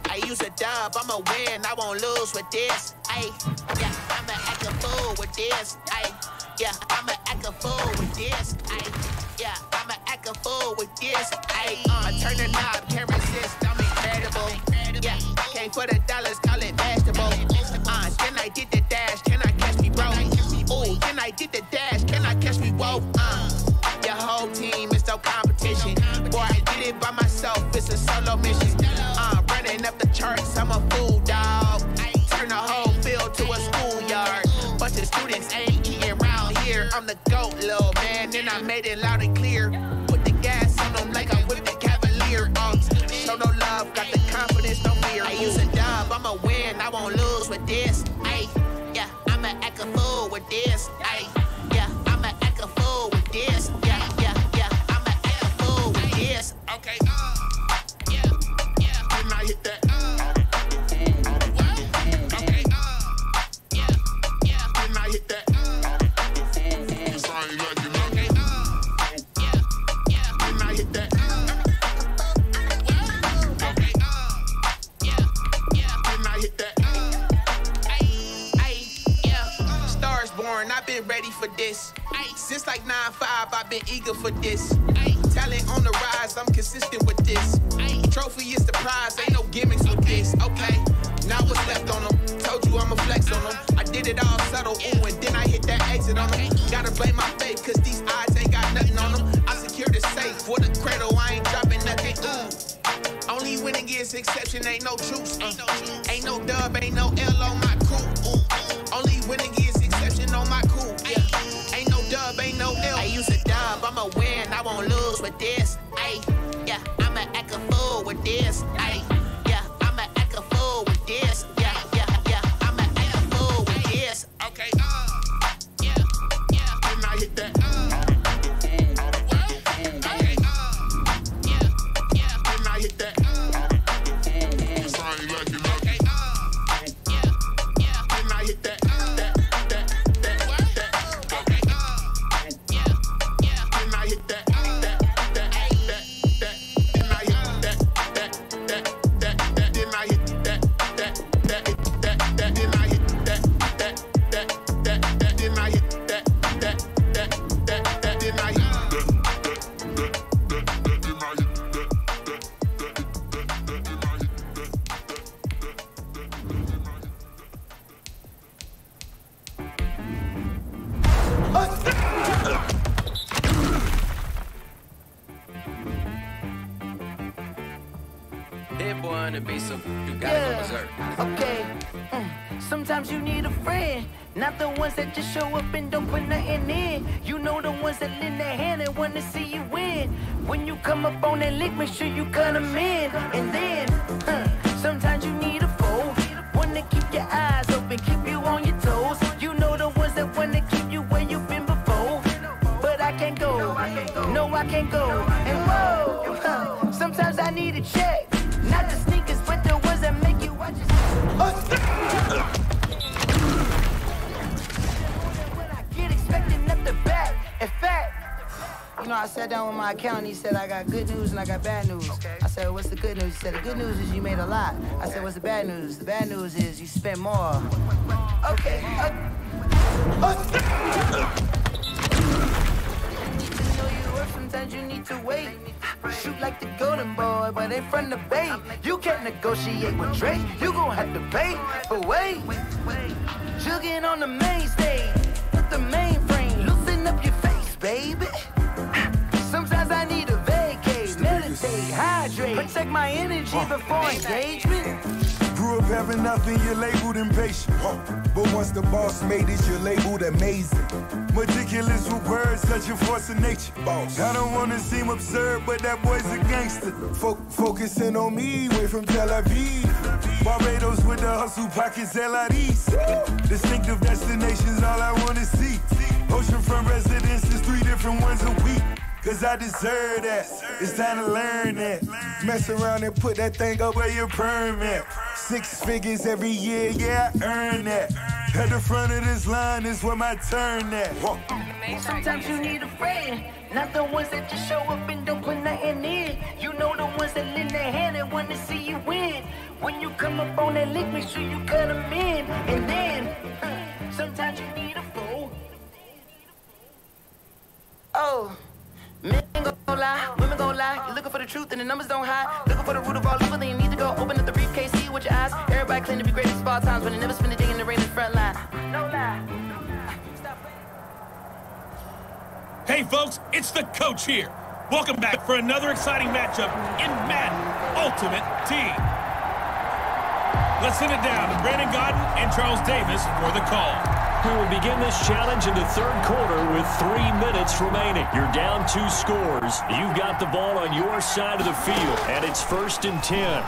I use a dub, I'ma win, I won't lose with this. Yeah, I'ma act a fool with this. Yeah, I'ma act a fool with this. Yeah, I'ma act a fool with this. I turn the knob, can't resist, I'm incredible. Yeah, came for the dollars, call it vegetable. Then I did the dash, can I catch me, bro? Ooh, then I did the dash, can I catch me, whoa? Your whole team is no competition. Boy, I did it by myself, it's a solo mission. Running up the charts, I'm a fool, dog. Turn the whole field to a schoolyard. Bunch of students ain't eating around here. I'm the GOAT, little man, and I made it loud and clear. Put the gas on them like I'm with the Cavalier. Show no love, got the confidence, no fear. I use a dub, I'ma win, I won't lose with this. Yeah, I'ma act a fool with this. Yeah, I'ma act a fool with this. Yeah, I'ma act a fool with this. Okay, Didn't I hit that? Okay, Didn't I hit that? Yes, I ain't like it. Okay, Didn't I hit that? Okay, Didn't I hit that? Stars born, I've been ready for this. Since like 9-5, I've been eager for this. Talent on the rise, I'm consistent with this. Trophy is the prize, ain't no gimmicks with this. Okay, now what's left on them? Told you I'ma flex on them. I did it all subtle, ooh, and then I hit that exit on them. Gotta blame my faith, cause these odds ain't got nothing on them. I secure the safe for the cradle, I ain't dropping nothing, ooh. Only winning is exception, ain't no truce. Ain't no dub, ain't no L on my crew. Ooh. Only winning is exception on my crew. Yeah. Ain't no dub, ain't no L. I use a dub, I'ma win, I won't lose with this. Yeah, I'ma act a fool with this. Yeah, I'ma act a fool with this. Yeah, I'ma act a fool with this. Okay, Didn't I hit that? Okay, Didn't I hit that? Yes, I ain't like it. Okay, Didn't I hit that? Okay, Didn't I hit that? Hit boy on the beat, so you gotta go berserk. Okay. Sometimes you need a friend, not the ones that just show up and don't put nothing in. You know the ones that lend their hand and wanna see you win. When you come up on that lick, make sure you cut them in. And then, sometimes you need a foe, one to keep your eyes open, keep you on your toes. You know the ones that wanna keep you where you've been before. But I can't go, no I can't go. And whoa, sometimes I need a check. Not the sneakers, but the ones that make you watch your when I get expecting at the back. In fact, you know, I sat down with my accountant. He said, I got good news and I got bad news. Okay. I said, what's the good news? He said, the good news is you made a lot. I said, what's the bad news? The bad news is you spent more. Okay. Sometimes you need to wait. Shoot like the golden boy, but ain't from the bay. You can't negotiate with Drake. You gon' have to pay. But wait, jugging on the main stage with the mainframe. Loosen up your face, baby. Sometimes I need a vacate, meditate, hydrate, protect my energy before engagement. Grew up having nothing, you're labeled impatient. But once the boss made it, you're labeled amazing. Meticulous with words, such a force of nature. Boss. I don't wanna seem absurd, but that boy's a gangster. Focusing on me, way from Tel Aviv. Barbados with the hustle pockets, LIDs. Distinctive destinations, all I wanna see. Oceanfront residences, 3 different ones a week. Cause I deserve that, it's time to learn that. Mess around and put that thing up where your permit. 6 figures every year, yeah, I earn that. At the front of this line is where my turn at. Sometimes you need a friend, not the ones that just show up and don't put nothing in. You know the ones that lend their hand and want to see you win. When you come up on that lick, make sure you cut them in. And then, sometimes you need a fool. Oh, men gon' lie, women gon' lie. You're looking for the truth and the numbers don't hide. Looking for the root of all evil, then you need to go open up the briefcase, see with your eyes. Everybody claim to be great at all times, but they never spend a day in the rain in the front line. No lie. Hey folks, it's the coach here. Welcome back for another exciting matchup in Madden Ultimate Team. Let's send it down to Brandon Gaudin and Charles Davis for the call. We will begin this challenge in the third quarter with 3 minutes remaining. You're down 2 scores. You've got the ball on your side of the field, and it's 1st and 10.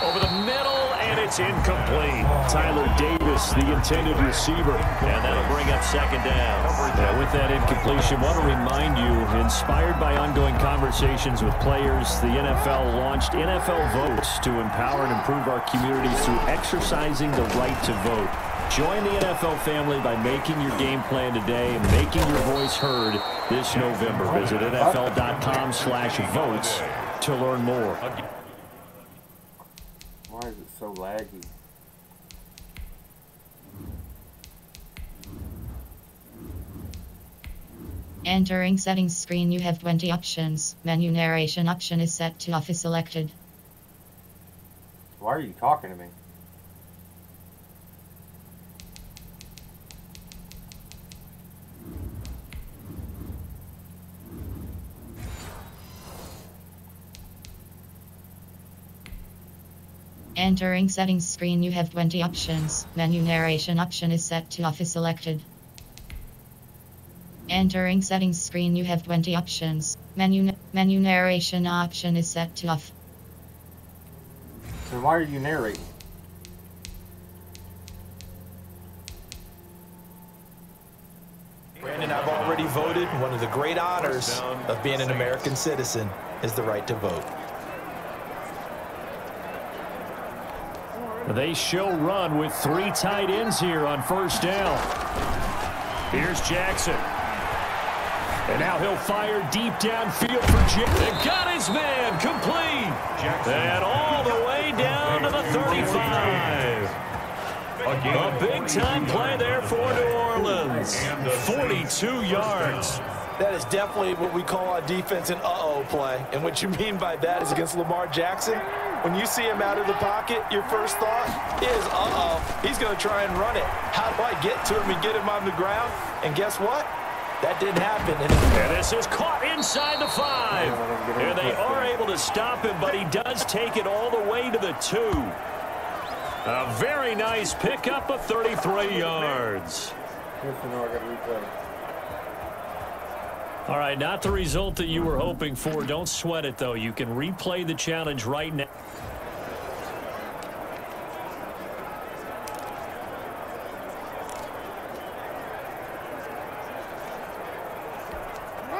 Over the middle, and it's incomplete. Tyler Davis, the intended receiver, and that'll bring up 2nd down. Now, with that incompletion, I want to remind you, inspired by ongoing conversations with players, the NFL launched NFL Votes to empower and improve our communities through exercising the right to vote. Join the NFL family by making your game plan today and making your voice heard this November. Visit NFL.com/votes to learn more. Why is it so laggy? Entering settings screen, you have 20 options. Menu narration option is set to off is selected. Why are you talking to me? Entering settings screen, you have 20 options. Menu narration option is set to off is selected. Entering settings screen, you have 20 options. Menu narration option is set to off. Then why are you narrating? Brandon, I've already voted. One of the great honors of being an American citizen is the right to vote. They show run with 3 tight ends here on 1st down. Here's Jackson. And now he'll fire deep downfield for Jackson. They got his man complete. And all the way down to the 35. A big-time play there for New Orleans. 42 yards. That is definitely what we call on defense an uh-oh play. And what you mean by that is against Lamar Jackson. When you see him out of the pocket, your first thought is, uh-oh, he's going to try and run it. How do I get to him and get him on the ground? And guess what? That didn't happen. And this is caught inside the 5. And they are able to stop him, but he does take it all the way to the 2. A very nice pickup of 33 yards. All right, not the result that you were hoping for. Don't sweat it, though. You can replay the challenge right now.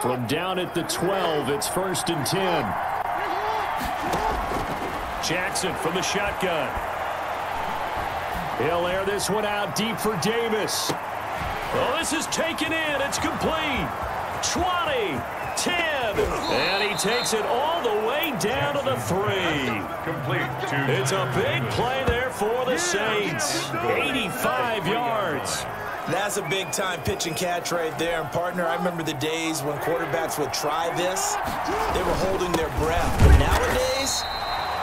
From down at the 12, it's 1st and 10. Jackson from the shotgun. He'll air this one out deep for Davis. Oh, this is taken in. It's complete. 20, 10, and he takes it all the way down to the 3. It's a big play there for the Saints. 85 yards. That's a big-time pitch and catch right there. And, partner, I remember the days when quarterbacks would try this. They were holding their breath. But nowadays,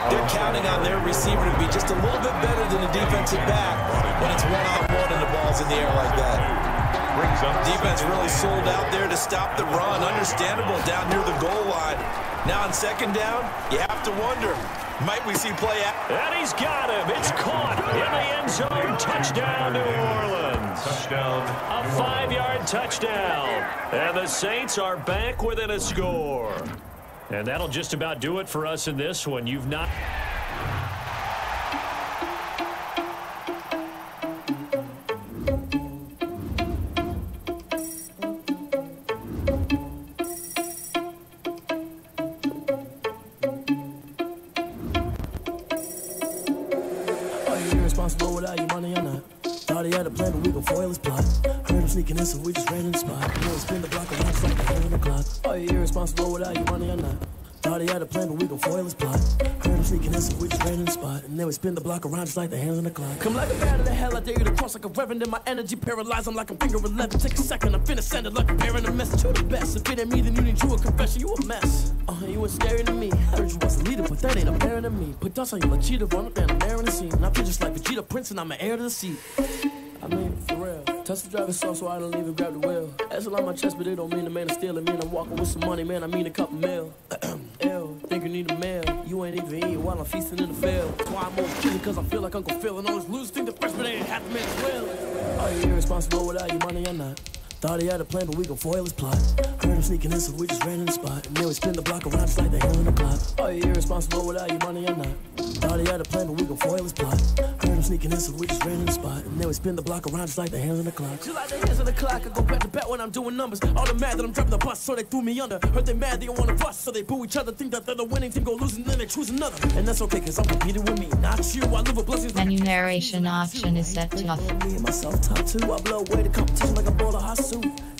they're counting on their receiver to be just a little bit better than a defensive back when it's one-on-one and the ball's in the air like that. Defense really sold out there to stop the run. Understandable down near the goal line. Now on 2nd down, you have to wonder, might we see play out? And he's got him. It's caught in the end zone. Touchdown, New Orleans. Touchdown. A 5-yard touchdown. And the Saints are back within a score. And that'll just about do it for us in this one. You've not... sneaking in, so we just ran in the spot. You know, spin the block around just like the hand on the clock. Are you irresponsible without your money or not? Thought he had a plan, but we gon' foil his plot. Heard him sneaking in, so we just ran in the spot. And then we spin the block around just like the hands on the clock. Come like a bat of the hell, I dare you to cross like a reverend. In my energy paralyzed, I'm like a finger 11. Take a second, I'm finna send it like a parent a message. You the best, if it ain't me, then you need you a confession. You a mess. You was scary to me. Heard you was a leader, but that ain't apparent to me. Put dust on you like cheetah, run up and I'm there in the scene. I feel just like Vegeta Prince and I'm an heir to the seat. I mean, for real. Touch the driver's soft so I don't even grab the wheel. That's a lot on my chest, but it don't mean the man is stealing. Mean I'm walking with some money, man, I mean a couple mil. Ew, think you need a meal. You ain't even eating while I'm feasting in the field. That's why I'm more killing, cause I feel like Uncle Phil. And all this losers think the freshman ain't half the man's will. Are you irresponsible without your money or not? Thought he had a plan, but we gon' foil his plot. Heard him sneaking in, so we just ran in the spot. And then we spin the block around just like the hand on the clock. Are you irresponsible without your money or not? Thought he had a plan, but we gon' foil his plot. Heard him sneaking in, so we just ran in the spot. And then we spin the block around just like the hands on the clock. Just like the hands on the clock, I go back to back when I'm doing numbers. All the mad that I'm driving the bus, so they threw me under. Heard they mad, they don't wanna bust, so they boo each other. Think that they're the winning team, go losing, then they choose another. And that's okay, cause I'm competing with me, not you. I live with blessings. Menu narration option is set to off. Me and myself top two, I blow away the competition like a bowl of hot soup.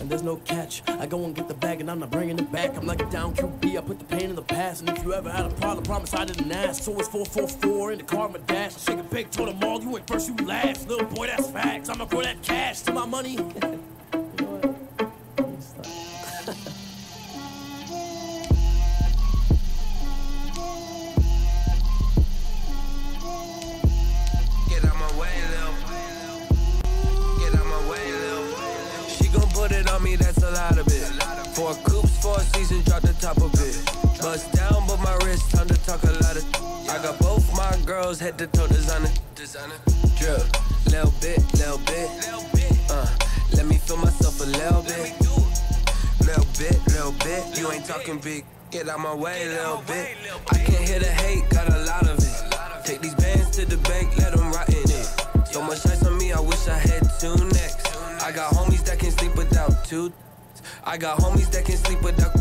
And there's no catch. I go and get the bag and I'm not bringing it back. I'm like a down QB, I put the pain in the past. And if you ever had a problem, promise I didn't ask. So it's 444 in the car, my dash. I shake a big, told them all, you ain't first, you last. Little boy, that's facts. I'ma grow that cash to my money. You know what? Get out my way, Lil. Get out my way, Lil. She gon' put it on me, that's a lot of it. 4 coops, 4 seasons, drop the top of it. Bust down, but my wrist, time to talk a lot of. I got both my girls, head to toe designer. Drip, little bit, little bit. Let me feel myself a little bit. Little bit. You ain't talking big. Get out my way, little bit. I can't hear the hate, got a lot of it. Take these bands to the bank, let them rot in it. So much ice on me, I wish I had 2 necks. I got homies that can sleep without 2. I got homies that can sleep without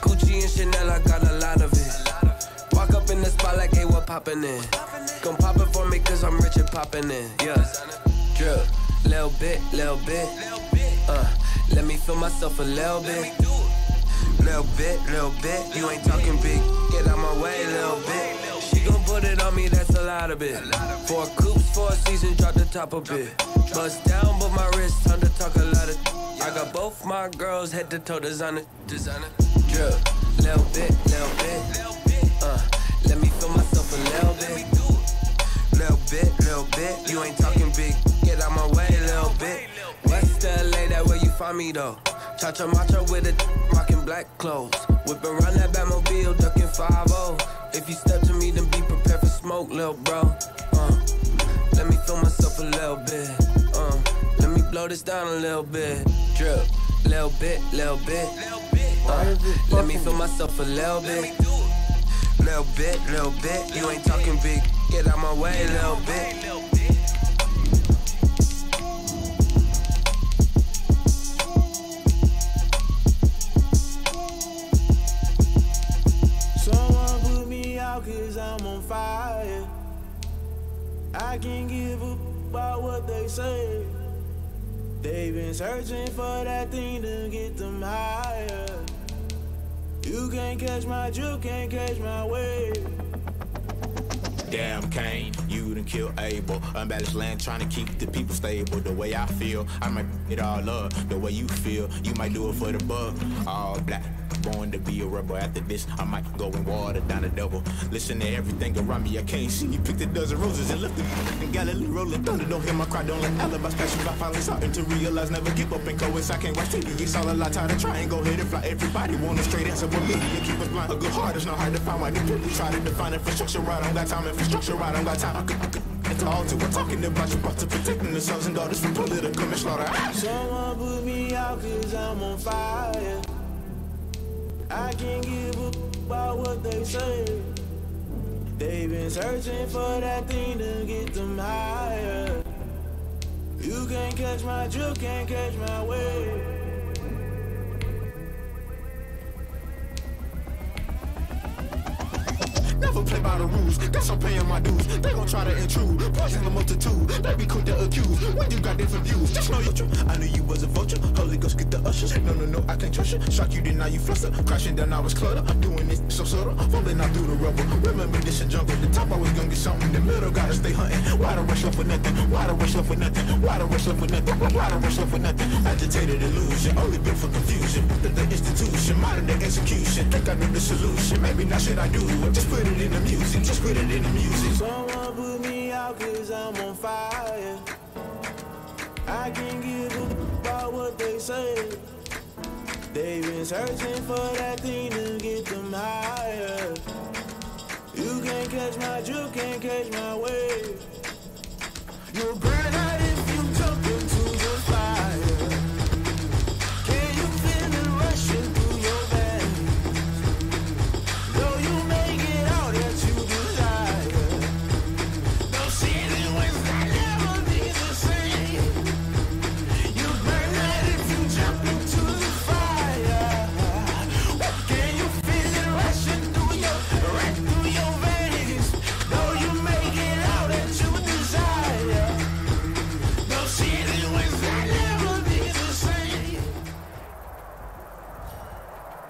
Gucci and Chanel, I got a lot of it. Walk up in the spot like, hey, what poppin' in? Gon' pop it for me cause I'm rich and poppin' in, yeah. Drip, little bit. Let me feel myself a little bit. Little bit. You ain't talking big, get out my way, little bit. She gon' put it on me, that's a lot of it. 4 coops, 4 seasons, drop the top of it. Bust down, but my wrist, time to talk a lot of. I got both my girls, head to toe designer. Drip, little bit. Let me feel myself a little bit. Little bit. You ain't talking big, get out my way, little bit. West LA, that where you find me though. Cha-cha macha with a rockin' black clothes. Whip around that Batmobile, ducking 5-0. If you step to me, then be prepared for smoke, lil' bro. Let me feel myself a little bit. Let me blow this down a little bit. Drip, little bit. Let me feel myself a little bit. Little bit. You ain't talking big. Get out my way, little bit. Someone put me out cause I'm on fire. I can't give up about what they say. They've been searching for that thing to get them higher. You can't catch my drift, can't catch my wave. Damn Kane, you done killed Abel. Unbalanced land, trying to keep the people stable. The way I feel, I might it all up. The way you feel, you might do it for the bug. All black, born to be a rebel. After this, I might go and water down the double. Listen to everything around me, I can't see. You picked a dozen roses and left them in Galilee rolling thunder. Don't hear my cry, don't let alibis pass you by. Finally starting to realize, never give up and coincide. I can't watch TV, it's all a lot. Tired of trying, go ahead and fly. Everybody want a straight answer, but me, you keep us blind. A good heart is not hard to find. Why they really try to define infrastructure right? I don't got time, infrastructure right? I don't got time. It's all to we're talking about you, about to protecting the sons and daughters from political and slaughter. Someone put me out cause I'm on fire. I can't give up about what they say. They've been searching for that thing to get them higher. You can't catch my drift, can't catch my wave. Never play by the rules. Guess I'm paying my dues. They gon' try to intrude. Poison the multitude. They be quick to accuse. When you got different views, just know you're true. I knew you was a vulture. Holy Ghost get the ushers. No, I can't trust you. Shock you, then now you fluster. Crashing down, I was clutter. I'm doing this so subtle. Falling out through the rubble. Remember this in jungle. The top always gonna get something. In the middle, gotta stay hunting. Why the rush left for nothing? Why the rush left for nothing? Why the rush left for nothing? Why the rush left for nothing? Agitated illusion. Only built for confusion. The institution. Modern day execution. Think I know the solution. Maybe not shit I do. Just put it in the music. Just put it in the music. Someone put me out 'cause I'm on fire. I can't give a about what they say. They've been searching for that thing to get them higher. You can't catch my drift, can't catch my wave. You'll burn out if you jump into the fire. Can you feel it rushing through your veins? Though you make it out that you desire. Those seasons when I never be the same. You burn out if you jump into the fire. Can you feel it rushing through your veins? Though you make it out that you desire. Those seasons when I never be the same.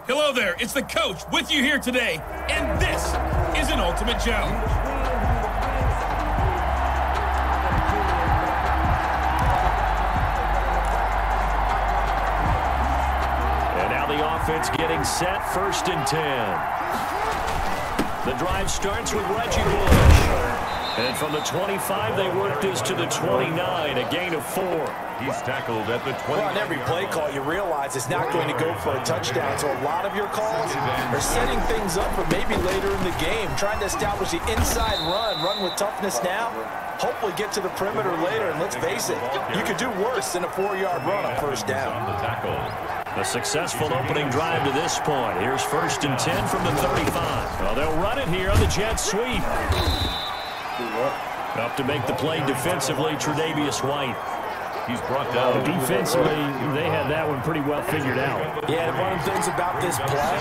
Hello there, it's the coach with you here today, and this is an Ultimate Challenge. And now the offense getting set, 1st and 10. The drive starts with Reggie Bush. And from the 25, they work this to the 29, a gain of 4. He's tackled at the 20. Well, on every play call, you realize it's not going to go for a touchdown. So a lot of your calls are setting things up for maybe later in the game, trying to establish the inside run with toughness now, hopefully get to the perimeter later. And let's face it, you could do worse than a 4-yard run on 1st down. A successful opening drive to this point. Here's 1st and 10 from the 35. Well, they'll run it here on the jet sweep. Up to make the play defensively, Tre'Davious White. He's brought down. Defensively, they had that one pretty well figured out. Yeah, and one of the things about this play,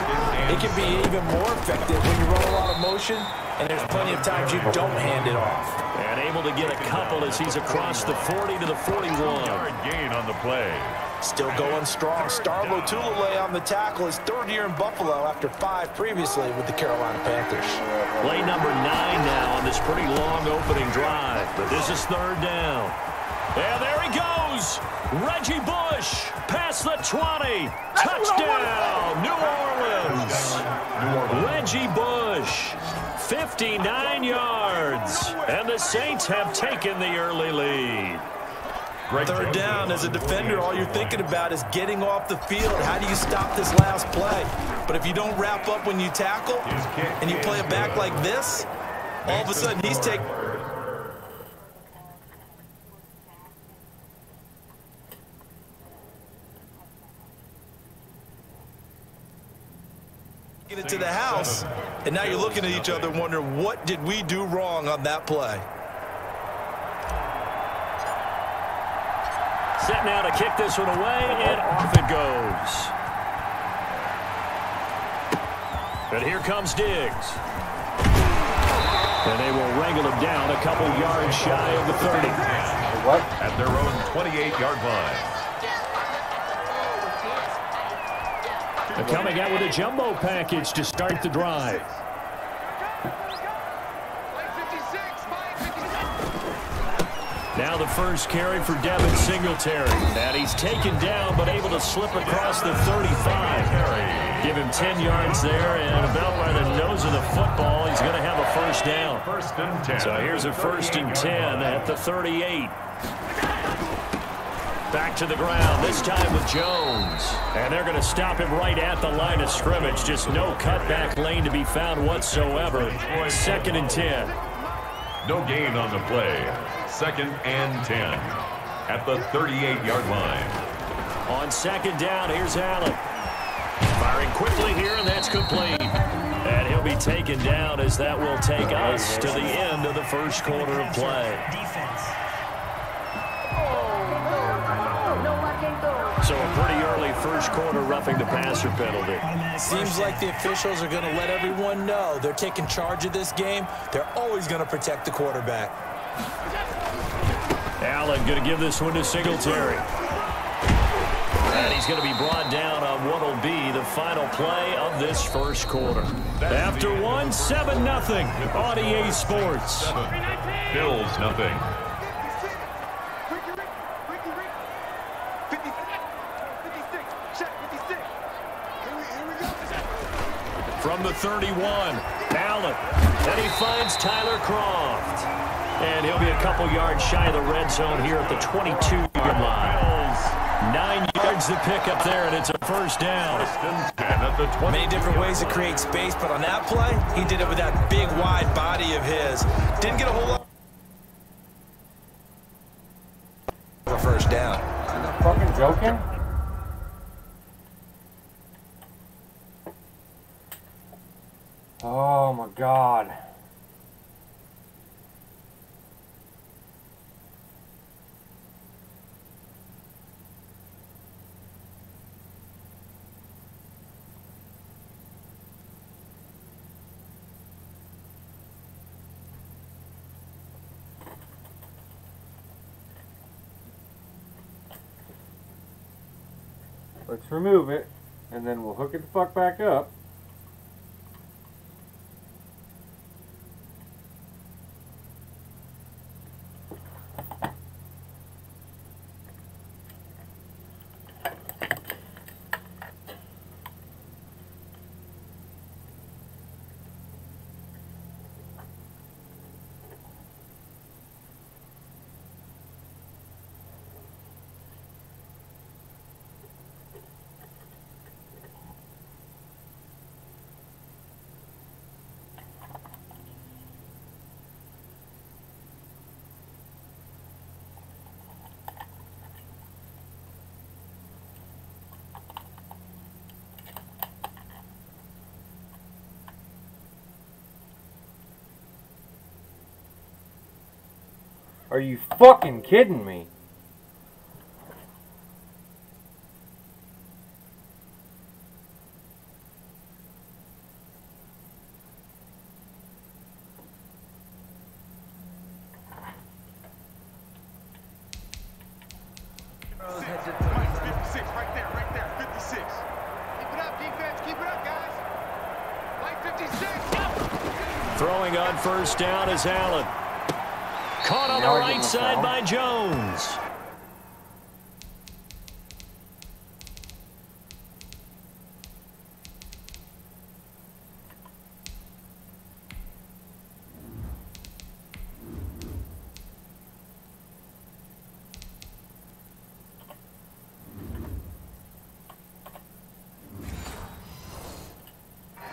it can be even more effective when you run a lot of motion, and there's plenty of times you don't hand it off. And able to get a couple as he's across the 40 to the 41. Yard gain on the play. Still going strong. Star Lotulelei on the tackle. His 3rd year in Buffalo after 5 previously with the Carolina Panthers. Play number 9 now on this pretty long opening drive. But this is 3rd down. And there he goes. Reggie Bush past the 20. Touchdown, New Orleans. Reggie Bush, 59 yards. And the Saints have taken the early lead. 3rd down, as a defender, all you're thinking about is getting off the field. How do you stop this last play? But if you don't wrap up when you tackle and you play it back like this, all of a sudden he's taking it to the house, and now you're looking at each other wondering, what did we do wrong on that play? Set now to kick this one away, and off it goes. But here comes Diggs. And they will wrangle him down a couple yards shy of the 30. What? At their own 28-yard line. They're coming out with a jumbo package to start the drive. Now the first carry for Devin Singletary. And he's taken down, but able to slip across the 35. Give him 10 yards there, and about by the nose of the football, he's going to have a 1st down. 1st and 10. So here's a 1st and 10 at the 38. Back to the ground, this time with Jones. And they're going to stop him right at the line of scrimmage. Just no cutback lane to be found whatsoever. 2nd and 10. No gain on the play. 2nd and 10 at the 38-yard line. On 2nd down, here's Allen. Firing quickly here, and that's complete. And he'll be taken down as that will take us to the end of the 1st quarter of play. So a pretty early first quarter roughing the passer penalty. Seems like the officials are going to let everyone know they're taking charge of this game. They're always going to protect the quarterback. Allen going to give this one to Singletary. And he's going to be brought down on what will be the final play of this first quarter. After one, 7-0 on EA Sports. Bills nothing. From the 31, Allen. Then he finds Tyler Kroft. And he'll be a couple yards shy of the red zone here at the 22-yard line. 9 yards to pick up there, and it's a first down. Many different ways to create space, but on that play, he did it with that big, wide body of his. Didn't get a whole lot of a first down. Are you fucking joking? Oh my God. Let's remove it, and then we'll hook it the fuck back up. Are you fucking kidding me? Throwing on first down is Allen. Caught on the right side by Jones.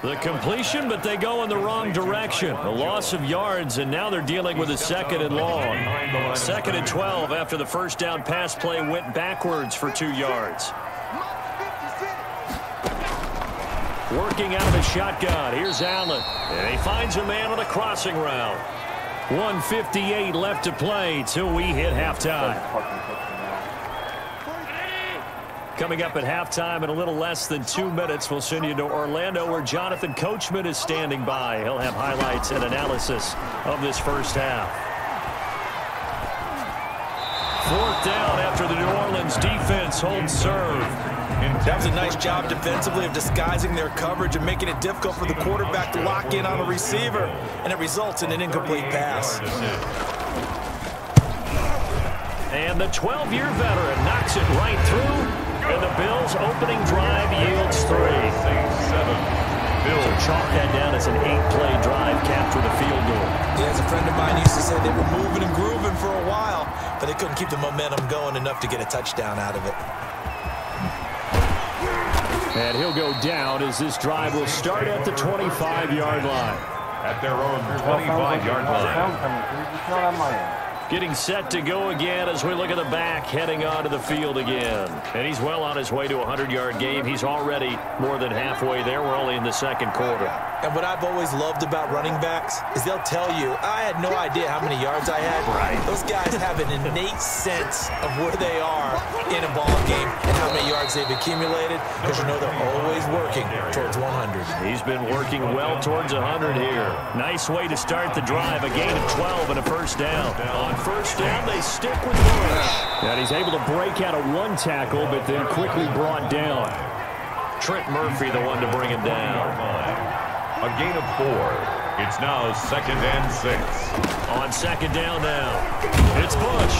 The completion, but they go in the wrong direction. A loss of yards, and now they're dealing with a second and long. 2nd and 12 after the first down pass play went backwards for 2 yards. Working out of the shotgun. Here's Allen. And he finds a man on a crossing route. 1:58 left to play till we hit halftime. Coming up at halftime in a little less than 2 minutes, we'll send you to Orlando where Jonathan Coachman is standing by. He'll have highlights and analysis of this first half. 4th down after the New Orleans defense holds serve. That was a nice job defensively of disguising their coverage and making it difficult for the quarterback to lock in on a receiver, and it results in an incomplete pass. And the 12-year veteran knocks it right through. And the Bills' opening drive yields 3. Bills chalk that down as an 8-play drive, capture the field goal. Yeah, as a friend of mine used to say, they were moving and grooving for a while, but they couldn't keep the momentum going enough to get a touchdown out of it. And he'll go down as this drive will start at the 25-yard line. At their own 25-yard line. Getting set to go again as we look at the back, heading onto the field again. And he's well on his way to a 100-yard game. He's already more than halfway there. We're only in the second quarter. And what I've always loved about running backs is they'll tell you, I had no idea how many yards I had. Right. Those guys have an innate sense of where they are in a ball game and how many yards they've accumulated, because you know they're always working towards 100. He's been working well towards 100 here. Nice way to start the drive. A gain of 12 and a first down. On first down, they stick with Bush. And he's able to break out of one tackle, but then quickly brought down. Trent Murphy, the one to bring him down. A gain of 4. It's now 2nd and 6. On second down now, it's Bush.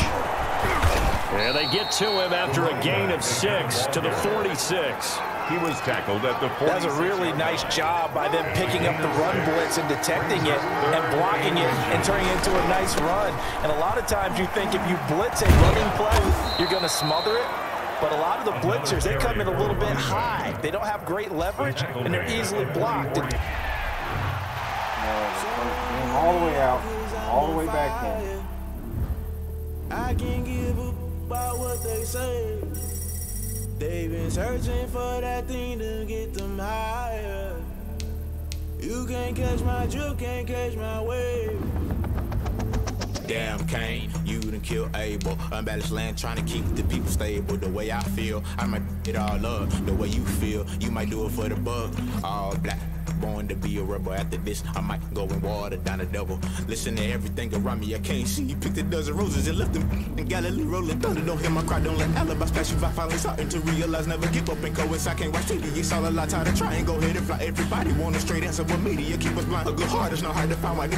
And they get to him after a gain of 6 to the 46. He was tackled at the 46. That's a really nice job by them picking up the run blitz and detecting it and blocking it and turning it into a nice run. And a lot of times you think if you blitz a running play, you're going to smother it. But a lot of the blitzers, they come in a little bit high. They don't have great leverage, and they're easily blocked. All the way out, all the way back in. I can't give up about what they say. They've been searching for that thing to get them higher. You can't catch my drift, can't catch my wave. Damn, Kane, you done killed Abel. Unbalanced land, trying to keep the people stable. The way I feel, I might it all up. The way you feel, you might do it for the buck. All black, born to be a rebel. After this, I might go and water down the double. Listen to everything around me, I can't see. Picked a dozen roses and left them in Galilee rolling thunder. Don't hear my cry, don't let alibis pass you by. Finally starting to realize, never give up and coincide. Can't watch TV, it's all a lot. Tired of trying, go ahead and fly. Everybody want a straight answer, but media keep us blind. A good heart is not hard to find. Why they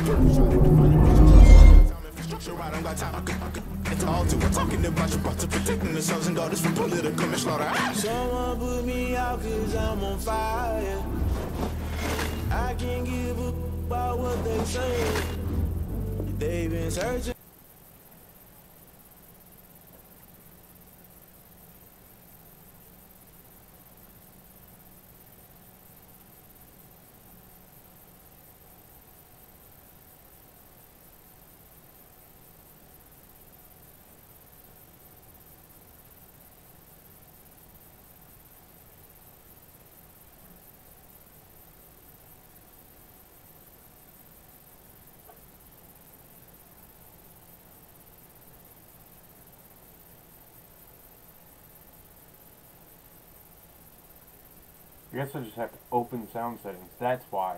structure, I don't got time. It's all to we're talking about you, about to protecting the sons and daughters from political and slaughter. Someone put me out cause I'm on fire. I can't give up about what they say. They've been searching. I guess I just have to open sound settings. That's why.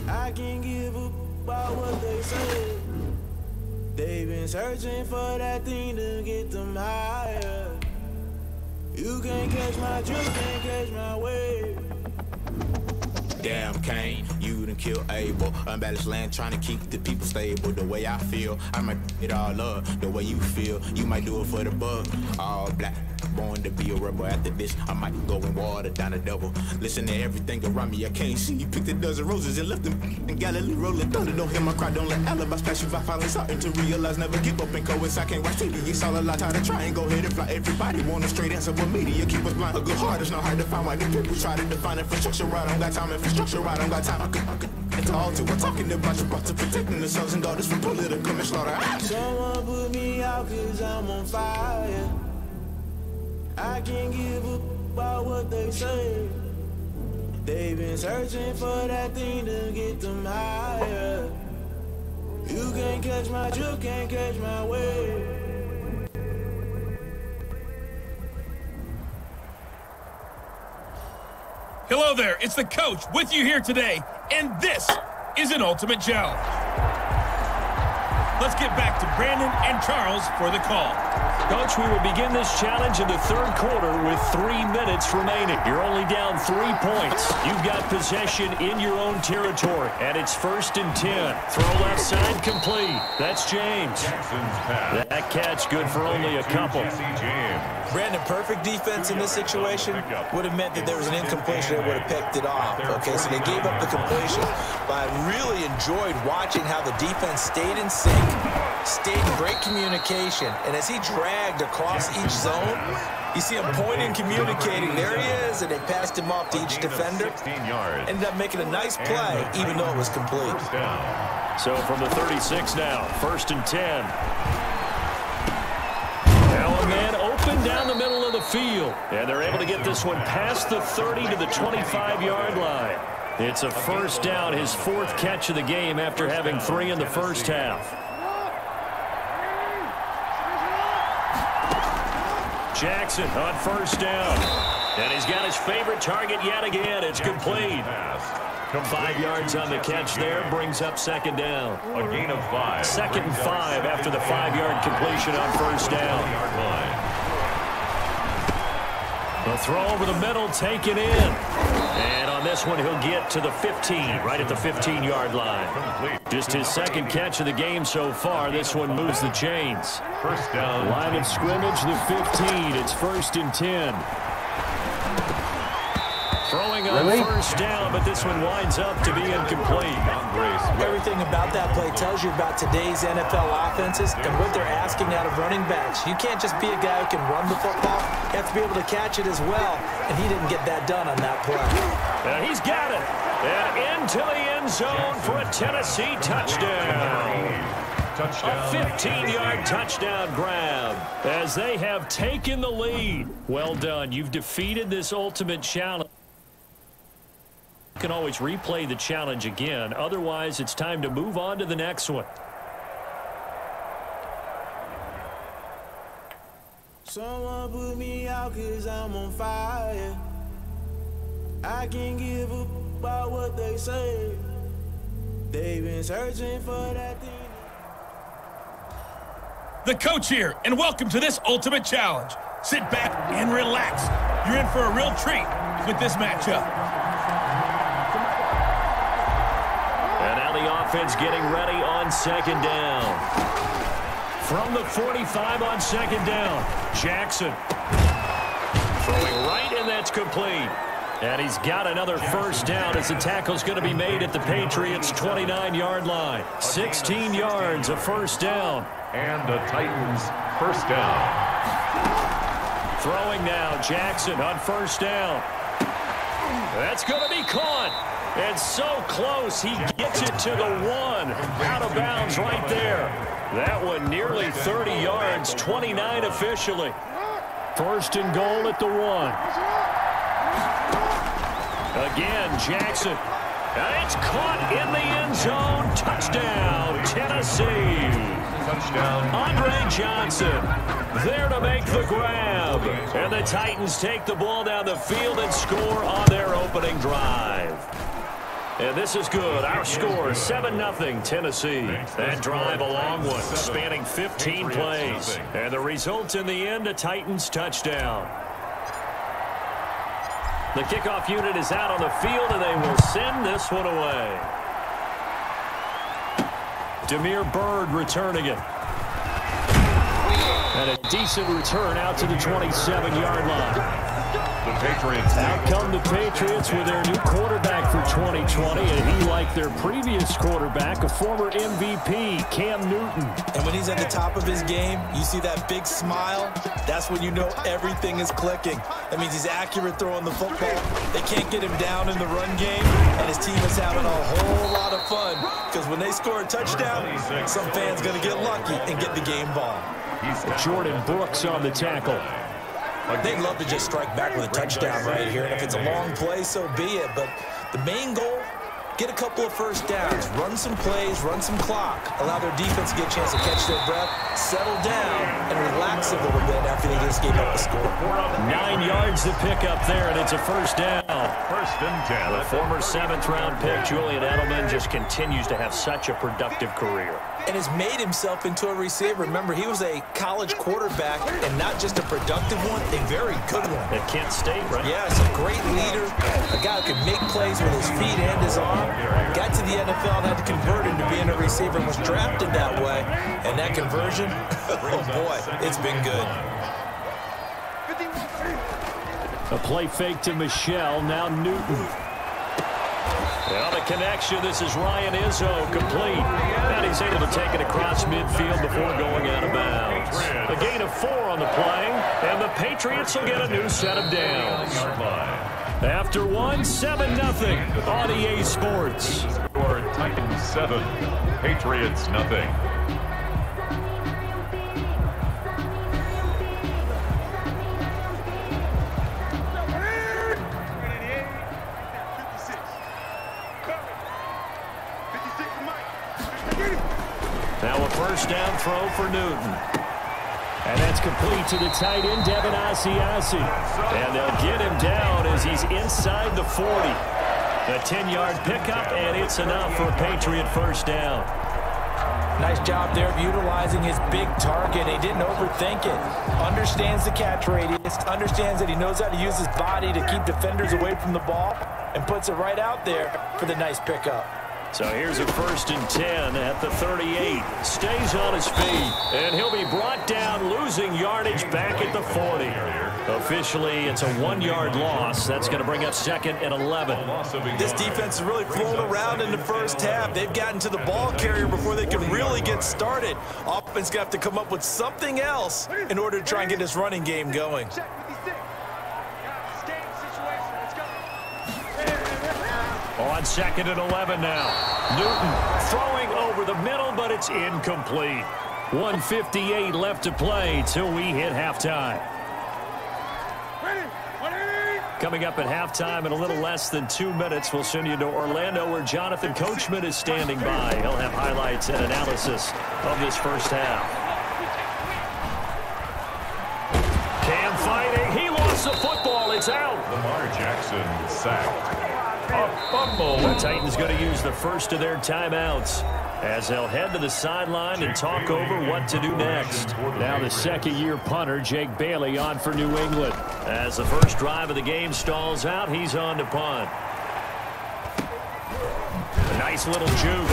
I can't give up about what they say. They've been searching for that thing to get them higher. You can't catch my drift, can't catch my wave. Damn, Kane, you done killed Abel. Unbalanced land, trying to keep the people stable. The way I feel, I might it all up. The way you feel, you might do it for the buck. All black, born to be a rebel. After this, I might go and water down the double. Listen to everything around me, I can't see. Picked a dozen roses and left them in Galilee rolling thunder. Don't hear my cry, don't let alibis pass you by. Finally starting to realize, never give up and coincide. Can't watch TV, it's all a lot. Tired of trying, go ahead and fly. Everybody want a straight answer, but media keep us blind. A good heart is not hard to find. Why the people try to define infrastructure? I don't got time, infrastructure, I don't got time. It's all to we're talking about you, about to protecting the sons and daughters from political and slaughter. Someone put me out cause I'm on fire. I can't give up about what they say. They've been searching for that thing to get them higher. You can't catch my drift, can't catch my wave. Hello there, it's the coach with you here today, and this is an Ultimate Challenge. Let's get back to Brandon and Charles for the call. Coach, we will begin this challenge in the third quarter with 3 minutes remaining. You're only down 3 points. You've got possession in your own territory, and it's 1st and 10. Throw left side complete. That's James. That catch good for only a couple. Brandon, perfect defense in this situation would have meant that there was an incompletion that would have picked it off. Okay, so they gave up the completion. But I really enjoyed watching how the defense stayed in sync, stayed in great communication. And as he dragged across each zone, you see him pointing, communicating. There he is, and they passed him off to each defender. Ended up making a nice play, even though it was complete. So from the 36 now, 1st and 10. Now a man open down the middle of the field. And they're able to get this one past the 30 to the 25-yard line. It's a 1st down, his 4th catch of the game after having 3 in the first half. Jackson on 1st down. And he's got his favorite target yet again. It's complete. 5 yards on the catch there, brings up 2nd down. A gain of 5. 2nd and 5 after the 5-yard completion on 1st down. The throw over the middle, taken in. And on this one, he'll get to the 15, right at the 15-yard line. Just his 2nd catch of the game so far. This one moves the chains. 1st down. Line of scrimmage, the 15. It's 1st and 10. Throwing on 1st down, but this one winds up to be incomplete. Everything about that play tells you about today's NFL offenses and what they're asking out of running backs. You can't just be a guy who can run the football. You have to be able to catch it as well, and he didn't get that done on that play. And he's got it. And into the end zone for a Tennessee touchdown. A 15-yard touchdown grab as they have taken the lead. Well done. You've defeated this ultimate challenge. You can always replay the challenge again. Otherwise, it's time to move on to the next one. Someone put me out 'cause I'm on fire. I can't give up about what they say. They've been searching for that thing. The coach here, and welcome to this Ultimate Challenge. Sit back and relax. You're in for a real treat with this matchup. And now the offense getting ready on 2nd down. From the 45 on 2nd down, Jackson. Throwing right, and that's complete. And he's got another 1st down as the tackle's going to be made at the Patriots' 29-yard line. 16 yards, a 1st down. And the Titans' 1st down. Throwing now, Jackson on 1st down. That's going to be caught. And so close, he gets it to the 1. Out of bounds right there. That one nearly 30 yards, 29 officially. 1st and goal at the 1. Again, Jackson. And it's caught in the end zone. Touchdown, Tennessee. Touchdown. Andre Johnson there to make the grab. And the Titans take the ball down the field and score on their opening drive. And this is good. Our score, 7-0 Tennessee. That drive a long one, spanning 15 plays. And the result in the end, a Titans touchdown. The kickoff unit is out on the field, and they will send this one away. Damiere Byrd returning it. And a decent return out to the 27-yard line. The Patriots. Out come the Patriots with their new quarterback for 2020, and he, like their previous quarterback, a former MVP, Cam Newton. And when he's at the top of his game, you see that big smile. That's when you know everything is clicking. That means he's accurate throwing the football. They can't get him down in the run game, and his team is having a whole lot of fun because when they score a touchdown, some fan's going to get lucky and get the game ball. Jordan Brooks on the tackle. They'd love to just strike back with a touchdown right here, and if it's a long play, so be it. But the main goal, get a couple of 1st downs, run some plays, run some clock, allow their defense to get a chance to catch their breath, settle down, and relax a little bit after they just gave up the score. 9 yards to pick up there, and it's a 1st down. First and 10. The former 7th-round pick, Julian Edelman, just continues to have such a productive career. And has made himself into a receiver. Remember, he was a college quarterback, and not just a productive one, a very good one. At Kent State, right? Yes, a great leader, a guy who could make plays with his feet and his arm. Got to the NFL and had to convert into being a receiver and was drafted that way. And that conversion, oh boy, it's been good. A play fake to Michelle, now Newton. Well, the connection, this is Ryan Izzo, complete. And he's able to take it across midfield before going out of bounds. A gain of 4 on the play, and the Patriots will get a new set of downs. After one, 7-0 on EA Sports. Or Titans 7, Patriots nothing. Now a first down throw for Newton. And that's complete to the tight end, Devin Asiasi. And they'll get him down as he's inside the 40. A 10-yard pickup, and it's enough for a Patriot first down. Nice job there of utilizing his big target. He didn't overthink it. Understands the catch radius. Understands that he knows how to use his body to keep defenders away from the ball. And puts it right out there for the nice pickup. So here's a first and 10 at the 38. Stays on his feet, and he'll be brought down, losing yardage back at the 40. Officially, it's a 1-yard loss. That's going to bring up 2nd and 11. This defense is really flown around in the first half. They've gotten to the ball carrier before they can really get started. Offense going to have to come up with something else in order to try and get this running game going. On 2nd and 11 now. Newton throwing over the middle, but it's incomplete. 1:58 left to play till we hit halftime. Coming up at halftime in a little less than 2 minutes, we'll send you to Orlando where Jonathan Coachman is standing by. He'll have highlights and analysis of this first half. Cam fighting. He lost the football. It's out. Lamar Jackson sacked. A fumble. The Titans going to use the first of their timeouts as they'll head to the sideline and talk over what to do next. Now the second-year punter, Jake Bailey, on for New England. As the first drive of the game stalls out, he's on to punt. A nice little juke.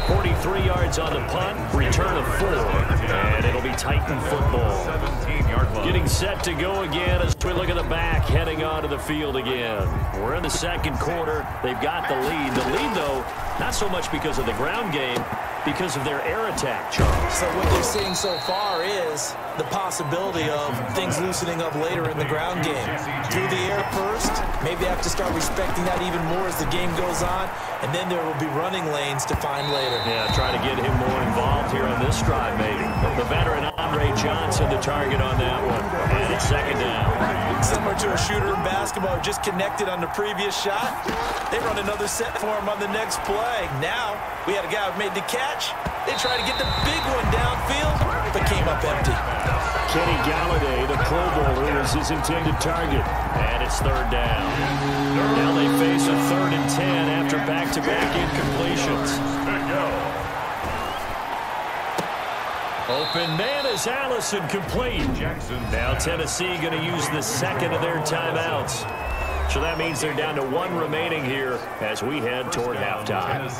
43 yards on the punt, return of 4, and it'll be Titan football. 17-yard line. Getting set to go again as we look at the back, heading onto the field again. We're in the second quarter. They've got the lead. The lead, though, not so much because of the ground game, because of their air attack, Charles. So what they're seeing so far is the possibility of things loosening up later in the ground game. Through the air first, maybe they have to start respecting that even more as the game goes on, and then there will be running lanes to find later. Yeah, try to get him more involved here on this drive, maybe. The veteran Andre Johnson, the target on that one. And it's 2nd down. Similar to a shooter in basketball, just connected on the previous shot. They run another set for him on the next play. Now, we had a guy who made the catch. They tried to get the big one downfield, but came up empty. Kenny Galladay, the Pro Bowler, is his intended target. And it's 3rd down. Now they face a 3rd and 10 after back-to-back incompletions. Open man is Allison, complete. Now Tennessee going to use the second of their timeouts. So that means they're down to 1 remaining here as we head toward halftime.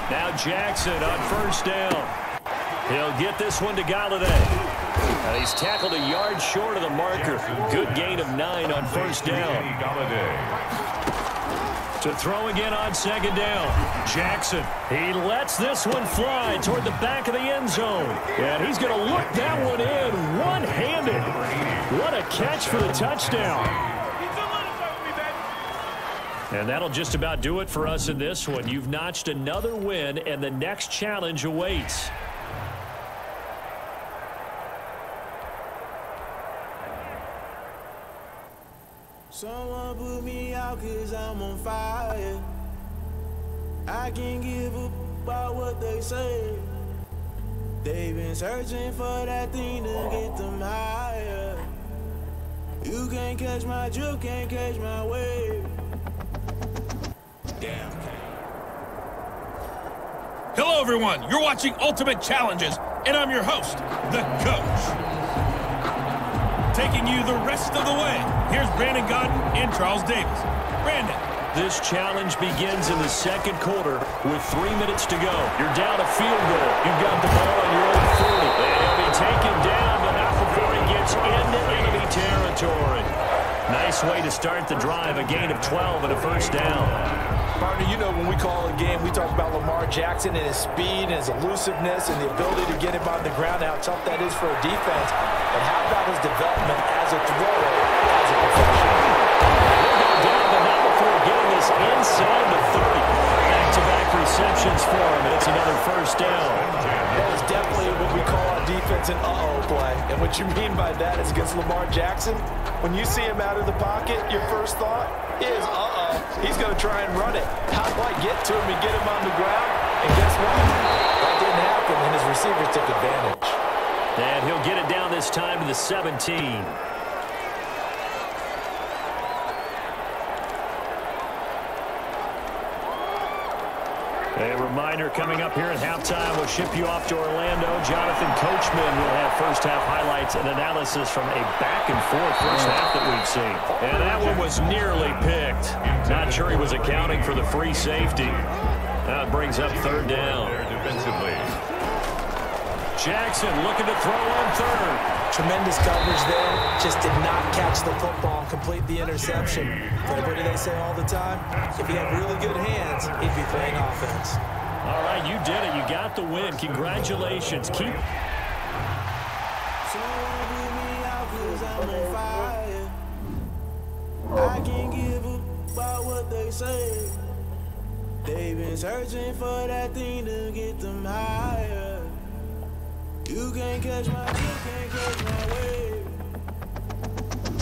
Now Jackson on first down. He'll get this one to Galladay. He's tackled a yard short of the marker. Good gain of 9 on first down. To throw again on 2nd down. Jackson, he lets this one fly toward the back of the end zone. And he's going to look that one in one-handed. What a catch for the touchdown. And that'll just about do it for us in this one. You've notched another win, and the next challenge awaits. Someone put me out 'cause I'm on fire. I can't give up about what they say. They've been searching for that thing to get them higher. You can't catch my drift, can't catch my wave. Damn. Hello, everyone. You're watching Ultimate Challenges, and I'm your host, the Coach. Taking you the rest of the way, here's Brandon Gaudin and Charles Davis. Brandon. This challenge begins in the second quarter with 3 minutes to go. You're down a field goal. You've got the ball on your own 40. And he'll be taken down, but not before he gets into enemy territory. Nice way to start the drive, a gain of 12 and a first down. Partner, you know when we call a game, we talk about Lamar Jackson and his speed and his elusiveness and the ability to get him on the ground, how tough that is for a defense. But how about his development as a thrower, as a professional? Down, but not before getting this inside the 30. Back-to-back receptions for him, and it's another first down. That is definitely what we call our defense an uh-oh play. And what you mean by that is against Lamar Jackson, when you see him out of the pocket, your first thought is, he's going to try and run it. How do I get to him and get him on the ground? And guess what? That didn't happen, and his receivers took advantage. And he'll get it down this time to the 17. A reminder coming up here at halftime, we'll ship you off to Orlando. Jonathan Coachman will have first-half highlights and analysis from a back-and-forth first half that we've seen. And that one was nearly picked. Not sure he was accounting for the free safety. Now it brings up third down. Defensively. Jackson looking to throw on third. Tremendous coverage there. Just did not catch the football and complete the interception. But what do they say all the time? If he had really good hands, he'd be playing offense. All right, you did it. You got the win. Congratulations. Keep. I can't give up about what they say. They've been searching for that thing to get them higher. You can't catch my drift, can't catch my wave.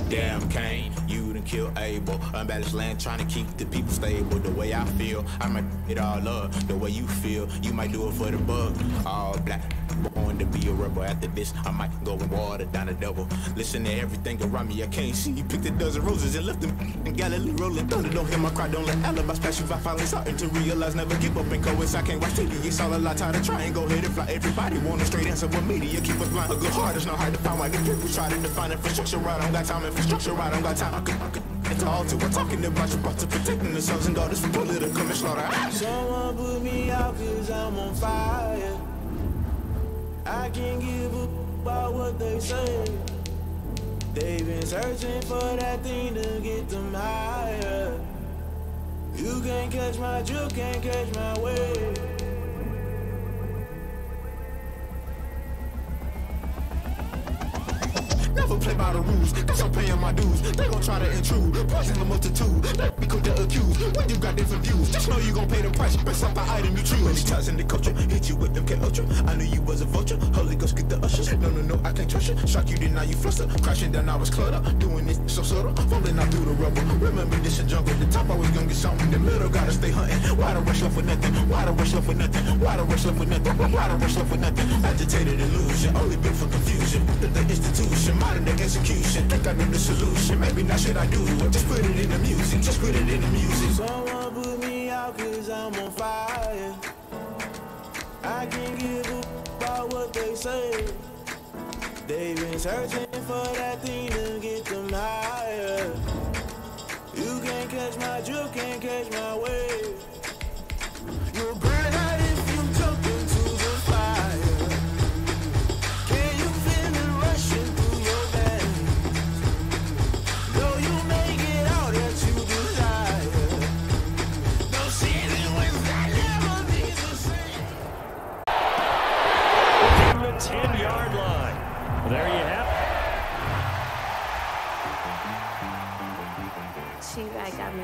Damn, Kane, you done killed Abel. Unbalanced land, trying to keep the people stable. The way I feel, I might it all up. The way you feel, you might do it for the bug. All black, born to be a rebel. After this, I might go and water down the double. Listen to everything around me, I can't see. Picked a dozen roses and left them in Galilee rolling thunder. Don't hear my cry, don't let alibis pass you. I finally starting to realize, never give up and coincide. I can't watch TV, it's all a lot. Tired of trying, go ahead and fly. Everybody want a straight answer with media. Keep us blind, a good heart is not hard to find. Why the people try to define infrastructure right? I don't got time, infrastructure right, I don't got time. I could it's all to we're talking about you, about to protecting the sons and daughters from political and slaughter. Someone put me out cause I'm on fire. I can't give up about what they say. They've been searching for that thing to get them higher. You can't catch my drift, can't catch my wave. Never play by the rules, that's I'm paying my dues. They gon' try to intrude, poison the multitude. Let me cook the accused, when you got different views. Just know you gon' pay the price, based off the item you choose. Many times in the culture, hit you with them K-Ultra. I knew you was a vulture, Holy Ghost get the ushers. No, I can't trust you. Shock you, then now you fluster. Crashing down, I was cluttered. Doing this so subtle, fumbling out through the rubble. Remember this a jungle, the top always gonna get something. The middle gotta stay hunting. Why the rush left with nothing? Why the rush left with nothing? Why the rush left with nothing? Why the rush left with nothing? Agitated illusion, only built for confusion. The institution, modern day execution. Think I knew the solution, maybe not should I do it. Just put it in the music, just put it in the music. Someone put me out cause I'm on fire. I can't give up about what they say. They've been searching for that thing to get them higher. You can't catch my drift, can't catch my wave. You'll burn out if you jump into the fire. Can you feel it rushing through your veins? Though you may get out that you desire. No ceiling wins that never be the same. To the 10-yard line. There you have it. She right got me.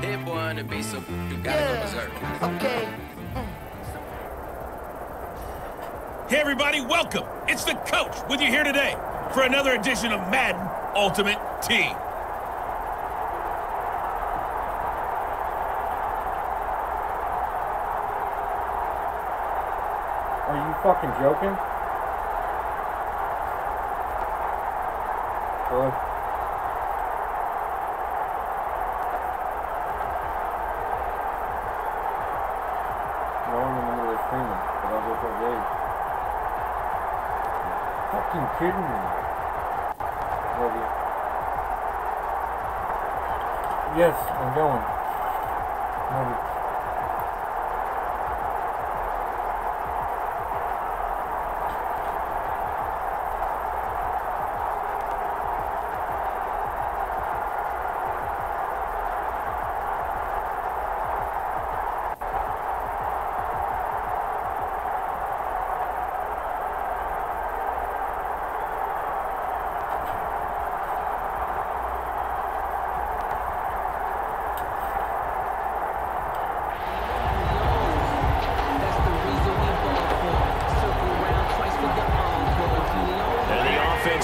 That boy on the beat, so you gotta go berserk. Okay. Hey, everybody, welcome. It's the Coach with you here today for another edition of Madden Ultimate Team. Are you fucking joking? Hello? No, I'm in the middle of streaming, but I'll go for a day. Fucking kidding me. Love you. Yes, I'm going. Love you.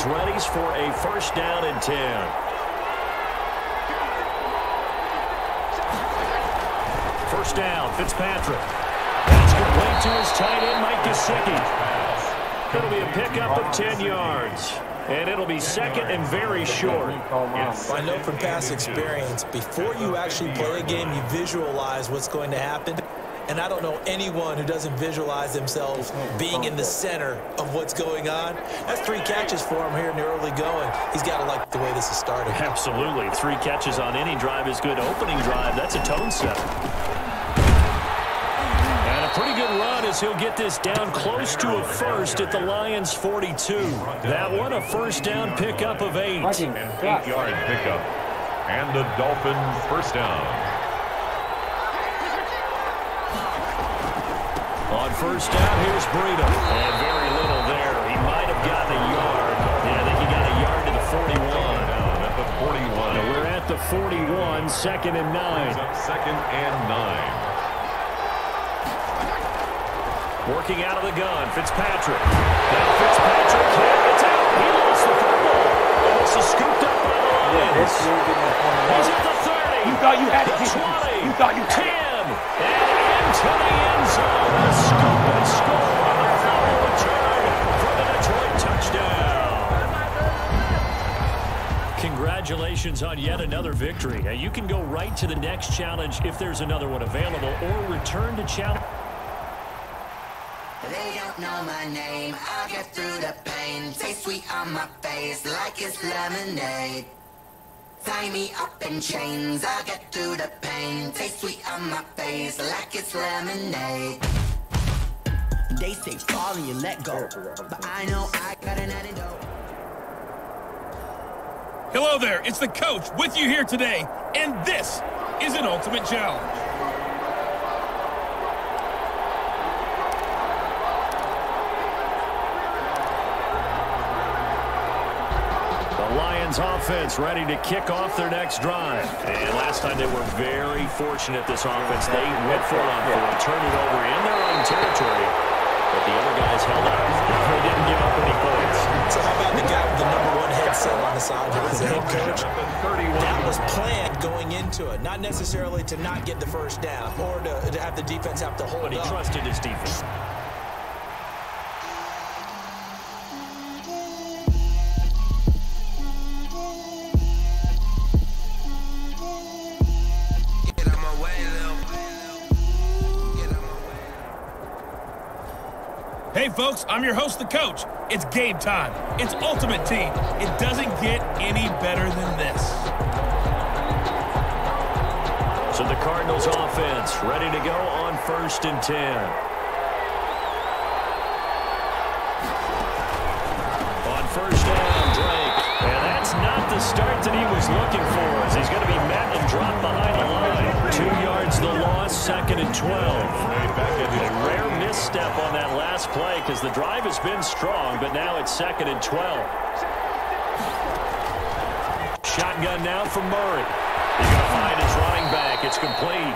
Ready for a first down and 10. First down, Fitzpatrick. That's complete to his tight end, Mike Gesicki. It'll be a pickup of 10 yards. And it'll be second and very short. I know from past experience, before you actually play a game, you visualize what's going to happen. And I don't know anyone who doesn't visualize themselves being in the center of what's going on. That's 3 catches for him here in the early going. He's got to like the way this is starting. Absolutely. 3 catches on any drive is good. Opening drive, that's a tone setter. And a pretty good run as he'll get this down close to a first at the Lions' 42. That one, a first down pickup of 8. An 8-yard pickup. And the Dolphins first down. On first down, here's Breida. And very little there. He might have gotten a yard. Yeah, I think he got a yard to the 41. Down at the 41. Now we're at the 41, second and 9. Second and 9. Working out of the gun, Fitzpatrick. Now Fitzpatrick, it's out. He lost the football. And this is scooped up by the Lions. He's at the 30. You thought you had it. The 20. You thought you had 10. And into the end zone. A scoop and score on the final return for the Detroit touchdown. Congratulations on yet another victory. Now you can go right to the next challenge if there's another one available, or return to challenge. They don't know my name, I'll get through the pain. Taste sweet on my face like it's lemonade. Tie me up in chains, I'll get through the pain. Taste sweet on my face like it's lemonade. They say fall and you let go, but I know I got an antidote. Hello there, it's the coach with you here today, and this is an Ultimate Challenge. Offense ready to kick off their next drive. And last time they were very fortunate, this offense. They went for it on fourth, turned it over in their own territory, but the other guys held up. They didn't give up any points. So how about the guy with the #1 headset on the sideline as a head coach? That was planned going into it. Not necessarily to not get the first down or to have the defense have to hold up. But he trusted his defense. Hey folks, I'm your host, the coach. It's game time. It's Ultimate Team. It doesn't get any better than this. So the Cardinals offense ready to go on first and 10. On first down, Drake. And that's not the start that he was looking for, as he's going to be met and dropped behind the line. 2 yards the loss, second and 12. A rare misstep on that last play because the drive has been strong, but now it's second and 12. Shotgun now from Murray. He's going to find his running back. It's complete.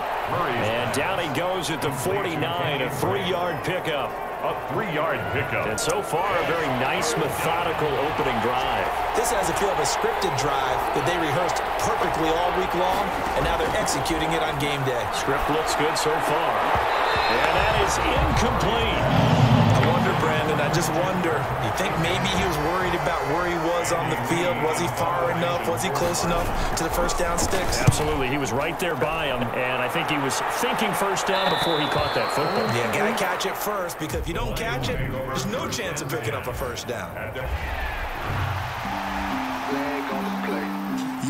And down he goes at the 49, a 3-yard pickup. A 3-yard pickup. And so far, a very nice, methodical opening drive. This has a feel of a scripted drive that they rehearsed perfectly all week long, and now they're executing it on game day. Script looks good so far. And that is incomplete. I wonder if and I just wonder, you think maybe he was worried about where he was on the field? Was he far enough? Was he close enough to the first down sticks? Absolutely. He was right there by him, and I think he was thinking first down before he caught that football. Yeah, got to catch it first, because if you don't catch it, there's no chance of picking up a first down. Flag on the play.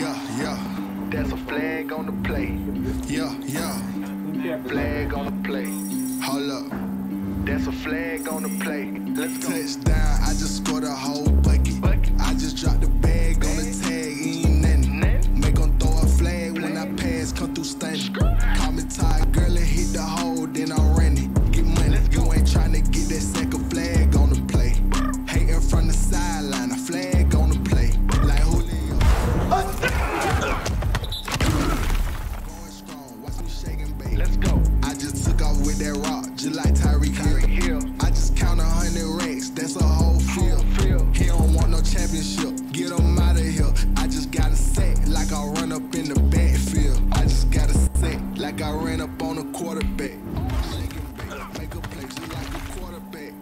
Yeah, yeah. That's a flag on the play. Yeah, yeah. Flag on the play. Hold up. That's a flag on the play. Let's go. Touchdown, I just scored a whole bucket. I just dropped the bag on the tag, ain't nothing. Make them throw a flag when I pass, come through stunning. Call me tired, girl, and hit the hole, then I'm running. Get money, you ain't tryna get that second flag on the play. Hating from the sideline, a flag on the play. Like Julio. Going strong, watch me shaking, baby. Let's go. I just took off with that rock, just like Tyreek Hill. I just count 100 racks, that's a whole field. He don't want no championship, get him out of here. I just gotta set like I run up in the backfield. I just gotta set like I ran up on a quarterback. Make a play just like a quarterback.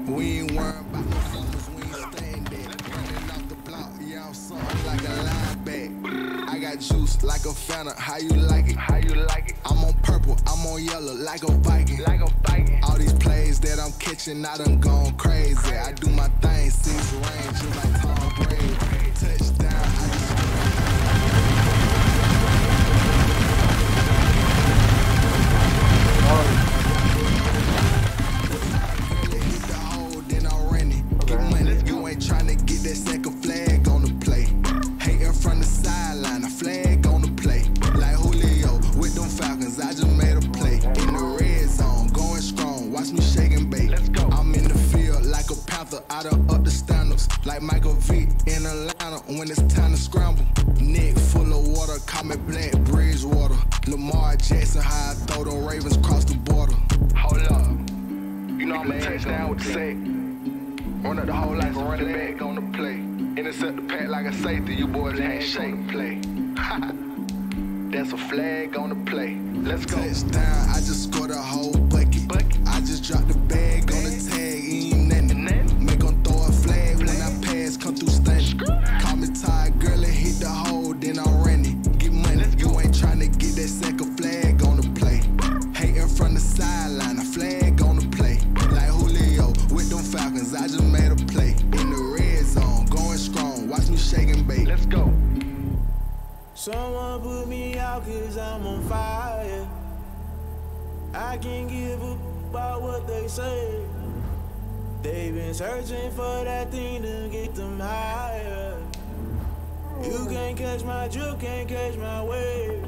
We ain't worried about no fumbles, we ain't staying there. Running off the block, yeah, I'm something like a linebacker. I got juice like a Fanta, how you like it? How you like it? I'm on purple, I'm on yellow, like a Viking. Like a Viking. All these plays that I'm catching, I done gone crazy. I do my thing, 6 range, just like Tom Brady. Touchdown, I just hit the hole, then I'm running. Get money, you ain't tryna get that second flag on the play. Hating from the sideline, a flag on the play. Like Julio with them Falcons, I just made a play. In the red zone, going strong, watch me shaking bait. I'm in the field like a Panther, I done up the standards. Like Michael Vick in Atlanta when it's time to scramble. Neck full of water, call me Black Bridgewater. Lamar Jackson, how I throw them Ravens across the border. Hold up, you know I'm a touchdown with the sack. Run up the whole like a running back on the play. Intercept the pack like a safety, you boys ain't shake play. That's a flag on the play. Let's go. Touchdown, I just scored a whole bucket. I just dropped the bag on the tag, ain't nothing. Make them throw a flag when I pass, come through stunning. Call me tired, girl, and hit the hole, then I'm running. Get money, you ain't tryna get that second flag on the play. Hating from the sideline, a flag on the play. Like Julio with them Falcons, I just made a play. In the red zone, going strong, watch me shaking bait. Let's go. Someone put me out 'cause I'm on fire. I can't give up about what they say. They've been searching for that thing to get them higher. You can't catch my drift, can't catch my wave.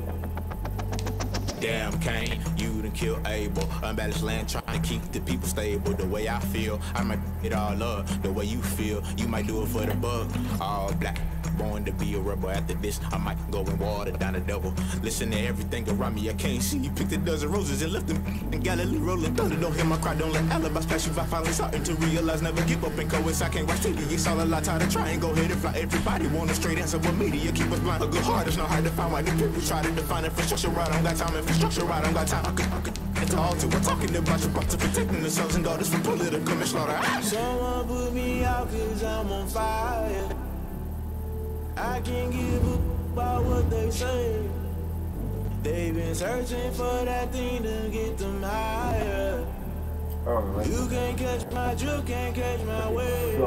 Damn, Kane, you done killed Abel. Unbalanced land trying to keep the people stable. The way I feel, I might it all up. The way you feel, you might do it for the buck. All black, born to be a rebel. After this, I might go and water down the devil. Listen to everything around me, I can't see. You picked a dozen roses and left them in Galilee rolling thunder. Don't hear my cry, don't let alibis flash. If I finally starting to realize, never give up and coincide. I can't watch TV, it's all a lot. Tired of trying, go ahead and fly. Everybody want a straight answer, but media keep us blind. A good heart is not hard to find. Why the people try to define infrastructure right? I don't got time, infrastructure right, I don't got time. I could it's all too. We're talking about your to protecting the sons and daughters from political and slaughter. Someone put me out 'cause I'm on fire. I can't give up about what they say. They've been searching for that thing to get them higher. You can't catch my drift, can't catch my wave.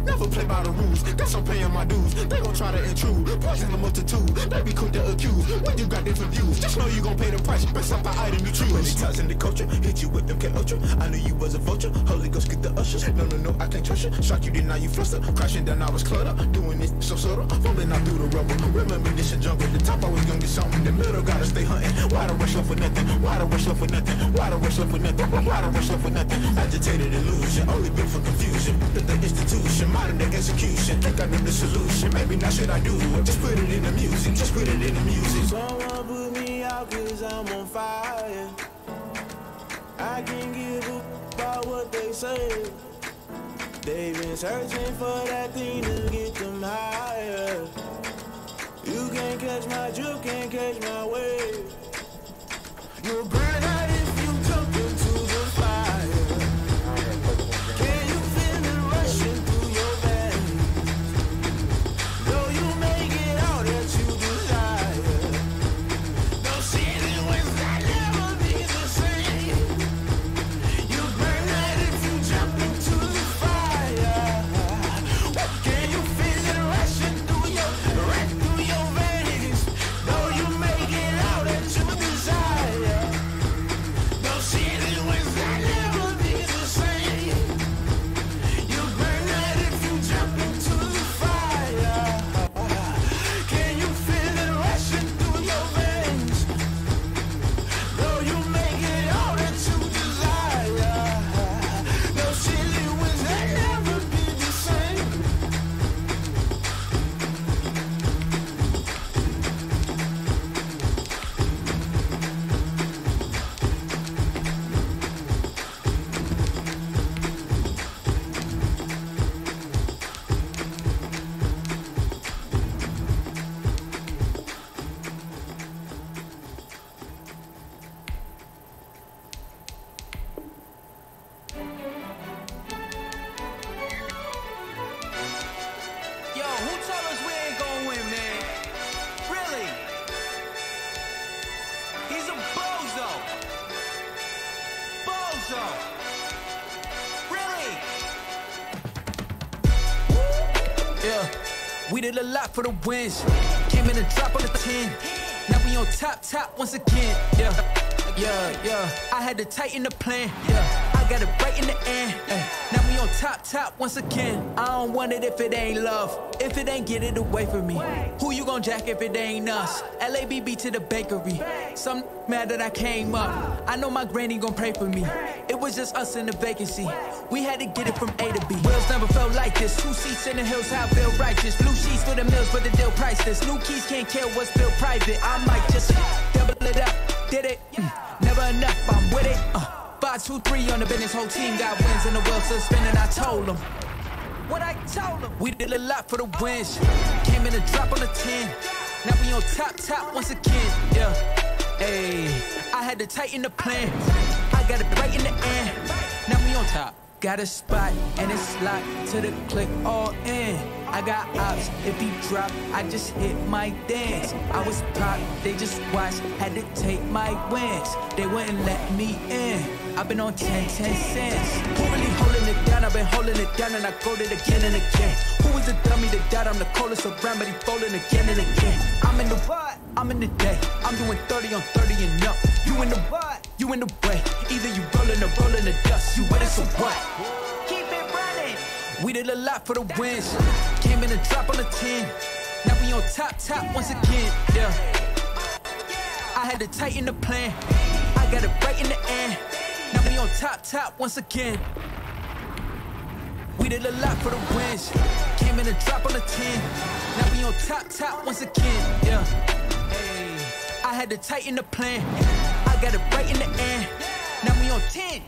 Never play by the rules, guess I'm paying my dues. They gon' try to intrude, poison the multitude. They be quick to accuse, when you got different views. Just know you gon' pay the price, best up the item you choose. Many times in the culture, hit you with them K-Ultra. I knew you was a vulture, Holy Ghost get the ushers. No, I can't trust you. Shock you, then now you fluster. Crashing down, I was clutter. Doing this so subtle, falling out through the rubble. Remember this a jungle, the top always gonna get something. The middle gotta stay hunting. Why the rush left for nothing? Why the rush left for nothing? Why the rush left for nothing? Why the rush left for nothing? Agitated illusion, only built for confusion. The institution, modern day execution. Think I know the solution. Maybe now should I do it? Just put it in the music. Just put it in the music. Someone put me out 'cause I'm on fire. I can't give up about what they say. They've been searching for that thing to get them higher. You can't catch my drift, can't catch my wave. You'll burn out if you jump into the fire. Can you feel it rushing through your veins? Though you may get all that you desire, no ceiling will never be the same. You burn out if you jump into the fire. Can you feel it rushing through your veins? Though you may get all that you desire, no ceiling will never be the same. You burn out if you jump into the fire. Can you feel it rushing through your veins? Though you may get all that you desire, no ceiling will never be the same. Yo, who told us we ain't gonna win, man? Really? He's a bozo. Bozo. Really? Yeah, we did a lot for the wins. Came in and drop on the 10. Now we on top once again. Yeah. I had to tighten the plan. Yeah, I got it right in the end. Now we on top once again. I don't want it if it ain't love. If it ain't, get it away from me. Who you gon' jack if it ain't us? LABB to the bakery. Some mad that I came up. I know my granny gon' pray for me. It was just us in the vacancy. We had to get it from A to B. Wheels never felt like this. 2 seats in the hills, how I feel righteous. Blue sheets for the mills, but the deal priceless. New keys can't care what's built private. I might just double it up. Did it? Never enough, I'm with it. 5, 2, 3 on the business, whole team got wins and the wheels still spinning. I told them what I told them. We did a lot for the wins. Came in and drop on the 10. Now we on top once again. Yeah, hey, I had to tighten the plan. I got it right in the end. Now we on top. Got a spot and it's locked to the click all in. I got ops, if he drop, I just hit my dance. I was pop, they just watched, had to take my wins. They wouldn't let me in. I've been on 10 cents. Who really holding it down? I've been holding it down and I go it again and again. Who is the dummy that died? I'm the coldest around, but he folding again and again. I'm in the what? I'm in the day. I'm doing 30 on 30 and up. You in the what? You in the way. Either you rolling or rolling the dust. You with it, so what? Keep it running. We did a lot for the wins. Came in and drop on the 10. Now we on top once again. Yeah. I had to tighten the plan. I got it right in the end. Now we on top once again. We did a lot for the wins. Came in and drop on the 10. Now we on top once again. Yeah. Hey, I had to tighten the plan. I got it right in the end. Now we on 10.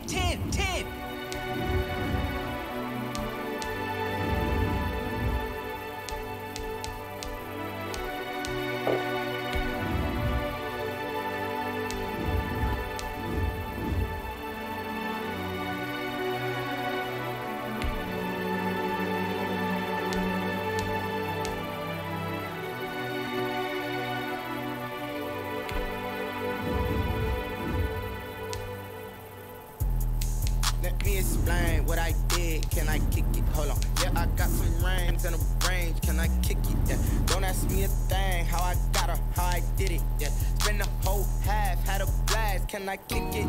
Let me explain what I did. Can I kick it? Hold on. Yeah, I got some rings and a range. Can I kick it? Yeah. Don't ask me a thing. How I got her, how I did it. Yeah. Spend the whole half, had a blast. Can I kick it?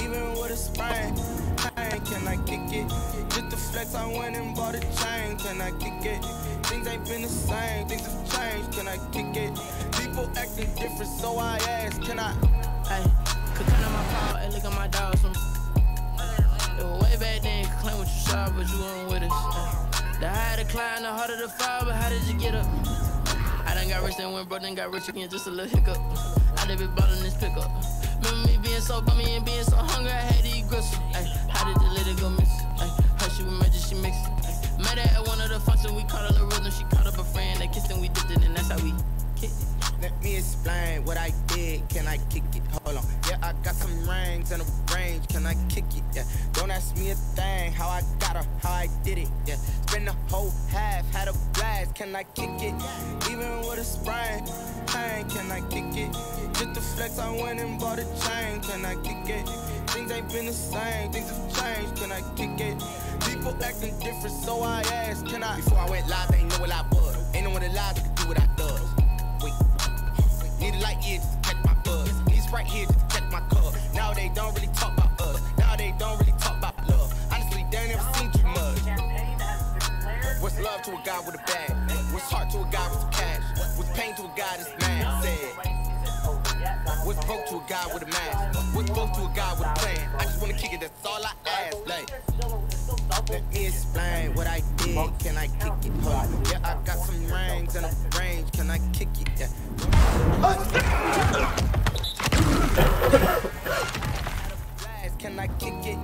Even with a sprain. Can I kick it? Just the flex, I went and bought a chain. Can I kick it? Things ain't been the same. Things have changed. Can I kick it? People acting different, so I ask. Can I? Hey, could turn on my power and look at my dogs. It was way back then, could claim what you saw, but you weren't with us. The higher the climb, the harder the fall, but how did you get up? I done got rich, then went broke, then got rich again, just a little hiccup. I done been ballin' this pickup. Remember me being so bummy and being so hungry, I had to eat gristle. Ay, how did the lady go miss? Ay, her she was magic, she mixed it. Met her at one of the functions, we caught her the rhythm, she caught up a friend, they kissed and we dipped it, and that's how we kicked it. Let me explain what I did. Can I kick it? Hold on. Yeah, I got Yeah, spend the whole half, had a blast. Can I kick it? Even with a sprain, pain, can I kick it? Just the flex, I went and bought a chain. Can I kick it? Things ain't been the same, things have changed. Can I kick it? People acting different, so I asked, can I? Before I went live, they ain't know what I was. Ain't no one alive that could do what I does. Wait, need a light here just to catch my buzz. Need Sprite here just to catch my cup. Now they don't really talk about us. Now they don't really talk about love. Honestly, they ain't never seen too much. What's love to a guy with a bag? What's heart to a guy with some cash? What's pain to a guy that's mad? Said. What's broke to a guy with a mask? What's broke to a guy with a plan? I just wanna kick it, that's all I ask. Like, let me explain what I did. Can I kick it? Yeah, I got some rings and a range. Can I kick it? Yeah. Can I kick it?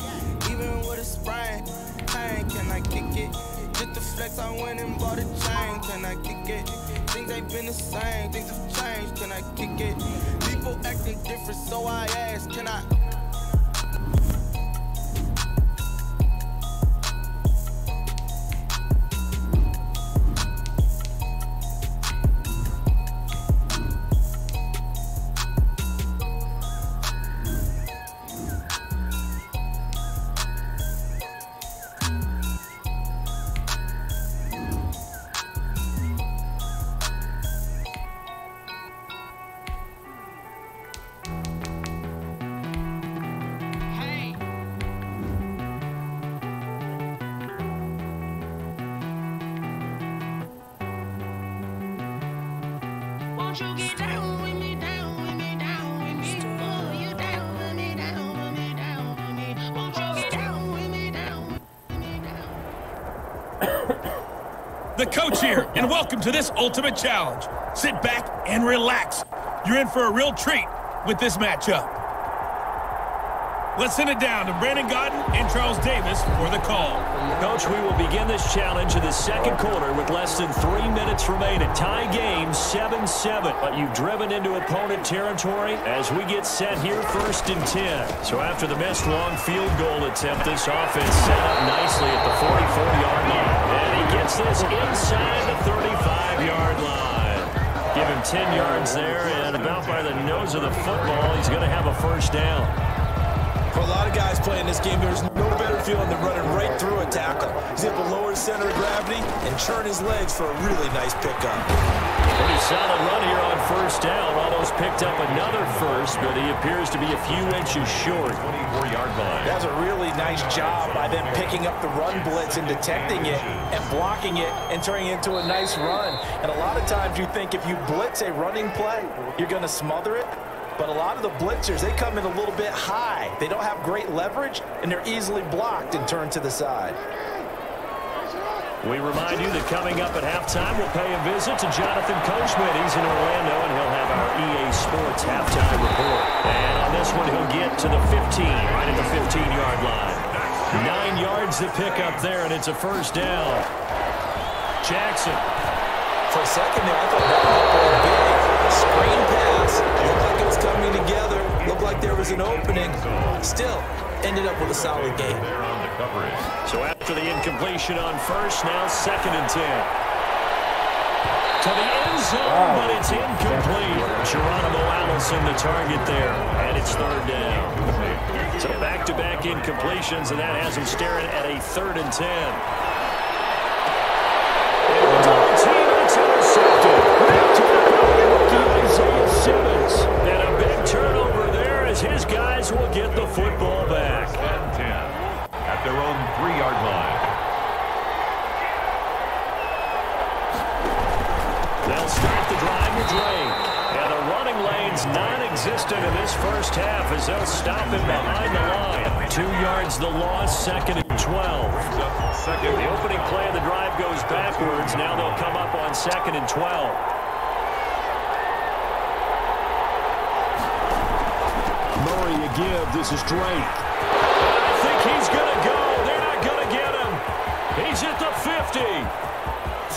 Even with a sprain, pain, can I kick it? Just the flex, I went and bought a chain. Can I kick it? Things ain't been the same, things have changed. Can I kick it? People acting different, so I asked, can I? The coach here, and welcome to this Ultimate Challenge. Sit back and relax. You're in for a real treat with this matchup. Let's send it down to Brandon Gaudin and Charles Davis for the call. Coach, we will begin this challenge in the second quarter with less than 3 minutes remaining. Tie game 7-7, but you've driven into opponent territory as we get set here 1st and 10. So after the missed long field goal attempt, this offense set up nicely at the 44-yard line. And he gets this inside the 35-yard line. Give him 10 yards there, and about by the nose of the football, he's going to have a first down. For a lot of guys playing this game, there's no better feeling than running right through a tackle. He's able to lower his center of gravity and churn his legs for a really nice pickup. Pretty solid run here on first down. Almost picked up another first, but he appears to be a few inches short. 24-yard line. That was a really nice job by them picking up the run blitz and detecting it and blocking it and turning it into a nice run. And a lot of times you think if you blitz a running play, you're going to smother it. But a lot of the blitzers, they come in a little bit high. They don't have great leverage, and they're easily blocked and turned to the side. We remind you that coming up at halftime, we'll pay a visit to Jonathan Coachman. He's in Orlando, and he'll have our EA Sports halftime report. And on this one, he'll get to the 15, right at the 15-yard line. 9 yards to pick up there, and it's a first down. Jackson. For a second there, I thought that might be a big screen pass. Looked like it was coming together. Looked like there was an opening. Still, ended up with a solid game. So after the incompletion on first, now 2nd and 10. To the end zone, but it's incomplete. Geronimo Allison the target there, and it's 3rd down. So back-to-back incompletions, and that has him staring at a 3rd and 10. Double team, it's intercepted. Back to the rookie Isaiah Simmons. And a big turnover there as his guys will get the football back. 10 at their own 3-yard line. They'll start the drive with Drake. And the running lane's non-existent in this first half as they'll stop him behind the line. 2 yards the loss, 2nd and 12. The opening play of the drive goes backwards. Now they'll come up on 2nd and 12. Murray a give. This is Drake. I think he's going to go. They're not going to get him. He's at the 50,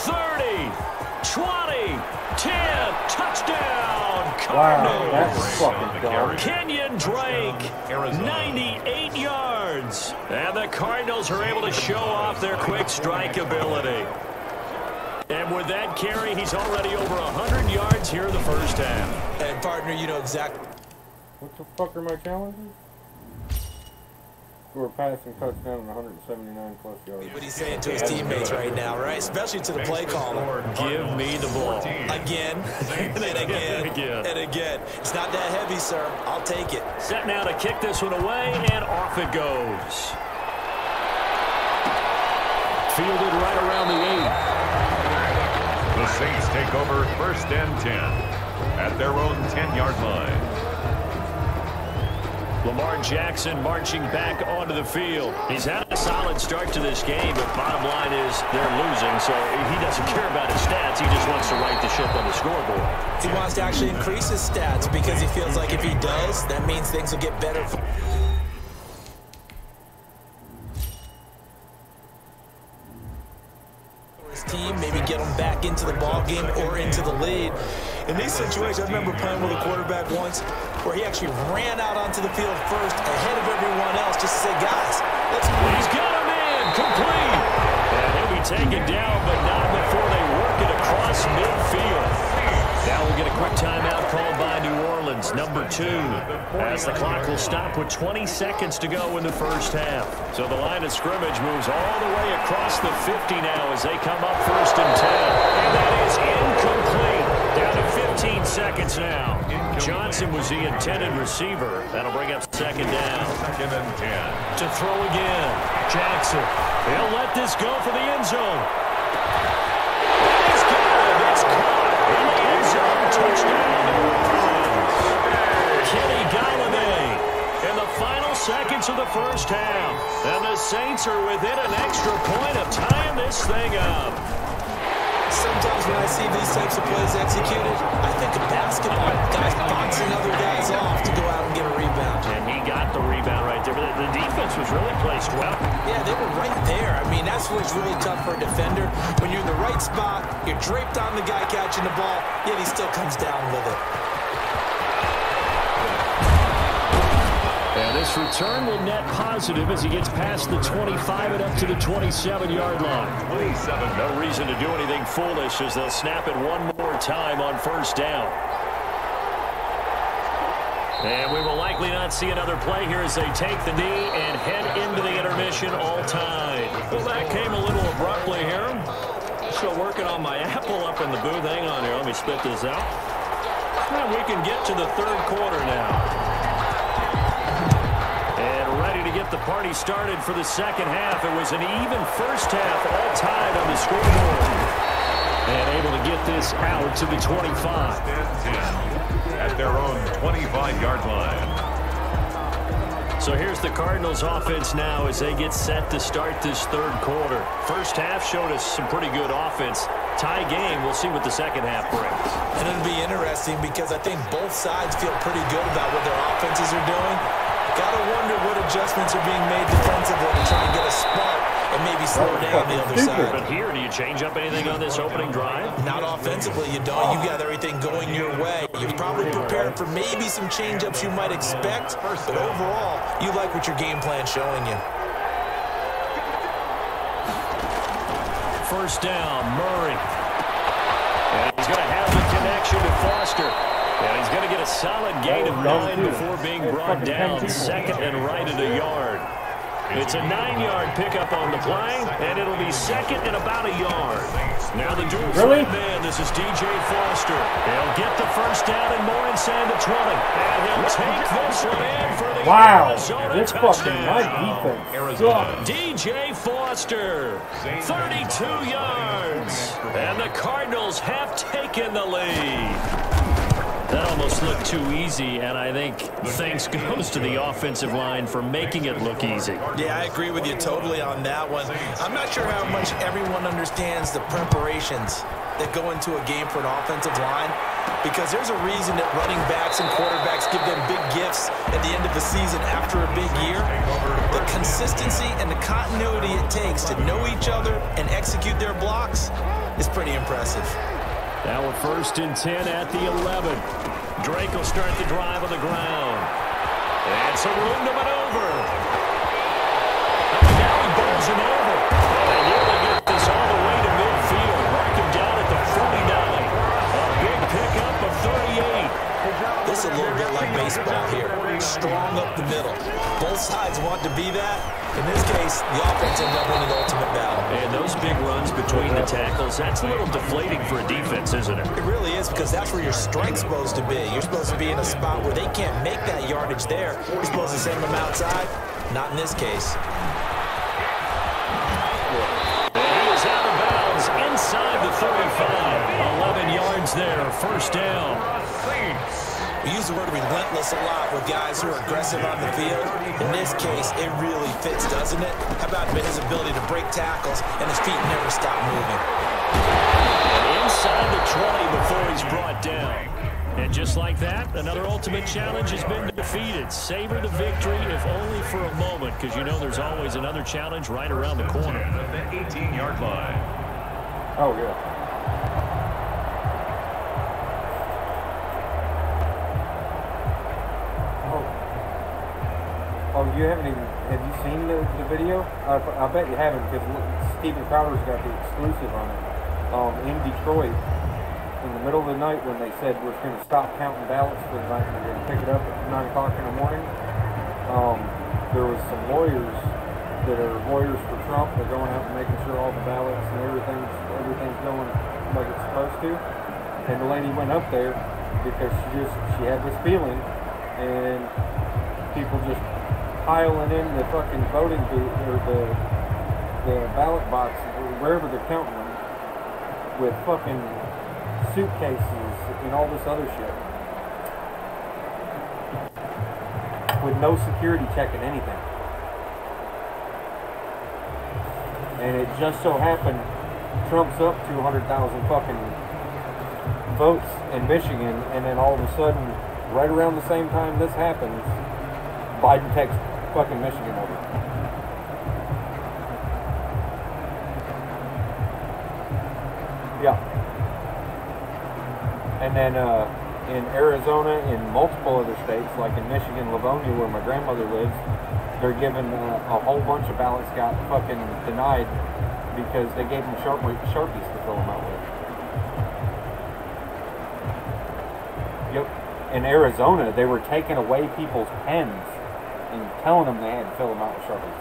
30, 20, 10, touchdown, Cardinals. Wow, that's fucking dumb. Kenyon Drake, 98 yards. And the Cardinals are able to show off their quick strike ability. And with that carry, he's already over 100 yards here in the first half. And partner, you know exactly. What the fuck are my challenges? Score a passing touchdown and 179 plus yards. What he's saying to his teammates right now, right? Especially to the play caller. Give me the ball. Again, and again, and again. It's not that heavy, sir. I'll take it. Set now to kick this one away, and off it goes. Fielded right around the 8. The Saints take over 1st and 10 at their own 10-yard line. Lamar Jackson marching back onto the field. He's had a solid start to this game, but bottom line is they're losing, so he doesn't care about his stats. He just wants to right the ship on the scoreboard. He wants to actually increase his stats because he feels like if he does, that means things will get better for his team, maybe get them back into the ball game or into the lead. In these situations, I remember playing with a quarterback once where he actually ran out onto the field first ahead of everyone else just to say, guys, let's go. He's got him in, complete. And he'll be taken down, but not before they work it across midfield. Now we'll get a quick timeout called by New Orleans, number 2, as the clock will stop with 20 seconds to go in the first half. So the line of scrimmage moves all the way across the 50 now as they come up 1st and 10. And that is incomplete. Down to 15 seconds now. Johnson was the intended receiver. That'll bring up 2nd down. 2nd and 10. To throw again. Jackson. He'll let this go for the end zone. That is good. It's caught in the end zone. Touchdown. Kenny Golladay in the final seconds of the first half. And the Saints are within an extra point of tying this thing up. Sometimes when I see these types of plays executed, I think of basketball. Guys boxing other guys off to go out and get a rebound. And he got the rebound right there. But the defense was really placed well. Yeah, they were right there. I mean, that's what's really tough for a defender. When you're in the right spot, you're draped on the guy catching the ball, yet he still comes down with it. And this return will net positive as he gets past the 25 and up to the 27-yard line. 27. No reason to do anything foolish as they'll snap it one more time on 1st down. And we will likely not see another play here as they take the knee and head into the intermission all tied. Well, that came a little abruptly here. Still working on my apple up in the booth. Hang on here. Let me spit this out. And we can get to the 3rd quarter now. To get the party started for the 2nd half. It was an even first half, all tied on the scoreboard. And able to get this out to the 25. At their own 25-yard line. So here's the Cardinals offense now as they get set to start this 3rd quarter. First half showed us some pretty good offense. Tie game, we'll see what the 2nd half brings. And it'll be interesting because I think both sides feel pretty good about what their offenses are doing. Gotta wonder what adjustments are being made defensively to try and get a spark and maybe slow down the other side. But here, do you change up anything on this opening drive? Not offensively, you don't. You got everything going your way. You're probably prepared for maybe some change-ups you might expect, but overall, you like what your game plan's showing you. 1st down, Murray. And he's going to have the connection to Foster. And he's going to get a solid gain of 9 before being brought down. 2nd and right at a yard. It's a 9-yard pickup on the play, and it'll be 2nd and about a yard. Now the dual threat man, this is DJ Foster. He'll get the 1st down and more inside the 20. And he'll take this one in for the Arizona touchdown. My defense. DJ Foster, 32 yards. And the Cardinals have taken the lead. That almost looked too easy, and I think thanks goes to the offensive line for making it look easy. Yeah, I agree with you totally on that one. I'm not sure how much everyone understands the preparations that go into a game for an offensive line, because there's a reason that running backs and quarterbacks give them big gifts at the end of the season after a big year. The consistency and the continuity it takes to know each other and execute their blocks is pretty impressive. Now with 1st and 10 at the 11. Drake will start the drive on the ground. And some room to maneuver. And now he bowls it over. And here they get this all the way to midfield. Mark him down at the 49. A big pickup of 38. This is a little bit like baseball here. Strong up the middle. Both sides want to be that. In this case, the offense ended up winning the ultimate battle. And those big runs between the tackles, that's a little deflating for a defense, isn't it? It really is, because that's where your strength's supposed to be. You're supposed to be in a spot where they can't make that yardage there. You're supposed to send them outside. Not in this case. And he is out of bounds inside the 35. 11 yards there, 1st down. We use the word relentless a lot with guys who are aggressive on the field. In this case, it really fits, doesn't it? How about his ability to break tackles and his feet never stop moving? Inside the 20 before he's brought down. And just like that, another ultimate challenge has been defeated. Savor the victory, if only for a moment, because you know there's always another challenge right around the corner. At the 18-yard line. Oh, yeah. Oh, you haven't even, have you seen the video? I bet you haven't, because Steven Crowder's got the exclusive on it. In Detroit, in the middle of the night when they said we're going to stop counting ballots for the night and we're going to pick it up at 9 o'clock in the morning, there was some lawyers that are lawyers for Trump. They're going out and making sure all the ballots and everything's going like it's supposed to. And the lady went up there because she had this feeling, and people just piling in the fucking voting booth or the ballot box or wherever they're counting them with fucking suitcases and all this other shit with no security checking anything. And it just so happened Trump's up 200,000 fucking votes in Michigan, and then all of a sudden, right around the same time this happens, Biden takes fucking Michigan over. Yeah. And then in Arizona, in multiple other states, like in Michigan, Livonia, where my grandmother lives, they're giving a whole bunch of ballots got fucking denied because they gave them Sharpies to fill them out with. Yep. In Arizona, they were taking away people's pens and telling them they had to fill them out with Sharpies.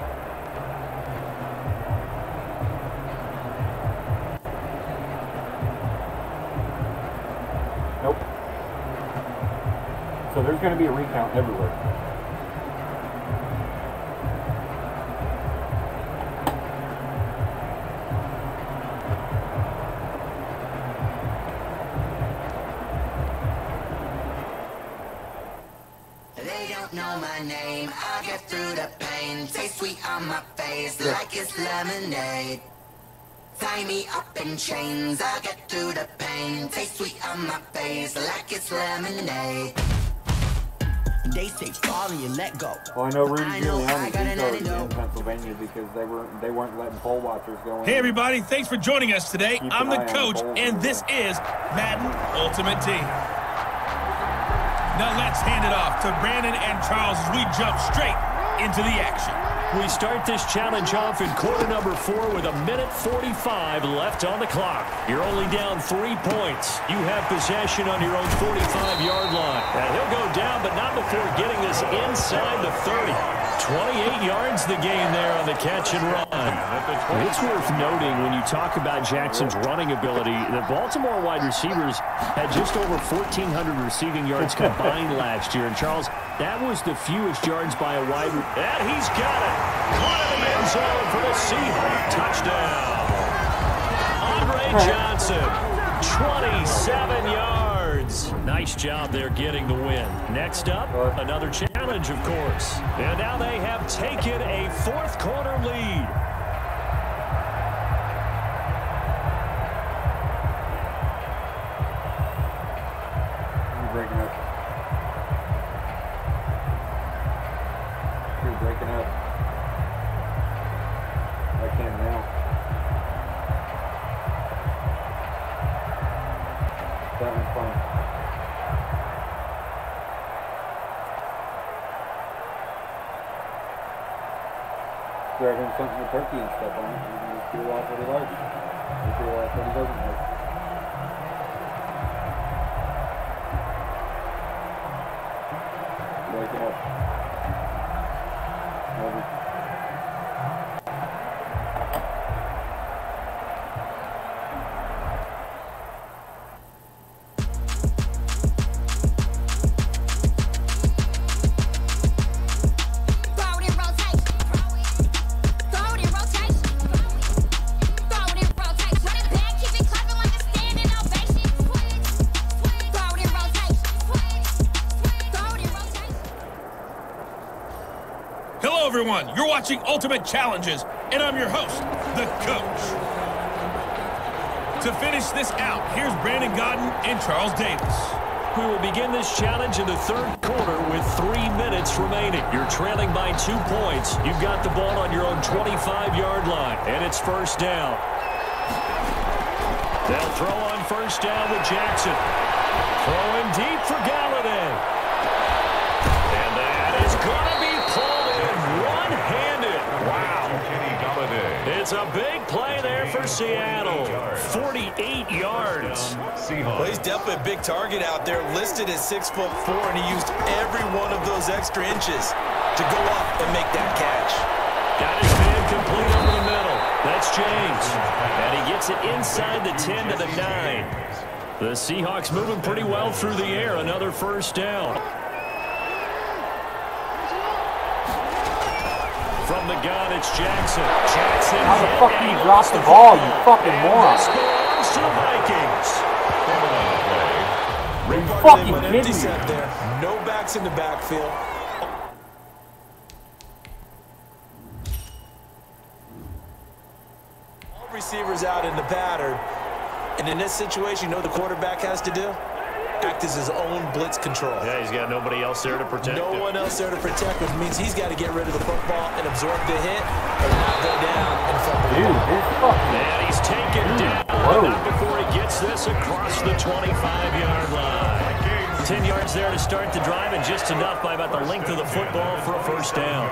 Nope. So there's going to be a recount everywhere. Know my name, I'll get through the pain. Taste sweet on my face like it's lemonade. Tie me up in chains, I'll get through the pain. Taste sweet on my face like it's lemonade. They say fall and you let go. Well, I know Rudy Giuliani vetoed in Pennsylvania because they weren't letting poll watchers go in. Hey everybody, thanks for joining us today. I'm the coach, and this is Madden Ultimate Team. Now let's hand it off to Brandon and Charles as we jump straight into the action. We start this challenge off in quarter number 4 with 1:45 left on the clock. You're only down 3 points. You have possession on your own 45-yard line. And he'll go down, but not before getting this inside the 30. 28 yards the gain there on the catch and run. It's worth noting when you talk about Jackson's running ability, the Baltimore wide receivers had just over 1,400 receiving yards combined last year. And Charles, that was the fewest yards by a wide receiver. And he's got it. Caught in the end zone for the Seahawks touchdown. Andre Johnson, 27 yards. Nice job there getting the win. Next up, another challenge, of course. And now they have taken a fourth quarter lead. You're breaking up. You're breaking up. I can now. grab him something with turkey and stuff on it. He can just peel off what he likes. And peel off what he doesn't like. Wake him up. Maybe. Everyone, you're watching Ultimate Challenges, and I'm your host, the Coach. To finish this out, here's Brandon Gaudin and Charles Davis. We will begin this challenge in the third quarter with 3 minutes remaining. You're trailing by 2 points. You've got the ball on your own 25-yard line, and it's first down. They'll throw on first down with Jackson. Throwing deep for Galladay. And that is going to be pulled in one-handed. Wow. It's a big play there for Seattle. 48 yards. Well, he's definitely a big target out there, listed at 6'4", and he used every one of those extra inches to go up and make that catch. Got his man complete over the middle. That's James. And he gets it inside the 10 to the 9. The Seahawks moving pretty well through the air. Another first down. From the gun, it's Jackson. Jackson. How the fuck do you drop the ball, you fucking moron? Scores to the Vikings. Are you fucking kidding me? There. No backs in the backfield. All receivers out in the pattern. And in this situation, you know what the quarterback has to do? Act as his own blitz control. Yeah, he's got nobody else there to protect him. No one else there to protect, which means he's got to get rid of the football and absorb the hit and not go down and fumble. Dude, this fucking... And he's taken down. Not before he gets this across the 25-yard line. 10 yards there to start the drive, and just enough by about the length of the football for a first down.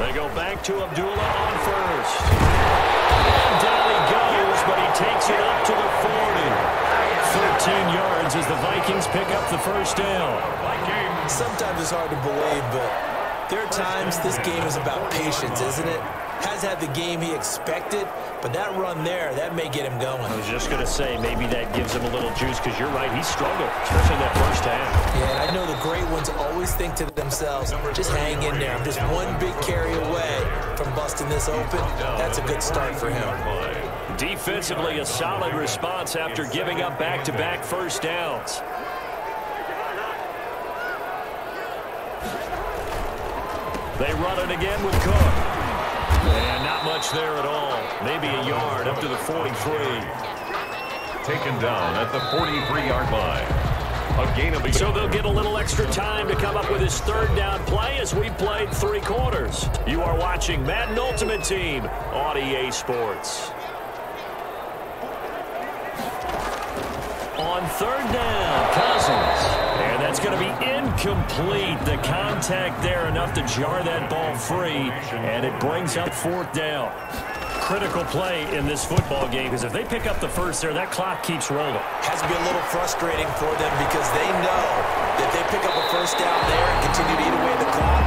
They go back to Abdullah on first. And down he goes, but he takes it up to the 40. 13 yards as the Vikings pick up the first down. Sometimes it's hard to believe, but there are times this game is about patience, isn't it? Has had the game he expected, but that run there, that may get him going. I was just going to say, maybe that gives him a little juice, because you're right, he struggled, especially in that first half. Yeah, and I know the great ones always think to themselves, just hang in there. I'm just one big carry away from busting this open. That's a good start for him. Defensively, a solid response after giving up back-to-back first downs. They run it again with Cook. And not much there at all. Maybe a yard up to the 43. Taken down at the 43-yard line. A gain of... So they'll get a little extra time to come up with his third down play as we played 3 quarters. You are watching Madden Ultimate Team on EA Sports. On third down, Cousins. And that's going to be incomplete. The contact there enough to jar that ball free. And it brings up 4th down. Critical play in this football game, because if they pick up the first there, that clock keeps rolling. Has to be a little frustrating for them, because they know that they pick up a first down there and continue to eat away the clock,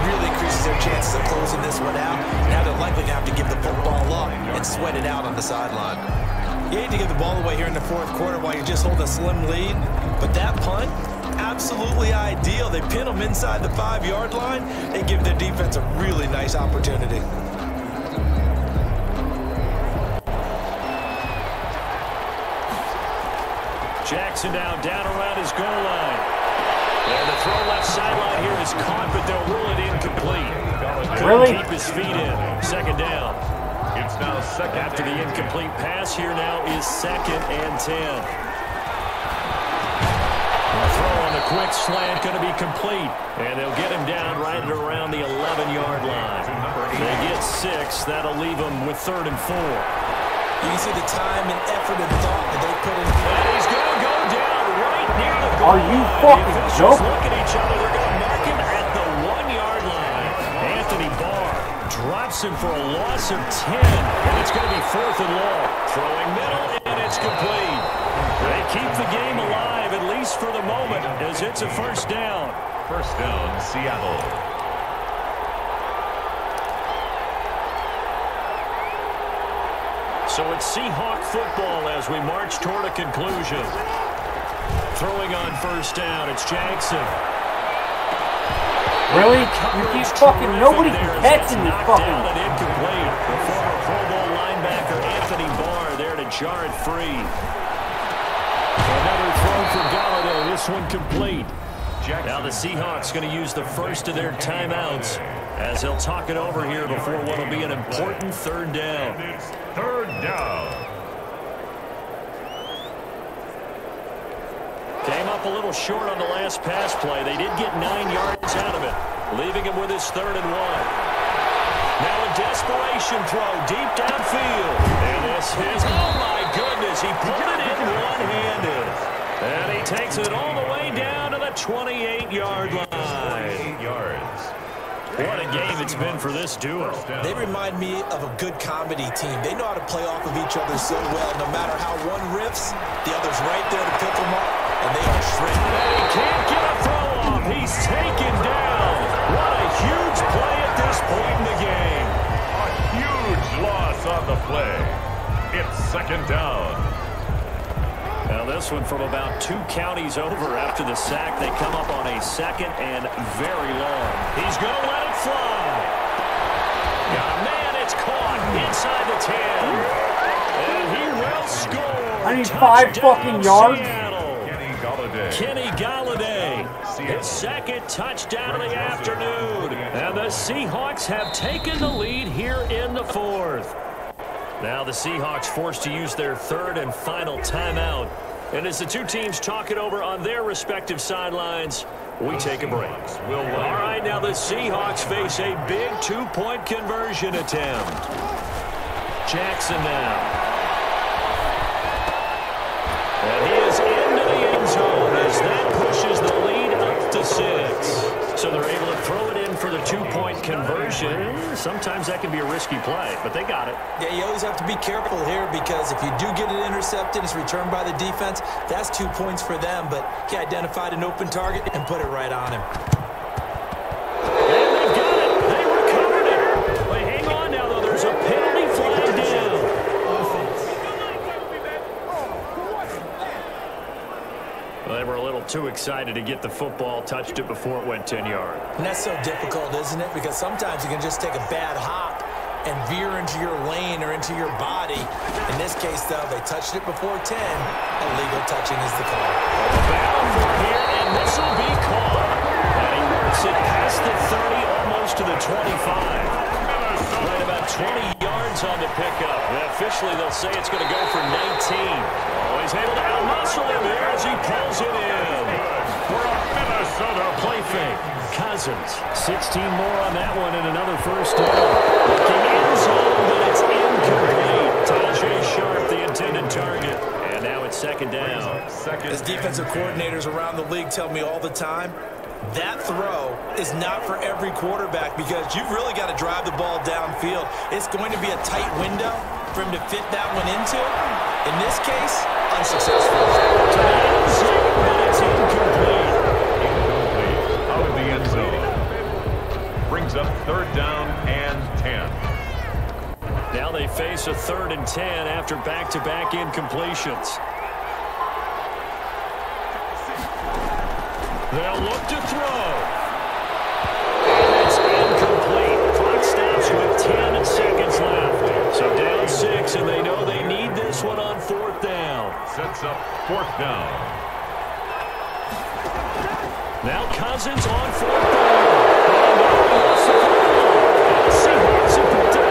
really increases their chances of closing this one out. Now they're likely to have to give the football up and sweat it out on the sideline. You hate to give the ball away here in the 4th quarter while you just hold a slim lead, but that punt, absolutely ideal. They pin them inside the 5-yard line and give their defense a really nice opportunity. Jackson now down around his goal line. And the throw left sideline here is caught, but they'll rule it incomplete. Couldn't keep his feet in. Second down. It's now second. After the incomplete pass, here now is 2nd and 10. The throw on the quick slant going to be complete. And they'll get him down right at around the 11-yard line. They get 6. That'll leave them with 3rd and 4. You can see the time and effort and thought that they put in. And he's going to go down right near the goal. Are you fucking joking? Look at each other. They're going to mark him at the 1-yard line. stops him for a loss of 10. And it's going to be 4th and long. Throwing middle, and it's complete. They keep the game alive, at least for the moment, as it's a first down. First down, Seattle. So it's Seahawk football as we march toward a conclusion. Throwing on first down, it's Jackson. Really? You keep fucking, nobody can catch in this fucking. And incomplete. The former Pro Bowl linebacker Anthony Barr there to jar it free. Another throw for Galladay. This one complete. Now the Seahawks going to use the first of their timeouts as they'll talk it over here before what will be an important third down. Third down. Came up a little short on the last pass play. They did get 9 yards out of it, leaving him with his 3rd and 1. Now a desperation throw deep downfield. And this is, oh my goodness, he pulled it in one-handed. And he takes it all the way down to the 28-yard line. 28 yards. What a game it's been for this duo. They remind me of a good comedy team. They know how to play off of each other so well. No matter how one riffs, the other's right there to pick them up, and they are shredded. And he can't get a throw off. He's taken down. What a huge play at this point in the game. A huge loss on the play. It's second down. Now this one from about 2 counties over after the sack. They come up on a 2nd and very long. He's going to let it fly. Got a man. It's caught inside the 10. And he will score. I need 5 fucking yards. Kenny Galladay. His 2nd touchdown of the afternoon. And the Seahawks have taken the lead here in the 4th. Now the Seahawks forced to use their 3rd and final timeout. And as the two teams talk it over on their respective sidelines, we take a break. All right, now the Seahawks face a big 2-point conversion attempt. Jackson now. And he is into the end zone as that pushes the lead up to 6. So they're able to throw it in for the 2-point conversion. Sometimes that can be a risky play, but they got it. Yeah, you always have to be careful here because if you do get it intercepted, it's returned by the defense, that's 2 points for them. But he identified an open target and put it right on him. And they've got it. They recovered it. Wait, hang on now, though. There's a penalty flag down. Well, they were a little too excited to get the football, touched it before it went 10 yards. And that's so difficult, isn't it? Because sometimes you can just take a bad hop and veer into your lane or into your body. In this case, though, they touched it before 10. Illegal touching is the call. The battle for here, and this will be called. And he works it past the 30, almost to the 25. Right about 20 yards on the pickup. And officially, they'll say it's going to go for 19. Oh, he's able to outmuscle him here as he pulls it in. For a Minnesota play fake. Cousins, 16 more on that one and another first down. Looking end zone, but it's incomplete. Tajae Sharpe, the intended target. And now it's 2nd down. As defensive coordinators around the league tell me all the time, that throw is not for every quarterback because you've really got to drive the ball downfield. It's going to be a tight window for him to fit that one into. In this case, unsuccessful. To the end zone, but it's incomplete. Out of the end zone. Brings up 3rd down and 10. Now they face a 3rd and 10 after back-to-back incompletions. They'll look to throw. And it's incomplete. Clock stops with 10 seconds left. So down 6, and they know they need this one on 4th down. Sets up 4th down. Now Cousins on 4th down. Seahawks have picked up.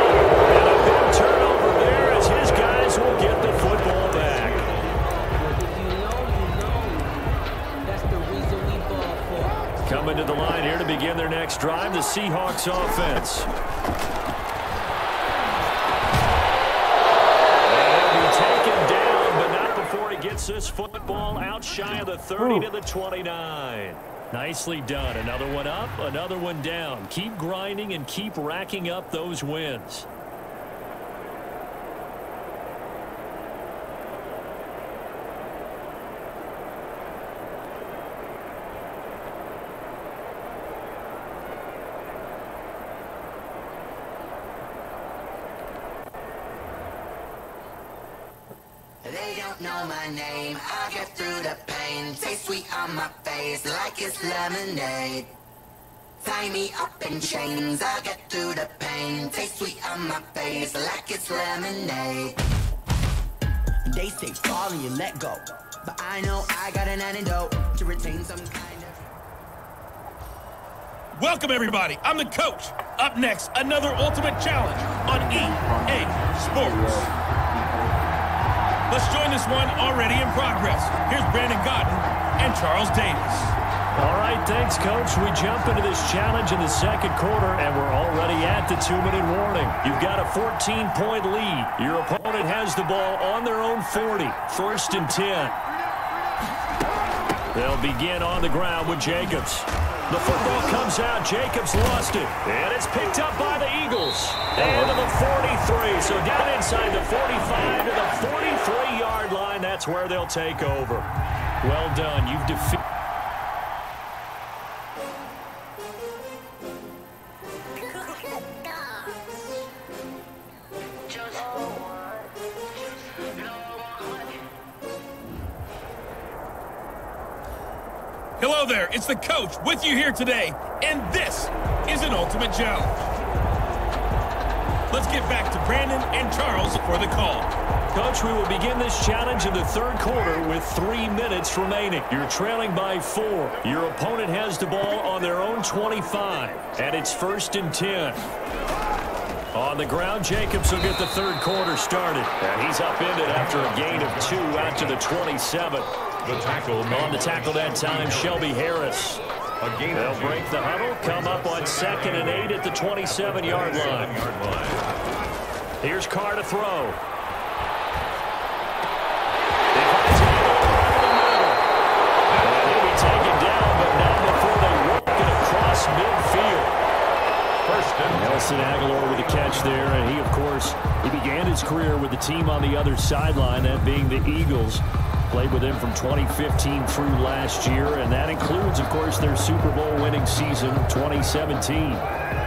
And a big turnover there as his guys will get the football back. Coming to the line here to begin their next drive, the Seahawks offense. And he'll be taken down, but not before he gets this football out shy of the 30 to the 29. Nicely done. Another one up, another one down. Keep grinding and keep racking up those wins. They don't know my name, I'll get through the pain. Taste sweet on my face like it's lemonade. Tie me up in chains, I'll get through the pain. Taste sweet on my face like it's lemonade. They say fall and you let go, but I know I got an antidote to retain some kind of... Welcome, everybody. I'm the coach. Up next, another Ultimate Challenge on EA Sports. Let's join this one already in progress. Here's Brandon Gaudin and Charles Davis. All right, thanks, Coach. We jump into this challenge in the second quarter, and we're already at the 2-minute warning. You've got a 14-point lead. Your opponent has the ball on their own 40. First and 10. They'll begin on the ground with Jacobs. The football comes out. Jacobs lost it. And it's picked up by the Eagles. And to the 43. So down inside the 45 to the 43-yard line. That's where they'll take over. Well done. You've defeated... Hello there, it's the coach with you here today, and this is an Ultimate Challenge. Let's get back to Brandon and Charles for the call. Coach, we will begin this challenge in the third quarter with 3 minutes remaining. You're trailing by 4. Your opponent has the ball on their own 25, and it's first and 10. On the ground, Jacobs will get the third quarter started. And he's upended after a gain of 2 out to the 27. The tackle on the tackle that time, Shelby Harris. They'll break the huddle, come up on 2nd and 8 at the 27-yard line. Here's Carr to throw. He'll be taken down, but not before they work it across midfield. Nelson Aguilar with a catch there, and he, of course, he began his career with the team on the other sideline, that being the Eagles. Played with them from 2015 through last year, and that includes, of course, their Super Bowl winning season of 2017.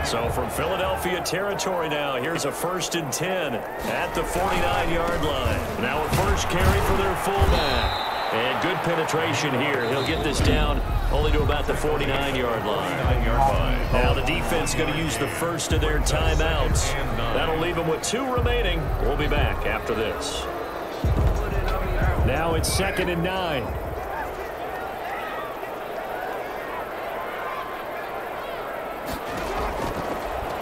So from Philadelphia territory now, here's a first and 10 at the 49-yard line. Now a first carry for their fullback. And good penetration here. He'll get this down only to about the 49-yard line. Now the defense going to use the first of their timeouts. That'll leave them with 2 remaining. We'll be back after this. Now it's 2nd and 9.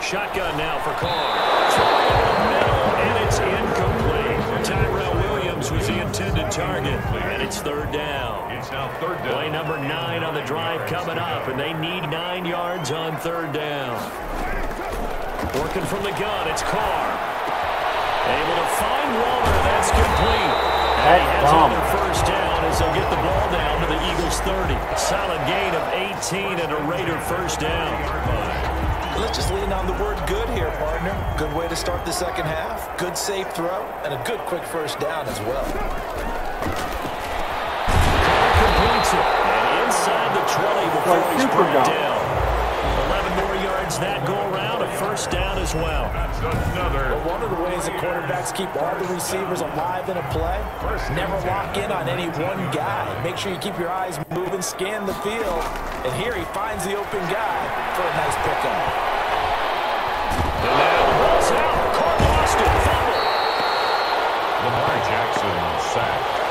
Shotgun now for Carr. Throw over the middle, and it's incomplete. Tyrell Williams was the intended target, and it's 3rd down. It's now 3rd down. Play number 9 on the drive coming up, and they need 9 yards on 3rd down. Working from the gun, it's Carr. Able to find Waller. That's complete. And he has another first down as they'll get the ball down to the Eagles' 30. Solid gain of 18 and a Raider first down. Let's just lean on the word good here, partner. Good way to start the second half. Good safe throw and a good quick first down as well. Completes it. And inside the 20 before he's brought down. 11 more yards that go around. A first down as well. That's another. But one of the ways that quarterbacks keep all the receivers alive in a play, never lock in on any one guy. Make sure you keep your eyes moving, scan the field. And here he finds the open guy for a nice pickup. And now the ball's out. Carr lost it. Fumble. Lamar Jackson sacked.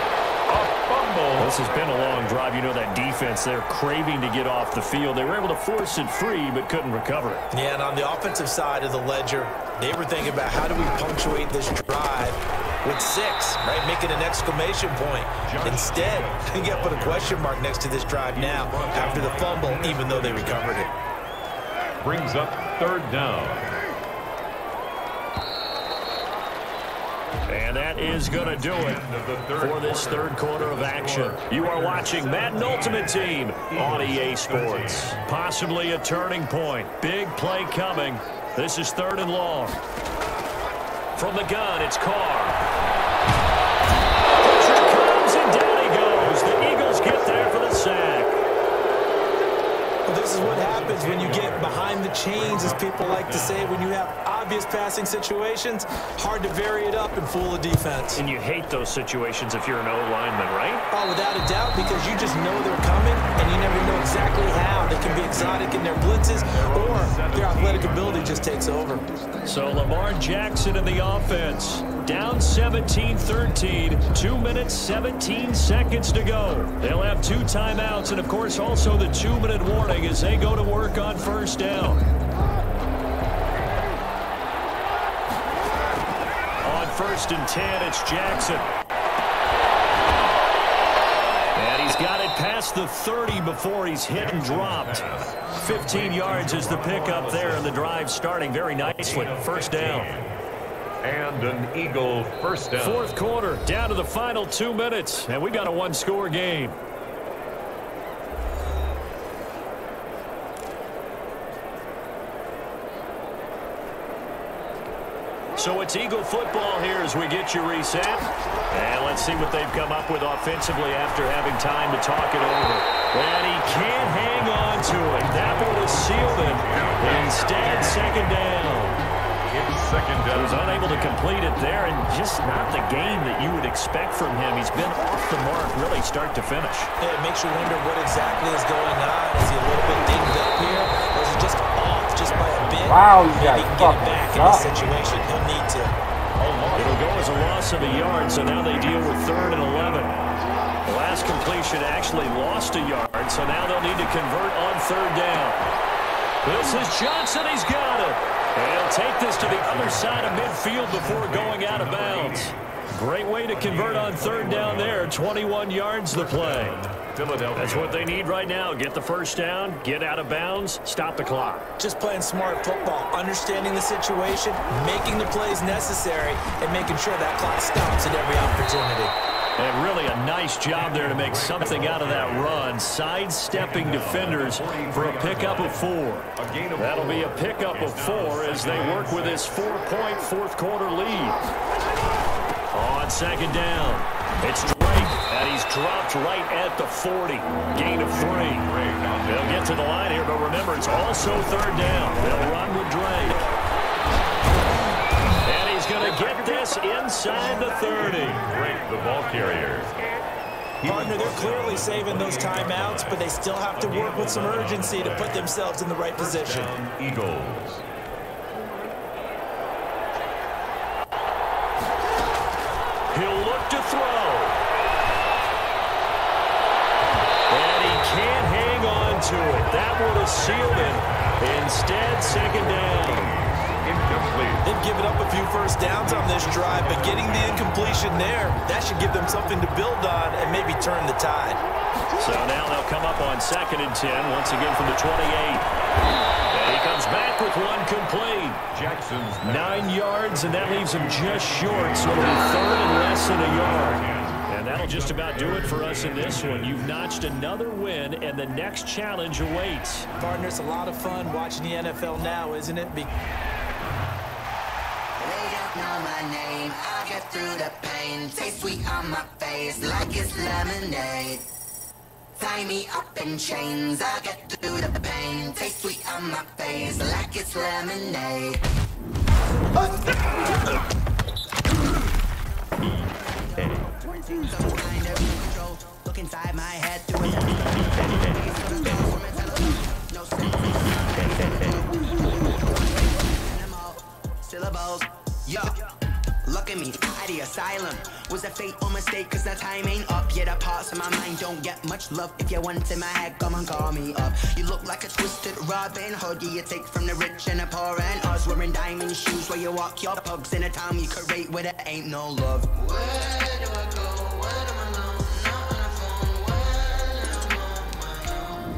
A fumble. This has been a long drive. You know that defense, they're craving to get off the field. They were able to force it free, but couldn't recover it. Yeah, and on the offensive side of the ledger, they were thinking about how do we punctuate this drive with 6, right? Make it an exclamation point. Instead, you got to put a question mark next to this drive now after the fumble, even though they recovered it. Brings up 3rd down. And that is going to do it for this third quarter of action. You are watching Madden Ultimate Team on EA Sports. Possibly a turning point. Big play coming. This is 3rd and long. From the gun, it's Carr. Pressure comes, and down he goes. The Eagles get there for the sack. Well, this is what happens when you get behind the chains, as people like to say. When you have obvious passing situations, hard to vary it up and fool the defense. And you hate those situations if you're an O-lineman, right? Oh, without a doubt, because you just know they're coming, and you never know exactly how. They can be exotic in their blitzes, or their athletic ability just takes over. So Lamar Jackson in the offense. Down 17-13, 2 minutes, 17 seconds to go. They'll have 2 timeouts, and of course also the 2-minute warning as they go to work on first down. On 1st and 10, it's Jackson. And he's got it past the 30 before he's hit and dropped. 15 yards is the pickup there, and the drive starting very nicely. First down. And an Eagle first down. 4th quarter, down to the final 2 minutes, and we got a 1-score game. So it's Eagle football here as we get you reset. And let's see what they've come up with offensively after having time to talk it over. And he can't hang on to it. That one is sealed it. Instead, 2nd down. Second down. He was unable to complete it there, and just not the game that you would expect from him. He's been off the mark really start to finish. It makes you wonder what exactly is going on. Is he a little bit dinged up here, or is he just off just by a bit? Wow, you Maybe guys he can get it back in this situation. He'll need to. It'll go as a loss of a yard, so now they deal with 3rd and 11. The last completion actually lost a yard, so now they'll need to convert on 3rd down. This is Johnson. He's got it. And he'll take this to the other side of midfield before going out of bounds. Great way to convert on 3rd down there. 21 yards the play. That's what they need right now. Get the first down, get out of bounds, stop the clock. Just playing smart football, understanding the situation, making the plays necessary, and making sure that clock stops at every opportunity. And really a nice job there to make something out of that run, sidestepping defenders for a pickup of 4. That'll be a pickup of 4 as they work with this 4-point 4th quarter lead. On 2nd down, it's Drake, and he's dropped right at the 40. Gain of 3. They'll get to the line here, but remember, it's also 3rd down. They'll run with Drake. And he's going to get this inside the 30. Drake, the ball carrier. Partner, they're clearly saving those timeouts, but they still have to work with some urgency to put themselves in the right position. Eagles. He'll look to throw. And he can't hang on to it. That would have sealed it. Instead, 2nd down. Incomplete. They've given up a few first downs on this drive, but getting the incompletion there, that should give them something to build on and maybe turn the tide. So now they'll come up on 2nd and 10, once again from the 28. And he comes back with 1 complete. Jackson's 9 yards, and that leaves him just short, so it'll be 3rd and less than a yard. And that'll just about do it for us in this one. You've notched another win, and the next challenge awaits. Partner, it's a lot of fun watching the NFL now, isn't it? Know my name, I'll get through the pain. Taste sweet on my face like it's lemonade. Tie me up in chains, I'll get through the pain. Taste sweet on my face like it's lemonade. Look inside my head through syllables. Yo, look at me, out the asylum. Was a fate or mistake, cause the time ain't up. Yeah, the parts of my mind don't get much love. If you want in my head, come and call me up. You look like a twisted Robin Hood. You take from the rich and the poor and us. Wearing diamond shoes where you walk your pugs in a town you create where there ain't no love. Where do I go? Where am I alone? Not on the phone. When I'm on my own.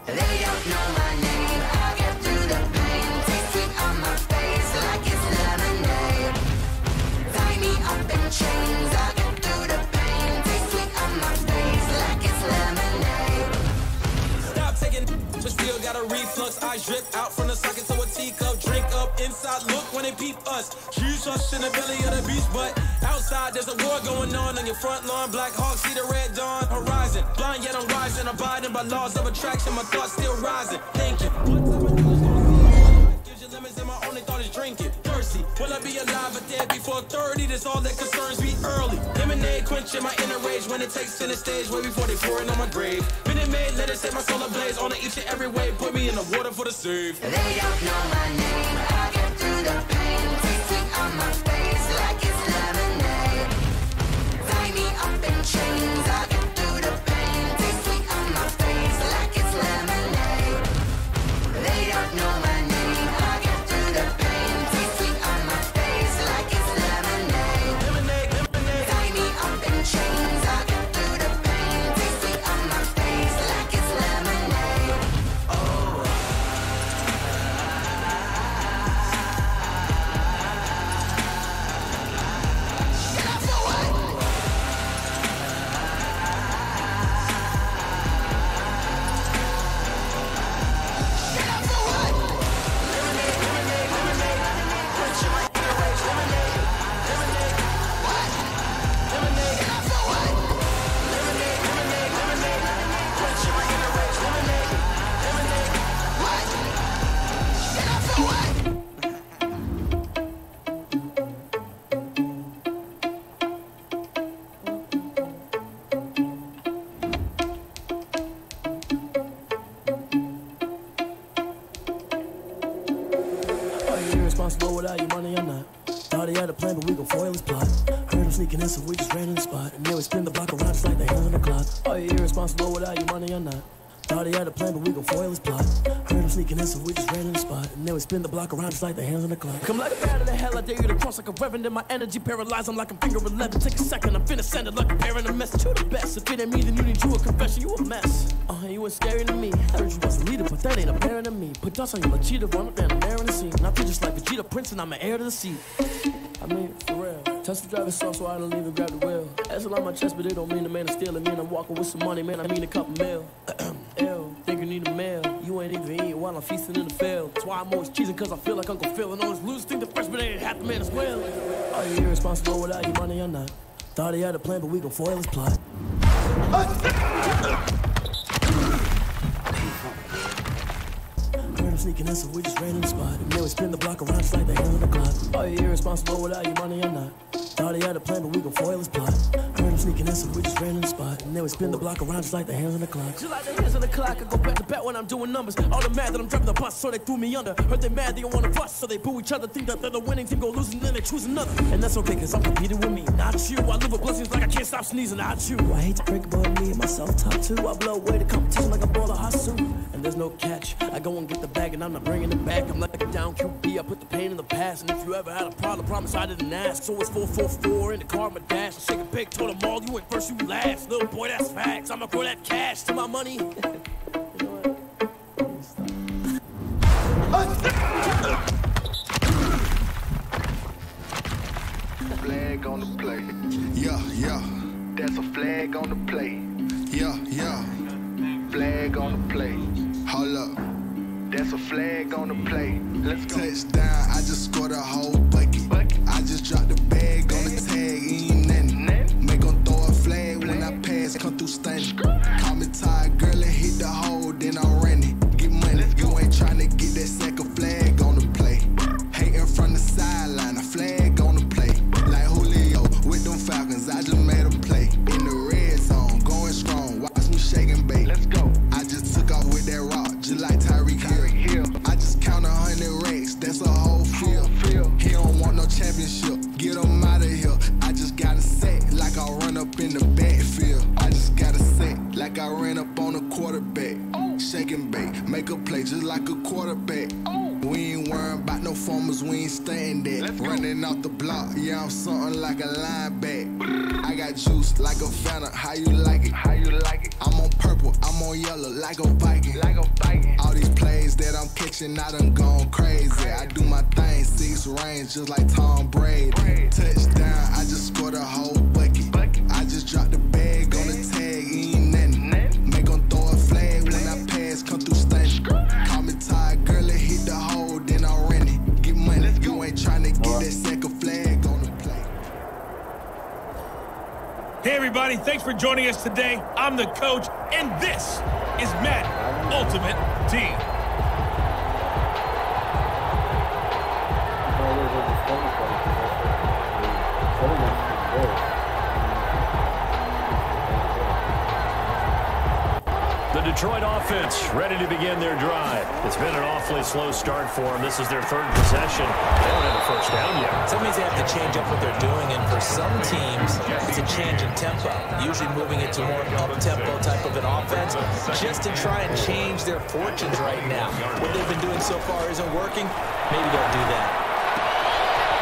They don't know my name. I'll get through the pain. Taste sweet on my face like it's lemonade. drip out from the socket to a teacup. Drink up inside, look when they peep us. Huge us in the belly of the beast, but outside there's a war going on your front lawn. Black Hawk, see the red dawn horizon. Blind yet I'm rising, abiding by laws of attraction. My thoughts still rising. Thinking. Gives you lemons and my only thought is drinking. Thirsty, will I be alive or dead before 30? That's all that concerns me early. Lemonade quenching my inner rage when it takes center stage way before they pour it on my grave. Minute Maid, let it set my soul ablaze on each and every way. Put me in the water for the save. They don't know my name. I get through the pain. Taste sweet on my face like it's lemonade. Tie me up in chains. I get through the pain. Taste sweet on my face like it's lemonade. They don't know my name. I get through the pain. Taste sweet on my face like it's lemonade. Tie me up in chains. I get through the pain. Taste sweet on my face like it's lemonade. Oh. Irresponsible without your money, I'm not. Thought he had a plan, but we gon' foil his plot. Heard him sneaking in, so we just ran in the spot. And then we spin the block around just like the hand on the clock. Are you irresponsible without your money, I'm not. Thought he had a plan, but we gon' foil his plot. Heard him sneaking in, so we just ran in the spot. And then we spin the block around just like the hands on the clock. Come like a bat of the hell, I dare you to cross like a reverend. In my energy paralyzed, I'm like a finger 11. Take a second, I'm finna send it like a parent a message. You the best, if it ain't me, then you need you a confession. You a mess. You ain't scary to me. I heard you was a leader, but that ain't apparent to me. Put dust on you like cheetah, run up there and air in the scene. And I feel just like Vegeta Prince, and I'm an heir to the seat. I mean, for real. Tesla driving soft, so I don't even grab the wheel. That's a lot on my chest, but it don't mean the man is stealing. Man, I'm walking with some money, man, I mean a couple mil. Ew, think you need a meal. You ain't even eating while I'm feasting in the field. That's why I'm always cheesing, cause I feel like Uncle Phil. And all those losers think the freshman ain't half the man as well. Are you irresponsible without your money or not? Thought he had a plan, but we gon' foil his plot. Heard him sneaking in, so we just ran in the spot. And then we spin the block around just like the hand on the clock. Are you irresponsible without your money or not? Thought he had a plan, but we gon' foil his plot. Heard him sneaking in, so we just ran in the spot. And then we spin the block around just like the hands on the clock. Just like the hands on the clock, I go back to back when I'm doing numbers. All the mad that I'm driving the bus, so they threw me under. Heard they mad, they don't wanna bust, so they boo each other. Think that they're the winning team, go losing, then they choose another. And that's okay, cause I'm competing with me, not you. I live with blessings like I can't stop sneezing, not you. I hate to break it, but me and myself top two. I blow away the competition like a ball of hot soup. And there's no catch, I go and get the bag and I'm not bringing it back. I'm like a down QB, I put the pain in the past. And if you ever had a problem, promise I didn't ask. So it's 444 in the car, my dash. I shake a big, told them all, you ain't first, you last. Little boy, that's facts, I'ma grow that cash to my money. Flag on the play. Yeah, yeah. That's a flag on the play. Yeah, yeah. Flag on the play. Hold up. That's a flag on the play. Let's go. Touchdown, I just scored a whole bucket. I just dropped the bag on the tag, ain't nothing. Make 'em throw a flag when I pass, come through stunning. Call me tired, girl, and hit the hole, then I'm running. Get money, you ain't tryna get that second flag on the play. Hating from the sideline, a flag on the play. Like Julio with them Falcons, I just made a play. In the red zone, going strong, watch me shake and bake. Let's go. I just took off with that rock, just like Tyreek Hill. I just count 100 racks, that's a whole field. He don't want no championship, get him out of here. I just got a set, like I run up in the backfield. I just got a set, like I ran up on a quarterback. Shake and bake, make a play just like a quarterback. We ain't worrying about no formers, we ain't staying there. Running off the block, yeah, I'm something like a linebacker. I got juice like a Fanta, how you like it? How you like it? I'm on purple, I'm on yellow, like a Viking. Like a Viking. All these plays that I'm catching, I done gone crazy. I do my thing, 6 range, just like Tom Brady. Touchdown, I just scored a whole bucket. I just dropped the bag on the tag, ain't nothing. Make 'em throw a flag when I pass, come through stunning. Call me tired, girl, Hey everybody, thanks for joining us today. I'm the coach, and this is Madden Ultimate Team. The Detroit offense ready to begin their drive. It's been an awfully slow start for them. This is their third possession. They don't have a first down yet. That means they have to change up what they're doing, and for some teams, it's a change in tempo, usually moving it to more up-tempo type of an offense, just to try and change their fortunes right now. What they've been doing so far isn't working. Maybe don't do that.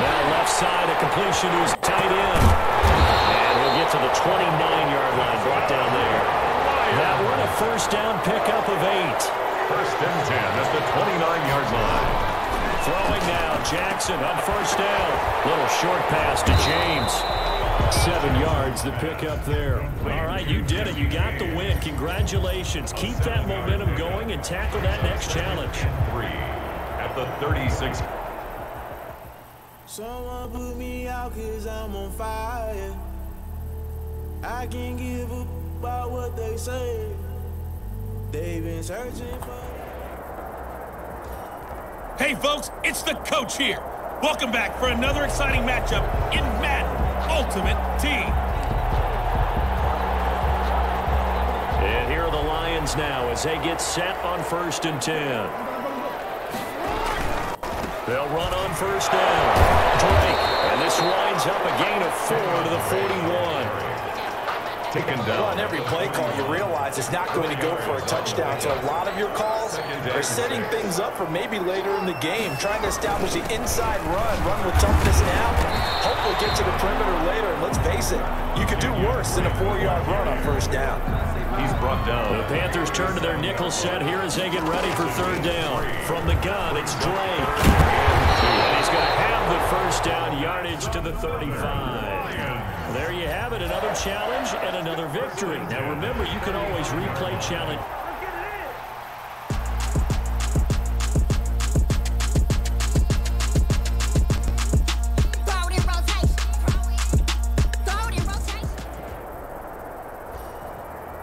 Now left side, a completion who's tight end. And we'll get to the 29-yard line, brought down there. That one a first down pickup of 8. First and 10 at the 29-yard line. Throwing now, Jackson on first down. Little short pass to James. 7 yards, the pickup there. All right, you did it. You got the win. Congratulations. Keep that momentum going and tackle that next challenge. 3 at the 36. Someone put me out 'cause I'm on fire. I can't give up about what they say. They've been searching for. Hey folks, it's the coach here. Welcome back for another exciting matchup in Madden Ultimate Team. And here are the Lions now as they get set on first and 10. They'll run on first down. Drake, and this winds up a gain of 4 to the 41. Taken down. Well, on every play call, you realize it's not going to go for a touchdown. So a lot of your calls are setting things up for maybe later in the game, trying to establish the inside run with toughness now. Hopefully get to the perimeter later. And let's face it, you could do worse than a 4-yard run on first down. He's brought down. The Panthers turn to their nickel set here as they get ready for third down. From the gun, it's Drake. And he's going to have the first down yardage to the 35. There you have it, another challenge and another victory. Now remember, you can always replay challenge.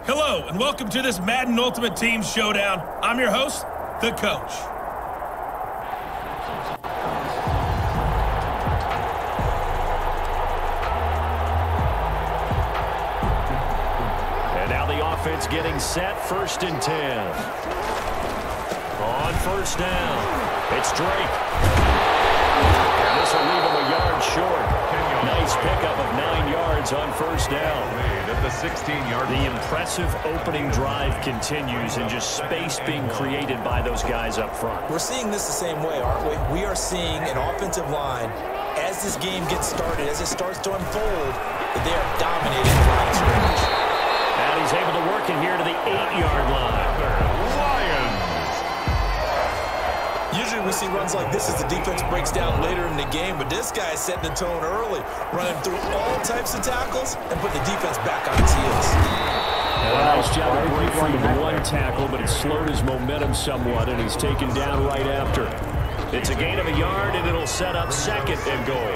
Hello, and welcome to this Madden Ultimate Team Showdown. I'm your host, the coach. Offense getting set, first and 10. On first down, it's Drake. And this will leave him a yard short. Nice pickup of 9 yards on first down. At the 16-yard line. The impressive opening drive continues and just space being created by those guys up front. We're seeing this the same way, aren't we? We are seeing an offensive line, as this game gets started, as it starts to unfold, that they are dominating the line of scrimmage. And he's able to work in here to the 8-yard line. Lions. Usually we see runs like this as the defense breaks down later in the game, but this guy is setting the tone early, running through all types of tackles and put the defense back on its heels. Nice job of break free with one tackle, but it slowed his momentum somewhat, and he's taken down right after. It's a gain of a yard, and it'll set up second and goal.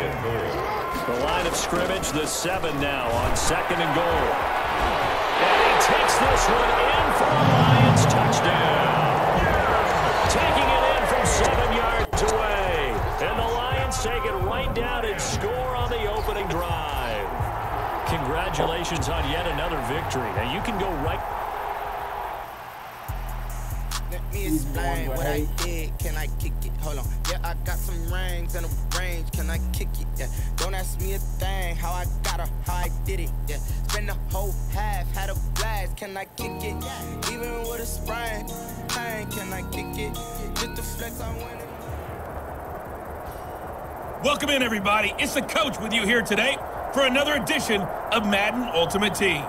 The line of scrimmage, the 7 now on second and goal. And he takes this one in for a Lions touchdown. Taking it in from 7 yards away. And the Lions take it right down and score on the opening drive. Congratulations on yet another victory. Now you can go right. Let me explain what I did. Can I kick it? Hold on. Yeah, I got some rings and a range. Can I kick it? Yeah. Don't ask me a thing. How I got her, how I did it. Yeah. Spend the whole half, had a blast. Can I kick it? Even with a sprain. Pain, can I kick it? Just the flex I win it. Welcome in, everybody. It's the coach with you here today for another edition of Madden Ultimate Team.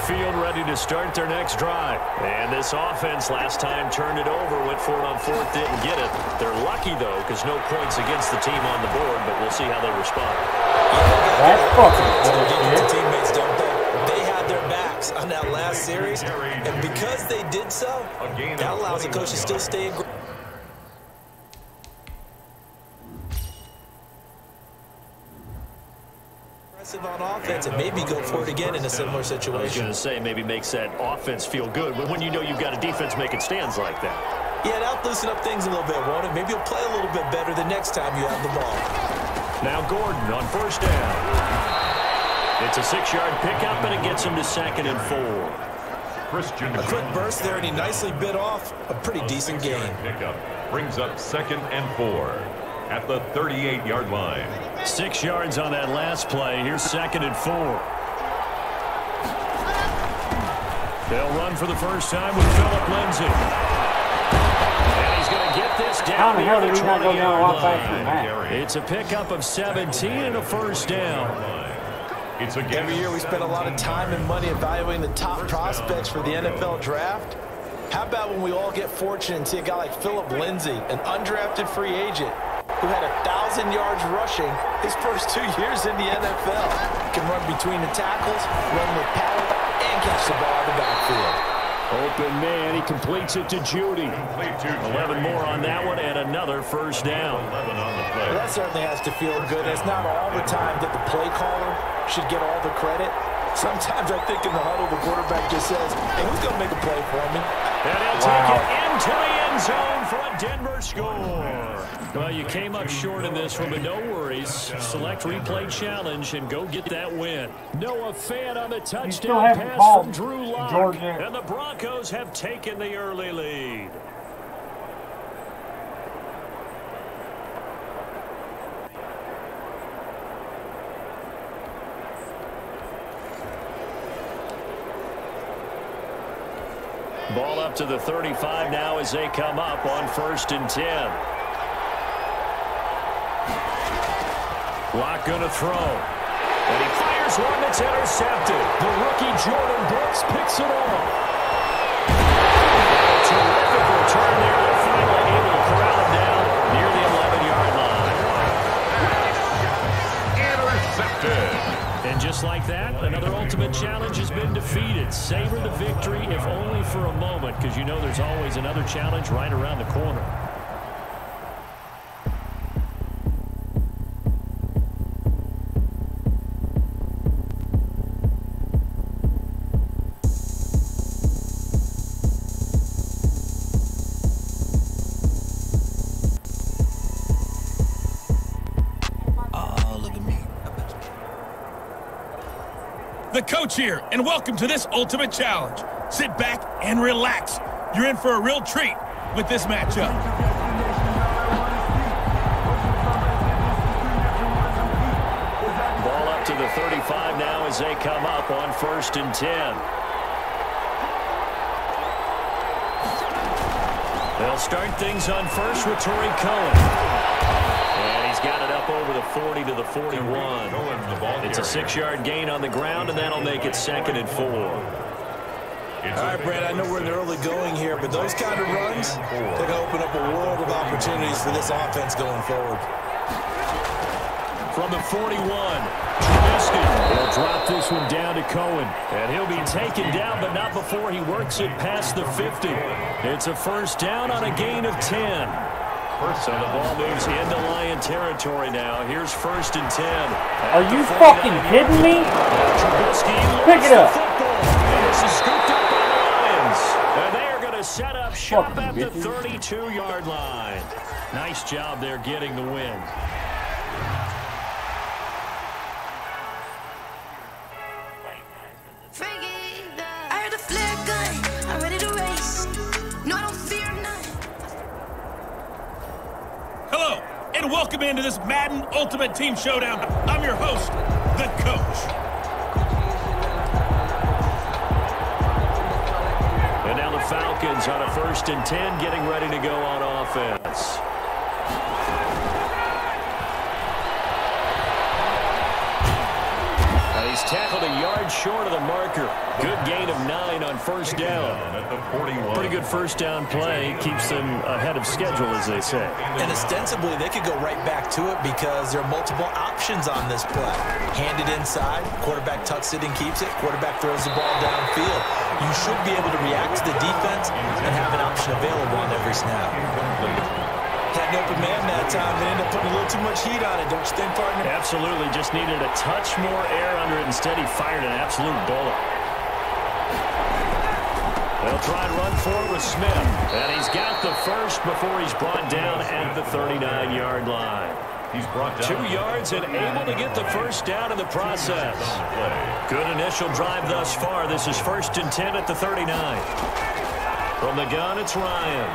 field ready to start their next drive. And this offense last time turned it over, went for it on fourth, didn't get it. They're lucky, though, because no points against the team on the board, but we'll see how they respond. That's fucking teammates, don't they? They had their backs on that last series, and because they did so, that allows the coach to still stay aggressive. On offense and maybe go for it again in a similar situation. I was going to say maybe makes that offense feel good, but when you know you've got a defense making stands like that. Yeah, that'll loosen up things a little bit, won't it? Maybe you'll play a little bit better the next time you have the ball. Now Gordon on first down. It's a 6-yard pickup, and it gets him to 2nd and 4. A quick burst there, and he nicely bit off a pretty decent gain. Pickup brings up 2nd and 4 at the 38-yard line. 6 yards on that last play. Here's 2nd and 4. They'll run for the first time with Philip Lindsay. And he's going to get this down near the 20-yard line. It's a pickup of 17 and a first down. Every year we spend a lot of time and money evaluating the top prospects for the NFL draft. How about when we all get fortunate and see a guy like Philip Lindsay, an undrafted free agent, who had 1,000 yards rushing his first 2 years in the NFL. Can run between the tackles, run with power, and catch the ball in the backfield. Open man, he completes it to Judy. 11 more on that one, and another first down. Well, that certainly has to feel good. It's not all the time that the play caller should get all the credit. Sometimes I think in the huddle, the quarterback just says, hey, who's going to make a play for me? And he'll take it into the end zone for a Denver score. Well, you came up short in this one, but no worries. Select replay challenge and go get that win. Noah Fant on the touchdown pass from Drew Lock. Georgia. And the Broncos have taken the early lead. Ball up to the 35 now as they come up on 1st and 10. Lock going to throw. And he fires one that's intercepted. The rookie Jordan Brooks picks it off. Terrific return there. They're finally able to corral him down near the 11-yard line. Intercepted. And just like that, another ultimate challenge has been defeated. Savor the victory, if only for a moment, because you know there's always another challenge right around the corner. The coach here, and welcome to this ultimate challenge. Sit back and relax. You're in for a real treat with this matchup. Ball up to the 35 now as they come up on 1st and 10. They'll start things on first with Torrey Cohen. And he's got it up over the 40 to the 41. It's a 6-yard gain on the ground, and that'll make it 2nd and 4. All right, Brad, I know we're in the early going here, but those kind of runs, they're going to open up a world of opportunities for this offense going forward. From the 41, Trubisky will drop this one down to Cohen. And he'll be taken down, but not before he works it past the 50. It's a first down on a gain of 10. So the ball moves into Lion territory now. Here's 1st and 10. Are you fucking kidding me? Pick it up. And this is scooped up by the Lions. And they are going to set up shop at the 32-yard line. Nice job there getting the win. I heard the flare gun. I'm ready to race. No, I don't fear nothing. Hello, and welcome into this Madden Ultimate Team Showdown. I'm your host, the coach. And now the Falcons on a 1st and 10, getting ready to go on offense. tackled a yard short of the marker. Good gain of 9 on first down. Pretty good first down play. Keeps them ahead of schedule, as they say. And ostensibly, they could go right back to it because there are multiple options on this play. Hand it inside. Quarterback tucks it and keeps it. Quarterback throws the ball downfield. You should be able to react to the defense and have an option available on every snap. Had an open man that time, but ended up putting a little too much heat on it, don't you think, partner? Absolutely. Just needed a touch more air under it. Instead, he fired an absolute bullet. They'll try and run forward with Smith. And he's got the first before he's brought down at the 39-yard line. He's brought down 2 yards and able to get the first down in the process. Good initial drive thus far. This is 1st and 10 at the 39. From the gun, it's Ryan.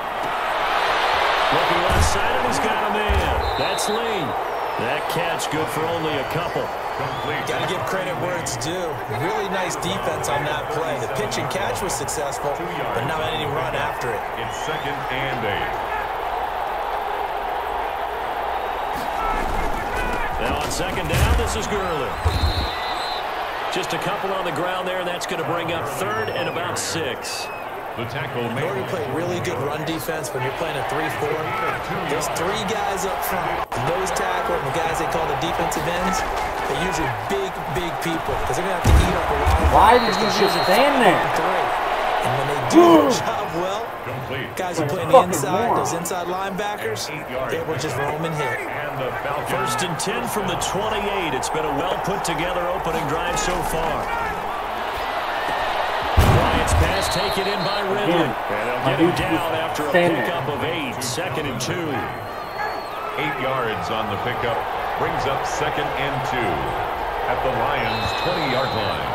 Looking left side, and he's got a man. That's Lee. That catch good for only a couple. Got to give credit where it's due. Really nice defense on that play. The pitch and catch was successful, but not any run after it. It's 2nd and 8. Now on 2nd down, this is Gurley. Just a couple on the ground there, and that's going to bring up 3rd and about 6. The tackle in order to play really good run defense when you're playing a 3-4, there's 3 guys up front. The nose tackle and the guys they call the defensive ends, they're usually big people because they're going to have to eat up a lot of Why did you just stand there? And when they do their job well, guys who play on the inside, those inside linebackers, they will just roam and hit. 1st and 10 from the 28. It's been a well-put-together opening drive so far. Bryant's pass taken in by Ridley. And they'll get him down after a pickup of 8. 2nd and 2. 8 yards on the pickup. Brings up 2nd and 2 at the Lions' 20-yard line.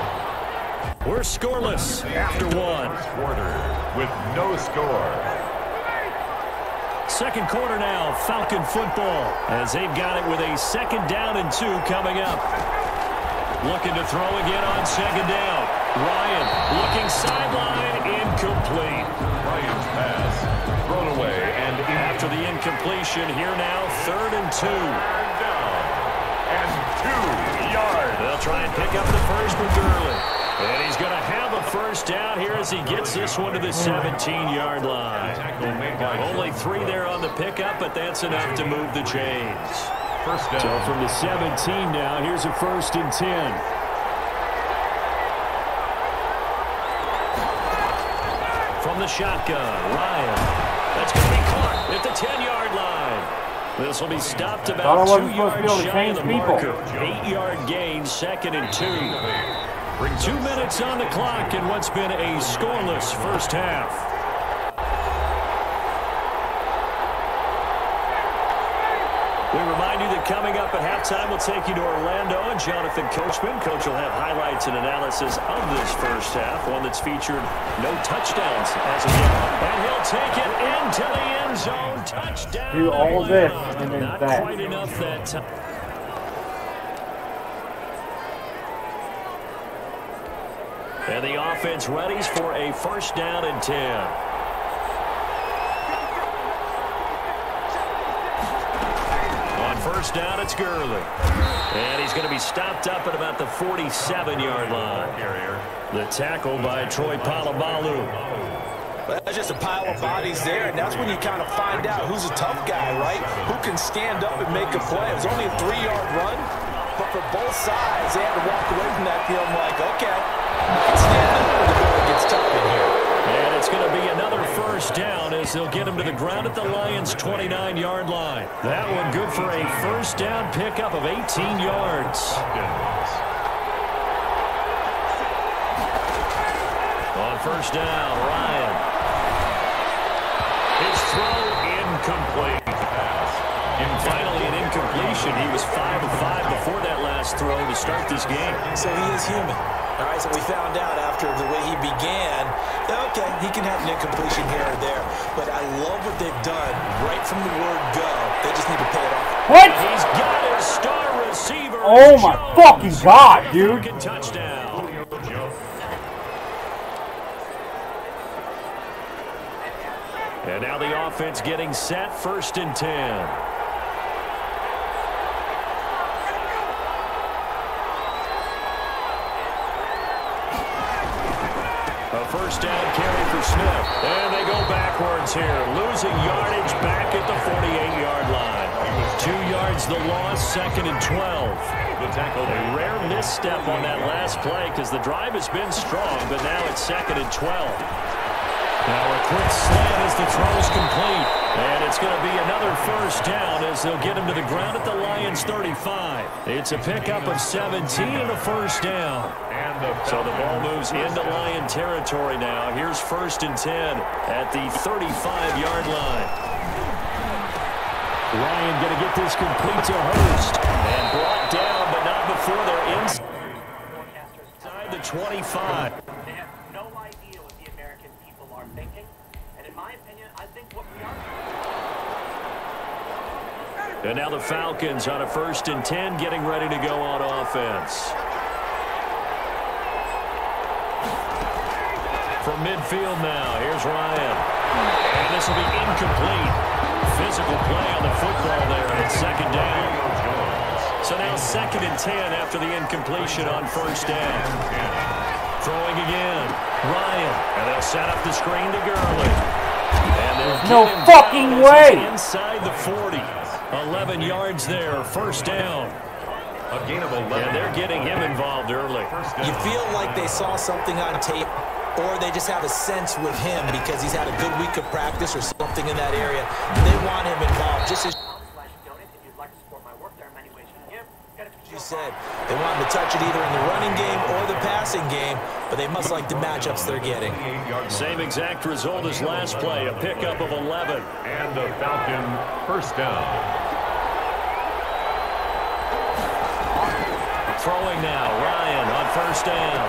We're scoreless after 1. Quarter with no score. 2nd quarter now, Falcon football, as they've got it with a 2nd down and 2 coming up. Looking to throw again on 2nd down. Ryan looking sideline, incomplete. Ryan's pass thrown away, and after the incompletion, here now 3rd and 2. And 2 yards. They'll try and pick up the first with Gurley. And he's going to have a first down here as he gets this one to the 17-yard line. Only 3 there on the pickup, but that's enough to move the chains. First down. So from the 17 now, here's a 1st and 10. From the shotgun, Ryan. That's going to be caught at the 10-yard line. This will be stopped about 2 yards shy of the marker. 8-yard gain, 2nd and 2. 2 minutes on the clock in what's been a scoreless first half. We remind you that coming up at halftime, we'll take you to Orlando and Jonathan Coachman. Coach will have highlights and analysis of this first half, one that's featured no touchdowns as of yet. And he'll take it into the end zone. Touchdown. Do all this and then Not that. quite enough that time. And the offense readies for a 1st down and 10. On 1st down, it's Gurley. And he's going to be stopped up at about the 47-yard line. The tackle by Troy Polamalu. Well, that's just a pile of bodies there, and that's when you kind of find out who's a tough guy, right? Who can stand up and make a play. It was only a 3-yard run, but for both sides, they had to walk away from that field. I'm like, okay, stand up when the ball gets tough in here. And it's going to be another 1st down as they'll get him to the ground at the Lions' 29-yard line. That one good for a 1st down pickup of 18 yards. On 1st down, Ryan. His throw incomplete. And finally an incompletion. He was 5 of 5 before that last throw to start this game. So he is human. All right, so we found out after the way he began, okay, he can have an incompletion here or there. But I love what they've done right from the word go. They just need to pay it off. What? He's got his star receiver. Oh my fucking God, dude. Touchdown. And now the offense getting set, 1st and 10. first down carry for Smith. And they go backwards here, losing yardage back at the 48-yard line. 2 yards the loss, 2nd and 12. The tackle, a rare misstep on that last play because the drive has been strong, but now it's 2nd and 12. Now a quick slant as the throw's complete. And it's going to be another first down as they'll get him to the ground at the Lions 35. It's a pickup of 17 and a first down. So the ball moves into Lion territory now. Here's 1st and 10 at the 35-yard line. Ryan going to get this complete to Hurst. And brought down, but not before they're inside the 25. They have no idea what the American people are thinking. And in my opinion, I think what we are... And now the Falcons on a 1st and 10 getting ready to go on offense. From midfield now, here's Ryan. And this will be incomplete. Physical play on the football there, and it's 2nd down. So now 2nd and 10 after the incompletion on 1st down. Throwing again, Ryan. And they'll set up the screen to Gurley. And there's no fucking way. Inside the 40. 11 yards there, 1st down. A gain of 11. And they're getting him involved early. You feel like they saw something on tape, or they just have a sense with him because he's had a good week of practice or something in that area. They want him involved. Just as you said, they want him to touch it either in the running game or the passing game, but they must like the matchups they're getting. Same exact result as last play, a pickup of 11. And the Falcon first down. Throwing now, Ryan on 1st down.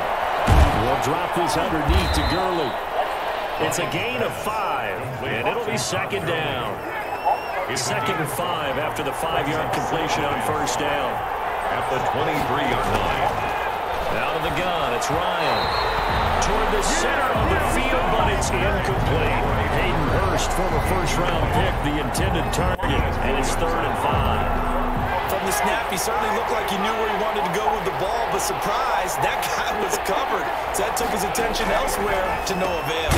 We'll drop this underneath to Gurley. It's a gain of 5, and it'll be 2nd down. 2nd and 5 after the 5-yard completion on 1st down. At the 23-yard line. Out of the gun, it's Ryan. Toward the center of the field, but it's incomplete. Hayden Hurst, former first-round pick, the intended target, and it's 3rd and 5. From the snap, he certainly looked like he knew where he wanted to go with the ball, but surprise, that guy was covered. So that took his attention elsewhere to no avail.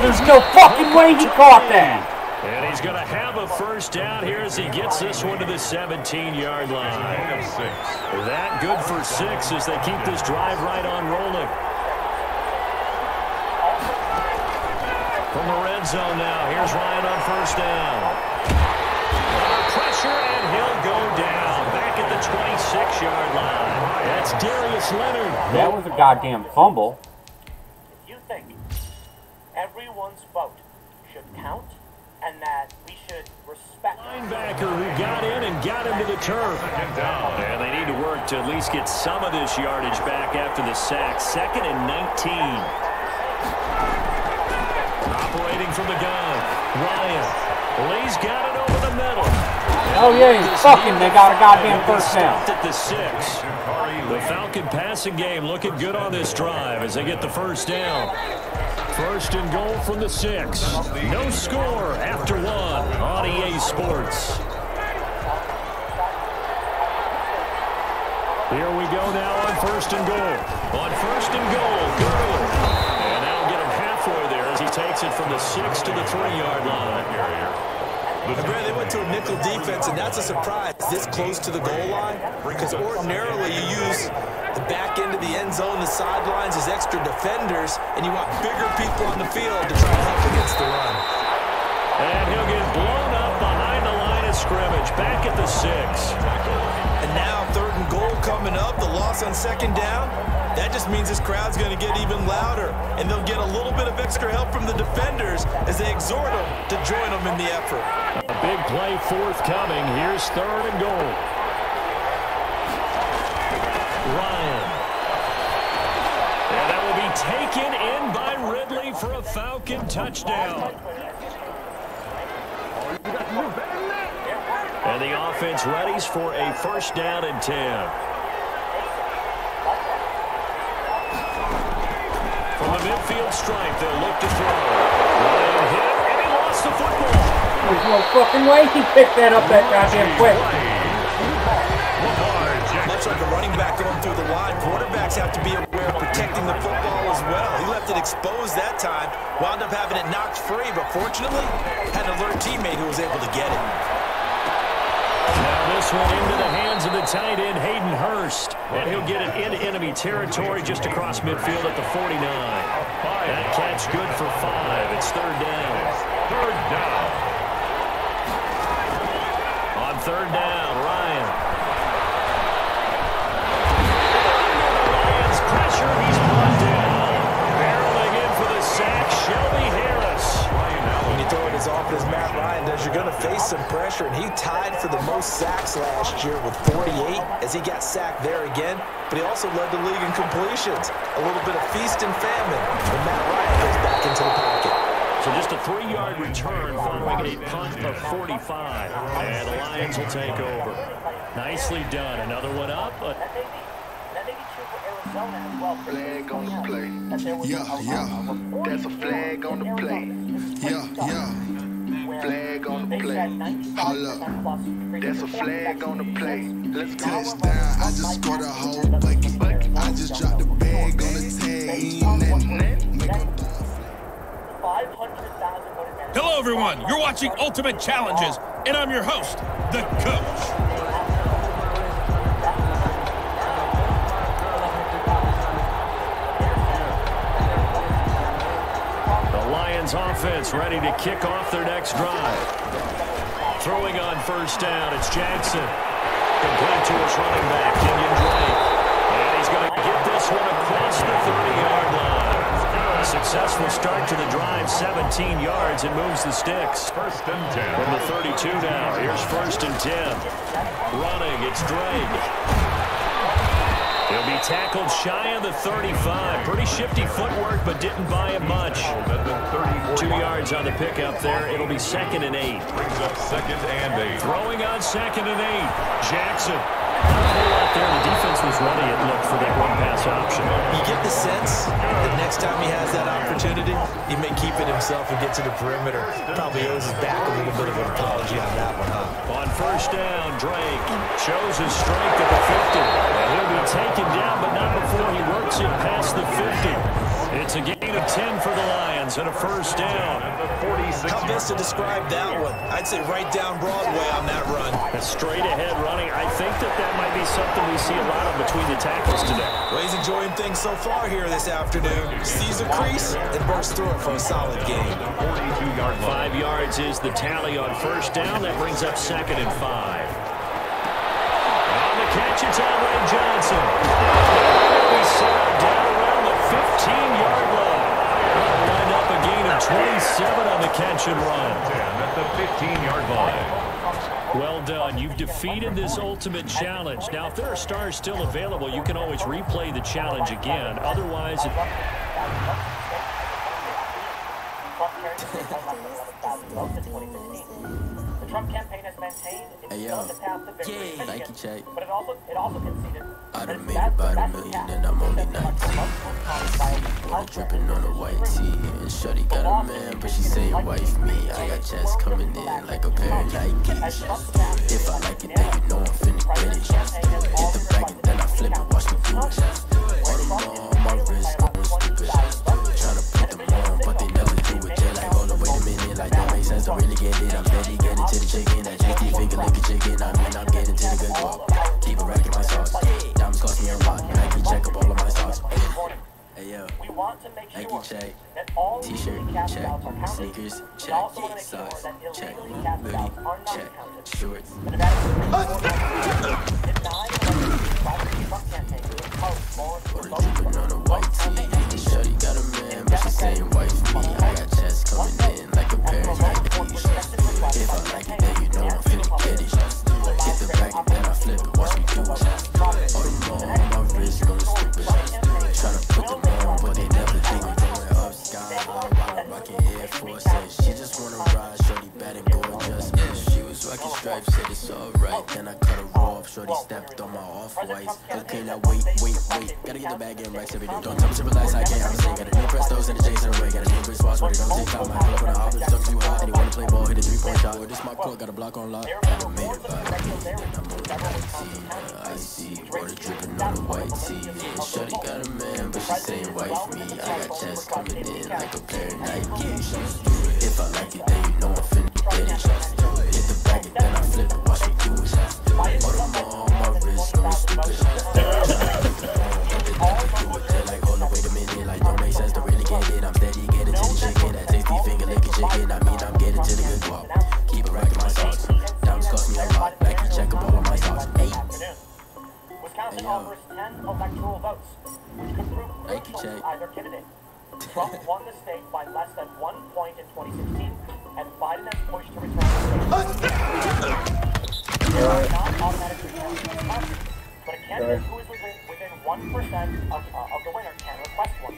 There's no fucking way he caught that. And he's going to have a first down here as he gets this one to the 17-yard line. That good for 6 as they keep this drive right on rolling. From the red zone now, here's Ryan on 1st down. Pressure, and he'll go down back at the 26-yard line. That's Darius Leonard. That was a goddamn fumble. If you think everyone's vote should count and that we should respect linebacker who got in and got him to the turf. And they need to work to at least get some of this yardage back after the sack. 2nd and 19. Operating from the gun, Ryan. Lee's got it over the middle. Oh yeah, he's fucking, they got a goddamn first down. At the 6. The Falcon passing game looking good on this drive as they get the first down. 1st and goal from the 6. No score after 1 on EA Sports. Here we go now on 1st and goal. On 1st and goal, Gurley. And that'll get him halfway there as he takes it from the 6 to the 3-yard line. They went to a nickel defense, and that's a surprise this close to the goal line, because ordinarily you use the back end of the end zone, the sidelines as extra defenders, and you want bigger people on the field to try to help against the run. And he'll get blown up behind the line of scrimmage, back at the 6. And now 3rd and goal coming up, the loss on 2nd down. That just means this crowd's going to get even louder, and they'll get a little bit of extra help from the defenders as they exhort them to join them in the effort. A big play forthcoming. Here's 3rd and goal. Ryan. And that will be taken in by Ridley for a Falcon touchdown. And the offense readies for a 1st down and 10. From the midfield stripe, they'll look to throw. Ryan hit, and he lost the football. There's no fucking way he picked that up that goddamn quick. Much like a running back going through the line, quarterbacks have to be aware of protecting the football as well. He left it exposed that time. Wound up having it knocked free, but fortunately, had an alert teammate who was able to get it. Now this one into the hands of the tight end, Hayden Hurst. And he'll get it into enemy territory just across midfield at the 49. That catch good for 5. It's third down. Third down. On third down, Ryan. Lions pressure. He's brought down. Barreling in for the sack, Shelby Harris. When you throw it as often as Matt Ryan does, you're going to face some pressure, and he tied for the most sacks last year with 48 as he got sacked there again, but he also led the league in completions. A little bit of feast and famine when Matt Ryan goes back into the pocket. So just a 3-yard return following a punt of 45, and the Lions will take over. Nicely done. Another one up. Flag on the play. Yeah. That's a flag on the play. Yeah. Flag on the play. Hold up. That's a flag on the play. Let's go. Touchdown. I just scored a whole bucket. I just dropped the bag on the tag. Hello, everyone. You're watching Ultimate Challenges, and I'm your host, The Coach. Offense ready to kick off their next drive. Throwing on first down, it's Jackson. Complete to his running back, Kenyon Drake. And he's going to get this one across the 30-yard line. A successful start to the drive, 17 yards, and moves the sticks. First and 10. From the 32 now, here's first and 10. Running, it's Drake. He'll be tackled shy of the 35. Pretty shifty footwork, but didn't buy him much. 2 yards on the pickup there. It'll be 2nd and 8. Brings up 2nd and 8. Throwing on 2nd and 8. Jackson. Out there, the defense was ready, it looked, for that one-pass option. You get the sense that next time he has that opportunity, he may keep it himself and get to the perimeter. Probably owes his back a little bit of an apology on that one, huh? On first down, Drake shows his strength at the 50. And he'll be taken down, but not before he works it past the 50. It's a gain of 10 for the Lions and a first down. How best to describe that one? I'd say right down Broadway on that run. A straight ahead running. I think that might be something we see a lot of between the tackles today. Well, he's enjoying things so far here this afternoon. Sees a crease and bursts through it for a solid gain. 42-yard line. 5 yards is the tally on first down. That brings up 2nd and 5. On the catch, it's Andre Johnson. We set down around the 15-yard line. Lined up a gain of 27 on the catch and run. 10 at the 15-yard line. Well done. You've defeated this ultimate challenge. Now, if there are stars still available, you can always replay the challenge again. Otherwise, The Trump campaign has maintained its path to victory. Thank you, Jake. But it also conceded. I done made about $1 million and I'm only 19. Water dripping on a white tee. And shorty got a man, but she say wife me. I got checks coming in like a pair of Nikes. If I like it, then you know I'm finna get it. Hit the bag and then I flip it, watch me do it. All on my wrist, going stupid. Tryna put them on, but they never do it. They're like, hold on, wait a minute, like that makes sense. Don't really get it. I'm steady getting to the chicken. That JT finger like a chicken. I mean, I'm getting to the good walk. Keep a rack in my sauce. Diamonds cost me a lot. Nike check up all of my stocks. Hey yo, Nike check. T-shirt check. Sneakers check. Socks check. Hoodie check. Shorts. Water dripping on a white tee. Shorty got a man, but she saying wife me. I got chest coming in like a pair of Nikes. If I like it, then you know I'm finna get it. Hit the bag and then I flip it, watch me do it. All them on my wrist, going stupid. Tryna put them on, but they never do it. Going up sky, while I'm rocking Air Forces. She just wanna ride, shorty bad and gorgeous. She was Lucky Stripe said it's alright, then I cut her off. Shorty stepped on my off-whites. Okay, now wait. Gotta get the bag in racks every day. Don't tell me to relax, I can't. I'm saying, got a new Prestos and a Jason away. Got a new Chris Watch, but it don't take time. I pull up on the office, stuck too hot. And he wanna play ball, hit a 3-point shot. Well, this my court, got a block on lock. I made it by me, I'm on the icy. Water dripping on the white tee. Yeah, shorty got a man, but she saying wife me. I got checks coming in like a pair of Nike. If I like it, then you know I'm finna get it. Hit the bag and then I flip it, watch me do it. Audemars on my wrist, no stupid. Like, hold on, wait a minute, like, don't make sense to really get it. I'm steady, get it to the chicken. That tasty finger licking chicken. I mean, I'm getting to the good walk. Keep it racking my socks. Diamonds cost me a lot. Nike check up all of my socks. Hey. Wisconsin offers 10 electoral votes, which could prove crucial to either candidate. Trump won the state by less than 1 point in 2016, and Biden has pushed to return the state. There are not automatic returns in Wisconsin, but a candidate who is within 1% of the winner can request one.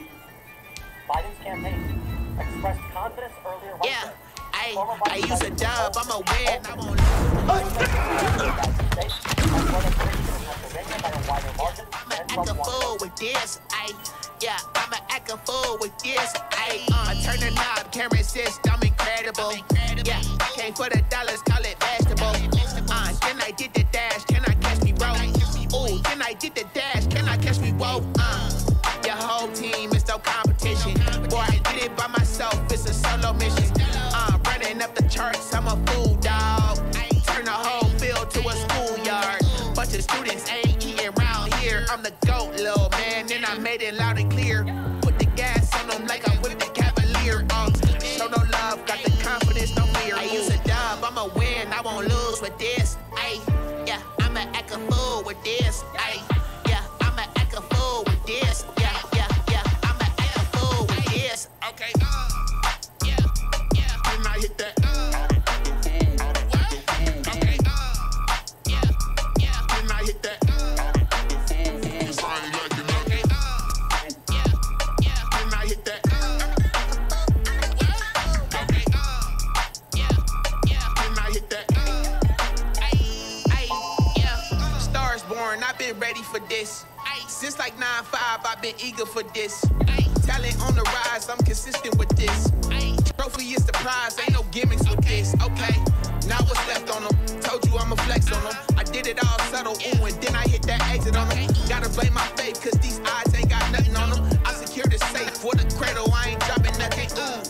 Biden's campaign expressed confidence earlier Wednesday. I use a dub, I'm a win, I won't lose. I'ma act a fool with this, I'ma act a fool with this, I turn the knob, can't resist, I'm incredible. Yeah, came for the dollars, call it vegetable. Then I did the dash, can I catch me roll? Ooh, then I did the dash, can I catch me roll? Your whole team is no competition. Boy, I did it by myself, it's a solo mission. Running up the charts, I'm a fool, dog. Turn the whole field to a schoolyard. Bunch of students ain't eating around here. I'm the GOAT, little man, and I made it loud and clear. Put the gas on them like I'm with the Cavalier. Show no love, got the confidence, no fear. I use a dub, I'ma win, I won't lose with this. Yeah, I'ma act a fool with this. Yeah, I'ma act a fool with this. Yeah, I'ma act a fool with this. Okay, and I hit that. I've been ready for this. Since like 9-5, I've been eager for this. Talent on the rise, I'm consistent with this. Trophy is the prize, ain't no gimmicks with this. Okay, now what's left on them? Told you I'ma flex on them. I did it all subtle, ooh, and then I hit that exit on them. Gotta blame my faith, cause these odds ain't got nothing on them. I secured the safe for the cradle, I ain't dropping nothing, ooh.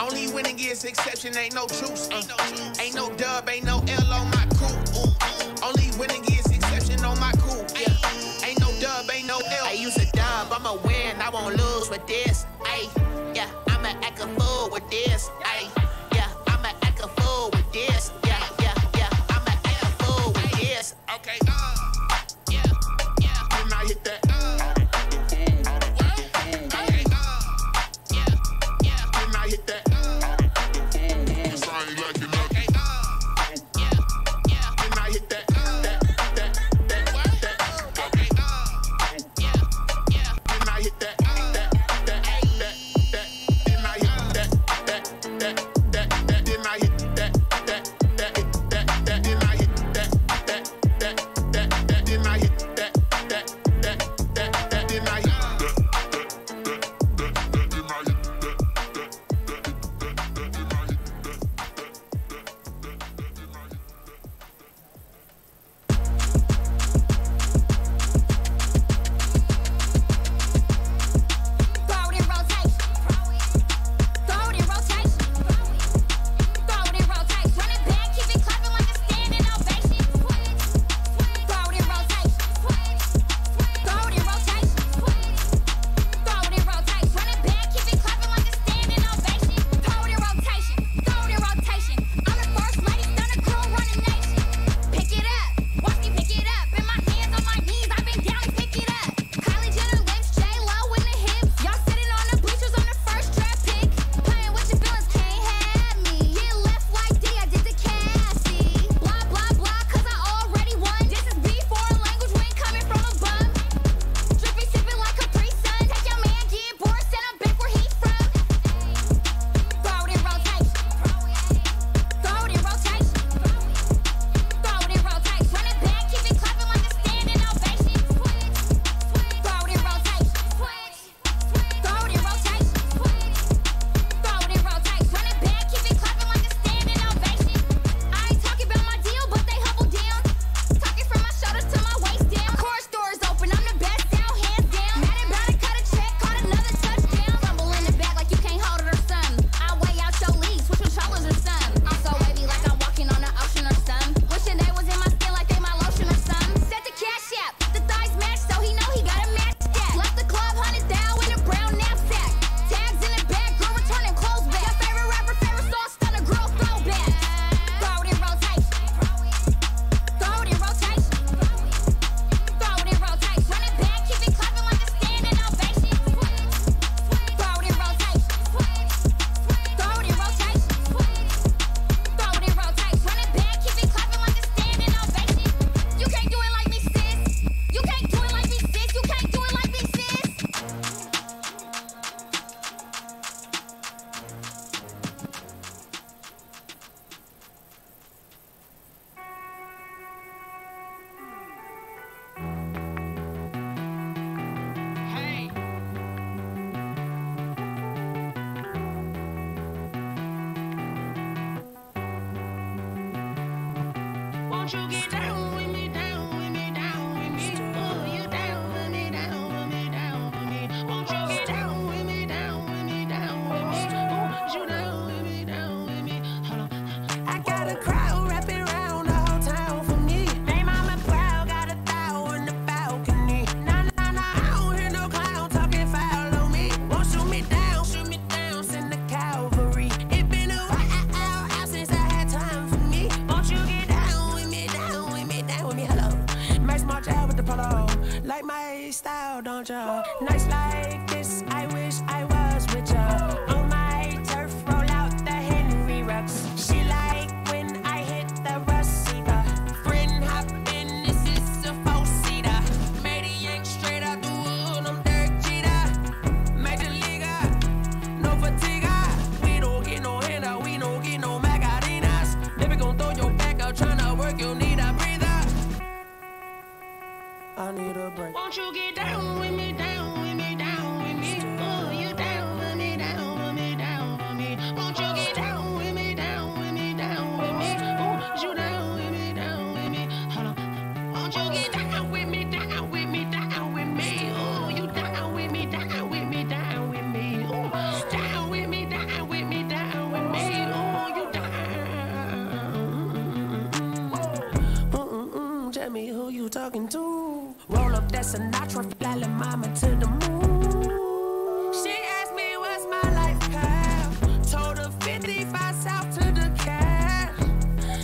Only winning is exception, ain't no truce. Ain't no dub, ain't no L on my crew, ooh. Only winning is exception on my crew, yeah. Ain't no dub, ain't no L. I use a dub, I'ma win, I won't lose with this. Yeah, I'ma act a fool with this. Yeah, I'ma act a fool with this. Yeah, I'ma act a fool with this. Okay, and I hit that. And I hit that. Won't you get down with me, down with me, down with me? Oh, you down with me, down with me, down with me. Won't you get down with me, down with me, down with me? Oh, you down with me, down with me? Hold on. I got a crowd wrapping around the whole town for me. They mama proud, got a thou in the balcony. Nah, nah, nah, I don't hear no clown talking foul on me. Won't shoot me down, send the cavalry. It been a while since I had time for me. Won't you get down with me, down with me, down with me? Hello. Max March out with the polo. Like my style, don't ya? Nights like this, I wish I was with ya. On my turf, roll out the Henry Rux. She like when I hit the receiver. Friend hop in, this is a four-seater. Made a yank straight out the wood, I'm Derek Jeter. Major leaguer, no fatigue. We don't get no handout, we don't get no Macarinas. Never gon' throw your back out, tryna work, you need a breather. I need a break. Won't you get down with me, down with me, down with me? Oh, you down with me, down with me, down with me? Won't you get down with me, down with me, down with me? Oh, you down with me, down with me? Hold on. Won't you get down with me, down with me, down with me? Oh, you down with me, down with me, down with me? Oh, down with me, down with me, down with me? Oh, you down. Tell me who you talking to. Roll up that Sinatra, fly la mama to the moon. She asked me what's my life path. Told her 55 south to the cash.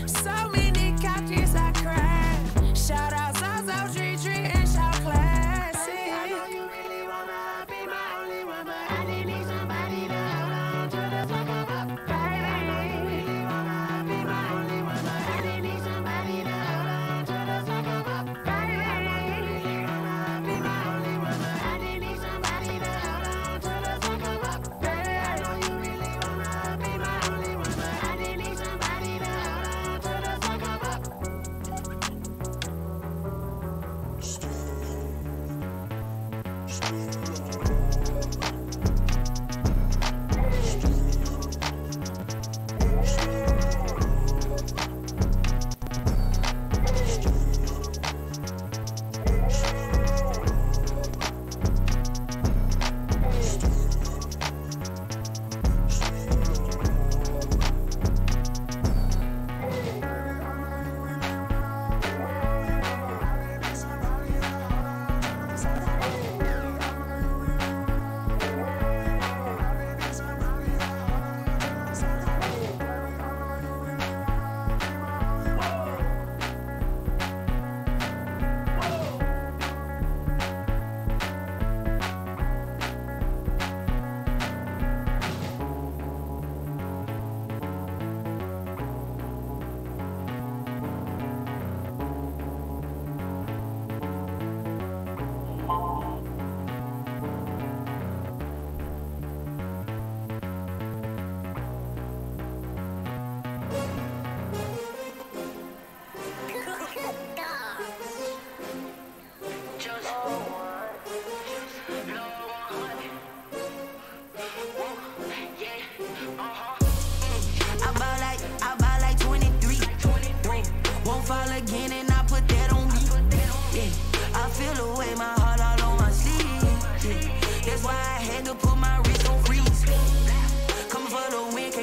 So many couches I cried. Shout out South Street and shout classy. I know you really wanna be my only one, but I didn't need somebody to hold on to the fuck up. Baby, I know you really wanna be my only one, but I didn't need somebody to hold on to the fuck up. Baby, I know you really wanna be my only one, but I didn't need somebody to hold on to the fuck up. Baby, I know you really wanna be my only one, but I didn't need somebody to hold on to the fuck up.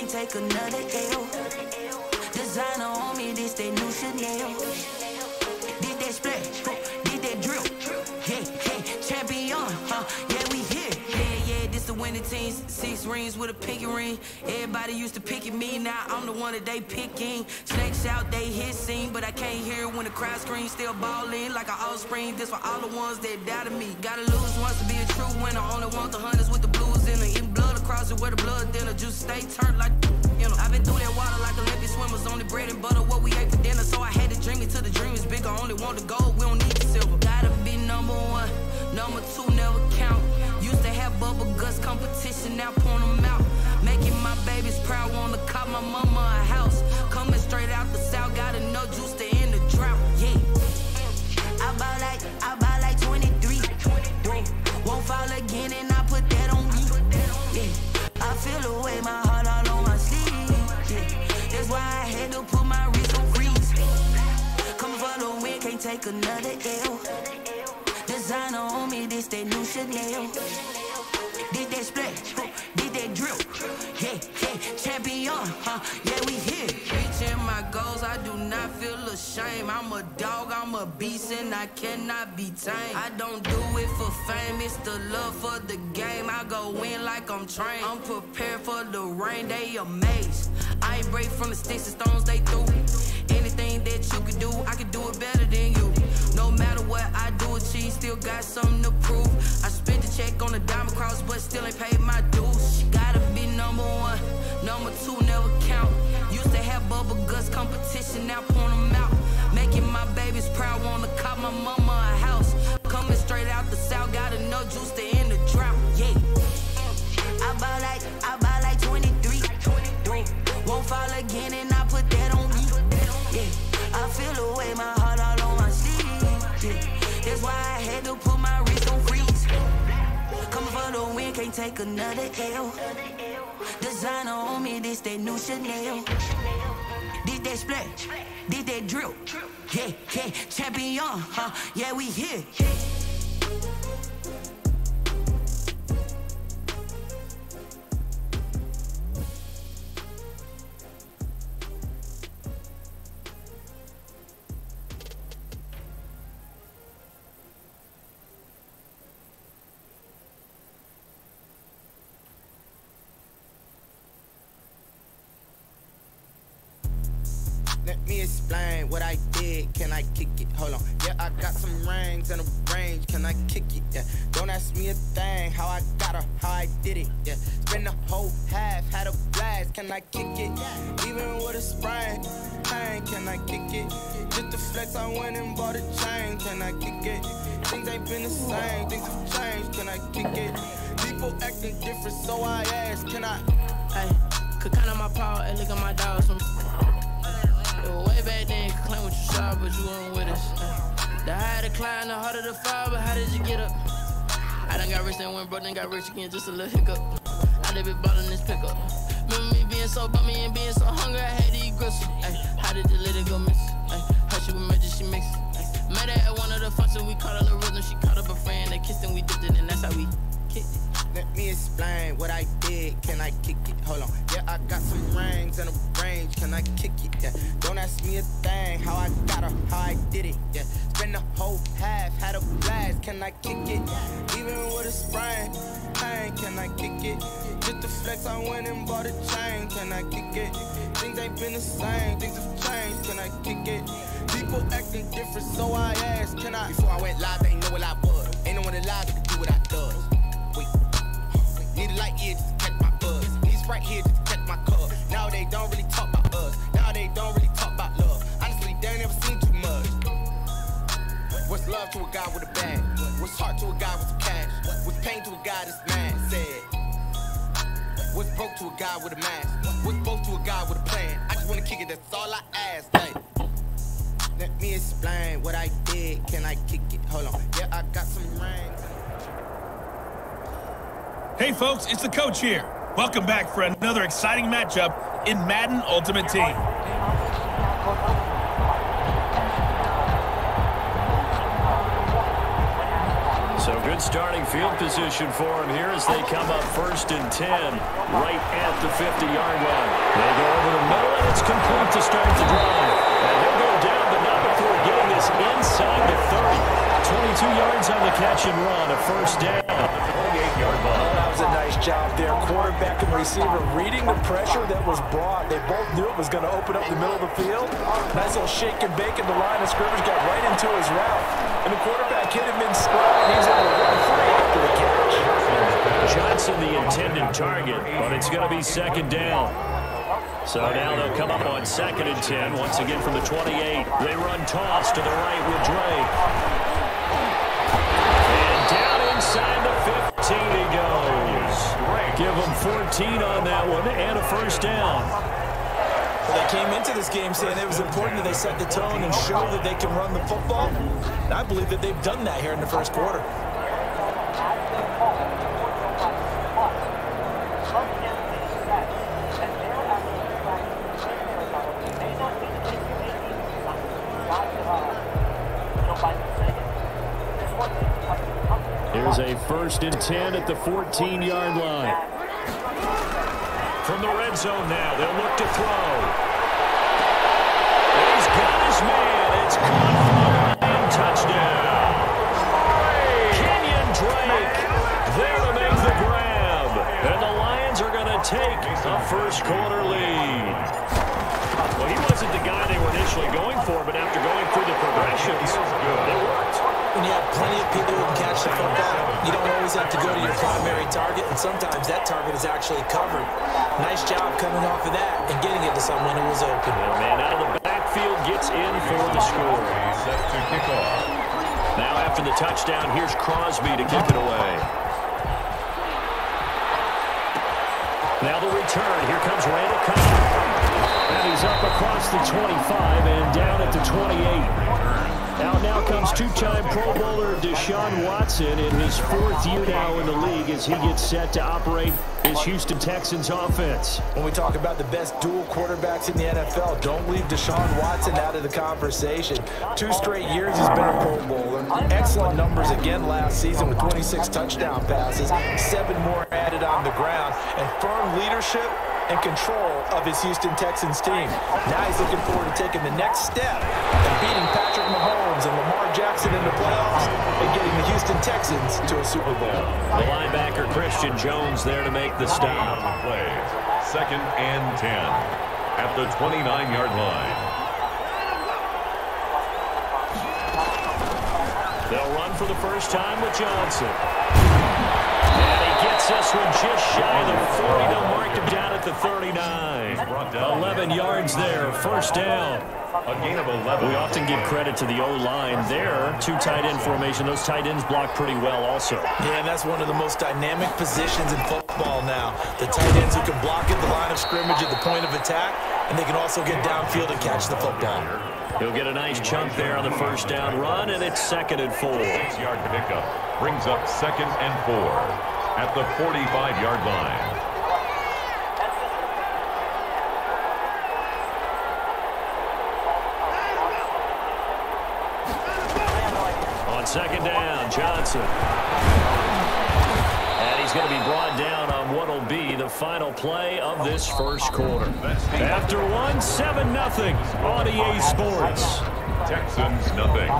Take another L. Designer on me, this that new Chanel. Did that splash, did that drill. Hey, hey, champion, yeah, we here. Yeah, this the winning teams. 6 rings with a pinky ring. Everybody used to pick at me, now I'm the one that they picking. Snakes out, they hit scene, but I can't hear when the crowd screams. Still ballin' like an offspring. This for all the ones that doubted me. Gotta lose once to be a true winner. Only want the hunters with the blues in it. Eating blood across it where the blood dinner. Juice stay turned like you know. I've been through that water like Olympic swimmers. Only bread and butter, what we ate for dinner. So I had to dream it till the dream is bigger. Only want the gold, we don't need the silver. Gotta be number 1, number 2 never count. Used to have bubble guts competition, now point them out. Making my babies proud, wanna cop my mama a house. Coming straight out the south, gotta know juice to end the drought. Yeah, I buy like 23. Won't fall again and I put that on me. Yeah, I feel the way, my heart all on my sleeve. Yeah, that's why I had to put my wrist on freeze. take another L. Designer on me, this that new Chanel. Did that splash, did that drill. Yeah, champion, yeah, we here. Reaching my goals, I do not feel ashamed. I'm a dog, I'm a beast, and I cannot be tamed. I don't do it for fame, it's the love for the game. I go in like I'm trained. I'm prepared for the rain, they amazed. I ain't break from the sticks and stones they threw. Anything that you could do, I could do it better than you. No matter what I do, achieve, still got something to prove. I spent the check on the diamond cross, but still ain't paid my dues. Gotta be number one, number two never count. Used to have bubble guts competition, now point them out. Making my babies proud, wanna cop my mama a house. Coming straight out the south, got enough juice to end the drought. Yeah, I buy like 23. Won't fall again, and I put that on me. Yeah, I feel the way, my heart all on my sleeve. Yeah, that's why I had to put my wrist on freeze. Coming for the win, can't take another L. Designer on me, this that new Chanel. Did that splash, did that drill. Yeah, champion, yeah, we here. Let me explain what I did. Can I kick it? Hold on. Yeah, I got some rings and a range. Can I kick it? Yeah. Don't ask me a thing. How I got her, how I did it. Yeah. Spend the whole half, had a blast. Can I kick it? Even with a sprain, can I kick it? Just the flex, I went and bought a chain. Can I kick it? Things ain't been the same. Things have changed. Can I kick it? People acting different, so I ask. Can I? Hey, could count on my power and look at my dogs from. Way back then, could claim what you saw, but you weren't with us. The higher the climb, the harder the fall, but how did you get up? I done got rich, then went broke, then got rich again, just a little hiccup. I done been ballin' this pickup. Remember me being so bummy and being so hungry, I had to eat gristle. How did the little go miss? How she was magic, she mixed. Met her at one of the functions, we caught a little rhythm, she caught up a friend, they kissed and we dipped it, and that's how we kicked it. Let me explain what I did. Can I kick it? Hold on. Yeah, I got some rings and a range. Can I kick it? Yeah. Don't ask me a thing. How I got her, how I did it. Yeah. Spend the whole half, had a blast. Can I kick it? Even with a sprain, can I kick it? Just the flex, I went and bought a chain. Can I kick it? Things ain't been the same. Things have changed. Can I kick it? People acting different, so I asked. Can I? Before I went live, they ain't know what I was. Ain't no one alive that could do what I does. Need a light here just to catch my buzz. Need Sprite here just to catch my cup. Now they don't really talk about us. Now they don't really talk about love. Honestly, they ain't never seen too much. What's love to a guy with a bag? What's heart to a guy with some cash? What's pain to a guy that's mad? Said. What's broke to a guy with a mask? What's both to a guy with a plan? I just wanna kick it, that's all I ask. Hey. Let me explain what I did. Can I kick it? Hold on. Yeah, I got some rings. Hey folks, it's the coach here. Welcome back for another exciting matchup in Madden Ultimate Team. So good starting field position for him here as they come up 1st and 10 right at the 50-yard line. They go over the middle and it's complete to start the drive. And they'll go down, but not before getting this inside the 30. 22 yards on the catch and run, a 1st down. 28-yard ball. Oh, that was a nice job there. Quarterback and receiver reading the pressure that was brought. They both knew it was going to open up the middle of the field. Nice little shake and bake, and the line of scrimmage got right into his route. And the quarterback hit him in stride. He's able to run free after the catch. Johnson the intended target, but it's going to be 2nd down. So now they'll come up on 2nd and 10. Once again from the 28. They run toss to the right with Drake. Inside the 15 he goes. Give them 14 on that one and a 1st down. They came into this game saying it was important that they set the tone and show that they can run the football. And I believe that they've done that here in the 1st quarter. first and 10 at the 14-yard line. From the red zone now, they'll look to throw. He's got his man. It's caught for a touchdown. Kenyon Drake there to make the grab. And the Lions are going to take a first-quarter lead. Well, he wasn't the guy they were initially going for, but after going through the progressions, it worked. When you have plenty of people who can catch the football, you don't always have to go to your primary target, and sometimes that target is actually covered. Nice job coming off of that and getting it to someone who was open. The man out of the backfield gets in for the score. Set to kick off. Now after the touchdown, here's Crosby to kick it away. Now the return. Here comes Randall Cobb. And he's up across the 25 and down at the 28. Now comes two-time Pro Bowler Deshaun Watson in his fourth year now in the league as he gets set to operate his Houston Texans offense. When we talk about the best dual quarterbacks in the NFL, don't leave Deshaun Watson out of the conversation. 2 straight years he's been a Pro Bowler. Excellent numbers again last season with 26 touchdown passes, 7 more added on the ground, and firm leadership and control of his Houston Texans team. Now he's looking forward to taking the next step and beating Patrick Mahomes and Lamar Jackson in the playoffs and getting the Houston Texans to a Super Bowl. The linebacker Christian Jones there to make the stop. Play. 2nd and 10 at the 29-yard line. They'll run for the first time with Johnson. And he gets this one just shy of the 40. They'll mark him down at the 39. 11 yards there, first down. A gain of 11. We often give credit to the O-line there. 2 tight end formation. Those tight ends block pretty well also. Yeah, and that's one of the most dynamic positions in football now. The tight ends who can block at the line of scrimmage at the point of attack, and they can also get downfield and catch the football. He'll get a nice chunk there on the first down run, and it's 2nd and 4. 6-yard pickup brings up 2nd and 4 at the 45-yard line. On 2nd down, Johnson. And he's going to be brought down on what will be the final play of this first quarter. After 1, 7-0 on EA Sports. Texans nothing.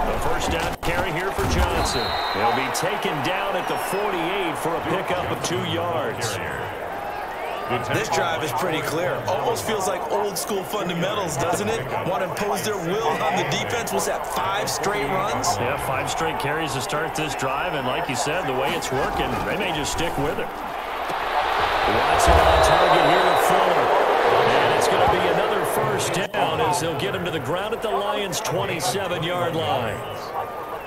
The first down carry here for Johnson. He'll be taken down at the 48 for a pickup of 2 yards. This drive is pretty clear. Almost feels like old school fundamentals, doesn't it? Want to impose their will on the defense. Was that 5 straight runs? Yeah, 5 straight carries to start this drive, and like you said, the way it's working, they may just stick with it. Watson on target here to Fuller. And it's going to be another first down as they'll get him to the ground at the Lions' 27-yard line.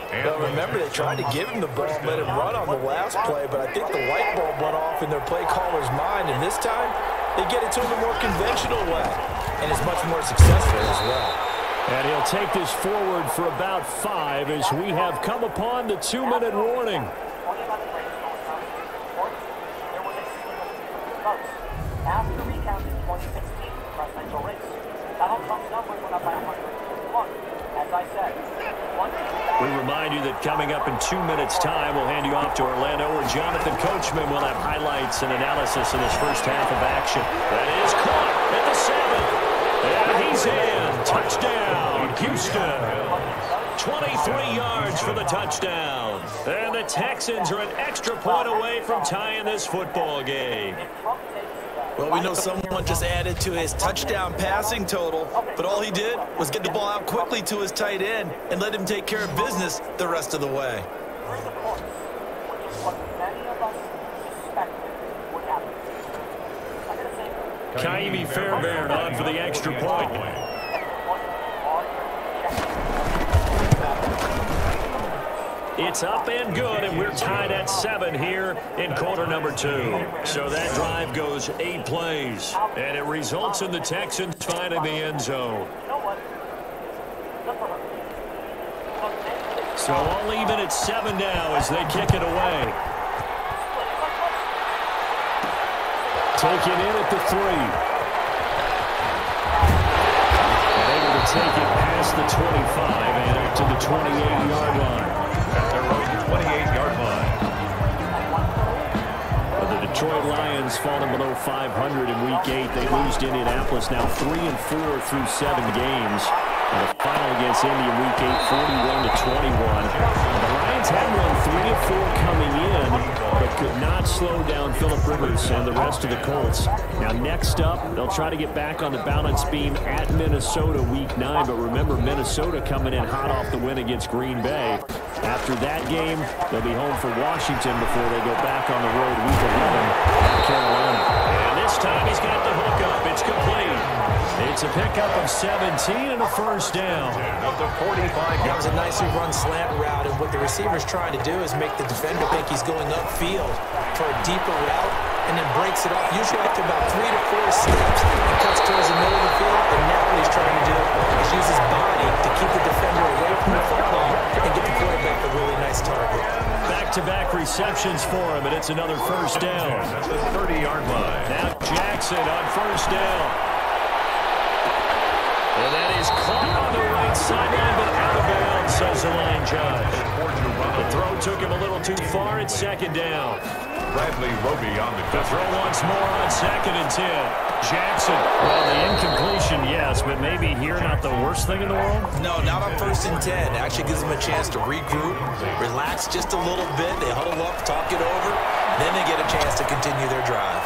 Well, remember, they tried to give him the ball, let him run on the last play, but I think the light bulb went off in their play caller's mind, and this time they get it to him a more conventional way, and it's much more successful as well. And he'll take this forward for about 5 as we have come upon the 2-minute warning. After recounting 2016 presidential race, Donald Trump's numbers went up by 101. As I said, we remind you that coming up in 2 minutes' time, we'll hand you off to Orlando, where Jonathan Coachman will have highlights and analysis in this first half of action. That is caught at the 7. And he's in. Touchdown, Houston. 23 yards for the touchdown. And the Texans are an extra point away from tying this football game. Well, we know someone just added to his touchdown passing total, but all he did was get the ball out quickly to his tight end and let him take care of business the rest of the way. Kaimi Fairbairn on for the extra point. It's up and good, and we're tied at 7 here in quarter number 2. So that drive goes 8 plays, and it results in the Texans finding the end zone. So all even at 7 now as they kick it away. Taken in at the 3. take it past the 25 and up to the 28-yard line. At their own 28-yard line. The Detroit Lions falling below 500 in Week 8. They lose to Indianapolis now 3-4 through 7 games. And the final against Indy in Week 8, 41-21. The Lions had won 3 of 4 coming in, but could not slow down Phillip Rivers and the rest of the Colts. Now next up, they'll try to get back on the balance beam at Minnesota Week 9. But remember, Minnesota coming in hot off the win against Green Bay. After that game, they'll be home for Washington before they go back on the road Week 11 at Carolina. And this time he's got the hook up. It's complete. It's a pickup of 17 and a first down. Up to 45 yards. That was a nicely run slant route, and what the receiver's trying to do is make the defender think he's going upfield for a deeper route, and then breaks it off, usually after about 3 to 4 steps, and cuts towards the middle of the field. And now what he's trying to do is use his body to keep the defender away from the football and get the quarterback a really nice target. Back-to-back receptions for him, and it's another first down. That's the 30-yard line. Now Jackson on first down. And that is caught on the right sideline, but out of bounds, says the line judge. The throw took him a little too far. It's second down. Bradley Roby on the throw once more on 2nd and 10. Jackson, well, the incompletion, yes, but maybe here not the worst thing in the world? No, not on 1st and 10. It actually gives them a chance to regroup, relax just a little bit. They huddle up, talk it over, then they get a chance to continue their drive.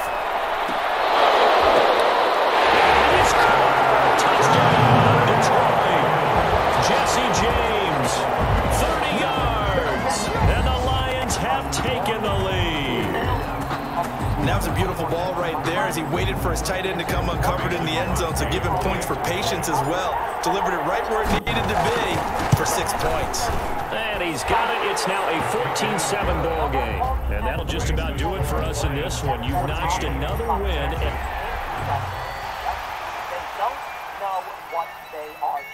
Touchdown, Detroit. Jesse James, 30 yards, and the Lions have taken the lead. Now it's a beautiful ball right there as he waited for his tight end to come uncovered in the end zone, so give him points for patience as well. Delivered it right where it needed to be for 6 points. And he's got it. It's now a 14-7 ball game. And that'll just about do it for us in this one. You've notched another win.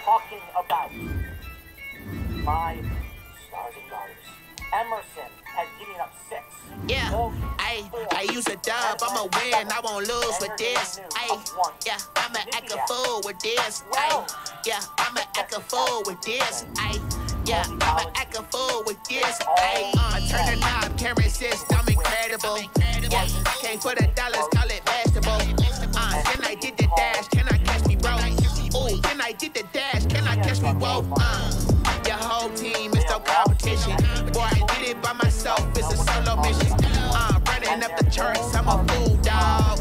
Talking about my stars and daughters. Emerson has given up 6. Yeah, I use a dub, I'ma win, I won't lose with this. Yeah, I'ma act a fool with this. Yeah, I'ma act a fool with this. Yeah, I'ma act a fool with this. I turn the knob, camera assist, I'm incredible. Yeah, came for the dollars, call it basketball. Then I did the dash, can I catch me, bro? Ooh, then I did the dash, can I catch me, whoa? Your whole team is no competition. Boy, I did it by myself, it's a solo mission. Running up the charts, I'm a fool, dog.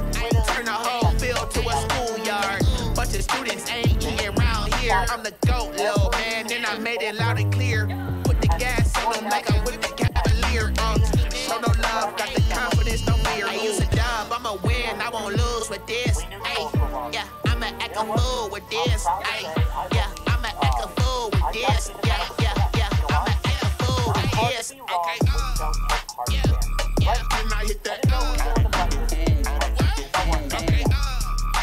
Turn the whole field to a schoolyard. Bunch of students ain't eating around here. I'm the GOAT, little man, then I made it loud and clear. Put the gas on them like I'm with the Cavalier. Show no love, got the confidence, no fear. I use a dub, I'ma win, I won't lose with this. Yeah, I'ma act a fool with this. Yeah, I'ma act a fool with this. Yeah, I'ma act a fool with this. Okay, can I hit that?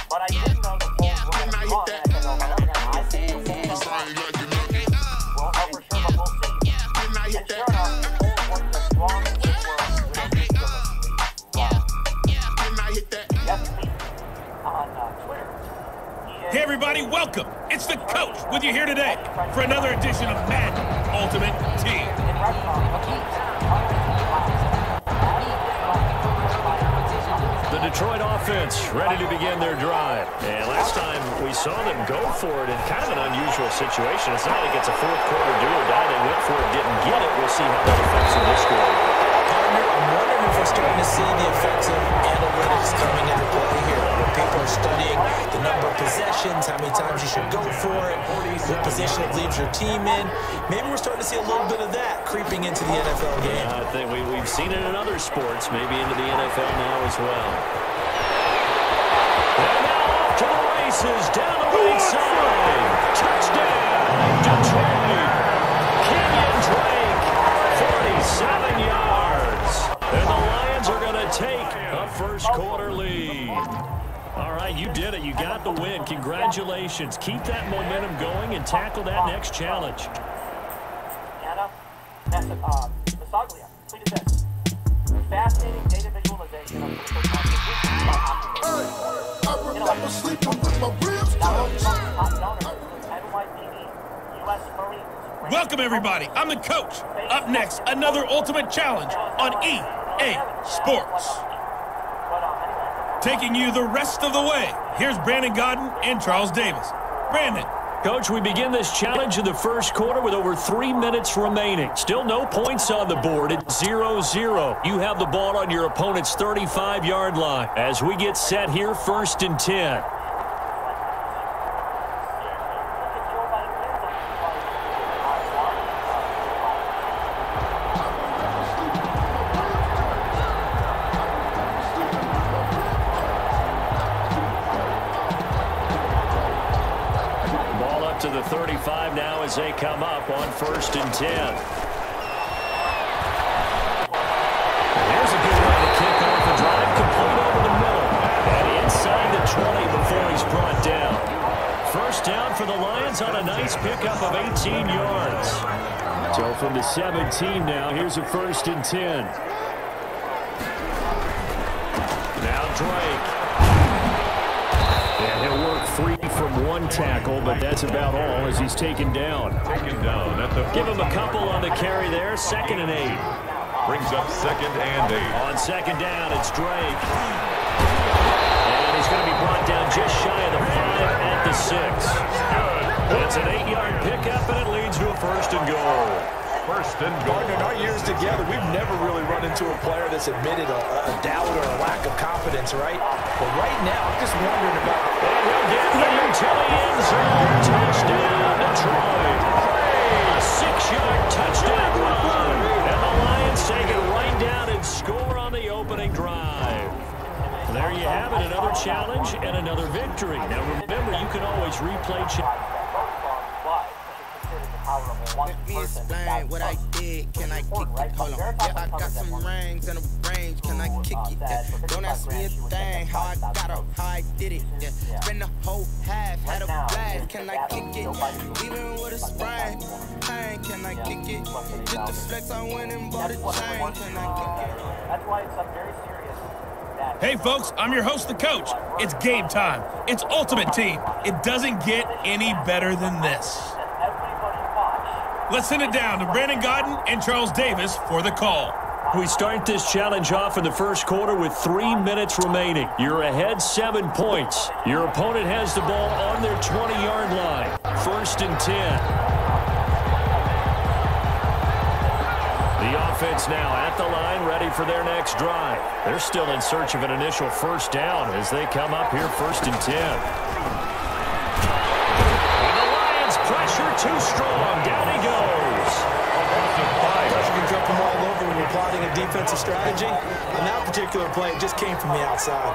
But I didn't know the whole can I hit that? Can I hit that? Hey everybody, welcome. It's the coach with you here today for another edition of Madden Ultimate Team. The Detroit offense ready to begin their drive. And last time we saw them go for it in kind of an unusual situation. It's not like it's a fourth quarter do or die. They went for it, didn't get it. We'll see how that affects them this score. I'm wondering if we're starting to see the effects of analytics coming into play here, where people are studying the number of possessions, how many times you should go for it, what position it leaves your team in. Maybe we're starting to see a little bit of that creeping into the NFL game. I think we've seen it in other sports, maybe into the NFL now as well. And now off to the races, down the right side. Touchdown, Detroit. Kenyon Drake, 47 yards. And the Lions are going to take a first quarter lead. All right, you did it. You got the win. Congratulations. Keep that momentum going and tackle that next challenge. Anna Masaglia tweeted this. Fascinating data visualization of I remember sleeping with my ribs closed. U.S. Marines. Welcome, everybody. I'm the coach. Up next, another Ultimate Challenge on EA Sports. Taking you the rest of the way, here's Brandon Gaudin and Charles Davis. Brandon. Coach, we begin this challenge in the first quarter with over 3 minutes remaining. Still no points on the board. It's 0-0. You have the ball on your opponent's 35-yard line. As we get set here, 1st and 10. To the 35 now as they come up on 1st and 10. Here's a good way to kick off the drive, complete over the middle. And inside the 20 before he's brought down. First down for the Lions on a nice pickup of 18 yards. So from the 17 now, here's a 1st and 10. Now Drake. And he'll work free from one tackle, but that's about all as he's taken down. Give him a couple on the carry there. 2nd and 8. Brings up 2nd and 8. On 2nd down, it's Drake. And he's going to be brought down just shy of the 5 at the 6. It's an 8-yard pickup, and it leads to a 1st and goal. 1st and goal. Partner, in our years together, we've never really run into a player that's admitted a doubt or a lack of confidence, right? But right now, I'm just wondering about... And he'll get there to the end zone. Touchdown, Detroit. A 6-yard touchdown run. And the Lions take it right down and score on the opening drive. There you have it, another challenge and another victory. Now remember, you can always replay... Let me explain what I did. Can I kick it? Hold on. Yeah, I got some rings and a range. Can I kick it? Yeah. Don't ask me a thing. How I got up, how I did it. Yeah. Spend the whole half, had a blast. Can I kick it? Even with a sprain. Pain, can I kick it? Did the flex, I went and bought a chain. Can I kick it? That's why it's very serious. Hey, folks, I'm your host, the coach. It's game time. It's Ultimate Team. It doesn't get any better than this. Let's send it down to Brandon Gaudin and Charles Davis for the call. We start this challenge off in the first quarter with 3 minutes remaining. You're ahead 7 points. Your opponent has the ball on their 20-yard line. 1st and 10. The offense now at the line, ready for their next drive. They're still in search of an initial 1st down as they come up here 1st and 10. Pressure too strong. Down he goes. Pressure can come from all over when you're plotting a defensive strategy. On that particular play, it just came from the outside.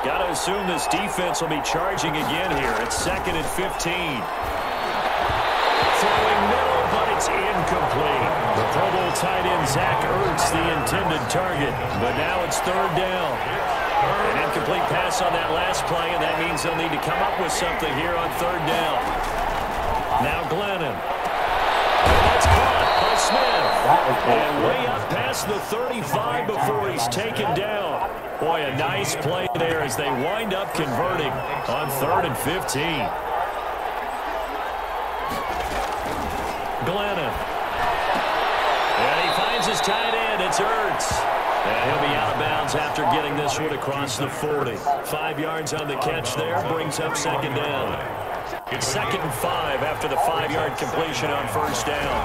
Got to assume this defense will be charging again here. It's 2nd and 15. Throwing middle, but it's incomplete. The Pro Bowl tight end Zach Ertz, the intended target. But now it's 3rd down. An incomplete pass on that last play, and that means they'll need to come up with something here on 3rd down. Now Glennon. And that's caught by Smith. And way up past the 35 before he's taken down. Boy, a nice play there as they wind up converting on 3rd and 15. Glennon. And he finds his tight end. It's Ertz. And he'll be out of bounds after getting this one across the 40. 5 yards on the catch there. Brings up 2nd down. It's 2nd and 5 after the 5-yard completion on 1st down.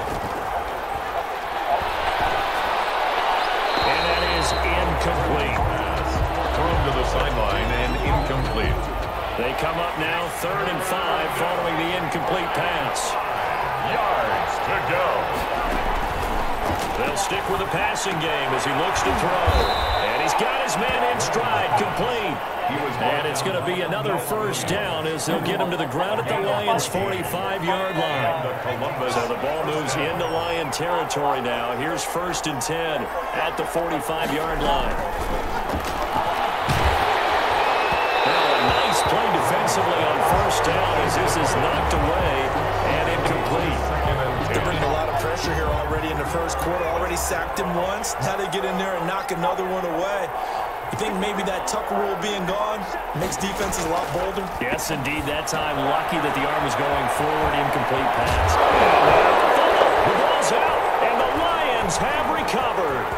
And that is incomplete. Thrown to the sideline and incomplete. They come up now 3rd and 5 following the incomplete pass. Yards to go. They'll stick with the passing game as he looks to throw. And he's got his man in stride, complete. And it's going to be another 1st down as they'll get him to the ground at the Lions' 45-yard line. So the ball moves into Lion territory now. Here's 1st and 10 at the 45-yard line. Now a nice play defensively on 1st down as this is knocked away and incomplete. They're bringing a lot of pressure here already in the first quarter. Already sacked him once. Now they get in there and knock another one away. think maybe that Tucker rule being gone makes defenses a lot bolder? Yes, indeed. That time, lucky that the arm was going forward. Incomplete pass. The ball's out, and the Lions have recovered.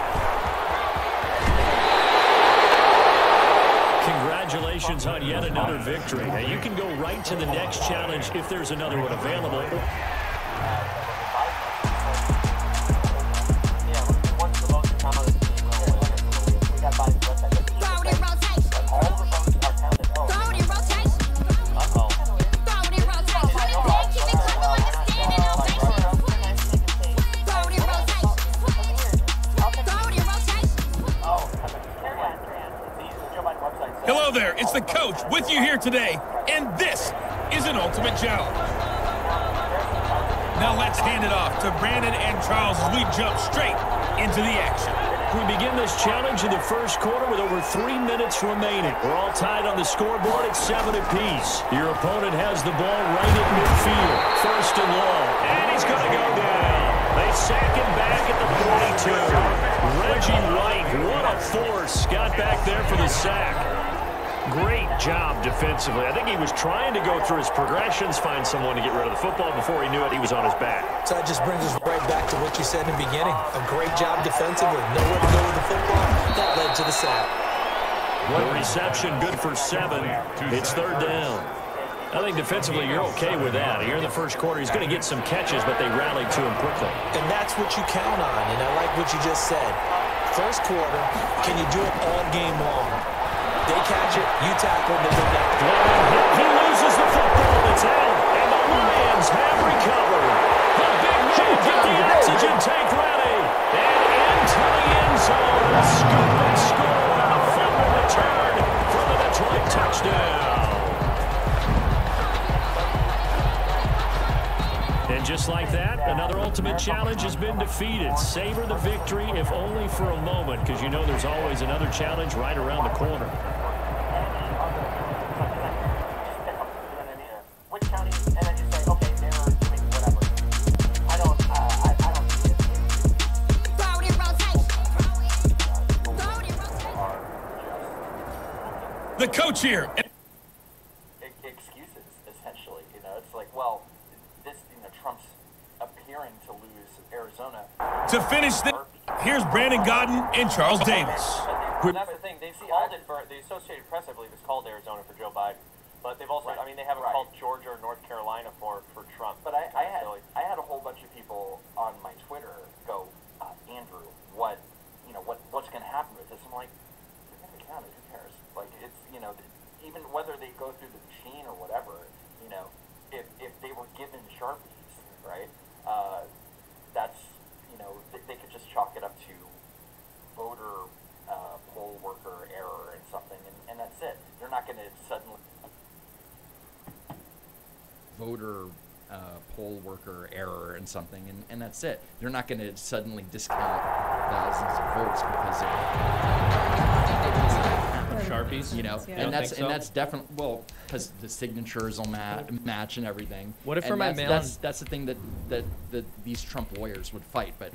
Congratulations on yet another victory. Now, you can go right to the next challenge if there's another one available. Hello there, it's the coach with you here today, and this is an Ultimate Challenge. Now let's hand it off to Brandon and Charles as we jump straight into the action. We begin this challenge in the first quarter with over 3 minutes remaining. We're all tied on the scoreboard at 7 apiece. Your opponent has the ball right at midfield, first and long, and he's going to go down. They sack him back at the 42. Reggie White, what a force, got back there for the sack. Great job defensively. I think he was trying to go through his progressions, find someone to get rid of the football. Before he knew it, he was on his back. So that just brings us right back to what you said in the beginning. A great job defensively. Nowhere to go with the football. That led to the sack. The reception good for 7. It's third down. I think defensively you're okay with that. Here in the first quarter, he's going to get some catches, but they rallied to him quickly. And that's what you count on, and I like what you just said. First quarter, can you do it all game long? They catch it, you tackle, they go down. He loses the football, it's out, and the Lions have recovered. The big man get the oxygen tank ready, and into the end zone. Scoop and score, a fumble return for the Detroit touchdown. And just like that, another Ultimate Challenge has been defeated. Savor the victory, if only for a moment, because you know there's always another challenge right around the corner. Which county, and then you say, okay, they're doing whatever. I don't The coach here. Excuses, essentially. You know, it's like, well, this, Trump's appearing to lose Arizona. To finish this, here's Brandon Godden and Charles Davis. That's the thing. They've called it for the Associated Press, I believe, has called Arizona for Joe Biden. But they've also, I mean, they haven't called Georgia or North Carolina for Trump. But I had a whole bunch of people on my Twitter go, Andrew, what's going to happen with this? I'm like, they're going to count it. Who cares? Like, it's, even whether they go through the machine or whatever, if they were given Sharpies, right? That's, they could just chalk it up to voter poll worker error and something, and that's it. They're not going to suddenly voter poll worker error and something, and that's it. They're not going to suddenly discount thousands of votes because of Sharpies, and that's definitely because the signatures will match and everything. What if for my mail? That's the thing that these Trump lawyers would fight, but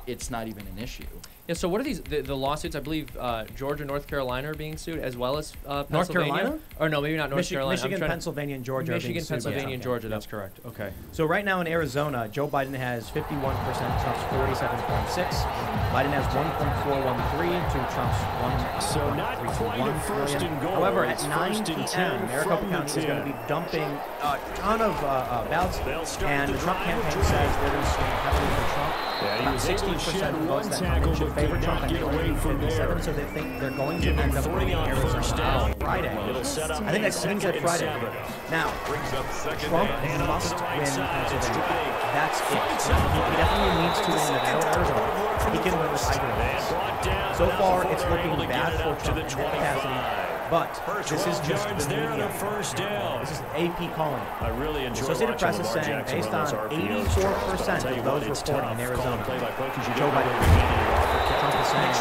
it's not even an issue. Yeah. So what are these the lawsuits? I believe Georgia, North Carolina are being sued, as well as Pennsylvania. North Carolina? Or no, maybe not North Carolina. Michigan, Pennsylvania, and Georgia. Michigan, Pennsylvania, and Georgia. That's correct. Okay. So right now in Arizona, Joe Biden has 51%, Trump's 47.6. Biden has 1.413 to Trump's 1. So not quite a first and goal. However, at 9 p.m., Maricopa County is going to be dumping a ton of ballots, and the Trump campaign says they're going to swing heavily for Trump. About 60% of votes that come in should favor Trump, and only 57, so they think they're going to end up winning Arizona on Friday. I think that seems like Friday. Now, Trump must win Pennsylvania. That's it. He definitely needs to win Nevada, Arizona. He can win with either of these. So far, it's looking bad for Trump in that capacity. But this is just the media. This is AP calling. I really enjoy Associated Press is saying, based on 84% of those reporting in Arizona, Joe Biden. Trump is saying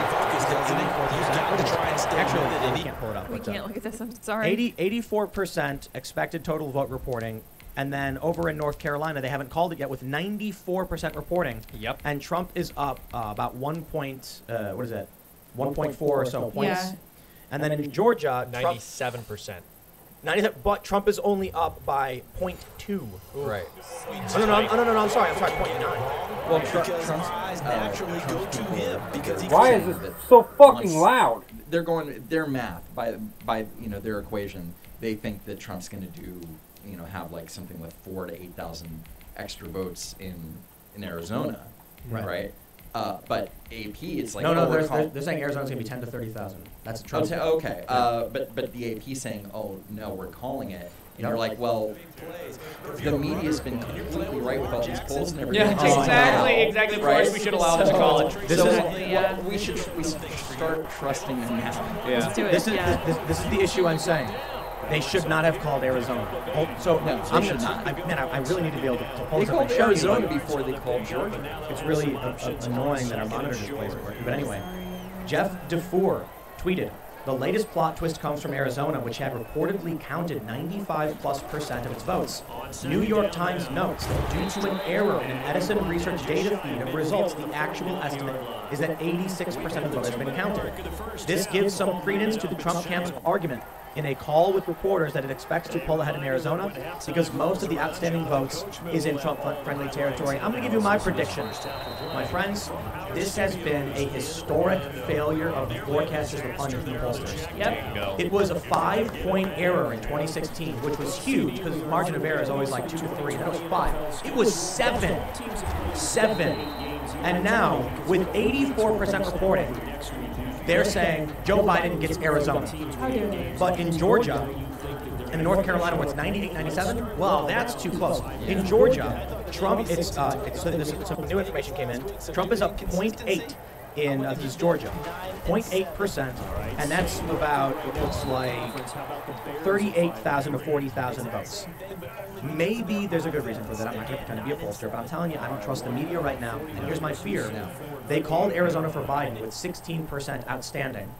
84%. Actually, we can't pull it up. We can't look at this. I'm sorry. 84% expected total vote reporting. And then over in North Carolina, they haven't called it yet, with 94% reporting. Yep. And Trump is up about 1.4 or so points. And then in Georgia, 97%. 97, but Trump is only up by 0.2. Right. No, I'm sorry, 0.9. Well, Trump's actually go to him because why is this so fucking loud? They're going their math by their equation. They think that Trump's going to do have like something like 4,000 to 8,000 extra votes in Arizona, right? But AP is like they're saying Arizona's going to be 10 to 30,000. That's Trump. Okay, but the AP saying, oh no, we're calling it. And you're like, well, the media's been completely right with all these polls and everything. Yeah, exactly. Of course, we should allow them to call it. We should start trusting them now. Yeah. Let's do it. This is the issue I'm saying. They should not have called Arizona. So no, they should not. I really need to be able to pull They this up. called Arizona before they called Georgia. It's really annoying that our monitor display isn't working. But anyway, Jeff DeFore tweeted, "The latest plot twist comes from Arizona, which had reportedly counted 95+% of its votes. New York Times notes that due to an error in an Edison Research data feed of results, the actual estimate is that 86% of the votes have been counted. This gives some credence to the Trump camp's argument in a call with reporters that it expects to pull ahead in Arizona because most of the outstanding votes is in Trump-friendly territory." I'm going to give you my prediction. My friends, this has been a historic failure of the forecasters, the pundits, and the pollsters. Yep. It was a 5-point error in 2016, which was huge because the margin of error is always like 2 to 3. That was 5. It was 7. 7. And now, with 84% reporting, they're saying Joe Biden gets Arizona. But in Georgia, and in North Carolina, what's 98, 97? Well, that's too close. In Georgia, Trump, some new information came in. Trump is up 0.8 in this is Georgia, 0.8%, and that's about, it looks like 38,000 to 40,000 votes. Maybe there's a good reason for that. I'm not going to pretend to be a pollster, but I'm telling you, I don't trust the media right now. And here's my fear. They called Arizona for Biden with 16% outstanding.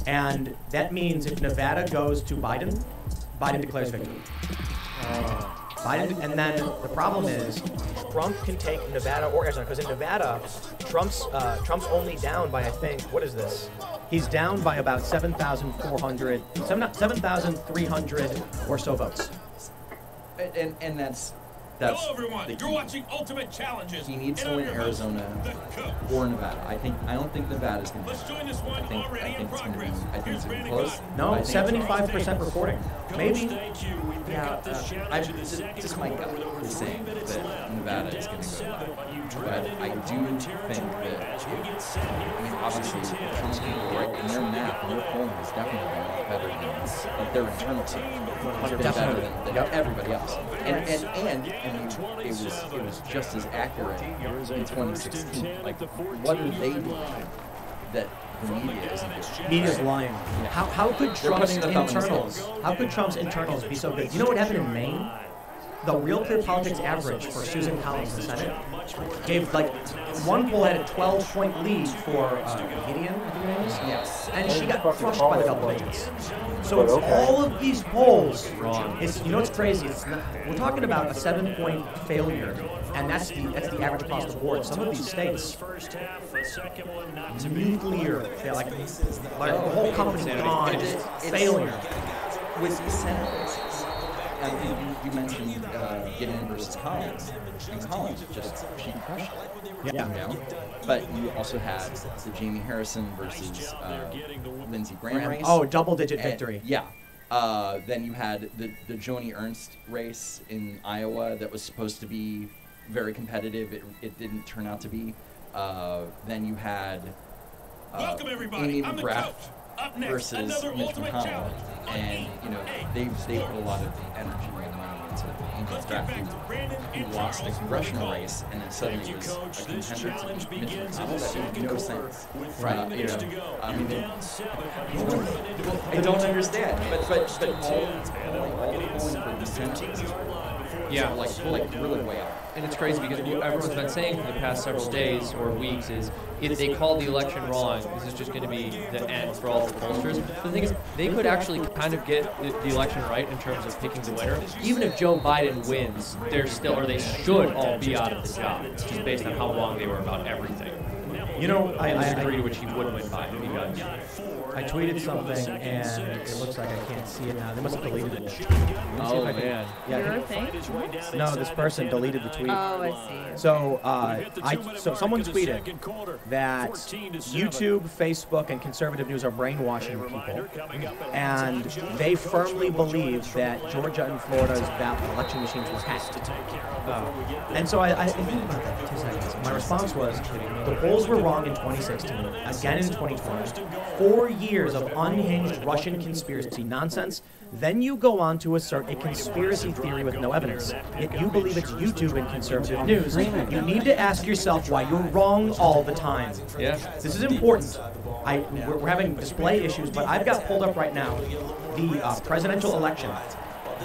And that means if Nevada goes to Biden, Biden declares victory. Biden, and then the problem is Trump can take Nevada or Arizona, because in Nevada, Trump's only down by, I think, what is this? He's down by about 7,300 or so votes. And that's hello everyone, you're watching Ultimate Challenges. He needs to win Arizona or Nevada. I don't think Nevada's going to win. Let's join this one already in progress. I think it's going to be close. No, 75% reporting. Maybe. Yeah, just my gut is saying that Nevada is going to go up. But I do think that, obviously, Trump's people right in their math and their polling is definitely going to be better than their internal team. It's been better than everybody else. And it was just as accurate in 2016. Like, what are they doing that the media isn't doing? Media's lying. How could Trump's internals be so good? You know what happened in Maine? The Real Clear Politics average for Susan Collins in the Senate gave, like, one poll had a 12-point lead for Gideon, I think her name is. Yes. And she got crushed by the double digits. So it's all of these polls wrong. You know what's crazy? It's not, we're talking about a 7-point failure, and that's the average across the board. Some of these states, nuclear, they're like the whole company's gone, it's failure. With Senate races, you mentioned Gideon versus Collins, and Collins she crushed it. Yeah. But you also had the Jamie Harrison versus Lindsey Graham race. Oh, double-digit victory. Yeah. Then you had the Joni Ernst race in Iowa that was supposed to be very competitive. It didn't turn out to be. Then you had Welcome everybody. Amy I'm McGrath Up next, versus Mitch McConnell, and they put a lot of energy and money into Amy McGrath, who lost the congressional race, and then suddenly was a contender to Mitch McConnell. That made no sense. Right. I mean, I don't understand, but all the polling for the Senate is like really way up. And it's crazy because what everyone's been saying for the past several days or weeks is if they call the election wrong, this is just going to be the end for all the pollsters. The thing is, they could actually kind of get the election right in terms of picking the winner. Even if Joe Biden wins, they should all be out of the job, just based on how wrong they were about everything. You know, I degree to which he would win by if he got. I tweeted something, and it looks like I can't see it now. They must have deleted it. Oh, man. Yeah, no, this person deleted the tweet. Oh, I see. So, so someone tweeted that YouTube, Facebook, and conservative news are brainwashing people, and they firmly believe that Georgia and Florida's election machines were hacked. And so I think about that for 2 seconds. My response was, the polls were wrong in 2016, again in 2020. 4 years of unhinged Russian conspiracy nonsense. Then you go on to assert a conspiracy theory with no evidence. Yet you believe it's YouTube and conservative news. You need to ask yourself why you're wrong all the time. Yeah. This is important. We're having display issues, but I've got pulled up right now the presidential election.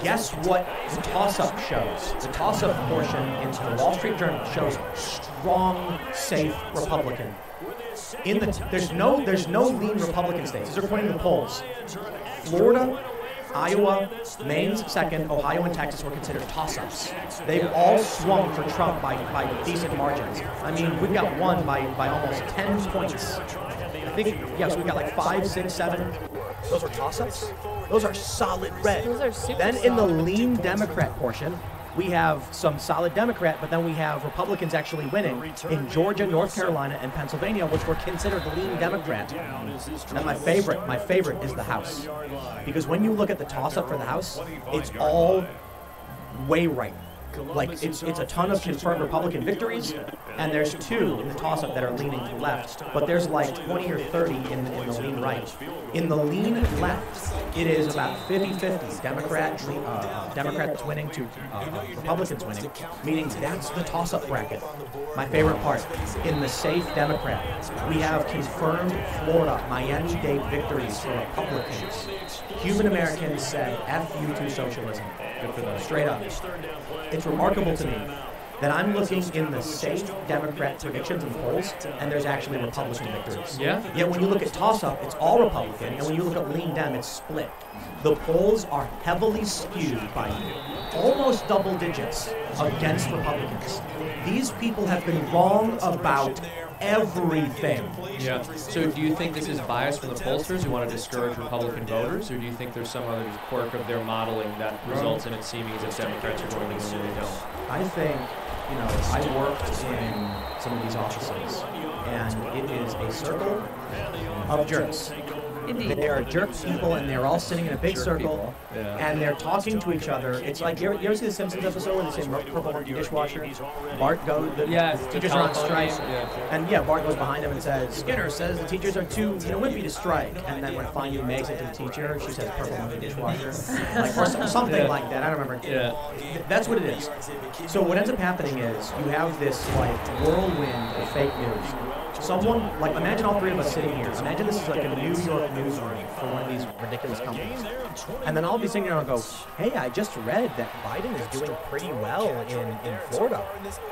Guess what the toss-up shows? The toss-up portion in the Wall Street Journal shows strong, safe Republican. There's no lean Republican states. These are according to the polls. Florida, Iowa, Maine's second, Ohio, and Texas were considered toss-ups. They've all swung for Trump by decent margins. I mean, we've got one by almost 10 points. I think, yes, we've got like 5, 6, 7. Those are toss-ups? Those are solid red. Those are super Then in the lean Democrat portion, we have some solid Democrat, but then we have Republicans actually winning in Georgia, North Carolina, and Pennsylvania, which were considered lean Democrat. And my favorite is the House. Because when you look at the toss-up for the House, it's all way right. Like, it's a ton of confirmed Republican victories, and there's 2 in the toss-up that are leaning to left, but there's like 20 or 30 in the lean right. In the lean left, it is about 50-50, Democrats winning to Republicans winning, meaning that's the toss-up bracket. My favorite part, in the safe Democrat, we have confirmed Florida, Miami-Dade victories for Republicans. Cuban Americans said, F you to socialism. Good for them. Straight up. It's remarkable to me that I'm looking in the safe Democrat predictions and polls, and there's actually Republican victories. Yeah? Yet when you look at toss-up, it's all Republican, and when you look at lean Dem, it's split. The polls are heavily skewed by almost double digits against Republicans. These people have been wrong about everything. Yeah. So do you think this is bias from the pollsters who want to discourage Republican voters, or do you think there's some other quirk of their modeling that results in it seeming as if Democrats are going to win when they don't? I think, I worked in some of these offices, and it is a circle of jerks. Indeed. They are jerk people, and they're all sitting in a big circle, and they're talking to each other. It's like, you ever see the Simpsons episode where they say purple monkey dishwasher? Bart goes, the teachers are on strike, and Bart goes behind him and says, Skinner says the teachers are too wimpy to strike, and then when finally makes it to the teacher, she says purple monkey dishwasher, or something like that. I don't remember. Yeah. That's what it is. So what ends up happening is you have this whirlwind of fake news. Someone, imagine all 3 of us sitting here. Imagine this is like a New York newsroom for one of these ridiculous companies. And then I'll be sitting there and I'll go, hey, I just read that Biden is doing pretty well in Florida.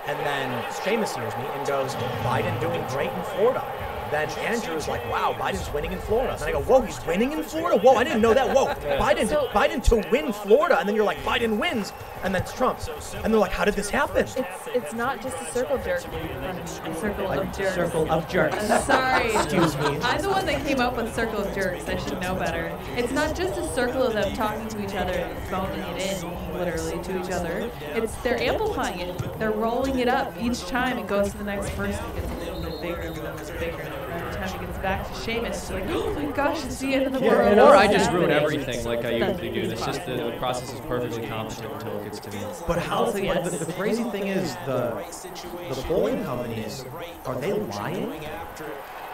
And then Seamus hears me and goes, Biden doing great in Florida. Then Andrew's like, wow, Biden's winning in Florida. And I go, whoa, he's winning in Florida? Whoa, I didn't know that. Whoa, Biden to win Florida. And then you're like, Biden wins. And that's Trump. And they're like, how did this happen? It's not just a circle jerk. A circle of jerks. Circle of jerks. Sorry. Excuse me. I'm the one that came up with circle of jerks. I should know better. It's not just a circle of them talking to each other and phoning it in, literally, to each other. They're amplifying it. They're rolling it up. Each time it goes to the next person, it gets a little bit bigger and a little bit bigger. Every time it gets back to Seamus, it's like, oh my gosh, it's the end of the world. Or I just ruin everything like I usually do. It's just the process is perfectly competent until it gets to me. But how? The crazy thing is the polling companies, are they lying?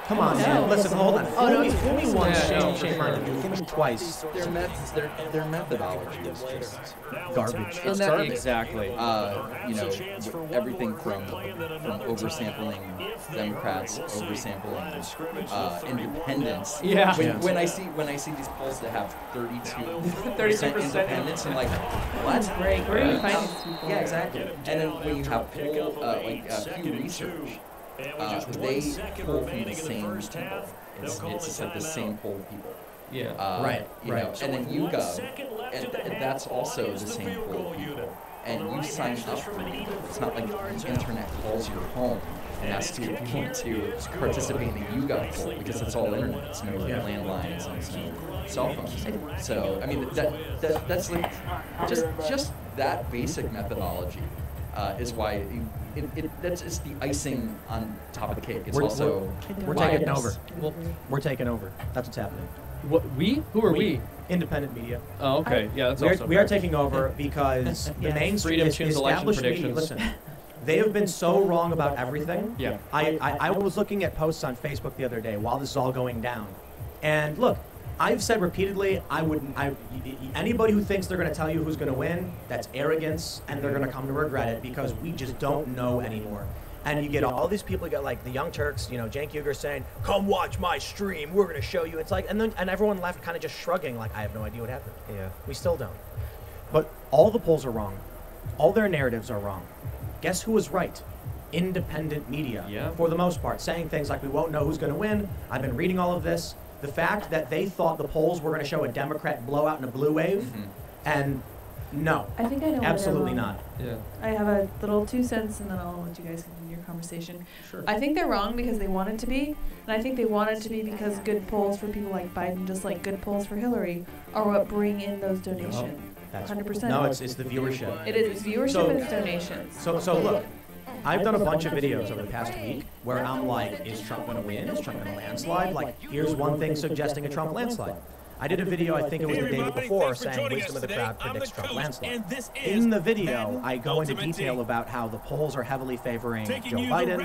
Come on, man. Listen, hold on. Fool me once, shame on you. Fool me twice. Their methodology is just garbage. It's garbage. Exactly. Everything from oversampling Democrats, oversampling independents. Yeah. When I see these polls that have 32% independents, I'm like, what? Great. Where do you find these people? Yeah, exactly. And then when you have Pew Research. They pull from the same people. It's like the same poll of people. Yeah. Right. And then YouGov, and that's also the same poll of people. And you sign up for it. It's not like the internet calls your home and asked to participate in the YouGov poll because it's all internet. It's no landlines and it's no cell phones. So I mean that's like just that basic methodology is why that's just the icing on top of the cake. It's we're taking over. We're taking over. That's what's happening. What, we? Who are we? Independent media. Oh, okay. Yeah, that's also we are taking over because the mainstream established media. Listen, they have been so wrong about everything. Yeah. I was looking at posts on Facebook the other day while this is all going down, and look, I've said repeatedly, anybody who thinks they're going to tell you who's going to win, that's arrogance, and they're going to come to regret it because we just don't know anymore. And you get all these people, you got like the Young Turks, Cenk Uygur saying, "Come watch my stream. We're going to show you." It's like, and everyone left kind of just shrugging, like, I have no idea what happened. Yeah. We still don't. But all the polls are wrong. All their narratives are wrong. Guess who was right? Independent media, for the most part, saying things like, we won't know who's going to win. I've been reading all of this. The fact that they thought the polls were going to show a Democrat blowout in a blue wave, and no, I think I know absolutely not. Yeah. I have a little 2 cents, and then I'll let you guys continue your conversation. Sure. I think they're wrong because they want it to be, and I think they want it to be because good polls for people like Biden, just like good polls for Hillary, are what bring in those donations. 100%. No, it's the viewership. It is viewership and it's donations. So look, I've done a bunch of videos over the past week where I'm like, is Trump going to win? Is Trump going to landslide? Like, here's one thing suggesting a Trump landslide. I did a video, I think it was the day before, saying wisdom of the crowd predicts Trump landslide. In the video, I go into detail about how the polls are heavily favoring Joe Biden,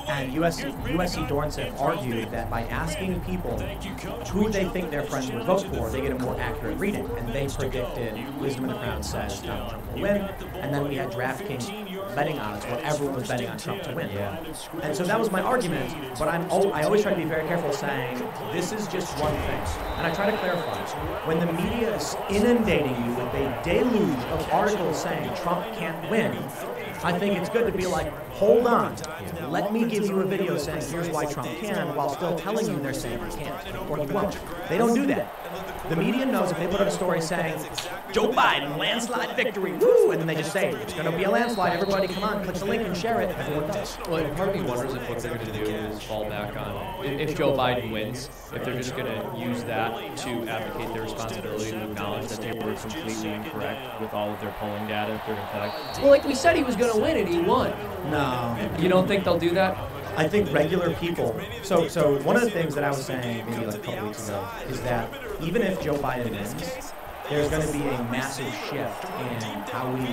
and USC Dornsiff argued that by asking people who they think their friends would vote for, they get a more accurate reading. And they predicted wisdom of the crowd says Donald Trump will win, and then we had DraftKings betting odds where everyone was betting on Trump to win. And so that was my argument, but I always try to be very careful saying this is just one thing. And I try to clarify. When the media is inundating you with a deluge of articles saying Trump can't win, I think it's good to be like, hold on, let me give you a video saying here's why Trump can, while still telling you they're saying he can't, or he won't. They don't do that. The media knows if they put up a story saying, Joe Biden, landslide victory, woo, and then they just say, it's going to be a landslide, everybody come on, click the link and share it, everyone does. Well, part of me wonders if what they're going to do is fall back on, if Joe Biden wins, if they're just going to use that to advocate their responsibility and acknowledge that they were completely incorrect with all of their polling data. They're going to be like, well, like we said he was going to win and he won. No. You don't think they'll do that? I think regular people, so one of the things that I was saying maybe like a couple weeks ago is that even if Joe Biden wins, there's going to be a massive shift in how we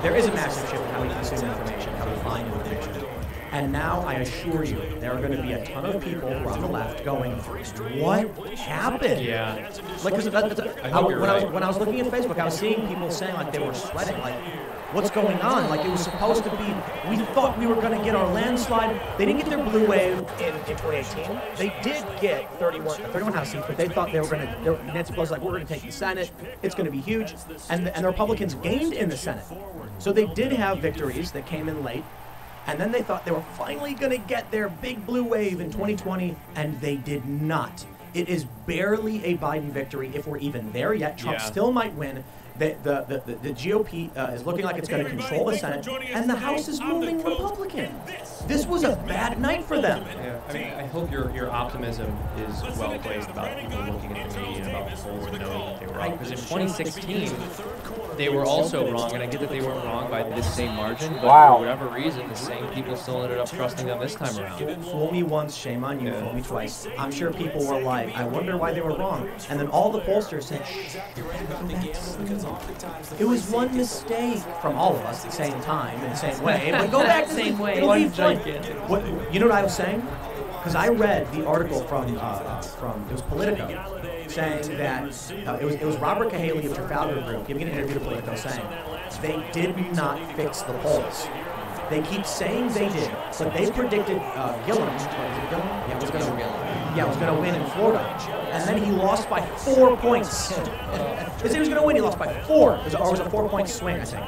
there is a massive shift in how we consume information, how we find information. And now I assure you, there are going to be a ton of people who are on the left going, what happened? Yeah. Like, because when I was looking at Facebook, I was seeing people saying like they were sweating, like, what's going on? Like, it was supposed to be, we thought we were going to get our landslide. They didn't get their blue wave in 2018. They did get 31 House seats, but they thought they were going to, Nancy Pelosi's like, we're going to take the Senate. It's going to be huge. And the Republicans gained in the Senate. So they did have victories that came in late. And then they thought they were finally going to get their big blue wave in 2020, and they did not. It is barely a Biden victory if we're even there yet. Trump still might win. The GOP is looking like it's going to control the Senate, and the House is moving Republican. This was a bad night for them. Yeah, I mean, I hope your optimism is well placed about people looking at the media and about the polls and knowing that they were wrong. Because in 2016, they were also wrong, and I get that they weren't wrong by this same margin, but for whatever reason, the same people still ended up trusting them this time around. Fool me once, shame on you. Fool me twice. I'm sure people were like, I wonder why they were wrong. And then all the pollsters said, shh, it was one mistake from all of us at the same time, in the same way. But go back to the same way. It'll be fun. You know what I was saying? Because I read the article from it was Politico, saying that it was Robert Cahaly of Trafalgar Group giving an interview to Politico saying they did not fix the polls. They keep saying they did, but they predicted Gillum. Was it Gillum? Yeah, it was going to win. Yeah, was going to win in Florida, and then he lost by 4 points. They said he was going to win, he lost by 4. It was a 4-point swing, I think.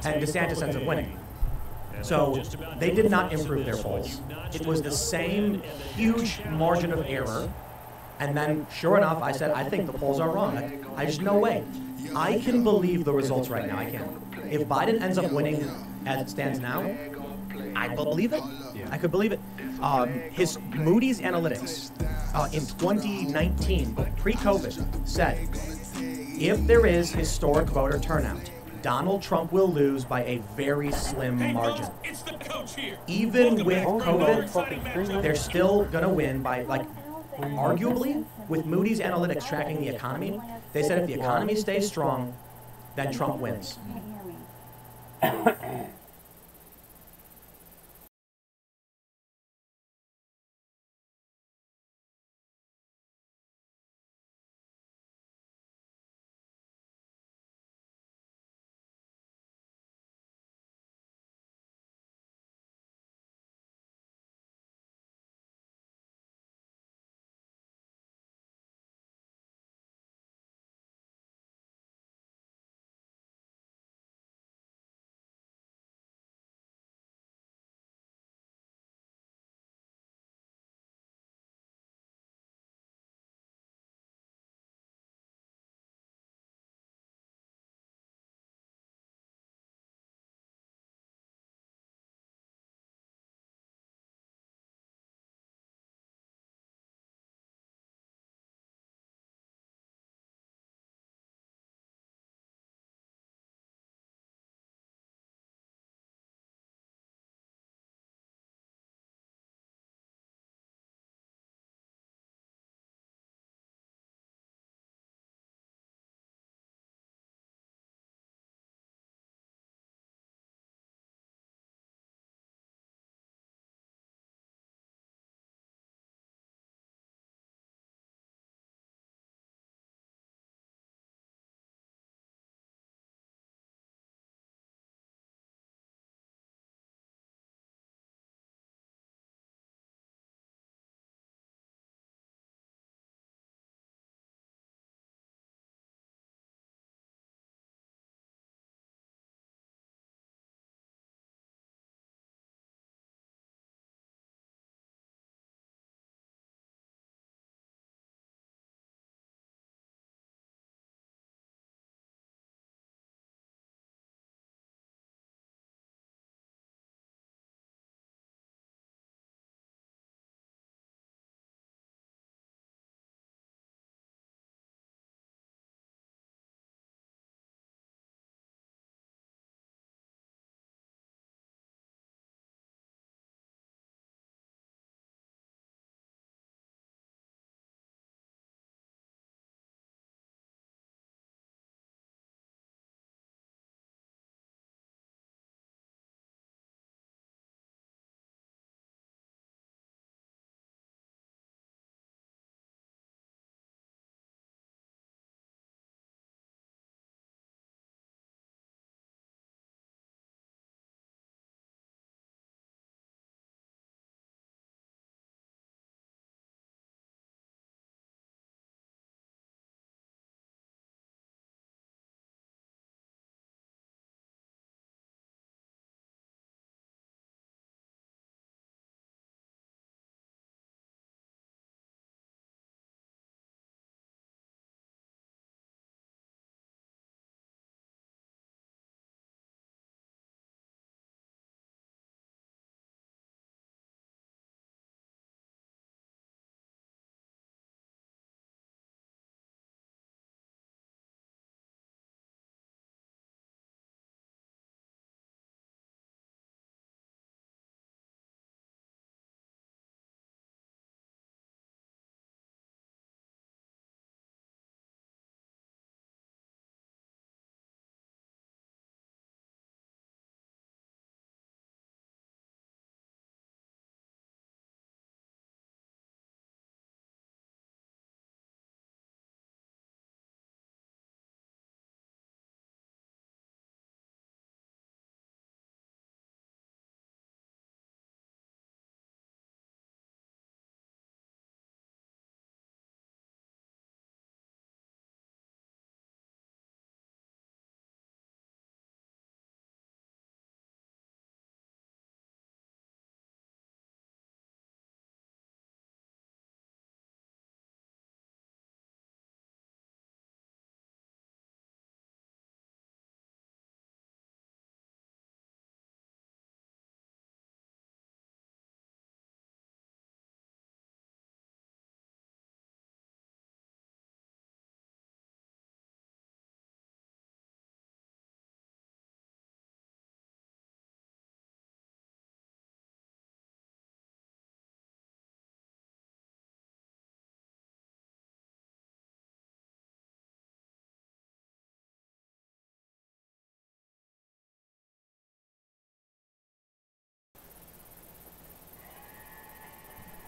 And DeSantis ends up winning. So they did not improve their polls. It was the same huge margin of error. And then, sure enough, I said, I think the polls are wrong. I just, no way. I can believe the results right now. I can. If Biden ends up winning as it stands now, I believe it. Yeah. I could believe it. His Moody's Analytics in 2019, pre-COVID, said if there is historic voter turnout, Donald Trump will lose by a very slim margin. Even with COVID, they're still going to win by, like, arguably, with Moody's Analytics tracking the economy, they said if the economy stays strong, then Trump wins.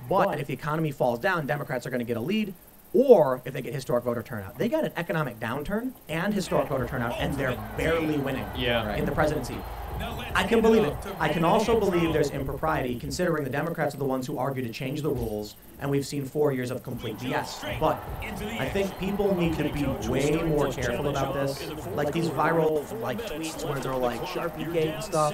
But if the economy falls down, Democrats are going to get a lead. Or if they get historic voter turnout. They got an economic downturn and historic voter turnout, and they're barely winning in the presidency. I can believe it. I can also believe there's impropriety, considering the Democrats are the ones who argue to change the rules, and we've seen 4 years of complete BS. But I think people need to be way more careful about this. Like these viral tweets where they're like Sharpie Gate and stuff.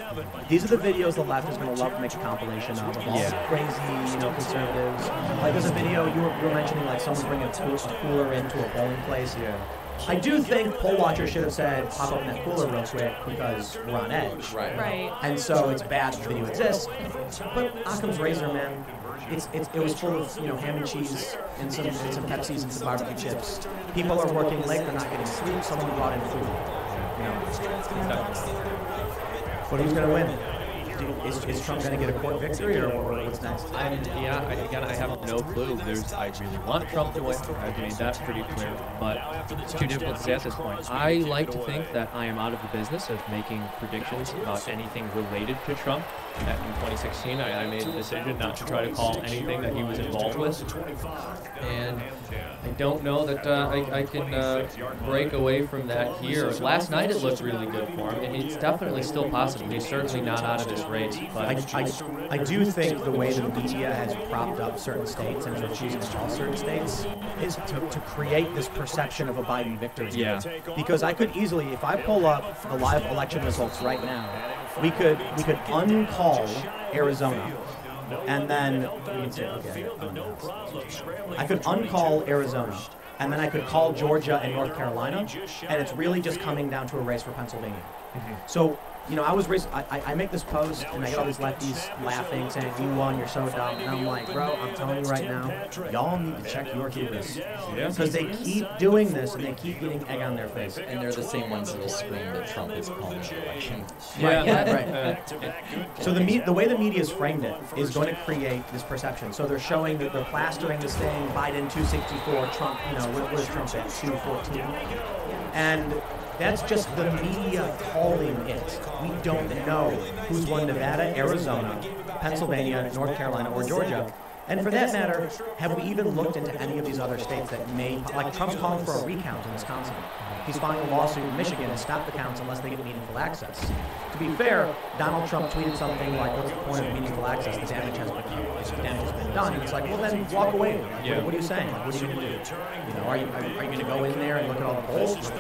These are the videos the left is going to love to make a compilation of all the crazy, conservatives. Like there's a video you were mentioning, like someone bringing a cooler into a bowling place. I do think poll watchers should have said, pop open that cooler real quick because we're on edge. Right. And so it's bad that the video exists. But Occam's Razor, man, it was full of ham and cheese and some Pepsis and some barbecue chips. People are working late, they're not getting sleep, someone brought in food. But who's going to win? Is Trump going to get a court victory, or what's next? I have no clue. I really want Trump to win. I've made that pretty clear, but it's too difficult to say at this point. I like to think that I am out of the business of making predictions about anything related to Trump. In 2016, I made a decision not to try to call anything that he was involved with, and I don't know that I can break away from that here. Last night it looked really good for him, and it's definitely still possible. He's certainly not out of his race. But I do think the way the media has propped up certain states and is refusing to call certain states is to create this perception of a Biden victory. Yeah. Because I could easily, if I pull up the live election results right now, we could uncall Arizona, and then I could uncall Arizona, and then I could call Georgia and North Carolina, and it's really just coming down to a race for Pennsylvania. So, I make this post, and I get all these lefties laughing, saying, you won, you're so dumb. And I'm like, bro, I'm telling you right now, y'all need to check your hubris. Because they keep doing this, and they keep getting egg on their face. And they're the same ones that will scream that Trump is calling the election. Right. So the way the media has framed it is going to create this perception. So they're showing that they're plastering this thing, Biden 264, Trump, what is Trump at, 214? And that's just the media calling it. We don't know who's won Nevada, Arizona, Pennsylvania, North Carolina, or Georgia. And for that matter, have we even looked into any of these other states that may, like Trump's calling for a recount in Wisconsin. He's filing a lawsuit in Michigan to stop the counts unless they get meaningful access. To be fair, Donald Trump tweeted something like, what's the point of meaningful access? The damage has been done. And it's like, well, then walk away. What are you saying? What are you going to do? Are you going to go in there and look at all the polls? Just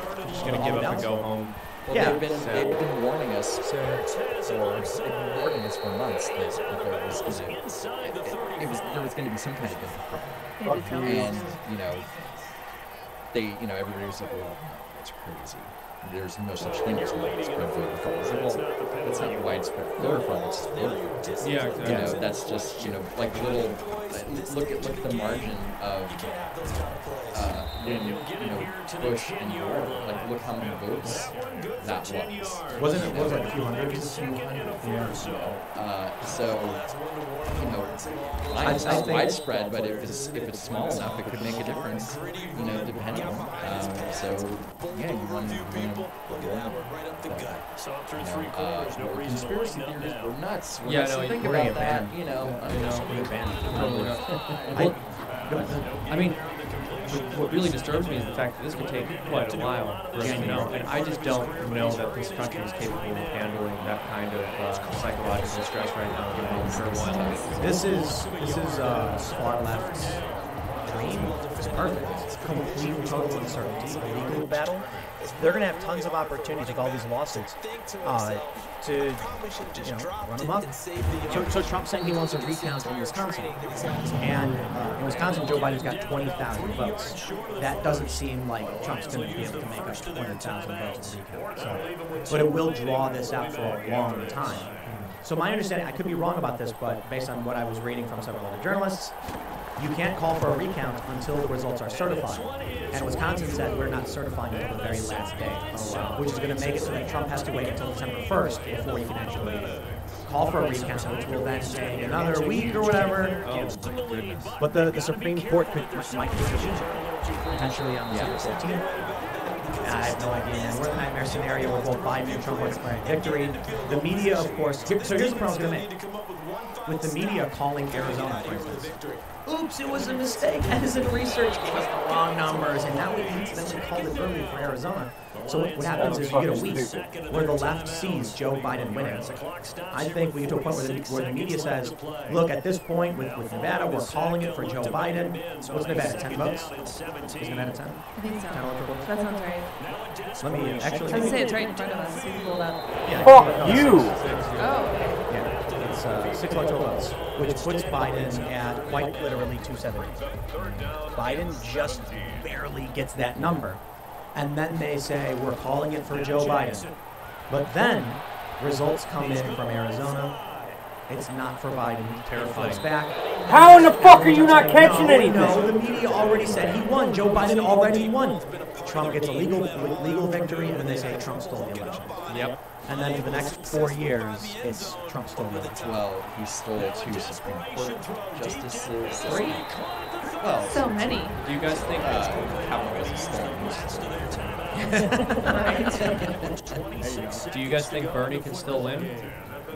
going to give up and go home. Well, they've been warning us for months that there was going to be some kind of different. And everybody was like, well, that's crazy. There's no such thing as widespread voter fraud. Well, that's not widespread voter fraud. It's voter fraud. Yeah, exactly. That's just like little. Look at the margin of Bush and Gore. Like, look how many votes that was. Wasn't it like a few hundred? Yeah. It's not widespread, but if it's small enough, it could make a difference. Depending. You run conspiracy theories were nuts. Think about that. I mean, what really disturbs me is the fact that this could take quite a while for us to know, and I just don't know that this country is capable of handling that kind of psychological stress right now, given all the turmoil. This is far left's dream. It's perfect. It's complete total uncertainty. A legal battle. They're going to have tons of opportunities with all these lawsuits to run them up. So Trump's saying he wants a recount in Wisconsin. And in Wisconsin, Joe Biden's got 20,000 votes. That doesn't seem like Trump's going to be able to make up 20,000 votes in the recount. But it will draw this out for a long time. So my understanding, I could be wrong about this, but based on what I was reading from several other journalists, you can't call for a recount until the results are certified. And Wisconsin said we're not certifying until the very last day, which is going to make it so that Trump has to wait until December 1st before he can actually call for a recount, which will then take another week or whatever. But the Supreme Court might make a decision potentially on December 14th. I have no idea, man. We're in a nightmare scenario where both Biden and Trump are declaring victory. The media, of course. So here's the point I was going to make. with the media calling Arizona, for instance. Oops, it was a mistake. Edison Research gave us the wrong numbers, and now we accidentally called it early for Arizona. So what happens is you get a week where the left sees Joe Biden winning. I think we get to a point where the media says, look, at this point with Nevada, we're calling it for Joe Biden. What's Nevada, 10 votes? Is Nevada 10? I think so. 10 electoral votes? That sounds right. Let me actually... I was say it's right in front of us. You can pull it up. Yeah, fuck you! Oh. Yeah, it's 6 electoral votes, which puts Biden at quite literally 270. Biden just barely gets that number. And then they say, we're calling it for Joe Biden. But then, results come in from Arizona. It's not for Biden. Terrifying. Back. How in the fuck are you not catching anything? No, the media already said he won. Joe Biden already won. Trump gets a legal victory, and then they say Trump stole the election. Yep. And then for the next 4 years, it's Trump stole the election. Well, he stole 2 Supreme Court justices. 3. Well, so many. Do you guys think Do you guys think Bernie can still win?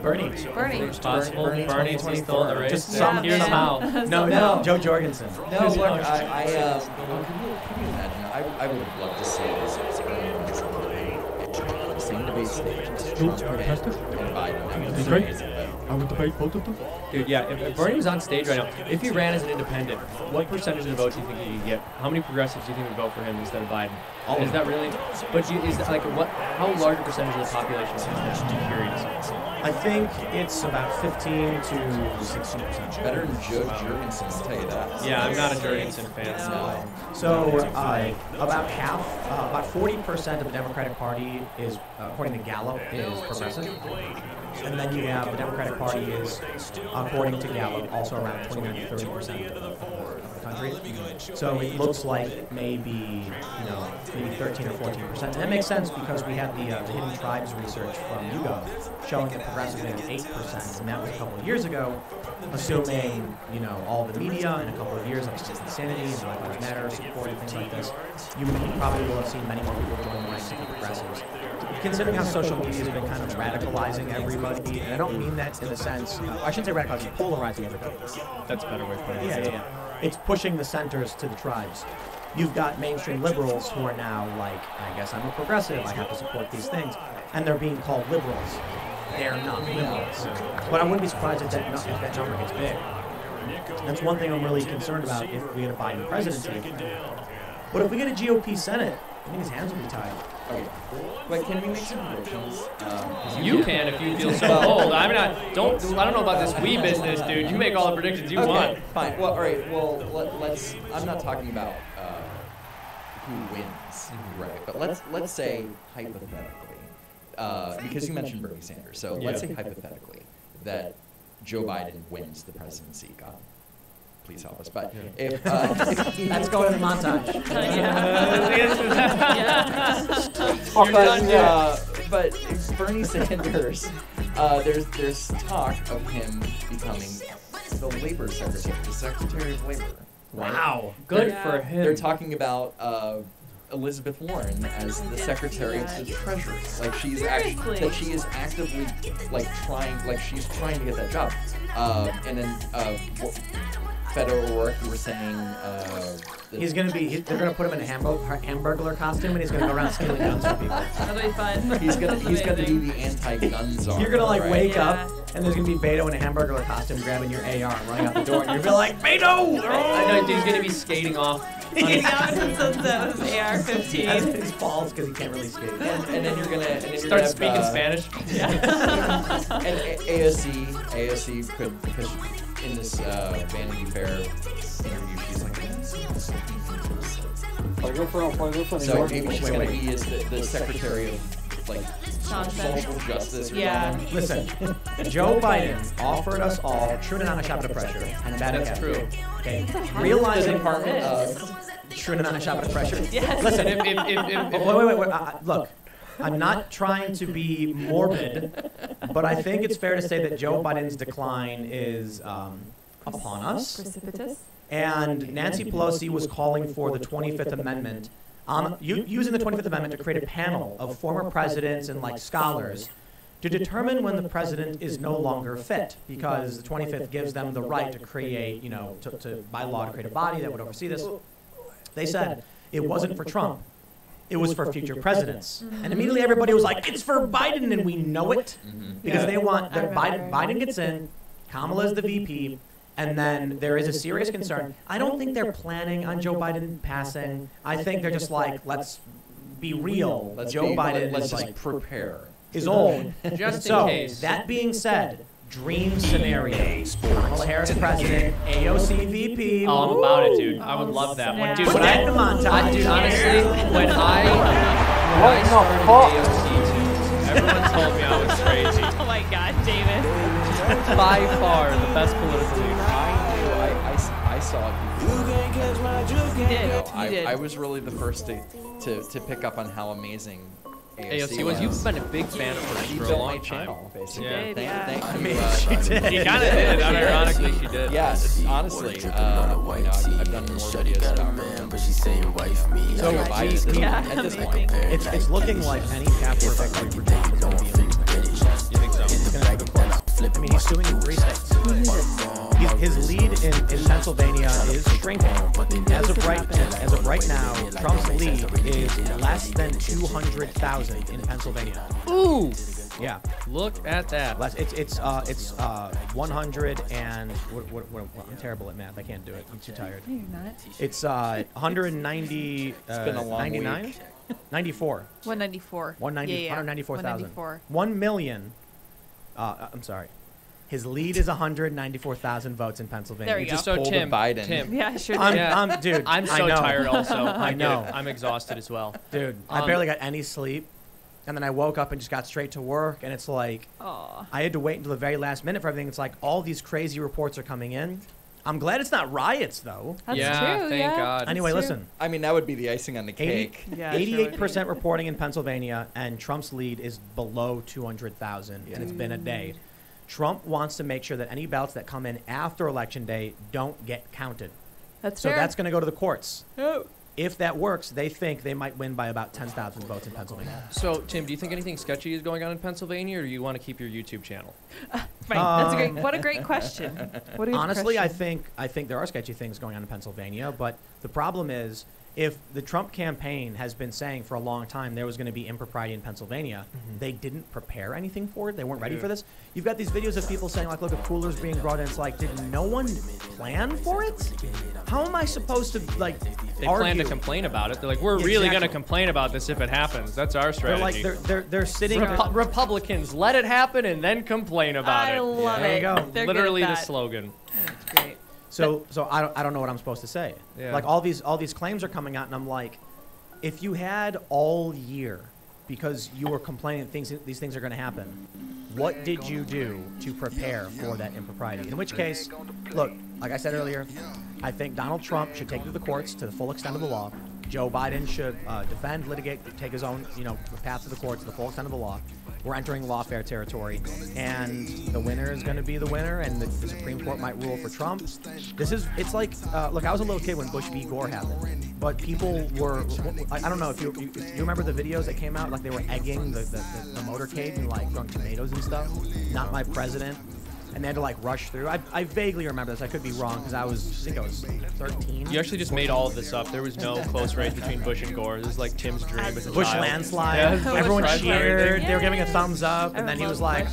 Bernie. It's possible. Bernie's still in the race. Just somehow. No. Joe Jorgensen. No, look, can you imagine? I would have loved to see this. Same debate stage. I would debate both of them. Dude, yeah, if Bernie was on stage right now, if he ran as an independent, what percentage of the votes do you think he could get? How many progressives do you think would vote for him instead of Biden? Is that really? But is that like what? How large a percentage of the population is that? I'm curious. I think it's about 15 to 16%. Better than Joe Jorgensen, I'll tell you that. Yeah, I'm not a Jorgensen fan. No. So about half, about 40% of the Democratic Party is, according to Gallup, is progressive. And then you have the Democratic Party is, according to Gallup, also around 29 to 30% of the country. So it looks like maybe 13 or 14%. And that makes sense because we had the Hidden Tribes research from YouGov showing that progressives made 8%, and that was a couple of years ago, assuming all the media in a couple of years, like Insanity and Black Lives Matter support and things like this, you probably will have seen many more people join the ranks of the progressives. Considering how social media has been kind of radicalizing everybody, and I don't mean that in the sense, I shouldn't say radicalizing, polarizing everybody. That's a better way of putting it. Yeah. It's pushing the centers to the tribes. You've got mainstream liberals who are now like, I guess I'm a progressive, I have to support these things, and they're being called liberals. They're not liberals. But I wouldn't be surprised if that number gets big. That's one thing I'm really concerned about if we get a Biden presidency. But if we get a GOP Senate, I think his hands will be tied. Okay. But can we make some predictions? You can if you feel so bold. I don't know about this we business, dude. You make all the predictions you want. Fine. Well, all right. Well, let's. I'm not talking about who wins, right? But let's say hypothetically, because you mentioned Bernie Sanders. So let's say hypothetically that Joe Biden wins the presidency. God, please help us. But if that's going in the montage. But Bernie Sanders, there's talk of him becoming the labor secretary, the Secretary of Labor. Wow, good for him. They're talking about Elizabeth Warren as the Secretary of the Treasury. Like she is actively she's trying to get that job. And then Beto O'Rourke, you were saying they're gonna put him in a hamburglar costume, and he's gonna go around stealing guns from people. That'll be fun. He's gonna be the anti-gun czar. You're gonna wake up, and there's gonna be Beto in a hamburglar costume grabbing your AR and running out the door, and you're gonna be like, Beto! I know, he's gonna be skating off. Skating out with AR-15. As his falls because he can't really skate. And then you're gonna start speaking Spanish. And AOC could, because in this Vanity Fair interview, she's like, so maybe she's gonna be as the Secretary of social justice. Yeah. Listen, Joe Biden offered us all shooting on a shot of pressure, and that's true. Okay. Realizing shooting on a shot of pressure. Yes. Listen, wait. Look, I'm not trying to be morbid, but I think it's fair to say that Joe Biden's decline is upon us. Precipitous. And Nancy Pelosi was calling for the 25th Amendment, using the 25th Amendment to create a panel of former presidents and scholars to determine when the president is no longer fit, because the 25th gives them the right to create, you know, to by law to create a body that would oversee this. They said it wasn't for Trump. It was for future presidents. And immediately everybody was like, it's for Biden, and we know it, because they want that Biden gets in, Kamala's the VP, and then there is a serious concern. I don't think they're planning on Joe Biden passing. I think they're just like, let's be real. Joe Biden let's is just like prepare his own. Just in so, case. that being said, dream scenario. Kamala Harris president, AOC VP. Oh, I'm about it, dude. I would love that one. Dude, Put that in the montage. Dude, honestly, when I started AOC too, everyone told me I was crazy. Oh my God, David. By far the best political leader. I saw it before. You did. You did. I was really the first to pick up on how amazing AOC was. You've been a big fan of hers for a long time. Basically. Yeah. Thank I you. mean, she did. She kind of did. Unironically, she did. Yes, honestly, you know, I've done more videos about her. But she's saying wife me. So at this point, it's looking like any Catholic victory for Trump is going to be illegal. You think so? It's going to go to court. I mean, he's suing in 3 states. His lead in Pennsylvania is shrinking. As of right now, Trump's lead is less than 200,000 in Pennsylvania. Ooh. Yeah. Look at that. It's 100 and I'm terrible at math. I can't do it. I'm too tired. No, you're not. It's 190. It's been a long 99. week. 94. 194. 194,000. 194. 1 million. I'm sorry. His lead is 194,000 votes in Pennsylvania. There you go. So Tim, Biden. Yeah, sure. Dude, I'm so tired also. I know. I'm exhausted as well. Dude, I barely got any sleep. And then I woke up and just got straight to work. And it's like, I had to wait until the very last minute for everything. It's like all these crazy reports are coming in. I'm glad it's not riots, though. That's true. Thank God. Anyway, listen. I mean, that would be the icing on the cake. 88% reporting in Pennsylvania, and Trump's lead is below 200,000, and it's been a day. Trump wants to make sure that any ballots that come in after Election Day don't get counted. That's so fair. that's going to go to the courts. Oh. If that works, they think they might win by about 10,000 votes in Pennsylvania. So, Tim, do you think anything sketchy is going on in Pennsylvania, or do you want to keep your YouTube channel? Right. That's a great. What a great question. What a good honestly, question. I think there are sketchy things going on in Pennsylvania, but the problem is, if the Trump campaign has been saying for a long time there was going to be impropriety in Pennsylvania, they didn't prepare anything for it. They weren't ready for this. You've got these videos of people saying, like, look, a cooler's being brought in. It's like, did no one plan for it? How am I supposed to, like, They plan to complain about it. They're like, we're really going to complain about this if it happens. That's our strategy. They're sitting... Republicans, let it happen and then complain about it. I love There you it. go. They're Literally good at the that. slogan. That's great. So I don't know what I'm supposed to say. Yeah. Like all these claims are coming out, and I'm like, if you had all year, because you were complaining that these things are going to happen, what did you do to prepare for that impropriety? In which case, look, like I said earlier, I think Donald Trump should take it to the courts to the full extent of the law. Joe Biden should defend, litigate, take his own, path to the courts to the full extent of the law. We're entering lawfare territory, and the winner is going to be the winner, and the Supreme Court might rule for Trump. It's like, look, I was a little kid when Bush v. Gore happened, but people were, I don't know if you remember the videos that came out, like they were egging the motorcade and like throwing tomatoes and stuff. Not my president. And they had to like rush through. I vaguely remember this. I could be wrong because I think I was 13. You actually just made all of this up. There was no close race between Bush and Gore. This is like Tim's dream as a Bush child. landslide. Yeah, Everyone Bush cheered. They were giving a thumbs up, and then he was like,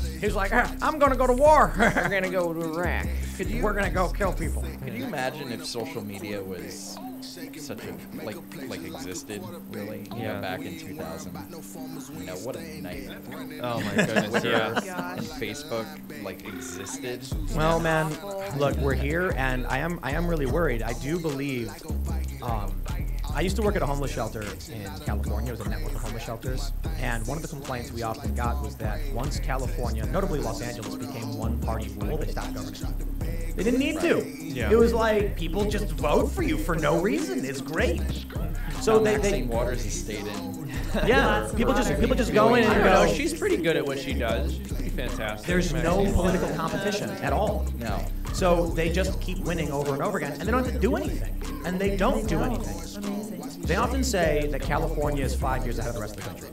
I'm gonna go to war. We're gonna go to Iraq. We're gonna go kill people. Could you imagine if social media was such a like existed really? Yeah. Back in 2000. What a nightmare. Oh my goodness. Twitter Yeah. and Facebook like existed. Well, man, look, we're here, and I am really worried. I do believe. I used to work at a homeless shelter in California. It was a network of homeless shelters, and one of the complaints we often got was that once California, notably Los Angeles, became one-party rule, they stopped governing. They didn't need to. Yeah. It was like people just vote for you for no reason. It's great. So Maxine Waters has stayed in. Yeah, people just go in and go. She's pretty good at what she does. She's pretty fantastic. There's no political competition at all. No. So they just keep winning over and over again, and they don't have to do anything. And they don't do anything. They often say that California is 5 years ahead of the rest of the country.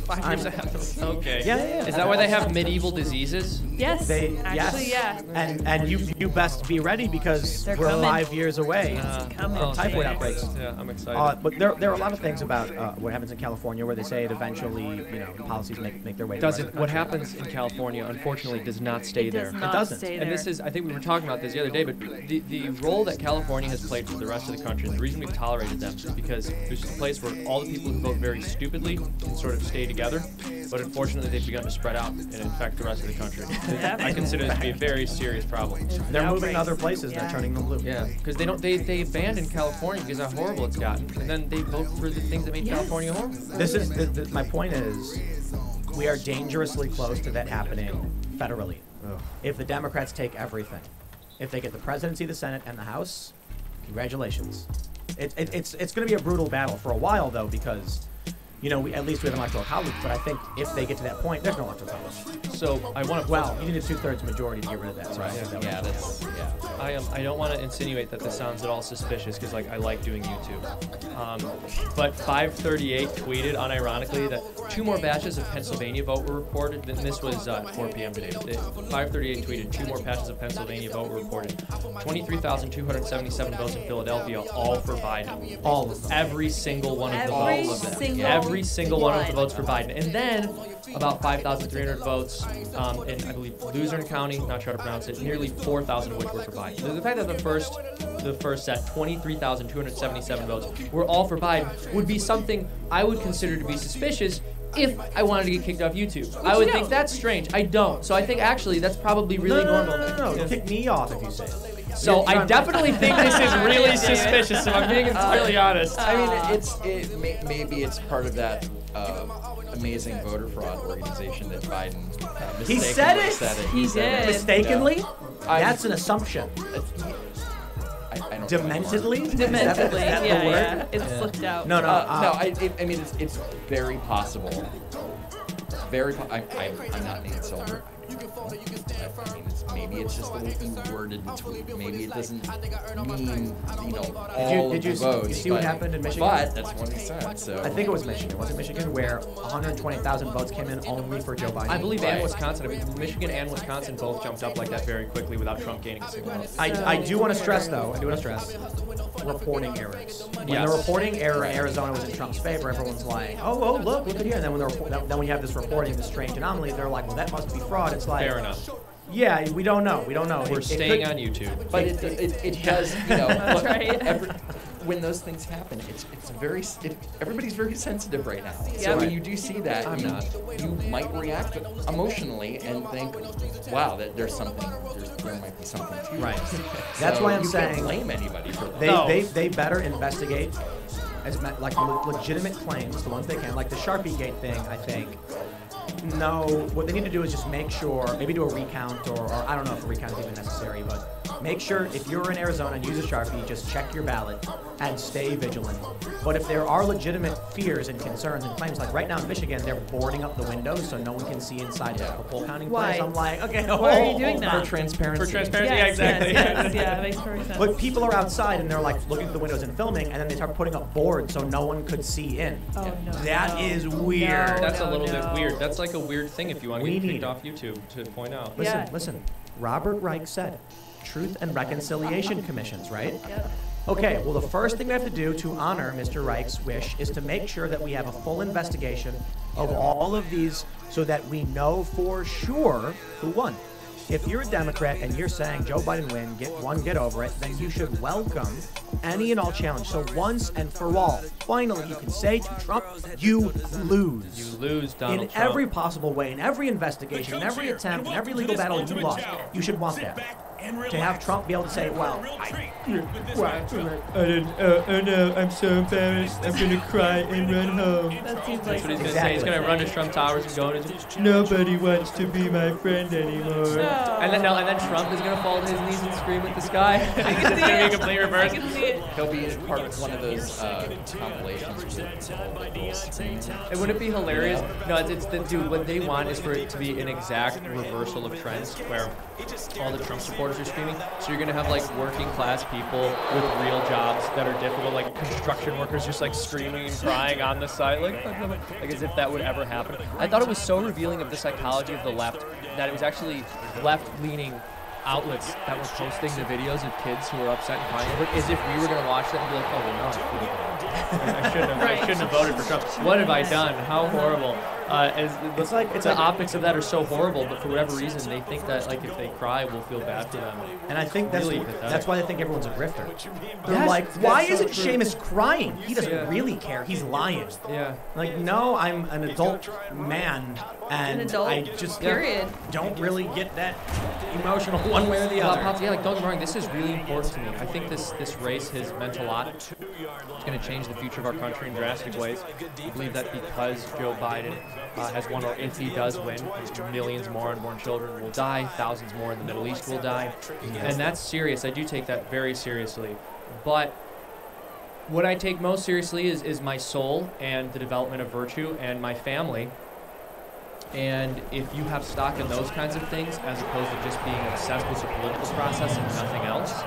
5 years after. Okay. Yeah. Is that why they have medieval diseases? Yes. Actually, yes. yeah. And you best be ready because They're we're coming. 5 years away coming. from typhoid outbreaks. Yeah, I'm excited. But there are a lot of things about what happens in California where they say it eventually, policies make their way. Doesn't. What happens in California, unfortunately, does not stay there. It doesn't. Stay and there. this is, I think we were talking about this the other day, but the role that California has played for the rest of the country, and the reason we've tolerated them is because there's a place where all the people who vote very stupidly can sort of stay together, but unfortunately they've begun to spread out and infect the rest of the country. I consider this to be a very serious problem. They're moving to other places. They're turning them blue. Yeah, because they abandoned California because of how horrible it's gotten, and then they vote for the things that made California horrible. This is my point is we are dangerously close to that happening federally. If the Democrats take everything, if they get the presidency, the Senate, and the House, congratulations. It's going to be a brutal battle for a while though, because at least we have an electoral college, but I think if they get to that point, there's no electoral college. So I want to. Well, you need a 2/3 majority to get rid of that. So right. I don't want to insinuate that this sounds at all suspicious because I like doing YouTube. But 538 tweeted unironically that 2 more batches of Pennsylvania vote were reported. And this was 4 p.m. today. 538 tweeted 2 more batches of Pennsylvania vote were reported. 23,277 votes in Philadelphia, all for Biden. All of them. Every single one of the votes. Every single one of the votes for Biden. And then about 5,300 votes in, I believe, Luzerne County, not sure how to pronounce it, nearly 4,000 of which were for Biden. The fact that the first set, 23,277 votes, were all for Biden would be something I would consider to be suspicious if I wanted to get kicked off YouTube. I would think that's strange. I don't. So I think actually that's probably really normal. No. Kick me off if you say it. So I definitely think this is really suspicious, if I'm being entirely honest. I mean, maybe it's part of that amazing voter fraud organization that Biden He said it. He did. Mistakenly? Yeah. That's an assumption. I don't Dementedly? Dementedly, Is that the yeah, word? yeah. It's slipped out. No. I mean, it's very possible. I'm not Nate Silver. I mean, maybe it's just the way he worded the tweet. Maybe it doesn't mean, all did you of the votes. You see what happened in Michigan? But that's what he said. So I think it was Michigan. Was it Michigan where 120,000 votes came in only for Joe Biden? I believe and Wisconsin. I mean, Michigan and Wisconsin both jumped up like that very quickly without Trump gaining a single vote. I do want to stress, though, reporting errors. When the reporting error in Arizona was in Trump's favor, everyone's like, oh, look at here. And then when you have this reporting, this strange anomaly, they're like, well, that must be fraud. It's like, fair enough. Yeah, we don't know. We're staying on YouTube. But it does, That's right. when those things happen, everybody's very sensitive right now. Yep. So when you do see that, you might react emotionally and think, wow, that there might be something to it. Right. That's why I'm saying you can't blame anybody for that. They better investigate as like legitimate claims, the ones they can, like the Sharpie Gate thing. I think. No, what they need to do is just make sure, maybe do a recount, or I don't know if a recount is even necessary, but make sure if you're in Arizona and use a Sharpie, just check your ballot and stay vigilant. But if there are legitimate fears and concerns and claims, like right now in Michigan, they're boarding up the windows so no one can see inside the poll counting place. I'm like, okay, why are you doing that? For transparency. Yes, yeah, exactly. Yes, yeah, it makes perfect sense. But people are outside and they're like looking through the windows and filming, and then they start putting up boards so no one could see in. Oh, no. That is weird. That's a little bit weird. That's like a weird thing if you want to get kicked off YouTube to point out. Listen. Robert Reich said, Truth and Reconciliation Commissions, right? Yep. Okay, well, the first thing we have to do to honor Mr. Reich's wish is to make sure that we have a full investigation of all of these so that we know for sure who won. If you're a Democrat and you're saying Joe Biden win, get over it, then you should welcome any and all challenge. So once and for all, finally, you can say to Trump, you lose. You lose, Donald in Trump. every possible way, in every investigation, in every attempt, in every legal battle you lost. You should want that. To have Trump be able to say, well, I'm so embarrassed. I'm going to cry and run home. That seems like That's what he's going to say. Exactly. He's going to run to Trump Towers and go into... Nobody wants to be my friend anymore. And then Trump is going to fall to his knees and scream at the sky. It's going to be a complete reverse. I can see it. He'll be part of one of those compilations. And wouldn't it be hilarious? No, it's dude, what they want is for it to be an exact reversal of trends where all the Trump supporters workers are screaming. So you're going to have like working class people with real jobs that are difficult, like construction workers just like screaming and crying on the side, like as if that would ever happen. I thought it was so revealing of the psychology of the left that it was actually left-leaning outlets that were posting the videos of kids who were upset and crying over it, as if we were going to watch that and be like, oh, well, no, I shouldn't have voted for Trump. What have I done? How horrible. The optics of that are so horrible, but for whatever reason, they think that like if they cry, we'll feel bad for them. And I think that's why they think everyone's a grifter. They're Yes, like, that's why so isn't true. Seamus crying? He doesn't Yeah. really care. He's lying. Yeah. Like, no, I'm an adult man, and An adult, I just period. don't really get that emotional one way or the other. Yeah, like don't get me wrong, this is really important to me. I think this race has meant a lot. It's going to change the future of our country in drastic ways. I believe that because Joe Biden has won, or if he does win, millions more unborn children will die, thousands more in the Middle East will die, and that's serious. I do take that very seriously. But what I take most seriously is my soul and the development of virtue and my family. And if you have stock in those kinds of things, as opposed to just being obsessed with the political process and nothing else,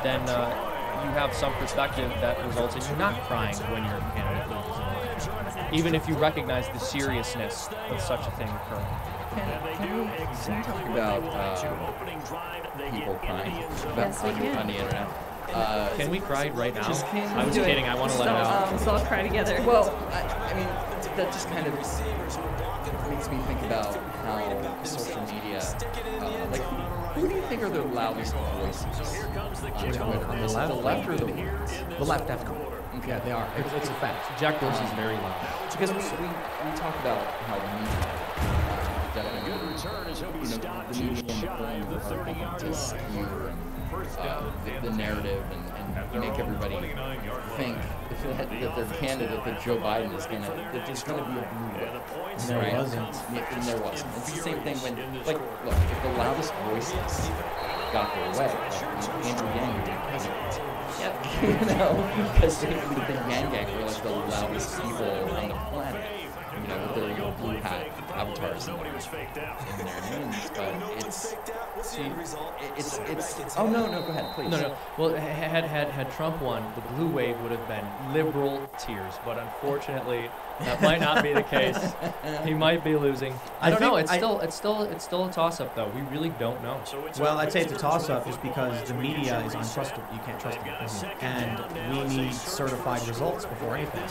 then you have some perspective that results in you not crying when your candidate loses an election, even if you recognize the seriousness of such a thing occurring. Can we talk about people crying on the internet? Can we cry right now? Just can I was kidding. I want to let it out. Let's all cry together. Well, I mean, that just kind of makes me think about how social media, like, who do you think are the loudest voices on the left? The left or the right? The left, definitely. Okay. Yeah, they are. It's a fact. Jack Dorsey's very loud. Because we talk about how the media definitely, the media are to skew the narrative and make everybody think that their candidate, that Joe Biden is gonna, that there's gonna be a blue wave. And there wasn't. And there wasn't. It's the same thing when, like, look, if the loudest voices got their way, like Andrew Yang would be president. Yep. You know, because the Yang Gang were like the loudest people on the planet. You know, with their blue hat avatars in their names, but it's. Oh no, go ahead, please. No. Well, had Trump won, the blue wave would have been liberal tears, but unfortunately, that might not be the case. He might be losing. I don't know. It's still a toss-up, though. We really don't know. Well, I'd say it's a toss-up just because the media is untrustable. You can't trust them, and we need certified results before anything.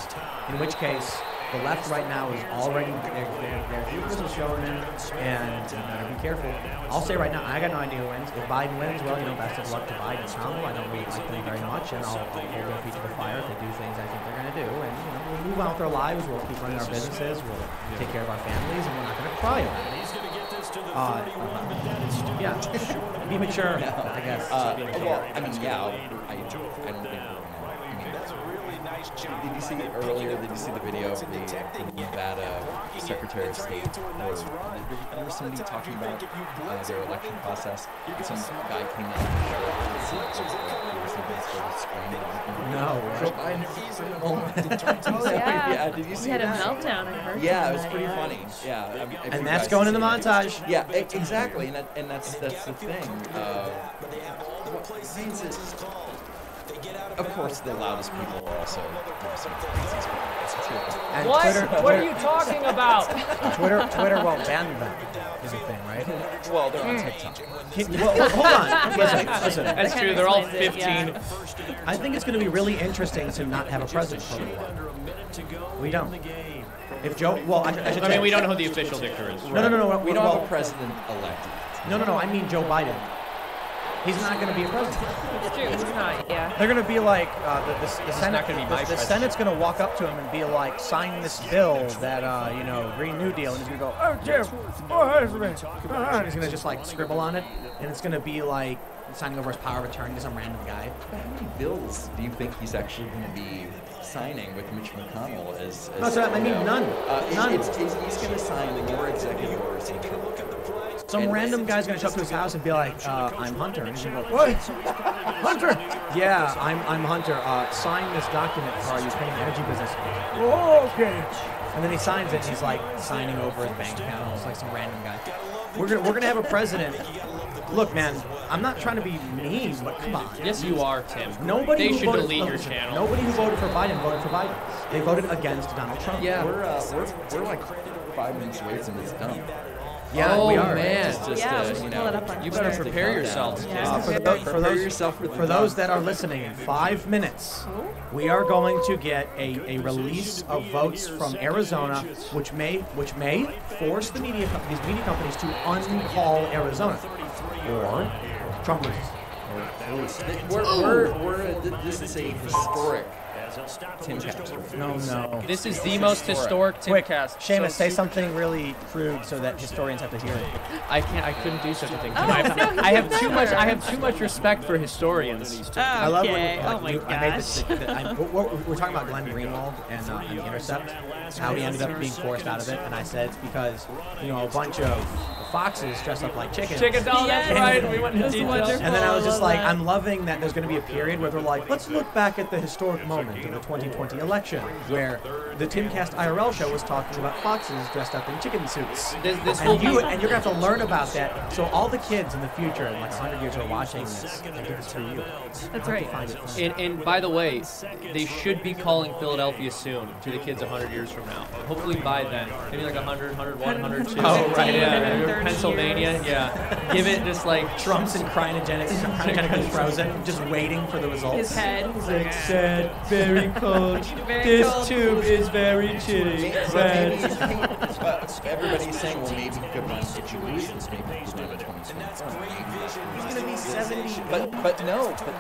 In which case, the left right now is already their futures are showing them, and you gotta be careful. I'll say right now, I got no idea who wins. If Biden wins, well, best of luck to Biden and Kamala. I don't really like them very much, and I'll hold their feet to the fire if they do things I think they're gonna do. And we'll move on with our lives. We'll keep running our businesses. We'll take care of our families, and we're not gonna cry about it. Yeah, be mature, I guess. Well, I mean, yeah, I don't think we're gonna. Did you see earlier? Did you see the video of the Nevada Secretary of State? There was somebody talking about their election process, and some guy came out and Oh, yeah. Did you see He had that? a meltdown, I heard. Yeah, it was pretty funny. Yeah, And that's going in the montage. Yeah, exactly, and that's the thing. What means is, of course, the loudest people are also some crazies. And What? Twitter, What are you talking about? Twitter won't ban them, is a thing, right? Well, they're on TikTok. Well, hold on. Listen. That's true. They're all 15. I think it's going to be really interesting to not have a president for a little while. We don't. If Joe, well, I should I say, mean, we don't know who the official victor is. No. We don't have a president elected. No. I mean Joe Biden. He's not going to be a president. It's true. He's not. Yeah. They're going to be like the Senate. not gonna be my the president. Senate's going to walk up to him and be like, sign this bill that Green New Deal, and he's going to go, oh Jim, and he's going to just like scribble on it, and it's going to be like signing over his power of attorney to some random guy. But how many bills do you think he's actually going to be signing with Mitch McConnell? No, so I mean none. None. He's going to sign more executive orders than Trump. Some random guy's gonna show up to his house and be like, I'm Hunter. And he's gonna go, what? Hunter? Yeah, I'm Hunter. Sign this document for our Ukrainian energy business. Oh, okay. And then he signs it and he's like signing over his bank account. It's like some random guy. We're gonna have a president Look, man, I'm not trying to be mean, but come on. Yes, you are, Tim. Nobody they who should voted, delete your channel. Nobody who voted for Biden voted for Biden. They voted against Donald Trump. Yeah, we're like 5 minutes away from this dump. Yeah, we are. Man. Just, you better prepare yourselves. For those that are listening, 5 minutes. We are going to get a release of votes from Arizona, which may force these media companies to uncall Arizona, or Trump loses. This is a historic Timcast. No. This is the most historic Timcast. Seamus, say something really crude so that historians have to hear it. I couldn't do such a thing. I have too much respect for historians. I love when I made this. We're talking about Glenn Greenwald and The Intercept, how he ended up being forced out of it, and I said it's because a bunch of foxes dressed up like chickens. Chicken doll, that's right. We went into details. And then I was just like, I'm loving that there's going to be a period where they're like, let's look back at the historic moment in the 2020 election, where the Timcast IRL show was talking about foxes dressed up in chicken suits. And you're going to have to learn about that. So all the kids in the future, in like 100 years, are watching this. I give this for you. That's right. And by the way, they should be calling Philadelphia soon to the kids 100 years from now. Hopefully by then. Maybe like 100, 101, 102. Oh, right. Yeah. Pennsylvania, yeah. Give it just like Trump's in cryogenically frozen, just waiting for the results. His head. He's like, sad, very cold. This tube is very chilly. Everybody's saying, well, maybe he could run if you lose this, maybe he could run in 2024. He's going to be 70. But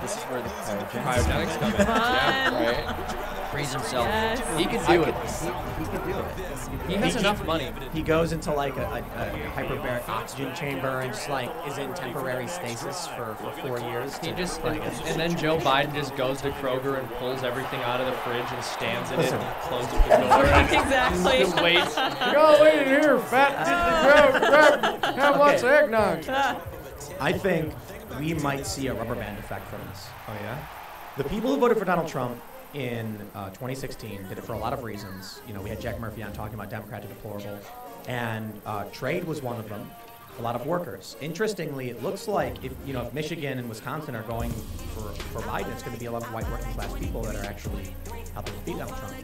this is where the cryogenics come in. Yeah, right? Freeze himself. Yes. He could do it. He could do it. He has enough money. He goes into like a hyperbaric oxygen chamber and just like is in temporary stasis for 4 years. He just and then Joe Biden just goes to Kroger and pulls everything out of the fridge and stands in it and closes the door. Exactly. Just waits. Go in here, fat. Have lots of eggnog. I think we might see a rubber band effect from this. Oh yeah. The people who voted for Donald Trump in 2016 did it for a lot of reasons. We had Jack Murphy on talking about Democrat to deplorable, and trade was one of them. A lot of workers. Interestingly, it looks like if Michigan and Wisconsin are going for Biden, it's going to be a lot of white working class people that are actually helping beat Donald Trump.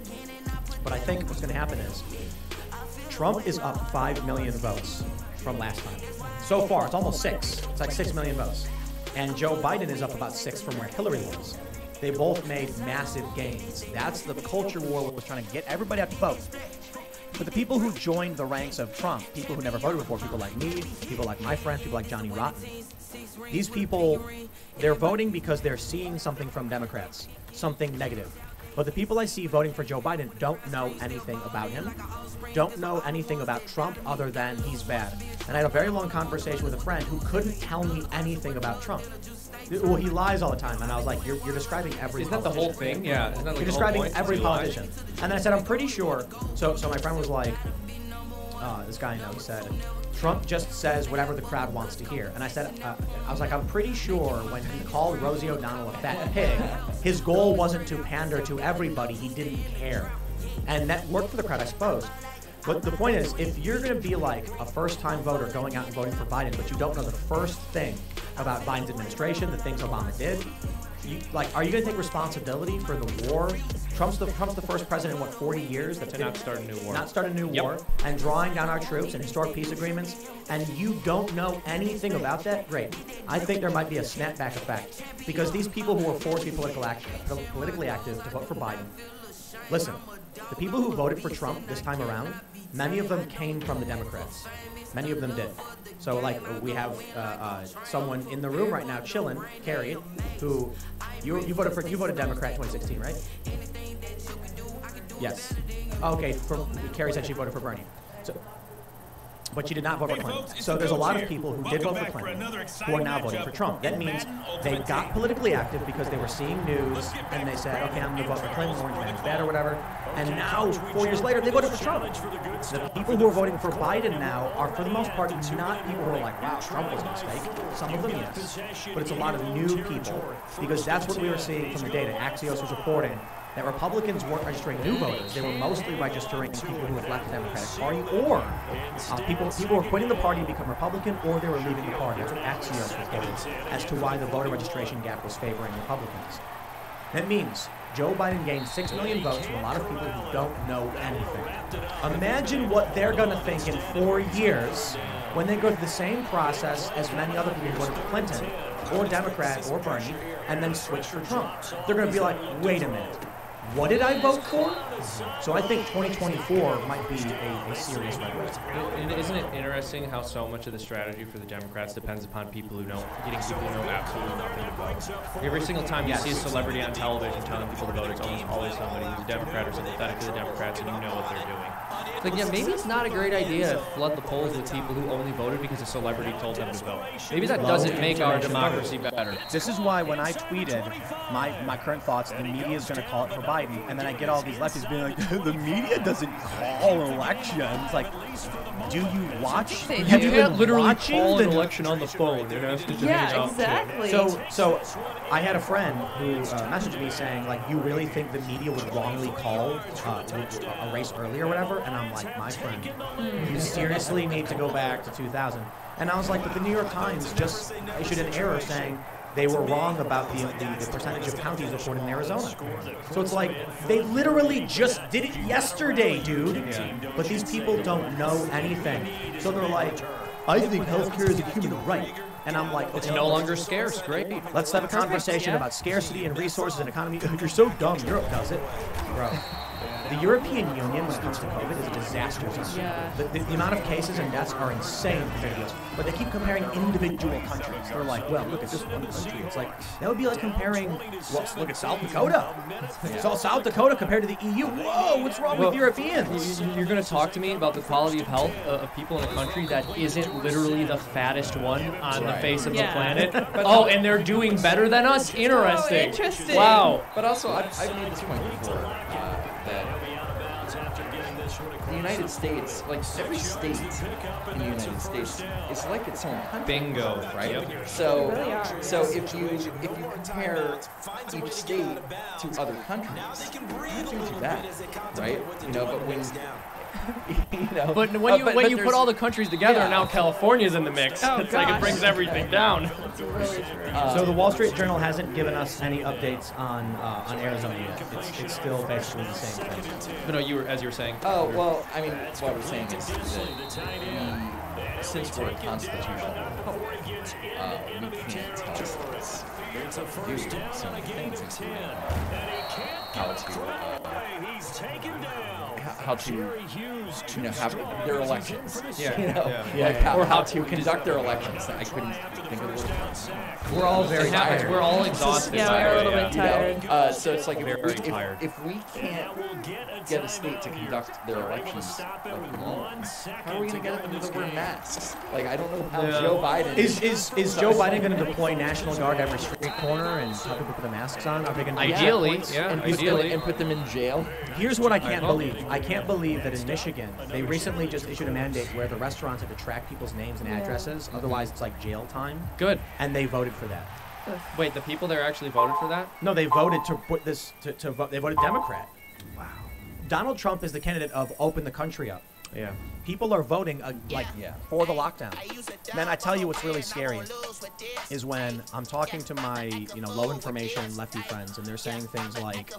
But I think what's going to happen is Trump is up 5 million votes from last time. So far, it's almost 6. It's like 6 million votes. And Joe Biden is up about 6 from where Hillary was. They both made massive gains. That's the culture war was trying to get everybody out to vote. But the people who joined the ranks of Trump, people who never voted before, people like me, people like my friend, people like Johnny Rotten, these people, they're voting because they're seeing something from Democrats, something negative. But the people I see voting for Joe Biden don't know anything about him, don't know anything about Trump other than he's bad. And I had a very long conversation with a friend who couldn't tell me anything about Trump. Well, he lies all the time, and I was like, "You're describing every." Isn't that the whole thing? Yeah. Isn't that like you're describing every politician. And then I said, "I'm pretty sure." So my friend was like, "This guy I know." He said, "Trump just says whatever the crowd wants to hear." And I said, "I was like, I'm pretty sure when he called Rosie O'Donnell a fat pig, his goal wasn't to pander to everybody. He didn't care, and that worked for the crowd, I suppose." But the point is, if you're going to be like a first-time voter going out and voting for Biden, but you don't know the first thing about Biden's administration, the things Obama did, are you going to take responsibility for the war? Trump's the first president in 40 years to not start a new war. Not start a new war and drawing down our troops and historic peace agreements, and you don't know anything about that? Great. I think there might be a snapback effect because these people who are forced to be politically active to vote for Biden. Listen, the people who voted for Trump this time around, many of them came from the Democrats. Many of them did. So, we have someone in the room right now, chilling, Carrie, who you voted Democrat 2016, right? Yes. Okay. Carrie said she voted for Bernie. But she did not vote for Clinton. So there's a lot of people who did vote for Clinton who are now voting for Trump. That means they got politically active because they were seeing news and they said, okay, I'm going to vote for Clinton, Orange Man is bad or whatever. And now, 4 years later, they voted for Trump. The people who are voting for Biden now are, for the most part, not people who are like, wow, Trump was a mistake. Some of them, yes. But it's a lot of new people because that's what we were seeing from the data. Axios was reporting that Republicans weren't registering new voters. They were mostly registering people who had left the Democratic Party, or people were quitting the party to become Republican, or they were leaving the party. That's what Axios was getting as to why the voter registration gap was favoring Republicans. That means Joe Biden gained 6 million votes from a lot of people who don't know anything. Imagine what they're going to think in 4 years when they go through the same process as many other people who voted for Clinton, or Democrat, or Bernie, and then switch for Trump. They're going to be like, wait a minute, what did I vote for? So I think 2024 might be a serious red wave. Isn't it interesting how so much of the strategy for the Democrats depends upon people who know, getting people who know absolutely nothing to vote? Every single time you see a celebrity on television telling people to vote, it's almost always somebody who's a Democrat or sympathetic to the Democrats, and you know what they're doing. It's like, yeah, maybe it's not a great idea to flood the polls with people who only voted because a celebrity told them to vote. Maybe that doesn't make our democracy better. This is why when I tweeted my current thoughts, the media is going to call it for Biden, and then I get all these lefties being like, the media doesn't call elections. Like, do you watch? You can't literally call an election on the phone. Yeah, exactly. So I had a friend who messaged me saying, like, you really think the media would wrongly call a race early or whatever? And I'm like, my friend, you seriously need to go back to 2000. And I was like, but the New York Times just issued an error saying they were wrong about the percentage of counties reported in Arizona. So it's like, they literally just did it yesterday, dude. Yeah. But these people don't know anything. So they're like, I think healthcare is a human right. And I'm like, okay, it's no longer scarce. Great. Let's have a conversation about scarcity and resources and economy. You're so dumb. Europe does it. Bro. The European Union, when it comes to COVID, is a disaster zone. Yeah. The amount of cases and deaths are insane compared to us. But they keep comparing individual countries. They're like, well, look at this one country. It's like, that would be like comparing, well, look at South Dakota. So South Dakota compared to the EU. Whoa, what's wrong with Europeans? You're going to talk to me about the quality of health of people in a country that isn't literally the fattest one on the face of the planet? Oh, and they're doing better than us? Interesting. Oh, interesting. Wow. But also, I've made this point before, that the United States, like every state in the United States, is like its own country. Bingo, right? Yep. So if you compare each state to other countries, it's not too bad, right? You know, but when But when you put all the countries together, now California's in the mix. It's like it brings everything down. So the Wall Street Journal hasn't given us any updates on Arizona yet. It's still basically the same thing. But no, as you were saying. Oh well, I mean, what we're saying is that since we're a constitutional republic, we can't tell states to do some things, how to have their elections, or how to conduct their elections. I couldn't think of the word. We're all very tired. We're all exhausted. Yeah, we're a little bit tired. So it's like if we can't get a state to conduct their elections alone, how are we going to get them to wear masks? Like, I don't know how Joe Biden is Joe Biden going to deploy National Guard every street corner and tell people to put the masks on? Are they going to ideally, and put them in jail? Here's what I can't believe. I can't believe that in Michigan they recently just issued a mandate where the restaurants had to track people's names and addresses. Otherwise, it's like jail time. Good. And they voted for that. Wait, the people there actually voted for that? No, they voted to put this to vote. They voted Democrat. Wow. Donald Trump is the candidate of open the country up. Yeah. People are voting for the lockdown. Man, I tell you what's really scary is when I'm talking to my low information lefty friends and they're saying things like,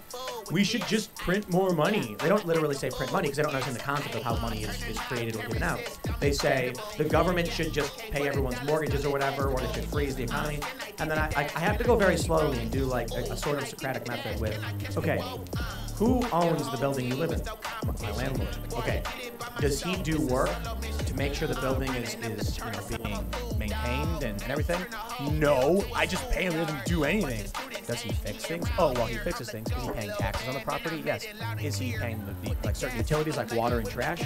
we should just print more money. They don't literally say print money because they don't understand the concept of how money is created or given out. They say the government should just pay everyone's mortgages or whatever, or they should freeze the economy. And then I have to go very slowly and do like a sort of Socratic method with, okay, who owns the building you live in? My landlord. Okay. Does he do work to make sure the building is being maintained and everything? No. I just pay him. He doesn't do anything. Does he fix things? Oh, well, he fixes things. Is he paying taxes on the property? Yes. Is he paying the certain utilities like water and trash?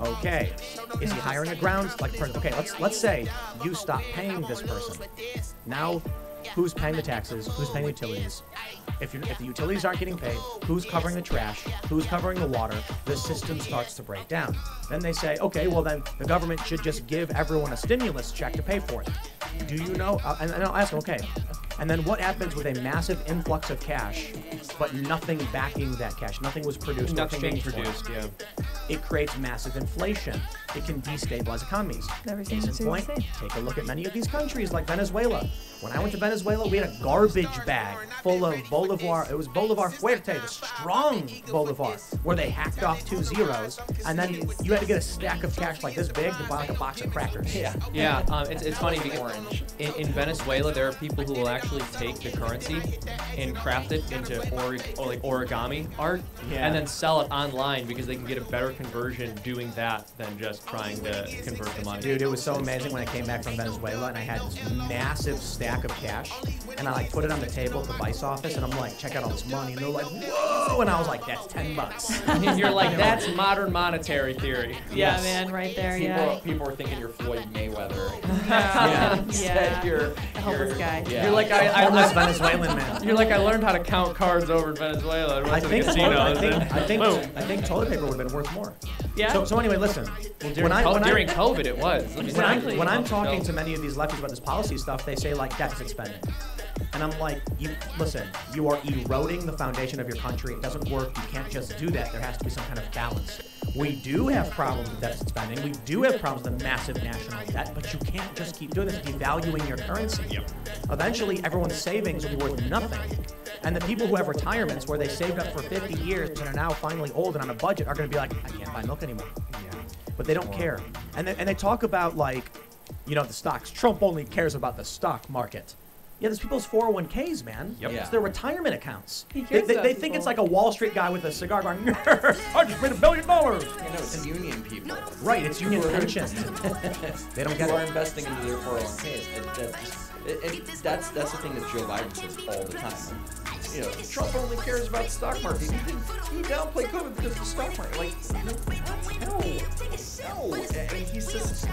Okay. Is he hiring a grounds person? Okay. Let's say you stop paying this person. Now, who's paying the taxes? Who's paying the utilities? If the utilities aren't getting paid, who's covering the trash? Who's covering the water? The system starts to break down. Then they say, okay, well then the government should just give everyone a stimulus check to pay for it. Do you know? And I'll ask them, okay, And then what happens with a massive influx of cash, but nothing backing that cash? Nothing was produced. Nothing being produced. yeah. It creates massive inflation. It can destabilize economies. Never seen Case in it point, take a look at many of these countries like Venezuela. When I went to Venezuela, we had a garbage bag full of Bolivar. It was Bolivar Fuerte, the strong Bolivar, where they hacked off 2 zeros, and then you had to get a stack of cash like this big to buy like a box of crackers. Yeah. Yeah, it's funny because in Venezuela there are people who will actually take the currency and craft it into origami art and then sell it online because they can get a better conversion doing that than just trying to convert the money. Dude, it was so amazing when I came back from Venezuela and I had this massive stack of cash and I like put it on the table at the vice office and I'm like, check out all this money, and they're like, whoa, and I was like, that's $10. And you're like, that's modern monetary theory. Yeah, man, right there. People were thinking you're Floyd Mayweather. Yeah. You're homeless guy. You're like I homeless Venezuelan man. You're like I learned how to count cards over in Venezuela. And went to the casino. I think toilet paper would have been worth more. Yeah. So anyway, listen. During COVID, it was. When I'm talking to many of these lefties about this policy stuff, they say like deficit spending. And I'm like, listen, you are eroding the foundation of your country. It doesn't work. You can't just do that. There has to be some kind of balance. We do have problems with deficit spending. We do have problems with massive national debt, but you can't just keep doing this, devaluing your currency. Yep. Eventually, everyone's savings will be worth nothing. And the people who have retirements where they saved up for 50 years and are now finally old and on a budget are going to be like, I can't buy milk anymore. Yeah. But they don't care. And they talk about like, the stocks. Trump only cares about the stock market. Yeah, there's people's 401ks, man. Yep. It's their retirement accounts. He cares about They think it's like a Wall Street guy with a cigar going, I just made $1 billion. It's union people. Right, it's union pensions. They don't get it. Who are it. investing into their 401ks. That's the thing that Joe Biden says all the time. Trump only cares about the stock market. He downplayed COVID because of the stock market. Like, no. I mean, he's just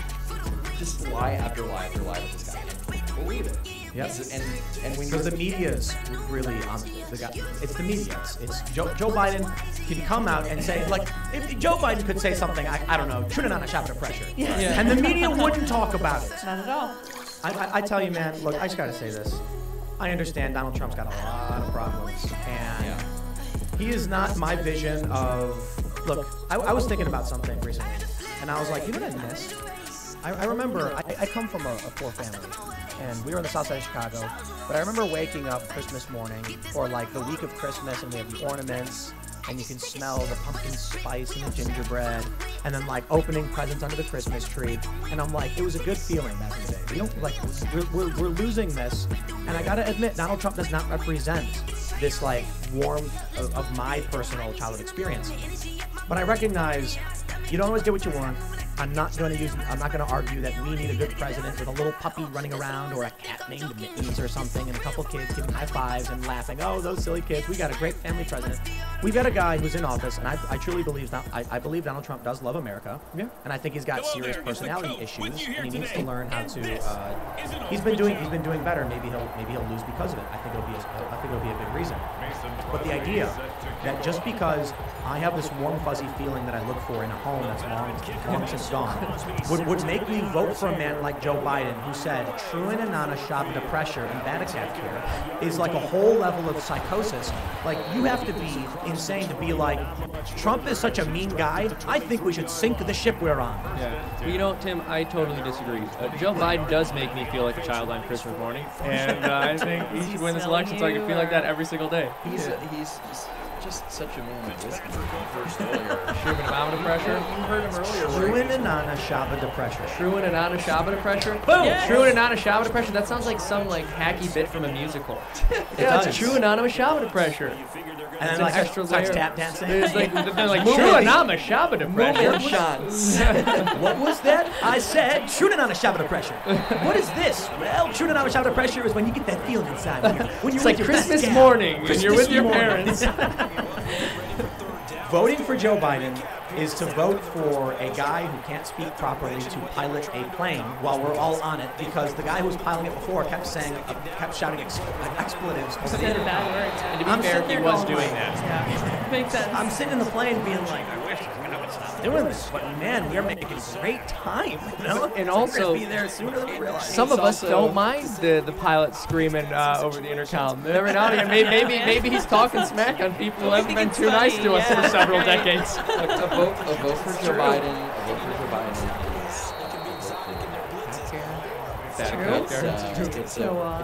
lie after lie after lie with this guy. Believe it. Yes. And when because the media's really on the guy. It's the media. It's Joe Biden can come out and say, like, if Joe Biden could say something, I don't know, Trinidad Chapter Pressure. Yeah. And the media wouldn't talk about it. Not at all. I tell you, man, look, I just got to say this. I understand Donald Trump's got a lot of problems. And he is not my vision of, look, I was thinking about something recently. And I was like, you know what I missed? I remember, I come from a poor family, and we were in the south side of Chicago, but I remember waking up Christmas morning, or like the week of Christmas, and we have the ornaments, and you can smell the pumpkin spice and the gingerbread, and then like opening presents under the Christmas tree, and I'm like, it was a good feeling back in the day. We don't, like, we're losing this, and I gotta admit, Donald Trump does not represent this like warmth of my personal childhood experience. But I recognize you don't always get what you want. I'm not going to argue that we need a good president with a little puppy running around or a cat named Mittens or something and a couple kids giving high fives and laughing. Oh, those silly kids. We got a great family president. We've got a guy who's in office, and I truly believe I believe Donald Trump does love America. Yeah. And I think he's got serious personality issues, and he needs to learn how to. He's been doing better. Maybe he'll lose because of it. I think it'll be a big reason. But the idea that just because I have this warm fuzzy feeling that I look for in a home that's long since gone would make me vote for a man like Joe Biden, who said Truin Anana Shabda pressure and Vatican care is like a whole level of psychosis. Like, you have to be insane to be like, Trump is such a mean guy, I think we should sink the ship we're on. Yeah. But Tim, I totally disagree. Joe Biden does make me feel like a child on Christmas morning, and I think he should win this election so I can feel like that every single day. He's just such a moment. First earlier. Truin Anana pressure. You heard him earlier. Truin Anana Shabda pressure. Truin Anana Shabda pressure. Boom. Yes. Truin Anana Shabda pressure. That sounds like some hacky bit from a musical. Yeah, it's Truin Anana Shabda pressure. And then like extra tap dancing. There's like Truin Anana Shabda pressure. What was that? I said Truin Anana Shabda pressure. What is this? Well, Truin Anana Shabda pressure is when you get that feeling inside. When you're it's like Christmas morning and you're with your parents. Voting for Joe Biden is to vote for a guy who can't speak properly to pilot a plane while we're all on it, because the guy who was piloting it before kept shouting expletives. Said a bad word. And to be fair, he was doing that. Yeah, makes sense. I'm sitting in the plane being like, I wish I would stop doing this, but man, we are making great time, you know? And also, be there sooner than we realize. some of us don't mind the pilot screaming over the intercom. Every now and again, maybe he's talking smack on people who haven't been too nice to us for several decades. A vote for Joe Biden. A vote for Joe Biden is it's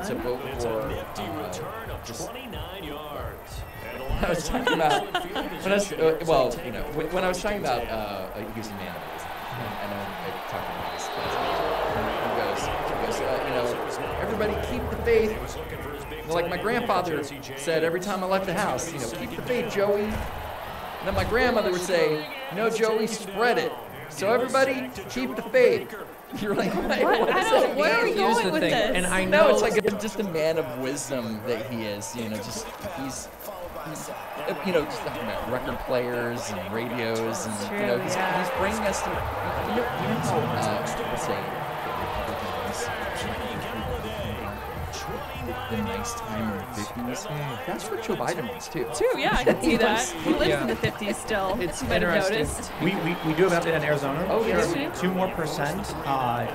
a vote for just. I was talking about when I was when I was talking about using man. I know I talked about this last night. He goes, everybody keep the faith. Well, like my grandfather said every time I left the house, keep the faith, Joey. And then my grandmother would say, no, Joey, spread it. So everybody keep the faith. You're like, where are we going with this? And I know it's like just a man of wisdom that he is. He's just talking about record players and radios, and he's bringing us to the nice time in the 50s. That's what Joe Biden wants too. Yeah, I can see that. He lives in the 50s still. It's interesting. We do have an update in Arizona. Oh, sure. yeah. 2 more percent.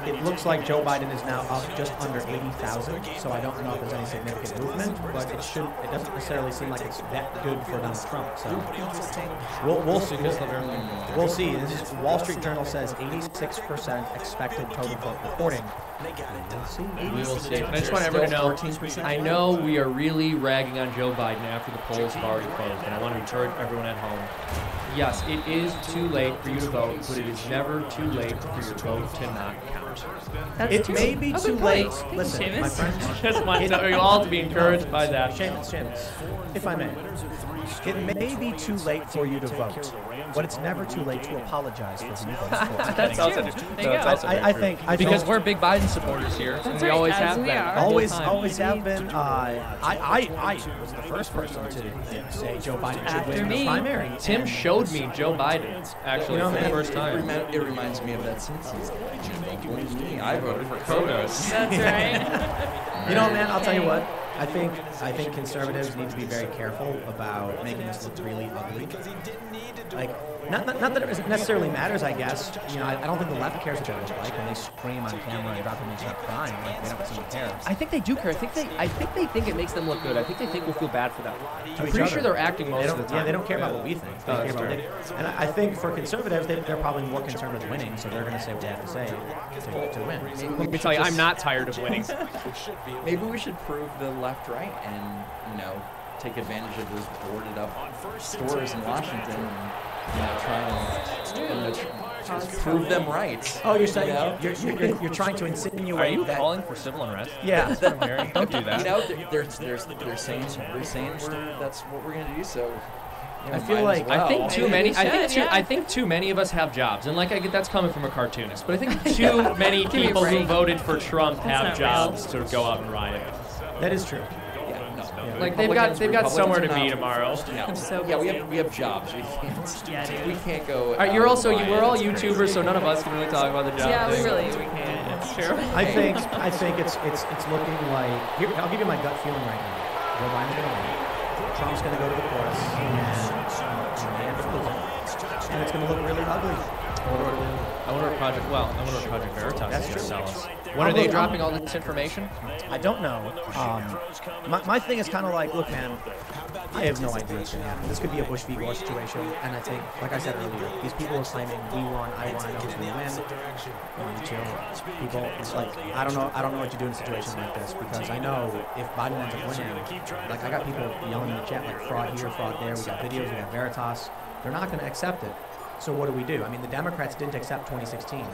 It looks like Joe Biden is now up just under 80,000. So I don't know if there's any significant movement, but it doesn't necessarily seem like it's that good for Donald Trump. So we'll see. We'll see. This is Wall Street Journal says 86% expected total vote reporting. We will see. I just want everyone to know, I know we are really ragging on Joe Biden after the polls have already closed, and I want to encourage everyone at home. Yes, it is too late for you to vote, but it is never too late for your vote to not count. It may be too late. Listen, my friends. Just want you all to be encouraged by that. Seamus, if I may. It may be too late for you to vote, but it's never too late to apologize for who you voted for. That's true. I think because we're big Biden supporters here, and we always have been. Always have been. I was the first person to say Joe Biden should win the primary. Tim showed me Joe Biden actually for the first time. It reminds me of that Simpsons. I voted for Kodos. That's right. Man, I'll tell you what. I think conservatives need to be very careful about making this look really ugly. Like, not that it necessarily matters, I guess. I don't think the left cares what they look like when they scream on camera and drop them and start crying. Like, they don't seem to care. I think they do care. I think they think it makes them look good. I think they think we'll feel bad for them. I'm pretty sure they're acting most of the time. Yeah, they don't care about what we think. They care about and I think for conservatives, they're probably more concerned with winning, so they're going to say what they have to say to win. Let me tell you, I'm not tired of winning. Maybe we should prove the left right and, take advantage of those boarded up stores in Washington and, try and prove them right. Oh, you're saying you're trying to insinuate Are you that calling for civil unrest? Yeah. Don't do that. They're saying that's what we're gonna do. So I feel like I think too many of us have jobs, and that's coming from a cartoonist. But I think too many people who voted for Trump have jobs to go out and riot. That is true. Like they've got somewhere to be tomorrow. We have jobs. We can't go. We're all YouTubers, so none of us can really talk about the job. Yeah, we can't. It's true. I think it's looking like. Here, I'll give you my gut feeling right now. Joe Biden's gonna win. Trump's gonna go to the courts and it's gonna look really ugly. I wonder what Project Veritas is going to sell us. When are they dropping all this information? I don't know. My thing is kind of like, look, man, I have no idea what's going to happen. This could be a Bush v. Gore situation, and I think, like I said earlier, these people are claiming we won, I won, I know who's going to win. People, it's like, I don't know what you do in a situation like this, because I know if Biden ends up winning, like I got people yelling in the chat, like fraud here, fraud there. We got videos, we got Veritas. They're not going to accept it. So what do we do? I mean, the Democrats didn't accept 2016.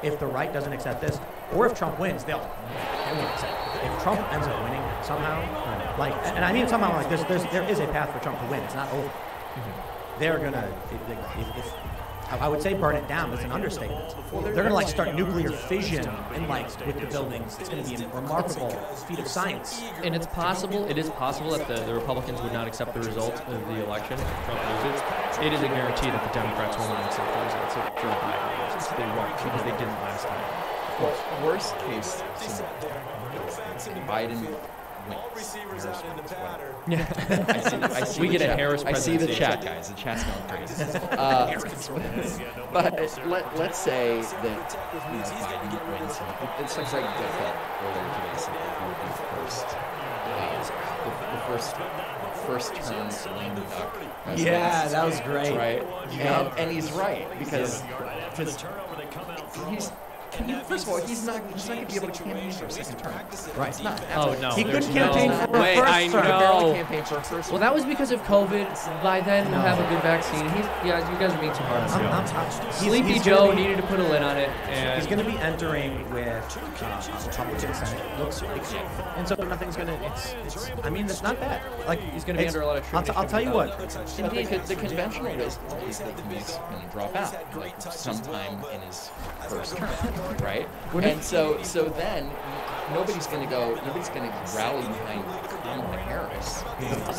If the right doesn't accept this, or if Trump wins, they won't accept it. If Trump ends up winning somehow, and I mean somehow, there is a path for Trump to win. It's not over. They're gonna, I would say burn it down. That's an understatement. They're going to like start nuclear fission and like with the buildings. It's going to be a remarkable feat of science. And it's possible. It is possible that the Republicans would not accept the results of the election if Trump loses. It is a guarantee that the Democrats will not accept the results of Joe Biden loses. They won't because they didn't last time. Well, worst case scenario, Biden wins. Yeah. I see we get chat. a Harris I see the presidency. chat, guys. The chat's going crazy. But let's say that Biden wins. It's like Greg said earlier today, said that he would be the first term lame duck president. Yeah, that was great. Right, Yep. and he's right because he's. First of all, he's not going to be able to campaign for a second term. Right. It's not. Oh, no. He couldn't There's campaign no for a way. first I term. know. Campaign for a first Well, that was because of COVID. By then, we'll have a good vaccine. You guys are being too hard on Joe. Sleepy Joe needed to put a lid on it. And he's going to be entering with a Republican Senate. Looks like, and so nothing's going to. I mean, it's not bad. Like he's going to be under a lot of scrutiny. I'll tell you what. The conventional wisdom is that he's going to drop out like sometime in his first term, right? And so then nobody's going to rally behind Kamala Harris.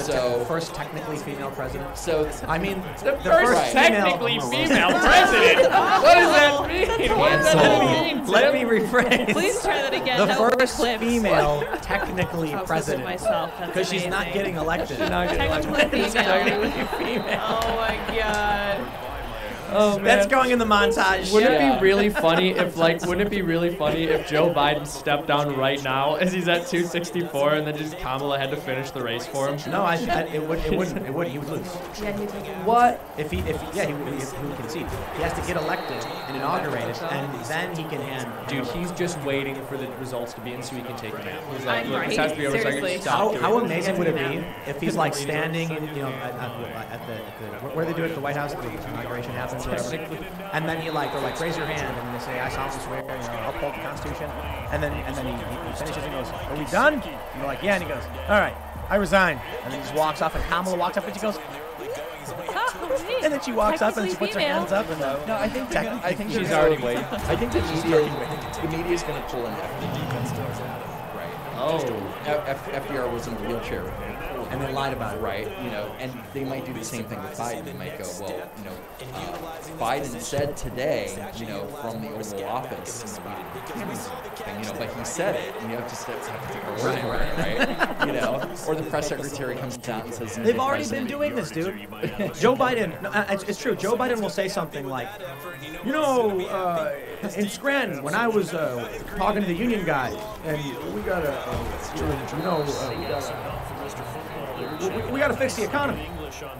The first technically female president. So I mean, the first technically female president. What does that mean? What does that mean? Let me rephrase. Please try that again. The That was first clips. female technically I'll president. myself. Because she's not getting elected. Technically female. Oh my god. Oh, man. That's going in the montage. Wouldn't it be really funny if, wouldn't it be really funny if Joe Biden stepped down right now as he's at 264 and then just Kamala had to finish the race for him? No, it wouldn't. He would lose. Yeah, he did. What? He would concede. He has to get elected and inaugurated, and then he can hand. Dude, he's just waiting for the results to be in so he can take a nap. He's like, I'm look, right. this has to be over so I can Seriously. stop How amazing would it be if he's like standing in, at the where they do it at the White House, the inauguration happens, whatever. And then they're like, raise your hand, and they say, I solemnly swear, I'll uphold the Constitution. And then he finishes and goes, are we done? And you're like, yeah. And he goes, all right, I resign. And then he just walks off, and Kamala walks up, and she goes, and then she walks up and she puts her hands up. And no, I think she's already waiting. I think the media is going to pull an FDR, right? Oh, FDR was in the wheelchair. And they lied about it. Right, and they might do the same thing with Biden. They might go, well, Biden said today, from the Oval Office, but he said it, and you have to take a word for it, right? Or the press secretary comes out and says, they've already been doing this, dude. Joe Biden, it's true. Joe Biden will say something like, in Scranton, when I was talking to the union guy, and we got we got to fix the economy.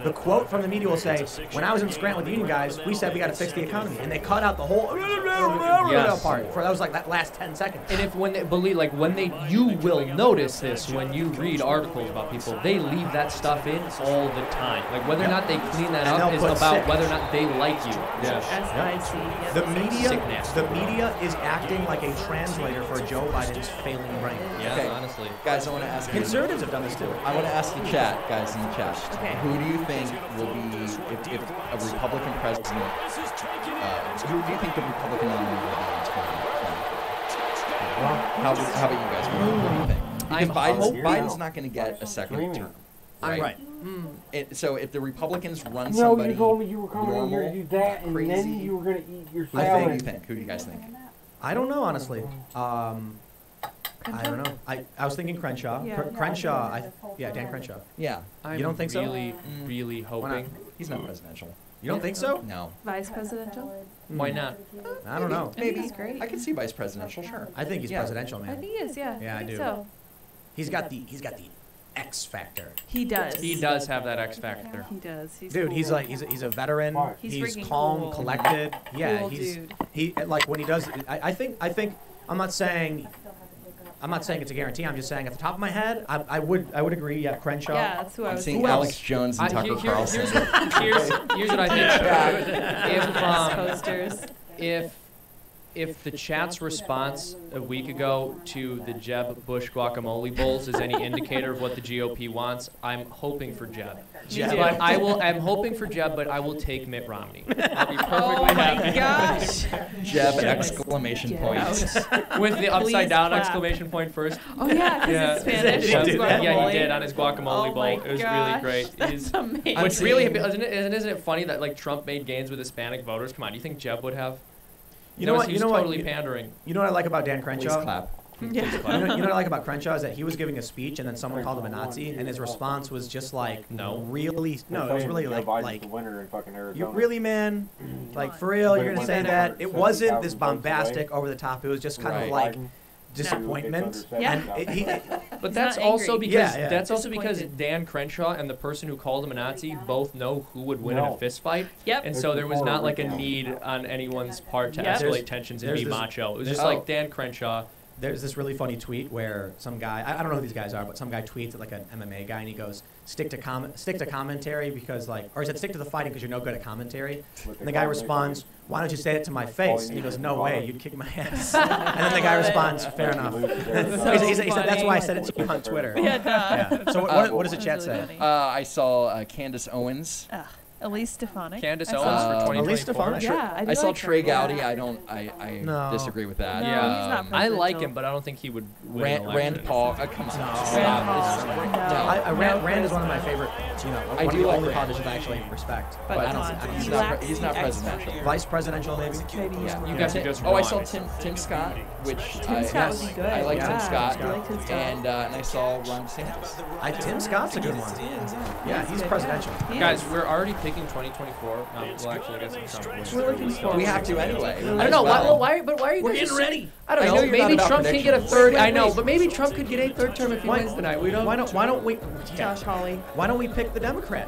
The quote from the media will say, when I was in Scranton with the union guys, we said we got to fix the economy. And they cut out the whole part. That was like that last 10 seconds. And if you will notice this when you read articles about people, they leave that stuff in all the time. Like whether or not they clean that up is about whether or not they like you. Yeah. The media is acting like a translator for Joe Biden's failing brain. Yeah, okay. Honestly. Guys, I want to ask you. Conservatives have done this too. I want to ask the chat, guys in the chat. Okay. Who do you think will be, if a Republican president, who do you think the Republican nominee will be in 2020? How about you guys? What do you think? Because Biden's not going to get a second term. Right. So if the Republicans run somebody you told me you were coming in here to do that, and crazy, then you were going to eat your I salad. think- Who do you think? Who do you guys think? I don't know, honestly. I don't know. I was thinking Crenshaw. Yeah. Crenshaw, Dan Crenshaw. Yeah. I'm You don't think so? really hoping. He's not presidential. You don't think so? No. Vice presidential? Why not? I don't know. I think he's great. I can see vice presidential, sure. I think he's presidential, I man. think he is, yeah. Yeah, I think do. So. He's got the X factor. He does. He does have that X factor. He does. He's Dude, cool. he's a veteran. He's He's freaking calm, cool. collected. Yeah, Cool he's dude. he like when he does. I think I'm not saying it's a guarantee. I'm just saying at the top of my head, I would agree. Yeah, Crenshaw. Yeah, that's who I I'm was seeing thinking. Alex Jones and Tucker Carlson. Here's what I think. Posters. If if the chat's response a week ago to the Jeb Bush guacamole bowls is any indicator of what the GOP wants, I'm hoping for Jeb. But I'm hoping for Jeb, but I will take Mitt Romney. I'll be perfectly happy. Gosh. Jeb exclamation point. With the upside down exclamation point first. Oh yeah, because it's Spanish. Yeah, he did on his guacamole bowl. It was really great. That's amazing. Which really, isn't it funny that like Trump made gains with Hispanic voters? Come on, do you think Jeb would have? You know what? He's totally pandering. You know what I like about Dan Crenshaw? Please clap. Yeah. You know what I like about Crenshaw is that he was giving a speech and then someone called him a Nazi, and his response was just like, it was really like, you really, man, like for real, you're gonna say that? It wasn't this bombastic, over the top. It was just kind of like disappointment. But that's also because Dan Crenshaw and the person who called him a Nazi both know who would win in a fist fight. Yep. And so there was not like a need on anyone's part to escalate tensions and be macho. It was just like Dan Crenshaw. There's this really funny tweet where some guy, I don't know who these guys are, but some guy tweets at like an MMA guy, and he goes, stick to commentary because like, or he said, stick to the fighting because you're no good at commentary. And the guy responds, why don't you say it to my face? And he goes, no way, you'd kick my ass. And then the guy responds, fair enough. He said, that's why I said it to you on Twitter. Yeah. So what does the chat say? I saw Candace Owens. Elise Stefanik. Candace Owens for 2024. Elise Stefanik. Yeah, I saw Trey Gowdy. I disagree with that. No, he's not I like him, but I don't think he would win Rand Paul. Come on. Rand is one of my favorite. I do like only politicians I actually respect. But he's not presidential. Vice presidential, maybe. Yeah. You guys are just I saw Tim Scott, which Tim Scott would be good. I like Tim Scott. And I saw Ron DeSantis. Tim Scott's a good one. Yeah, he's presidential. Guys, we're already picking 2024. Well, actually, I guess Trump. We're looking forward. We have to anyway. I don't know. Why are you? We're getting ready. I don't know. Maybe Trump can get a third. I know, but maybe Trump could get a third term if he wins tonight. We don't. Why don't we? Josh Hawley. Why don't we pick the Democrat?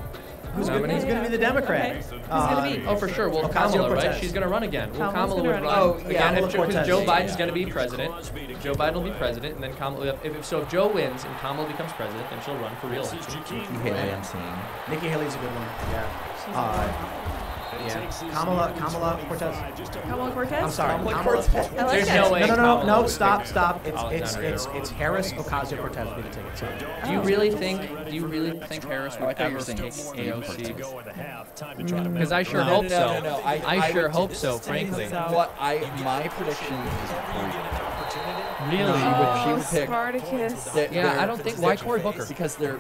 Who's going to be the Democrat? Okay. Who's going to be? Oh, for sure. Well, Kamala, right? She's going to run again. Well, Kamala would run. Oh, yeah. Again, because Joe Biden's going to be president. Joe Biden will be president, and then Kamala. If Joe wins and Kamala becomes president, then she'll run for real-election. Nikki Haley, I'm seeing. Nikki Haley's a good one. Yeah. Kamala Cortez. Kamala Cortez? I'm sorry. I like There's no way. No, stop. It's Harris Ocasio-Cortez will be the ticket. So. Do you really think Harris would ever take AOC? Because I sure hope so. No. I sure hope so, frankly. My prediction is really? She would pick Spartacus. I don't think. Why Cory Booker? Because they're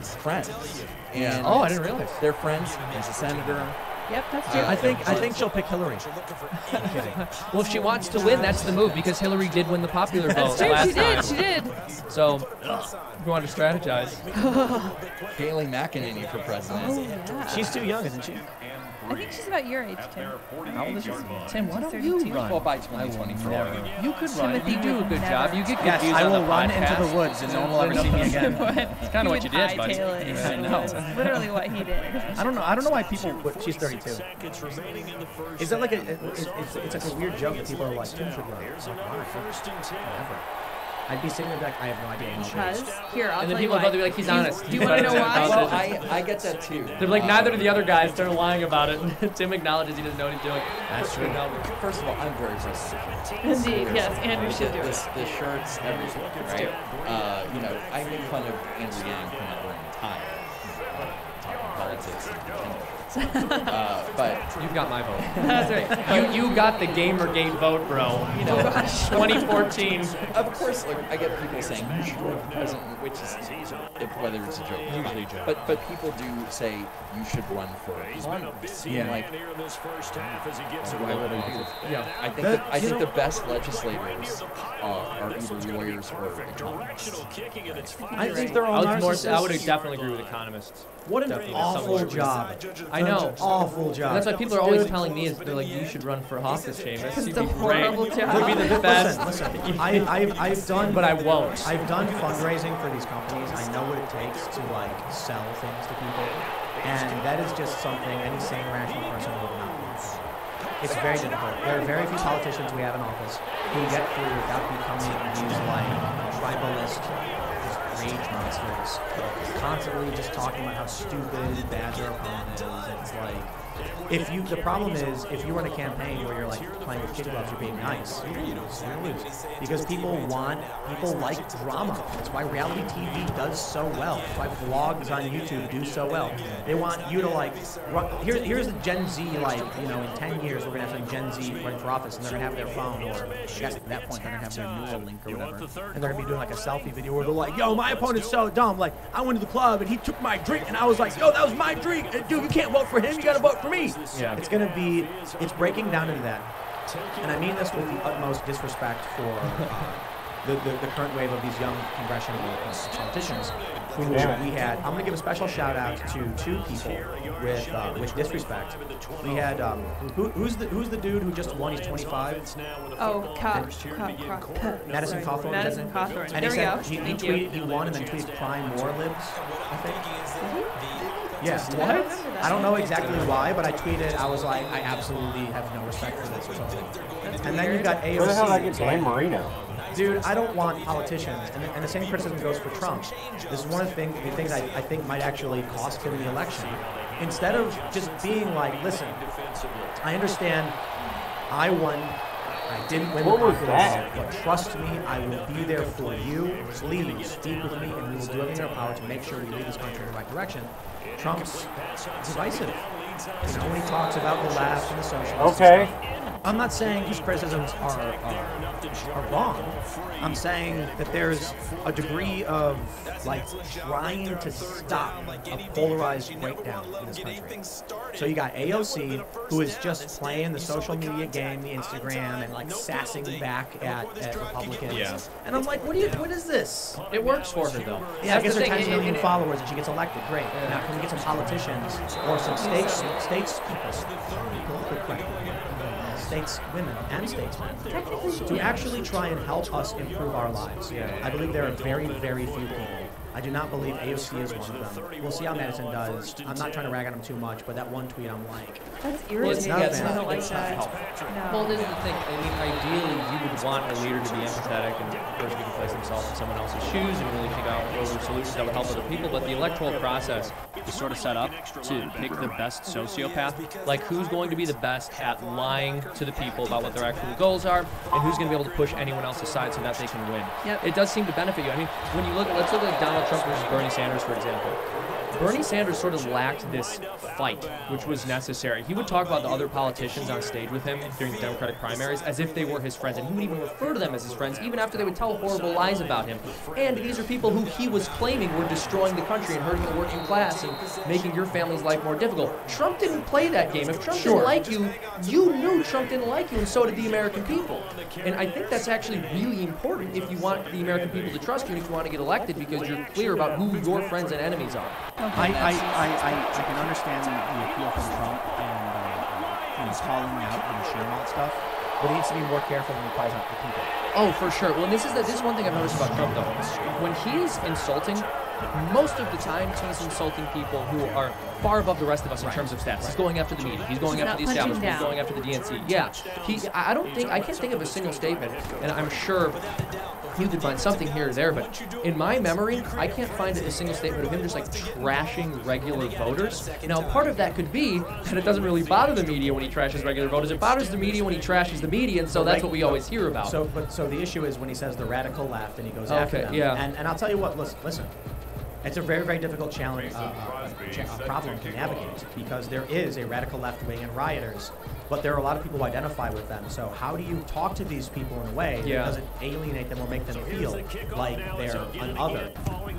friends. And I didn't realize. They're friends. He's a senator. Yep, that's true. I think she'll pick Hillary. Well, if she wants to win, that's the move because Hillary did win the popular vote last time. She did. So, if you want to strategize. Haley McEnany for president. Oh, yeah. She's too young, isn't she? I think she's about your age, Tim. How old is she? Tim, why don't you run? Well, by 2024. You could run. You do a good job. You get good Yes, views I on will the run podcast. into the woods and no one will ever see me again. It's kind of what you did, buddy. I know. Literally what he did. I don't know why people. She's 32. Is that like it's like a weird joke that people are like, Tim should run. It's like, whatever. I'd be sitting there like, I have no idea. Because here, I'll and then tell you people why. will be like, he's honest. Do you want to know why? Well, I get that too. They're like, neither do the other guys. They're lying about it. Tim acknowledges he doesn't know what he's doing. That's true. First of all, I'm very versatile. Indeed, yes, Andrew should do it. The shirts, everything, right? I make fun of Andrew Yang for not wearing a tie. Talking politics. But you've got my vote. That's right. You got the Gamergate vote, bro. 2014. Of course, like I get people saying you should run for president, which is whether it's a joke. Usually a joke. But people do say you should run for Congress. Yeah. Like, why would I do that? Yeah. I think the best legislators are either lawyers or economists. I think they're all narcissists. I would definitely agree with economists. What an awful job. I know. Awful job. That's why people are always telling me they're like, you should run for office, Seamus. It's a horrible job. You'd be the best. Listen, I've done, but I won't. I've done fundraising for these companies. I know what it takes to like sell things to people, and that is just something any sane, rational person would not do. It's very difficult. There are very few politicians we have in office who get through without becoming these like tribalist, just rage monsters, constantly just talking about how stupid bad their opponent is. It's like The problem is, if you run a campaign where you're like playing with kid gloves, you're being nice, you're gonna lose. Because people like drama. That's why reality TV does so well. That's why vlogs on YouTube do so well. They want you to like, here's the Gen Z, like, you know, in 10 years we're gonna have some Gen Z running for office and they're gonna have their phone, or I guess at that point they're gonna have their Neuralink or whatever. And they're gonna be doing like a selfie video where they're like, yo, my opponent's so dumb. Like, I went to the club and he took my drink and I was like, yo, that was my drink. And, dude, you can't vote for him, you gotta vote for me. Yeah. It's breaking down into that. And I mean this with the utmost disrespect for the current wave of these young congressional politicians who we had. I'm going to give a special shout out to two people with disrespect. We had, who's the dude who just won? He's 25. Oh, Madison Cawthorn. Madison Cawthorn. And there we go. He tweeted, he won and then tweeted crime more libs, I think. Yeah. What? I don't know exactly why, but I tweeted, I was like, I absolutely have no respect for this or something. And then you got AOC. Where the hell did I get Dan Marino? Dude, I don't want politicians, and the same criticism goes for Trump. This is one of the things I think might actually cost him the election. Instead of just being like, listen, I understand I won, I didn't win the popular vote, but trust me, I will be there for you. Please speak with me, and we will do everything in our power to make sure we lead this country in the right direction. Trump's divisive. You know, when he talks about the left and the socialists. Okay. I'm not saying his criticisms are wrong. I'm saying that there's a degree of like trying to stop a polarized breakdown in this country. So you got AOC, who is just playing the social media game, the Instagram, and like sassing back at Republicans. Yeah. And I'm like, what is this? It works for her though. Yeah, it gets her 10 million followers and she gets elected. Great. Yeah. Now can we get some politicians or some stateswomen and statesmen to actually try and help us improve our lives? I believe there are very, very few people. I do not believe AOC is one of them. We'll see how Madison does. I'm not trying to rag on him too much, but that one tweet, I'm like, that's irritating. I don't like that. No. Well, this is the thing. I mean, ideally, you would want a leader to be empathetic and, of course, he can place himself in someone else's shoes and really think out those solutions that would help other people. But the electoral process is sort of set up to pick the best sociopath. Like, who's going to be the best at lying to the people about what their actual goals are, and who's going to be able to push anyone else aside so that they can win. Yep. It does seem to benefit you. I mean, when you look, let's look at Donald Trump versus Bernie Sanders, for example. Bernie Sanders sort of lacked this fight, which was necessary. He would talk about the other politicians on stage with him during the Democratic primaries as if they were his friends, and he would even refer to them as his friends, even after they would tell horrible lies about him. And these are people who he was claiming were destroying the country and hurting the working class and making your family's life more difficult. Trump didn't play that game. If Trump didn't like you, you knew Trump didn't like you, and so did the American people. And I think that's actually really important if you want the American people to trust you and if you want to get elected, because you're clear about who your friends and enemies are. I can understand the appeal from Trump and calling out and sharing all that stuff, but he needs to be more careful when he calls out the people. Oh, for sure. Well, this is one thing I've noticed about Trump, though. When he's insulting, most of the time he's insulting people who are far above the rest of us in terms of stats. He's going after the media. He's going after the establishment. He's going after the DNC. Yeah. I can't think of a single statement, and I'm sure you could find something here or there, but in my memory, I can't find a single statement of him just like trashing regular voters. Now, part of that could be that it doesn't really bother the media when he trashes regular voters. It bothers the media when he trashes the media, and so that's what we always hear about. So the issue is when he says the radical left and he goes after them. Yeah. And I'll tell you what, listen. It's a very, very difficult challenge, problem to navigate, because there is a radical left wing and rioters, but there are a lot of people who identify with them. So how do you talk to these people in a way that doesn't alienate them or make them feel like they're an other?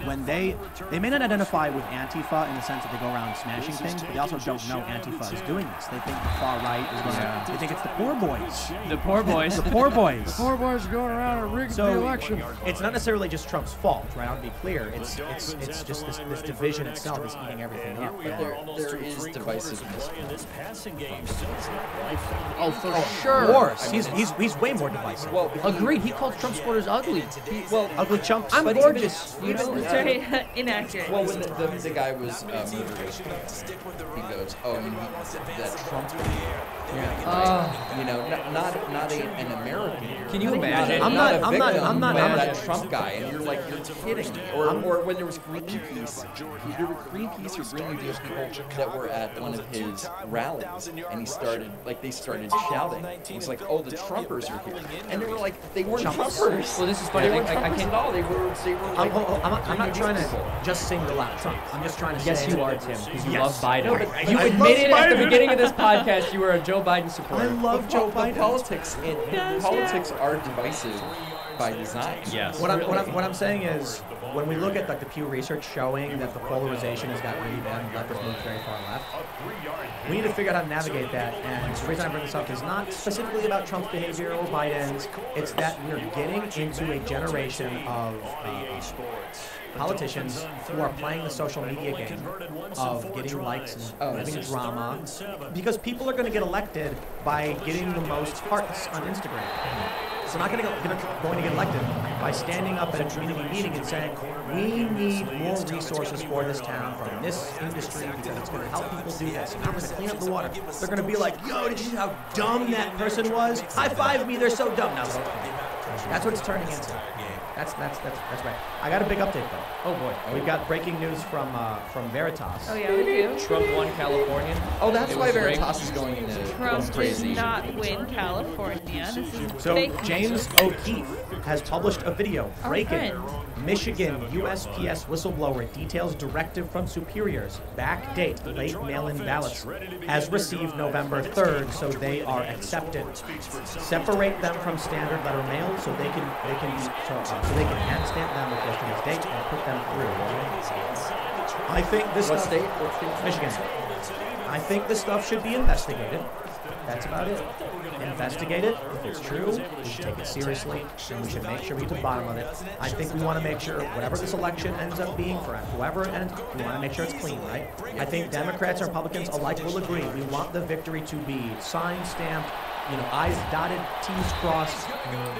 When they may not identify with Antifa in the sense that they go around smashing things, but they also don't know Antifa is doing this. They think the far right is going to. They think it's the poor boys. The poor boys. The poor boys. The poor boys are going around and rigging the election. It's not necessarily just Trump's fault, right? I want to be clear. It's just this division itself is eating everything up. There is divisiveness. Oh, for sure. Of course. He's way more divisive. Well, agreed. He called Trump supporters ugly. Ugly chumps. I'm gorgeous. You know, very inaccurate. Well, when the guy was murdered, he goes, oh, you mean that Trump You know, not an American. Can you imagine? I'm not that Trump guy, and you're like, you're kidding me. Or when there was Greenpeace, Greenpeace were bringing these people that were at one of his rallies, and they started shouting. It's like, oh, the Trumpers are here, and they were like, they weren't Trumpers. Well, this is funny. I can't at all. They were like, I'm not trying to just single out Trump. I'm just trying to say. Yes, you are, Tim, because you love Biden. No, you admitted at the beginning of this podcast you were a Joe Biden supporter. I love Joe Biden. Politics are divisive by design. Yes. What I'm saying is, when we look at like the Pew Research showing that the polarization has got really bad and left has moved very far left, we need to figure out how to navigate that. And the reason I bring this up is not specifically about Trump's behavior or Biden's. It's that we're getting into a generation of politicians who are playing the social media game of getting likes and having drama, because people are going to get elected by getting the most hearts on Instagram. So not going to get elected by standing up at a community meeting and saying, we need more resources for this town from this industry because it's going to help people do this. And I'm going to clean up the water. They're going to be like, yo, did you see how dumb that person was? High five me, they're so dumb. Now, that's what it's turning into. That's right. I got a big update though. Oh boy. We've got breaking news from Veritas. Oh yeah, we do. Trump won California. Oh, that's why Veritas is going into Trump crazy. did not win California. This is So fake James O'Keefe has published a video breaking Michigan USPS whistleblower details directive from superiors. Backdate late mail-in ballots has received November 3rd, so they are accepted. Separate them from standard letter mail so they can hand stamp them with yesterday's date and put them through. I think this What stuff, state? Michigan. I think this stuff should be investigated. That's about it. Investigate it. If it's true, we should take it seriously, and we should make sure we get to the bottom of it. I think we want to make sure whatever this election ends up being for whoever it ends, we want to make sure it's clean, right? I think Democrats and Republicans alike will agree. We want the victory to be signed, stamped, I's dotted, T's crossed.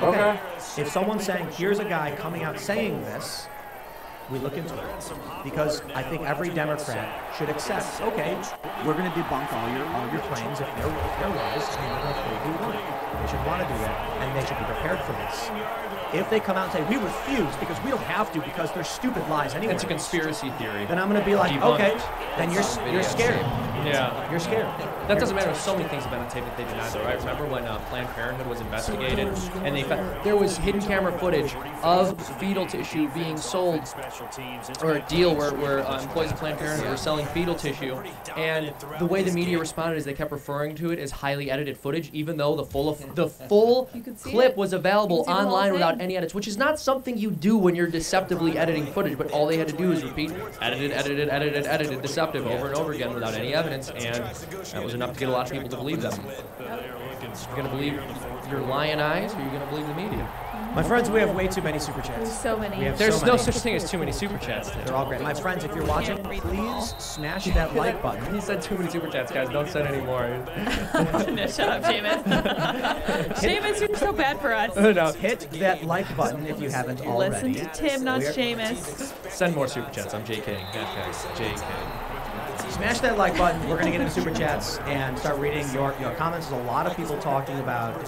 Okay. If someone's saying, here's a guy coming out saying this, we look into it. Because I think every Democrat should accept, okay, we're going to debunk all your claims if they're lies, and we're going to prove who won. They should want to do that, and they should be prepared for this. If they come out and say, we refuse because we don't have to because they're stupid lies anyway. It's a conspiracy theory. Then I'm going to be like, okay, then you're scared. Yeah. You're scared. That doesn't matter. There's so many things about the tape that they denied, though, right? Remember when Planned Parenthood was investigated and they found there was hidden camera footage of fetal tissue being sold, or a deal where employees of Planned Parenthood were selling fetal tissue, and the way the media responded is they kept referring to it as highly edited footage, even though the full clip was available online without any edits, which is not something you do when you're deceptively editing footage, but all they had to do is repeat edited, deceptive over and over again without any evidence, and that was enough to get a lot of people to believe them. You're going to believe your lying eyes, or you're going to believe the media? My friends, we have way too many super chats. There's so many. There's no such thing as too many super chats. They're all great. My friends, if you're watching, please smash that like button. He said too many super chats, guys. Don't send any more. No, shut up, Seamus. Seamus, you're so bad for us. No. Hit that like button if you haven't already. Listen to Tim, not Seamus. Send more super chats. I'm JKing. JK. Smash that like button. We're going to get into super chats and start reading your comments. There's a lot of people talking about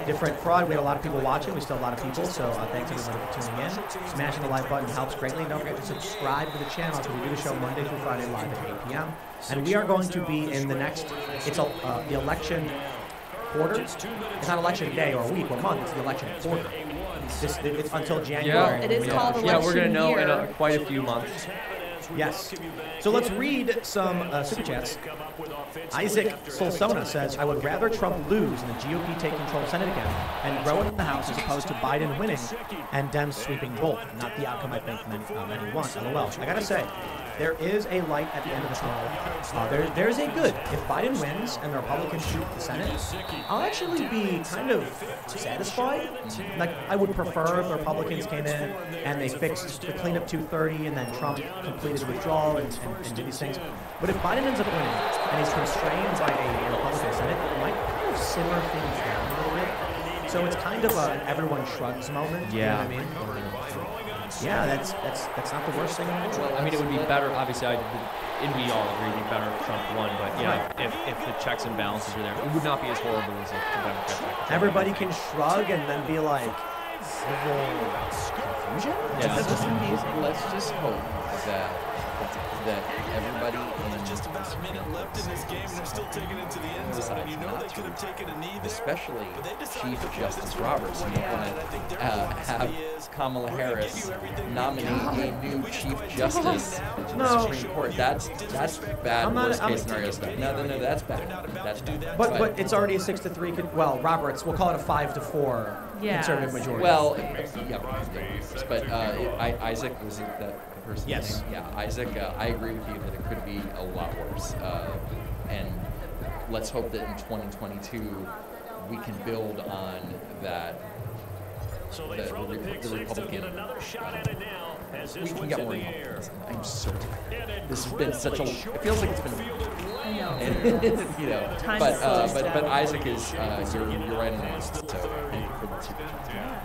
different fraud. We had a lot of people watching. We still have a lot of people, so thanks everybody for tuning in. Smashing the like button helps greatly. Don't forget to subscribe to the channel because we do the show Monday through Friday live at 8 p.m. And we are going to be in the next, the election quarter. It's not election day or week or month. It's the election quarter. It's until January. Yeah, it is called election we're going to know year. in quite a few months. Yes. So let's read some super chats. Isaac Solsona says, I would rather Trump lose and the GOP take control of the Senate again and grow it in the House as opposed to Biden winning and Dems sweeping both. Not the outcome I think many want. LOL. I gotta say, there is a light at the end of the tunnel. There's a good. If Biden wins and the Republicans shoot the Senate, I'll actually be kind of satisfied. Like, I would prefer if the Republicans came in and they fixed the cleanup 230 and then Trump completed withdrawal and did these things. But if Biden ends up winning and he's constrained by a Republican Senate, it might kind of simmer things down a little bit. So it's kind of an everyone shrugs moment. Yeah. You know what I mean? Yeah, that's not the worst thing in the world. I mean, it would be better, obviously, and we all agree it'd be better if Trump won, but yeah, if the checks and balances are there, it would not be as horrible as if the Democrats won. Everybody can shrug and then be like, confusion? Yeah. Let's just hope that everybody in just about a minute left in this game, and they're still taking it to the end zone. You know they could have taken a knee, especially Chief Justice Roberts. You don't want to have Kamala Harris nominate a new Chief Justice to the Supreme Court. That's bad. Worst case scenario stuff. No, that's bad. That's bad. But it's already a 6-3. Well, Roberts, we'll call it a 5-4 conservative majority. Well, but Isaac was that. Yes. Yeah, Isaac, I agree with you that it could be a lot worse. And let's hope that in 2022 we can build on that. So they throw the pick six and get another shot at it now. We can get more Republicans. I'm so tired. This has been such a. It feels like it's been. I know. You know. But Isaac is. You're right on this. So thank you for the super chat.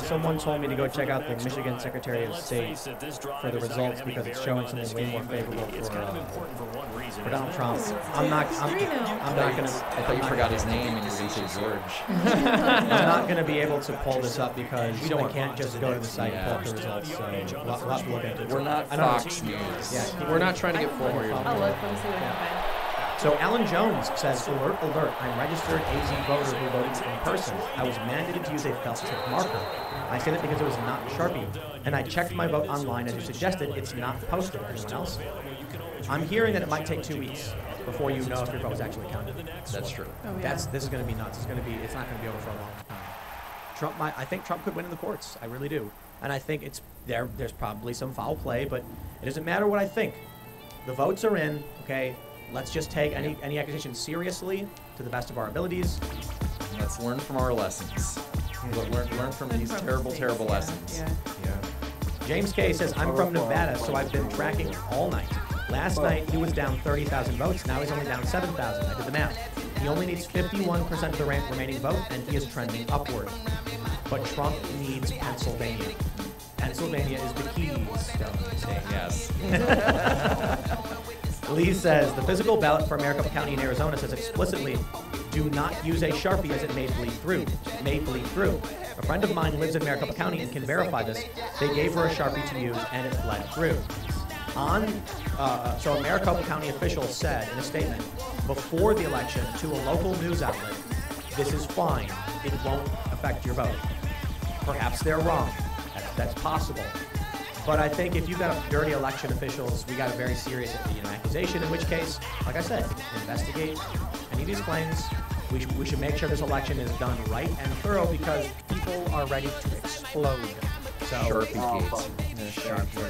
Someone told me to go check out the Michigan Secretary of State for the results because it's showing something way more favorable for Donald Trump. I'm not gonna. I thought you forgot his name and you were gonna say George. I'm not gonna be able to pull this up because I can't just go to the site and pull up the results. So we'll have to look into it. We're not Fox News. Yeah, we're not trying to get forward. I'll look. Let me see what happened. So Alan Jones says, alert, alert, I'm a registered AZ voter who voted in person. I was mandated to use a felt tip marker. I say that because it was not Sharpie. And I checked my vote online as you suggested, it's not posted. Anyone else? I'm hearing that it might take 2 weeks before you know if your vote was actually counted. That's true. Oh, yeah. This is going to be nuts. It's not going to be over for a long time. I think Trump could win in the courts. I really do. And I think there's probably some foul play, but it doesn't matter what I think. The votes are in, okay? Let's just take any accusation seriously to the best of our abilities. Let's learn from our lessons. Learn from these terrible lessons. Yeah. James K says, I'm from Nevada, so I've been tracking all night. Last night, he was down 30,000 votes. Now he's only down 7,000. I did the math. He only needs 51% of the remaining vote, and he is trending upward. But Trump needs Pennsylvania. Pennsylvania is the keystone state. Yes. Lee says, the physical ballot for Maricopa County in Arizona says explicitly, do not use a Sharpie as it may bleed through. A friend of mine lives in Maricopa County and can verify this. They gave her a Sharpie to use and it bled through. So a Maricopa County official said in a statement before the election to a local news outlet, this is fine. It won't affect your vote. Perhaps they're wrong. That's possible. But I think if you've got dirty election officials, we got a very serious accusation, in which case, like I said, investigate any of these claims. We should make sure this election is done right and thorough because people are ready to explode. So, Sharpie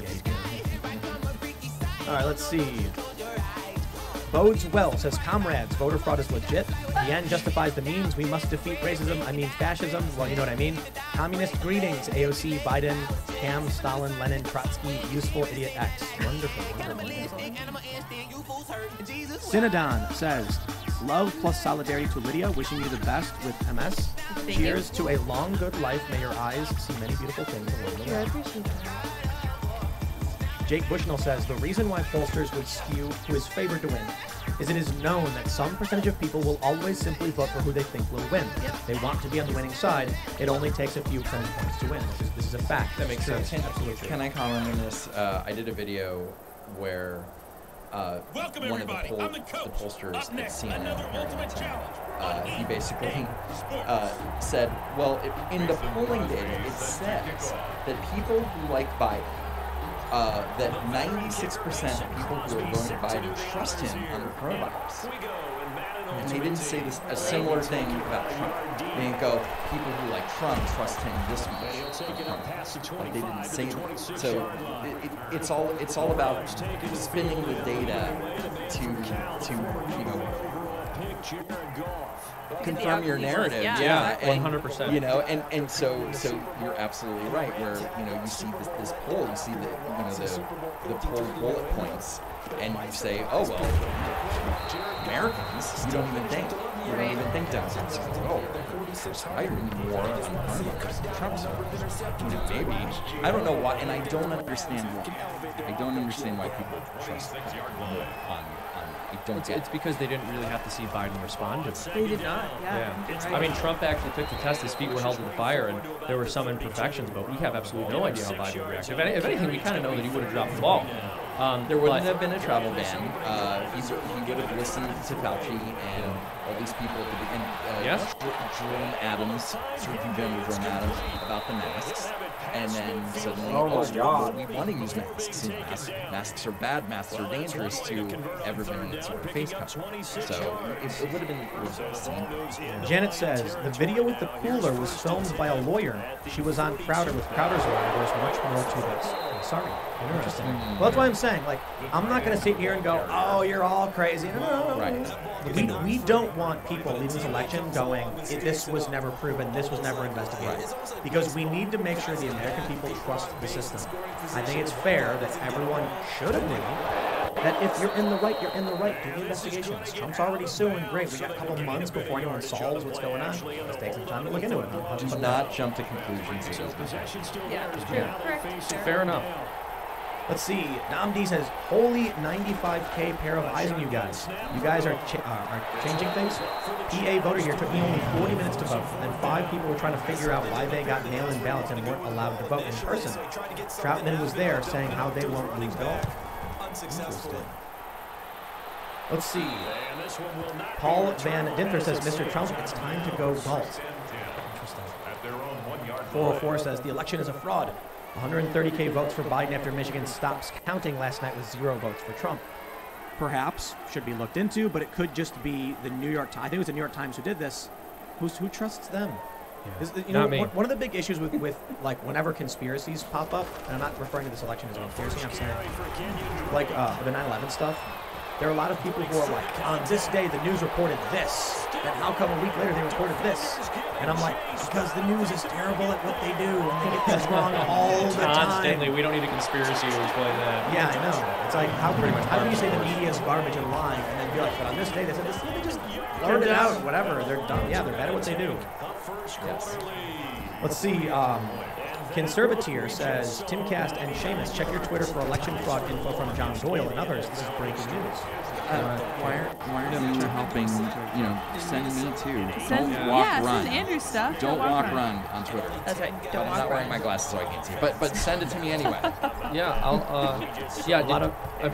gates. All right, let's see. Bodes well, says, comrades, voter fraud is legit. The end justifies the means. We must defeat racism, fascism. Well, you know what I mean. Communist greetings, AOC, Biden, Cam, Stalin, Lenin, Trotsky, useful idiot X. Wonderful. Synodon says, love plus solidarity to Lydia, wishing you the best with MS. Cheers to a long, good life. May your eyes see many beautiful things along the way. I appreciate that. Jake Bushnell says, the reason why pollsters would skew who is favored to win is it is known that some percentage of people will always simply vote for who they think will win. They want to be on the winning side. It only takes a few percentage points to win. This is a fact. That makes sense. Absolutely. Can I comment on this? I did a video where one of the pollsters at CNN he basically said, well, in the polling data, it says that people who like Biden, that 96% of people who are voting Biden trust him on the coronavirus. And they didn't say a similar thing about Trump. They didn't go, people who like Trump trust him this much. Like they didn't say that. So it's all about spinning the data to confirm your narrative. Yeah, 100%. And so you're absolutely right. Where you see this poll, you see the poll bullet points, and you say, oh well, Americans, you don't even think. You don't even think down south. Oh, Biden more on Trump's maybe. I don't know why, and I don't understand why. I don't understand why people trust more on I don't get It's because they didn't really have to see Biden respond to it. They did not, yeah. I mean, Trump actually took the test. His feet were held to the fire, and there were some imperfections, but we have absolutely no idea how Biden would react. If anything, we kind of know that he would have dropped the ball. There wouldn't have been a travel ban. He would have listened to Fauci and all these people at the beginning. Jerome Adams, Surgeon General Jerome Adams, about the masks. And then suddenly, we want to use masks. Masks are bad, masks are dangerous to everyone that's wearing face cover. So it would have been worth. Janet says, the video with the cooler was filmed by a lawyer. She was on Crowder with Crowder's lawyer. There's much more to this. Sorry. Interesting. Well, that's why I'm saying, like, I'm not going to sit here and go, oh, you're all crazy. No. Right. We don't want people leaving this election going, this was never proven, this was never investigated. Because we need to make sure the American people trust the system. I think it's fair that everyone should agree that if you're in the right, you're in the right. Do the investigations. Trump's already suing. Great. We got a couple months before anyone solves what's going on. Let's take some time to look into it. Do not jump to conclusions. Fair enough. Let's see. Namdi says, holy 95K pair of eyes on you guys. You guys are changing things. PA voter here took me only 40 minutes to vote, and 5 people were trying to figure out why they got mail-in ballots and weren't allowed to vote in person. Troutman was there saying how they won't lose at all. Interesting. Let's see. Paul Van Dinter says, Mr. Trump, it's time to go Galt. Interesting. 404 says, the election is a fraud. 130K votes for Biden after Michigan stops counting last night with 0 votes for Trump. Perhaps should be looked into, but it could just be the New York Times. I think it was the New York Times who did this. Who trusts them? Not me. One of the big issues with like whenever conspiracies pop up, and I'm not referring to this election as a conspiracy, I'm saying like the 9/11 stuff. There are a lot of people who are like, on this day the news reported this, and how come a week later they reported this? And I'm like, because the news is terrible at what they do, and they get things wrong all the time. Constantly, we don't need a conspiracy to explain that. Yeah, I know. It's like, how do you say the media is garbage and lying, and then be like, but on this day they said this, they just blurt it out, whatever. They're done. Yeah, they're bad at what they do. Yes. Let's see. Conservateer says, Timcast and Seamus, check your Twitter for election fraud info from John Doyle and others. This is breaking news. Why aren't you helping, send me too? Send Andrew stuff. Don't walk run on Twitter. That's right. I'm not wearing my glasses so I can't see. But send it to me anyway. I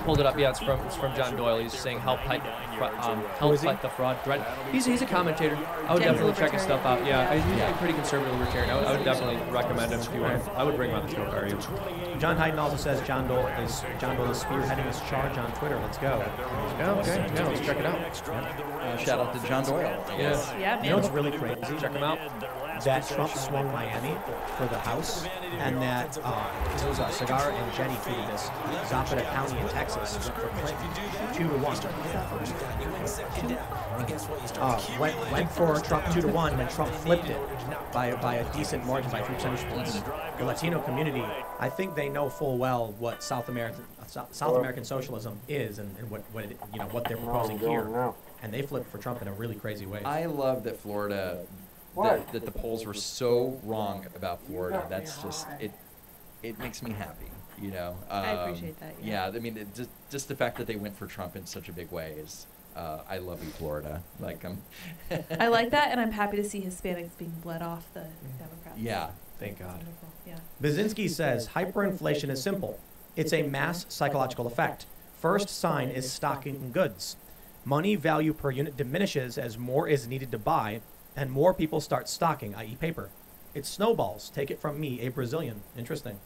pulled it up. Yeah, it's from John Doyle. He's saying help fight the fraud threat. He's a commentator. I would definitely check his stuff out. Yeah, he's pretty conservative libertarian. I would definitely recommend him if you want. I would bring him on the show, are you? John Hyden also says John Dole is spearheading his charge on Twitter. Let's go. Okay. Yeah, let's check it out. Shout out to John Doyle. Yes. Yeah, you know what's really crazy? Check him out. That Trump swung Miami for the House, and that it was Cigar and Jenny tweeted this. Zapata County in Texas went for Clinton 2-1. Went for Trump 2-1, and then Trump flipped it by a decent margin, by 3 percentage points. The Latino community, I think they know full well what South American socialism is, and what they're proposing here, and they flipped for Trump in a really crazy way. I love that Florida. That the polls were so wrong about Florida. That's just it makes me happy, I appreciate that. Yeah, I mean, just the fact that they went for Trump in such a big way is, I love you, Florida. Like I like that, and I'm happy to see Hispanics being bled off the Democrats. Yeah, thank God. Yeah. Baczynski says hyperinflation is simple. It's a mass psychological effect. First sign is stocking goods. Money value per unit diminishes as more is needed to buy, and more people start stocking, i.e. paper. It snowballs. Take it from me, a Brazilian. Interesting.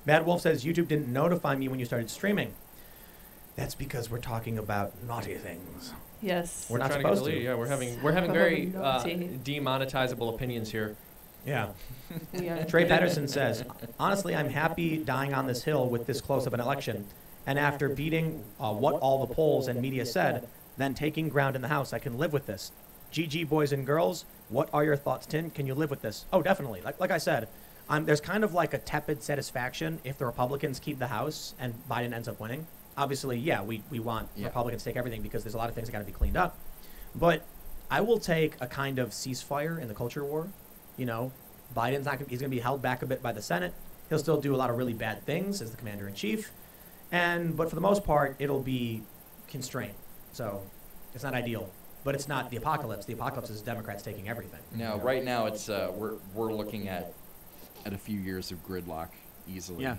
Mad Wolf says, YouTube didn't notify me when you started streaming. That's because we're talking about naughty things. Yes. We're not supposed to. Yeah, we're having very demonetizable opinions here. Yeah. Trey Patterson says, honestly, I'm happy dying on this hill with this close of an election. And after beating what all the polls and media said, then taking ground in the House, I can live with this. GG, boys and girls, what are your thoughts, Tin? Can you live with this? Oh, definitely. Like I said, there's kind of like a tepid satisfaction if the Republicans keep the House and Biden ends up winning. obviously, yeah, we want Republicans to take everything because there's a lot of things that got to be cleaned up. But I will take a kind of ceasefire in the culture war. You know, Biden's not he's going to be held back a bit by the Senate. He'll still do a lot of really bad things as the commander-in-chief. But for the most part, it'll be constrained. So it's not ideal. But it's not the apocalypse. The apocalypse is Democrats taking everything. No, right now it's we're looking at a few years of gridlock easily. Yeah,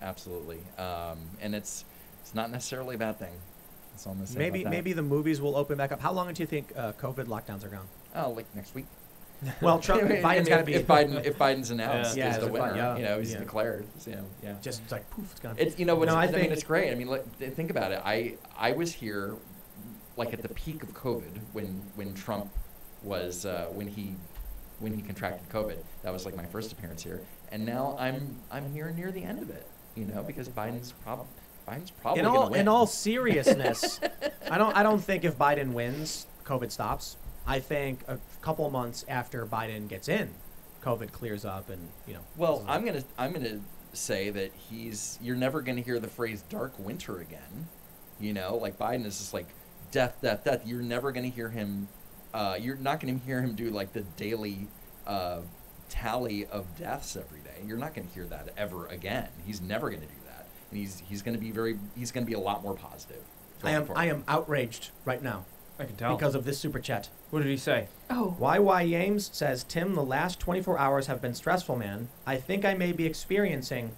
absolutely. And it's not necessarily a bad thing. That's all I'm gonna say about that. Maybe the movies will open back up. How long do you think COVID lockdowns are gone? Oh, like next week. Well, Trump, Biden's got to be. If Biden's announced as the winner, he's Yeah. declared. Just it's like poof, it's gone. It's I mean it's great. I mean, think about it. I was here, like at the peak of COVID when Trump was when he contracted COVID. That was like my first appearance here, and now I'm here near the end of it. You know, because Biden's probably going to win. In all seriousness, I don't think if Biden wins, COVID stops. I think a couple of months after Biden gets in, COVID clears up, and Well, I'm gonna say that you're never gonna hear the phrase "dark winter" again. You know, like Biden is just like death, death, death. You're never gonna hear him. You're not gonna hear him do like the daily tally of deaths every day. You're not gonna hear that ever again. He's never gonna do that, and he's gonna be a lot more positive. I am outraged right now. I can tell. Because of this super chat. What did he say? Oh. YY Yames says, Tim, the last 24 hours have been stressful, man. I think I may be experiencing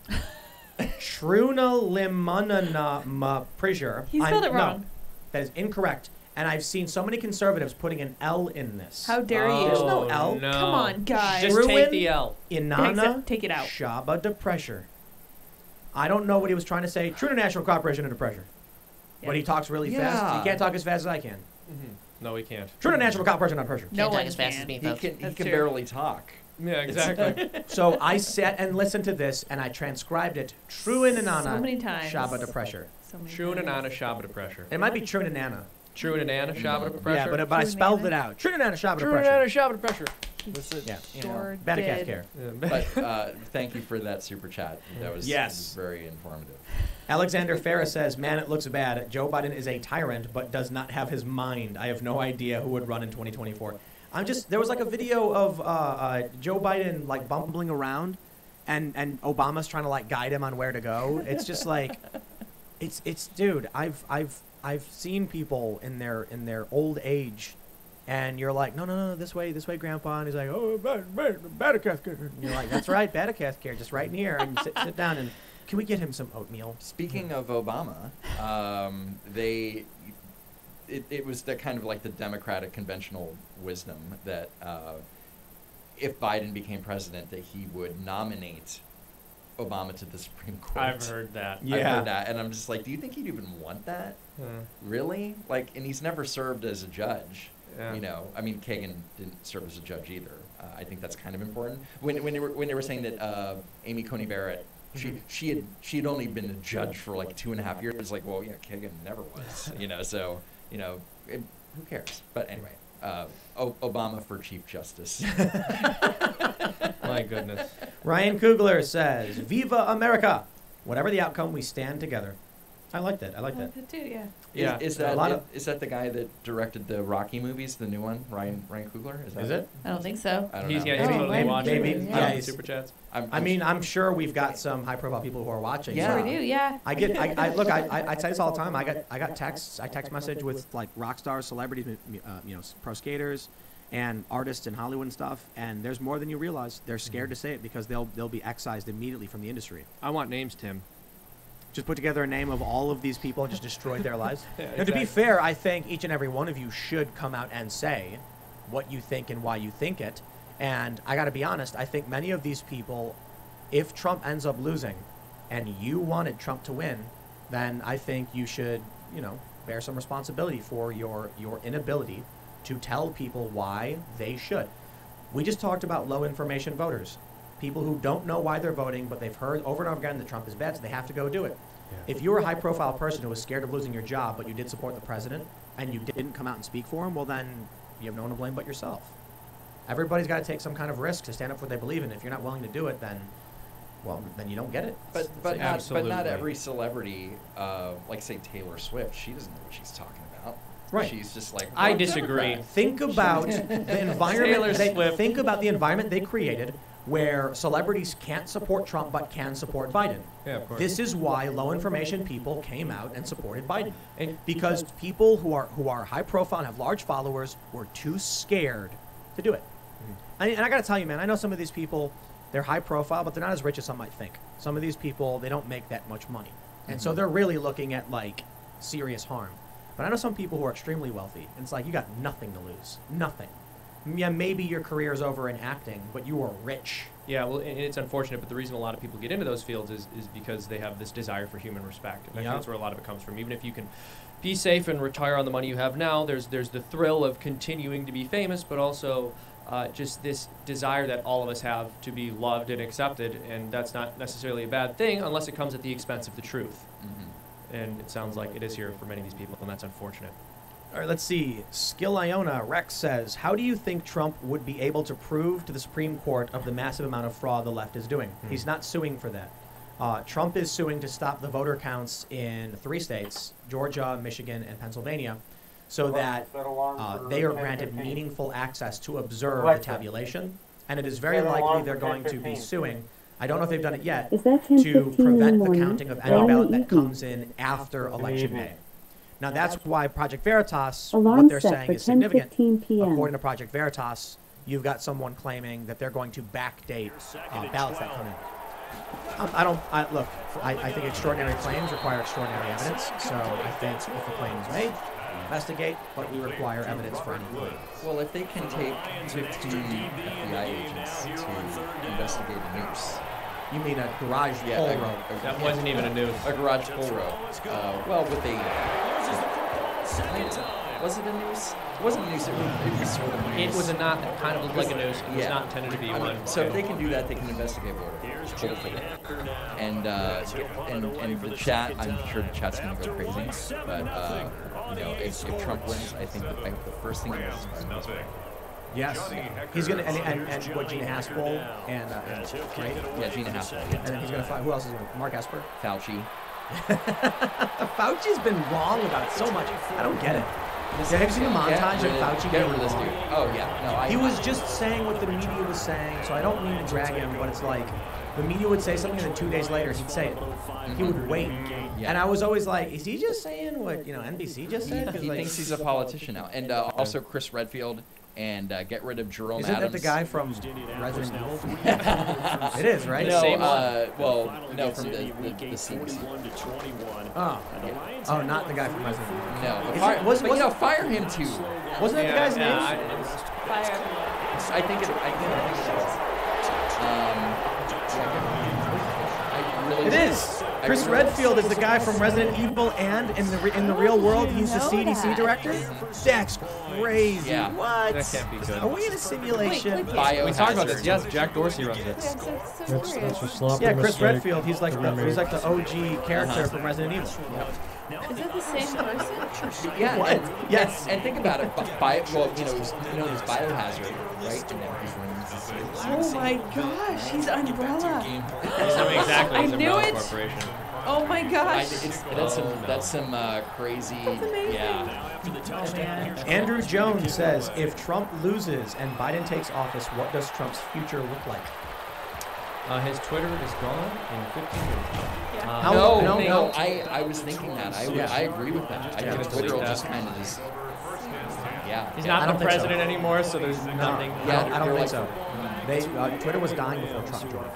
Shrunalimanana pressure. He spelled it wrong. No, that is incorrect. And I've seen so many conservatives putting an L in this. How dare you? There's no L. No. Come on, guys. Just take the L. Inanna Take it out. Shaba de pressure. I don't know what he was trying to say. True to national cooperation under pressure. But he talks really fast. He can't talk as fast as I can. No, he can't. True to natural cooperation under pressure. No one as fast can. as me, folks. He can barely talk. Yeah, exactly. So I sat and listened to this, and I transcribed it. True in Inanna. So many times. Shaba de pressure. True and Anana Shaba to pressure. It might be True in Inanna. True and Anana Shaba to pressure. Yeah, but I spelled it out. True in Inanna Shaba de True pressure. and Anana Shaba to pressure. Bad cat care. But thank you for that super chat. That was very informative. Alexander Farah says, man, it looks bad. Joe Biden is a tyrant, but does not have his mind. I have no idea who would run in 2024. There was like a video of Joe Biden like bumbling around and Obama's trying to like guide him on where to go. It's just like, dude, I've seen people in their old age, and you're like, no, this way, Grandpa. And he's like, oh, bad cat care. And you're like, that's right, bad cat care, just right in here. And you sit down and, can we get him some oatmeal? Speaking of Obama, it was the kind of like the Democratic conventional wisdom that if Biden became president, that he would nominate Obama to the Supreme Court. I've heard that. I've heard that, and I'm just like, do you think he'd even want that? Really? Like, and he's never served as a judge. Yeah. You know, I mean, Kagan didn't serve as a judge either. I think that's kind of important. When they were saying that Amy Coney Barrett, she had only been a judge for like 2.5 years. It's like, well, yeah, Kagan never was. You know, so who cares? But anyway, Obama for Chief Justice. My goodness. Ryan Kugler says, "Viva America! Whatever the outcome, we stand together." I like that. I like that. Too, yeah. Yeah. Is that the guy that directed the Rocky movies, the new one, Ryan Coogler? Is it? I don't think so. I don't He's know. totally watching. Maybe. Yeah, super chats. I'm sure we've got some high-profile people who are watching. Yeah, we do. Yeah. I say this all the time. I got texts. I text message with like rock stars, celebrities, pro skaters, and artists in Hollywood and stuff. And there's more than you realize. They're scared to say it because they'll be excised immediately from the industry. I want names, Tim. Just put together a name of all of these people and just destroyed their lives. Yeah, Now, to be fair, I think each and every one of you should come out and say what you think and why you think it. And I got to be honest, I think many of these people, if Trump ends up losing and you wanted Trump to win, then I think you should, bear some responsibility for your inability to tell people why they should. We just talked about low information voters. People who don't know why they're voting, but they've heard over and over again that Trump is bad, so they have to go do it. Yeah. If you're a high-profile person who was scared of losing your job, but you did support the president, and you didn't come out and speak for him, well then, you have no one to blame but yourself. Everybody's got to take some kind of risk to stand up for what they believe in. If you're not willing to do it, then well, then you don't get it. But not every celebrity, like say Taylor Swift, she doesn't know what she's talking about. Right. She's just like, I disagree. Think about the environment. Think about the environment they created, where celebrities can't support Trump but can support Biden. Yeah, of course. This is why low information people came out and supported Biden, because people who are high profile and have large followers were too scared to do it. And I got to tell you, man, I know some of these people, they're high profile, but they're not as rich as some might think. Some of these people, they don't make that much money, and so they're really looking at like serious harm. But I know some people who are extremely wealthy, and it's like you got nothing to lose, nothing. Yeah, maybe your career is over in acting, but you are rich. Yeah, well, and it's unfortunate, but the reason a lot of people get into those fields is because they have this desire for human respect. And I think that's where a lot of it comes from. Even if you can be safe and retire on the money you have now, there's the thrill of continuing to be famous, but also just this desire that all of us have to be loved and accepted, and that's not necessarily a bad thing unless it comes at the expense of the truth. And it sounds like it is here for many of these people, and that's unfortunate. All right, let's see. Skill Iona Rex says, how do you think Trump would be able to prove to the Supreme Court of the massive amount of fraud the left is doing? He's not suing for that. Trump is suing to stop the voter counts in 3 states, Georgia, Michigan, and Pennsylvania, so that they are granted meaningful access to observe the tabulation. And it is very likely they're going to be suing, I don't know if they've done it yet, to prevent the counting of any ballot that comes in after Election Day. Now, that's why Project Veritas, what they're saying is significant. According to Project Veritas, you've got someone claiming that they're going to backdate ballots that come in. I think extraordinary claims require extraordinary evidence, so I think if a claim is made, investigate, but we require evidence for any claim. Well, if they can take 15 FBI agents to investigate a noose. You mean a garage pull rope? That wasn't even a noose. A garage pull rope. Well, with a... Was it a noose? It wasn't a noose. It was sort of a noose. It was a knot that kind of looked like a noose. It was not intended to be one. So if they can do that, they can investigate voter. Hopefully. And the chat, I'm sure the chat's going to go crazy. But, if Trump wins, I think the first thing he does is find his way. Yes, he's gonna and what Gina Haspel and right? Yeah, Gina Haspel. And then he's gonna find who else is gonna Mark Esper, Fauci. Fauci's been wrong about it so much. I don't get it. Have you seen the montage of Fauci getting rid of this dude? Oh yeah, no. He was just saying what the media was saying, so I don't mean to drag him, but it's like the media would say something, and then 2 days later he'd say it. He would wait, and I was always like, is he just saying what NBC just said? He thinks he's a politician now, and also Chris Redfield. And get rid of Jerome Adams. Isn't that the guy from Resident Evil? It is, right? No, no, from the series. Oh, yeah. Oh, not the guy from Resident Evil. No, fire him too. Wasn't that the guy's name? Fire. I think it was. It is. Chris Redfield is the guy from Resident Evil, and in the real world, he's the CDC director. That's crazy. Yeah. What? That can't be good. Are we in a simulation? We talked about this. Yes, Jack Dorsey runs it. That's a sloppy Yeah, Chris mistake. Redfield. He's like the OG character from Resident Evil. Yep. Is it the same person? Yeah. What? Yes. And think about it. There's Biohazard, right? Oh my gosh, he's Umbrella. Exactly. I knew it. Corporation. Oh my gosh. That's some crazy. That's amazing. Yeah. Oh man. Andrew Jones says, if Trump loses and Biden takes office, what does Trump's future look like? His Twitter is gone in 15 years. Yeah. No. I was thinking that. I agree with that. I think Twitter will just kind of just. Yeah. He's not the president anymore, so there's nothing. Yeah, I don't think so. Twitter was dying before Trump joined.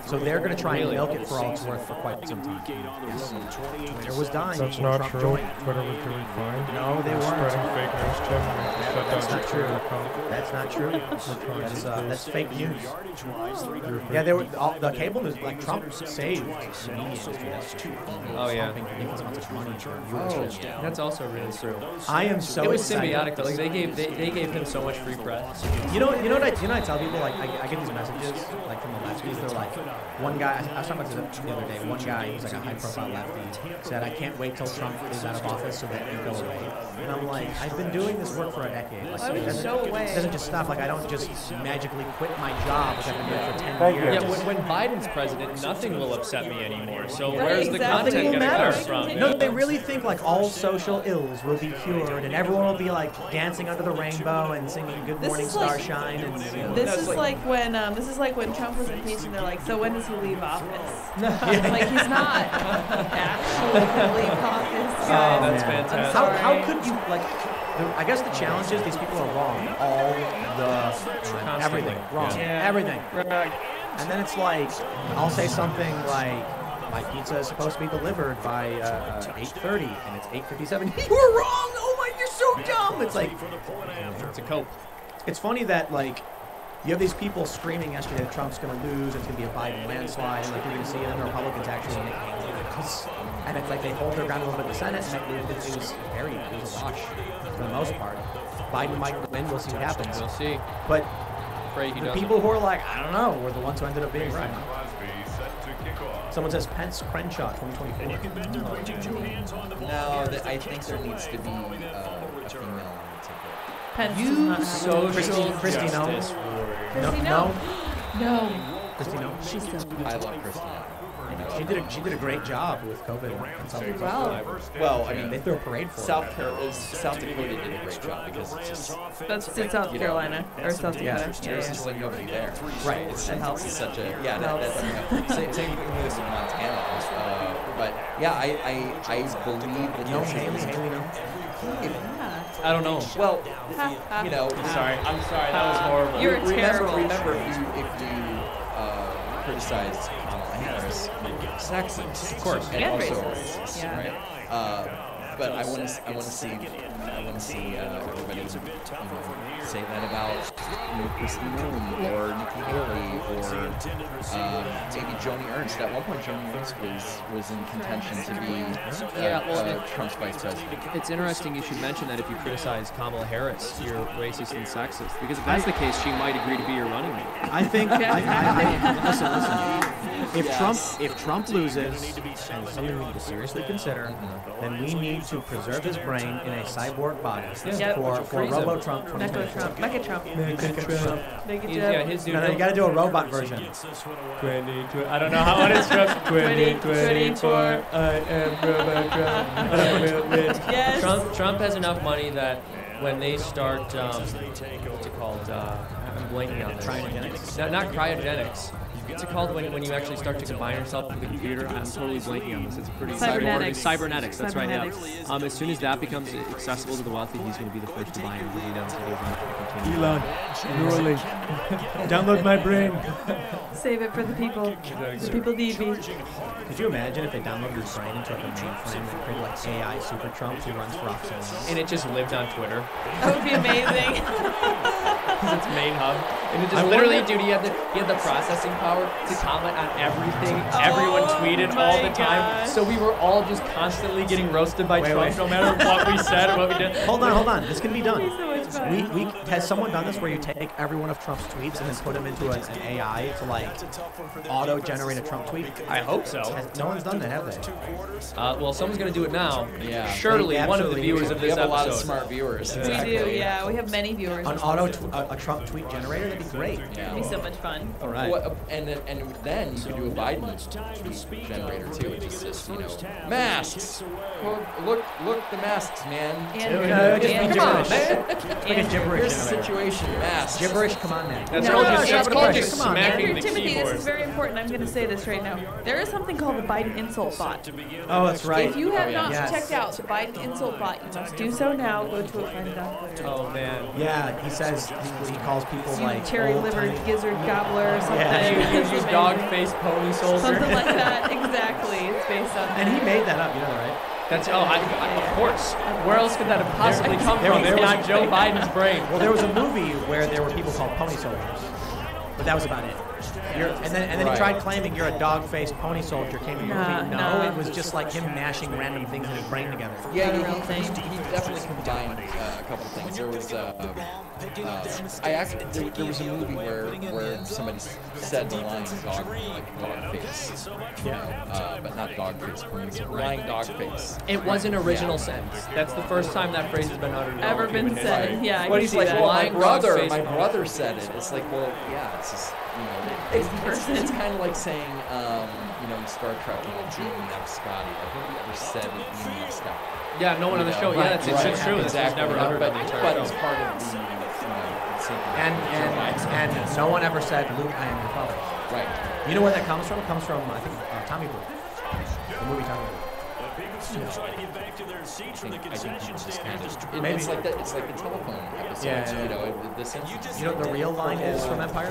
So they're going to try and milk it for all it's worth for quite some time. Yes. Twitter was dying That's before not Trump true. joined. Twitter was doing fine. No, they weren't. Spreading fake news, Tim. That's not true. That's not true. That's fake news. Yeah, they were the cable news. Like Trump saved the media industry. That's too. Oh yeah. That's also really true. I am so. It was excited. symbiotic though. Like they gave him so much free press. You know what I tell people? Like I get these messages like from the lefties. They're like, one guy, I was talking about this the other day, one guy who's like a high-profile lefty said, I can't wait till Trump is out of office so that you go away. And I'm like, I've been doing this work for a decade. Like, I was so away. It doesn't just stop. Like, I don't just magically quit my job, which I've been doing for 10 years. Yeah, when Biden's president, nothing will upset me anymore. So Right, where's the exactly. content going to matter. come from? No, they really think like all social ills will be cured, and everyone will be like dancing under the rainbow and singing "Good Morning Starshine." And you know, This is like when Trump was impeached, and they're like, so when does he leave office? Like he's not actually gonna leave office. Guys. that's fantastic. How could you like? I guess the challenge is these people are wrong all the time. Everything wrong. Yeah. Everything. And then it's like I'll say something like, my pizza is supposed to be delivered by 8:30, and it's 8:57. You were wrong! Oh my, you're so dumb! It's like, it's a cope. It's funny that, like, you have these people screaming yesterday that Trump's going to lose, it's going to be a Biden landslide, and like you're going to see it, and the Republicans actually make it. And it's like they hold their ground a little bit in the Senate, and it was a wash for the most part. Biden might win, we'll see what happens. We'll see. But Pray he the doesn't. people who are like, I don't know, were the ones who ended up being right. Someone says Pence Crenshaw 2024. No, I think there needs to be a female on the ticket. Pence is You not social Christy, no. justice warrior. Christy, No. No. Christy, no. She's so beautiful. I love Christina. She did a great job with COVID. Well, I mean, they threw a parade for South Dakota did a great job because it's just That's in South Carolina or South Dakota. There's just like nobody there. Right. It's helps. such a that's same thing with Montana. But yeah, I believe that No, Haley, no. I don't know. Well, I'm sorry. That was horrible. You're terrible. Remember, if you criticized Kamala Harris, you're sexist, Of course. and And also racist. racist, Yeah. right? But I want to see everybody say that about Kristi Noem or Nikki Haley or maybe Joni Ernst. At one point, Joni Ernst was in contention to be Trump's vice president. It's interesting you should mention that if you criticize Kamala Harris, you're racist and sexist. Because if that's the case, she might agree to be your running mate. I think. Listen. If Trump loses, and something we need to seriously consider, then we need to preserve his brain in a cyborg body for Robo-Trump 2024. Mecha Trump. Yeah, his dude. No, you got to do a robot version. I don't know how it is. 2024. I am Robo-Trump. I will win. Yes. Trump has enough money that when they start, what's it called? I'm blanking on this. Cryogenics? No, not cryogenics. What's it called when you actually start to combine yourself with the computer? I'm totally blanking on this. It's a pretty Cybernetics. Cybernetics. That's right. Yeah. Cybernetics. As soon as that becomes accessible to the wealthy, he's going to be the first to buy it. He knows that he's going to continue. Elon, Neuralink, download my brain. Save it for the people. The people need me. Could you imagine if they downloaded his brain into like a mainframe and created like AI Super Trump who runs for office? And it just lived on Twitter. That would be amazing. Its main hub. And it just literally, dude, he had the processing power to comment on everything everyone tweeted all the time. gosh. So we were all just constantly getting roasted by Trump, no matter what we said or what we did. Hold on. This can be done. He's so much fun. Has someone done this where you take every one of Trump's tweets and then put them into an AI to like auto-generate a Trump tweet? I hope so. No one's done that, have they? Well, someone's going to do it now. Yeah. Surely one of the viewers of We this have a lot of episode. smart viewers. We do, yeah. We have many viewers. An a Trump tweet generator? That'd be great. It'd be so much fun. All right. And then you could do a Biden tweet generator too. It's just masks. Look, the masks, man. Come on, man. Gibberish. Here's the situation. Masks. Gibberish. Come on, man. That's called just Come on, smacking Andrew the Timothy, this keyboard. is very important. I'm going to say this right now. There is something called the Biden insult bot. Oh, that's right. If you have not Yes. checked out the Biden insult bot, you must do so now. Go to it, find it on Twitter. Oh, man. Yeah, he says he calls people You like cherry-livered old-timey- gizzard gobbler or something. Yeah, you dog-faced pony soldier. Something like that. Exactly. It's based on And he made that up, you know that, right? That's of course. Where else could that have possibly come from? there It's was- not Joe Biden's brain. Well, there was a movie where there were people called pony soldiers, but that was about it. And then he tried claiming you're a dog-faced pony soldier. Came in your feet. No, it was just like him mashing random things in his brain together. Yeah, he definitely combined a couple of things. There was there was a movie where somebody said the line dog face, but not dog face. Lying dog face. It was an original sentence. That's the first time that phrase has been uttered. Ever been said? Right. Yeah, I But can he's see like, that. well, my brother said it. It's like, well, yeah, it's just, it's kind of like saying, in Star Trek, Gene Nev Scotty. I don't think he ever said Gene Nev Scotty. Yeah, no one on the show. Yeah, it's true. Exactly. It's never uttered by the entire but show. it's part of the, And no one ever said, Luke, I am your father. Right. You know where that comes from? It comes from, I think, Tommy Boy. The movie Tommy Boy. Maybe it's like it's like the telephone episode. Yeah. This instance. You know what the real line is from Empire?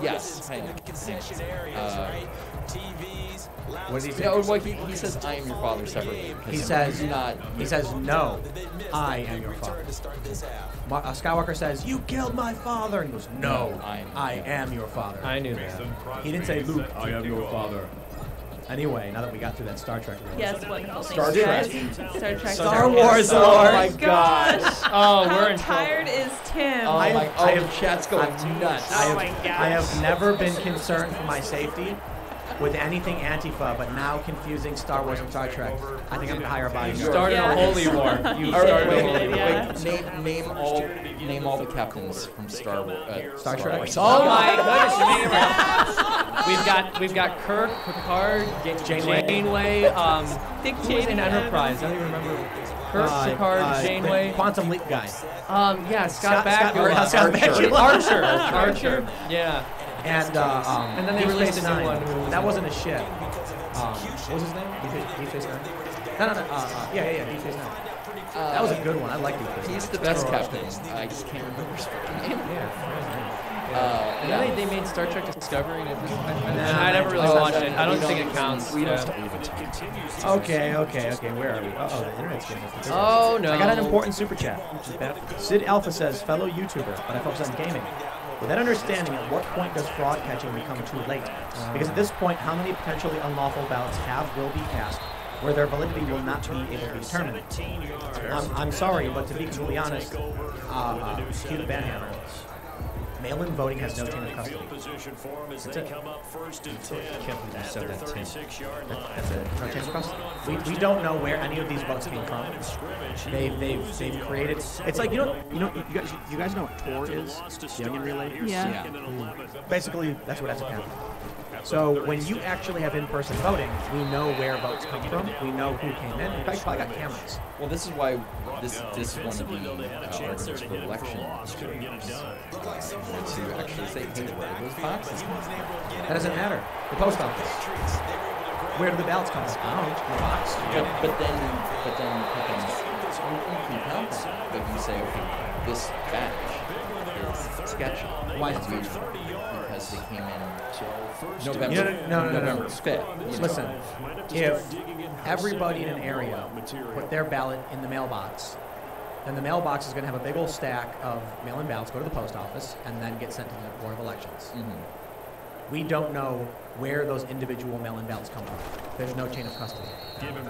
Yes. What did he say? No, well, he says, "I am your father" separately. He says, "No, I am your father." Skywalker says, "You killed my father," and he goes, "No, I am your father." I knew that. He didn't say, "Luke, I am your father." Anyway, now that we got through that Star Trek real Yes, wonderful. Star Trek. Star Trek. Star Wars lore. Oh my gosh. Oh, we're in How tired is Tim? I have chat's going nuts. I have never been concerned for my safety with anything Antifa, but now confusing Star Wars and Star Trek. I think I'm gonna hire a bodyguard. You started a holy war. You started a holy war. Name all the captains from Star Trek. Wars. Oh my goodness, you mean around. We've got Kirk, Picard, Janeway, Dick who was in Enterprise? I don't even remember. Kirk, Picard, Janeway. The Quantum Leap guy. Yeah, Scott Bakula. Scott Bakula. Archer. Yeah. And then they released a new one. That wasn't a ship. What was his name? Deep Space Nine? No. Yeah, Deep Space Nine. That was a good one. I like Deep Space Nine. He's the best captain. I just can't remember his name. And then they made Star Trek Discovery, and I never really watched it. I don't think it counts. Okay. Where are we? Uh-oh, the internet's getting us. Oh, no. I got an important super chat. Sid Alpha says, fellow YouTuber, but I focus on gaming. With that understanding, at what point does fraud catching become too late? Because at this point, how many potentially unlawful ballots will be cast, where their validity will not be able to be determined? I'm sorry, but to be completely honest, cue the banhammer. Mail-in voting has no chain of custody. That's it. I can't believe you said that, Tim. That's it. No chain of custody. We don't know where any of these votes came from. They've created. It's like you guys know what Tor is? The onion relay. Yeah. Basically, that's what that's accounting. So when you actually have in-person voting, we know where votes come from. We know who came in. In fact, probably got cameras. Well, this is why this is one of the arguments for election to actually say, hey, where are those boxes? That doesn't matter. The post office. Where do the ballots come from? I don't know. The box. But then you can count that. But you say, okay, this batch is sketchy. Why is it sketchy? Because they came in November 5th. Listen, if everybody in an area put their ballot in the mailbox, then the mailbox is going to have a big old stack of mail-in ballots, go to the post office, and then get sent to the Board of Elections. We don't know where those individual mail-in ballots come from. There's no chain of custody.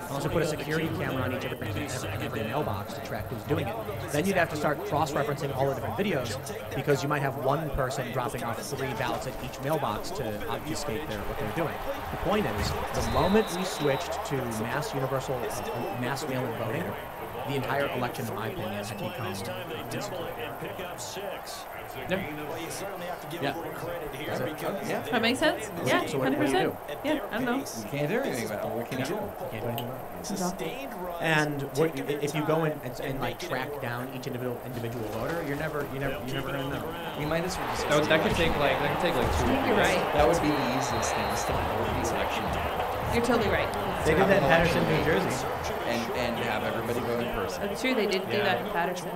Unless you put a security camera on each of every mailbox to track who's doing it. Then you'd have to start cross-referencing all the different videos, because you might have one person dropping off 3 ballots at each mailbox to obfuscate what they're doing. The point is, the moment we switched to mass universal, mass mail-in voting, the entire election, in my opinion, had become insecure. Yeah. That makes sense? Yeah, So what do you 100%. do? Yeah, I don't know. You can't do anything about it. What can you do? Can't do anything about it. And if you go in and like track down each individual voter, you're never gonna know. You might as well just. That could take like 2 weeks. You're right. That would be the easiest thing. Is to hold these elections. You're totally right. They did that in Patterson, New Jersey. And have everybody vote in person. That's true. They did do that in Patterson.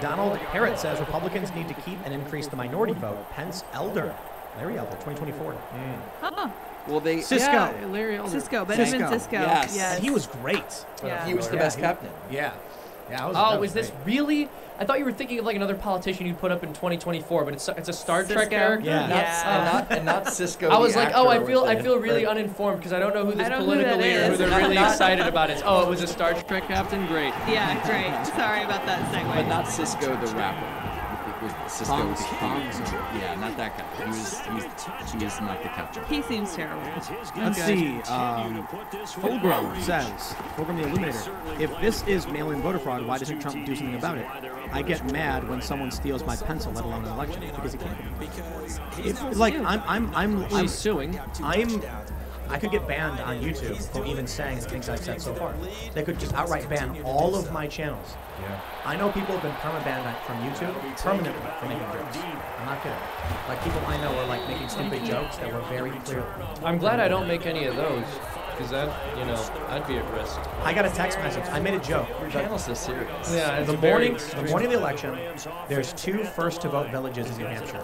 Donald Harrod says Republicans need to keep and increase the minority vote. Pence Elder. Larry Elder, 2024. Huh. Well, they... Cisco. Yeah, Cisco. Benjamin Cisco. Yes. And he was great. Yeah. He was the best captain. Yeah. Yeah, was this really? I thought you were thinking of like another politician you'd put up in 2024, but it's a Star Trek character. Yeah. And not Cisco. I was the like, actor I with feel really uninformed because I don't know who this I don't know political who that leader is. who they're really excited about is. Oh, it was a Star Trek captain. Great. Yeah, great. Sorry about that segue. But not Cisco the rapper. With Cisco the yeah, not that guy. He was not the captain. He seems terrible. Let's see. Fulgrim says, Fulgrim the Illuminator, if this is mail-in voter fraud, why doesn't Trump do something about it? I get mad when someone steals my pencil, let alone an election, because he can't. It's like I'm suing. I could get banned on YouTube for even saying the things I've said so far. They could just outright ban all of my channels. Yeah. I know people have been perma-banned from YouTube permanently for making jokes. I'm not kidding. Like people I know are like making stupid jokes that were very clear. I'm glad I don't make any of those because I'd be at risk. I got a text message. I made a joke. Your channel's so serious. Yeah. The morning of the election, there's 2 first-to-vote villages in New Hampshire.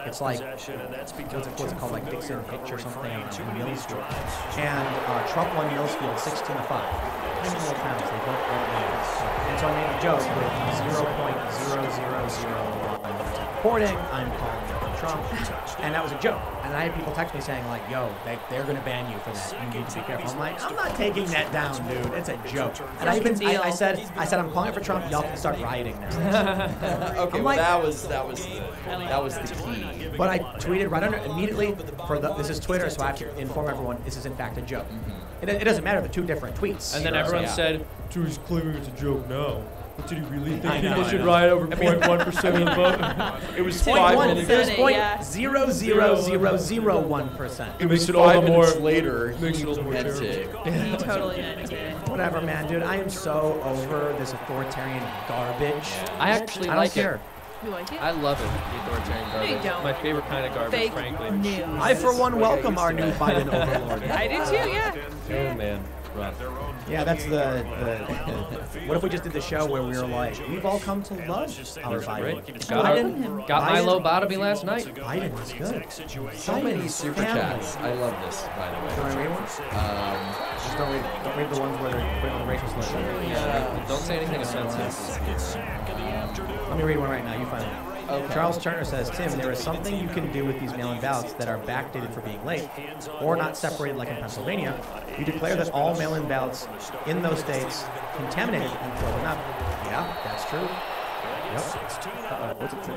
It's like what's it called, like Dixon Hitch or something, in Millsfield. And Trump won Millsfield 16-5. Tiny little towns. They both vote winners. And so I made a joke with 0.0001 reporting. I'm calling Trump, and that was a joke. And I had people text me saying like, "Yo, they're gonna ban you for that. You need to be careful." I'm like, "I'm not taking that down, dude. It's a joke." And I said, I'm calling it for Trump. Y'all can start rioting now. Okay, well, that was the key. But I tweeted right under immediately this is Twitter, so I have to inform everyone this is in fact a joke. It doesn't matter the 2 different tweets. And then everyone said, "Dude, he's claiming it's a joke now. What did he really think? People should riot over 0.1% of the vote." It was 0.1. It was 0.00001%. It makes it all the more later. Makes it all the more He totally meant it. Whatever, man, dude. I am so over this authoritarian garbage. I don't care. You like it? I love it. The authoritarian garbage. No, you don't. My favorite kind of garbage, Fake frankly. news. I, for one, welcome our new Biden overlord. I do too, yeah. Oh, man. Rough. Yeah, that's the what if we just did the show where we were like, we've all come to love our Biden. Got my lobotomy last night. Biden is good. So many super chats. I love this, by the way. Can I read one? Just don't read the ones where they're putting on the racial slurs. Yeah, don't say anything offensive. Let me read one right now. You find it. Okay. Charles Turner says, Tim, there is something you can do with these mail-in ballots that are backdated for being late or not separated like in Pennsylvania. You declare that all mail-in ballots in those states contaminated and throw them out. Yeah, that's true. Yep. What's it say?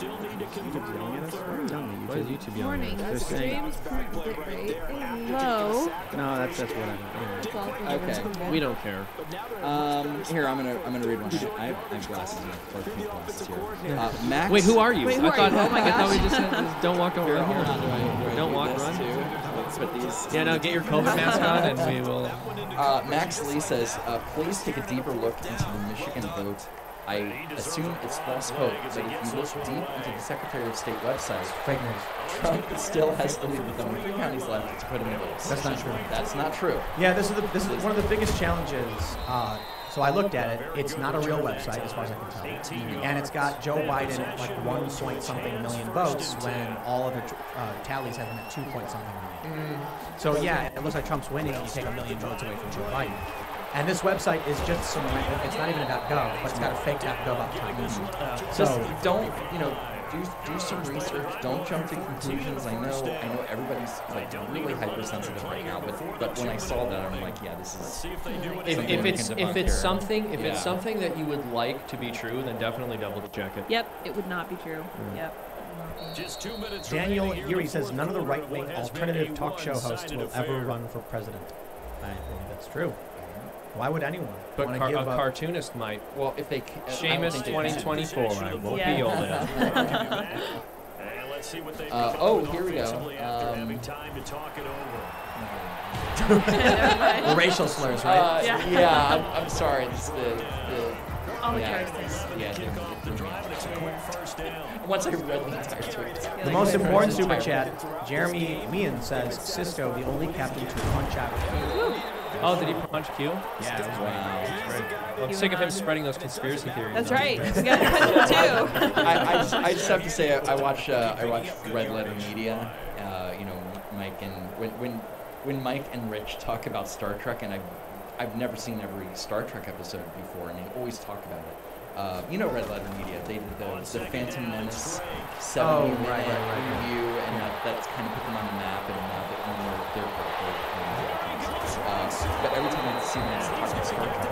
YouTube's yelling at us? What is YouTube yelling at us? The stream's current bit rate is low. No, that's whatever. Okay, we don't care. Here, I'm gonna read one. I have glasses, both pink glasses here. Max. Wait, who are you? Wait, I thought we just said don't walk over here. Don't walk, run. Let's put these. Yeah, now get your COVID mask on, and we will. Max Lee says, please take a deeper look into the Michigan vote. I assume it's false hope, but if you look deep into the Secretary of State website, fake news. Trump still has the lead with only 3 counties left to put in the votes. That's not true. That's not true. Yeah, this is one of the biggest challenges. So I looked at it. It's not a real website, as far as I can tell. And it's got Joe Biden at like 1-point-something million votes when all other tallies have him at 2-point-something million. So yeah, it looks like Trump's winning. You take 1 million votes away from Joe Biden. And this website is just some, it's not even about .gov, but it's got a fake .gov up top. So don't, do some research. Don't jump to conclusions. I know everybody's like really hypersensitive right now, but when I saw that, I'm like, yeah, this is. If it's something that you would like to be true, then definitely double check it. Yep, it would not be true. Yep. Just 2 minutes. Daniel Erie says none of the right-wing alternative talk show hosts will ever run for president. I think that's true. Why would anyone? But a cartoonist might. Well, if they Seamus 2024, I won't be old enough. Here we go. The racial slurs, right? Yeah, I'm sorry. It's all the curses. Once I read the entire tweet. The most important super chat, Jeremy Meehan says, Cisco, the only captain to punch out. Oh, did he punch Q? Yeah, it was I'm sick of him spreading those conspiracy theories. That's right. You got to punch him too. I just have to say, I watch Red Letter Media. Mike and when Mike and Rich talk about Star Trek, and I've never seen every Star Trek episode before, and they always talk about it. You know Red Letter Media, they did the Phantom Menace 70-minute review, and that's kind of put them on the map, and now they're but every time I see them talk about Star Trek,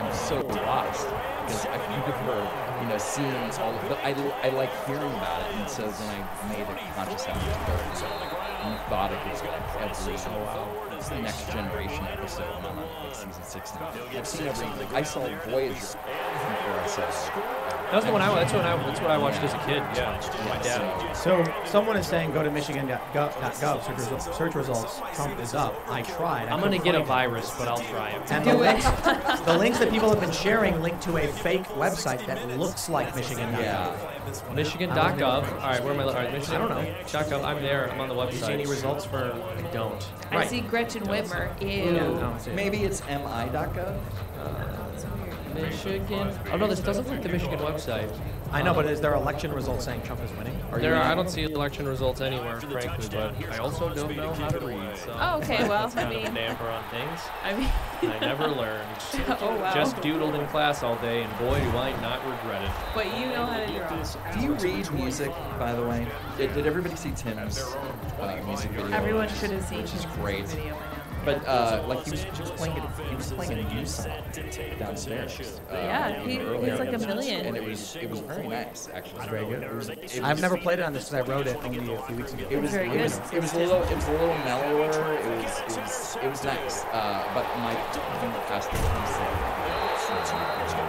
I'm so lost, because I've never, seen all of it. I like hearing about it, and so then I made a conscious effort to go methodically every Next Generation episode, and I'm on like season 6 now. I've seen I saw Voyager before I saw That's what I watched as a kid. Yeah, my dad. So someone is saying go to Michigan.gov, search results. Trump is up. I tried. I'm gonna get a virus, but I'll try it. And the links that people have been sharing link to a fake website that looks like Michigan.gov. Yeah. Michigan.gov. All right, where am I? All right, Michigan. I don't know. .gov. I'm there. I'm on the website. Do you see any results for? I don't. I see Gretchen Whitmer. Ew. Maybe it's mi.gov. Michigan. Oh no, this doesn't look like the Michigan website. I know, but is there election results saying Trump is winning? I don't see election results anywhere, frankly, but I also don't know how to read. So oh, okay, well, kind of a damper on things. I mean, I never learned. Oh wow. Just doodled in class all day, and boy, do I not regret it. But you know how to draw. Do you read music, by the way? Did everybody see Tim's music video? Everyone should have seen his great video. But like he was playing a new song downstairs. He's like a million. And it was very nice, actually. It was very good. I've never played it on this because I wrote it only a few weeks ago. It was very good. It was a little mellower. It was nice. But my asked me to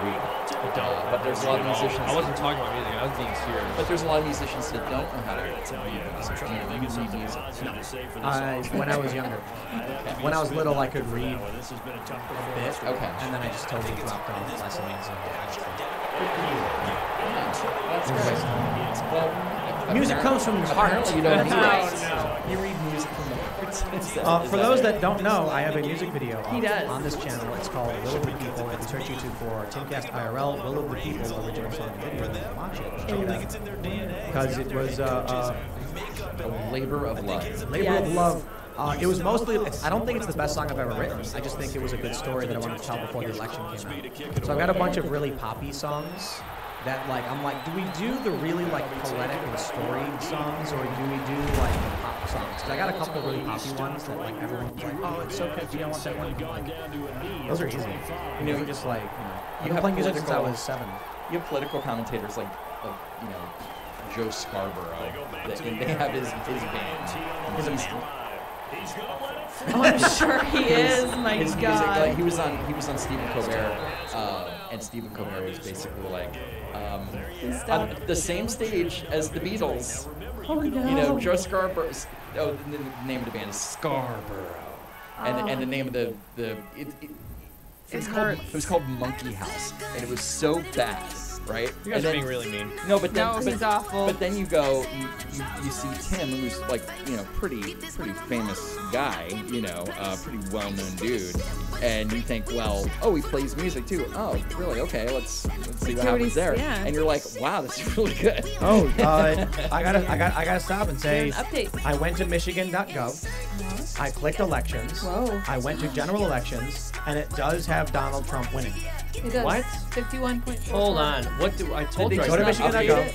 read. But there's a lot of musicians. I wasn't talking about music. I was being serious. But there's a lot of musicians that don't know how to read music. When I was younger. When I was little, I could read a bit. Okay. And then I just totally dropped off lessons. Well, music comes from the heart. You don't No. You read music from the heart. For those that don't know, I have a music video He does. on this channel. It's called Will of the People. If you search YouTube for Timcast IRL, Will of the People original song video, then watch it. Because it was a labor of love. Labor of love. It was mostly, I don't think it's the best song I've ever written. I just think it was a good story that I wanted to tell before the election came out. So I've got a bunch of really poppy songs that I'm like, do we do the really poetic and storied songs, or do we do the pop songs? Because I got a couple really poppy ones that everyone's like, oh, it's so catchy, I want that one. Those are easy. I've been playing music since I was 7. You have political commentators like Joe Scarborough. They have his band. Oh, I'm sure he is. My his God. Music, he was on Stephen Colbert, and Stephen Colbert was basically on the same stage as the Beatles. Oh no. Joe Scarborough. Oh, the name of the band is Scarborough, and the name of it was called Monkey House, and it was so bad. Right? You guys are being really mean. No, but then, he's awful. But then you go, you see Tim, who's pretty famous guy, pretty well-known dude, and you think, well, oh, he plays music too. Oh, really? Okay, let's see what happens there. Yeah. And you're like, wow, that's really good. Oh, I gotta stop and say, update. I went to Michigan.gov. I clicked elections. Whoa. I went to general elections, and it does have Donald Trump winning. It does. What? 51.4. Hold on. What do I told you? Go to Michigan.gov.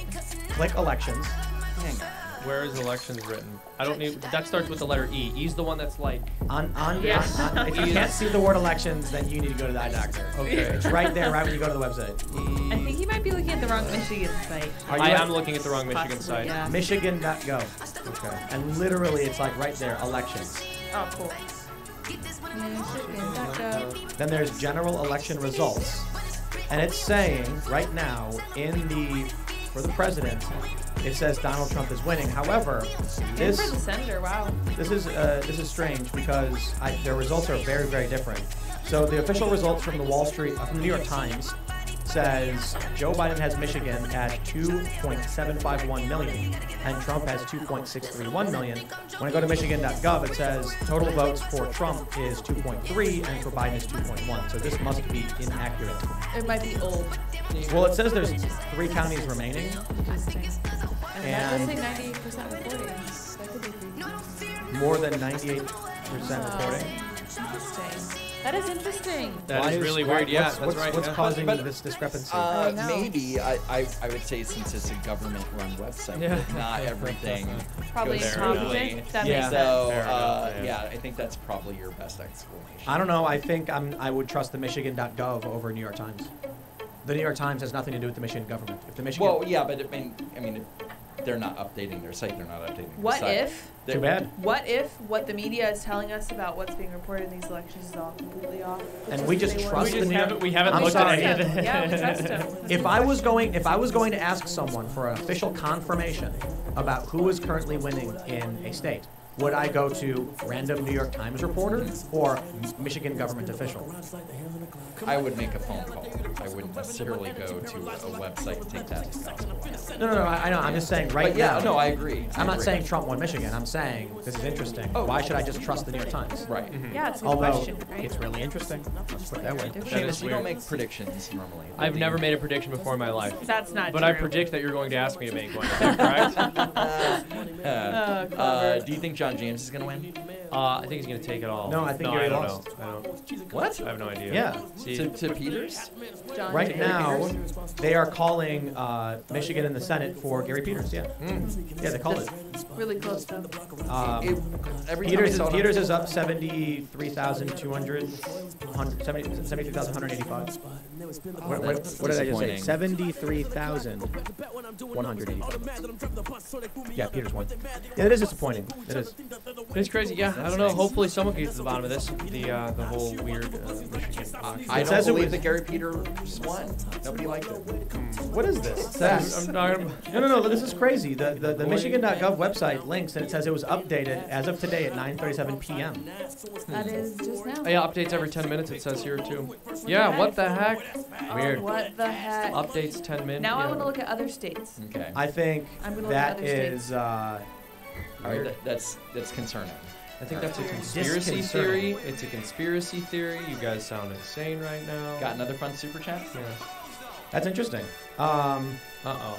Click elections. Where is elections written? I don't need. That starts with the letter E. E's the one that's if you can't see the word elections, then you need to go to the eye doctor. Okay. It's right there, right when you go to the website. I think you might be looking at the wrong Michigan site. I am looking at the wrong Michigan site. Yeah. Michigan.gov. Okay. And literally, it's right there, elections. Oh, cool. Then there's general election results, and it's saying right now for the president, it says Donald Trump is winning. However, And for the senator, wow. this is strange because their results are very, very different. So the official results from the from the New York Times says Joe Biden has Michigan at 2.751 million, and Trump has 2.631 million. When I go to Michigan.gov, it says total votes for Trump is 2.3 and for Biden is 2.1. So this must be inaccurate. It might be old. Well, it says there's 3 counties remaining. And that does say 98% reporting. That could be more than 98% reporting. Interesting. That is interesting. That is really weird. Yeah, that's what's, right. What's yeah. causing this discrepancy? Maybe I would say since it's a government-run website, not everything Probably goes incompetent. smoothly. That makes So sense. yeah, I think that's probably your best explanation. I don't know. I think I would trust the Michigan.gov over New York Times. The New York Times has nothing to do with the Michigan government. If the Michigan Well, yeah, but I mean, if they're not updating their site, they're not updating their What site. if? Too bad. What if what the media is telling us about what's being reported in these elections is all completely off? And we just trust the the New York. We haven't I'm looked at sorry. any of it. Yeah, we trust them. If I was going to ask someone for an official confirmation about who is currently winning in a state, would I go to random New York Times reporter or Michigan government official? I would make a phone call. I wouldn't necessarily go to a website and take that as gospel. No, I know. I'm just saying right But yeah, now. no, I agree. I'm not saying Trump won Michigan. I'm saying this is interesting. Why should I just trust the New York Times? Right. Yeah, it's a good Although question, right? it's really interesting. Let's put it that way. Seamus, you don't make predictions normally. I've never made a prediction before in my life. That's not But true. I predict that you're going to ask me to make one. Is that correct? Do you think John James is going to win? I think he's going to take it all. No, I think he I already don't lost. know. I don't. What? I have no idea. Yeah. See, To Peters? John Right James. now, they are calling Michigan in the Senate for Gary Peters. Yeah. Yeah, they called it. Really close though. Every time I saw it on- Peters is up 73,200, 73,185. What did I just say? disappointing. 73,185. Yeah, Peters won. Yeah, it is disappointing. It is. it's crazy. Yeah, I don't know. Hopefully someone gets to the bottom of this. The whole weird Michigan. I It don't says it believe was- that Gary Peters won. Nobody liked it. What is this? No. This is crazy. The Michigan.gov website links and it says it was updated as of today at 9:37 p.m. That is just now. Yeah, updates every 10 minutes. It says here too. Yeah, what the heck? Weird. What the heck? Updates 10 minutes. Now I yeah. want to look at other states. Okay. I think I'm gonna look at that other states. is. All right, that's concerning. I think that's a Weird. conspiracy Disconcerting. theory. It's a conspiracy theory. You guys sound insane right now. Got another fun super chat? Yeah. That's interesting. Uh-oh.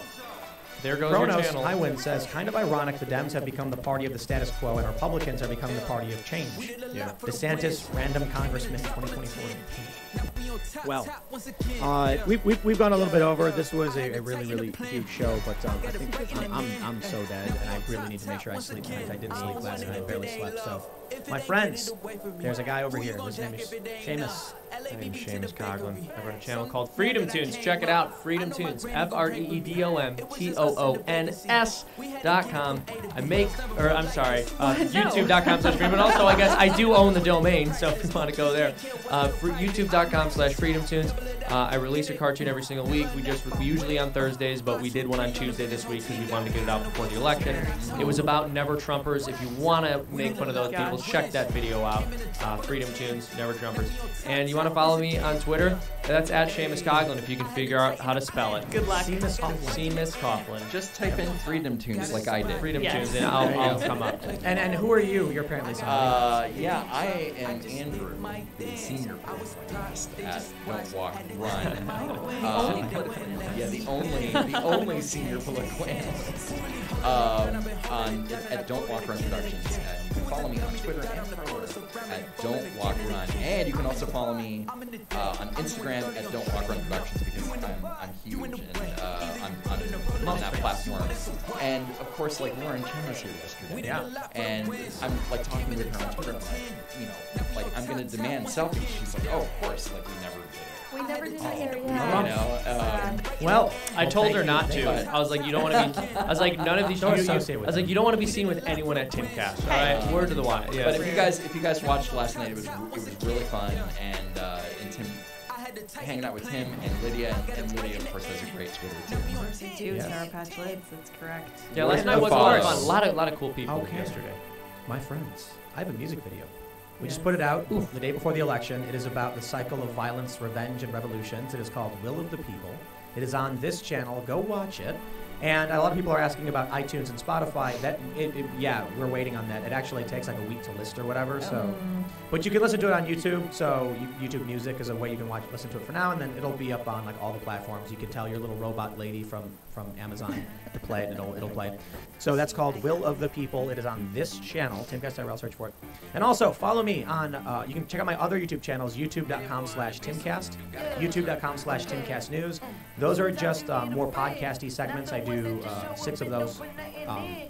There goes your Kronos channel. Highwind says, kind of ironic the Dems have become the party of the status quo and Republicans are becoming the party of change. Yeah. DeSantis, random congressman 2024. Well, we've gone a little bit over. This was a really, really huge show, but I think I'm so dead, and I really need to make sure I sleep tonight. I didn't sleep last night. I barely slept. So, my friends, there's a guy over here. His name is Seamus. My name's Seamus Coughlin. I run a channel called Freedom Tunes. Check it out. Freedom Tunes. FreedomToons.com. YouTube.com/freedom, but also I guess I do own the domain, so if you want to go there, YouTube.com/freedomtunes. I release a cartoon every single week. We usually on Thursdays, but we did one on Tuesday this week because we wanted to get it out before the election. It was about Never Trumpers. If you want to make fun of those people, check that video out. Freedom Tunes, Never Trumpers. And you want to follow me on Twitter? That's at Seamus Coughlin if you can figure out how to spell it. Good luck. Seamus Coughlin. Just type in Freedom Tunes like I did. Freedom Yes. Tunes, and I'll come up. And who are you? You're apparently somebody. Yeah, I am Andrew, the senior police at Don't Walk Run. Yeah, the only senior political analyst at Don't Walk Run Productions. And you can follow me on Twitter and Tumblr at Don't Walk Run, and you can also follow me on Instagram at Don't Walk Run Productions because I'm huge and on that platform. And of course, like Lauren Chen was here yesterday. Yeah. And I'm like talking with her on Twitter. I'm like, I'm gonna demand selfies. She's like, oh, of course, like we never did it. We never did that here, You yeah. know, Well, I told her thank not you. to. I was like, you don't want to be. I was like, none of these. Don't I associate with was like, them. you don't want to be seen with anyone at Timcast. All right, word to the wise. Yeah. But if you guys watched last night, it was really fun, and Tim hanging out with Tim and Lydia, and Lydia of course has a great Twitter too. We do Sour Patch Lids. That's correct. Yeah, last night was a lot of fun. A lot of cool people Okay. yesterday. My friends, I have a music video. We just put it out the day before the election. It is about the cycle of violence, revenge, and revolutions. It is called Will of the People. It is on this channel. Go watch it. And a lot of people are asking about iTunes and Spotify. Yeah, we're waiting on that. It actually takes like a week to list or whatever. So, but you can listen to it on YouTube. So YouTube Music is a way you can listen to it for now, and then it'll be up on like all the platforms. You can tell your little robot lady from Amazon to play it. It'll play it. So that's called Will of the People. It is on this channel, Timcast IRL. Search for it. And also follow me on. You can check out my other YouTube channels: YouTube.com/Timcast, YouTube.com/TimcastNews. Those are just more podcasty segments. I do 6 of those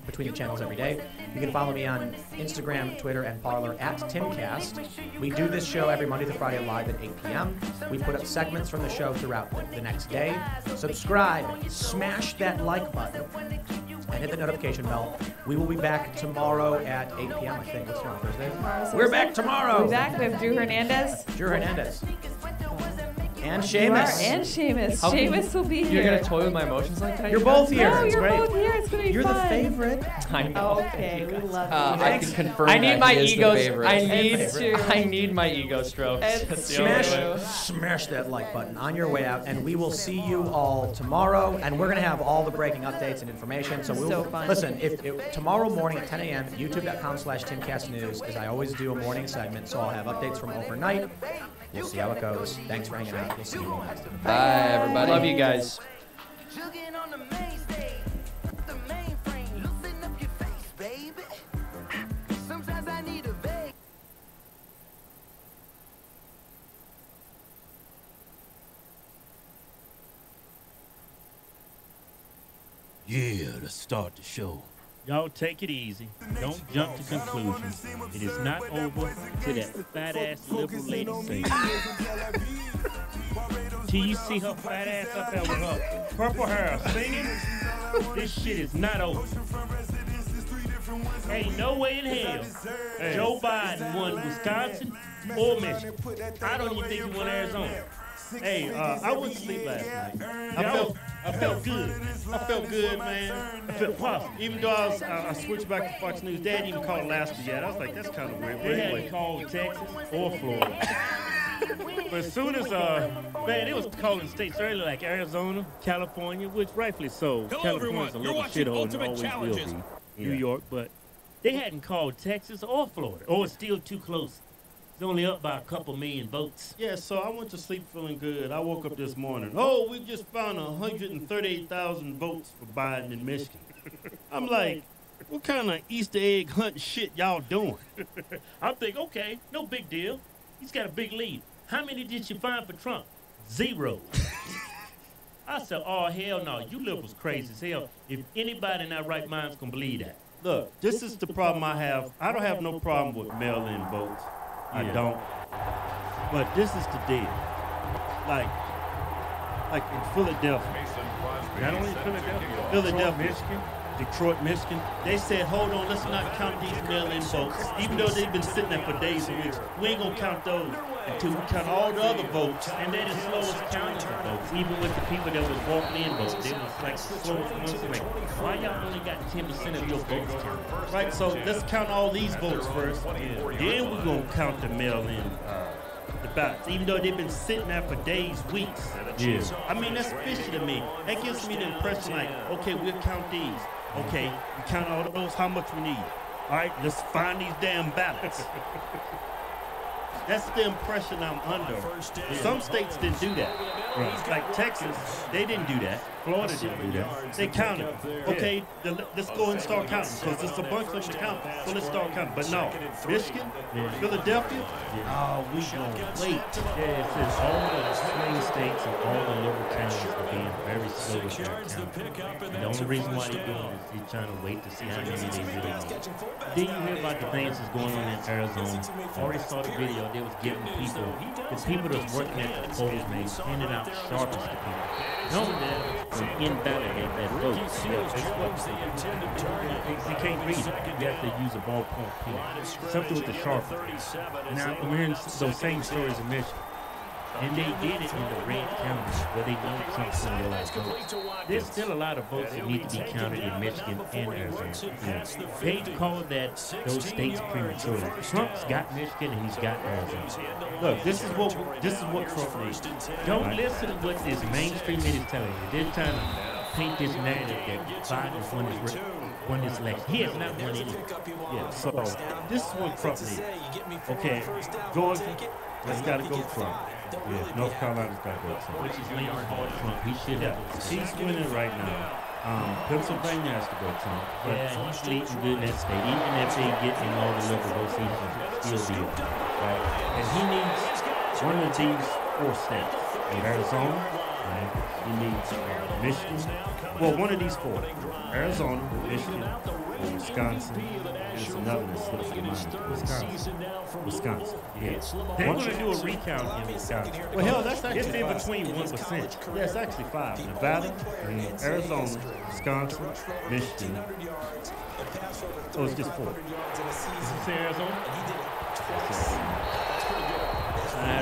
between the channels every day. You can follow me on Instagram, Twitter, and Parler at Timcast. We do this show every Monday through Friday live at 8 p.m. We put up segments from the show throughout the next day. Subscribe, smash that like button, and hit the notification bell. We will be back tomorrow at 8 p.m. I think. What's tomorrow, Thursday? We're back tomorrow. We're back. We have Drew Hernandez. And Seamus. And Seamus. Seamus will be here. You're going to toy with my emotions like that? You're both here. No, it's you're great. both here. It's going to be You're fun. the favorite. I know. Okay, we love you. I can confirm I need my egos. favorite. I need my ego strokes. Smash that like button on your way out, and we will see you all tomorrow. And we're going to have all the breaking updates and information. So fun. Listen, if tomorrow morning at 10 a.m., YouTube.com/TimcastNews, as I always do a morning segment, so I'll have updates from overnight. We'll see how it goes. Thanks for hanging out. We'll see you next time. Bye, everybody. Love you guys. Yeah, let's start the show. Y'all take it easy. Don't jump to conclusions. It is not over till that fat-ass liberal lady sings. Till you see her fat ass up there with her purple hair singing, this shit is not over. Ain't no way in hell Joe Biden won Wisconsin or Michigan. I don't even think he won Arizona. Hey, I went to sleep last night. I felt good. I felt good, man. I felt positive. Even though I switched back to Fox News, they hadn't even called Alaska yet. I was like, that's kind of weird. They hadn't called Texas or Florida. But as soon as, man, it was calling states early like Arizona, California, which rightfully so. California's a little shithole and always will be. New York, but they hadn't called Texas or Florida. Or it's still too close. It's only up by a couple million votes. Yeah, so I went to sleep feeling good. I woke up this morning. Oh, we just found 138,000 votes for Biden in Michigan. I'm like, what kind of Easter egg hunt shit y'all doing? I'm thinking, okay, no big deal. He's got a big lead. How many did you find for Trump? 0. I said, oh, hell no. You liberals crazy as hell. If anybody in their right mind's going to believe that. Look, this is the problem I have. I don't have no problem with mail-in votes. I don't. But this is the deal. Like in Philadelphia. Not only Philadelphia, Michigan, Detroit, Michigan. They said, hold on, let's not count these mail-in votes. Even though they've been sitting there for days and weeks, we ain't gonna count those until we count all the other votes. And they're the slowest counting the votes. Even with the people that was walking in votes, they was like the slowest ones to make. Why y'all only got 10% of your votes counted? Right, so let's count all these votes first. Then we're gonna count the mail-in the ballots, even though they've been sitting there for days, weeks. Yeah. I mean, that's fishy to me. That gives me the impression like, okay, we'll count these. Okay, we count all those, how much we need. All right, let's find these damn ballots. That's the impression I'm under. Some states didn't do that. Right. Like Texas, they didn't do that. Florida didn't do that. They counted. Okay, let's go and start counting because there's a bunch of them to count. So let's start counting. But no, Michigan, Philadelphia, oh, we gonna wait. Yeah, it says all the swing states and all the liberal counties are being very slow with their counting. The only reason why they're doing it is they're trying to wait to see how many they really need. Then you hear about the things that's going on in Arizona. Already saw the video. They was giving people that's working at the polls, man, handing out sharpies to people. Not only that, when invalidate that vote. You can't read it. You have to use a ballpoint pen. Something with the Sharpie. Now, I'm hearing those same stories in Michigan. And they did it in the red counties where they know Trump's going to votes. There's still a lot of votes that need to be counted in Michigan and Arizona. Yeah. They called those states prematurely. Trump's got Michigan and he's got Arizona. Look, this is what Trump needs. Don't listen to what this mainstream media is telling you. They're trying to paint this narrative that Biden won this election. He has not won any. Yeah, so this is what Trump needs. Okay, Georgia, that's got to go Trump. Yeah, North Carolina's got to go Trump. Which is leaning hard Trump. He should have. He's winning right now. Pennsylvania has to go Trump. But he's leading good in that state. Even if they get in all the liberal votes, he can still be it. Right? And he needs one of these 4 states. Arizona, right? He needs Michigan. Well, one of these 4. Arizona, Michigan, Wisconsin. There's another that slips in mind. Wisconsin. Yeah. They're going to do a recount in Wisconsin. Well, hell, that's actually it's in between 1%. Yeah, it's actually 5. Nevada, Arizona, Wisconsin, Michigan. Oh, it's just 4. Did you say Arizona?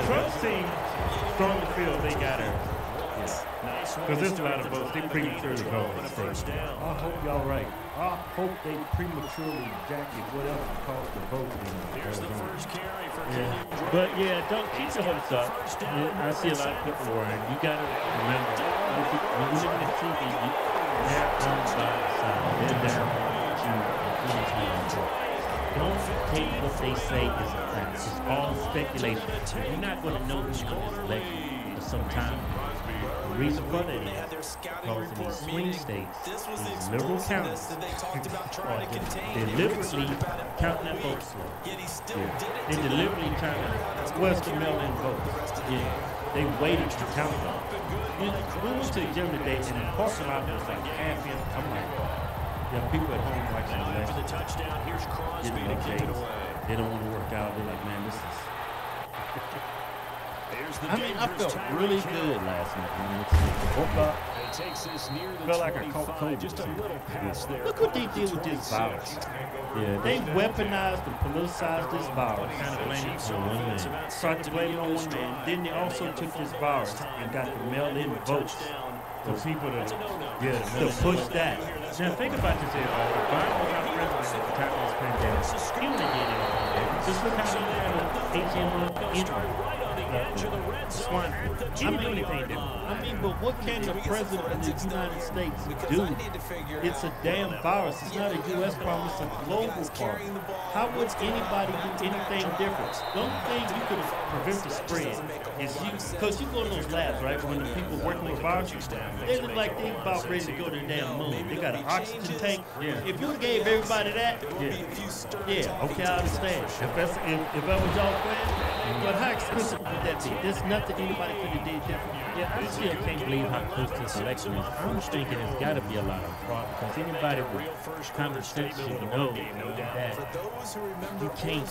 Trump's team strongly feel they got her. Because there's a lot of votes. They prematurely vote. I hope y'all right. I hope they prematurely jacket whatever caused the vote in Arizona. Yeah. But yeah, don't keep your hopes up. I see a lot of people worrying. You gotta remember, when you look at TV, they're on the side. They're down to don't take what they say as a fact. It's all speculation. You're not going to know who's going to this election for some time. The reason for that is because in these swing states, these liberal counties are deliberately counting that vote slow. Yeah. They're deliberately trying to where's the mail-in votes. Yeah. They waited to count them. We went to the gym today and the parking lot was like half in. I'm like, yeah, people at home watching the election. The touchdown. Here's Crosby to kick it away. They don't want to work out. They're like, man, this is. I mean, I felt really good last night. Woke up. Felt like I caught COVID. Just a little pass there. Look what they did with this virus. Yeah, they weaponized and politicized this virus. Kind of blame it on one man. Tried to blame it on one man. Then they also took this virus and got the mail-in votes. For people to push that. Now think about this, everybody. If Biden was our president at the time of this pandemic, he would have did it. Just look how he had swine flu. I mean, anything different. I mean, but what can the president of the United States do? It's a damn virus. It's not a U.S. problem. It's a global problem. How would anybody do anything different? The only thing you could prevent the spread is because you go in those labs, right? When the people working with viruses, they look like they about ready to go to the damn moon. They got an oxygen tank. Yeah. If you gave everybody that, okay, I understand. If that was y'all plan, but how expensive would that be? There's nothing anybody could have did different. Yeah, I still can't believe how close this election is. I'm thinking it's got to be a lot of fraud because anybody with common sense should know that you can't.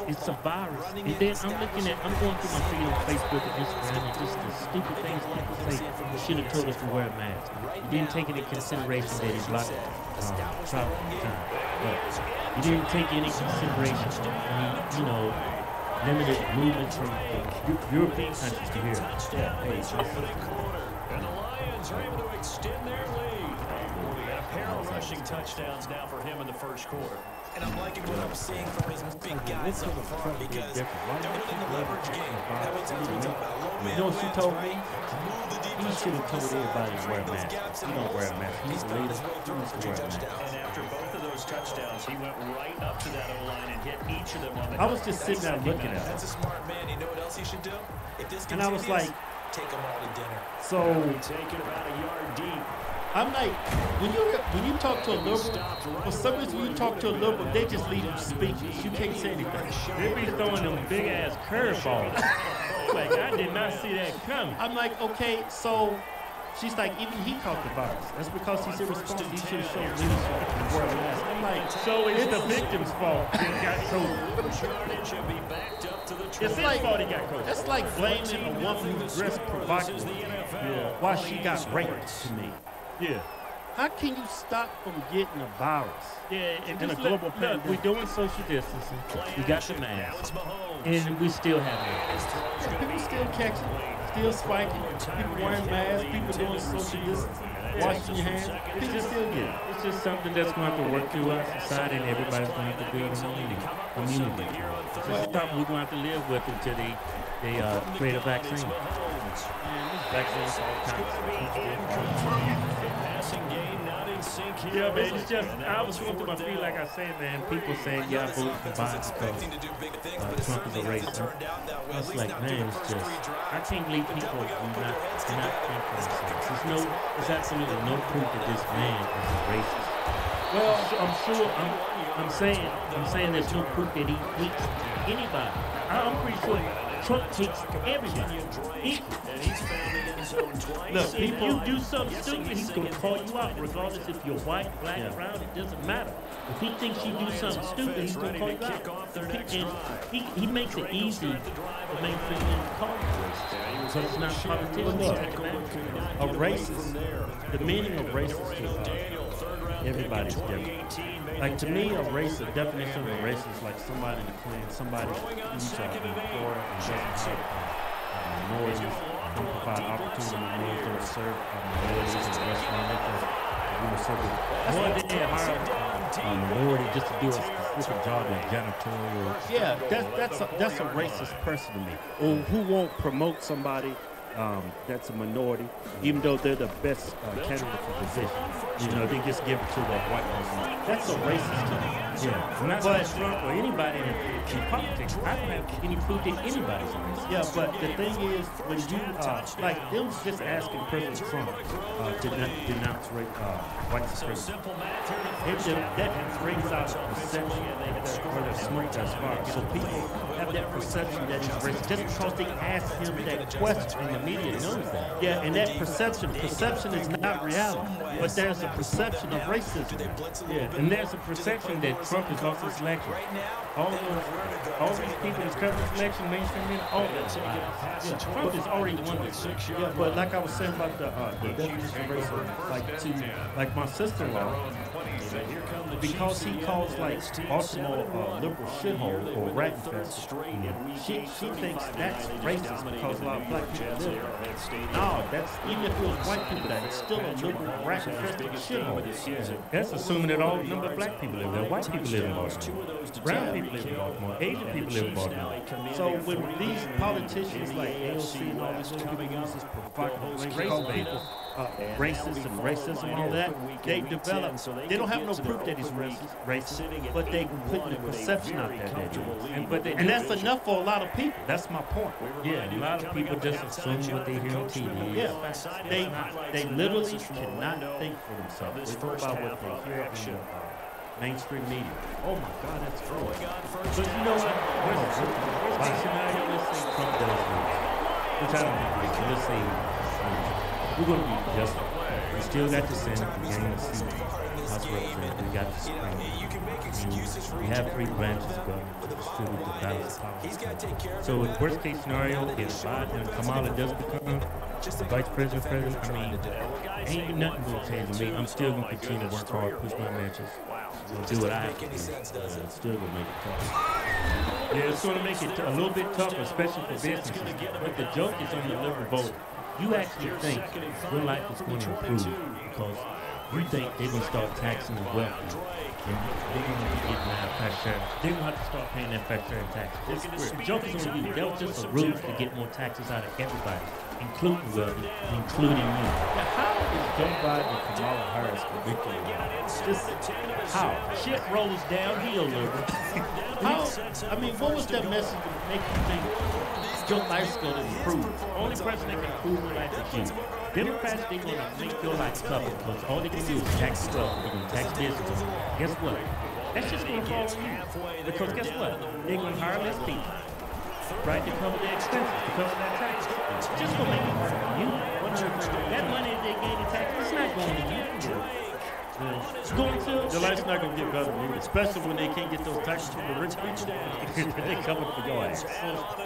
It's a virus. And then I'm going through my feed on Facebook and Instagram and just the stupid things people say. You should have told us to wear a mask. You didn't take into consideration that he blocked travel time. But you didn't take any consideration when he, limited movement from European countries to here. And the Lions are able to extend their lead. And a pair of rushing touchdowns now for him in the first quarter. And I'm liking what I'm seeing from his big guys so far because they're winning the leverage game. That means I'm talking about low man. You know what she told me? He should have told everybody to wear a mask. He don't wear a mask. He's the leader. He needs to wear a mask. And after both of those touchdowns, he went right up to that O-line and hit each of them on the I was just sitting there looking at it. That's a smart man. You know what else he should do? If this and I was like, take them all to dinner. So take it about a yard deep. I'm like, when you talk to a liberal, for some reason when you talk to a liberal, they just leave you speechless. You can't say anything. They be throwing them big ass curveballs. Like, I did not see that coming. I'm like, okay, so she's like, even he caught the virus. That's because he's irresponsible. He should have shown leadership in the world. I'm like, so it's the victim's fault. He got COVID. It's his fault he got COVID. That's like blaming a woman who dressed provocatively while she got raped to me. Yeah. How can you stop from getting a virus? Yeah, in a global pandemic. We're doing social distancing. We got the mask. And we still have it. People still catching it. Still spiking. People wearing masks. People doing social distancing. Washing your hands. People still get it. It's just something that's going to have to work through our society and everybody's going to have to build a community. It's just something we're going to have to live with until they create a vaccine. Vaccines all kinds of passing game not in sync here. Yeah, man, it's just, I was going through my feet, like I said, man, people saying, yeah, I voted for Biden because Trump is a racist. I was like, man, it's just, I can't believe people do not think for themselves. There's absolutely no proof that this man is a racist. Well, I'm sure, I'm saying there's no proof that he hates anybody. I'm pretty sure Trump hates everybody. Look, if you do something stupid, he's going to call you out, regardless if you're white, black, brown, it doesn't matter. If he thinks you do something stupid, he's going to call you out. And he makes it easy for mainstream men to call you racist. So it's not politics. A racist, the meaning of racist is everybody's different. Like, to me, a definition of a racist is like somebody in the Klan, somebody who's in Florida and doesn't have minorities, don't provide opportunity to serve minorities in the restaurant. More than they hire a minority just to do a specific job like janitorial. Yeah, that's a racist person to me. Or who won't promote somebody that's a minority, even though they're the best candidate for position. You know, they just give it to a white person. That's a racist to me. Yeah, not but Trump or anybody in politics. I don't have any proof that anybody's a racist. Yeah, but the thing is, when you like, them just asking President Trump to denounce white supremacy, that brings out a perception where there's smoke that's spark. So people have that perception that he's racist just because they ask him that question, and the media knows that. Yeah, and that perception is not reality, but there's a perception of racism. Yeah, and there's a perception that Trump has lost his election. All these people that's covered this election, mainstream media, all that's Trump has already won this. Yeah, but like I was saying about the definition of racism, like my sister-in-law, because he calls like Baltimore liberal shithole or rat infestation, she thinks that's racist because a lot of black people live there. No, that's, even if it was white people, that's still a liberal rat infested shithole. That's assuming that all the number of black people live there. White people live in Baltimore. Brown people live in Baltimore. Asian people live in Baltimore. So when these politicians like AOC and all these people use this provocative people racist and racism and all that, they don't have no proof that he's racist, but they put the perception out there that he is. And that's enough for a lot of people. That's my point. Yeah, a lot of people just assume what they hear on TV. Yeah, they literally cannot think for themselves. They go by what they hear in mainstream media. Oh my God, that's true. But you know what? Worst case scenario, let's say Trump does lose, which I don't think. Let's say we're going to be just. We still got the Senate, we gained the seat, House of Representatives, we got the Supreme. We have 3 branches of government to distribute the balance of power. So in worst case scenario, if Biden and Kamala does become the vice president, I mean, ain't nothing going to change me. I'm still going to continue to work hard, push my matches, do what I have to do. It's still going to make it tough. Yeah, it's going to make it a little bit tougher, especially for businesses. But the joke is on the liberal vote. You actually think your life is going to improve because you think they're going to start taxing the wealthy. And they're going to be getting that fair share. They're going to have to start paying that fair share in taxes. The joke is on you. That was just a ruse to get more taxes out of everybody, including wealthy, including you. Now, how is Joe Biden and Kamala Harris convicted of that? Just how? Shit rolls downhill, liberal. How? I mean, what was that message to make you think your life's going to improve? The only person that can improve your life is you. Democrats, they're going to make your life tougher because all they can do is tax the wealthy, they're going to tax businesses. Guess what? That's just going to fall on you. Because guess what? They're going to hire less people, right, to cover their expenses because of that tax. It's just going to make it harder for you. That money they gain in tax, it's not going to you. It's going to. Your life's not going to get better, especially when they can't get those taxes from the rich people. They're coming for your ass.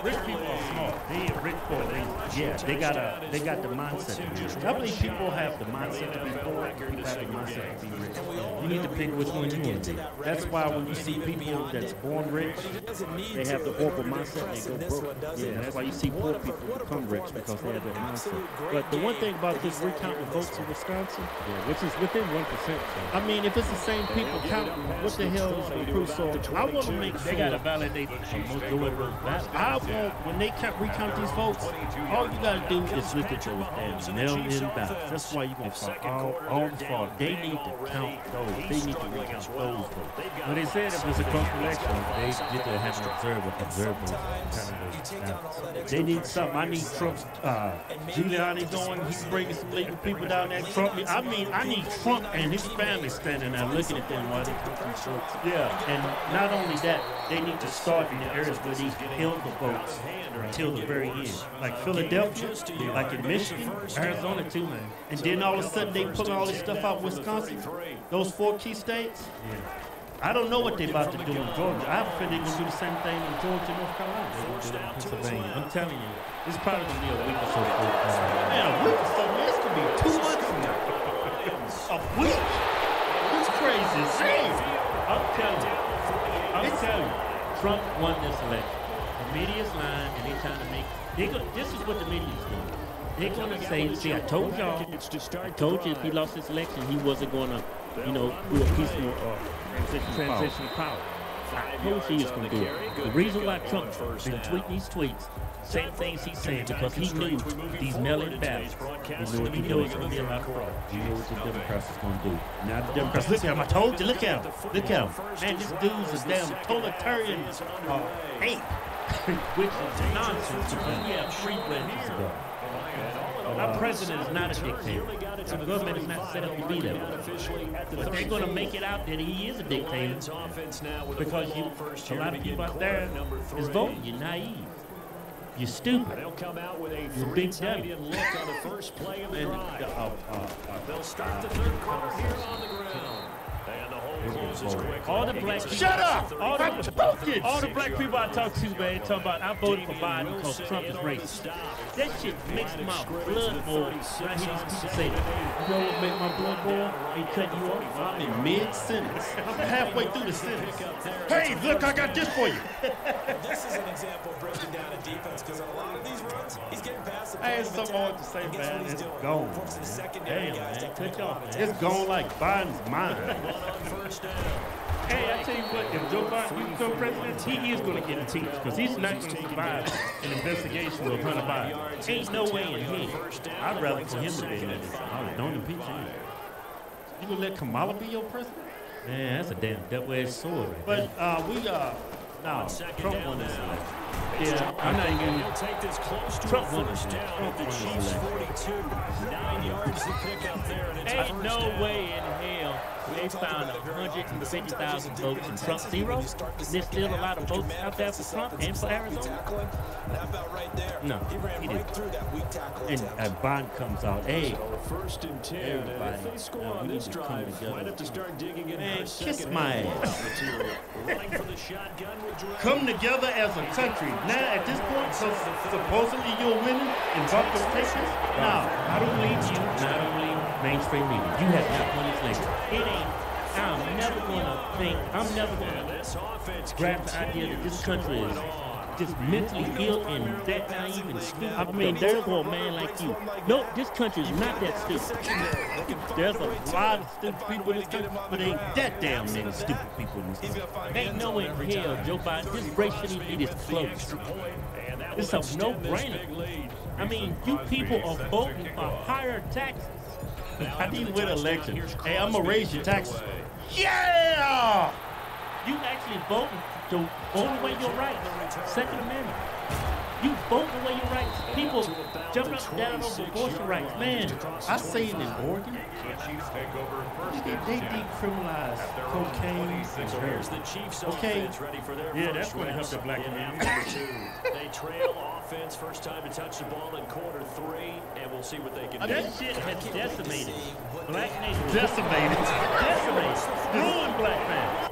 Rich people are smart. They ain't rich for a reason. Yeah, they got the mindset to be rich. I believe people have the mindset to be poor. People have the mindset to be rich. You need to pick which one you want to be. That's why when you see people that's born rich, they have the horrible mindset. They go broke. Yeah, that's why you see poor people become rich because they have that mindset. But the one thing about this recounting votes in Wisconsin, which is within 1%. I mean, if it's the same people counting, what the hell is the proof? So I want to make sure. They got to validate the majority of those ballots. I want, when they recount these votes, all you got to do is look at those damn mail-in ballots. That's why you're going to find all the fraud. They need to count those. They need to recount those votes. When they said if it's a close election, they get to have an observer kind of those ballots. They need something. I need Trump's Giuliani going. He's bringing some legal people down there. Trump. I mean, I need Trump and his family standing there looking at them while they count these votes. Yeah, and not only that, they need to start in the areas where these held the votes until the very end. Like Philadelphia, like in Michigan, Arizona too, man. And then all of a sudden they put all this stuff out Wisconsin, those 4 key states. Yeah. I don't know what they're about to do in Georgia. I have a feeling they're going to do the same thing in Georgia and North Carolina. They're going to do it in Pennsylvania. I'm telling you, it's probably going to be a week or so. Man, a week or so, man, it's going to be 2 months from now. A week? It's crazy. I'm telling you, Trump won this election. The media's lying, and they're trying to make. This is what the media's doing. They're going to say, see, I told y'all. I told you if he lost this election, he wasn't going to, you know, do a peaceful transition of power. I told you he was going to do it. The reason why Trump's been tweeting these tweets, same things he's saying, because he knew these mail-in ballots. He knew it was going to be a lot of fraud. He knew what the Democrats was going to do. Now the Democrats, look at him. I told you, look at him. Look at him. Man, this dude's a damn totalitarian ape, which is nonsense because we have free branches ago. Our president is not a dictator. Our government is not set up to be that way. But they're going to make it out that he is a dictator because a lot of people out there is voting. You're naive. You're stupid. You're big dummy. They'll start the third quarter here on the ground. All the black people. Shut up! All the black people I talk to, man, talk about I voted for Biden because Trump is racist. That shit makes my blood boil. When I hear these people say that, you know what make my blood boil? They cut you off. I'm in mid-sentence. I'm halfway through the sentence. Hey, look, I got this for you. This is an example of breaking down a defense because on a lot of these runs, he's getting past the I had so hard to say, man. It's gone. Damn, man. Cut off. It's gone like Biden's mind. Hey, I tell you what, if Joe Biden becomes president, he is going to get impeached because he's not going to survive an investigation of Hunter Biden. Ain't no way in hell. I'd rather for him to be in this. Don't impeach him. You going to let Kamala be your president? Man, that's a damn double-edged sword. But no, Trump won this election. Yeah, I'm not even going to take this close to Trump won this election. Trump won this election. 9 yards to pick up there. Ain't no way in hell they found 150,000 votes and Trump zero. There's still a lot of votes out there for Trump and for Arizona. No, he didn't. And Biden comes out, hey, first and 10. Everybody, if they score on this drive, might have to start digging in. Man, kiss my ass. Running for the shotgun with Jordan. Come together as a country. Now, at this point, so supposedly you're winning in Buffalo, Texas. No, I don't believe you. Not only mainstream media. You have not won this election. It ain't. I'm never gonna grab the idea that this country is just mentally ill and that naive and stupid. I mean, there's a man like you. No, this country is not that stupid. There's a lot of stupid people in this country, but ain't that damn many stupid people in this country. Ain't no way in hell, Joe Biden, this race shouldn't even be this close. It's a no-brainer. I mean, you people are voting for higher taxes. I need to win an election. Hey, I'm going to raise your taxes. Yeah! You actually voting to vote away your rights. Second Amendment. You vote away your rights. People jumping up and down over abortion rights. Man, I say it in Oregon. They decriminalize cocaine and heroin. Okay. Yeah, that's going to help the black community. They trail offense first time to touch the ball in quarter 3, and we'll see what they can do. That shit has decimated black nation. Decimated. Ruined black man.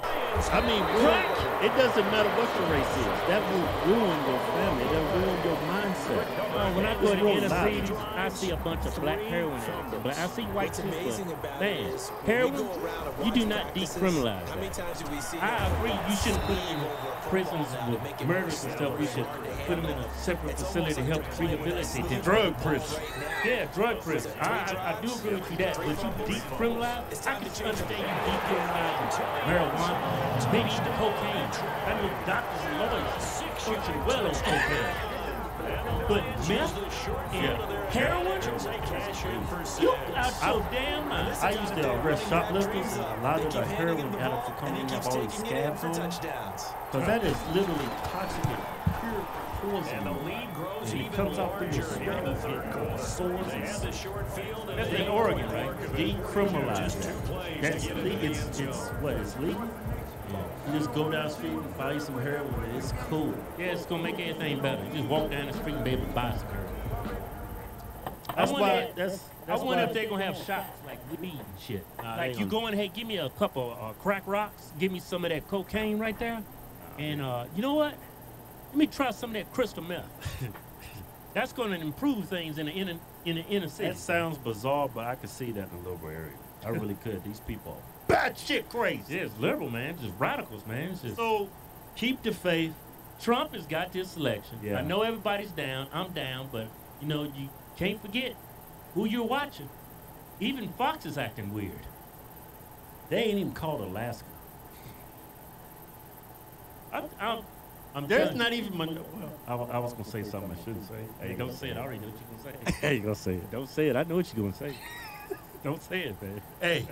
I mean, crack, it doesn't matter what your race is. That will ruin your family. That'll ruin your mindset. When I go to inner cities, I see a bunch of black heroin addicts. But I see white people. Man, heroin, you do not decriminalize that. I agree, you shouldn't put them in prisons with murders and stuff. We should put them in a separate facility to help rehabilitate them. Drug prison. Yeah, drug prison. I do agree with you that. But you decriminalize, I can understand you decriminalizing marijuana, maybe even cocaine. I know doctors and lawyers searching well on cocaine. But meth, heroin, you out your damn mind. I used to arrest shoplifters, and a lot of the heroin addicts are coming in have all these scabs on them. Because that is literally toxic and pure poison. And it comes out through your skin, you get sores and that's in Oregon, right? Decriminalized. That's it's legal? You just go down the street and buy you some heroin. It's cool. Yeah, it's gonna make everything better. You just walk down the street and be able to buy some heroin. I wonder if they're gonna have shots like weed and shit. Like you go in, hey, give me a couple crack rocks, give me some of that cocaine right there, and you know what? Let me try some of that crystal meth. That's gonna improve things in the inner city. That sounds bizarre, but I could see that in the liberal area. I really could. These people are bad shit crazy. Yeah, it's liberal, man. It's just radicals, man. It's just... So keep the faith. Trump has got this election. Yeah. I know everybody's down. I'm down, but you know you can't forget who you're watching. Even Fox is acting weird. They ain't even called Alaska. There's not even. I was gonna say something I shouldn't say. Hey, don't say it. I already know what you're gonna say. Hey, you gonna say it? Don't say it. I know what you're gonna say. Don't say it, man. Hey,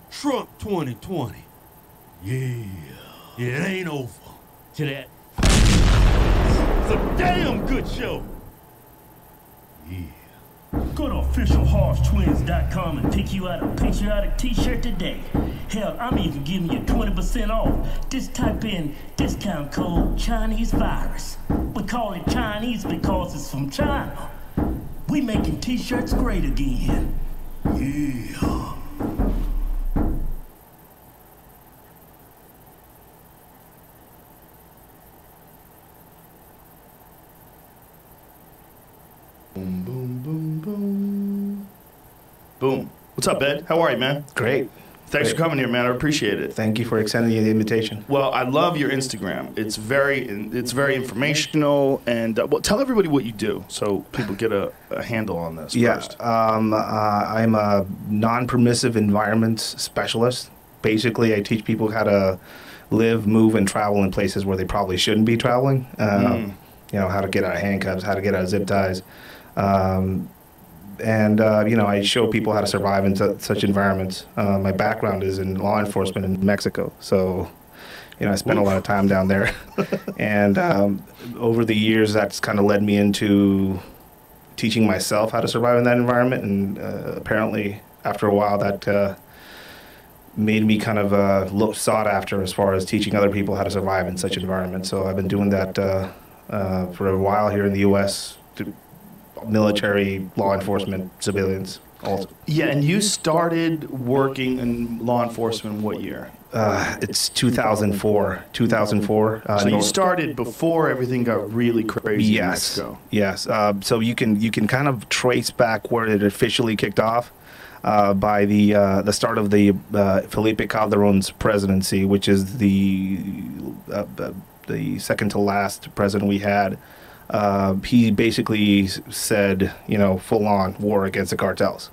Trump 2020. Yeah, it ain't over. To that. It's a damn good show. Yeah. Go to officialhorsetwins.com and pick you out a patriotic t-shirt today. Hell, I'm even giving you 20% off. Just type in discount code Chinese Virus. We call it Chinese because it's from China. We making t-shirts great again. Yeah. Boom, boom, boom, boom. Boom. What's up, Ed? How are you, man? Great. Thanks for coming here, man. I appreciate it. Thank you for extending the invitation. Well, I love your Instagram. It's very informational, and well, tell everybody what you do so people get a handle on this. First. I'm a non-permissive environment specialist. Basically, I teach people how to live, move, and travel in places where they probably shouldn't be traveling. You know, how to get out of handcuffs, how to get out of zip ties. You know, I show people how to survive in such environments. My background is in law enforcement in Mexico, so, you know, I spent a lot of time down there. And over the years, that's kind of led me into teaching myself how to survive in that environment. And apparently, after a while, that made me kind of sought after as far as teaching other people how to survive in such environments. So I've been doing that for a while here in the U.S., military, law enforcement, civilians, also. Yeah, and you started working in law enforcement what year? It's 2004. 2004. So you started before everything got really crazy in Mexico. Yes. So you can kind of trace back where it officially kicked off by the start of the Felipe Calderon's presidency, which is the second to last president we had. He basically said, you know, full-on war against the cartels.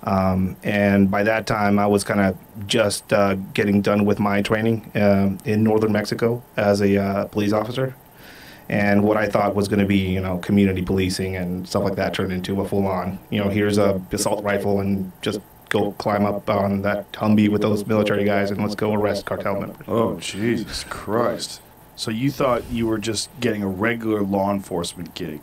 And by that time, I was kind of just getting done with my training in northern Mexico as a police officer. And what I thought was going to be, you know, community policing and stuff like that turned into a full-on, you know, here's a assault rifle and just go climb up on that Humvee with those military guys and let's go arrest cartel members. Oh, Jesus Christ. So you thought you were just getting a regular law enforcement gig?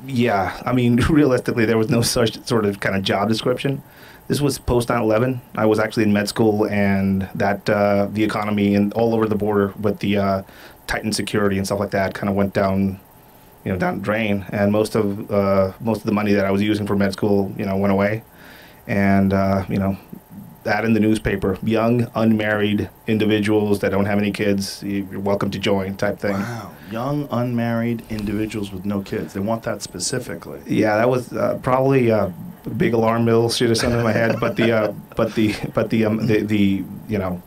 Yeah. I mean, realistically, there was no such sort of kind of job description. This was post 9/11. I was actually in med school, and that the economy and all over the border with the tightened security and stuff like that kind of went down, you know, down the drain. And most of the money that I was using for med school, you know, went away. And you know, ad in the newspaper, young, unmarried individuals that don't have any kids, you're welcome to join type thing. Wow. Young, unmarried individuals with no kids. They want that specifically. Yeah, that was probably a big alarm bell should have sounded in my head, but the you know,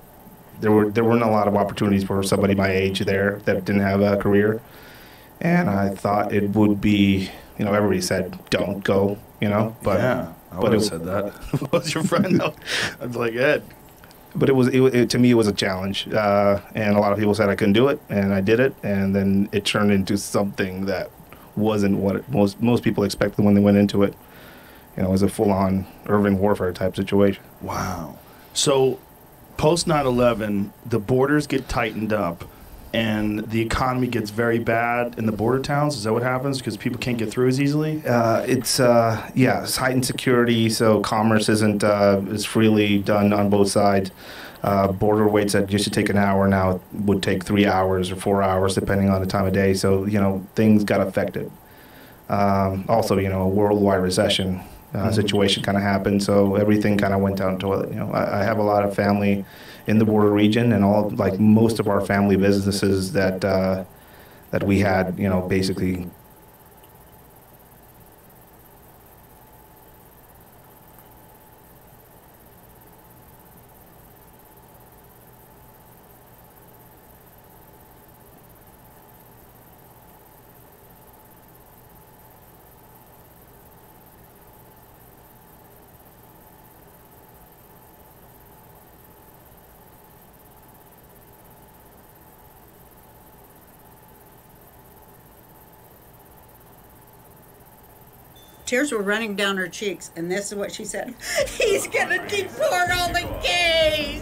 there weren't a lot of opportunities for somebody my age there that didn't have a career. And I thought it would be, you know, everybody said don't go, you know, but yeah, I would have said that. What's your friend? I was like, Ed. But it to me it was a challenge, and a lot of people said I couldn't do it, and I did it, and then it turned into something that wasn't what most people expected when they went into it. You know, it was a full-on urban warfare type situation. Wow. So post 9/11, the borders get tightened up. And the economy gets very bad in the border towns? Is that what happens? Because people can't get through as easily? It's heightened security, so commerce isn't as freely done on both sides. Border waits that used to take an hour now would take 3 hours or 4 hours, depending on the time of day. So, you know, things got affected. Also, you know, a worldwide recession situation kind of happened, so everything kind of went down the toilet. You know, I have a lot of family in the border region, and most of our family businesses that we had, you know, basically. Tears were running down her cheeks, and this is what she said. He's gonna deport all the gays.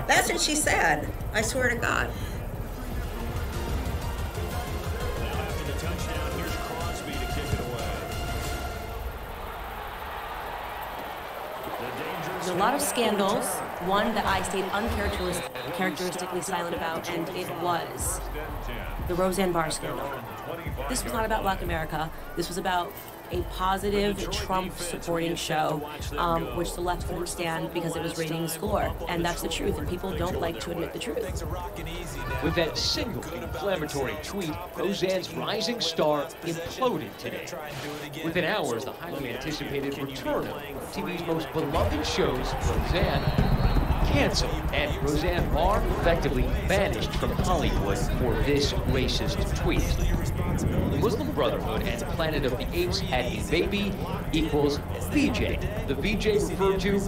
That's what she said. I swear to God. After the touchdown, here's Crosby to kick it away. There's a lot of scandals. One that I stayed uncharacteristically silent about, and it was the Roseanne Barr scandal. This was not about Black America. This was about a positive Trump-supporting show, which the left couldn't stand because it was ratings galore. And that's the truth, and people don't like to admit the truth. With that single inflammatory tweet, Roseanne's rising star imploded today. Within hours, the highly anticipated return of TV's most beloved shows, Roseanne, canceled, and Roseanne Barr effectively vanished from Hollywood for this racist tweet. The Muslim Brotherhood and Planet of the Apes had a baby equals VJ. The VJ referred to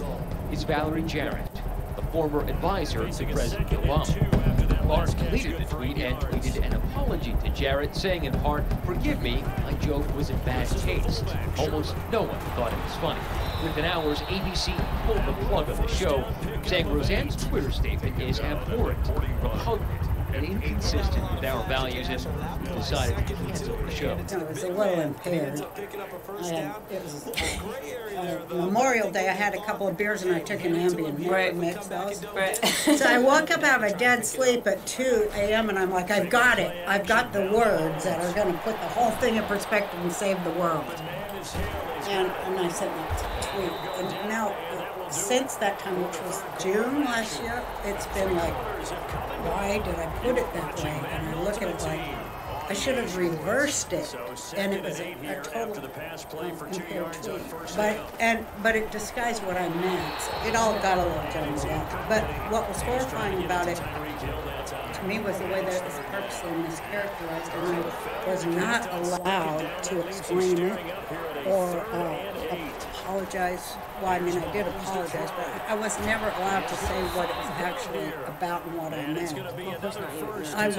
is Valerie Jarrett, the former advisor to President Obama. Barr deleted the tweet and tweeted an apology to Jarrett, saying in part, "Forgive me, my joke was in bad taste." Almost no one thought it was funny. Within hours, ABC pulled the plug on the show, saying Roseanne's Twitter statement is abhorrent, repugnant, and inconsistent with our values, and we decided to cancel the show. It was a little impaired. It was Memorial Day. I had a couple of beers and I took an Ambien mix those. So I woke up out of a dead sleep at 2 a.m. and I'm like, I've got it. I've got the words that are going to put the whole thing in perspective and save the world. And I sent that tweet. And now, since that time, which was June last year, it's been like, why did I put it that way? And I look at it like, I should have reversed it, and it was a total impaired tweet. But it disguised what I meant. It all got a little jumbled up. But what was horrifying about it, to me, was the way that it was purposely mischaracterized, and I was not allowed to explain it or apologize. Well, I mean, I did apologize, but I was never allowed to say what it was actually about and what I meant. I was,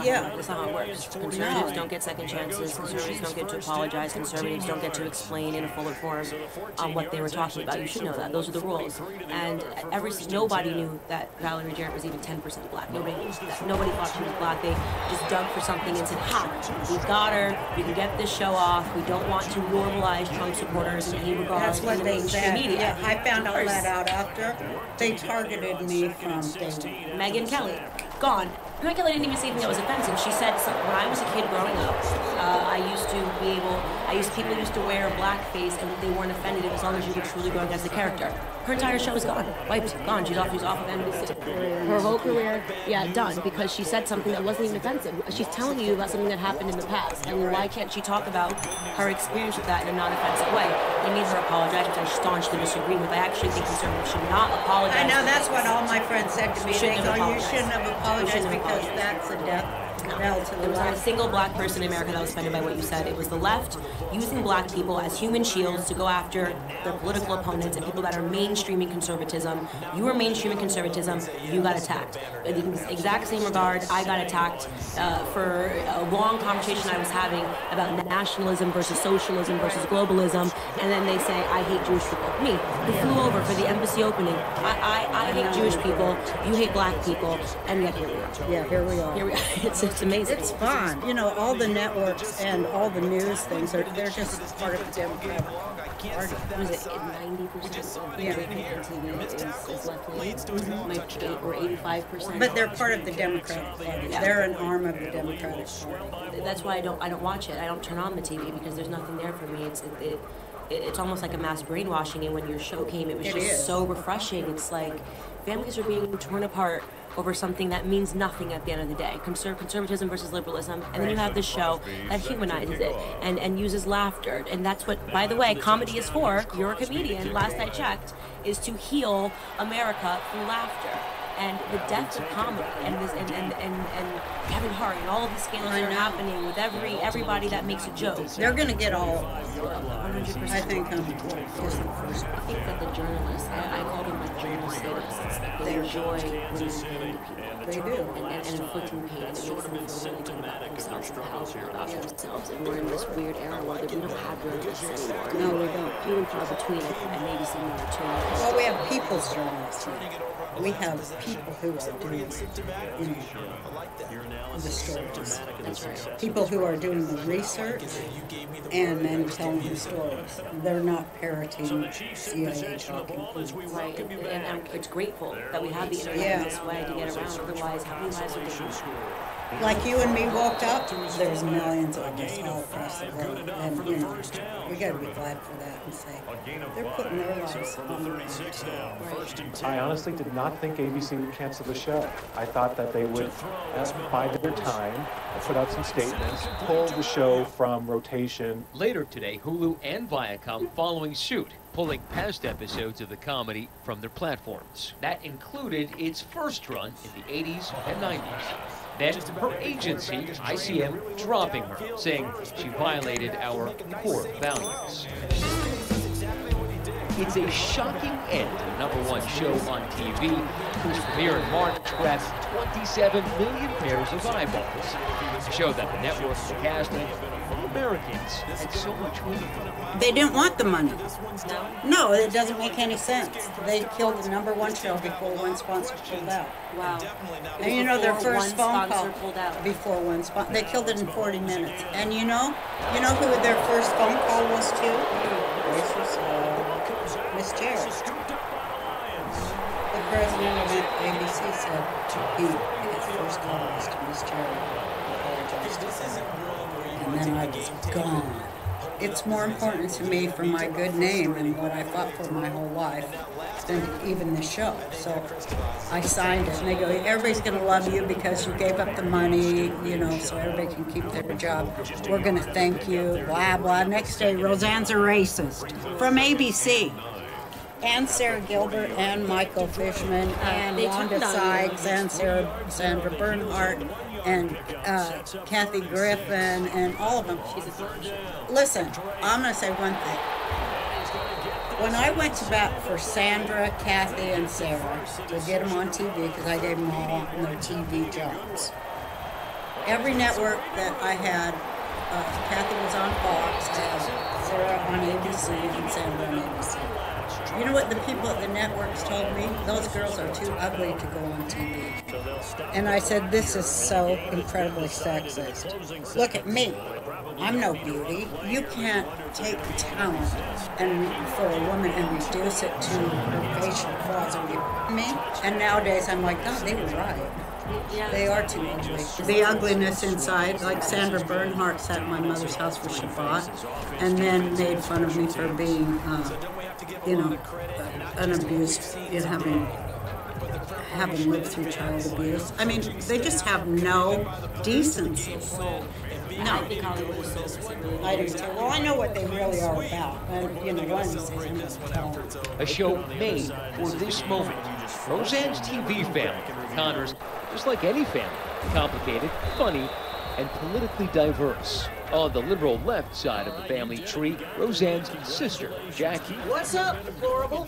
yeah. That's not how it works. Conservatives don't get second chances. Conservatives don't get to apologize. Conservatives don't get to explain in a fuller form what they were talking about. You should know that. Those are the rules. And nobody knew that Valerie Jarrett was even 10% black. Nobody knew that. Nobody thought she was black. They just dug for something and said, "Ha, we got her. We can get this show off. We don't want to normalize Trump supporters in any regard." That's what they said. Media. Yeah, I found all that out after. They targeted me from Megyn Kelly, gone. Megyn Kelly didn't even say anything that was offensive. She said, when I was a kid growing up, People used to wear blackface and they weren't offended as long as you were truly going as the character. Her entire show is gone, wiped, gone. She's off of NBC. Her whole career, done, because she said something that wasn't even offensive. She's telling you about something that happened in the past, and why can't she talk about her experience with that in a non-offensive way? They need her apologize, which I staunchly disagree with. I actually think conservatives should not apologize. I know, that's what all my friends said to me. They go, you shouldn't have apologized because that's a death. There was not a single black person in America that was offended by what you said. It was the left using black people as human shields to go after their political opponents and people that are mainstreaming conservatism. You were mainstreaming conservatism, you got attacked. In the exact same regard, I got attacked for a long conversation I was having about nationalism versus socialism versus globalism, and then they say, I hate Jewish people. Me, who flew over for the embassy opening. I hate Jewish people, you hate black people, and yet here we are. Yeah, here we are. It's amazing. It's fun. You know, all the networks and all the news things, they're just part of the Democratic Party. Was it 90% of the TV is left-wing? Or 85%? But they're part of the Democratic Party. Yeah. They're an arm of the Democratic Party. That's why I don't watch it. I don't turn on the TV because there's nothing there for me. It's almost like a mass brainwashing, and when your show came, it was just so refreshing. It's like families are being torn apart over something that means nothing at the end of the day. Conservatism versus liberalism. And then you have this show that humanizes it and uses laughter. And that's what, by the way, comedy is for. You're a comedian, last I checked, is to heal America through laughter. And the death of comedy and Kevin Hart and all of the scandals that are happening with everybody that makes a joke. They're going to get all 100%. I think is the first. I think that the journalists, I call them like journalist statists, they enjoy bringing pain to people. They do. And inflicting pain. It makes them feel really good about themselves and powerful about themselves. And we're in this weird era where we don't have journalists anymore. No, we don't. Few and far between, and maybe some more too. Well, we have people's journalists now. We have people who are doing, the stories. That's right. People who are doing the research and then telling the stories. They're not parroting CIA talking. Right, and it's grateful that we have the internet in this way to get around. Otherwise, how many lives would they lose? Like you and me woke up, there's millions of us all across the world. And, we got to be glad for that and say, they're putting their lives on the line. I honestly did not think ABC would cancel the show. I thought that they would bide their time, put out some statements, pull the show from rotation. Later today, Hulu and Viacom following suit, pulling past episodes of the comedy from their platforms. That included its first run in the 80s and 90s. Then her agency, ICM, dropping her, saying she violated our core values. It's a shocking end to the #1 show on TV, whose premiere in March grabbed 27 million pairs of eyeballs. A show that the network and the cast and Americans had so much money from. They didn't want the money. No, it doesn't make any sense. They killed the #1 show before one sponsor pulled out. Wow. And their first phone call before one sponsor, they killed it in 40 minutes. And you know who their first phone call was to? Miss Cherry. The president of ABC said his first call was to Miss Cherry. Apologized to her. And then I was gone. It's more important to me for my good name and what I fought for my whole life than even the show. So I signed it, and they go, everybody's going to love you because you gave up the money, so everybody can keep their job. We're going to thank you, blah, blah. Next day, Roseanne's a racist from ABC. And Sarah Gilbert and Michael Fishman and Wanda Sykes and Sandra Bernhardt and Kathy Griffin and all of them. Listen, I'm going to say one thing. When I went to bat for Sandra, Kathy, and Sarah to get them on TV, because I gave them all their TV jobs, every network that I had, Kathy was on Fox, I had Sarah on ABC, and Sandra on ABC. You know what the people at the networks told me? Those girls are too ugly to go on TV. And I said, this is so incredibly sexist. Look at me. I'm no beauty. You can't take talent and for a woman and reduce it to her facial flaws. Are you me? And nowadays I'm like, God, they were right. Yeah. They are too ugly. The ugliness inside, like Sandra Bernhardt sat at my mother's house for Shabbat and then made fun of me for being, an abused, having lived through child abuse. I mean, they just have no decency. No. I think Hollywood is so really I do too. Well, I know what they really are about. And, one of these days I'm just telling. A show made for this moment. Roseanne's TV family encounters, just like any family, complicated, funny, and politically diverse. On the liberal left side of the family tree, Roseanne's sister, Jackie. What's up, deplorable?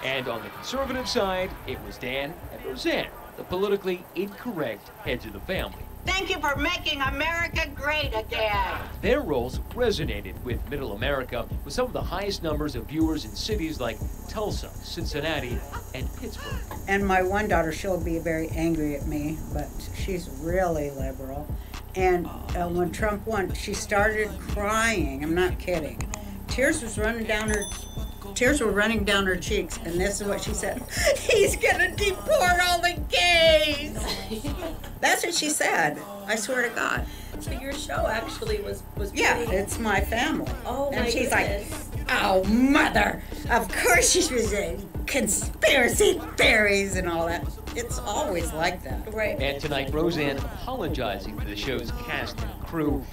And on the conservative side, it was Dan and Roseanne, the politically incorrect heads of the family. Thank you for making America great again. Their roles resonated with Middle America, with some of the highest numbers of viewers in cities like Tulsa, Cincinnati, and Pittsburgh. And my one daughter, she'll be very angry at me, but she's really liberal. And when Trump won, she started crying. I'm not kidding. Tears were running down her cheeks, and this is what she said: "He's gonna deport all the gays." That's what she said. I swear to God. So your show actually was Yeah, pretty... it's my family. Oh, and my she's goodness. like, "Oh, mother! Of course she's conspiracy theories and all that." It's always like that. Right. And tonight, Roseanne apologizing to the show's cast and crew,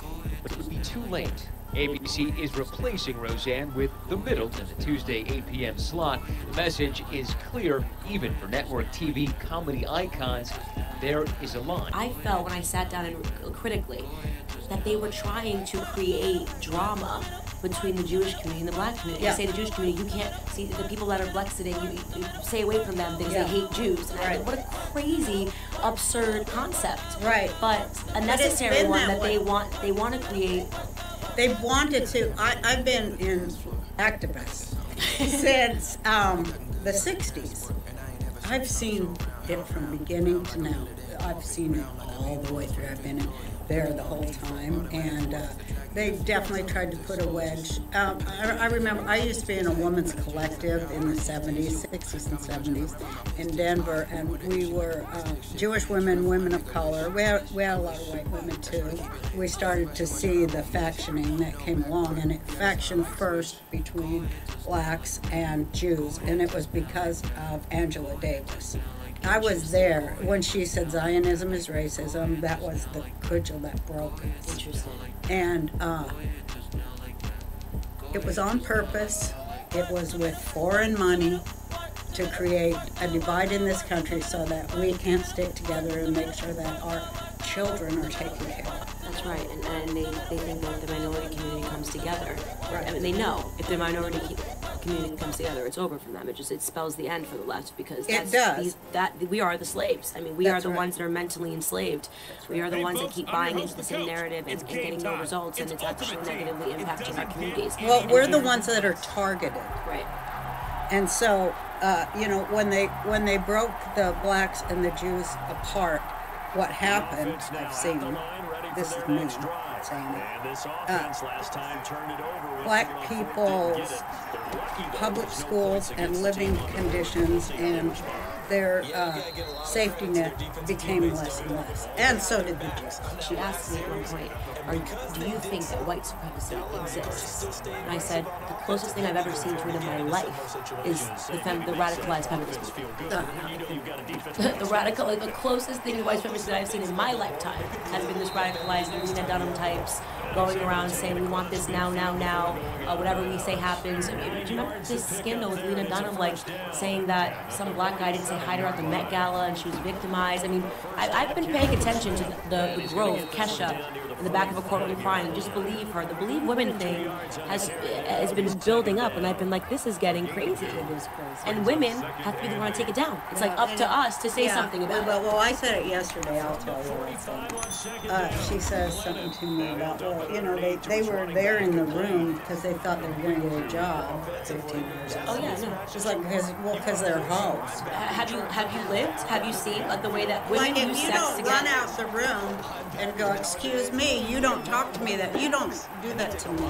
but it would be too late. ABC is replacing Roseanne with The Middle in the Tuesday 8 p.m. slot. The message is clear, even for network TV comedy icons. There is a line. I felt when I sat down and critically that they were trying to create drama between the Jewish community and the black community. Yeah. You say the Jewish community, you can't see the people that are blessed today, you stay away from them because they hate Jews. And I think, what a crazy, absurd concept. Right. But a necessary been one that that they want to create. They wanted to. I've been in activists since the 60s. I've seen it from beginning to now. I've seen it all the way through. I've been in there the whole time, and they definitely tried to put a wedge. I remember I used to be in a women's collective in the 70s, 60s and 70s in Denver, and we were Jewish women, women of color. We had a lot of white women too. We started to see the factioning that came along, and it factioned first between blacks and Jews, and it was because of Angela Davis. I was there when she said Zionism is racism. That was the cudgel that broke it. Interesting. And it was on purpose. It was with foreign money to create a divide in this country so that we can't stick together and make sure that our children are taken care of. That's right, and they think that if the minority community comes together, right. I mean, they know if the minority community comes together, it's over for them. It spells the end for the left because it does. We are the slaves. I mean, we are the ones that are mentally enslaved. We are the ones that keep buying into the same narrative and getting no results, and it's actually negatively impacting our communities. Well, we're the ones that are targeted. Right. And so, when they broke the blacks and the Jews apart, what happened, I've seen, this is me saying it, black people's public schools and living conditions and their safety net became less and less. And so did the Jews. She asked me at one point, do you think that white supremacy exists? And I said, the closest thing I've ever seen to it in my life is the radicalized feminist movement. The closest thing to white supremacy that I've seen in my lifetime has been this radicalized Lena Dunham types going around saying we want this now, whatever we say happens. Do you remember this scandal with Lena Dunham, saying that some black guy didn't say hi to her at the Met Gala and she was victimized? I mean, I've been paying attention to the growth, Kesha, in the back of a courtroom crying. Just believe her. The believe women thing has been building up, and I've been like, this is getting crazy. It is crazy. And women have to be the one to take it down. It's up to us to say something about it. Well, I said it yesterday. I'll tell you what. She says something to me about, they were there in the room because they thought they were going to get a job 15 years ago. Oh, yeah, no. She's like, because they're hoes. Have you lived? Have you seen the way that women use sex if you don't together? run out the room and go, excuse me, me, you don't talk to me that, you don't do that to me.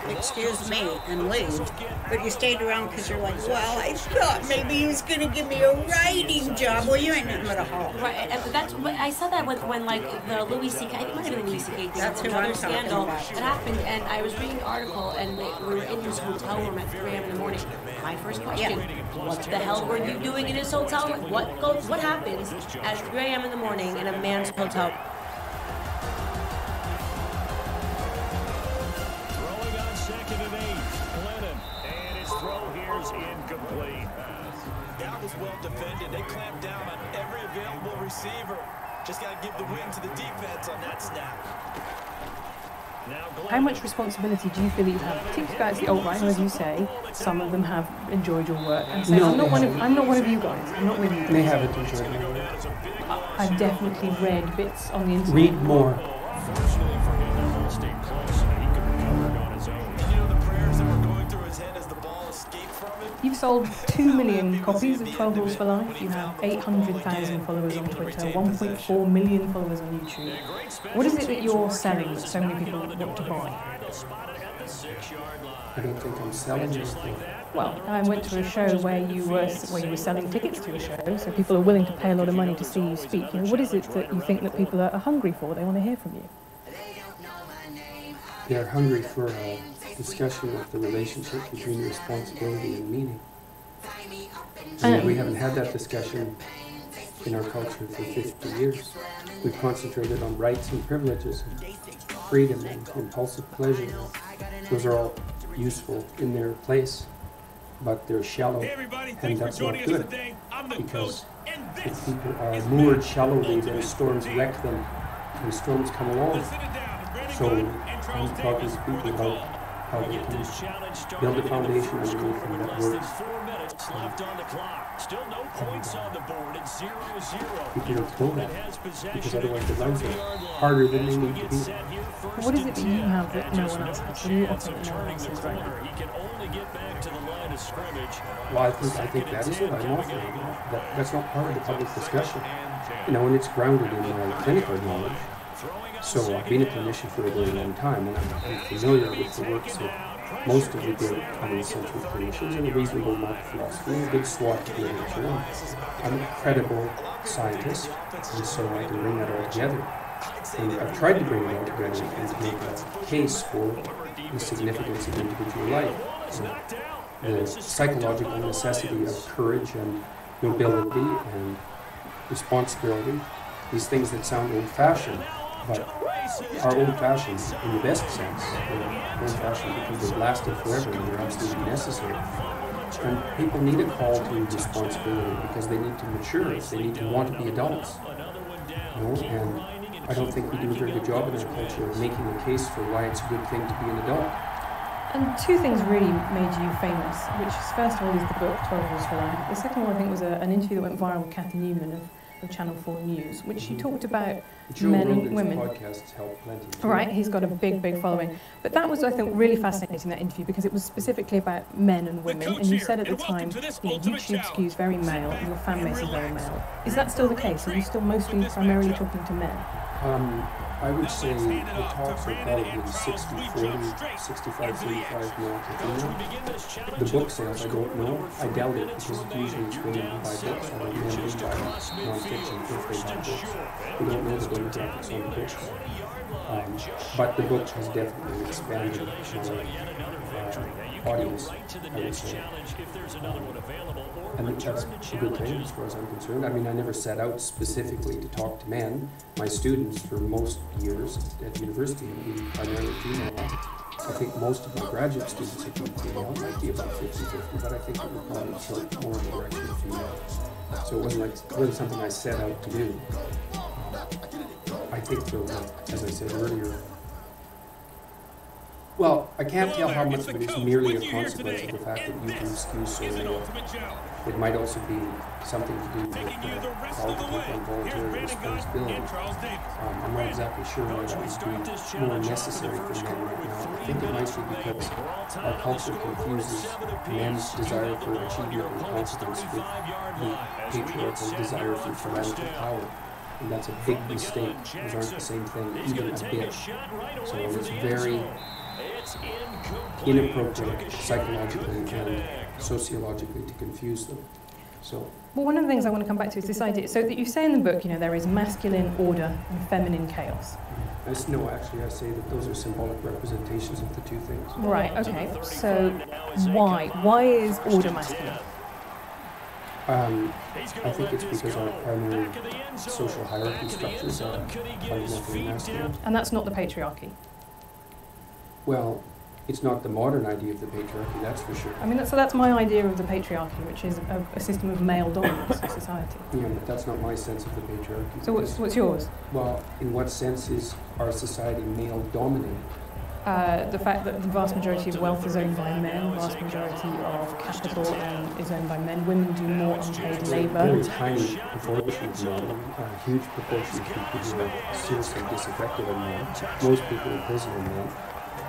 Excuse me, and leave. But you stayed around because you're like, well, I thought maybe he was going to give me a writing job. Well, you ain't nothing but a hoe. Right, and that's, but I saw that when like the Louis C.K., I think it might have been Louis C.K. That's who another I'm scandal talking that happened, and I was reading an article, and we were in his hotel room at 3 a.m. in the morning. My first question, what the hell were you doing in his hotel room? What happens at 3 a.m. in the morning in a man's hotel? That was well defended. They clamped down on every available receiver. Just got to give the win to the defense on that snap. How much responsibility do you feel that you have? Teams guys, the alt-right, as you say, some of them have enjoyed your work. And say, No, I'm not one of you guys. I'm not with you. They haven't enjoyed my work. I've definitely read bits on the internet. Read more. You've sold 2 million copies of 12 Rules for Life. You have 800,000 followers on Twitter, 1.4 million followers on YouTube. What is it that you're selling that so many people want to buy? I don't think I'm selling anything. Well, I went to a show where you were selling tickets to a show, so people are willing to pay a lot of money to see you speak. You know, what is it that you think that people are hungry for? They want to hear from you. They're hungry for a discussion of the relationship between responsibility and meaning. And we haven't had that discussion in our culture for 50 years. We've concentrated on rights and privileges, and freedom and impulsive pleasure. Those are all useful in their place, but they're shallow, and that's not good, because if people are moored shallowly, then storms wreck them, and storms come along. So I'm talking to people about how they can build a foundation underneath them that works. People don't know that, because otherwise their lives are harder than they need to be. What is it that you have that no one else has? What do you offer that no one else has right now? Well, I think that is what I'm offering. That's not part of the public discussion. You know, and it's grounded in my clinical knowledge. So I've been a clinician for a very long time, and I'm familiar with the works of most of the great 20th century clinicians and a reasonable amount of philosophy and a good swath of literature. I'm a credible scientist, and so I can bring that all together. And I've tried to bring it all together and to make a case for the significance of individual life, the psychological necessity of courage and nobility and responsibility, these things that sound old-fashioned, but are old-fashioned in the best sense. They're old-fashioned because they've lasted forever and they're absolutely necessary. And people need a call to responsibility because they need to mature, they need to want to be adults. You know? And I don't think we do a very good job in our culture of making a case for why it's a good thing to be an adult. And two things really made you famous, which is, first of all, is the book 12 Rules for Life. The second one, I think, was an interview that went viral with Cathy Newman of Channel 4 News, which you talked about men and women. Podcasts help plenty. Right, he's got a big, big following. But that was, I think, really fascinating, that interview, because it was specifically about men and women. And you said at the time, YouTube skews very male, and your fan base is very male. Is that still the case? Are you still mostly primarily talking to men? I would say the talks are probably 60-40, 65-35 male to female. The book sales, I don't know. I doubt it, because it's usually women who buy books, or men who buy non-fiction if they buy books. We don't know the demographics on the books. But the book has definitely expanded my audience, I would say. And that's a good thing as far as I'm concerned. I mean, I never set out specifically to talk to men. My students for most years at university have been primarily female. I think most of my graduate students have been female. It might be about 50-50, but I think it would probably tilt more in the direction of female. So it wasn't something I set out to do. I think, though, as I said earlier, well, I can't tell how much of it is merely a consequence of the fact that you can skew so low. It might also be something to do with call to take on voluntary responsibility. I'm not exactly sure why that would be more necessary for men right now. I think it might be because our culture confuses men's desire for achievement and confidence with the patriarchal desire for tyrannical power. And that's a big mistake. Those aren't the same thing, even a bit. So it's very inappropriate psychologically and sociologically to confuse them. So. Well, one of the things I want to come back to is this idea. So that you say in the book, you know, there is masculine order and feminine chaos. No, actually, I say that those are symbolic representations of the two things. Right. Okay. So why? Why is order masculine? I think it's because our primary social hierarchy structures are fundamentally masculine. And that's not the patriarchy. Well, it's not the modern idea of the patriarchy, that's for sure. I mean, that's my idea of the patriarchy, which is a system of male dominance in society. Yeah, but that's not my sense of the patriarchy. So what's yours? Well, in what sense is our society male-dominated? The fact that the vast majority of wealth is owned by men, the vast majority of capital is owned by men. Women do more unpaid labour. Very tiny proportion of men, a huge proportion of people who are seriously disaffected are men. Most people in prison are men.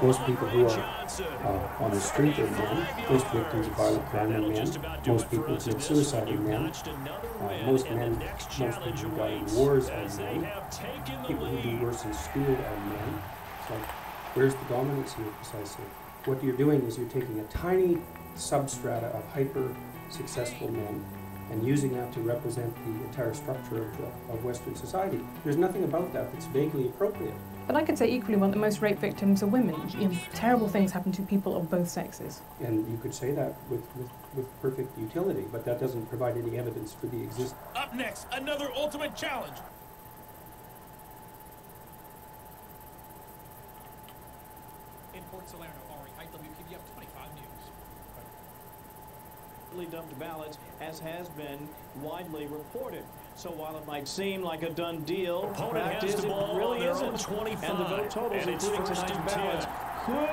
Most people who are on the street are men. Most victims of violent crime are men. Most people who commit suicide are men. Most people who die in wars are men. People who do worse in school are men. So where's the dominance here precisely? What you're doing is you're taking a tiny substrata of hyper-successful men and using that to represent the entire structure of Western society. There's nothing about that that's vaguely appropriate. But I could say equally well that most rape victims are women. You know, terrible things happen to people of both sexes. And you could say that with perfect utility, but that doesn't provide any evidence for the existence. Up next, another ultimate challenge. In Port Salerno, Ari Height, WPBF 25 News. Dumped ballots, as has been widely reported. So while it might seem like a done deal, the fact is it really isn't. And the vote totals, including tonight's ballots, could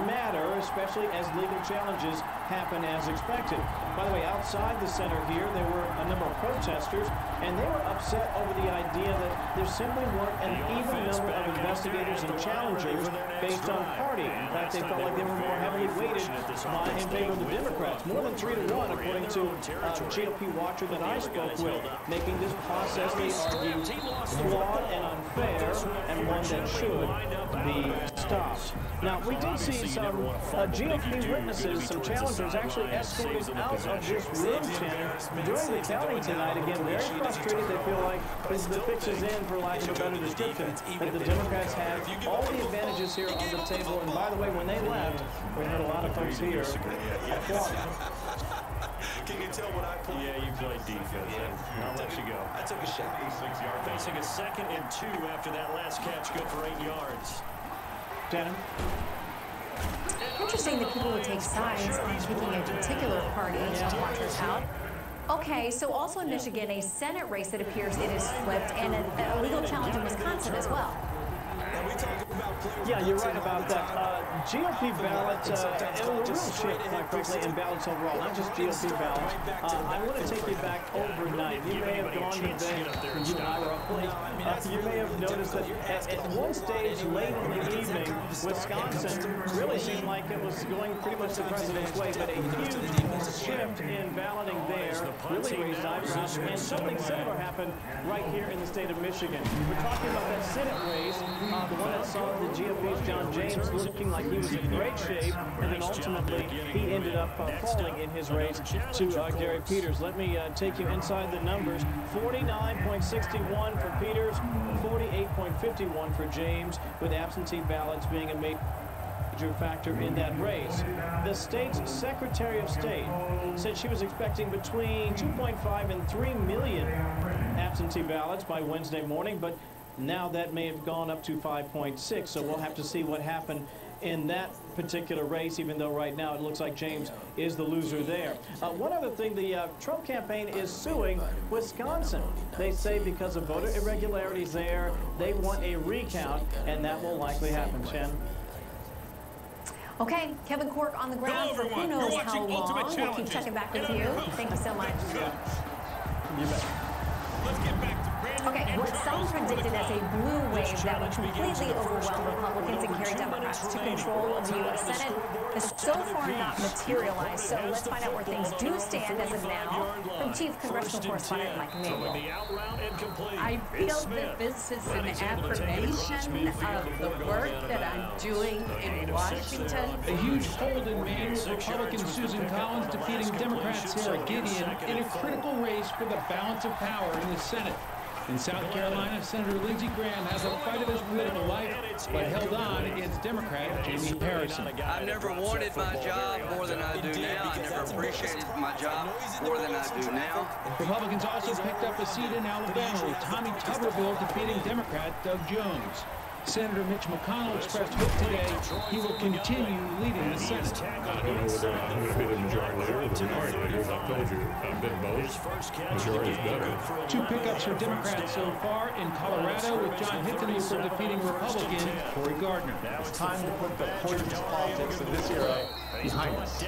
matter, especially as legal challenges happen as expected. By the way, outside the center here, there were a number of protesters, and they were upset over the idea that there simply weren't an even number of investigators and challengers based on party. In fact, they felt like they were more heavily weighted in favor of the Democrats. More than 3-1, according to a GOP watcher that I spoke with, making this process, they argue, flawed and unfair, and one that should be stopped. Now, we did see some GOP witnesses, some challengers, actually escorted out of this room, Shannon, during the counting tonight. Again, very frustrated. They feel like the fix is in, for lack of a better description, that the Democrats have all the advantages here on the table. And by the way, when they left, we heard a lot of folks here applaud. Can you tell what I played? Yeah, you played defense. I'll let you go. I took a shot. 6 yards. Facing a 2nd and 2 after that last catch, good for 8 yards. Shannon? Interesting that people would take sides on picking a particular party to watch this out. Okay, so also in Michigan, a Senate race that appears it is flipped, and a legal challenge in Wisconsin as well. Yeah, you're right about that. GOP ballots, it was a real shift, quite frankly, in ballots overall, not just GOP ballots. I want to take you back overnight. You may have gone to bed when you and I were up late. You may have noticed that at one stage late in the evening, Wisconsin really seemed like it was going pretty much the president's way, but a huge shift in balloting there really raised eyebrows, and something similar happened right here in the state of Michigan. We're talking about that Senate race, the one that saw the GOP's John James looking like he was in great shape, and then ultimately he ended up falling in his race to Gary Peters. Let me take you inside the numbers. 49.61 for Peters, 48.51 for James, with absentee ballots being a major factor in that race. The state's Secretary of State said she was expecting between 2.5 and 3 million absentee ballots by Wednesday morning, but now that may have gone up to 5.6, so we'll have to see what happened in that particular race, even though right now it looks like James is the loser there. One other thing, the Trump campaign is suing Wisconsin. They say because of voter irregularities there, they want a recount, and that will likely happen. Shannon? Okay, Kevin Corke on the ground for who knows how long. We'll keep checking back with you. Thank you so much. You bet. Let's get back to Okay, what some predicted as a blue wave that would completely overwhelm Republicans and carry Democrats to control of the U.S. Senate has so far not materialized. So let's find out where things do stand as of now from Chief Congressional Correspondent Mike Emanuel. I feel that this is an affirmation of the work that I'm doing in Washington. A huge hold in Maine with Republican Susan Collins defeating Democrat Sarah Gideon in a critical race for the balance of power in the Senate. In South Carolina, Senator Lindsey Graham has a fight of his political life, but held on against Democrat Jamie Harrison. I've never wanted my job more than I do now. I never appreciated my job more than I do now. Republicans also picked up a seat in Alabama with Tommy Tuberville defeating Democrat Doug Jones. Senator Mitch McConnell expressed hope today he will continue leading the Senate. I don't know whether I'm going to be the majority leader or the minority leader. As I've told you, I've been both. Majority is better. Two pickups for Democrats so far in Colorado with John Hickenlooper defeating Republican Cory Gardner. It's time to put the poisonous politics of this era behind us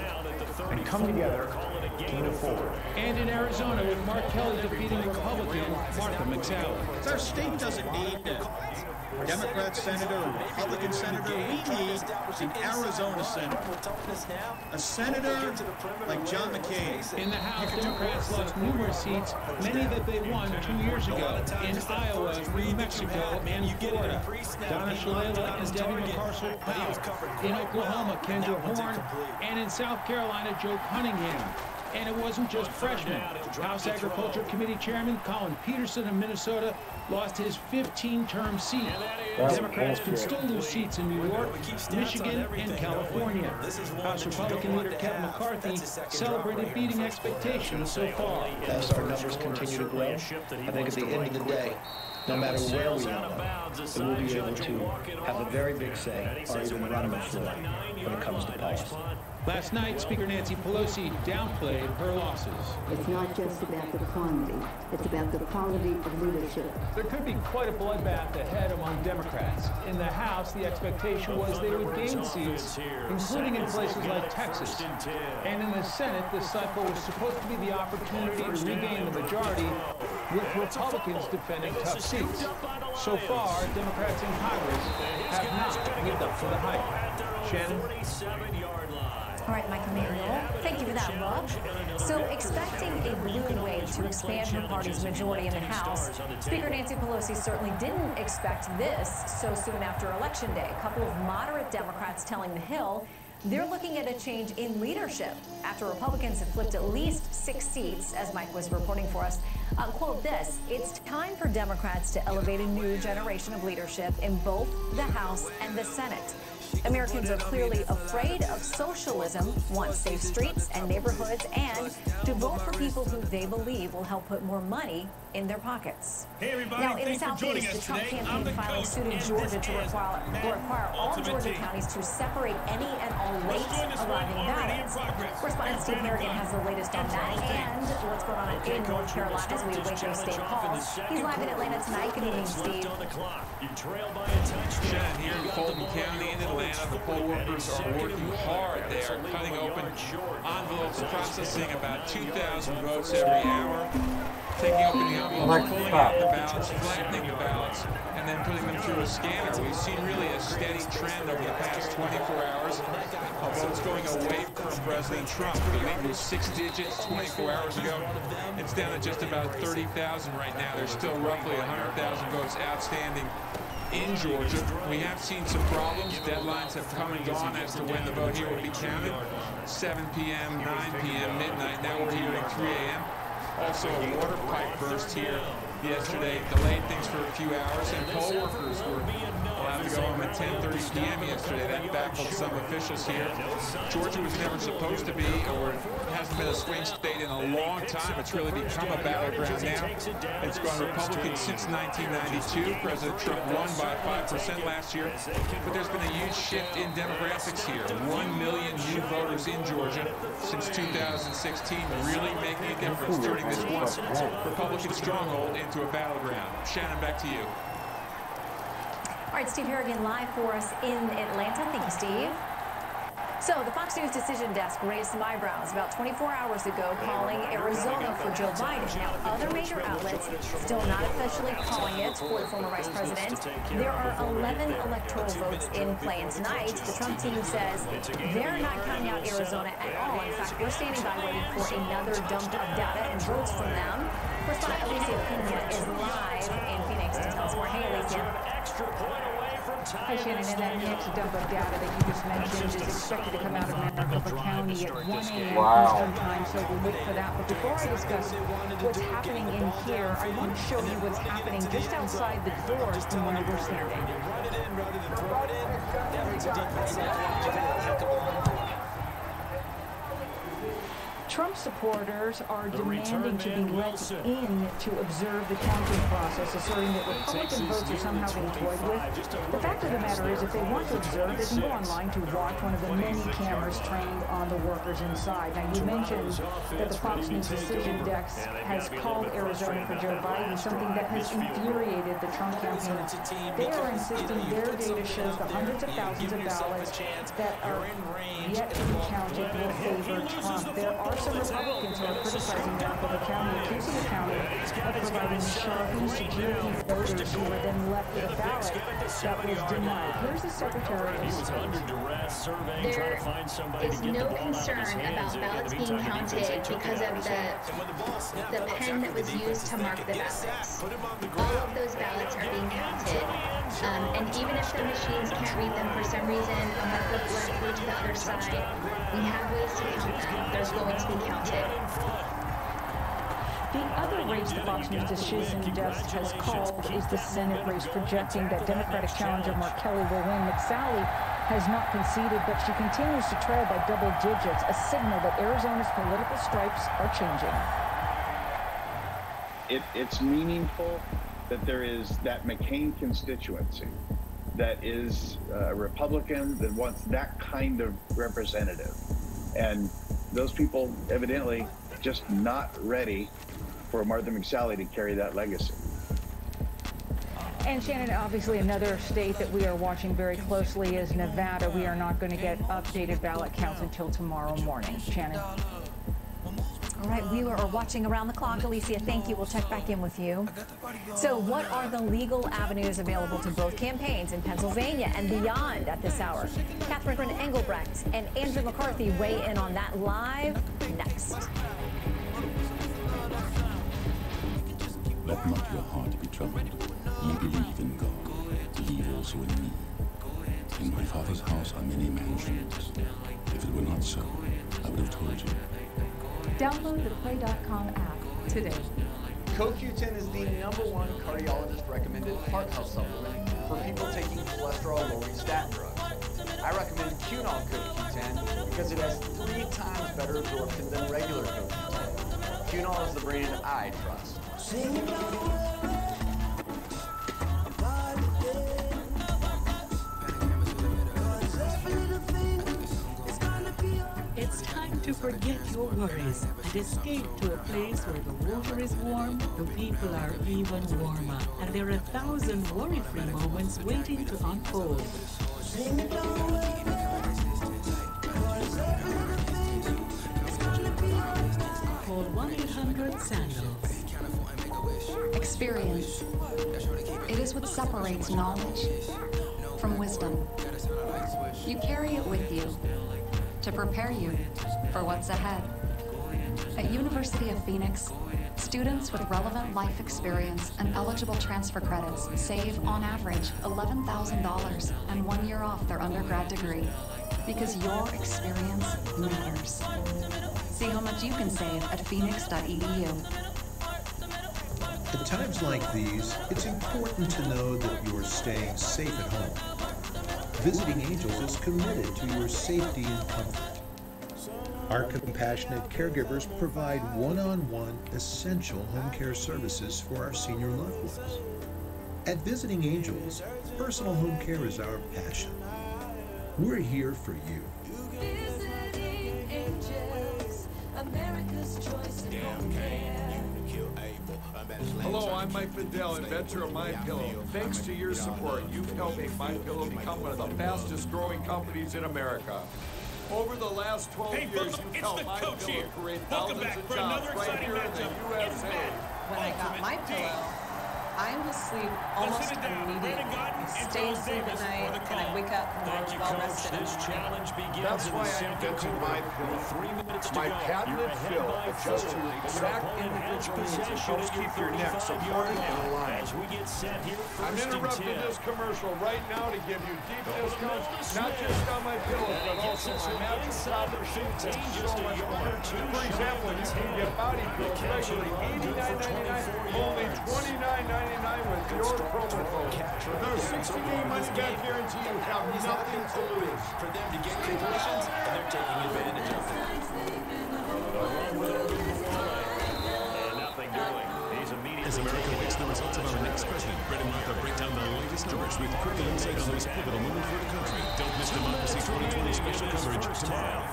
and come together to move forward. And in Arizona with Mark Kelly defeating Republican Martha McSally. Our state doesn't need a Democrat senator or Republican senator. We need an Arizona senator. A senator like John McCain. In the House, Democrats lost numerous seats, many that they won 2 years ago, in Iowa, New Mexico, and Florida. Donna Shalala and Debbie McCarcel-Powell. In Oklahoma, Kendra Horn. And in South Carolina, Joe Cunningham. And it wasn't just freshmen. House Agriculture Committee Chairman Colin Peterson of Minnesota lost his 15-term seat. Democrats could still lose seats in New York, Michigan, and California. House Republican leader Kevin McCarthy celebrated beating expectations so far. As our numbers continue to grow, I think at the end of the day, no matter where we end up, that we'll be able to have a very big say or even run on the floor when it comes to policy. Last night, Speaker Nancy Pelosi downplayed her losses. It's not just about the quantity, it's about the quality of leadership. There could be quite a bloodbath ahead among Democrats. In the House, the expectation was they would gain seats, including in places like Texas. And in the Senate, this cycle was supposed to be the opportunity to regain the majority, with Republicans defending tough seats. So far, Democrats in Congress have not lived up to the hype. Shannon? All right, Mike Emanuel, thank you for that look. So expecting a blue wave to expand her party's majority in the House, Speaker Nancy Pelosi certainly didn't expect this so soon after Election Day. A couple of moderate Democrats telling The Hill they're looking at a change in leadership after Republicans have flipped at least 6 seats, as Mike was reporting for us. Quote this, it's time for Democrats to elevate a new generation of leadership in both the House and the Senate. Americans are clearly afraid of socialism, want safe streets and neighborhoods, and to vote for people who they believe will help put more money in their pockets. Hey everybody, now, in the thanks for joining Southeast, the us Trump today. campaign filing suit in Georgia to require all Georgia counties to separate any and all late arriving ballots. Correspondent Steve Harrigan has the latest on that and what's going on in North Carolina as we await those state calls. He's live in Atlanta tonight. Good evening, Steve. Shannon, here in Fulton County in Atlanta, the poll workers are working hard. They are cutting open envelopes, processing about 2,000 votes every hour, taking open the envelopes, pulling out the ballots, flattening the ballots, and then putting them through a scanner. We've seen really a steady trend over the past 24 hours of votes going away from President Trump. Beginning with 6 digits 24 hours ago, it's down to just about 30,000 right now. There's still roughly 100,000 votes outstanding in Georgia. We have seen some problems. Deadlines have come and gone as to when the vote here will be counted. 7 p.m., 9 p.m., midnight. Now we're hearing 3 a.m. Also, a water pipe burst here yesterday delayed things for a few hours, and poll workers were allowed to go home at 10:30 p.m. yesterday. That baffled some officials here. Georgia was never supposed to be, or hasn't been a swing state in a long time. It's really become a battleground now. It's gone Republican since 1992. President Trump won by 5% last year, but there's been a huge shift in demographics here. 1 million new voters in Georgia since 2016, really making a difference, turning this once Republican stronghold into a battleground. Shannon, back to you. All right, Steve Harrigan live for us in Atlanta. Thank you, Steve. So the Fox News decision desk raised some eyebrows about 24 hours ago, calling Arizona for Joe Biden. Now, other major outlets still not officially calling it for the former vice president. There are 11 electoral votes in play, and tonight the Trump team says they're not counting out Arizona at all. In fact, we're standing by waiting for another dump of data and votes from them. Correspondent Alicia Pena is live in Phoenix to tell us more. Hey, Alicia. Hi, Shannon. And that next dump of data that you just mentioned is expected to come out of Maricopa County at 1 a.m. Eastern Time, so we'll wait for that. But before I discuss what's happening in here, I want to show you what's happening just outside the doors from where we're standing. Trump supporters are demanding to be let in to observe the counting process, asserting that Republican votes are somehow being toyed with. The fact of the matter is, if they want to observe, they can go online to watch one of the many cameras trained on the workers inside. Now, you mentioned that the Fox News decision desk has called Arizona for Joe Biden, something that has infuriated the Trump campaign. They are insisting their data shows the hundreds of thousands of ballots that are yet to be counted will favor Trump. There are some Republicans who are criticizing Maricopa County, accusing the county of providing Sharpies to GOP voters who were then left with a ballot that was denied. Here's the Secretary of State. There is no concern about ballots being counted because of the pen that was used to mark the ballots. All of those ballots are being counted. And even if the machines can't read them for some reason, a marker bled through to the other side, we have ways to count them. There's going to be counted. The other race the Fox News decision desk has called is the Senate race, projecting that Democratic challenger Mark Kelly will win. McSally has not conceded, but she continues to trail by double digits, a signal that Arizona's political stripes are changing. It's meaningful that there is that McCain constituency that is a Republican that wants that kind of representative. And those people evidently just not ready for Martha McSally to carry that legacy. And Shannon, obviously another state that we are watching very closely is Nevada. We are not going to get updated ballot counts until tomorrow morning. Shannon. All right, we are watching around the clock. Alicia, thank you. We'll check back in with you. So what are the legal avenues available to both campaigns in Pennsylvania and beyond at this hour? Catherine Engelbrecht and Andrew McCarthy weigh in on that live next. Let not your heart be troubled. Ye believe in God, believe also in me. In my Father's house are many mansions. If it were not so, I would have told you. Download the Play.com app today. CoQ10 is the #1 cardiologist-recommended heart health supplement for people taking cholesterol-lowering statin drugs. I recommend Cunol CoQ10 because it has 3 times better absorption than regular CoQ10. Cunol is the brand I trust. It's time to forget your worries and escape to a place where the water is warm, the people are even warmer, and there are 1,000 worry-free moments waiting to unfold. Call 1-800-SANDALS. Experience. It is what separates knowledge from wisdom. You carry it with you to prepare you for what's ahead. At University of Phoenix, students with relevant life experience and eligible transfer credits save, on average, $11,000 and 1 year off their undergrad degree, because your experience matters. See how much you can save at phoenix.edu. At times like these, it's important to know that you're staying safe at home. Visiting Angels is committed to your safety and comfort. Our compassionate caregivers provide one-on-one essential home care services for our senior loved ones. At Visiting Angels, personal home care is our passion. We're here for you. Visiting Angels, America's choice in home care. Hello, I'm Mike Fidel, inventor of MyPillow. Thanks to your support, you've helped make MyPillow become one of the fastest growing companies in America. Over the last 12 Hey, years, folks, you've it's helped the My coach Pillow here. create Welcome thousands back of for jobs another right exciting here in the matchup. USA. When I got my pillow, I will sleep almost immediately. I stay asleep at night, and I wake up more well-rested. That's why I invented My Pillow. My patented pill adjusts to your exact individual needs and helps keep your neck supported and aligned. I'm interrupting this commercial right now to give you deep discounts, not just on my pillows, but also on mattress toppers and so much more. For example, you can get body pillows regularly $89.99, only $29.99 with your promo code. With our 60-day money-back guarantee, you have nothing to lose. For them to get conclusions, and they're taking advantage of it. As America waits the results of our next president, Brett and Martha break down the latest numbers with critical insight on this pivotal moment for the country. Don't miss Democracy 2020 special coverage tomorrow.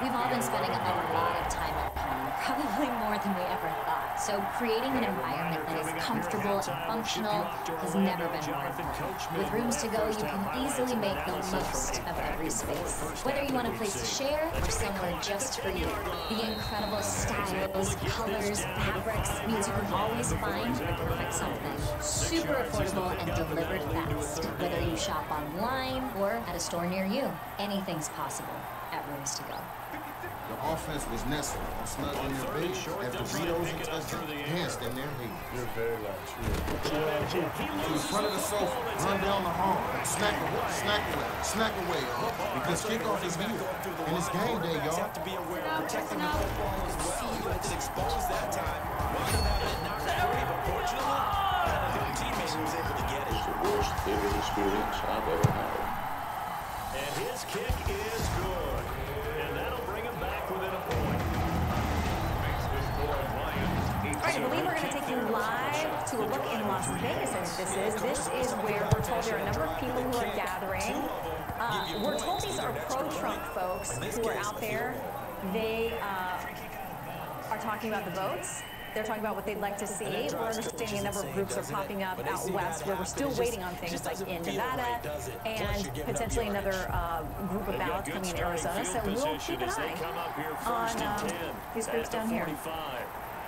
We've all been spending a lot of time at home, probably more than we ever thought. So creating an environment that is comfortable and functional has never been more important. With Rooms to Go, you can easily make the most of every space. Whether you want a place to share or somewhere just for you, the incredible styles, colors, fabrics means you can always find the perfect something. Super affordable and delivered fast. Whether you shop online or at a store near you, anything's possible at Rooms to Go. The offense was nestled on snug in their base as Doritos and touchdowns danced in their head. You're very loud. To the front of the sofa, run down the hall, snack away, y'all. Because kickoff is here, and it's game day, y'all. Protecting the football as well. It's exposed that time. Not that great, but fortunately, the teammate was able to get it. It's the worst biggest experience I've ever had. And his kick is good. And that'll bring him back within a point. All right, I believe we're going to take you live to a look in Las Vegas, as this is where we're told there are a number of people who are gathering. We're told these are pro-Trump folks who are out there. They are talking about the votes. They're talking about what they'd like to see. We're understanding a number of groups are popping up out west where we're still waiting on things like in Nevada and potentially another group of ballots coming in Arizona. So we'll keep an eye on these groups down here.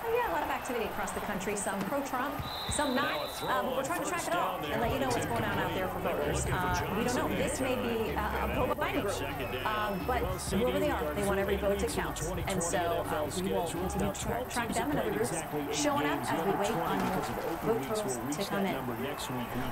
Oh, yeah, a lot of activity across the country, some pro-Trump, some not, but we're trying to track it all and let you know what's going on out there for voters. We don't know. This may be a pro-Biden group, but whoever they are, they want every vote to count. And so we will continue to track them and other groups showing up as we wait on vote totals to come in.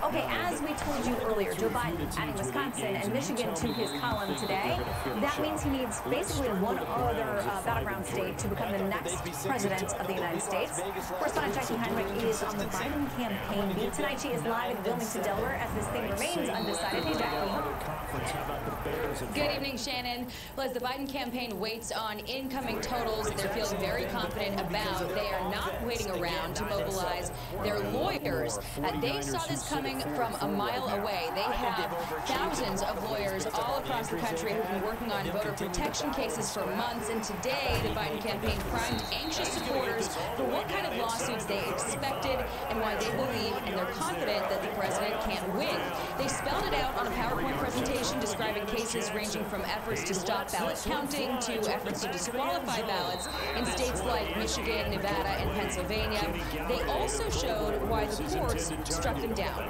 Okay, as we told you earlier, Joe Biden adding Wisconsin and Michigan to his column today. That means he needs basically one other battleground state to become the next president of the United States. Correspondent Jackie Heinrich is on the Biden campaign beat. Tonight she is live in Wilmington, Delaware, as this thing remains undecided. Hey, Jackie. Good evening, Shannon. Well, as the Biden campaign waits on incoming totals, they're feeling very confident about. They are not waiting around to mobilize their lawyers. They saw this coming from a mile away. They have thousands of lawyers all across the country who've been working on voter protection cases for months, and today the Biden campaign primed anxious supporters for what kind of lawsuits they expected and why they believe and they're confident that the president can't win. They spelled it out on a PowerPoint presentation describing cases ranging from efforts to stop ballot counting to efforts to disqualify ballots in states like Michigan, Nevada, and Pennsylvania. They also showed why the courts struck them down.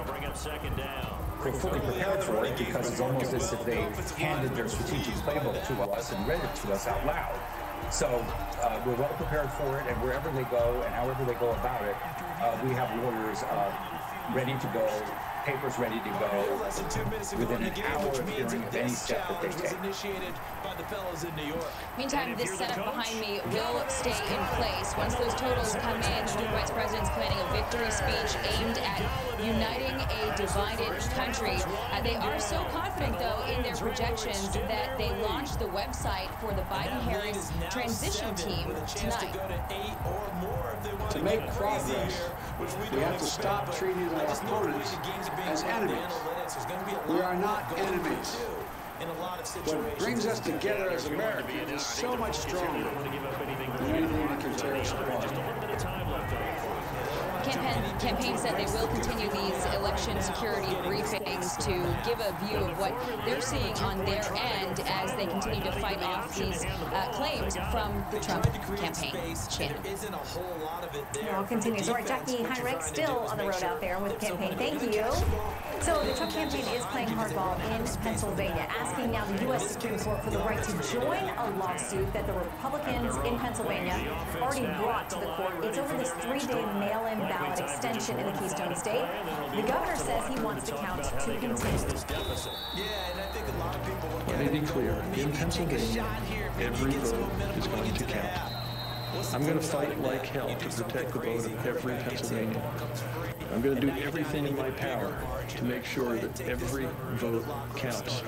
We're fully prepared for it because it's almost as if they handed their strategic playbook to us and read it to us out loud. So we're well prepared for it, and wherever they go and however they go about it, we have lawyers ready to go, papers ready to go within an hour of hearing of any step that they take. Meantime, this setup behind me will stay in place. Once those totals come in, the new vice president's planning a victory speech aimed at uniting a divided country. They are so confident, though, in their projections that they launched the website for the Biden-Harris transition team tonight. To make progress, we have to stop treating our opponents as enemies. We are not enemies. What brings us together as Americans is so much stronger than anything that can tear us apart. Campaign campaign said they will continue these election security briefings to give a view of what they're seeing on their end as they continue to fight off these claims from the Trump campaign. Shannon. It all continues. All right, Jackie Heinrich still on the road out there with the campaign. Thank you. So the Trump campaign is playing hardball in Pennsylvania, asking now the U.S. Supreme Court for the right to join a lawsuit that the Republicans in Pennsylvania already brought to the court. It's over this 3-day mail-in ballot extension in the Keystone State. The governor says he wants the count to continue. Let me be clear. In Pennsylvania, every vote is going to count. I'm going to fight like hell to protect the vote of every Pennsylvanian. I'm going to do everything in my power to make sure that every vote counts.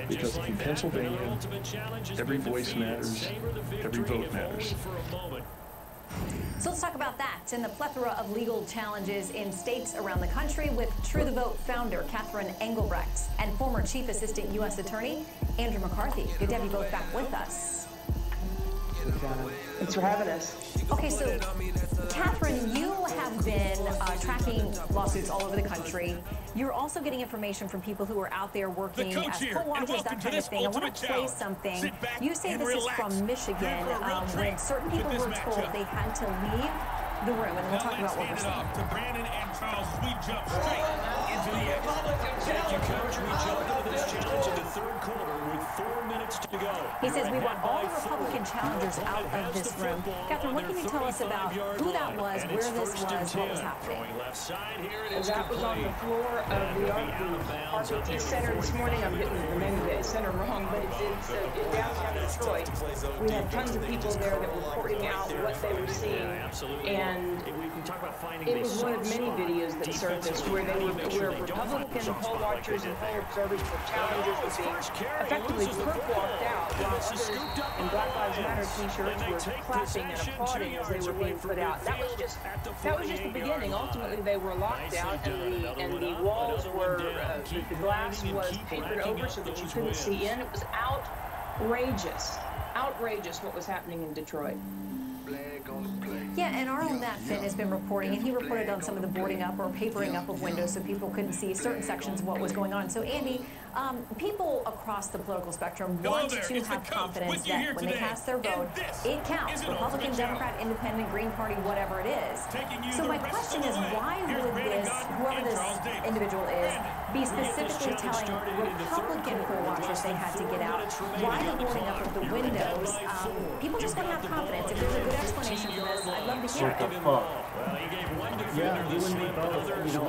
Because in Pennsylvania, every voice matters, every vote matters. So let's talk about that and the plethora of legal challenges in states around the country with True the Vote founder Catherine Engelbrecht and former Chief Assistant U.S. Attorney Andrew McCarthy. Good to have you both back with us. Thanks for having us. Okay, so Catherine, you have been tracking lawsuits all over the country. You're also getting information from people who are out there working as poll watchers, that kind of thing. I want to play something. You say this is from Michigan, when certain people were told they had to leave the room, and we'll talk about what we're seeing. To Brandon and Charles, we jump straight into the action. Thank you, Coach. We jump into this challenge in the third quarter with 4 minutes to go. He says we want all the Republican challengers out of this room. Catherine, what can you tell us about who that was, where this was, what was happening? That was on the floor of the RBT Center this morning. I'm getting the name of the center wrong, but it's downtown Detroit. We had tons of people there that were reporting out what they were seeing, and it was one of many videos that surfaced where Republican poll watchers and poll observers for challengers were being effectively walked out while others in Black Lives Matter t-shirts were clapping and applauding as they were being put out. That was just the beginning. Ultimately, they were locked out, and the walls were the glass was papered over so that you couldn't see in. It was outrageous what was happening in Detroit. Yeah, and our own Matt Finn has been reporting, and he reported on some of the boarding up or papering up of windows so people couldn't see certain sections of what was going on. So, Andy, people across the political spectrum want to have confidence that when they cast their vote, it counts. Republican, Democrat, Independent, Green Party, whatever it is. So my question is, why would this, whoever this individual is, be specifically telling Republican poll watchers they had to get out? Why the boarding up of the windows? People just want to have confidence. If there's a good explanation for this, I'd love to hear it. Yeah, you and me both. You know,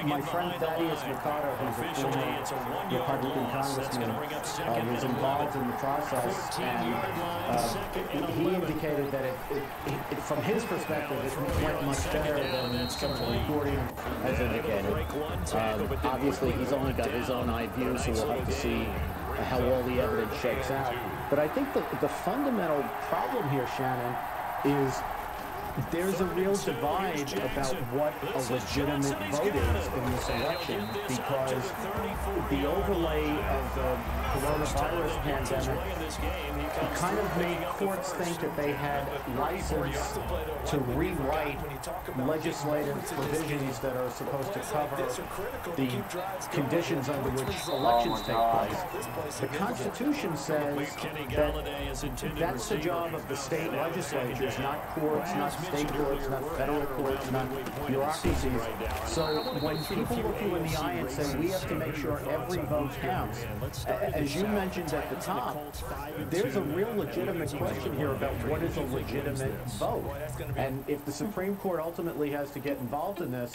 my friend Thaddeus Ricardo, who's a former Republican congressman, was involved in the process, and he indicated that it, from his perspective, it went much better than some of the reporting has indicated. Obviously, he's only got his own eye view, so we'll have to see how all the evidence shakes out. But I think the fundamental problem here, Shannon, is there's a real divide about what a legitimate vote is in this election, because the overlay of the coronavirus pandemic kind of made courts think that they had license to rewrite legislative provisions that are supposed to cover the conditions under which elections take place. The Constitution says that that's the job of the state legislatures, not courts, not state courts, not federal courts, not bureaucracies. So when people look you in the eye and say, we have to make sure every vote counts, as you mentioned at the top, there's a real legitimate question here about what is a legitimate vote. And if the Supreme Court ultimately has to get involved in this,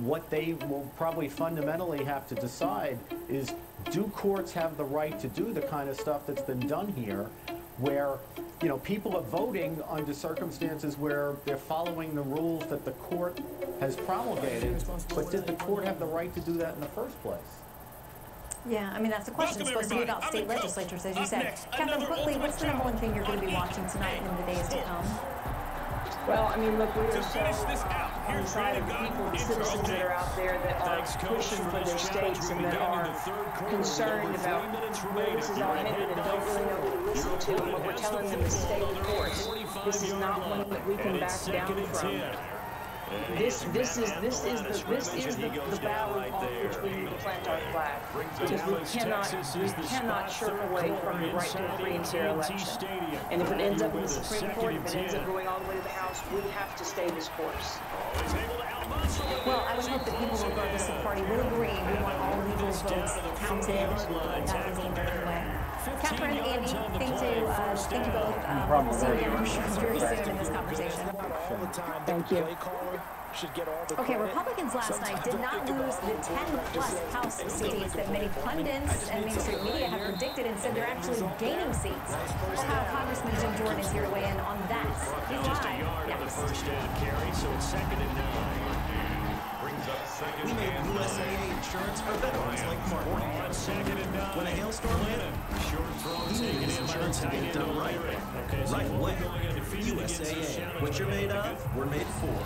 what they will probably fundamentally have to decide is, do courts have the right to do the kind of stuff that's been done here, where, you know, people are voting under circumstances where they're following the rules that the court has promulgated, but did the court have the right to do that in the first place? Yeah, I mean, that's the question. It's supposed to be about state legislatures, as you said. Catherine, quickly, what's the number one thing you're going to be watching tonight and in the days to come? Well, I mean, look, we are so on the side of the people, the citizens that are out there that are pushing for their states and that are concerned about where this is all headed and don't really know who to listen to. And what we're telling them is stay the course. This is not one that we can back down from. This is the battle on which we need to plant our flag, because we cannot shirk away from the right to a free and fair election. And if it ends up in the Supreme Court, if it ends up going all the way to the House, we have to stay this course. Well, I would hope that people, regardless of party, will agree. We want all legal votes counted. That is the American way. Catherine, Andy, thank you both. We'll see you again, I'm sure, very soon in this conversation. Thank you. Okay, Republicans last night did not lose the 10-plus House seats that many pundits and mainstream media have predicted, and said they're actually gaining seats. Ohio Congressman Jim Jordan is here to weigh in on that. He's live next. First down carry, so it's 2nd and 9. We made USAA insurance for veterans like Mark. When a hailstorm hit, you needed this insurance to get it done right. Right away. USAA. What you're made of, we're made for.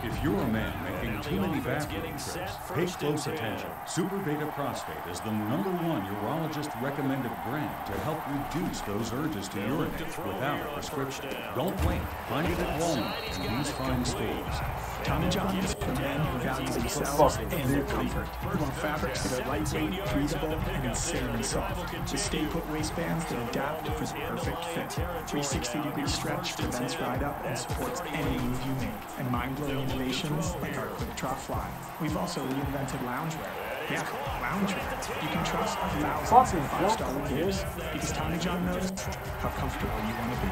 If you're a man making too many bathroom trips, pay close attention. Super Beta Prostate is the #1 urologist recommended brand to help reduce those urges to urinate without a prescription. Don't wait. Find it at Walmart and these fine stores. Tommy John is for men who value themselves and their comfort. We want fabrics that are lightweight, breathable, and insanely soft. With stay-put waistbands that adapt for the perfect fit. 360-degree stretch prevents ride-up and supports any move you make. And mind-blowing innovations like our Quick Draw Fly. We've also reinvented loungewear. Yeah, loungewear. You can trust our thousands of 5-star reviews because Tommy John knows how comfortable you want to be.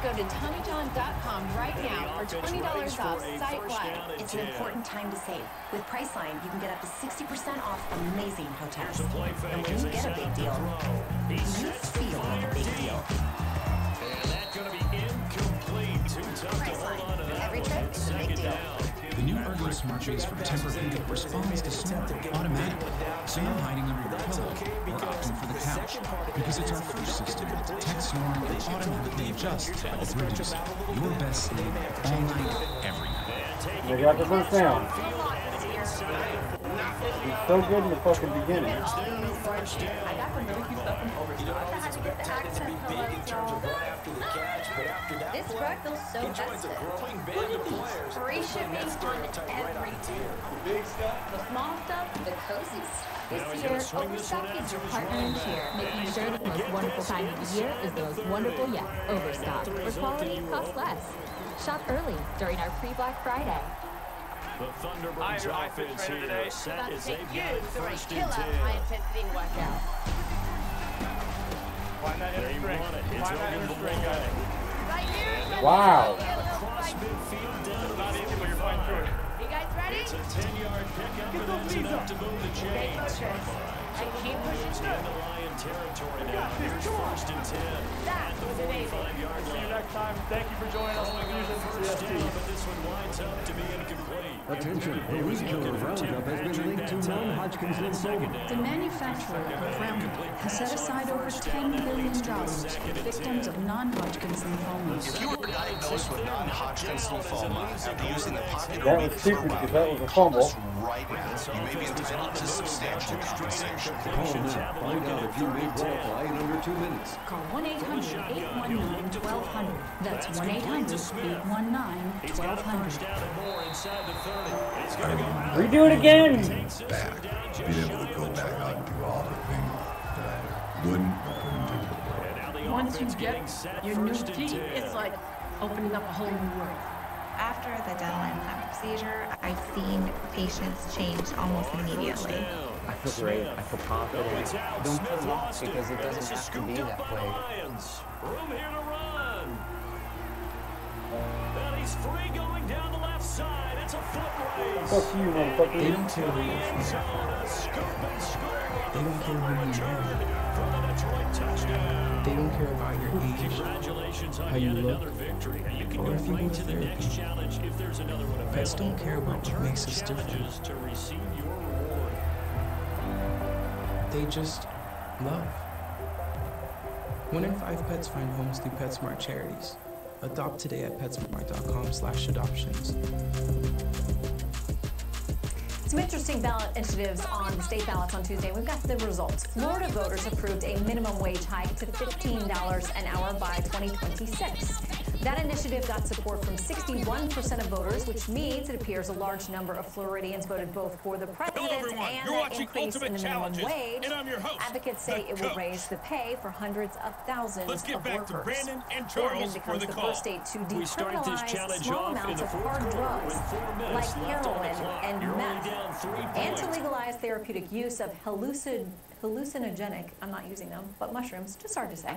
Go to TommyJohn.com right now for $20 off site-wide. It's an important time to save. With Priceline, you can get up to 60% off amazing hotels. And when you get a big deal, you feel like a big deal. And that's going to be incomplete. Too tough to hold on to that. Every trip is a big deal. The new Ergo Smart Base from Tempur-Pedic responds to snoring automatically, so no hiding under your pillow or opting for the couch, because it's our first system to detect snoring and automatically adjust to help reduce it. Your best sleep all night, every night. They got the first down. He's so good in the fucking beginning. This rug feels so festive. Free shipping on everything. The small stuff, the cozy stuff. This year, Overstock is your partner in cheer, making sure that the most wonderful time of the year is the most wonderful yet. Overstock, where quality costs less. Shop early during our pre-Black Friday. The Thunderbirds offense here set as they've got 1st and 10. High-intensity workout. They want it. It's over the ball. Wow. Across midfield down to the 45. You guys ready? It's a 10-yard pickup, and that's enough to move the chains. And keep pushing through. In the Lion territory now. Here's 1st and 10. At the 45-yard line. See you next time. Thank you for joining us on First down, but this one winds up to be incomplete. Attention, a week killer roundup has been linked to non-Hodgkin's lymphoma. The manufacturer of Roundup has set aside over $10 billion for victims of non-Hodgkin's lymphomas. If you were diagnosed with non-Hodgkin's lymphoma after using the pocket That was stupid because that was a fumble. right now, you may be entitled to substantial compensation. Call now. Find out if you may qualify in under 2 minutes. Call 1-800-819-1200. That's 1-800-819-1200. Redo it again! Back. Being able to go back out and do all the things that I wouldn't do. Once you get your new teeth, it's like opening up a whole new world. After the dental implant procedure, I've seen patients change almost immediately. I feel great. I feel confident. Don't put them off because it doesn't have to be that way. Room here to run. And he's free going down the left side. It's a foot race. Fuck you, motherfucker. They don't care who you're from. They don't care who you are. They don't care about your age, how you look, or if you go to therapy. Pets don't care about what makes us different. They just love. 1 in 5 pets find homes through PetSmart charities. Adopt today at PetSmart.com/adoptions. Some interesting ballot initiatives on the state ballots on Tuesday. We've got the results. Florida voters approved a minimum wage hike to $15 an hour by 2026. That initiative got support from 61% of voters, which means it appears a large number of Floridians voted both for the president and the increase in the minimum wage. And I'm your host, Advocates say it will raise the pay for hundreds of thousands Let's get of back workers. to Brandon and Oregon Charles becomes for the the call. first state to We started this decriminalize challenge small off in amounts the of fourth hard quarter drugs with 4 like minutes left on the heroin clock. and You're only meth, down 3 and to points. legalize therapeutic use of hallucinogenic, I'm not using them, but mushrooms, just hard to say.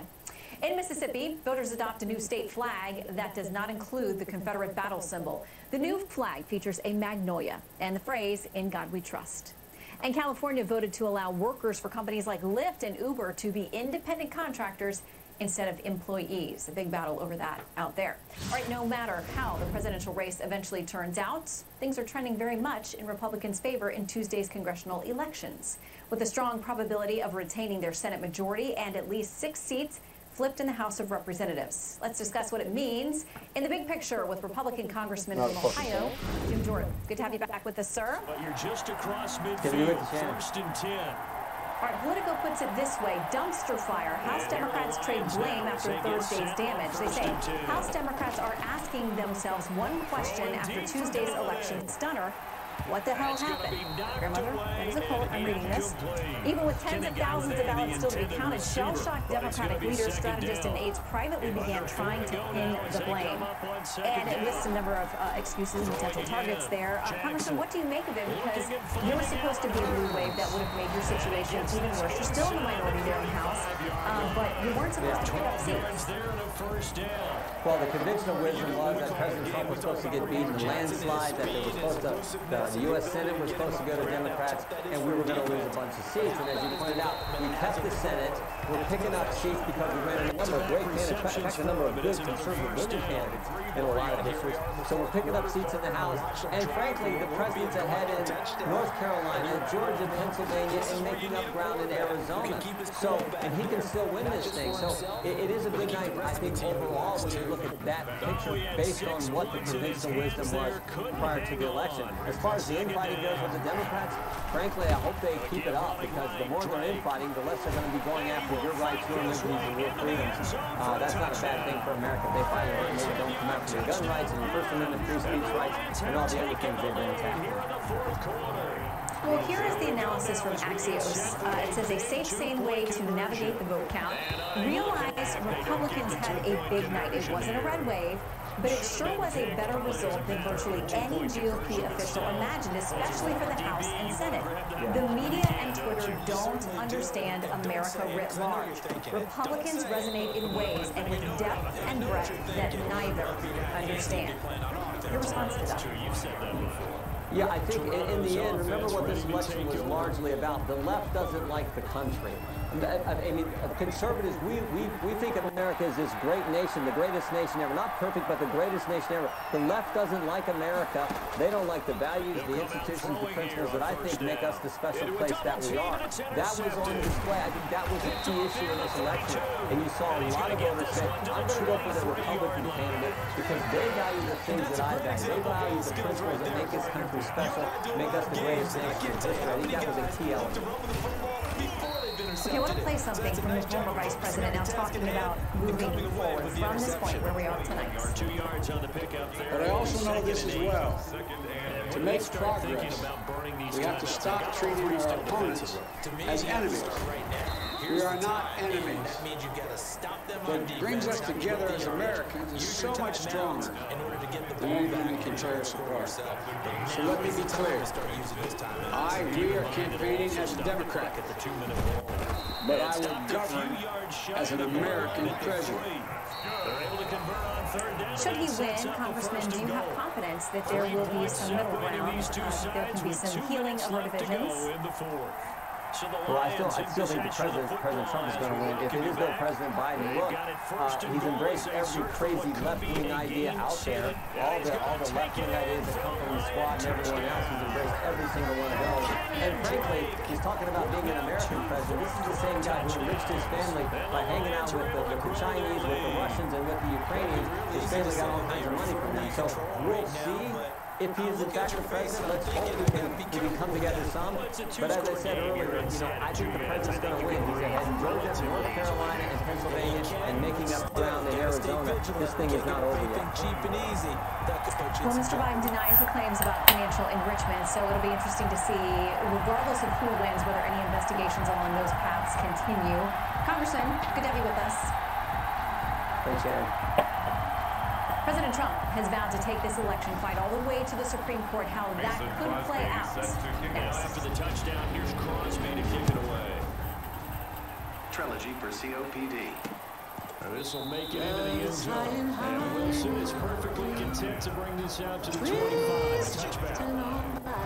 In Mississippi, voters adopt a new state flag that does not include the Confederate battle symbol. The new flag features a magnolia and the phrase, "In God We Trust." And California voted to allow workers for companies like Lyft and Uber to be independent contractors instead of employees. A big battle over that out there. All right, no matter how the presidential race eventually turns out, things are trending very much in Republicans' favor in Tuesday's congressional elections, with a strong probability of retaining their Senate majority and at least 6 seats flipped in the House of Representatives. Let's discuss what it means in the big picture with Republican Congressman from Ohio, Jim Jordan. Good to have you back with us, sir. But you're just across midfield, 1st and 10. All right, Politico puts it this way: dumpster fire. House Democrats trade blame after Thursday's damage. They say House Democrats are asking themselves one question after Tuesday's election stunner. What the hell happened? Grandmother, that is a quote. I'm reading this. Even with tens of thousands of ballots still to be counted, shell-shocked Democratic leaders, strategists, and aides privately began trying to pin the blame. And it lists a number of excuses and potential targets there. Congressman, what do you make of it? Because you were supposed to be a blue wave that would have made your situation even worse. You're still in the minority there in the House, but you weren't supposed to pick up seats. Well, the conventional wisdom was that President Trump was supposed to get beat in a landslide, that they were supposed to, the U.S. Senate was supposed to go to Democrats, and we were going to lose a bunch of seats. And as you pointed out, we kept the Senate. We're picking up seats because we ran a number of great candidates, in fact, a number of good conservative women candidates in a lot of districts. So we're picking up seats in the House. And frankly, the president's ahead in North Carolina, Georgia, Pennsylvania, and making up ground in Arizona. So, and he can still win this thing. So it is a good night, I think, overall, when you look at that picture based on what the conventional wisdom was prior to the election. As far as the infighting goes with the Democrats, frankly, I hope they keep it up, because the more they're infighting, the less they're going to be going after your rights, your liberties, and your freedoms. That's not a bad thing for America. They finally learn they don't come after your gun rights and your First Amendment free speech rights and all the other things they've been attacking. Well, here is the analysis from Axios. It says a safe, sane way to navigate the vote count. Realize Republicans had a big night. It wasn't a red wave, but it sure was a better result than virtually any GOP official imagined, especially for the House and Senate. The media and Twitter don't understand America writ large. Republicans resonate in ways and with depth and breadth that neither understand. Your response to that? You've said that before. Yeah, I think in the end, remember what this election was largely about. The left doesn't like the country. I mean, conservatives, we think of America as this great nation, the greatest nation ever. Not perfect, but the greatest nation ever. The left doesn't like America. They don't like the values, the institutions, the principles that I think make us the special place that we are. That was on display. I think that was a key issue in this election. And you saw a lot of voters say, I'm going to go for the Republican candidate because they value the things that I value. They value the principles that make this country special, make us the greatest nation in history. I think that was a key element. Okay, I want to play something from the former vice president now talking about moving forward from this point where we are tonight. But I also know this as well. To make progress, we have to stop treating our opponents as enemies. We are not enemies. What brings us together as Americans is so much stronger than anything that can tear us apart. So let me be clear. We are campaigning as a Democrat, but I will govern as an American president. Should he win, Congressman, do you have confidence that there will be some middle ground, there can be some healing of our divisions? Well, I still think President Trump is going to win. If it is though President Biden, look, he's embraced every crazy left-wing idea out there. All the left-wing ideas that come from the Squad and everyone else, he's embraced every single one of those. And frankly, he's talking about being an American president. This is the same guy who enriched his family by hanging out with the Chinese, with the Russians, and with the Ukrainians. His family got all kinds of money from them. So we'll see. If he is in fact the president, let's hope we can come together some. But as I said earlier, I think the president's going to win. He's ahead in Georgia, North Carolina, and Pennsylvania, and making up ground in Arizona. This thing is not over yet. Well, Mr. Biden denies the claims about financial enrichment, so it'll be interesting to see, regardless of who wins, whether any investigations along those paths continue. Congressman, good to have you with us. Thanks, Sharon. President Trump has vowed to take this election fight all the way to the Supreme Court. How that could play out next. After the touchdown, here's Crosby to kick it away. Trilogy for COPD. This will make it into the end zone. And Wilson is perfectly content to bring this out to the 25. Touchback.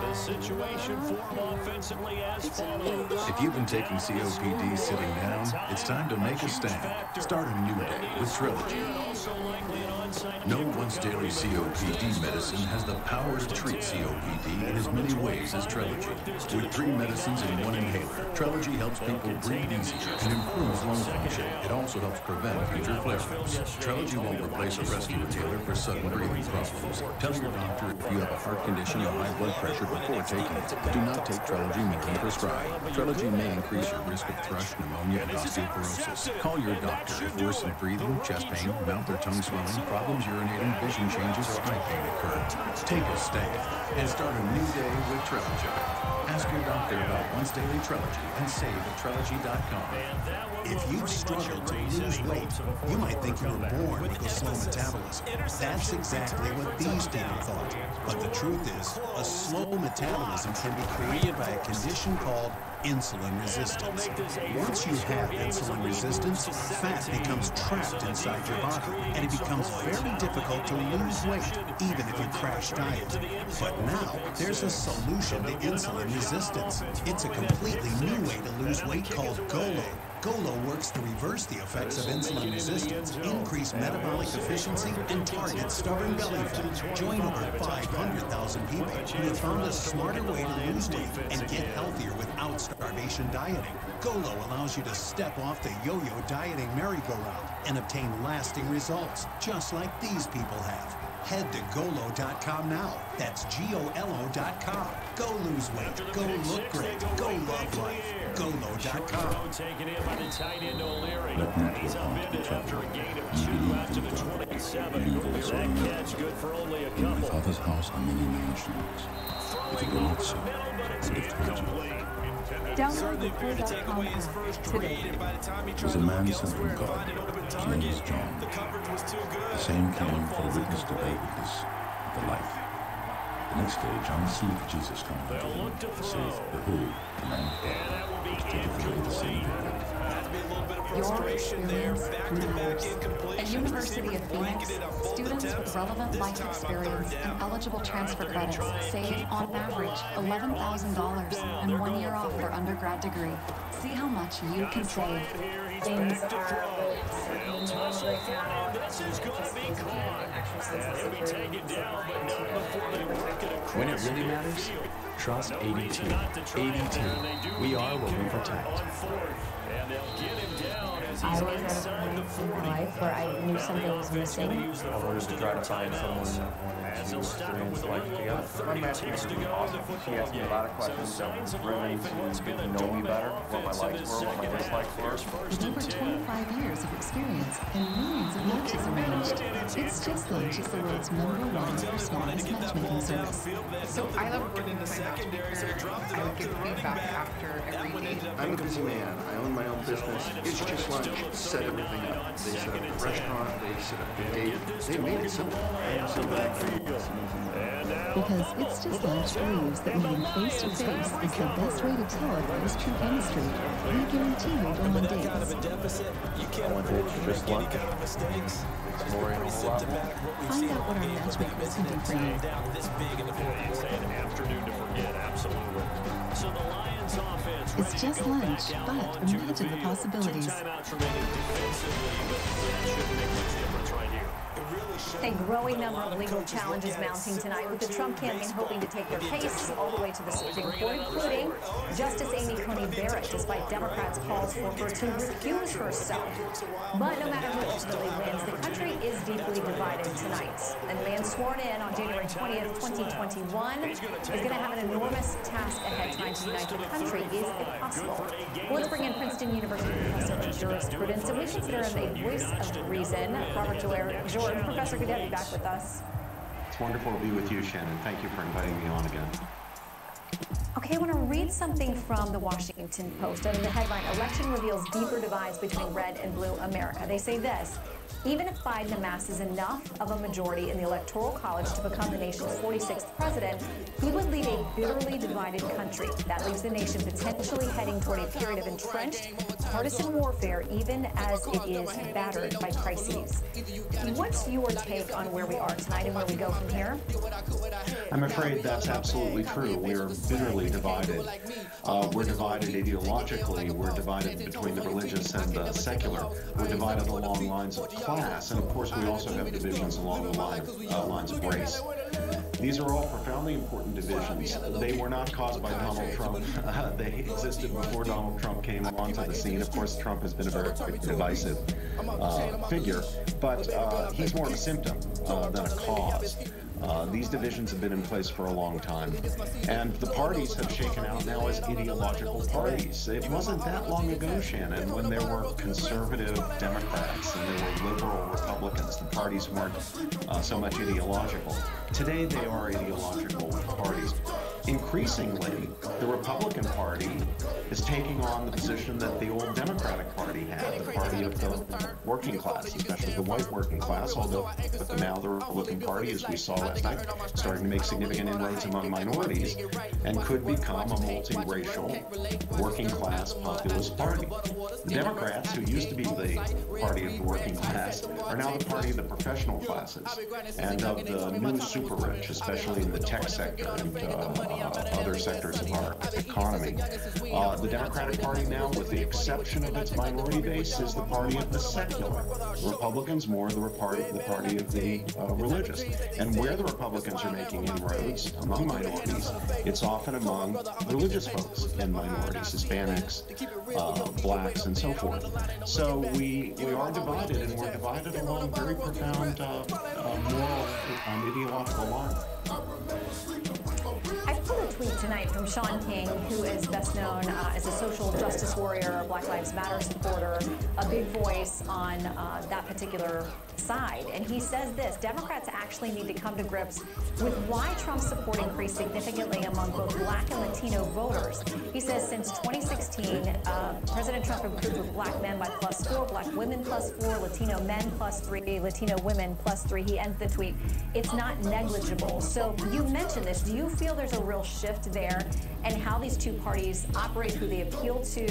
The situation for him offensively as follows. If you've been taking COPD sitting down, it's time to make a stand. Start a new day with Trilogy. No once-daily COPD medicine has the power to treat COPD in as many ways as Trilogy. With 3 medicines in 1 inhaler, Trilogy helps people breathe easier and improves lung function. It also helps prevent future flare-ups. Trilogy won't replace a rescue inhaler for sudden breathing problems. Tell your doctor if you have a heart condition or high blood pressure before taking it. Do not take Trilogy more than prescribed. Trilogy may increase your risk of thrush, pneumonia, and osteoporosis. Call your doctor if worsened breathing, chest pain, mouth or tongue swelling, problems urinating, vision changes, or eye pain occur. Take a stand and start a new day with Trilogy. Ask your doctor about once daily Trilogy and save at Trilogy.com. If you've struggled to lose weight, you might think you were born with a slow metabolism. That's exactly what these people thought. But the truth is, a slow metabolism can be created by a condition called insulin resistance. Once you have insulin resistance, fat becomes trapped inside your body, and it becomes very difficult to lose weight, even if you crash diet. But now, there's a solution to insulin resistance. It's a completely new way to lose weight called GOLO. GOLO works to reverse the effects of insulin resistance, increase metabolic efficiency, and target stubborn belly fat. Join over 500,000 people who have found a smarter way to lose weight and get healthier without starvation dieting. GOLO allows you to step off the yo-yo dieting merry-go-round and obtain lasting results, just like these people have. Head to GOLO.com now. That's GOLO.com. Go lose weight. Go look great. Go love life. GOLO.com. Let not your heart be troubled. Ye believe in God. Believe also in me. In my Father's house are many mansions. If it were not so, I would have told you. Download the GOLO.com app today. There's a man sent from God. His name is John. The same came for the witness to bear witness of the light. The next day, John seeth Jesus coming unto him, and saith, Behold, the Lamb of God, which taketh away the sin of the world. Your experience matters. At University of Phoenix, students with relevant life experience and eligible transfer credits save, on average, $11,000 and 1 year off their undergrad degree. See how much you can save. Things are really exciting right now. When it really matters, trust 82. 82. We are what we protect. I was at a point in my life where I knew something was missing. I wanted to try to find someone that wanted to experience life together. My matchmaker was awesome. She asked me a lot of questions that were driven to get to know me better, what my likes were, what my dislikes were. With over 25 years of experience and millions of matches arranged, It's Just Lunch is the world's #1 personalized matchmaking service. So I love working with my matchmaker. I would get feedback after every date. I'm a busy man. I own my own business. It's Just Lunch set everything up. They set up the restaurant, they set up the date. They made it simple. Because It's Just Lunch believes that meeting face-to-face is the best way to tell if it is true chemistry. We guarantee you go on dates. I went to It's Just Lunch. Exploring a whole lot more. Find out what our matchmakers can do for you. It's Just Lunch, but imagine the possibilities. A growing number of legal challenges mounting tonight, with the Trump campaign hoping to take their case all the way to the Supreme Court, including Justice Amy Coney Barrett, despite Democrats' calls for her to recuse herself. But no matter who ultimately wins, the country is deeply divided tonight. And the man sworn in on January 20th, 2021 is going to have an enormous task ahead, trying to unite the country. Is it possible? Well, let's bring in Princeton University professor of jurisprudence, and we consider him a voice of reason, Robert Jordan. Professor, good to have you back with us. It's wonderful to be with you, Shannon. Thank you for inviting me on again. Okay, I want to read something from the Washington Post under the headline, Election Reveals Deeper Divides Between Red and Blue America. They say this: even if Biden amasses enough of a majority in the Electoral College to become the nation's 46th president, he would lead a bitterly divided country. That leaves the nation potentially heading toward a period of entrenched partisan warfare, even as it is battered by crises. What's your take on where we are tonight and where we go from here? I'm afraid that's absolutely true. We're bitterly divided. We're divided ideologically. We're divided between the religious and the secular. We're divided along lines of class, and of course we also have divisions along the lines of race. These are all profoundly important divisions. They were not caused by Donald Trump. They existed before Donald Trump came onto the scene. Of course, Trump has been a very divisive figure, but he's more of a symptom than a cause. These divisions have been in place for a long time, and the parties have shaken out now as ideological parties. It wasn't that long ago, Shannon, when there were conservative Democrats and there were liberal Republicans. The parties weren't so much ideological. Today they are ideological parties. Increasingly, the Republican Party is taking on the position that the old Democratic Party had, the party of the working class, especially the white working class, although now the Republican Party, as we saw last night, starting to make significant inroads among minorities and could become a multiracial, working class populist party. The Democrats, who used to be the party of the working class, are now the party of the professional classes and of the new super rich, especially in the tech sector and other sectors of our economy. The Democratic Party now, with the exception of its minority base, is the party of the secular. Republicans more the party of the religious. And where the Republicans are making inroads among minorities, it's often among religious folks and minorities, Hispanics, blacks, and so forth. So we are divided, and we're divided along very profound moral ideological lines. I pulled a tweet tonight from Sean King, who is best known as a social justice warrior, a Black Lives Matter supporter, a big voice on that particular side. And he says this: Democrats actually need to come to grips with why Trump's support increased significantly among both Black and Latino voters. He says since 2016, President Trump improved with Black men by +4, Black women +4, Latino men +3, Latino women +3. He ends the tweet, it's not negligible. So you mentioned this. Do you feel there's a real shift there, and how these two parties operate, who they appeal to,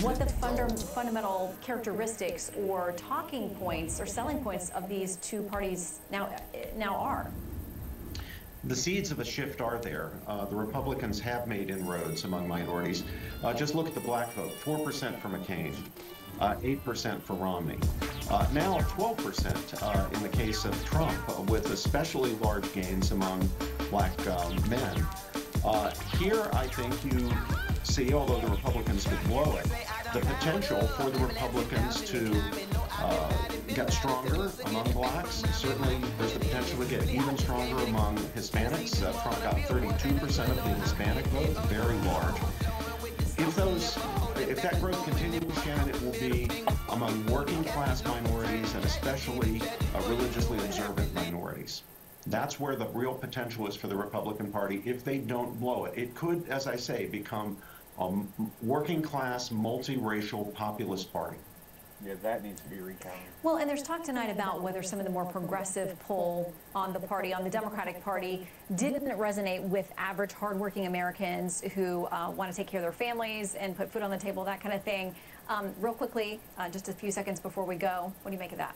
what the fundamental characteristics or talking points or selling points of these two parties now are? The seeds of a shift are there. The Republicans have made inroads among minorities. Just look at the black vote, 4% for McCain, 8% for Romney. Now 12% in the case of Trump, with especially large gains among black men. Here, I think you see, although the Republicans could blow it, the potential for the Republicans to get stronger among blacks. Certainly, there's the potential to get even stronger among Hispanics. Trump got 32% of the Hispanic vote, very large. If that growth continues, Shannon, it will be among working class minorities and especially religiously observant minorities. That's where the real potential is for the Republican Party if they don't blow it. It could, as I say, become a working class, multiracial populist party. Yeah, that needs to be recounted. Well, and there's talk tonight about whether some of the more progressive pull on the party, on the Democratic Party, didn't resonate with average, hardworking Americans who want to take care of their families and put food on the table, that kind of thing. Real quickly, just a few seconds before we go, what do you make of that?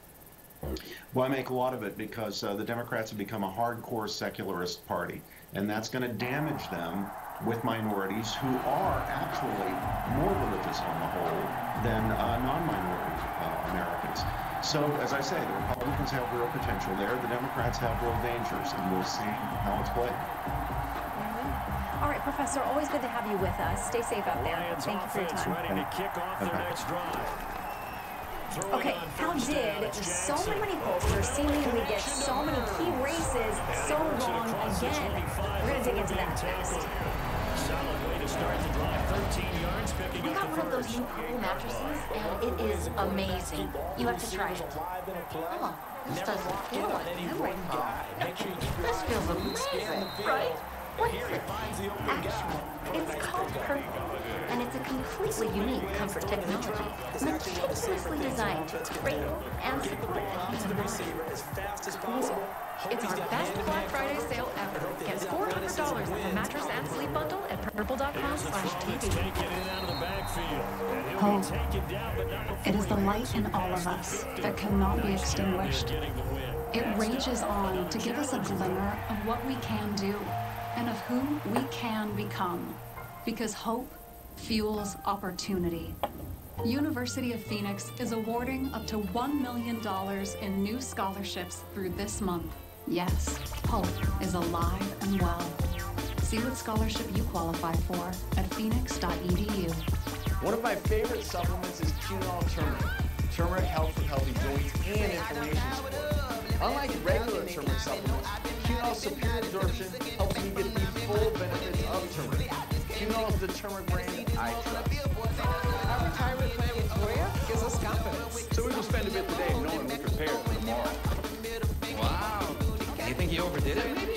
Well, I make a lot of it because the Democrats have become a hardcore secularist party, and that's going to damage them with minorities who are actually more religious on the whole than non-minority Americans. So, as I say, the Republicans have real potential there. The Democrats have real dangers, and we'll see how it's played. All right, Professor, always good to have you with us. Stay safe out there. Thank you for your time. Ready to kick off their next drive. Okay, how did so many pollsters seemingly get so many key races so wrong again? We're going to dig into that next. We got one of those new purple mattresses, and it is amazing. You have to try it. Oh, this doesn't feel like memory foam. This feels amazing, right? What is it? Actually, it's called Perfect, and it's a completely unique comfort technology, meticulously designed to cradle and support the human body. Cool. It's our best Black Friday sale ever. Get $400 in the mattress and sleep bundle at purple.com/TV. Hope. It is the light in all of us that cannot be extinguished. It rages on to give us a glimmer of what we can do and of who we can become. Because hope fuels opportunity. University of Phoenix is awarding up to $1 million in new scholarships through this month. Yes, hope is alive and well. See what scholarship you qualify for at phoenix.edu. One of my favorite supplements is Qunol Turmeric. Turmeric helps with healthy joints and inflammation support. Unlike regular turmeric supplements, Qunol's superior absorption helps you get the full benefits of turmeric. Qunol is the turmeric brand I trust. Our retirement plan with Voya gives us confidence. So we will spend a bit today knowing we're prepared for tomorrow. Wow. You think you overdid it, maybe?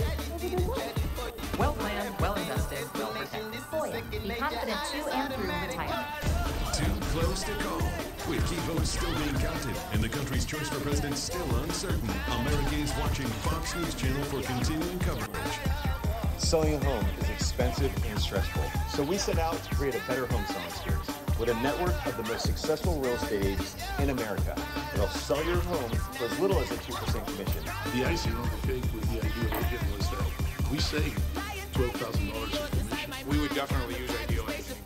Well planned, well invested, well protected. Voya, be confident to and through retirement. Too close to call. With key votes still being counted and the country's choice for president still uncertain, America is watching Fox News Channel for continuing coverage. Selling a home is expensive and stressful, so we set out to create a better home selling experience with a network of the most successful real estate agents in America that'll sell your home for as little as a 2% commission. The icing on the cake with the Ideal Agent was that we saved $12,000 in commission. We would definitely use Ideal Agent.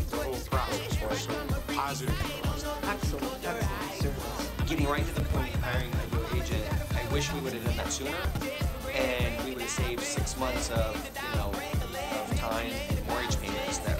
The whole process was so positive for us. Excellent service. Getting right to the point of hiring an Ideal Agent, I wish we would have done that sooner, and we would have saved 6 months of of time and mortgage payments that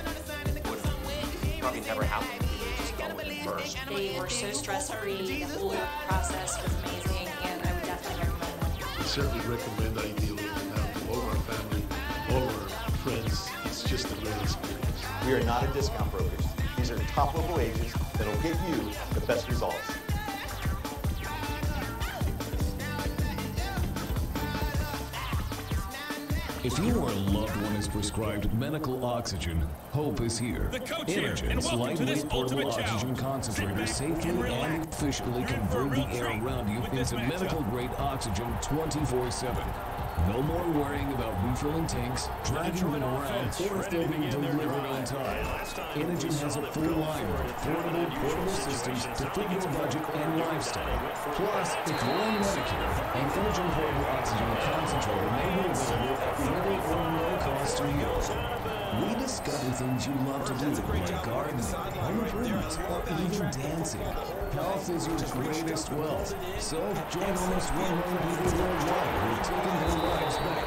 would have probably never happened if we would have just gone with it first. They were so stress-free. The whole process was amazing, and I would definitely recommend them. We certainly recommend Ideal Agent now to all our family, all our friends. It's just a great experience. We are not a discount brokers. These are top-level agents that'll get you the best results. If your loved one is prescribed medical oxygen, hope is here. The coach here, and Inogen's welcome to this lightweight portable ultimate oxygen challenge. concentrators safely and efficiently convert the air around you into medical-grade oxygen 24/7. No more worrying about refilling tanks, dragging them around, or if they're being delivered on time. Inogen has a full line of affordable portable systems to fit your budget and lifestyle. Plus, if you're on Medicare, an Inogen portable oxygen concentrator may be available at little or no cost to you. We discover things you love to do, like gardening, home improvements, or even dancing. Health is your greatest wealth. So join almost 1 million people worldwide who are taking their lives back.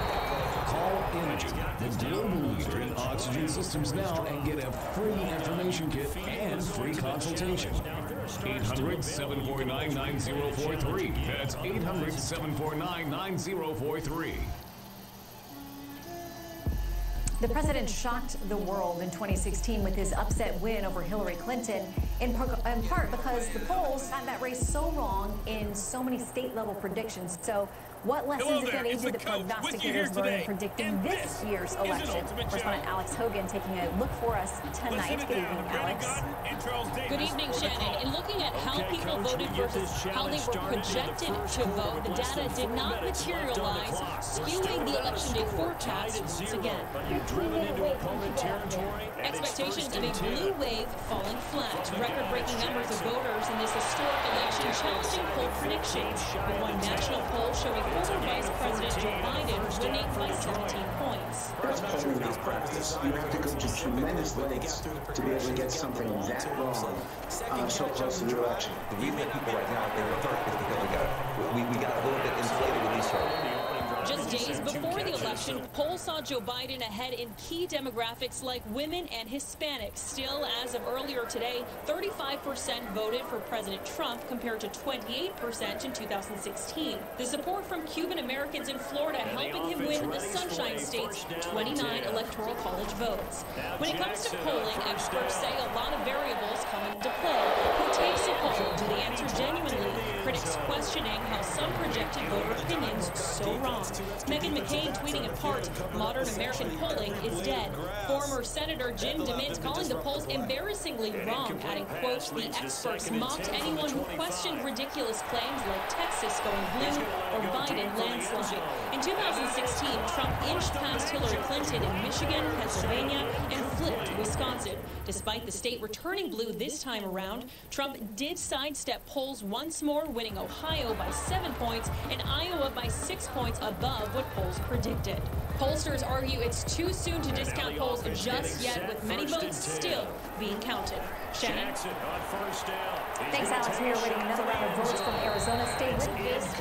Call Inogen, the global leader in oxygen systems now, and get a free information kit and free consultation. 800-749-9043. That's 800-749-9043. The president shocked the world in 2016 with his upset win over Hillary Clinton, in part because the polls had that race so wrong in so many state-level predictions. So what lessons, if any, did the prognosticators learn in predicting this year's election? Correspondent Alex Hogan taking a look for us tonight. Good evening, Alex. Good evening, Shannon. In looking at how people voted versus how they were projected to vote, the data did not materialize, skewing the election day forecast once again. Expectations of a blue wave falling flat. Record-breaking numbers of voters in this historic election challenging poll predictions, with one national poll showing former Vice President Joe Biden winning by 17 points. That's polling malpractice. You have to go to tremendous lengths to be able to get something that wrong so close to the election. The reason that people right now think we're hurt is because we got a little bit inflated with these polls. Just Days before the election, polls saw Joe Biden ahead in key demographics like women and Hispanics. Still, as of earlier today, 35% voted for President Trump compared to 28% in 2016. The support from Cuban Americans in Florida helping him win the Sunshine State's 29 Electoral College votes. When it comes to polling, experts say a lot of variables come into play. Who takes a poll? Do they answer genuinely? Critics questioning how some projected voter opinions so wrong. Meghan McCain tweeting in part, modern American polling is dead. Former Senator Jim DeMint calling the polls embarrassingly wrong, adding, quote, the experts mocked anyone who questioned ridiculous claims like Texas going blue or Biden landslide. In 2016, Trump inched past Hillary Clinton in Michigan, Pennsylvania, and flipped Wisconsin. Despite the state returning blue this time around, Trump did sidestep polls once more, winning Ohio by 7 points and Iowa by 6 points above what polls predicted. Pollsters argue it's too soon to discount polls just yet, with many votes still being counted. Shannon? Thanks, Alex. We are waiting another round of votes from Arizona. Stay with me. This was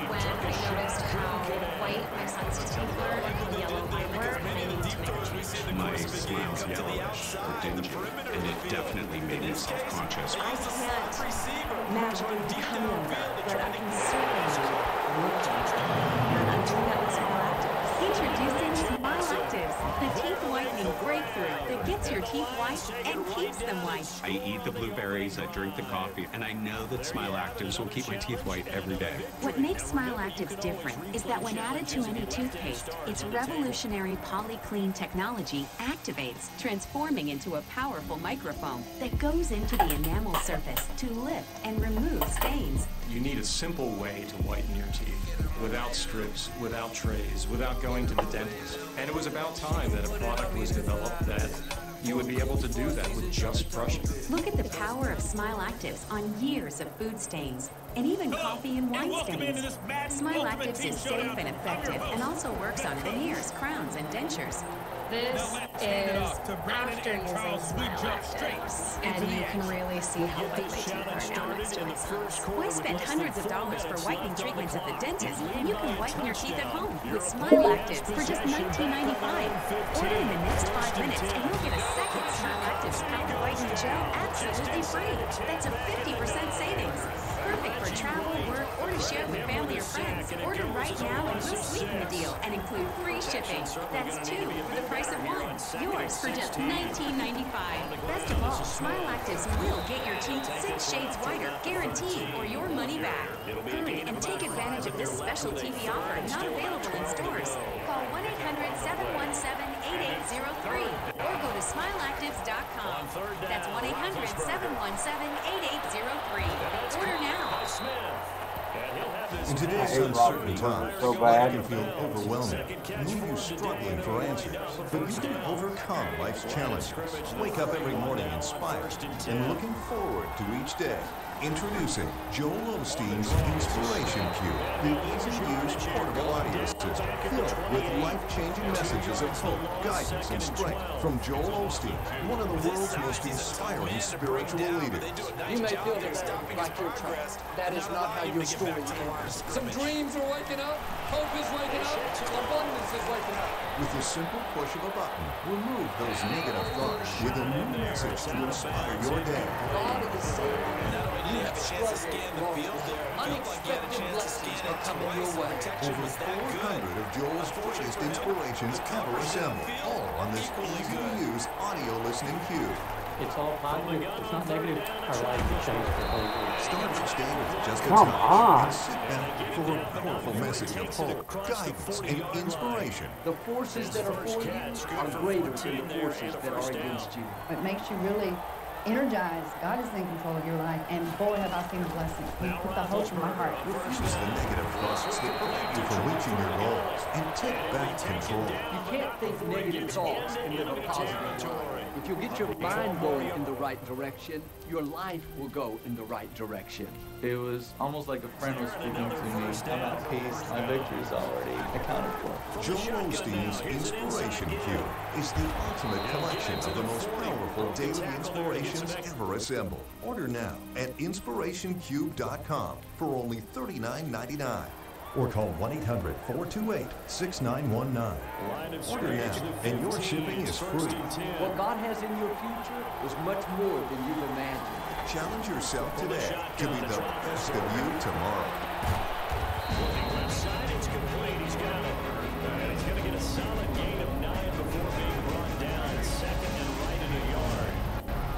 when I noticed how white my son's teeth were and how yellow mine were, and I needed to make a change. My smile's yellowish or dingy, and it definitely made me self-conscious. I can't magically become younger, but I can certainly look younger. And I'm doing that with Smile Actives. Introducing Smile Actives, the teeth whitening breakthrough that gets your teeth white and keeps them white. I eat the blueberries, I drink the coffee, and I know that Smile Actives will keep my teeth white every day. What makes Smile Actives different is that when added to any toothpaste, its revolutionary PolyClean technology activates, transforming into a powerful microfoam that goes into the enamel surface to lift and remove stains. You need a simple way to whiten your teeth, without strips, without trays, without going to the dentist. And it was about time that a product was developed that you would be able to do that with just brushing. Look at the power of Smile Actives on years of food stains and even coffee and wine stains. Smile Actives is safe and effective and also works on veneers, crowns, and dentures. This is after using Smile Actives, and you can really see how white my teeth are now next to my son's. Why spend hundreds of dollars for whitening treatments at the dentist when you can whiten your teeth at home with Smile Actives for just $19.95? Order in the next 5 minutes and you'll get a second Smile Actives power whitening gel absolutely free. That's a 50% savings. Perfect for travel, work, or to share with family or friends. Order right now and we'll sweeten the deal and include free shipping. That's 2 for the price of 1. Yours for just $19.95. Best of all, Smile Actives will get your teeth 6 shades whiter, guaranteed, or your money back. Hurry and take advantage of this special TV offer not available in stores. Call 1-800-717-8803 or go to smileactives.com. That's 1-800-717-8803. Order now. In today's uncertain times, it can feel overwhelming, leave you struggling for answers. But you can overcome life's challenges. Wake up every morning inspired and looking forward to each day. Introducing Joel Osteen's Inspiration Cube, the easy-to-use portable audio system filled with life-changing messages of hope, guidance, and strength from Joel Osteen, one of the world's most inspiring spiritual leaders. You may feel like you're trapped. That is not how your story ends. Some dreams are waking up, hope is waking up, abundance is waking up. With the simple push of a button, remove those negative thoughts with a new message to inspire your day. God is saying, you have struggled long enough. Unexpected blessings are coming your way. Over 400 of Joel's greatest inspirations ever assembled, all on this easy-to-use audio listening cube. It's all positive. It's not negative. Our life will change for the whole world. Start each day with just a Come touch on. and sit back for a powerful message of hope, guidance, and inspiration. The forces that are for you are greater than the forces that are against you. It makes you really energized. God is in control of your life, and boy, have I seen the blessings. He put the hope in my heart. Reverse the negative thoughts that prevent you from reaching your goals and take back control. You can't think negative thoughts and live a positive life. If you get your mind going in the right direction, your life will go in the right direction. It was almost like a friend was speaking to me. I'm at peace. My victory's already accounted for. Joel Osteen's Inspiration Cube is the ultimate collection of the most powerful daily inspirations ever assembled. Order now at inspirationcube.com for only $39.99. or call 1-800-428-6919. Order now, and your shipping is free. What God has in your future is much more than you imagine. Challenge yourself today to be the best of you tomorrow. Side, it's complete. He's got it. And he's going to get a solid gain of 9 before being brought down. Second and right in the yard.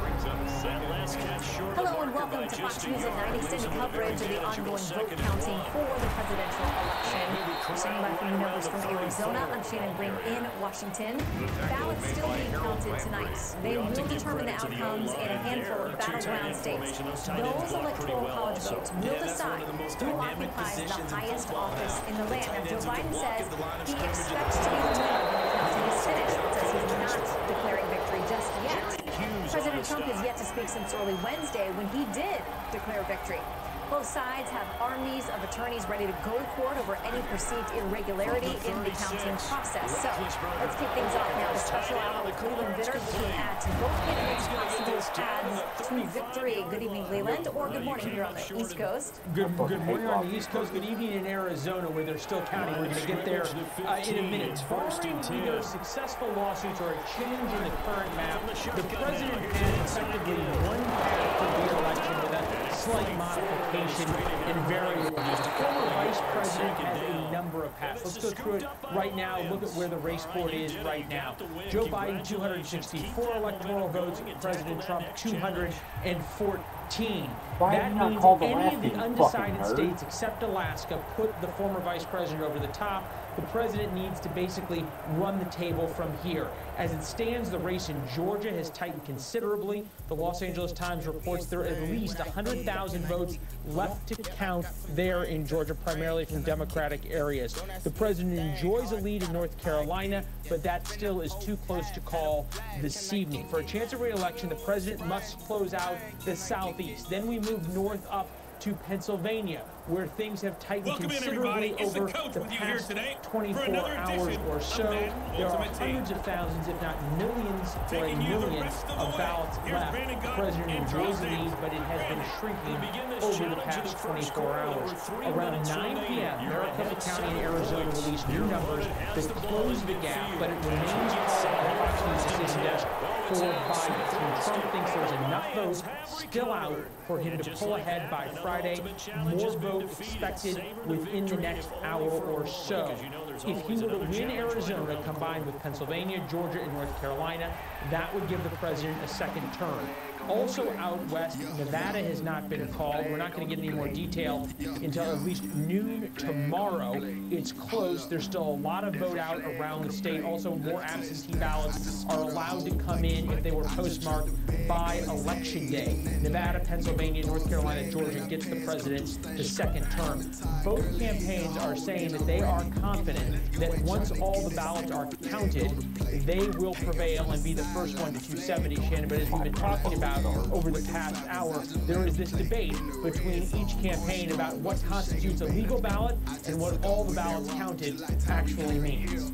Brings up that last catch short. Hello and welcome to Fox News at 9 extended coverage of the ongoing vote counting for the presidential election. We're sending back new numbers from Arizona. I'm Shannon Breen in Washington. Ballots still being counted tonight. They will determine the outcomes in a handful of battleground states. Those electoral college votes will decide who occupies the highest office in the land. Now, Joe Biden says he expects to be the winner when the counting is finished, but says he's not declaring victory just yet. President Trump has yet to speak since early Wednesday when he did declare victory. Both sides have armies of attorneys ready to go to court over any perceived irregularity in the counting process. So let's kick things off now. The special hour with Leland Vitter looking at both candidates' possible paths to victory. Good evening, Leland, or good morning here on the East Coast. Good morning on the East Coast. Good evening in Arizona, where they're still counting. We're going to get there in a minute. Barring either successful lawsuits or a change in the current map, the president had effectively one path to the election with a slight modification and variables. The former vice president has a number of paths. Let's go through it right now. Look at where the race board is right now. Joe Biden, 264 electoral votes. President Trump, 214. That means any of the undecided states except Alaska put the former vice president over the top. The president needs to basically run the table from here. As it stands, the race in Georgia has tightened considerably. The Los Angeles Times reports there are at least 100,000 votes left to count there in Georgia, primarily from Democratic areas. The president enjoys a lead in North Carolina, but that still is too close to call this evening. For a chance of re-election, the president must close out the Southeast. Then we move north up to Pennsylvania, where things have tightened considerably over the past 24 hours or so. There are hundreds of thousands, if not millions, or a million of ballots left. The president enjoys the lead, but it has been shrinking over the past 24 hours. Around 9 p.m., Maricopa County in Arizona released new numbers that close the gap, but it remains part of the Fox News decision desk for Biden. Trump thinks there's enough votes still out for him to pull ahead by Friday. More votes expected within the next hour or so. If he were to win Arizona combined with Pennsylvania, Georgia, and North Carolina, that would give the president a second term. Also out west, Nevada has not been called. We're not going to get any more detail until at least noon tomorrow. It's close. There's still a lot of vote out around the state. Also, more absentee ballots are allowed to come in if they were postmarked by Election Day. Nevada, Pennsylvania, North Carolina, Georgia gets the president the second term. Both campaigns are saying that they are confident that once all the ballots are counted, they will prevail and be the first one to 270, Shannon. But as we've been talking about over the past hour, there is this debate between each campaign about what constitutes a legal ballot and what all the ballots counted actually means.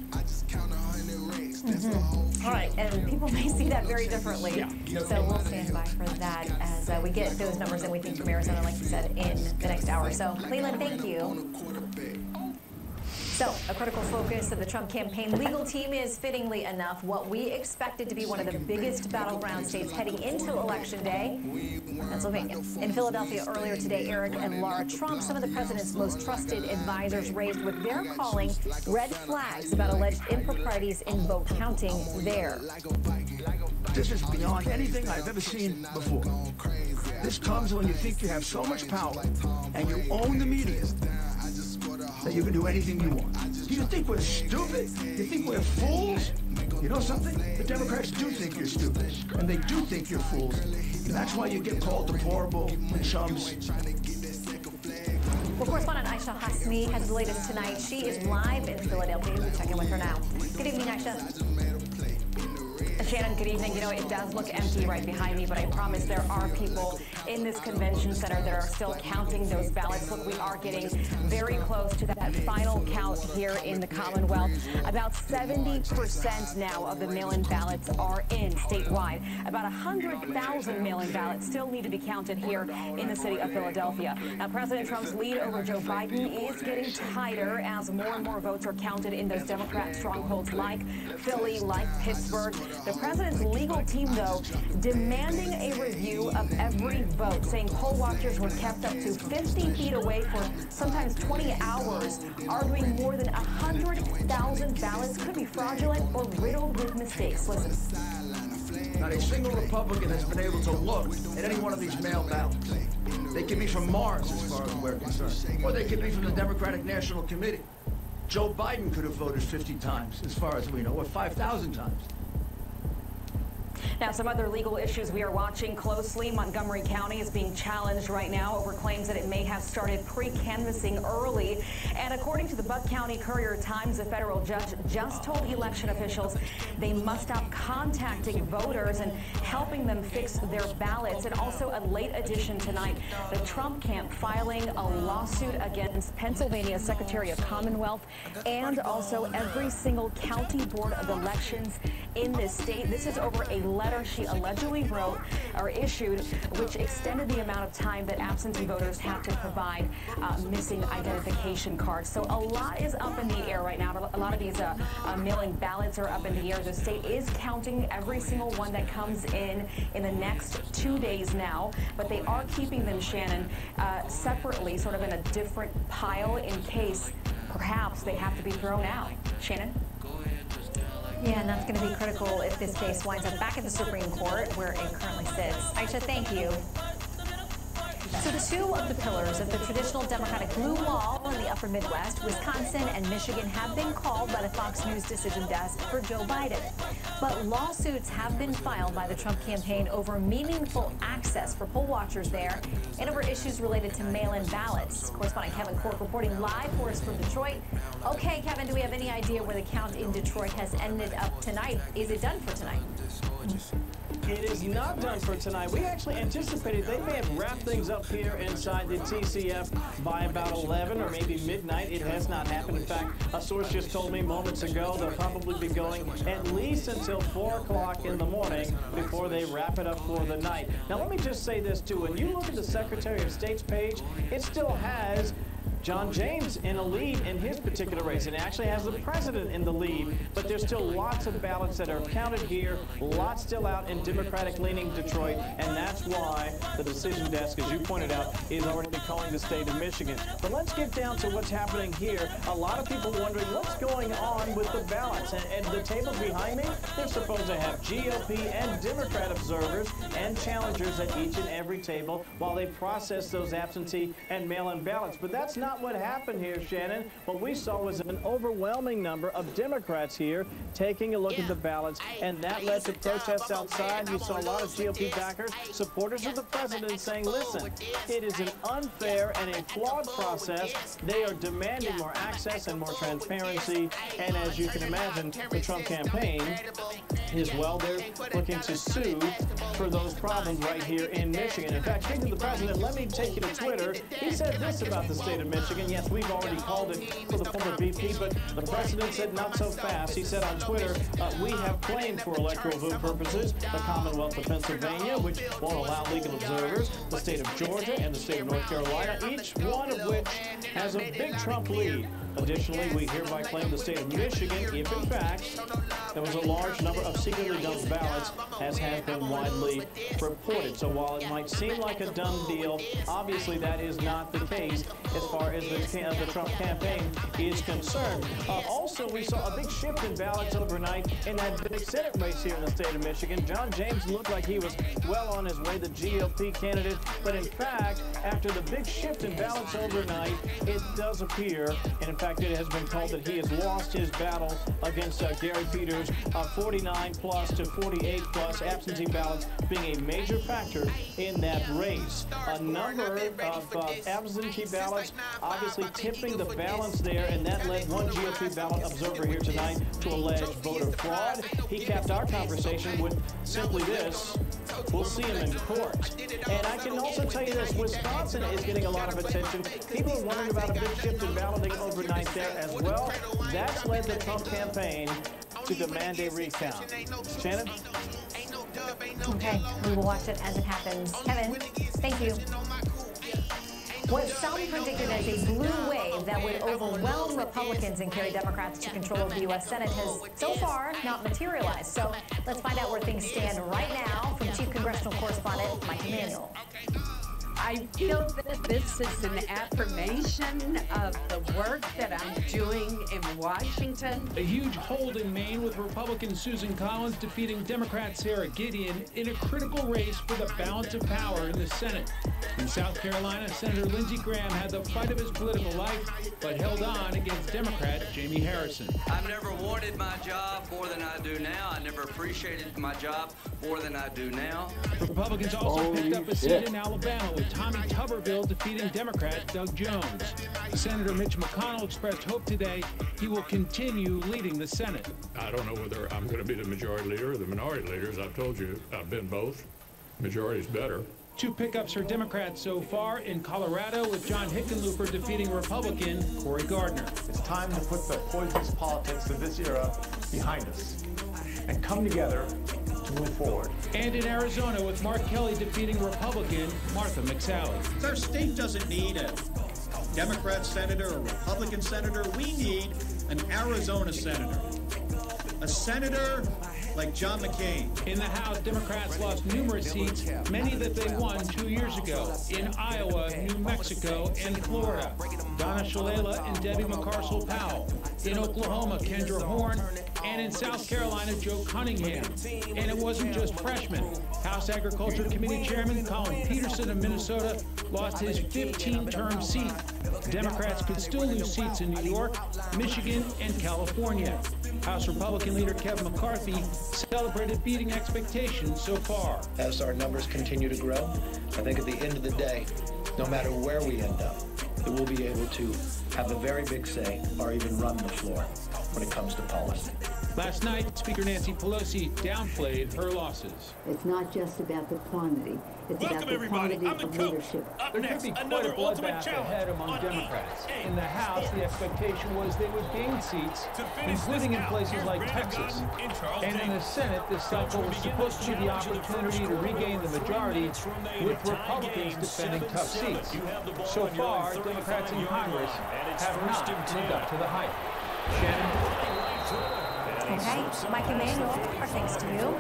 All right, and people may see that very differently. Yeah. So we'll stand by for that as we get those numbers that we think from Arizona, like you said, in the next hour. So, Leland, thank you. So, a critical focus of the Trump campaign legal team is, fittingly enough, what we expected to be one of the biggest battleground states heading into Election Day, Pennsylvania. In Philadelphia earlier today, Eric and Laura Trump, some of the president's most trusted advisors, raised what they're calling red flags about alleged improprieties in vote counting there. This is beyond anything I've ever seen before. This comes when you think you have so much power and you own the media that you can do anything you want. Do you think we're stupid? You think we're fools? You know something? The Democrats do think you're stupid, and they do think you're fools. And that's why you get called deplorable and chums. Well, correspondent Aisha Hasmi has the latest tonight. She is live in Philadelphia. We check in with her now. Good evening, Aisha. Shannon, good evening. You know, it does look empty right behind me, but I promise there are people in this convention center that are still counting those ballots. Look, we are getting very close to that final count here in the Commonwealth. About 70% now of the mail-in ballots are in statewide. About 100,000 mail-in ballots still need to be counted here in the city of Philadelphia. Now, President Trump's lead over Joe Biden is getting tighter as more and more votes are counted in those Democrat strongholds like Philly, like Pittsburgh. The president's legal team, though, demanding a review of every vote, saying poll watchers were kept up to 50 feet away for sometimes 20 hours, arguing more than 100,000 ballots could be fraudulent or riddled with mistakes. Listen. Not a single Republican has been able to look at any one of these mail ballots. They could be from Mars, as far as we're concerned, or they could be from the Democratic National Committee. Joe Biden could have voted 50 times, as far as we know, or 5,000 times. Now, some other legal issues we are watching closely. Montgomery County is being challenged right now over claims that it may have started pre-canvassing early. And according to the Buck County Courier-Times, a federal judge just told election officials they must stop contacting voters and helping them fix their ballots. And also a late addition tonight, the Trump camp filing a lawsuit against Pennsylvania Secretary of Commonwealth and also every single county board of elections in this state. This is over a letter she allegedly wrote or issued, which extended the amount of time that absentee voters have to provide missing identification cards. So a lot is up in the air right now. A lot of these mail-in ballots are up in the air. The state is counting every single one that comes in the next 2 days now, but they are keeping them, Shannon, separately, sort of in a different pile in case perhaps they have to be thrown out. Shannon? Yeah, and that's going to be critical if this case winds up back at the Supreme Court, where it currently sits. Aisha, thank you. So two of the pillars of the traditional Democratic blue wall in the upper Midwest, Wisconsin and Michigan, have been called by the Fox News decision desk for Joe Biden. But lawsuits have been filed by the Trump campaign over meaningful access for poll watchers there and over issues related to mail-in ballots. Correspondent Kevin Cork reporting live for us from Detroit. Okay, Kevin, do we have any idea where the count in Detroit has ended up tonight? Is it done for tonight? It is not done for tonight. We actually anticipated they may have wrapped things up here inside the TCF by about 11 or maybe midnight. It has not happened. In fact, a source just told me moments ago they'll probably be going at least until 4 o'clock in the morning before they wrap it up for the night. Now, let me just say this, too. When you look at the Secretary of State's page, it still has John James in a lead in his particular race, and it actually has the president in the lead, but there's still lots of ballots that are counted here, lots still out in Democratic-leaning Detroit, and that's why the decision desk, as you pointed out, is already calling the state of Michigan. But let's get down to what's happening here. A lot of people wondering what's going on with the ballots, and the tables behind me, they're supposed to have GOP and Democrat observers and challengers at each and every table while they process those absentee and mail-in ballots. But that's not what happened here, Shannon. What we saw was an overwhelming number of Democrats here taking a look at the ballots, and that led to protests outside. You saw a lot of GOP backers, supporters of the president, saying, listen, it is an unfair and a flawed process. They are demanding more access and more transparency, and as you can imagine, the Trump campaign is, well, they're looking to sue for those problems right here in Michigan. In fact, speaking of the president, let me take you to Twitter. He said this about the state of Michigan. Yes, we've already called it for the former VP, but the president said not so fast. He said on Twitter, we have claimed for electoral vote purposes the Commonwealth of Pennsylvania, which won't allow legal observers, the state of Georgia and the state of North Carolina, each one of which has a big Trump lead. Additionally, we hereby claim the state of Michigan if, in fact, there was a large number of secretly dumped ballots, as has been widely reported. So while it might seem like a done deal, obviously that is not the case as far as the Trump campaign is concerned. Also, we saw a big shift in ballots overnight in that big Senate race here in the state of Michigan. John James looked like he was well on his way, the GOP candidate, but in fact, after the big shift in ballots overnight, it does appear, and in fact, it has been called that he has lost his battle against Gary Peters numbers of 49 plus to 48 plus, absentee ballots being a major factor in that race. A number of absentee ballots obviously tipping the balance there, and that led one GOP ballot observer here tonight to allege voter fraud. He capped our conversation with simply this: we'll see him in court. And I can also tell you this: Wisconsin is getting a lot of attention. People are wondering about a big shift in balloting overnight there as well. That's led the Trump campaign to demand a recount. Shannon? Okay, we will watch it as it happens. Kevin, thank you. What some predicted as a blue wave that would overwhelm Republicans and carry Democrats to control of the U.S. Senate has so far not materialized. So let's find out where things stand right now from Chief Congressional Correspondent Mike Emanuel. I feel that this is an affirmation of the work that I'm doing in Washington. A huge hold in Maine with Republican Susan Collins defeating Democrat Sarah Gideon in a critical race for the balance of power in the Senate. In South Carolina, Senator Lindsey Graham had the fight of his political life, but held on against Democrat Jamie Harrison. I've never wanted my job more than I do now. I never appreciated my job more than I do now. Republicans also picked up a seat in Alabama with Tommy Tuberville defeating Democrat Doug Jones. Senator Mitch McConnell expressed hope today he will continue leading the Senate. I don't know whether I'm going to be the majority leader or the minority leader. As I've told you, I've been both. Majority is better. Two pickups for Democrats so far in Colorado, with John Hickenlooper defeating Republican Cory Gardner. It's time to put the poisonous politics of this era behind us and come together to move forward. And in Arizona, with Mark Kelly defeating Republican Martha McSally. Our state doesn't need a Democrat senator or Republican senator. We need an Arizona senator. A senator like John McCain. In the House, Democrats lost numerous seats, many that they won 2 years ago, in Iowa, New Mexico, and Florida. Donna Shalala and Debbie McCarcel Powell. In Oklahoma, Kendra Horn, and in South Carolina, Joe Cunningham. And it wasn't just freshmen. House Agriculture Committee Chairman Colin Peterson of Minnesota lost his 15-term seat. Democrats could still lose seats in New York, Michigan, and California. House Republican leader Kevin McCarthy celebrated beating expectations so far. As our numbers continue to grow, I think at the end of the day, no matter where we end up, that we'll be able to have a very big say or even run the floor when it comes to policy. Last night, Speaker Nancy Pelosi downplayed her losses. It's not just about the quantity. It's about the quantity of leadership. There could be quite a bloodbath ahead among Democrats. In the House, the expectation was they would gain seats, including in places like Texas. And in the Senate, this cycle was supposed to be the opportunity to regain the majority, with Republicans defending tough seats. So far, Democrats in Congress have not lived up to the hype. Shannon? Okay, Mike Emanuel, our thanks to you.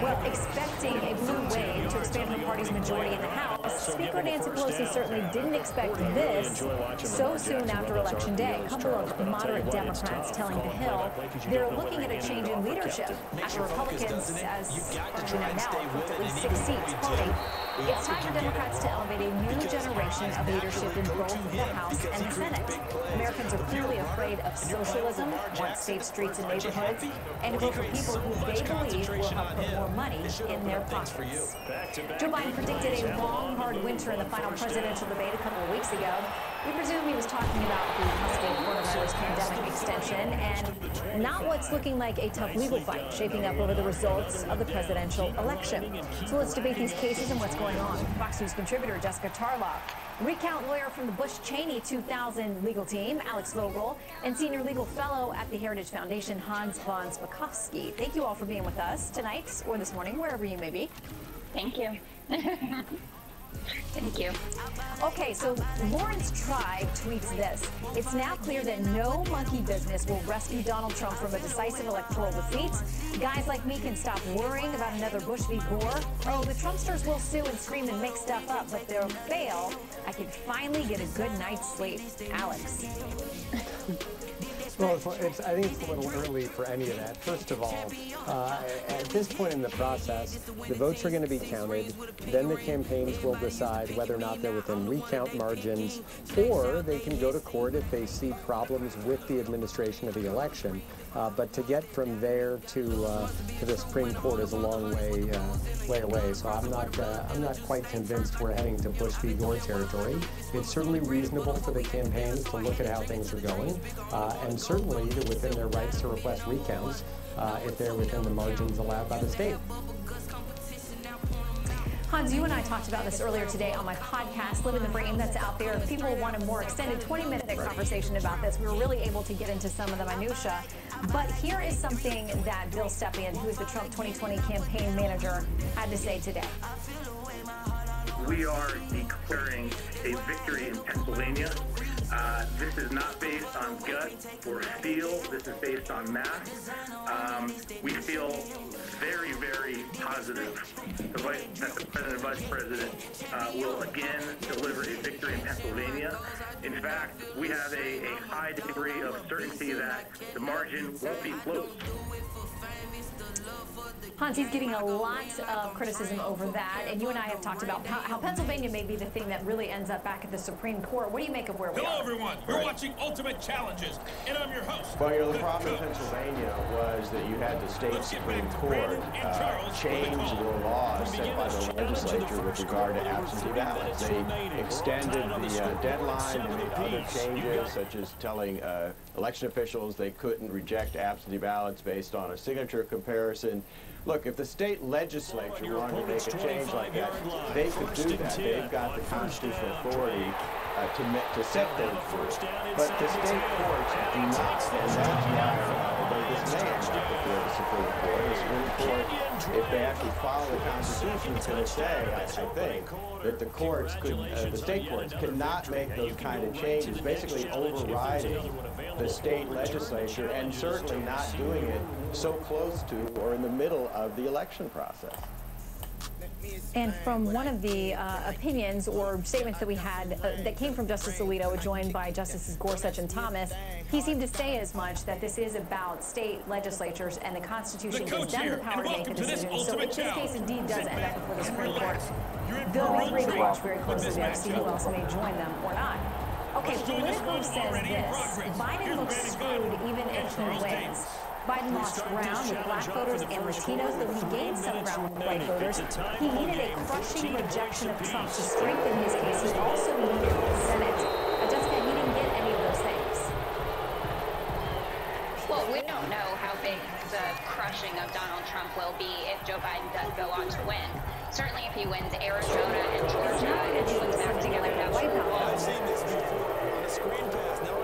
Well, expecting a blue wave to expand the party's majority in the House, Speaker Nancy Pelosi certainly didn't expect this so soon after Election Day. A couple of moderate Democrats telling The Hill they're looking at a change in leadership after Republicans, as you know now, with at least 6 seats, quoting, "It's time for Democrats to elevate a new generation of leadership in both the House and the Senate. Americans are clearly afraid of socialism, want safe streets and neighborhoods, and to vote for people who they believe will help put more money in their pockets." Joe Biden predicted a long, hard winter in the final presidential debate a couple of weeks ago. We presume he was talking about the possible coronavirus pandemic extension and not what's looking like a tough legal fight shaping up over the results of the presidential election. So let's debate these cases and what's going on. Fox News contributor Jessica Tarlock, recount lawyer from the Bush-Cheney 2000 legal team, Alex Vogel, and senior legal fellow at the Heritage Foundation, Hans von Spakovsky. Thank you all for being with us tonight or this morning, wherever you may be. Thank you. Thank you. Okay, so Lawrence Tribe tweets this. "It's now clear that no monkey business will rescue Donald Trump from a decisive electoral defeat. Guys like me can stop worrying about another Bush v. Gore. Oh, the Trumpsters will sue and scream and make stuff up, but they'll fail. I can finally get a good night's sleep." Alex. Well, I think it's a little early for any of that. First of all, at this point in the process, the votes are going to be counted. Then the campaigns will decide whether or not they're within recount margins, or they can go to court if they see problems with the administration of the election. But to get from there to the Supreme Court is a long way away. So I'm not quite convinced we're heading to Bush v. Gore territory. It's certainly reasonable for the campaigns to look at how things are going, and certainly they're within their rights to request recounts if they're within the margins allowed by the state. Hans, you and I talked about this earlier today on my podcast, Living the Bream, that's out there. If people want a more extended 20-minute conversation about this, we were really able to get into some of the minutia. But here is something that Bill Stepien, who is the Trump 2020 campaign manager, had to say today. We are declaring a victory in Pennsylvania. This is not based on gut or feel. This is based on math. We feel very, very positive that the President and Vice President will again deliver a victory in Pennsylvania. In fact, we have a high degree of certainty that the margin won't be close. Hans, he's getting a lot of criticism over that, and you and I have talked about how Pennsylvania may be the thing that really ends up back at the Supreme Court. What do you make of where we are? Hello, everyone. We're watching Ultimate Challenges, and I'm your host. Well, the problem in Pennsylvania was that you had the state Supreme Court change the laws set by the legislature with regard to absentee ballots. They extended the deadline and made other changes, such as telling election officials they couldn't reject absentee ballots based on a signature comparison. Look, if the state legislature wanted to make a change like that, they could do that. They've got the constitutional authority to set those rules. But the state courts do not, and that's why this may end up before the Supreme Court. The Supreme Court, if they actually follow the Constitution, is going to say, I think, that the courts could, the state courts cannot make those kind of changes, basically overriding the state legislature and certainly not doing it so close to or in the middle of the election process. And from one of the opinions or statements that we had that came from Justice Alito, joined by Justices Gorsuch and Thomas, he seemed to say as much that this is about state legislatures and the Constitution gives them the power to make a decision. So if this case indeed does end up before the Supreme Court, they'll be free to watch very closely there to see who else may join them or not. Okay, Politico says this: Biden looks screwed even if he wins. Biden lost ground with black voters and Latinos, though he gained some ground with white voters. He needed a crushing rejection of Trump to strengthen his case. He also needed the Senate. Jessica, he didn't get any of those things. Well, we don't know how big the crushing of Donald Trump will be if Joe Biden does go on to win. Certainly if he wins Arizona and Georgia and he puts back together that White House.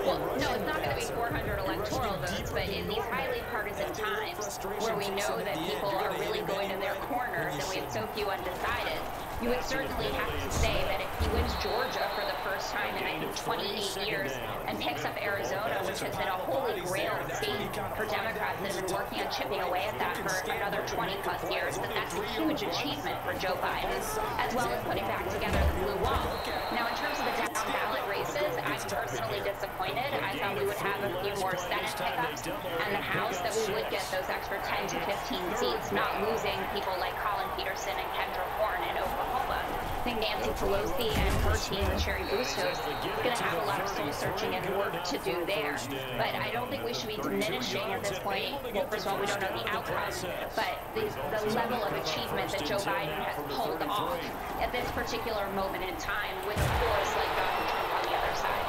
Well, no, it's not going to be 400 electoral votes, but in these highly partisan times where we know that people are really going to their corners and we have so few undecided, you would certainly have to say that if he wins Georgia for the first time in, I think, 28 years and picks up Arizona, which has been a holy grail state for Democrats that have been working on chipping away at that for another 20-plus years, that that's a huge achievement for Joe Biden, as well as putting back together the blue wall. Now, in terms of the down-ballot races, I'm personally disappointed. I thought we would have a few more Senate pickups and the House, that we would get those extra 10 to 15 seats, not losing people like Colin Peterson and Kendra Warren in Oklahoma. I think Nancy Pelosi and her team, the Cheri Bustos, is going to have a lot of soul-searching and work to do there. But I don't think we should be diminishing at this point. Well, first of all, we don't know the outcome, but the level of achievement that Joe Biden has pulled off at this particular moment in time with a force like Donald Trump on the other side.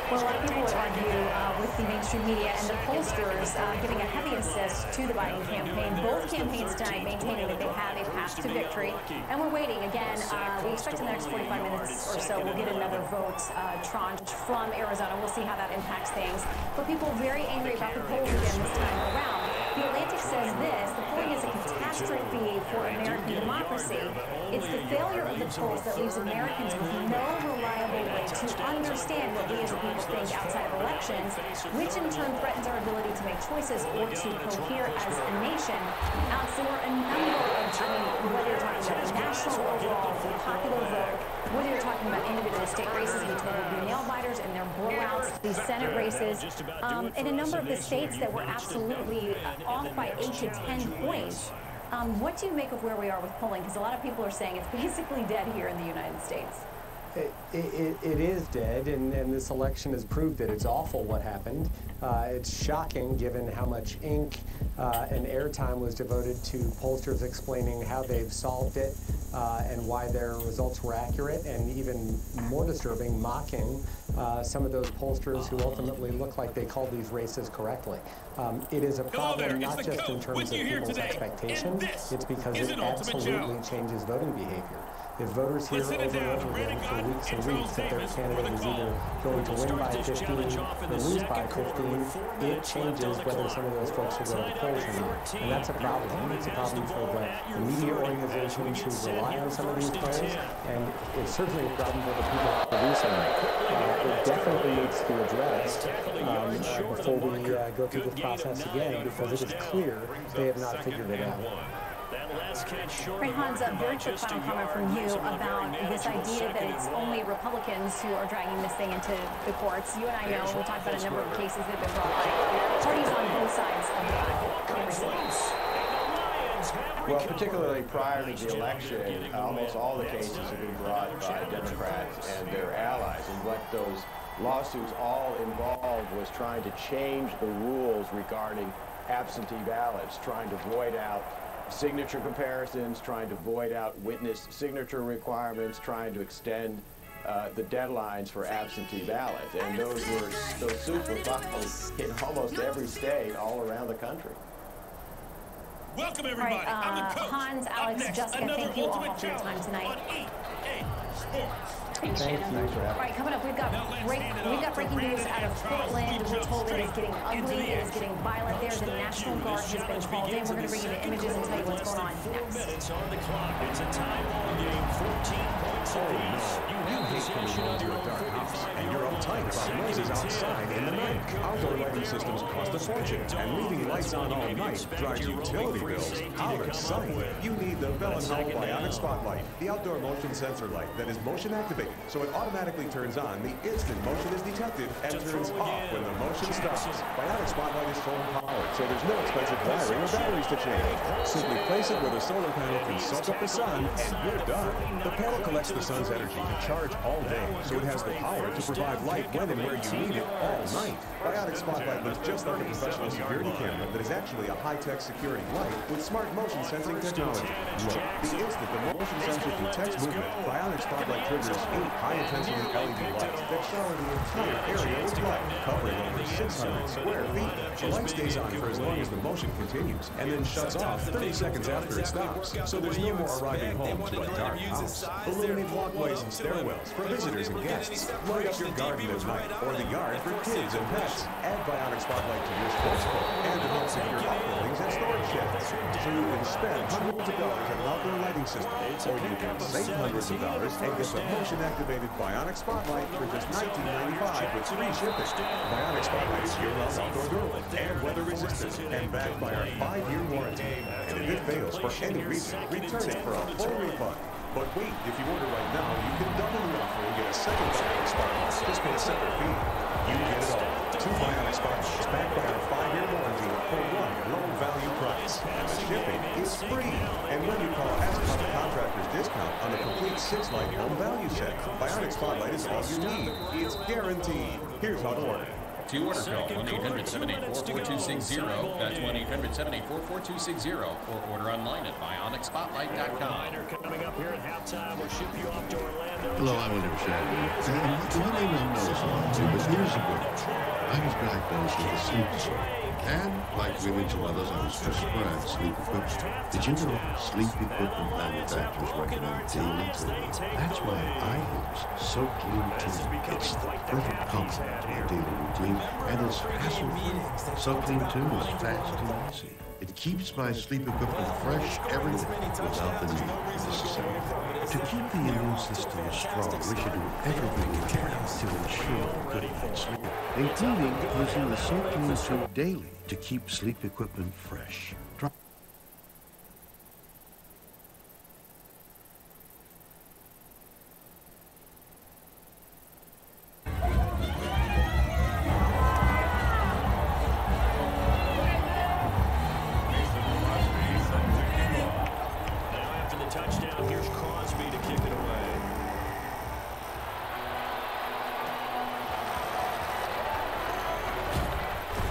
Well, a lot of people would argue with the mainstream media and the pollsters giving a heavy assist to the Biden campaign. Both campaigns tonight maintaining that they have a path to victory. And we're waiting. Again, we expect in the next 45 minutes or so we'll get another vote tranche from Arizona. We'll see how that impacts things. But people very angry about the polls again this time around. The Atlantic says this: the polling is a catastrophe for American democracy. It's the failure of the polls that leaves Americans with no reliable way to understand what we as a people think outside of elections, which in turn threatens our ability to make choices or to cohere as a nation. Alex, there were a number of, whether you're talking about the national overall, the popular vote, whether you're talking about individual state races, we told would be nail-biters and their blowouts, these Senate races, in a number of the states that were absolutely off by 8 to 10 points. What do you make of where we are with polling? Because a lot of people are saying it's basically dead here in the United States. It is dead, and this election has proved that it's awful what happened. It's shocking given how much ink and airtime was devoted to pollsters explaining how they've solved it and why their results were accurate, and even more disturbing, mocking some of those pollsters who ultimately look like they called these races correctly. It is a problem not just in terms of people's expectations, it's because it absolutely changes voting behavior. If voters hear over and over again for weeks and weeks that their candidate is either going to win by 15 or lose by 15, it changes whether some of those folks will go to the polls or not. And that's a problem. It's a problem for the media organizations who rely on some of these players, and it's certainly a problem for the people producing them. It definitely needs to be addressed before we go through this process again, because it is clear they have not figured it out. Right, Hans, a very quick final comment from you about this idea that it's only Republicans who are dragging this thing into the courts. You and I know, we talked about a number of cases that have been brought by parties on both sides of the conversation. Well, particularly prior to the election, almost all the cases have been brought by Democrats and their allies. And what those lawsuits all involved was trying to change the rules regarding absentee ballots, trying to void out signature comparisons, trying to void out witness signature requirements, trying to extend the deadlines for absentee ballots. And those suits were filed in almost every state all around the country. Welcome everybody. Right, I'm the coach. Hans, Alex, Jessica, thank you all for your time tonight. Thanks, Shannon. All right, coming up, we've got breaking news out of Portland. We're told it is getting ugly, it is getting violent there. The National Guard has been called in. We're going to bring you the images and tell you what's going on next. Minutes on the clock. It's a tie-ball game, 14 points apiece. You hate coming home to a dark house, and you're uptight about noises outside in the night. Outdoor lighting systems cost a fortune, and leaving lights on all night drives utility bills out of sight. You need the Bell & Howell Bionic Spotlight, the outdoor motion sensor light that is motion activated, so it automatically turns on the instant motion is detected and turns off when the motion stops. Bionic Spotlight is solar powered, so there's no expensive wiring or batteries to change. Simply place it where the solar panel can soak up the sun, and you're done. The panel collects the sun's energy to charge all day, so it has the power to provide light when and where you need it all night. Bionic Spotlight looks just like a professional security camera that is actually a high-tech security light with smart motion sensing technology. Look, the instant the motion sensor detects movement, Bionic Spotlight triggers 8 high-intensity LED lights that shower the entire area with light, covering over 600 square feet. The light stays on for as long as the motion continues, and then shuts off 30 seconds after it stops. So there's no more arriving home to a dark house. Illuminate walkways and stairwells for visitors and guests. Light up your garden at night, or the yard for kids and pets. Add Bionic Spotlight to your sports book and to help secure outbuildings and storage sheds. So you can spend hundreds of dollars on an outdoor lighting system, or you can save hundreds of dollars and get the motion-activated Bionic Spotlight for just $19.95 with free shipping. Bionic Spotlight is year-round outdoor durable and weather-resistant, and backed by our 5-year warranty. And if it fails for any reason, return it for a full refund. But wait, if you order right now, you can double the offer and get a second Bionic Spotlight. Just pay a separate fee. You get it all. 2 Bionic Spotlights backed by our 5-year warranty for one low-value price. And the shipping is free. And when you call, ask about the contractor's discount on the complete 6-light home value set. Bionic Spotlight is all you need. It's guaranteed. Here's how to order. To order, call 1-800-784-4260. That's 1-800-784-4260. Or order online at bionicspotlight.com. Coming up here at halftime, we'll ship you off to Orlando. Hello, I'm William Shatner. You may not know this about me, but years ago, I was diagnosed with a sleep disorder. And, like millions of others, I was prescribed sleep equipment. Did you know sleep equipment manufacturers recommend daily cleaning? That's why I use So Clean Tea. It's the perfect complement to my daily routine, and it's hassle-free. So Clean 2 is fast and easy. It keeps my sleep equipment fresh every day without the need for necessary. To keep the immune system strong, we should do everything we can to ensure good night's sleep, including using the SoClean tube daily to keep sleep equipment fresh.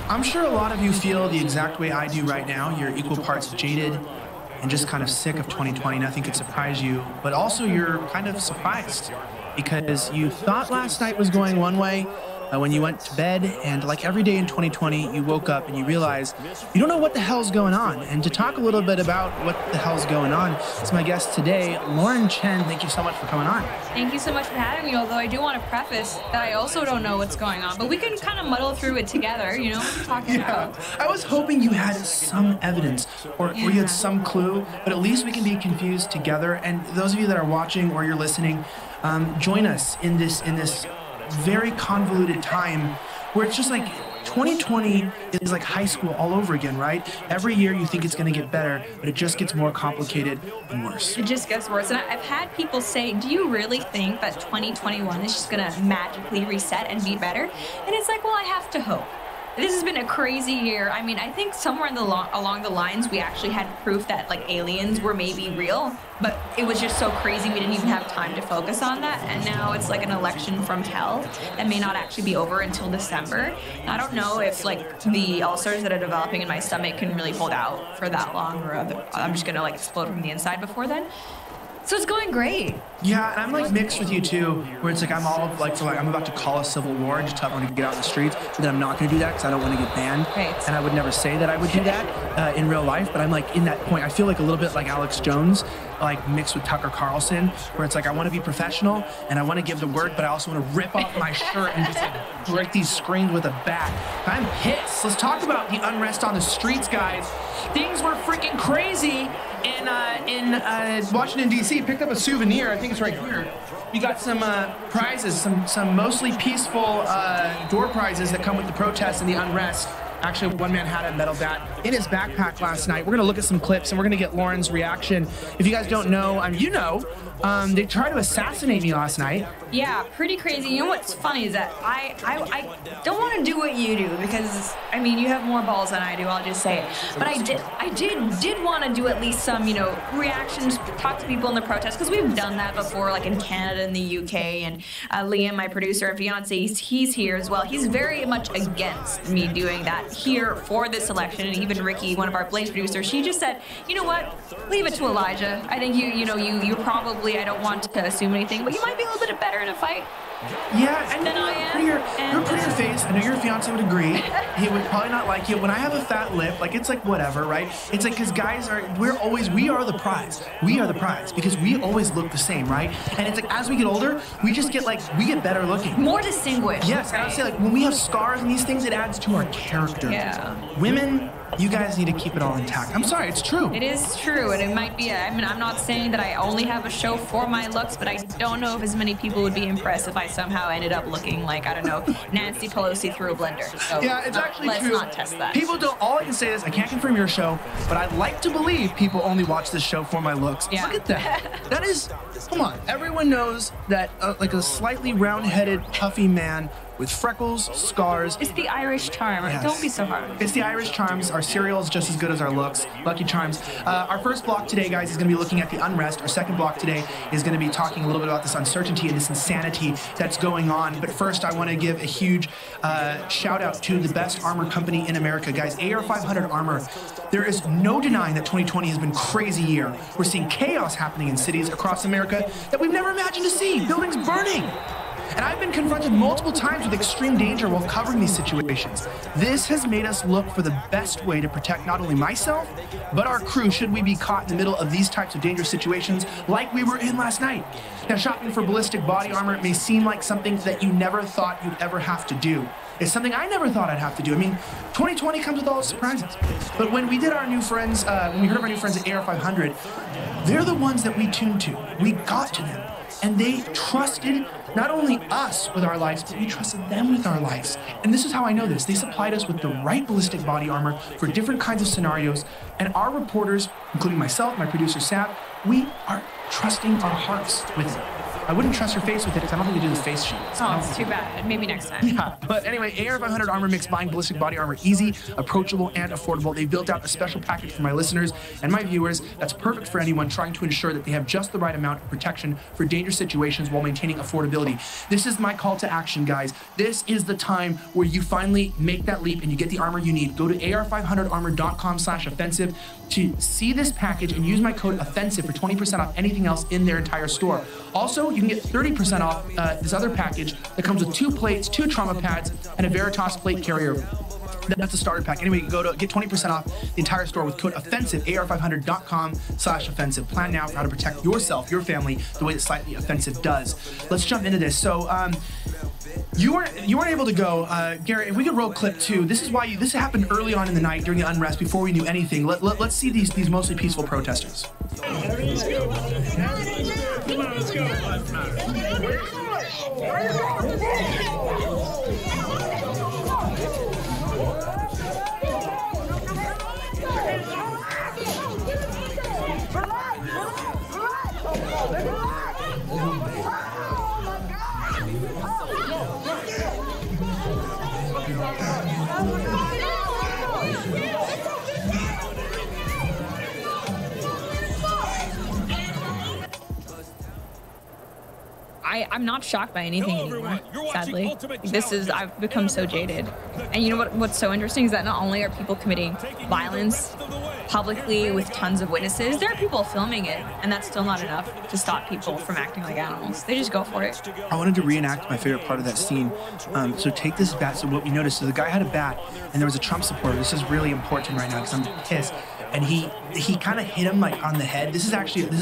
I'm sure a lot of you feel the exact way I do right now. You're equal parts jaded and just kind of sick of 2020. Nothing could surprise you, but also you're kind of surprised because you thought last night was going one way when you went to bed, and like every day in 2020, you woke up and you realize you don't know what the hell's going on. And to talk a little bit about what the hell's going on is my guest today, Lauren Chen. Thank you so much for coming on. Thank you so much for having me, although I do want to preface that I also don't know what's going on, but we can kind of muddle through it together, you know, talking about. I was hoping you had some evidence or you had some clue, but at least we can be confused together. And those of you that are watching or you're listening, join us in this very convoluted time where it's just like 2020 is like high school all over again, right? Every year you think it's going to get better, but it just gets more complicated and worse. It just gets worse. And I've had people say, do you really think that 2021 is just going to magically reset and be better? And it's like, well, I have to hope. This has been a crazy year. I mean, I think somewhere along the lines, we actually had proof that like aliens were maybe real, but it was just so crazy we didn't even have time to focus on that. And now it's like an election from hell that may not actually be over until December. I don't know if like the ulcers that are developing in my stomach can really hold out for that long, or I'm just gonna like explode from the inside before then. So it's going great. Yeah, and I'm like mixed with you too, where it's like I'm all like, I'm about to call a civil war and just tell everyone to get out in the streets, but then I'm not going to do that because I don't want to get banned. Right. And I would never say that I would do that in real life, but I'm like in that point. I feel like a little bit like Alex Jones, like mixed with Tucker Carlson, where it's like I want to be professional and I want to give the word, but I also want to rip off my shirt and just like break these screens with a bat. I'm pissed. Let's talk about the unrest on the streets, guys. Things were freaking crazy in Washington, D.C. Picked up a souvenir. I think it's right here. We got some prizes, some mostly peaceful door prizes that come with the protests and the unrest. Actually, one man had a metal bat in his backpack last night. We're going to look at some clips, and we're going to get Lauren's reaction. If you guys don't know, you know, they tried to assassinate me last night. Yeah, pretty crazy. You know what's funny is that I don't want to do what you do because, I mean, you have more balls than I do, I'll just say it. But I did want to do at least some, you know, reactions, talk to people in the protest, because we've done that before, like in Canada and the UK, and Liam, my producer and fiance, he's here as well. He's very much against me doing that here for this election, and even Ricky, one of our Blaze producers, she just said, you know what, leave it to Elijah. I think you probably, I don't want to assume anything, but you might be a little bit better in a fight. Yeah, and than I am. You're prettier face. I know your fiance would agree. He would probably not like you. When I have a fat lip, like it's like whatever, right? It's like because guys we are the prize. We are the prize because we always look the same, right? And it's like as we get older, we just get we get better looking, more distinguished. Yes, and I would say like when we have scars and these things, it adds to our character. Yeah. Women, you guys need to keep it all intact. I'm sorry, it's true. It is true, and it might be. I mean, I'm not saying that I only have a show for my looks, but I don't know if as many people would be impressed if I somehow ended up looking like, I don't know, Nancy Pelosi through a blender. So yeah, it's actually let's true. Let's not test that. People don't. All I can say is I can't confirm your show, but I'd like to believe people only watch this show for my looks. Yeah. Look at that. That is. Come on. Everyone knows that like a slightly round-headed, puffy man with freckles, scars. It's the Irish charm. Yes. Don't be so hard. It's the Irish charms. Our cereal is just as good as our looks. Lucky Charms. Our first block today, guys, is going to be looking at the unrest. Our second block today is going to be talking a little bit about this uncertainty and this insanity that's going on. But first, I want to give a huge shout out to the best armor company in America. Guys, AR500 Armor. There is no denying that 2020 has been a crazy year. We're seeing chaos happening in cities across America that we've never imagined to see. Buildings burning. And I've been confronted multiple times with extreme danger while covering these situations. This has made us look for the best way to protect not only myself, but our crew should we be caught in the middle of these types of dangerous situations like we were in last night. Now, shopping for ballistic body armor may seem like something that you never thought you'd ever have to do. It's something I never thought I'd have to do. I mean, 2020 comes with all its surprises. But when we did our new friends, when we heard of our new friends at AR500, they're the ones that we tuned to. We got to them. And they trusted not only us with our lives, but we trusted them with our lives. And this is how I know this. They supplied us with the right ballistic body armor for different kinds of scenarios. And our reporters, including myself, my producer, Sab, we are trusting our hearts with it. I wouldn't trust your face with it because I don't think they do the face sheet. Oh, it's too bad. Maybe next time. Yeah, but anyway, AR500 Armor makes buying ballistic body armor easy, approachable, and affordable. They built out a special package for my listeners and my viewers that's perfect for anyone trying to ensure that they have just the right amount of protection for dangerous situations while maintaining affordability. This is my call to action, guys. This is the time where you finally make that leap and you get the armor you need. Go to ar500armor.com/offensive to see this package and use my code OFFENSIVE for 20% off anything else in their entire store. Also, you can get 30% off this other package that comes with 2 plates, 2 trauma pads, and a Veritas plate carrier. That's a starter pack. Anyway, you can go to get 20% off the entire store with code OFFENSIVE, ar500.com/offensive. Plan now for how to protect yourself, your family, the way that Slightly Offensive does. Let's jump into this. So, you weren't able to go, Garrett. If we could roll clip 2, this is why this happened early on in the night during the unrest before we knew anything. Let's see these mostly peaceful protesters. Come on, let's go. I'm not shocked by anything anymore, sadly. I've become so jaded. And you know what's so interesting is that not only are people committing violence publicly with tons of witnesses, there are people filming it, and that's still not enough to stop people from acting like animals. They just go for it. I wanted to reenact my favorite part of that scene. So take this bat. So what we noticed is the guy had a bat, and there was a Trump supporter. This is really important right now because I'm pissed. And he kind of hit him like on the head. This is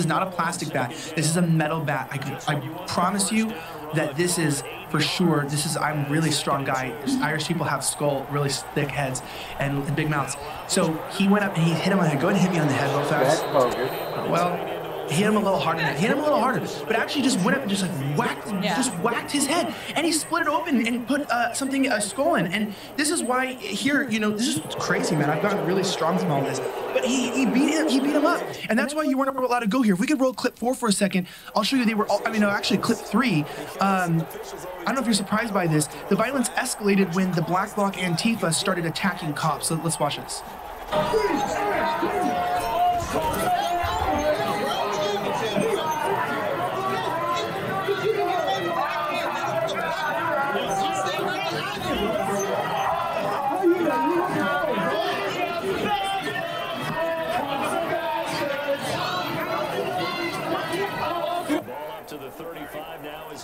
not a plastic bat. This is a metal bat. I promise you that this is for sure. I'm a really strong guy. Irish people have really thick heads and big mouths. So he went up and he hit him on the head. Go ahead and hit me on the head real fast. That's bogus. Well, he hit him a little harder than that. He hit him a little harder, but actually just went up and just like whacked his head, and he split it open and put a skull in. And this is why here, this is crazy, man. I've gotten really strong from all this, but he beat him up, and that's why you weren't allowed to go here. If we could roll clip 4 for a second, I'll show you. Actually clip 3. I don't know if you're surprised by this. The violence escalated when the Black Bloc Antifa started attacking cops. So let's watch this.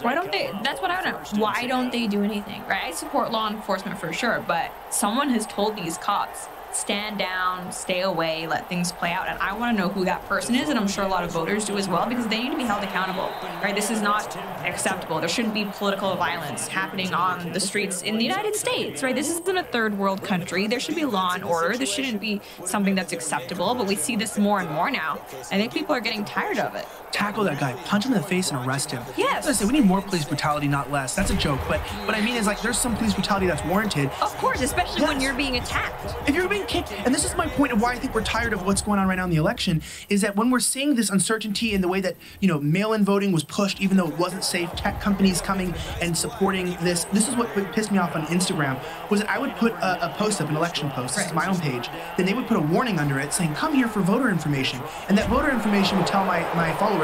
Why don't they? That's what I don't know. Why don't they do anything, right? I support law enforcement for sure, but someone has told these cops, stand down, stay away, let things play out. And I want to know who that person is, and I'm sure a lot of voters do as well, because they need to be held accountable, right? This is not acceptable. There shouldn't be political violence happening on the streets in the United States, right? This isn't a third world country. There should be law and order. This shouldn't be something that's acceptable, but we see this more and more now. I think people are getting tired of it. Tackle that guy, punch him in the face and arrest him. Yes. Listen, we need more police brutality, not less. That's a joke, but what I mean is there's some police brutality that's warranted. Of course, especially when you're being attacked. If you're being kicked, and this is my point of why I think we're tired of what's going on right now in the election, is that when we're seeing this uncertainty in the way that, mail-in voting was pushed, even though it wasn't safe, tech companies coming and supporting this. This is what pissed me off on Instagram, was that I would put a post up, an election post, this is my own page, then they would put a warning under it saying, come here for voter information. And that voter information would tell my followers,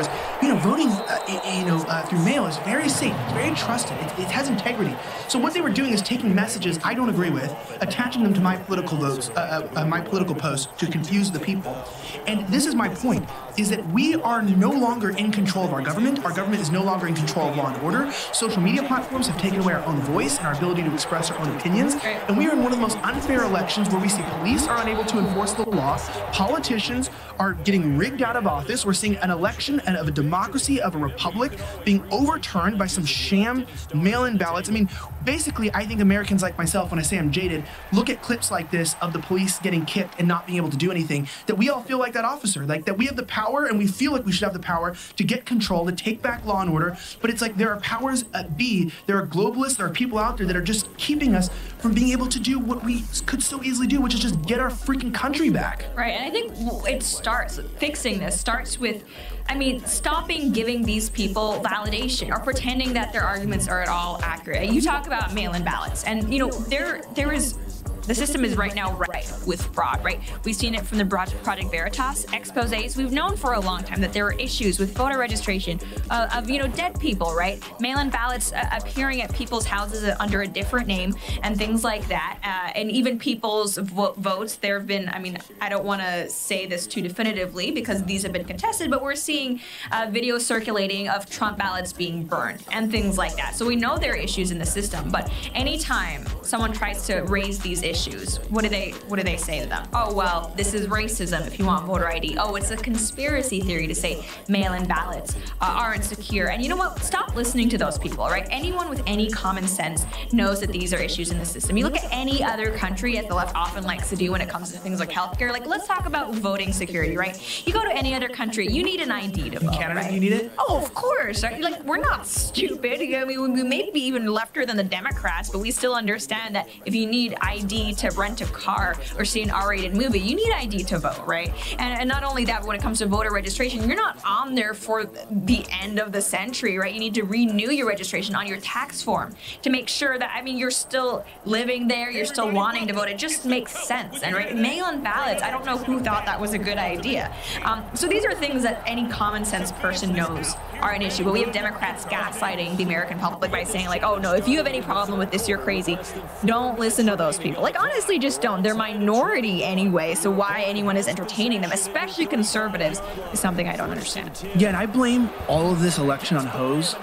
voting, through mail is very safe, it's very trusted, it has integrity. So what they were doing is taking messages I don't agree with, attaching them to my political my political post to confuse the people. And this is my point, is that we are no longer in control of our government. Our government is no longer in control of law and order. Social media platforms have taken away our own voice and our ability to express our own opinions. And we are in one of the most unfair elections where we see police are unable to enforce the law. Politicians are getting rigged out of office. We're seeing an election of a democracy, of a republic, being overturned by some sham mail-in ballots. I mean, basically, I think Americans like myself, when I say I'm jaded, look at clips like this of the police getting kicked and not being able to do anything, that we all feel like that officer, like that we have the power and we feel like we should have the power to get control, to take back law and order. But it's like there are powers at B, there are globalists, there are people out there that are just keeping us from being able to do what we could so easily do, which is just get our freaking country back. Right, and I think fixing this starts with, I mean, stopping giving these people validation or pretending that their arguments are at all accurate. You talk about mail-in ballots, and you know, there is, the system is right now rife with fraud, right? We've seen it from the Project Veritas exposés. We've known for a long time that there are issues with voter registration of, you know, dead people, right? Mail-in ballots appearing at people's houses under a different name and things like that. And even people's votes, there have been, I mean, I don't want to say this too definitively because these have been contested, but we're seeing videos circulating of Trump ballots being burned and things like that. So we know there are issues in the system, but anytime someone tries to raise these issues, what do they say to them? Oh, well, this is racism if you want voter ID. Oh, it's a conspiracy theory to say mail-in ballots aren't secure. And you know what? Stop listening to those people, right? Anyone with any common sense knows that these are issues in the system. You look at any other country, as the left often likes to do when it comes to things like healthcare, like let's talk about voting security, right? You go to any other country, you need an ID to vote, in Canada, right? you need it? Oh, of course. Right? Like, we're not stupid. I mean, we may be even lefter than the Democrats, but we still understand that if you need ID to rent a car or see an R-rated movie, you need ID to vote, right? And not only that, but when it comes to voter registration, you're not on there for the end of the century, right? You need to renew your registration on your tax form to make sure that, I mean, you're still living there, you're still wanting to vote. It just makes sense. And right, mail-in ballots, I don't know who thought that was a good idea. So these are things that any common sense person knows are an issue, but we have Democrats gaslighting the American public by saying like, oh no, if you have any problem with this, you're crazy. Don't listen to those people. Like, honestly, just don't. They're minority anyway, so why anyone is entertaining them, especially conservatives, is something I don't understand. Yeah, and I blame all of this election on hoes.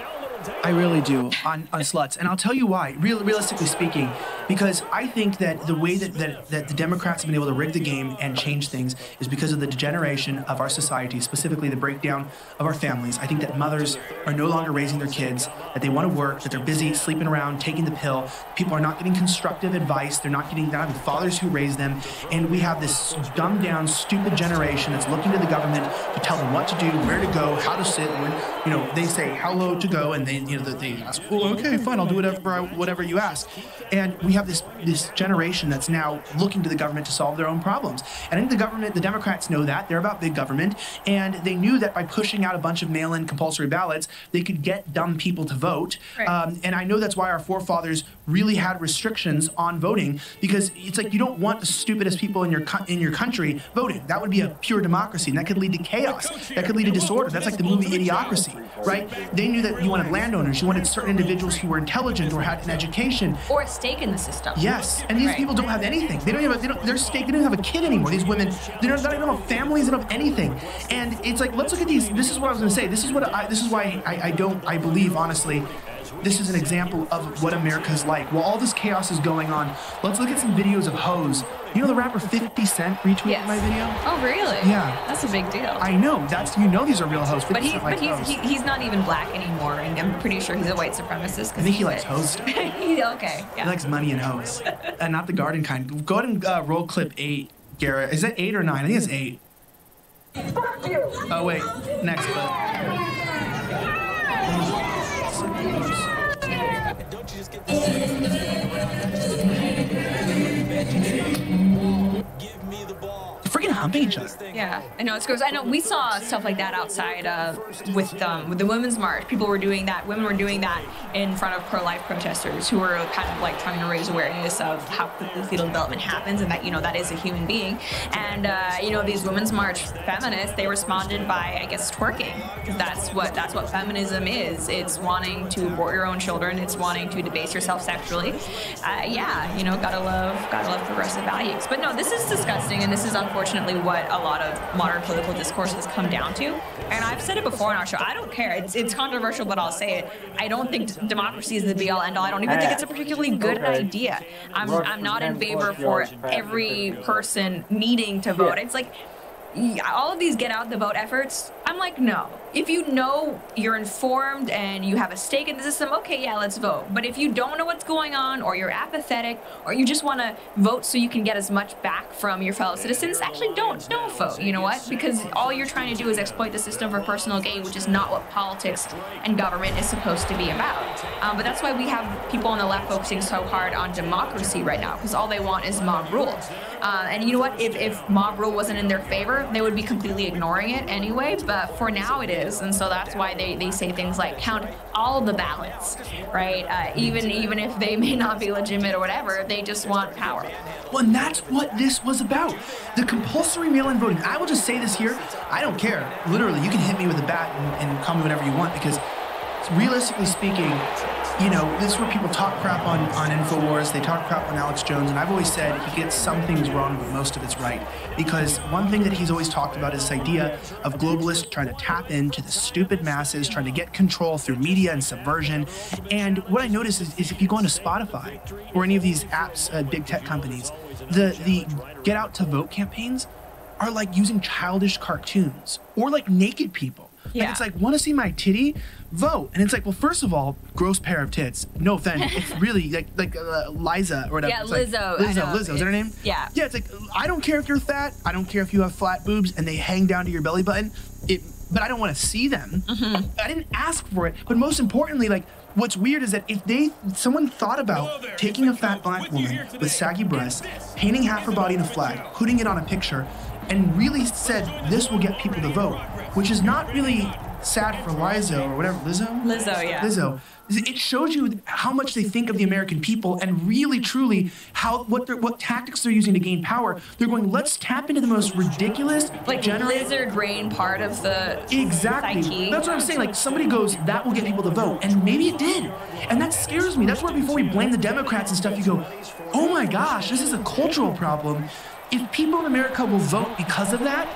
I really do, on sluts. And I'll tell you why, realistically speaking, because I think that the way that the Democrats have been able to rig the game and change things is because of the degeneration of our society, specifically the breakdown of our families. I think that mothers are no longer raising their kids, that they want to work, that they're busy sleeping around, taking the pill. People are not getting constructive advice. They're not having fathers who raise them. And we have this dumbed down, stupid generation that's looking to the government to tell them what to do, where to go, how to sit. Where, you know, they say how low to go, and they ask, well, okay, fine, I'll do whatever you ask. And we have this generation that's now looking to the government to solve their own problems. And I think the Democrats know that. They're about big government. And they knew that by pushing out a bunch of mail-in compulsory ballots, they could get dumb people to vote. Right. And I know that's why our forefathers really had restrictions on voting, because it's like you don't want the stupidest people in your country voting. That would be a pure democracy, and that could lead to chaos. That could lead to disorder. That's like the movie Idiocracy, right? They knew that you wanted landowners, you wanted certain individuals who were intelligent or had an education. Or a stake in the system. Yes, and these people don't have anything. They don't have a kid anymore. These women, they don't have families, they don't have anything. And it's like, let's look at these. This is what I was going to say. This is why I believe, honestly, this is an example of what America's like. While all this chaos is going on, let's look at some videos of hoes. You know the rapper 50 Cent retweeted my video? Oh, really? Yeah. That's a big deal. I know. These are real hoes. But he's not even black anymore, and I'm pretty sure he's a white supremacist. I think he likes hoes. Okay, yeah. He likes money and hoes. And not the garden kind. Go ahead and roll clip 8, Garrett. Is that 8 or 9? I think it's 8. Oh, wait. Next clip. Freaking humping each other. Yeah, I know it's gross. I know we saw stuff like that outside with the Women's March. People were doing that. Women were doing that in front of pro-life protesters who were kind of like trying to raise awareness of how quickly fetal development happens and that, you know, that is a human being. And, you know, these Women's March feminists, they responded by, I guess, twerking. That's what feminism is. It's wanting to abort your own children. It's wanting to debase yourself sexually. Yeah, you know, gotta love progressive values. But no, this is disgusting, and this is unfortunately what a lot of modern political discourse has come down to. And I've said it before on our show. I don't care. It's controversial, but I'll say it. I don't think democracy is the be-all, end-all. I don't even think it's a particularly good idea. I'm not in favor for every person needing to vote. It's like all of these get out the vote efforts. I'm like, no. If you know you're informed and you have a stake in the system, okay, yeah, let's vote. But if you don't know what's going on, or you're apathetic, or you just want to vote so you can get as much back from your fellow citizens, actually don't vote. You know what? Because all you're trying to do is exploit the system for personal gain, which is not what politics and government is supposed to be about. But that's why we have people on the left focusing so hard on democracy right now, because all they want is mob rule. And you know what? If mob rule wasn't in their favor, they would be completely ignoring it anyway. But for now, it is. And so that's why they say things like count all the ballots, right? Even if they may not be legitimate or whatever, they just want power. Well, and that's what this was about. The compulsory mail-in voting. I will just say this here. I don't care. Literally, you can hit me with a bat and call me whatever you want, because realistically speaking, you know, this is where people talk crap on InfoWars, they talk crap on Alex Jones, and I've always said he gets some things wrong, but most of it's right. Because one thing that he's always talked about is this idea of globalists trying to tap into the stupid masses, trying to get control through media and subversion. And what I notice is if you go onto Spotify or any of these apps, big tech companies, the get out to vote campaigns are like using childish cartoons or like naked people. Yeah. Like it's like, want to see my titty? Vote. And it's like, well, first of all, gross pair of tits. No offense. It's really like Liza or whatever. Yeah, it's Lizzo. Like, Lizzo, is that her name? Yeah. Yeah, it's like, I don't care if you're fat. I don't care if you have flat boobs and they hang down to your belly button. But I don't want to see them. Mm-hmm. I didn't ask for it. But most importantly, like, what's weird is that if someone thought about taking a fat black woman with saggy breasts, painting half her body in a flag, putting it on a picture, and really said this will get people to vote, which is not really sad for Lizzo or whatever. Lizzo, yeah. Lizzo. It shows you how much they think of the American people, and really, truly, what tactics they're using to gain power. They're going, let's tap into the most ridiculous, like lizard brain part of the psyche. That's what I'm saying. Like, somebody goes, that will get people to vote, and maybe it did, and that scares me. That's where before we blame the Democrats and stuff, you go, oh my gosh, this is a cultural problem. If people in America will vote because of that,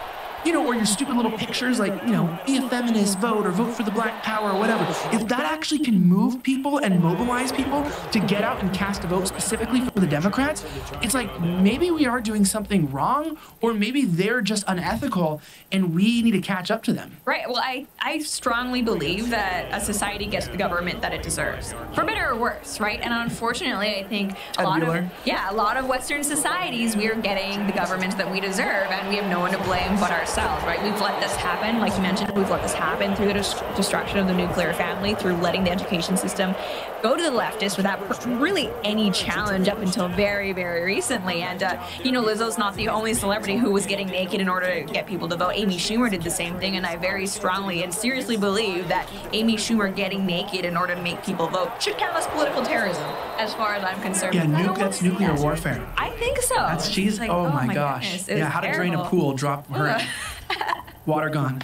you know, or your stupid little pictures like, you know, be a feminist, vote, or vote for the black power, or whatever. If that actually can move people and mobilize people to get out and cast a vote specifically for the Democrats, it's like maybe we are doing something wrong, or maybe they're just unethical and we need to catch up to them. Right. Well, I strongly believe that a society gets the government that it deserves, for better or worse, right? And unfortunately, I think a lot of Western societies, we are getting the government that we deserve, and we have no one to blame but ourselves. Right? We've let this happen, like you mentioned, we've let this happen through the destruction of the nuclear family, through letting the education system go to the leftists without really any challenge up until very, very recently. And, you know, Lizzo's not the only celebrity who was getting naked in order to get people to vote. Amy Schumer did the same thing, and I very strongly and seriously believe that Amy Schumer getting naked in order to make people vote should count as political terrorism, as far as I'm concerned. Yeah, that's nuclear warfare. I think so. That's cheese. Like, oh my gosh. Yeah, how to drain a pool, drop her. Water gone.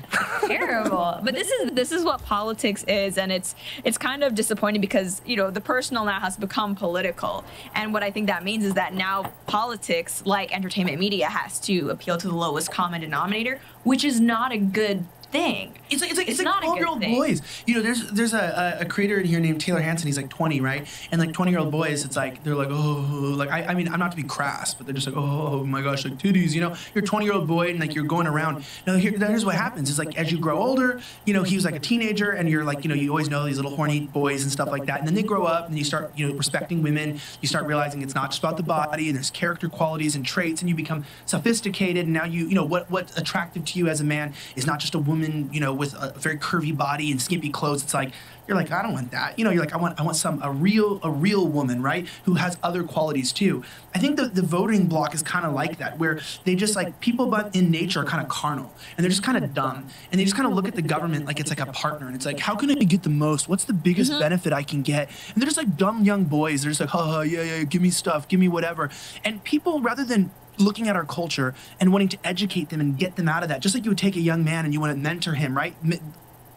Terrible. But this is what politics is, and it's kind of disappointing because, you know, the personal now has become political. And what I think that means is that now politics, like entertainment media, has to appeal to the lowest common denominator, which is not a good thing. It's like 12-year-old boys. You know, there's a creator in here named Taylor Hanson. He's like 20, right? And like 20-year-old boys, it's like they're like, oh, like I mean, I'm not to be crass, but they're just like, oh my gosh, like titties. You know, you're a 20-year-old boy and like you're going around. Now here's what happens. It's like as you grow older, you know, he was like a teenager, and you're like, you know, you always know these little horny boys and stuff like that. And then they grow up and you start, you know, respecting women. You start realizing it's not just about the body, and there's character qualities and traits, and you become sophisticated. And now you know what's attractive to you as a man is not just a woman woman, you know, with a very curvy body and skimpy clothes. It's like, you're like, I don't want that. You know, you're like, I want a real woman, right? Who has other qualities too. I think the voting bloc is kind of like that, where they just like, people but in nature are kind of carnal and they're just kind of dumb. And they just kind of look at the government like it's like a partner. And it's like, how can I get the most? What's the biggest benefit I can get? And they're just like dumb young boys. They're just like, yeah, give me stuff, give me whatever. And people, rather than looking at our culture and wanting to educate them and get them out of that, just like you would take a young man and you want to mentor him, right?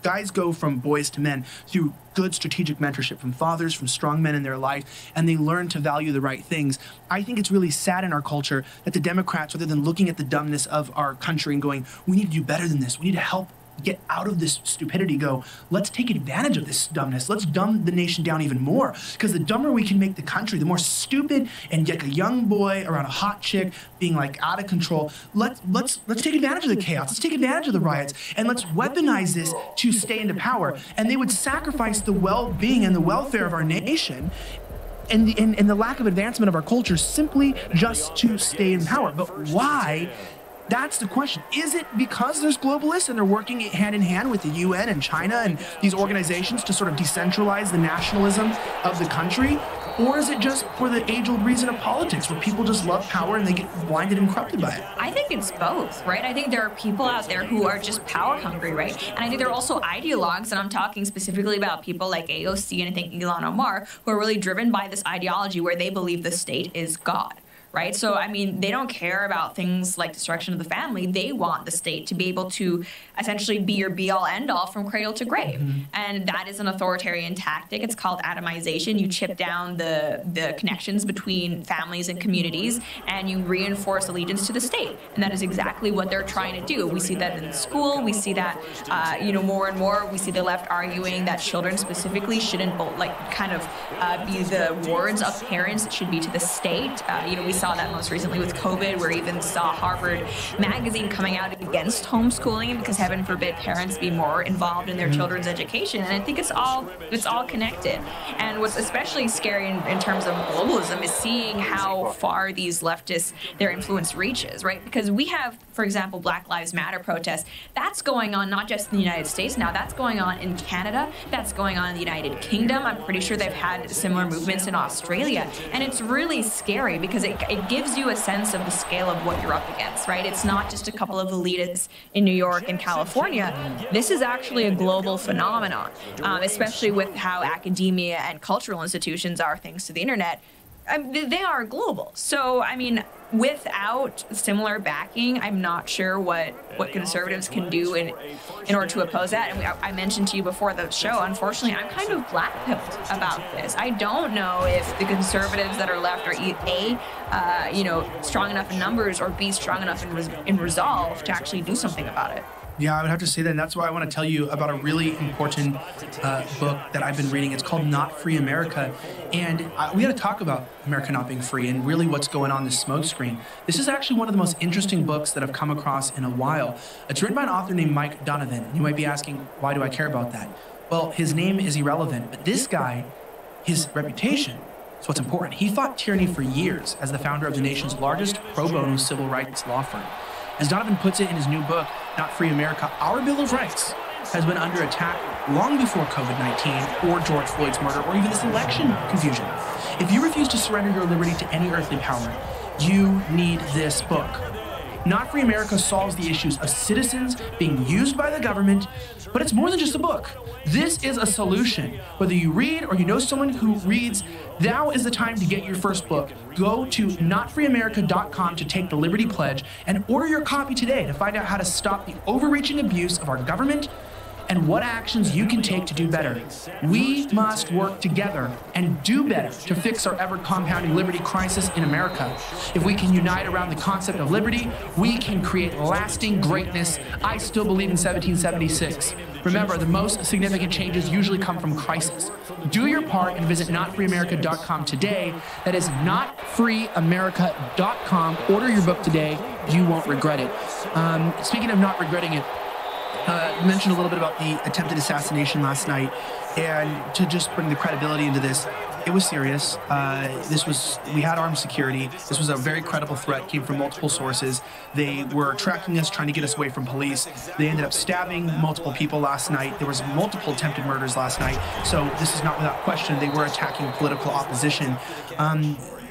Guys go from boys to men through good strategic mentorship from fathers, from strong men in their life, and they learn to value the right things. I think it's really sad in our culture that the Democrats, rather than looking at the dumbness of our country and going, we need to do better than this, we need to help get out of this stupidity, go, let's take advantage of this dumbness. Let's dumb the nation down even more. Because the dumber we can make the country, the more stupid, and get a young boy around a hot chick being like out of control. Let's take advantage of the chaos. Let's take advantage of the riots, and let's weaponize this to stay into power. And they would sacrifice the well-being and the welfare of our nation and the lack of advancement of our culture simply just to stay in power. But why? That's the question. Is it because there's globalists and they're working hand in hand with the UN and China and these organizations to sort of decentralize the nationalism of the country? Or is it just for the age-old reason of politics, where people just love power and they get blinded and corrupted by it? I think it's both, right? I think there are people out there who are just power hungry, right? And I think there are also ideologues, and I'm talking specifically about people like AOC and I think Ilhan Omar, who are really driven by this ideology where they believe the state is God. Right? So, I mean, they don't care about things like destruction of the family. They want the state to be able to essentially be your be-all, end-all from cradle to grave. And that is an authoritarian tactic. It's called atomization. You chip down the connections between families and communities, and you reinforce allegiance to the state. And that is exactly what they're trying to do. We see that in school. We see that, more and more. We see the left arguing that children specifically shouldn't, be the wards of parents. It should be to the state. We saw that most recently with COVID, where even saw Harvard Magazine coming out against homeschooling because, heaven forbid, parents be more involved in their children's education. And I think it's all connected. And what's especially scary in terms of globalism is seeing how far these leftists, their influence reaches, right? Because we have, for example, Black Lives Matter protests. That's going on not just in the United States now, that's going on in Canada, that's going on in the United Kingdom. I'm pretty sure they've had similar movements in Australia. And it's really scary because it gives you a sense of the scale of what you're up against, right? It's not just a couple of elitists in New York and California. This is actually a global phenomenon, especially with how academia and cultural institutions are thanks to the internet. They are global. So, I mean, without similar backing, I'm not sure what conservatives can do in order to oppose that. And I mentioned to you before the show, unfortunately, I'm kind of black-pilled about this. I don't know if the conservatives that are left are A, strong enough in numbers, or B, strong enough in resolve to actually do something about it. Yeah, I would have to say that, and that's why I want to tell you about a really important book that I've been reading. It's called Not Free America, and we got to talk about America not being free and really what's going on this smoke screen. This is actually one of the most interesting books that I've come across in a while. It's written by an author named Mike Donovan. You might be asking, why do I care about that? Well, his name is irrelevant, but this guy, his reputation, is what's important. He fought tyranny for years as the founder of the nation's largest pro bono civil rights law firm. As Donovan puts it in his new book, Not Free America, our Bill of Rights has been under attack long before COVID-19 or George Floyd's murder or even this election confusion. If you refuse to surrender your liberty to any earthly power, you need this book. Not Free America solves the issues of citizens being used by the government, but it's more than just a book. This is a solution. Whether you read or you know someone who reads, now is the time to get your first book. Go to notfreeamerica.com to take the Liberty Pledge and order your copy today to find out how to stop the overreaching abuse of our government and what actions you can take to do better. We must work together and do better to fix our ever-compounding liberty crisis in America. If we can unite around the concept of liberty, we can create lasting greatness. I still believe in 1776. Remember, the most significant changes usually come from crisis. Do your part and visit notfreeamerica.com today. That is notfreeamerica.com. Order your book today. You won't regret it. Speaking of not regretting it, mentioned a little bit about the attempted assassination last night, and to just bring the credibility into this, it was serious. We had armed security. This was a very credible threat, came from multiple sources. They were tracking us, trying to get us away from police. They ended up stabbing multiple people last night. There was multiple attempted murders last night. So this is not without question. They were attacking political opposition.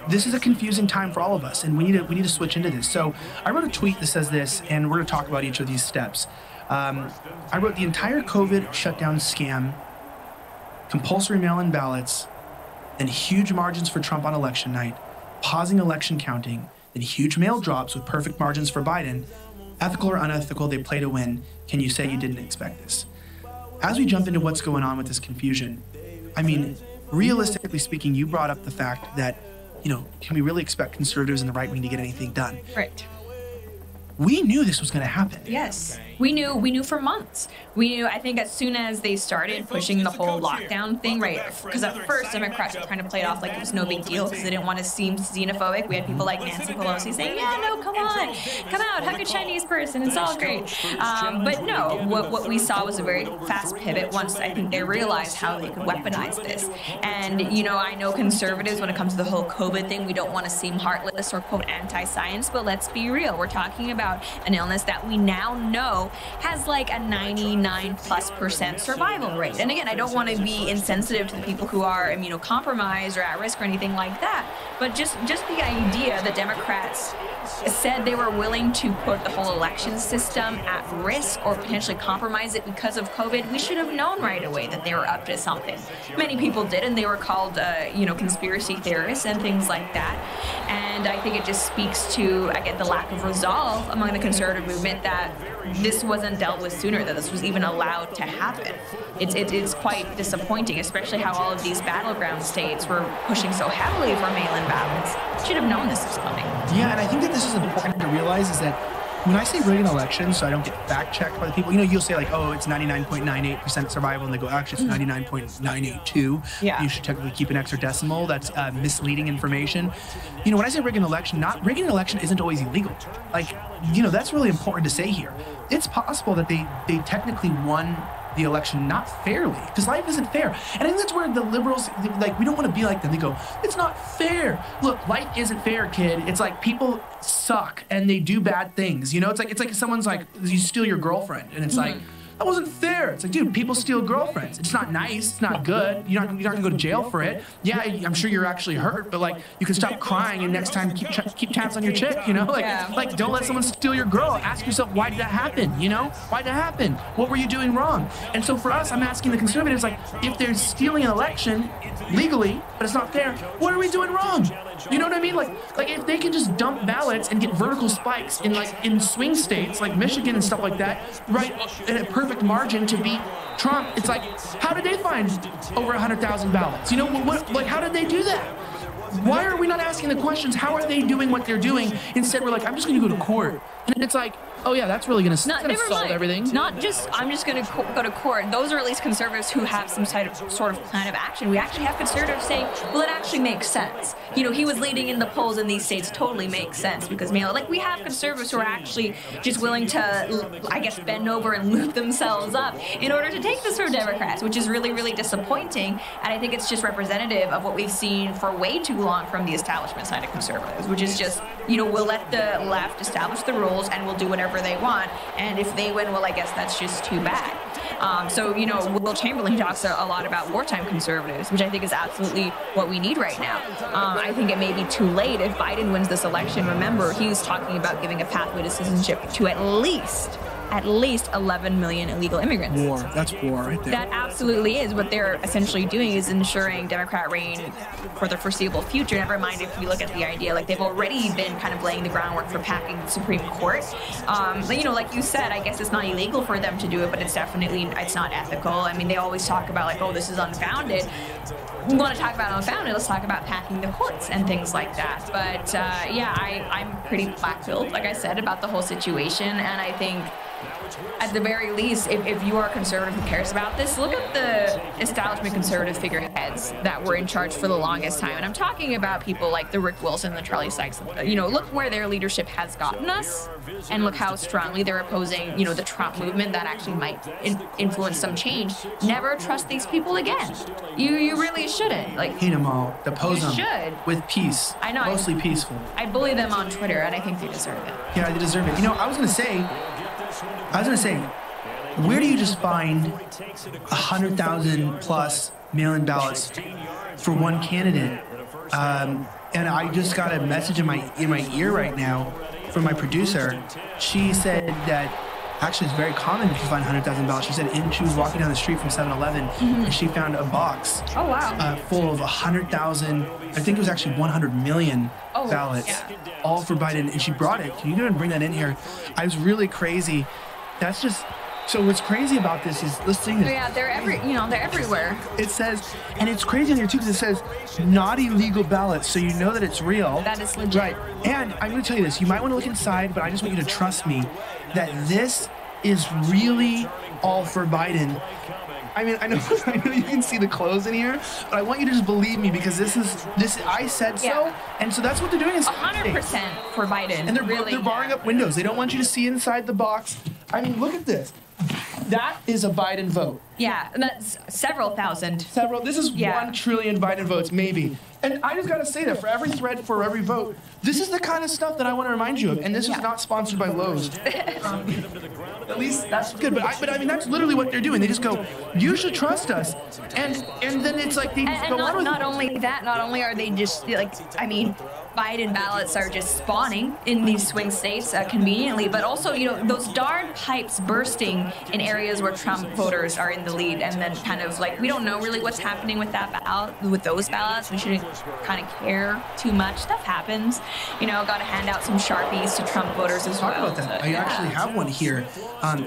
This is a confusing time for all of us, and we need to switch into this. So I wrote a tweet that says this, and we're going to talk about each of these steps. I wrote the entire COVID shutdown scam, compulsory mail-in ballots, and huge margins for Trump on election night, pausing election counting, then huge mail drops with perfect margins for Biden. Ethical or unethical, they play to win. Can you say you didn't expect this? As we jump into what's going on with this confusion, I mean, realistically speaking, you brought up the fact that, can we really expect conservatives and the right wing to get anything done? Right. We knew this was going to happen. Yes. We knew for months. We knew, I think as soon as they started pushing the whole lockdown thing, right? Because at first Democrats were trying to play it off like it was no big deal because they didn't want to seem xenophobic. We had people like Nancy Pelosi saying, yeah, no, come on, come out, hug a Chinese person, it's all great. But no, what we saw was a very fast pivot once I think they realized how they could weaponize this. And, I know conservatives, when it comes to the whole COVID thing, we don't want to seem heartless or quote anti-science, but let's be real. We're talking about an illness that we now know has like a 99+% survival rate. And again, I don't want to be insensitive to the people who are immunocompromised or at risk or anything like that, but just the idea that Democrats said they were willing to put the whole election system at risk or potentially compromise it because of COVID, we should have known right away that they were up to something. Many people did, and they were called, conspiracy theorists and things like that. And I think it just speaks to, again, the lack of resolve among the conservative movement that this wasn't dealt with sooner, that this was even allowed to happen. It's quite disappointing, especially how all of these battleground states were pushing so heavily for mail-in ballots. Should have known this was coming. Yeah, and I think that this is important to realize is that when I say rigging elections, so I don't get fact-checked by the people, you'll say like, oh, it's 99.98% survival, and they go, actually, it's 99.982. Yeah. You should technically keep an extra decimal. That's misleading information. When I say rigging an election, rigging an election isn't always illegal. Like, that's really important to say here. It's possible that they technically won the election not fairly, because life isn't fair. And I think that's where the liberals, we don't want to be like them. They go, it's not fair. Look, life isn't fair, kid. It's like people suck and they do bad things. It's like someone's like, you steal your girlfriend, and it's like, that wasn't fair. It's like, dude, people steal girlfriends. It's not nice. It's not good. You're not gonna go to jail for it. Yeah, I'm sure you're actually hurt, but you can stop crying and next time keep tabs on your chick. Like don't let someone steal your girl. Ask yourself, why did that happen? Why did that happen? What were you doing wrong? And so for us, I'm asking the conservatives, if they're stealing an election legally, but it's not fair, what are we doing wrong? You know what I mean? Like if they can just dump ballots and get vertical spikes in swing states like Michigan and stuff like that, right, at a perfect margin to beat Trump, it's like, how did they find over 100,000 ballots? How did they do that? Why are we not asking the questions? How are they doing what they're doing? Instead, we're like, I'm just going to go to court. And it's like, oh yeah, that's really going to solve everything. Not just, I'm just going to go to court. Those are at least conservatives who have some sort of plan of action. We actually have conservatives saying, well, it actually makes sense. He was leading in the polls in these states, totally makes sense because we have conservatives who are actually just willing to, I guess, bend over and loop themselves up in order to take this from Democrats, which is really, really disappointing. And I think it's just representative of what we've seen for way too long from the establishment side of conservatives, which is just, we'll let the left establish the rules and we'll do whatever they want, and if they win, well, I guess that's just too bad. Will Chamberlain talks a lot about wartime conservatives, which I think is absolutely what we need right now. I think it may be too late if Biden wins this election. Remember, he was talking about giving a pathway to citizenship to at least 11 million illegal immigrants. War. That's war right there. That absolutely is. What they're essentially doing is ensuring Democrat reign for the foreseeable future. Never mind if you look at the idea, they've already been kind of laying the groundwork for packing the Supreme Court. Like you said, I guess it's not illegal for them to do it, but it's not ethical. I mean, they always talk about oh, this is unfounded. We want to talk about unfounded, let's talk about packing the courts and things like that. But I'm pretty black-pilled, like I said, about the whole situation, and I think at the very least, if you are a conservative who cares about this, look at the establishment conservative figureheads that were in charge for the longest time. And I'm talking about people like the Rick Wilson and the Charlie Sykes. You know, look where their leadership has gotten us, and look how strongly they're opposing, you know, the Trump movement that actually might influence some change. Never trust these people again. You really shouldn't. Like, hate them all. Depose them. Should. With peace. I know. Mostly peaceful. I bully them on Twitter, and I think they deserve it. Yeah, they deserve it. You know, I was gonna say, where do you just find 100,000 plus mail-in ballots for one candidate? And I just got a message in my ear right now from my producer. She said that actually it's very common to find 100,000 ballots. She said she was walking down the street from 7-Eleven and she found a box full of 100,000, I think it was actually 100 million ballots, all for Biden, and she brought it. Can you go and bring that in here? I was really crazy. That's just, so what's crazy about this is, let's see this. Oh, yeah, they're everywhere. It says, and it's crazy on here too, because it says not illegal ballots, so you know that it's real. That is legit. Right, and I'm gonna tell you this, you might wanna look inside, but I just want you to trust me that this is really all for Biden. I mean, I know you can see the clothes in here, but I want you to just believe me, because this, I said so, and so that's what they're doing. 100% for Biden. And they're barring up windows. They don't want you to see inside the box. I mean, look at this. That is a Biden vote. Yeah, and that's several thousand. This is 1 trillion Biden votes, maybe. And I just gotta say that for every thread, for every vote, this is the kind of stuff that I want to remind you of. And this is not sponsored by Lowe's. At least that's good. But I mean, that's literally what they're doing. They just go, you should trust us. And then it's like they just go on with not only that, not only are they just like, I mean, Biden ballots are just spawning in these swing states conveniently, but also, you know, those darn pipes bursting in areas where Trump voters are in the lead, and then kind of like, we don't know really what's happening with that ballot, with those ballots. We shouldn't kind of care too much. Stuff happens. You know, got to hand out some Sharpies to Trump voters as well. Talk about that. I actually have one here.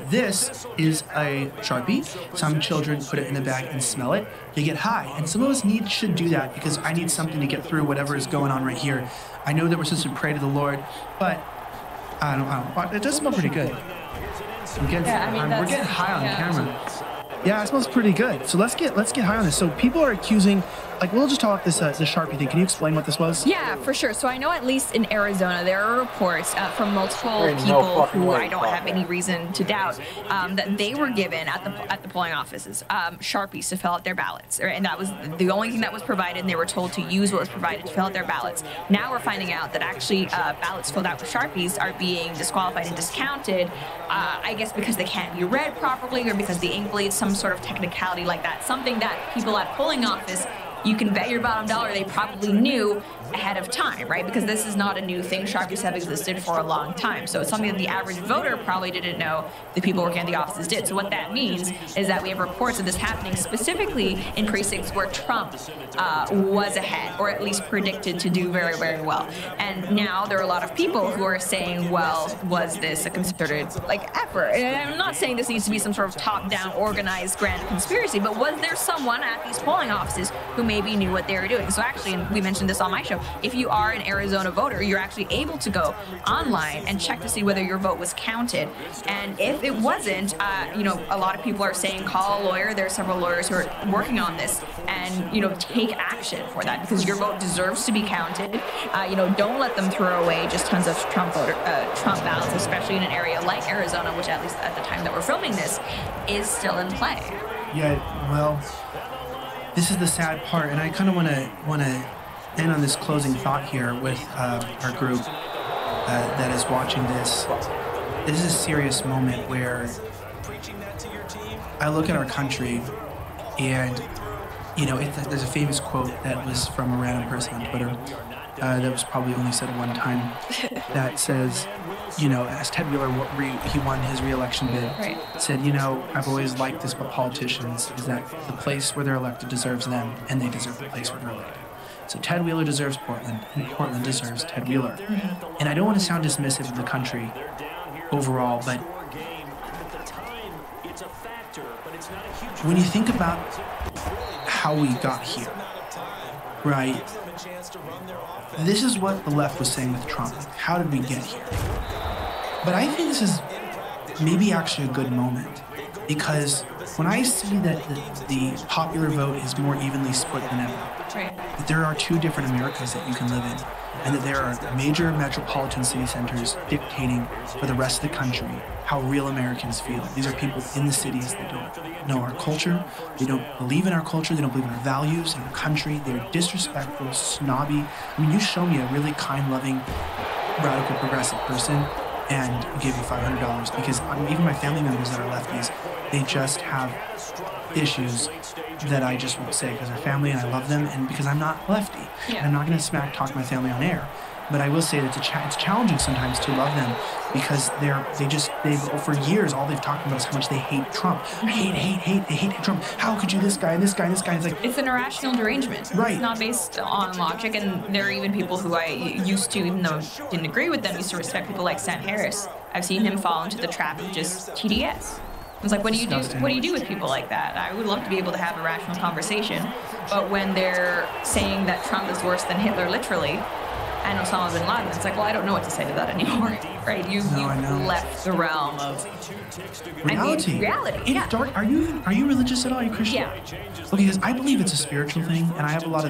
This is a Sharpie. Some children put it in the bag and smell it. They get high, and some of us should do that, because I need something to get through whatever is going on right here. I know that we're supposed to pray to the Lord, but I don't. It does smell pretty good. We're getting high on camera. Yeah, it smells pretty good. So let's get high on this. So people are accusing, like, we'll just talk this Sharpie thing. Can you explain what this was? Yeah, for sure. So I know at least in Arizona there are reports from multiple people who I don't have any reason to doubt that they were given at the polling offices Sharpies to fill out their ballots, and that was the only thing that was provided. And they were told to use what was provided to fill out their ballots. Now we're finding out that actually ballots filled out with Sharpies are being disqualified and discounted. I guess because they can't be read properly, or because the ink bleeds, some sort of technicality like that. Something that people at polling office, you can bet your bottom dollar they probably knew ahead of time, right? Because this is not a new thing. Sharpies have existed for a long time. So it's something that the average voter probably didn't know the people working at the offices did. So what that means is that we have reports of this happening specifically in precincts where Trump was ahead, or at least predicted to do very, very well. And now there are a lot of people who are saying, well, was this a concerted effort? And I'm not saying this needs to be some sort of top-down organized grand conspiracy, but was there someone at these polling offices who maybe knew what they were doing? So actually, and we mentioned this on my show, if you are an Arizona voter, you're actually able to go online and check to see whether your vote was counted. And if it wasn't, you know, a lot of people are saying call a lawyer. There are several lawyers who are working on this, and, you know, take action for that, because your vote deserves to be counted. You know, don't let them throw away just tons of Trump ballots, especially in an area like Arizona, which at least at the time that we're filming this is still in play. Yeah, well, this is the sad part, and I kind of want to end on this closing thought here with our group that is watching this. This is a serious moment where I look at our country, and, you know, there's a famous quote that was from a random person on Twitter that was probably only said one time, that says, you know, as Ted Wheeler, he won his re-election bid, said, you know, I've always liked this about politicians, is that the place where they're elected deserves them, and they deserve the place where they're elected. So Ted Wheeler deserves Portland, and Portland deserves Ted Wheeler. And I don't want to sound dismissive of the country overall, but when you think about how we got here, right, this is what the left was saying with Trump. How did we get here? But I think this is maybe actually a good moment, because when I see that the popular vote is more evenly split than ever, that there are two different Americas that you can live in, and that there are major metropolitan city centers dictating for the rest of the country how real Americans feel. These are people in the cities that don't know our culture, they don't believe in our culture, they don't believe in our values, in our country, they're disrespectful, snobby. I mean, you show me a really kind, loving, radical, progressive person, and give you $500, because even my family members that are lefties, they just have issues that I just won't say because they're family and I love them, and because I'm not lefty. And I'm not going to smack talk my family on air. But I will say that it's challenging sometimes to love them, because for years all they've talked about is how much they hate Trump. They hate Trump. How could you, this guy and this guy and this guy? It's like, it's an irrational derangement. Right. It's not based on logic, and there are even people who I used to, even though I didn't agree with them, used to respect people like Sam Harris. I've seen him fall into the trap of just TDS. I was like, what do you do? What do you do with people like that? I would love to be able to have a rational conversation, but when they're saying that Trump is worse than Hitler, literally, and Osama bin Laden, it's like, well, I don't know what to say to that anymore, right? You've left the realm of reality. Reality. Yeah. Dark. Are you religious at all? Are you Christian? Yeah. Okay, because I believe it's a spiritual thing, and I have a lot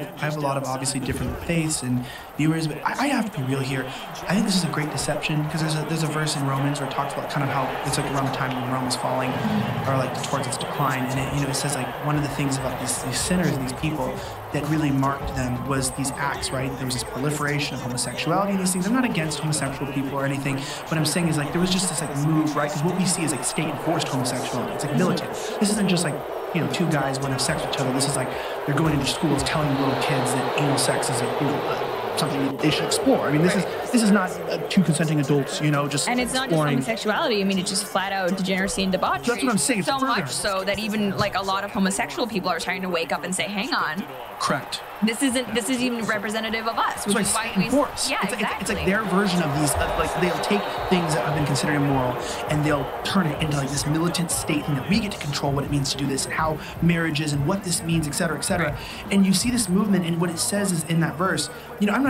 of obviously different faiths and viewers, but I have to be real here. I think this is a great deception, because there's a verse in Romans where it talks about kind of how it's like around the time when Rome was falling, or like towards its decline, and it says like one of the things about these sinners and these people that really marked them was these acts, right? There was this proliferation of homosexuality and these things. I'm not against homosexual people or anything. What I'm saying is like there was just this like move, right? Because what we see is like state-enforced homosexuality. It's like militant. This isn't just like, you know, two guys want to have sex with each other. This is like they're going into schools telling little kids that anal sex is something that they should explore. I mean, this is not two consenting adults, you know, just and it's not just homosexuality. I mean, it's just flat out degeneracy and debauchery. That's what I'm saying. So much so that even like a lot of homosexual people are trying to wake up and say, "Hang on." Correct. This is even representative of us. Which is why we, yeah, exactly. It's like their version of these. Like they'll take things that have been considered immoral and they'll turn it into like this militant state thing that we get to control what it means to do this and how marriage is and what this means, et cetera, et cetera. And you see this movement, and what it says is in that verse. You know, I'm not.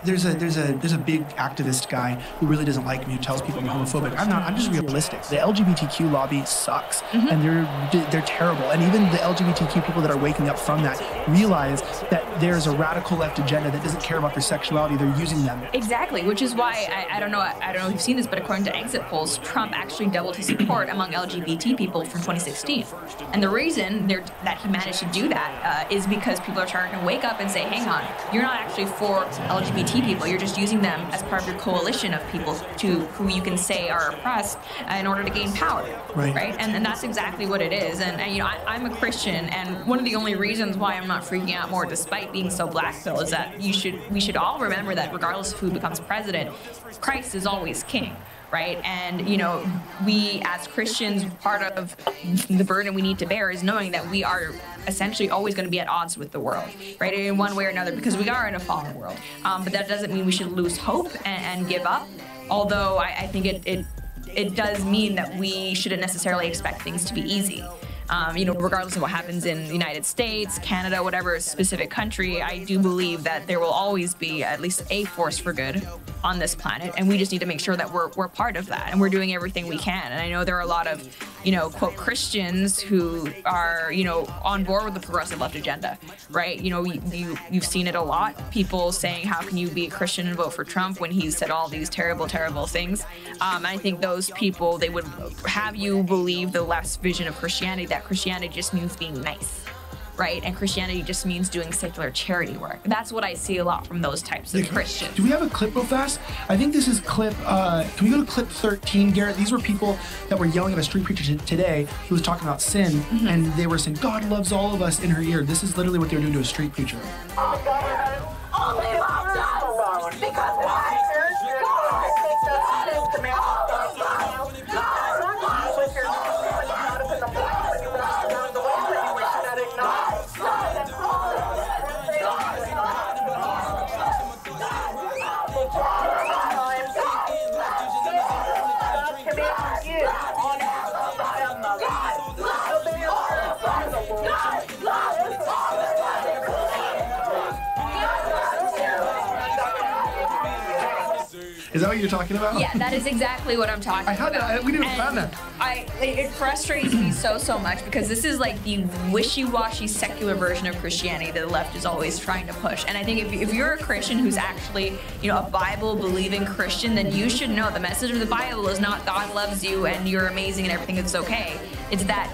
There's a big activist guy who really doesn't like me, who tells people I'm homophobic. I'm not. I'm just realistic. The LGBTQ lobby sucks, and they're terrible. And even the LGBTQ people that are waking up from that realize that there's a radical left agenda that doesn't care about their sexuality. They're using them. Exactly, which is why I don't know if you've seen this, but according to exit polls, Trump actually doubled his support among LGBT people from 2016. And the reason that he managed to do that is because people are starting to wake up and say, hang on, you're not actually for LGBT people. You're just using them as part of your coalition of people who you can say are oppressed in order to gain power. Right? And that's exactly what it is. And you know, I'm a Christian, and one of the only reasons why I'm not freaking out more, despite being so black pill, is that we should all remember that regardless of who becomes president, Christ is always king. Right? And, you know, we as Christians, part of the burden we need to bear is knowing that we are essentially always going to be at odds with the world, right? In one way or another, because we are in a fallen world. But that doesn't mean we should lose hope and give up. Although I think it does mean that we shouldn't necessarily expect things to be easy. You know, regardless of what happens in the United States, Canada, whatever specific country, I do believe that there will always be at least a force for good on this planet, and we just need to make sure that we're part of that, and we're doing everything we can. And I know there are a lot of, you know, quote, Christians who are, you know, on board with the progressive left agenda, right? You know, you've seen it a lot. People saying, how can you be a Christian and vote for Trump when he's said all these terrible, terrible things? I think those people, they would have you believe the left's vision of Christianity, that Christianity just means being nice, right? And Christianity just means doing secular charity work. That's what I see a lot from those types of Christians. Do we have a clip real fast? I think this is clip, can we go to clip 13, Garrett? These were people that were yelling at a street preacher today who was talking about sin, and they were saying, God loves all of us in her ear. This is literally what they were doing to a street preacher. Is that what you're talking about? Yeah, that is exactly what I'm talking about. We didn't find that. It frustrates me so much because this is like the wishy-washy secular version of Christianity that the left is always trying to push. And I think if you're a Christian who's actually, a Bible-believing Christian, then you should know the message of the Bible is not God loves you and you're amazing and everything is okay. It's that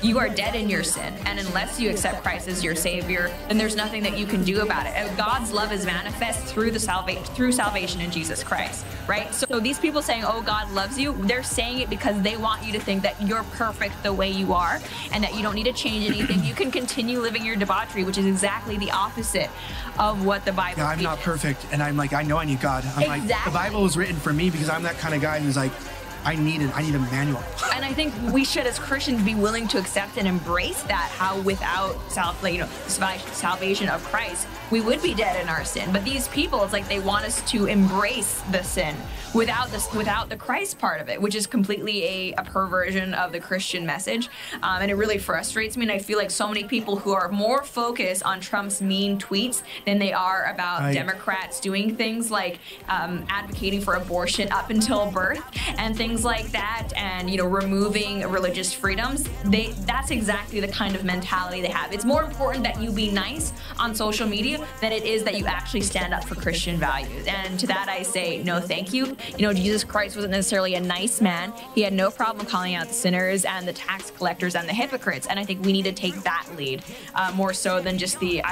you are dead in your sin, and unless you accept Christ as your Savior, then there's nothing that you can do about it. And God's love is manifest through salvation in Jesus Christ, right? So these people saying, "Oh, God loves you," they're saying it because they want you to think that you're perfect the way you are, and that you don't need to change anything. You can continue living your debauchery, which is exactly the opposite of what the Bible. Yeah, I'm not perfect, and I'm like, I know I need God. I'm like, the Bible was written for me because I'm that kind of guy who's like, I need a manual. And I think we should, as Christians, be willing to accept and embrace that. How without salvation of Christ, we would be dead in our sin. But these people, it's like they want us to embrace the sin without the Christ part of it, which is completely a perversion of the Christian message. And it really frustrates me. And I feel like so many people who are more focused on Trump's mean tweets than they are about Democrats doing things like advocating for abortion up until birth and things like that, and removing religious freedoms. That's exactly the kind of mentality they have. It's more important that you be nice on social media than it is that you actually stand up for Christian values. And to that I say, no thank you. Jesus Christ wasn't necessarily a nice man. He had no problem calling out the sinners and the tax collectors and the hypocrites. And I think we need to take that lead more so than just the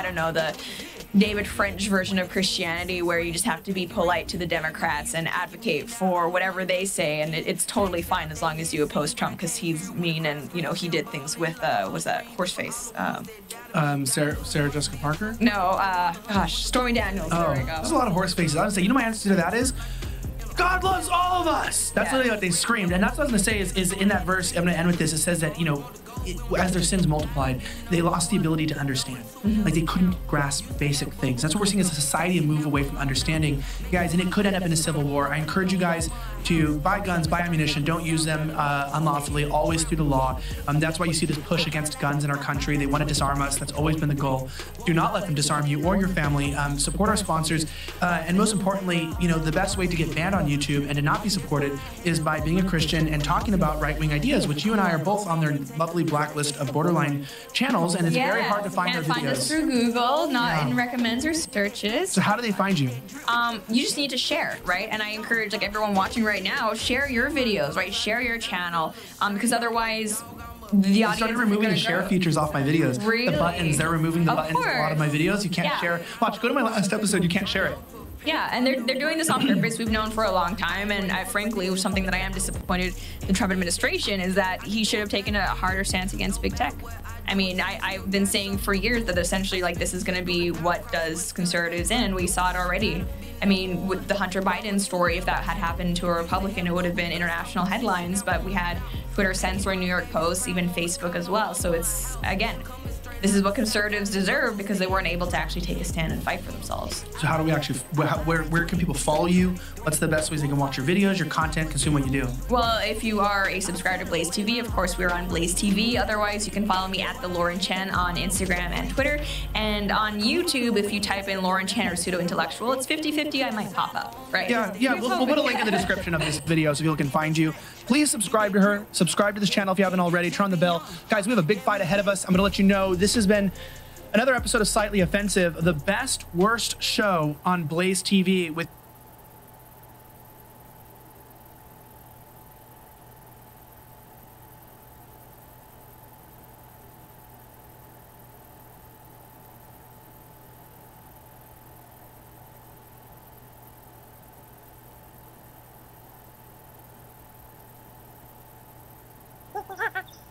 David French version of Christianity, where you just have to be polite to the Democrats and advocate for whatever they say, and it's totally fine as long as you oppose Trump because he's mean and he did things with was that Horseface? Sarah Jessica Parker? No, Stormy Daniels. There we go. There's a lot of horse faces. I would say, my answer to that is, God loves all of us. That's literally what they screamed, and that's what I was going to say is in that verse. I'm going to end with this. It says that as their sins multiplied, they lost the ability to understand. Like they couldn't grasp basic things. That's what we're seeing as a society move away from understanding, guys. And it could end up in a civil war. I encourage you guys to buy guns, buy ammunition. Don't use them unlawfully. Always through the law. That's why you see this push against guns in our country. They want to disarm us. That's always been the goal. Do not let them disarm you or your family. Support our sponsors, and most importantly, the best way to get banned on YouTube and to not be supported is by being a Christian and talking about right-wing ideas, which you and I are both on their lovely blacklist of borderline channels, and it's very hard to find their videos. Find us through Google, not in recommends or searches. So how do they find you? You just need to share, right? And I encourage everyone watching right now, share your videos, right? Share your channel, because otherwise the audience started removing the share features off my videos. Really? The buttons, they're removing the buttons in a lot of my videos. You can't share. Watch, go to my last episode, you can't share it. Yeah, and they're doing this on purpose. We've known for a long time, and frankly, something that I am disappointed in the Trump administration is that he should have taken a harder stance against big tech. I mean, I've been saying for years that essentially, this is going to be what does conservatives in. We saw it already. I mean, with the Hunter Biden story, if that had happened to a Republican, it would have been international headlines, but we had Twitter censoring New York Post, even Facebook as well. So it's, again, this is what conservatives deserve because they weren't able to actually take a stand and fight for themselves. So how do we actually, where can people follow you? What's the best ways they can watch your videos, your content, consume what you do? Well, if you are a subscriber to Blaze TV, of course, we're on Blaze TV. Otherwise, you can follow me at the Lauren Chen on Instagram and Twitter. And on YouTube, if you type in Lauren Chen or Pseudo Intellectual, it's 50-50, I might pop up, right? Yeah, we'll put a link in the description of this video so people can find you. Please subscribe to her. Subscribe to this channel if you haven't already. Turn on the bell. Guys, we have a big fight ahead of us. I'm going to let you know this has been another episode of Slightly Offensive, the best, worst show on Blaze TV with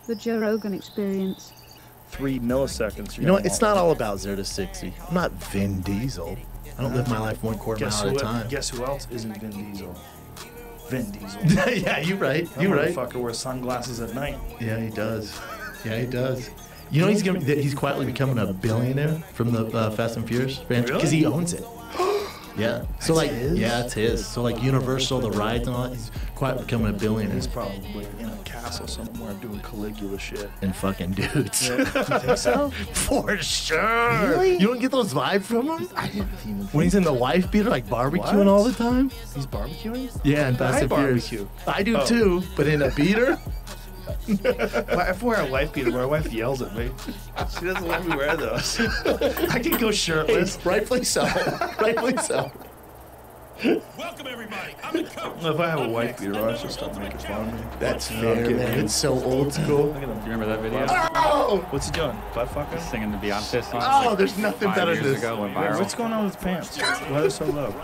The Joe Rogan Experience. 3 milliseconds. You know what? It's not all about 0 to 60. I'm not Vin Diesel. I don't live my life 1/4 mile at a time. Guess who else isn't Vin Diesel? Vin Diesel. Yeah, you're right. You're right. Motherfucker wears sunglasses at night. Yeah, he does. Yeah, he does. You know he's quietly becoming a billionaire from the Fast and Furious franchise because he owns it. Yeah. So it's his? Yeah, it's his. So Universal, the rides and all that, he's quietly becoming a billionaire. He's probably in a castle somewhere doing Caligula shit. And fucking dudes. Yeah. You think so? For sure. Really? You don't get those vibes from him? I didn't even When he's in the wife beater, like barbecuing all the time? He's barbecuing? Yeah, and Fast I and Furious. barbecue. I do too, but in a beater? If I wear a wife beater, my wife yells at me. She doesn't let me wear those. I can go shirtless. Hey, rightfully so. Rightfully so. Welcome everybody. I'm the coach. If I have a wife beater on, she'll stop making fun of me. That's fair, man. It's so old school. Look at him. Do you remember that video? Oh! What's he doing? Butt fucking? Singing the Beyonce song. Oh, there's nothing better than this. Ago, went viral. What's going on with his pants? Why are they so low?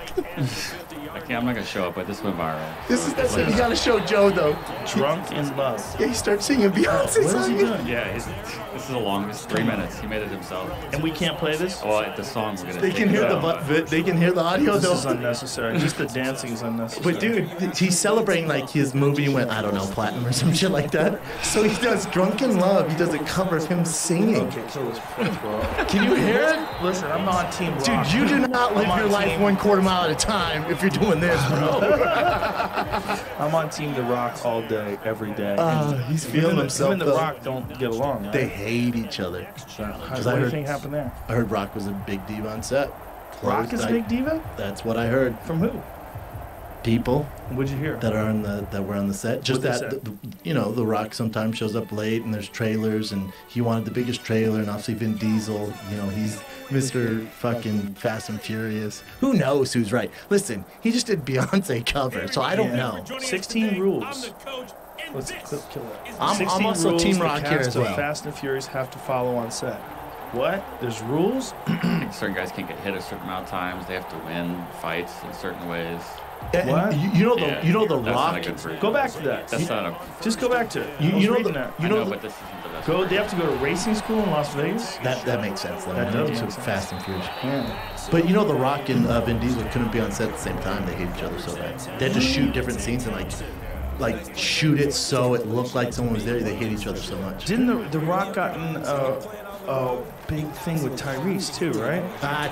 I'm not gonna show it, but this went viral. This is that's it. You gotta show Joe though. Drunk in love. Yeah, he starts singing Beyonce. What is he doing? Yeah, this is the longest 3 minutes. He made it himself. And we can't play this? Well, the song we're gonna. They can hear they can hear the audio This though. is unnecessary. Just the dancing is unnecessary. But dude, he's celebrating like his movie went, I don't know, platinum or some shit like that. So he does Drunken Love. He does a cover of him singing. Okay, so it's bro. Can you hear it? Listen, I'm on Team Rock. Dude, you do not live your life 1/4 mile at a time if you're doing this, bro. I'm on Team The Rock all day, every day. He's feeling himself. Him and The though. Rock don't get along, right? They hate each other. What do you think happened there? I heard Rock was a big diva on set. Rock is a big diva? That's what I heard. From who? People. What'd you hear? That were on the set. Just What'd that they say? The Rock sometimes shows up late and there's trailers and he wanted the biggest trailer and obviously Vin Diesel, he's Mr. fucking Fast and Furious. Who knows who's right? Listen, he just did Beyonce cover, so I don't know. 16 rules. Let's kill that. I'm also rules Team the Rock here cast as of well. Fast and Furious have to follow on set. What? There's rules? Certain guys can't get hit a certain amount of times. They have to win fights in certain ways. What? The Rock. Go back to that. That's not a. Just go back to it. You know but this isn't the best. They have to go to racing school in Las Vegas. That makes sense. That does make sense. Fast and Furious. Yeah. But The Rock and Vin Diesel couldn't be on set at the same time. They hate each other so bad. They had to shoot different scenes and like shoot it so it looked like someone was there. They hate each other so much. Didn't the Rock got in a big thing with Tyrese too, right?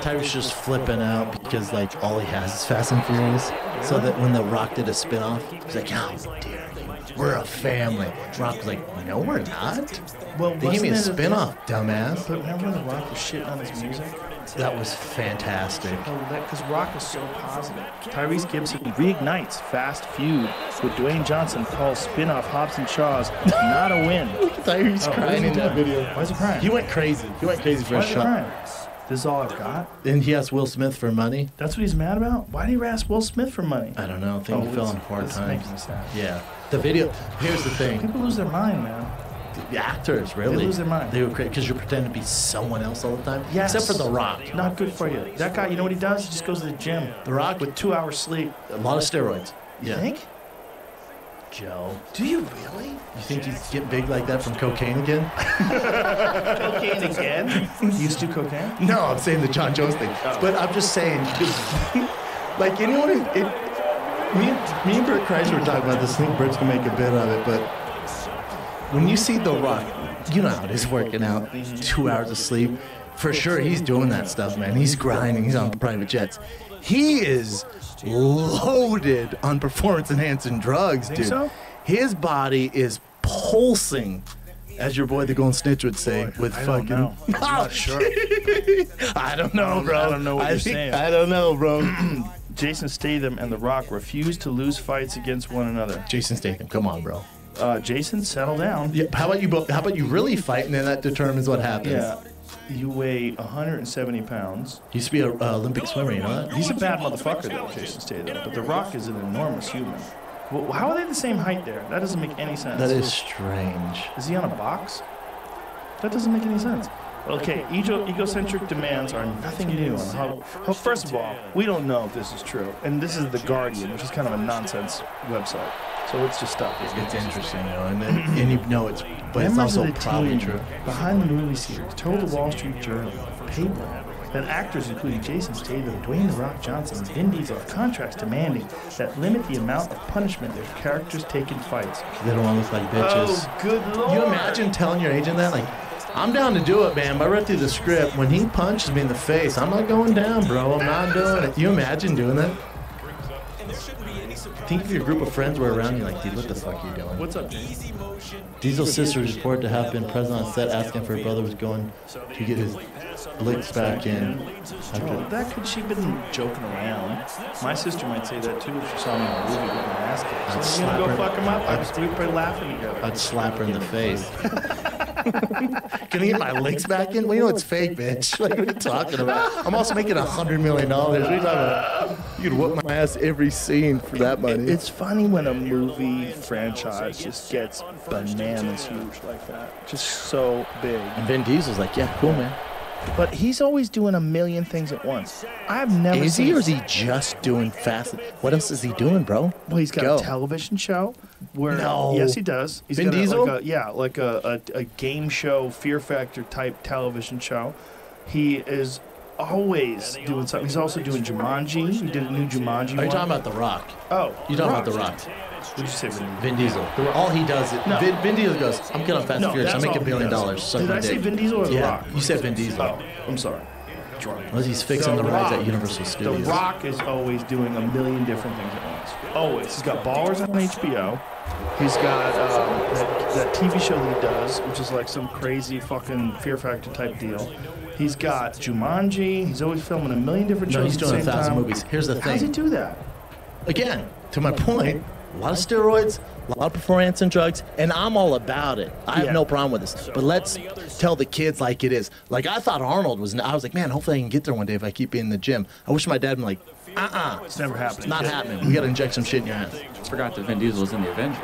Tyrese just flipping out because all he has is Fast and Furious. So that when the Rock did a spinoff, he's like, "How dare you? We're a family." Rock was like, "No, we're not." Well, they gave me a spinoff, dumbass. But remember when the Rock was shitting on his music? That was fantastic. Because Rock is so positive. Tyrese Gibson reignites Fast feud with Dwayne Johnson, calls spin-off Hobbs and Shaw's not a win. Tyrese crying in that video. Why is he crying? He went crazy. For Why a is he shot. crying? This is all I've got? And he asked Will Smith for money. That's what he's mad about? Why did he ask Will Smith for money? I don't know. I think he fell on hard this times. makes me sad. Yeah. The video. Here's the thing. People lose their mind, man. The actors, really. They lose their mind. They were crazy because you're pretending to be someone else all the time. Yes. Except for The Rock. Not good for you. That guy, you know what he does? He just goes to the gym. The Rock with 2 hours sleep. A lot of steroids. You think? Joe. Do you really? You think he's getting big like that from cocaine again? Cocaine again? You used to do cocaine? No, I'm saying the John Jones thing. But I'm just saying, like anyone, me and Bert Kreischer were talking about this. I think Bert's gonna make a bit of it, but when you see The Rock, you know how it is working out, 2 hours of sleep. For sure, he's doing that stuff, man. He's grinding. He's on private jets. He is loaded on performance-enhancing drugs, dude. so? His body is pulsing, as your boy the Golden Snitch would say, with I fucking. don't know. I'm not sure. I don't know, bro. I don't know what you're saying. I don't know, bro. Jason Statham and The Rock refuse to lose fights against one another. Jason Statham, come on, bro. Jason, settle down. Yeah, how about you really fight, and then that determines what happens. Yeah. You weigh 170 pounds. He used to be an Olympic swimmer, you know that? He's a bad motherfucker, though, Jason Statham. But The Rock is an enormous human. Well, how are they the same height there? That doesn't make any sense. That is strange. Is he on a box? That doesn't make any sense. Okay, egocentric demands are nothing new on how. First of all, we don't know if this is true. And this is The Guardian, which is kind of a nonsense website. So let's just stop this. It's interesting, though, and you know it's, but it's Members also of the probably team true. behind the movie series told the Wall Street Journal paper that actors including Jason Statham, Dwayne "The Rock" Johnson, and Vin Diesel have contracts demanding that limit the amount of punishment their characters take in fights. They don't want to look like bitches. Oh, good lord! You imagine telling your agent that, like, I'm down to do it, man. But I read through the script. When he punches me in the face, I'm not going down, bro. I'm not doing it. You imagine doing that? Think if your group of friends were around you, like, dude, what the fuck are you doing? What's up, James? Diesel's sister is reported to have been present on set asking for her brother was going to get his licks back in. Oh, that could she been joking around. My sister might say that too if she saw me in a movie getting my ass kicked. I'd So slap you gonna her. go fuck him up? We'd be laughing together. I'd slap her in the face. Can I get my licks back in? Well, you know it's fake, bitch. Like, what are you talking about? I'm also making $100 million. What are you talking about? You could whoop my ass every scene for that money. It's funny when a movie franchise just gets bananas huge like that. Just so big. And Vin Diesel's like, yeah, cool, man. But he's always doing a million things at once. I've never Is seen. he or is he just doing Fast? What else is he doing, bro? Well, he's got a television show where. No. Yes, he does. He's Vin got Diesel? like a game show, Fear Factor type television show. He is always doing something. He's also doing Jumanji. He did a new Jumanji. Are you one. talking about The Rock? Oh, You're talking about The Rock. What did you say, Vin Diesel. All he does is No. Vin Diesel goes, I'm good on Fast and Furious. I that's make all $1 billion. he does. Suck Did my I say dick. Vin Diesel or The Yeah, Rock? you said Vin Diesel. Oh, I'm sorry. Unless he's fixing the rides at Universal Studios. The Rock is always doing a million different things at once. Always. He's got Ballers on HBO. He's got that TV show that he does, which is like some crazy fucking Fear Factor type deal. He's got Jumanji. He's always filming a million different shows. No, he's at the doing same 1,000 time. movies. Here's the How does he thing. do that? Again, to my point, a lot of steroids, a lot of performance and drugs, and I'm all about it. I have no problem with this. But let's tell the kids like it is. Like, I thought Arnold was, I was like, man, hopefully I can get there one day if I keep being in the gym. I wish my dad had been like, It's never happening. It's not happening. We got to inject some shit in your ass. Forgot that Vin Diesel was in the Avengers.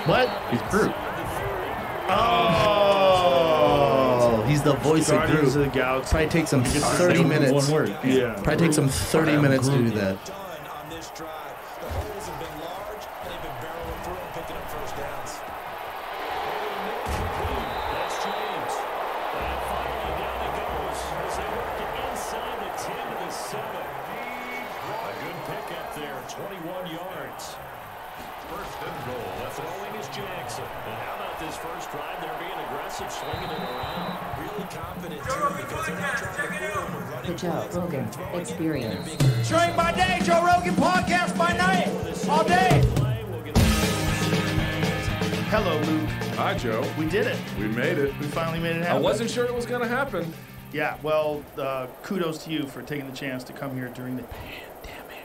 What? He's Groot. Oh, he's the voice Guardians of of the Galaxy. Probably takes him 30 minutes. One word. Yeah. Probably takes him 30 minutes to do that. The Joe Rogan Experience. Drink by day, Joe Rogan podcast by night, all day. Hello, Luke. Hi, Joe. We did it. We made it. We finally made it I happen. wasn't sure it was going to happen. Yeah, well, kudos to you for taking the chance to come here during the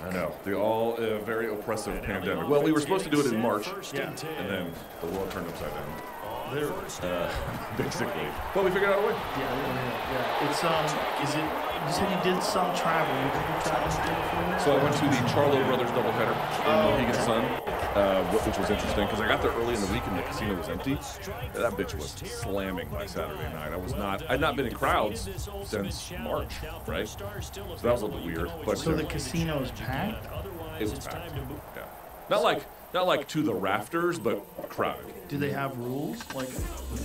I know. The all very oppressive pandemic. Well, we were supposed to do it in March, and then the world turned upside down. Basically. But we figured out a way. Yeah. It's is it? You said you did some travel. You did travel before this? So I went to the Charlo Brothers doubleheader in Mohegan Sun, which was interesting because I got there early in the week and the casino was empty. That bitch was slamming by Saturday night. I'd not been in crowds since March, right? So that was a little bit weird. But So the casino is packed? It was packed. Yeah. Not like to the rafters, but crowded. Do they have rules like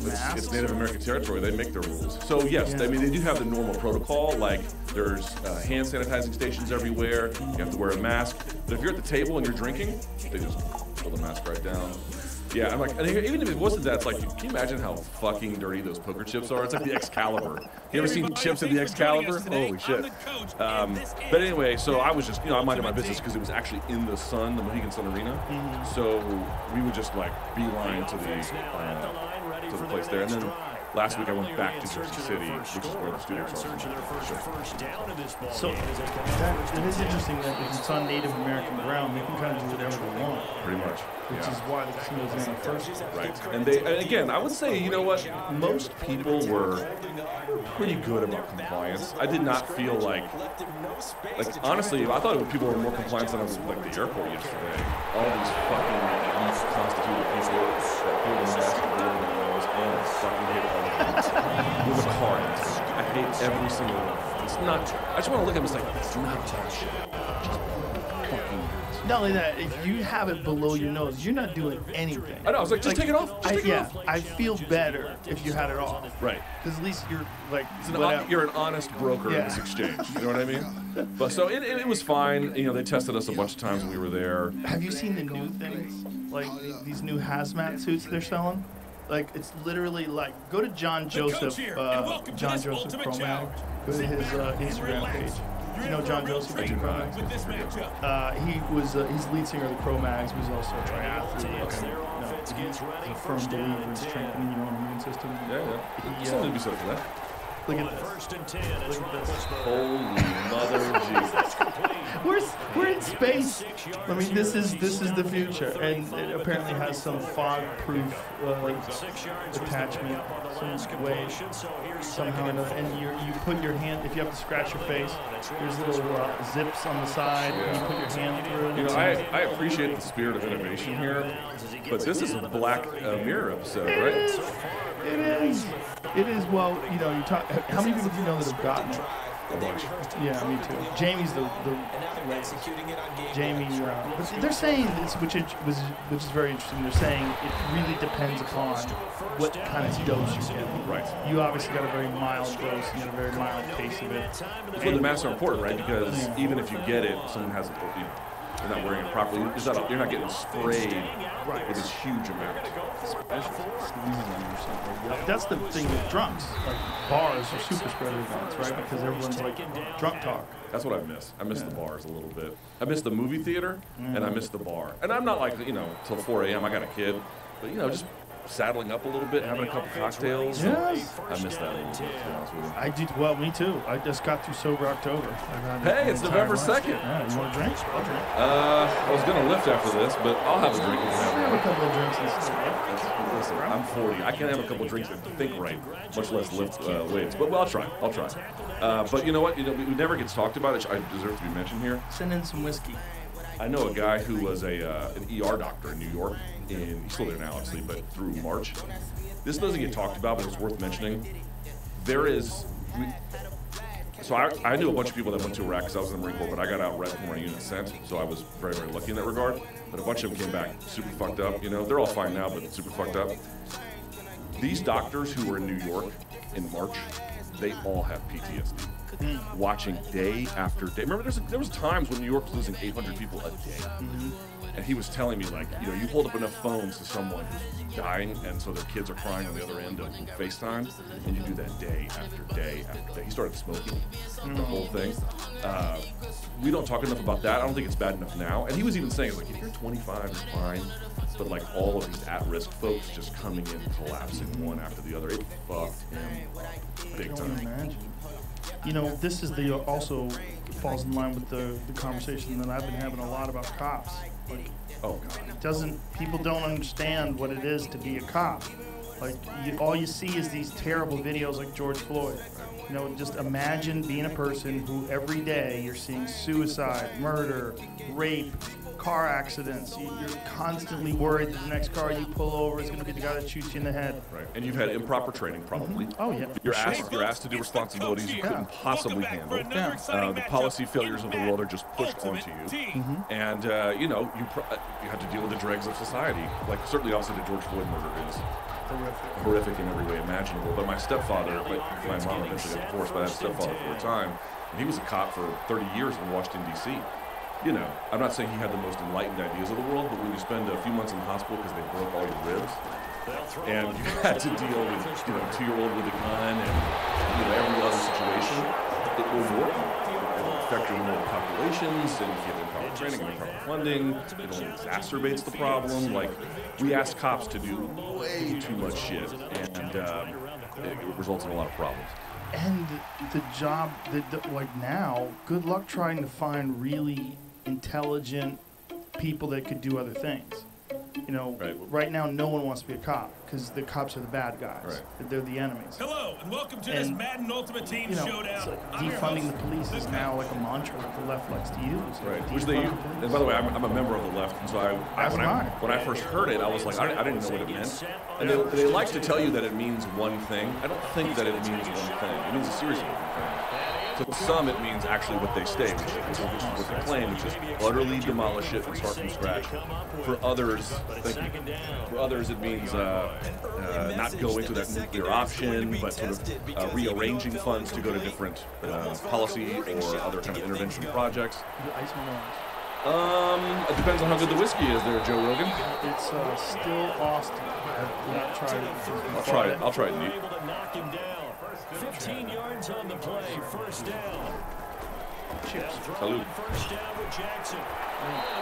masks? It's Native American territory. They make their rules. So yes, I mean they do have the normal protocol. Like there's hand sanitizing stations everywhere. You have to wear a mask. But if you're at the table and you're drinking, they just pull the mask right down. Yeah, I'm like, and even if it wasn't that, it's like, can you imagine how fucking dirty those poker chips are? It's like the Excalibur. You ever seen chips in the Excalibur? Holy shit. But anyway, so I was just, I minded my business because it was actually in the sun, the Mohegan Sun Arena. So we would just like beeline to the place there. And then last week I went back to Jersey City, which is where the studios are. So it is interesting that if it's on Native American ground, they can kind of do whatever they want. Pretty much. Which is why the casino's in the first place. Right. And again, I would say, you know what? Most people were pretty good about compliance. I did not feel like honestly, I thought people were more compliant than I was like the airport yesterday. All these fucking constituted people that pull the mask and wear the nose and fucking hate all of them with a card. I hate every single one. It's not. I just want to look at them. It's like it's not that shit. Just fucking. Not only that, if you have it below your nose, you're not doing anything. I know. I was like, just take it off. Just take it off. I feel better if you had it off. Right. Because at least you're like, you're an honest broker in this exchange. You know what I mean? But so it was fine. They tested us a bunch of times when we were there. Have you seen the new things? Like these new hazmat suits they're selling? Like it's literally like go to John Joseph Chromatic. Go to his Instagram page. You know John Joseph? I do not. He was he's the lead singer of the Cro-Mags. He was also a triathlete. Okay. No, he's a firm believer in strengthening your own immune system. Yeah. Something to be said for that. Look at this. Look at this. Holy mother Jesus. We're in space. I mean, this is the future, and it apparently has some fog-proof attachment, some way, somehow, and you put your hand. If you have to scratch your face, there's little zips on the side. Yeah. You put your hand through. You know, I appreciate the spirit of innovation here, but this is a Black Mirror episode, right? It is. It is. Well, you know, you talk. How many people do you know that have gotten it? A bunch. Yeah, me too. Jamie's Jamie. But they're saying this, which is very interesting. They're saying it really depends upon what kind of dose you get. Right. You obviously got a very mild dose and a very mild pace of it. That's why the masks are important, right? Because even if you get it, someone has it. You're not wearing it properly. You're not getting sprayed with this huge amount. That's the thing with drunks. Like bars are super spreader events, right? Because everyone's like drunk talk. That's what I miss. I miss the bars a little bit. I miss the movie theater and I miss the bar. And I'm not like, till 4 a.m. I got a kid, but just saddling up a little bit, having a couple cocktails. Yes. I miss that a little bit, to be honest with you. I do. Well, me too. I just got through sober October. Hey, it's November 2nd. Yeah, you want a drink? I'll drink. I was going to lift after this, but I'll have a drink. Have a couple of drinks and stuff. Listen, I'm 40. I can't have a couple of drinks and think right, much less lift weights. But I'll try. But you know what? It never gets talked about. It deserves to be mentioned here. Send in some whiskey. I know a guy who was an ER doctor in New York, and he's still there now, obviously, but through March. This doesn't get talked about, but it's worth mentioning. So I knew a bunch of people that went to Iraq because I was in the Marine Corps, but I got out right before my unit sent, so I was very, very lucky in that regard. But a bunch of them came back super fucked up. They're all fine now, but super fucked up. These doctors who were in New York in March, they all have PTSD. Watching day after day. Remember, there was times when New York was losing 800 people a day. And he was telling me, you hold up enough phones to someone who's dying, and so their kids are crying on the other end of FaceTime, and you do that day after day after day. He started smoking the whole thing. We don't talk enough about that. I don't think it's bad enough now. And he was even saying, if you're 25, you're fine. But all of these at-risk folks just coming in, collapsing one after the other, it fucked him big time. Imagine. This is also falls in line with the conversation that I've been having a lot about cops. Oh God! People don't understand what it is to be a cop. All you see is these terrible videos like George Floyd. Just imagine being a person who every day you're seeing suicide, murder, rape, car accidents. You're constantly worried that the next car you pull over is going to be the guy that shoots you in the head. Right. And you've had improper training, probably. Oh, yeah. You're asked to do responsibilities you couldn't possibly handle. The policy failures of the world are just pushed onto you. And, you have to deal with the dregs of society. Certainly, obviously, the George Floyd murder is horrific in every way imaginable. But my stepfather, my mom eventually got divorced, but I had a stepfather for a time. And he was a cop for 30 years in Washington, D.C. I'm not saying he had the most enlightened ideas of the world, but when you spend a few months in the hospital because they broke all your ribs, and you had to deal with, a 2-year-old with a gun and, every other situation, it will warp you. It will affect your moral calculations, and if you have improper training and improper funding, it only exacerbates the problem. We ask cops to do way too much shit, and it results in a lot of problems. And the job, now, good luck trying to find really intelligent people that could do other things. Right now, no one wants to be a cop because the cops are the bad guys. Right. They're the enemies. Hello, and welcome to this Madden Ultimate Team Showdown. Defunding the police is now a mantra that the left likes to use. Right. Which they use. And by the way, I'm a member of the left, and so when I first heard it, I was like, I didn't know what it meant. And they like to tell you that it means one thing. I don't think that it means one thing. It means a series of different things. So for some, it means actually what they say, which is what they claim, which is utterly demolish it and start from scratch. For others, it means not go into that nuclear option, but sort of rearranging funds to go to different policy or other kind of intervention projects. It depends on how good the whiskey is there, Joe Rogan. It's still Austin. I've not tried it. I'll try it neat. 15 yards on the play, first down. Cheers. Salud. First down with Jackson. The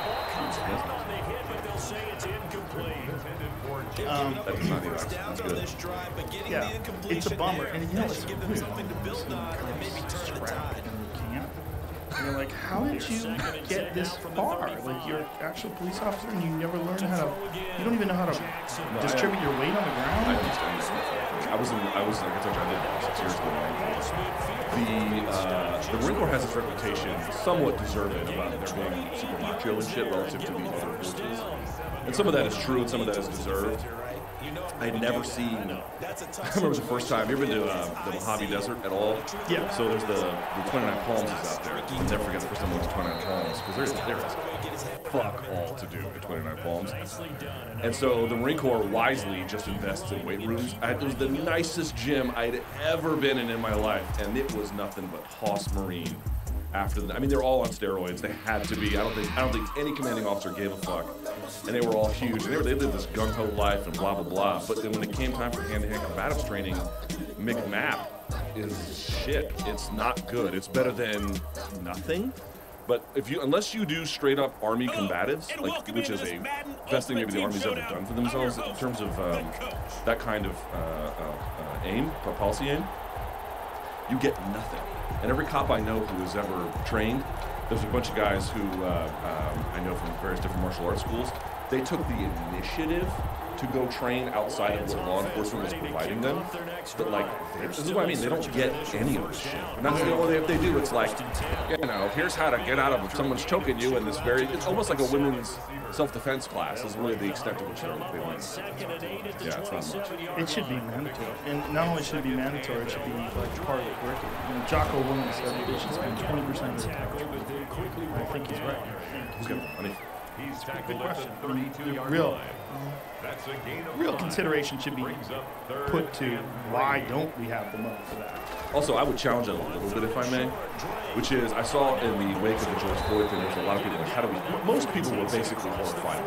ball comes out on the hit, but they'll say it's incomplete. That's not either. That's good. Yeah, it's a bummer. And you know, it's really something to build on and maybe turn the tide. And you're like, how did you get this far? Like, you're an actual police officer and you never learned how to, you don't even know how to distribute your weight on the ground? I understand that. I was like I told you, I did 6 years ago. The Marine Corps has its reputation, somewhat deserving, about there being super macho and shit relative to the other forces. And some of that is true and some of that is deserved. I had never seen, I remember the first time, you ever been to the Mojave Desert at all? Yeah. So there's the 29 Palms is out there. I'll never forget the first time I went to 29 Palms, because there is fuck all to do at 29 Palms. And so the Marine Corps wisely just invests in weight rooms. It was the nicest gym I'd ever been in my life, and it was nothing but Hoss Marine. After the, I mean, they're all on steroids. They had to be. I don't think any commanding officer gave a fuck. And they were all huge. And they lived this gung-ho life and blah, blah, blah. But then when it came time for hand-to-hand combatives training, McMap is shit. It's not good. It's better than nothing. But unless you do straight up Army combatives, like, which is a best thing maybe the Army's ever done for themselves in terms of that kind of aim, policy aim, you get nothing. And every cop I know who has ever trained, there's a bunch of guys who I know from various different martial arts schools, they took the initiative to go train outside of what law enforcement was providing them. But like, this is what I mean, they don't get any of this shit. And that's the only thing they do. It's like, you know, here's how to get out of if someone's choking you in this it's almost like a women's self-defense class is really the extent to which they learn. Yeah, it's not much. It should be mandatory. And not only should it be mandatory, it should be like part of the curriculum. You know, Jocko Willink said it should spend 20% of the time. I think he's right. Who's got money? He's tackled at the 32-yard line. Real consideration should be put to why don't we have the money for that. Also, I would challenge it a little bit, if I may, which is I saw in the wake of the George Floyd thing, there's a lot of people like, how do we? Most people were basically horrified.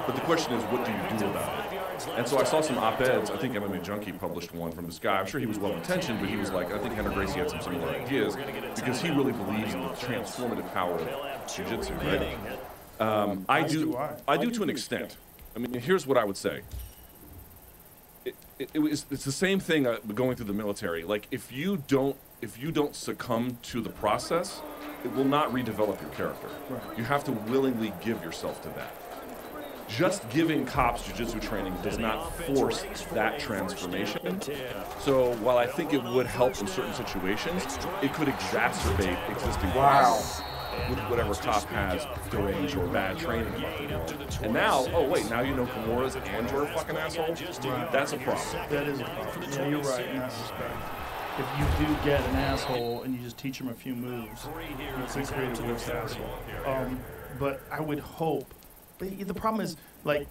But the question is, what do you do about it? And so I saw some op-eds. I think MMA Junkie published one from this guy. I'm sure he was well-intentioned, but he was like, I think Henry Gracie had some similar ideas because he really believes in the transformative power of jiu-jitsu, right? I do to an extent. I mean, here's what I would say. It's the same thing going through the military. Like, if you don't succumb to the process, it will not redevelop your character. Right. You have to willingly give yourself to that. Just giving cops jiu-jitsu training does not force that transformation. So while I think it would help in certain situations, it could exacerbate existing problems with whatever cop has deranged or bad training about the world. And now, oh wait, now you know Kimura's and you're a fucking asshole? Right. That's a problem. That is a problem. Yeah, you're right in that respect. If you do get an asshole and you just teach him a few moves, you can create a worse asshole. But I would hope, the problem is, like,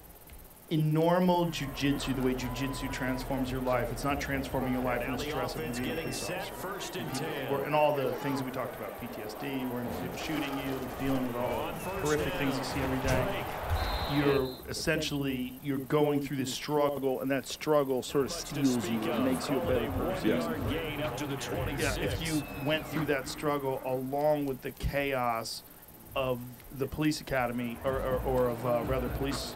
in normal jiu-jitsu, the way jiu-jitsu transforms your life, it's not transforming your life in the stress of being a police officer. And all the things that we talked about, PTSD, where people shooting you, dealing with all the horrific things you see every day. You're going through this struggle, and that struggle sort of steals you and makes you a better person. Yeah, if you went through that struggle along with the chaos of the police academy or of rather police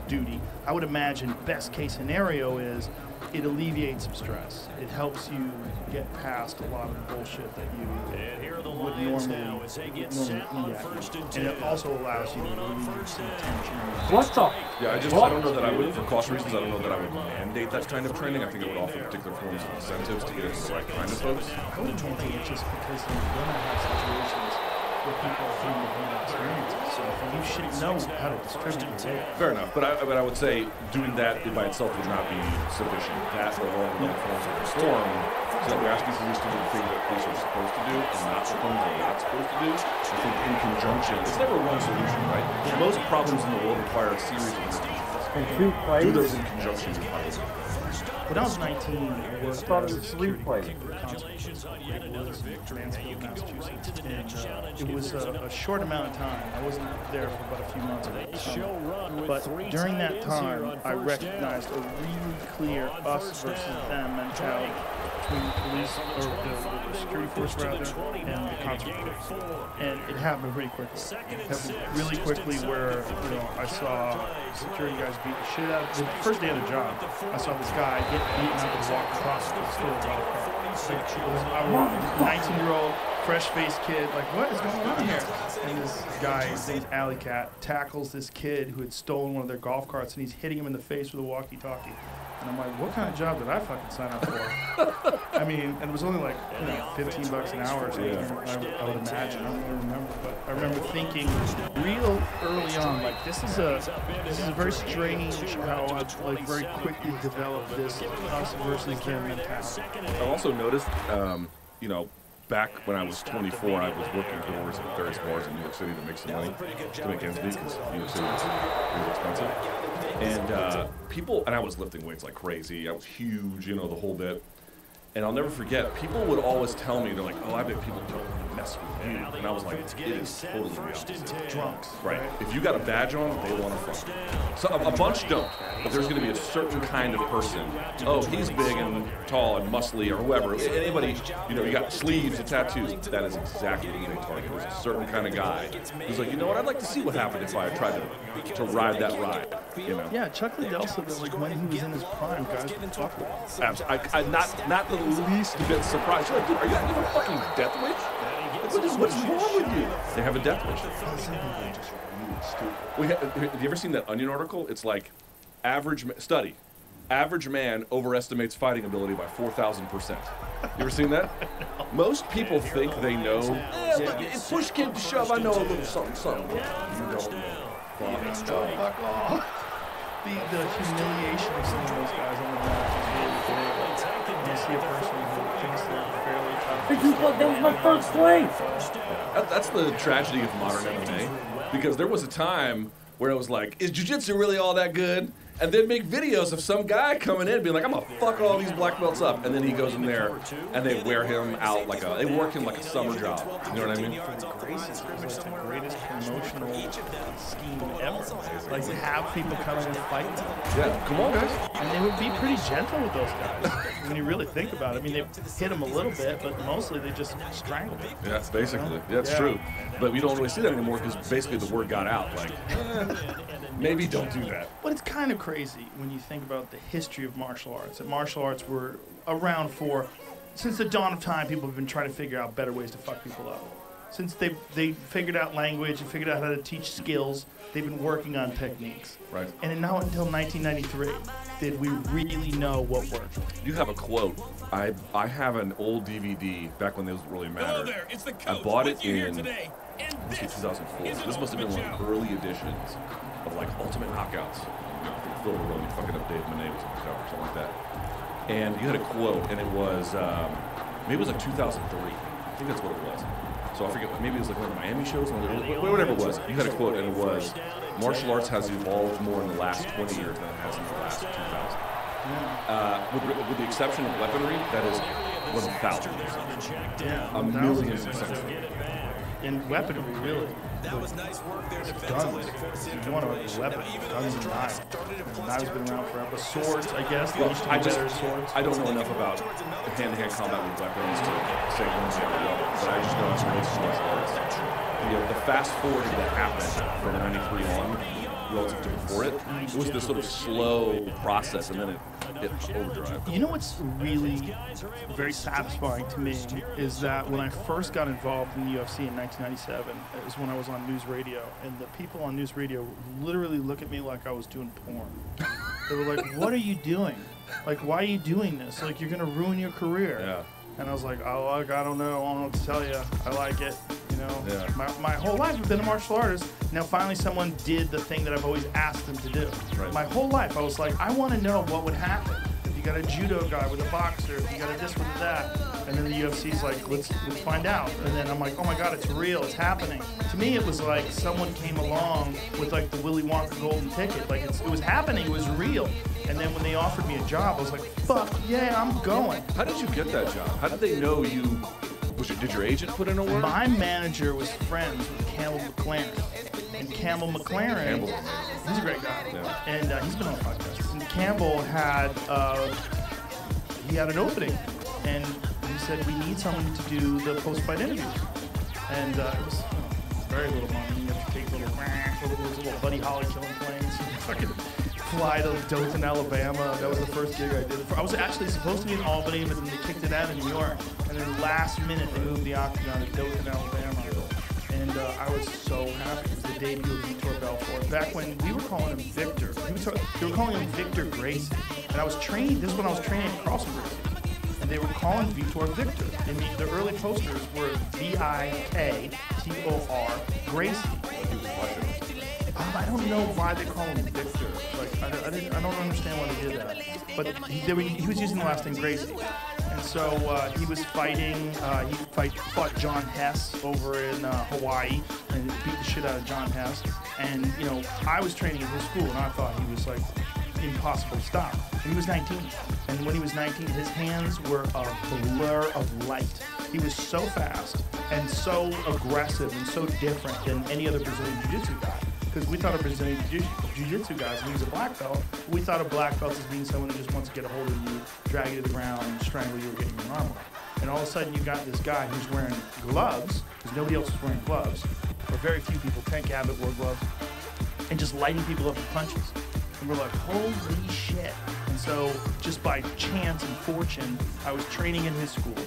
duty, I would imagine best case scenario is it alleviates some stress. It helps you get past a lot of the bullshit that you would normally and it also allows you to relieve some tension. What the? Yeah, I don't know that I would, for cost reasons, I don't know that I would mandate that kind of training. I think it would offer particular forms of incentives to get it to the right kind of folks. I wouldn't mandate it just because you're going to have situations where people are feeling the experiences. So you should know how to distribute it. Fair enough, but I would say doing that by itself would not be sufficient. That along with other forms of reform, so that we're asking police to do the things that police are supposed to do and not the things they're not supposed to do. I think in conjunction, it's never one solution, right? Yeah. Most problems in the world require a series of solutions. Do those in conjunction with others. When I was 19, I worked as a security Massachusetts, and it was a short amount of time. I wasn't there for about a few months at a time. But during that time, I recognized a really clear us versus them mentality. between the police, or the security force rather, and the concert critics. And it happened pretty quickly. It happened really quickly where, I saw security guys beat the shit out of the first day of the job. I saw this guy get beaten up and walk across the store golf cart. I was a 19-year-old, fresh-faced kid, like, what is going on here? And this guy, his name's Alley Cat, tackles this kid who had stolen one of their golf carts, and he's hitting him in the face with a walkie-talkie. And I'm like, what kind of job did I fucking sign up for? I mean, and it was only like, $15 an hour or something, I would imagine. I don't really remember. But I remember thinking real early on, like, this is a very strange how I've, like, very quickly developed this us versus them mentality. I've also noticed, back when I was 24, I was working doors at various bars in New York City to make some money, to make ends meet, because New York City was expensive. And people, and I was lifting weights like crazy. I was huge, the whole bit. And I'll never forget, people would always tell me, they're like, oh, I bet people don't mess with you. And I was like, it is totally the opposite. Drunks. Right. If you got a badge on, they want to fuck. So a bunch don't, but there's going to be a certain kind of person. Oh, he's big and tall and muscly or whoever. Anybody, you got sleeves and tattoos. That is exactly what they target. There's a certain kind of guy who's like, you know what, I'd like to see what happened if I tried to ride that ride. Yeah, Chuck Liddell said that, like, when he was in his prime, guys would fuck with him. Not the least bit surprised. You're like, dude, are you a fucking death wish? What's wrong with you? They have a death wish. Have you ever seen that Onion article? It's like, average man overestimates fighting ability by 4,000%. You ever seen that? Most people think they know. If push came to shove, I know a little something. You don't know. Fuck off. The humiliation of some of those guys on the mat is really big. You see a person who thinks they're fairly tough. That was my first swing. That's the tragedy of modern MMA, because there was a time where it was like, is jiu-jitsu really all that good? And then make videos of some guy coming in being like, I'm gonna fuck all these black belts up. And then he goes in there and they wear him out they work him like a summer job. You know what I mean? It's the greatest promotional scheme ever. Like, to have people come in and fight them. Yeah, come on, guys. And they would be pretty gentle with those guys. When you really think about it. I mean, they hit them a little bit, but mostly they just strangle them. Yeah, basically. Yeah, that's true. But we don't really see that anymore because basically the word got out. Like, maybe don't do that. But it's kind of crazy when you think about the history of martial arts. That martial arts were around since the dawn of time, people have been trying to figure out better ways to fuck people up. Since they figured out language and figured out how to teach skills, they've been working on techniques. Right. And not until 1993 did we really know what worked. You have a quote. I have an old DVD back when those really mattered. Hello there, it's the coach. I bought it with you here in today. 2004. This must have been one of the early editions of like Ultimate Knockouts. Phil Baroni fucking up Dave Monet was on the cover, something like that. And you had a quote, and it was maybe it was like 2003. I think that's what it was. So I forget. Maybe it was like one of the Miami shows, whatever it was. You had a quote, and it was, "Martial arts has evolved more in the last 20 years than it has in the last 2,000." With the exception of weaponry, that is 1,000%. Yeah, a million%. In weaponry, really. Guns. If you want a weapon, guns and knives. Knives have been around forever. Swords, I guess. Well, I don't know enough about hand-to-hand combat with weapons to say one way or the other, but I just know it's related to martial arts. The fast forward that happened from 93 on, relative to before it was this sort of slow process, and then it hit overdrive. You know what's really very satisfying to me is that when I first got involved in the UFC in 1997, it was when I was on news radio, and the people on news radio literally look at me like I was doing porn. They were like, what are you doing? Like, why are you doing this? Like, you're going to ruin your career. Yeah. And I was like, oh, I don't know. I don't know what to tell you. I like it. You know, yeah. My whole life I've been a martial artist. Now finally someone did the thing that I've always asked them to do. Right. My whole life I was like, I want to know what would happen. If you got a judo guy with a boxer, if you got a this with that. And then the UFC's like, let's find out. And then I'm like, oh my God, it's real, it's happening. To me, it was like someone came along with like the Willy Wonka golden ticket. Like it was happening, it was real. And then when they offered me a job, I was like, fuck yeah, I'm going. How did you get that job? How did they know you? Did your agent put in a word? My manager was friends with Campbell McLaren. And Campbell McLaren, he's a great guy. Yeah. And he's been on podcasts. And Campbell had, he had an opening and he said, we need someone to do the post-fight interviews. And it was very little money. You have to take little Buddy Holly killing planes. Fucking fly to Dothan, Alabama. That was the first gig I did. I was actually supposed to be in Albany, but then they kicked it out in New York. And then last minute, they moved the Octagon to Dothan, Alabama. And I was so happy. It was the debut of Vitor Belfort. Back when we were calling him Victor. They were calling him Victor Gracie. And I was training, this is when I was training at Carlson Gracie. And they were calling Vitor Victor. And the early posters were V-I-K-T-O-R Gracie. I don't know why they call him Victor. Like, I don't understand why they did that. But he was using the last name Gracie. And so he was fighting, fought John Hess over in Hawaii and beat the shit out of John Hess. And, you know, I was training at his school and I thought he was like impossible to stop. And he was 19. And when he was 19, his hands were a blur of light. He was so fast and so aggressive and so different than any other Brazilian Jiu-Jitsu guy. Because we thought of Brazilian Jiu-Jitsu guys means a black belt. We thought of black belts as being someone who just wants to get a hold of you, drag you to the ground, and strangle you or get you in armor. And all of a sudden you got this guy who's wearing gloves, because nobody else was wearing gloves, or very few people. Tank Abbott wore gloves, and just lighting people up with punches. And we're like, holy shit. And so just by chance and fortune, I was training in his school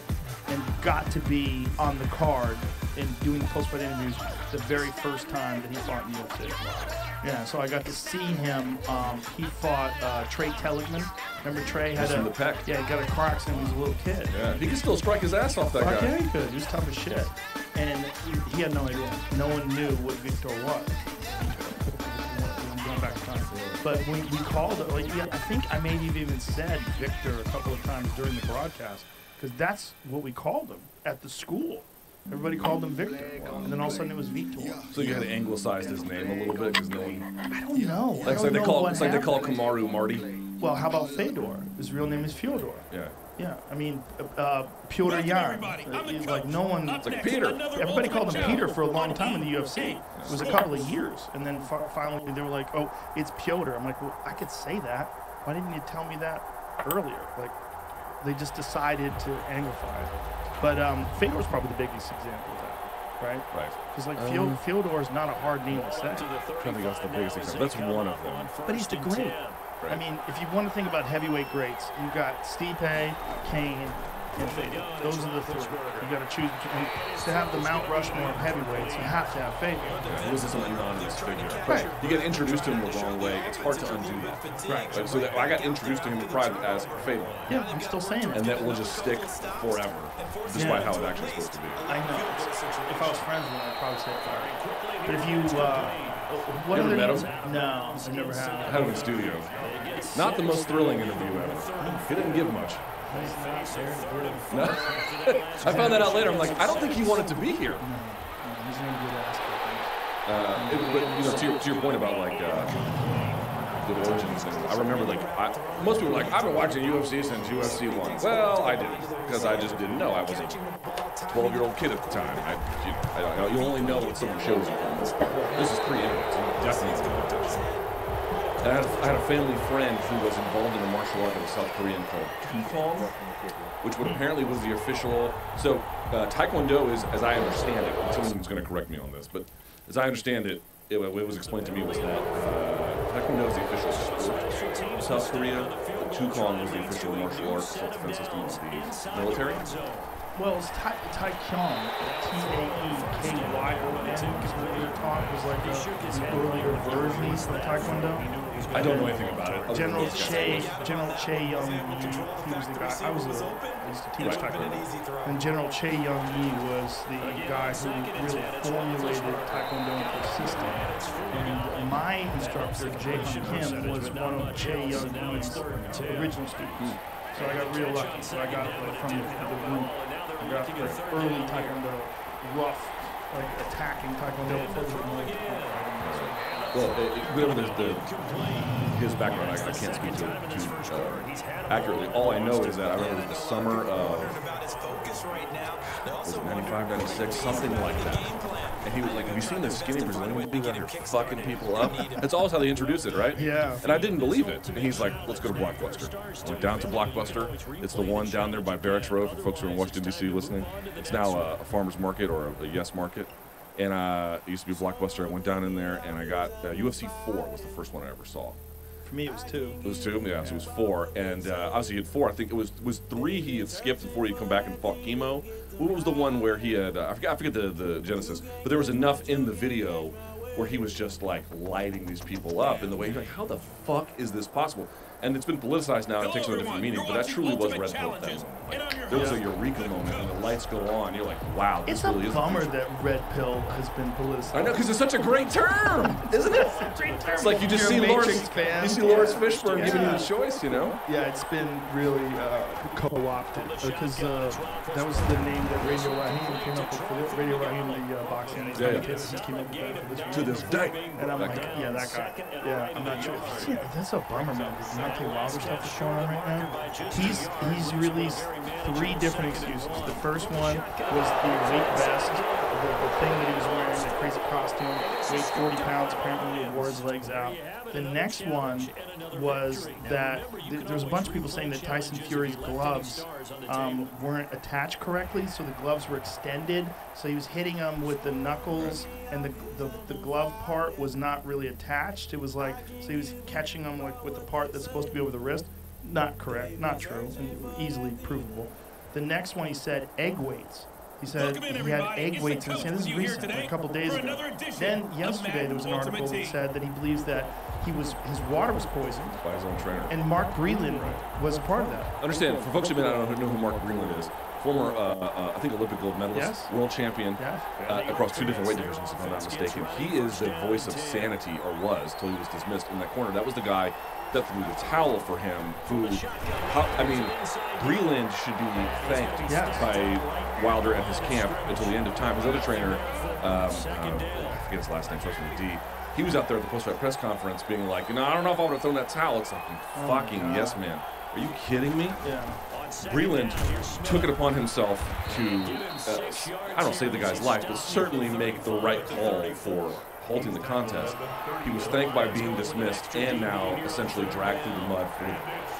and got to be on the card and doing post-fight interviews the very first time that he fought in UFC. Yeah, so I got to see him. He fought Trey Telligman. Remember Trey had the pec. Yeah, he got a car accident when he was a little kid. Yeah, he could still strike his ass off that guy. Yeah, he could. He was tough as shit. And he had no idea. No one knew what Victor was. I'm going back in time. But when we called it, like, yeah, I think I maybe even said Victor a couple of times during the broadcast, because that's what we called him at the school. Everybody called him Victor, and then all of a sudden it was Vitor. So you had to anglicize his name a little bit because no one. I don't know. It's like they call Kamaru Marty. Well, how about Fedor? His real name is Fyodor. Yeah. Yeah, I mean, Piotr Jan. Like no one. It's like Peter. Everybody called him Peter for a long time in the UFC. It was a couple of years, and then finally they were like, "Oh, it's Piotr." I'm like, "Well, I could say that. Why didn't you tell me that earlier?" Like, they just decided to anglify it. But Fedor's probably the biggest example of that, right? Right. Because like Fyodor is not a hard name to say. I think that's the biggest example. That's one of them. But he's the great. Right. I mean, if you want to think about heavyweight greats, you've got Stipe, Kane, and Fedor. Those are the three. You got to choose between. To have the Mount Rushmore of heavyweights, you have to have Fedor. Yeah, he was an anonymous figure. Right. You get introduced to him the wrong way. It's hard to undo that. Right. Like, so that I got introduced to him in private as Fedor. Yeah, I'm still saying it. And that will just stick forever, despite how it actually is supposed to be. I know. If I was friends with him, I'd probably say it fire. But if you, what you ever met him? No, I never have. I had him in studio. Not the most thrilling interview ever. He didn't give much. No. I found that out later. I'm like, I don't think he wanted to be here. But you know, to your point about like the origins thing, I remember like most people are like, I've been watching UFC since UFC 1. Well, I didn't, because I just didn't know. I was a 12-year-old kid at the time. You only know what someone shows you. This is pre-internet, so you definitely know. And I had a family friend who was involved in a martial art that was South Korean called Kukong, which apparently was the official. So Taekwondo is, as I understand it, and someone's going to correct me on this, but as I understand it, it was explained to me was that Taekwondo is the official sport of South Korea. Kukong was the official martial arts self-defense system of the military. Well, it's Taekwon, T-A-E-K-Y-O-N, because what we were taught was like an earlier version of Taekwondo. I don't know anything about it. General Che Young-yi, he was the guy. I used to teach Taekwondo. And General Che Young-yi was the guy who really formulated Taekwondo into a system. And my instructor, Jae-Hyun Kim, was one of Che Young-yi's original students. So I got real lucky. So I got like, from the root. I got like early Taekwondo, rough, like attacking Taekwondo before we went to Well, his background, I can't speak to it too accurately. All I know is that I remember the summer of, was it 95, 96, something like that. And he was like, have you seen the skinny Brazilian being out here fucking people up? That's always how they introduce it, right? Yeah. And I didn't believe it. And he's like, let's go to Blockbuster. I went down to Blockbuster. It's the one down there by Barracks Road for folks who are in Washington, D.C. listening. It's now a farmer's market or a Yes Market. And it used to be Blockbuster. I went down in there and I got UFC 4 was the first one I ever saw. For me, it was 2. It was 2? Yeah, so it was 4. And obviously he had 4. I think it was 3 he had skipped before he'd come back and fought Chemo. What was the one where he had, I forget the genesis, but there was enough in the video where he was just like lighting these people up in the way, you're like, how the fuck is this possible? And it's been politicized now, and it takes on a different meaning, but that truly was Red Pill then. Like, there was a eureka moment, and the lights go on, you're like, wow, this it's really a is. bummer that Red Pill has been politicized. I know, because it's such a great term, isn't it? It's like you just see Lawrence Fishburne giving you the choice, you know? Yeah, it's been really co-opted, because that was the name that Radio Raheem came up with for this. Radio Raheem, the boxing kids, he came up with that for this. To this day. And I'm like, yeah, that guy. Yeah, I'm not sure. Yeah, that's a bummer, man. Deontay Wilder stuff that's going on right now. He's released 3 different excuses. The first one was the weight vest, the thing that he was wearing, the crazy costume, weighed 40 pounds, apparently he wore his legs out. The next one was that there was a bunch of people saying that Tyson Fury's gloves weren't attached correctly, so the gloves were extended, so he was hitting them with the knuckles, and the glove part was not really attached. It was like, so he was catching them like with the part that's supposed to be over the wrist. Not correct, not true, and easily provable. The next one he said egg weights. He said he had egg weights, and this is recent, a couple days ago. Then yesterday there was an article that said that he believes that his water was poisoned by his own trainer. And Mark Breland was a part of that. Understand, for folks who may not know who Mark Breland is, former, I think, Olympic gold medalist, world champion across 2 different weight divisions, if I'm not mistaken. He is the voice of sanity, or was, till he was dismissed in that corner. That was the guy that threw the towel for him, who, I mean, Breland should be thanked by Wilder at his camp until the end of time. His other trainer, I forget his last name, starts with a D. He was out there at the post-fight press conference being like, you know, I don't know if I would have thrown that towel. It's like, you fucking yes, man. Are you kidding me? Yeah. Breland took it upon himself to, I don't say the guy's life, but certainly make the right call for halting the contest. He was thanked by being dismissed and now essentially dragged through the mud for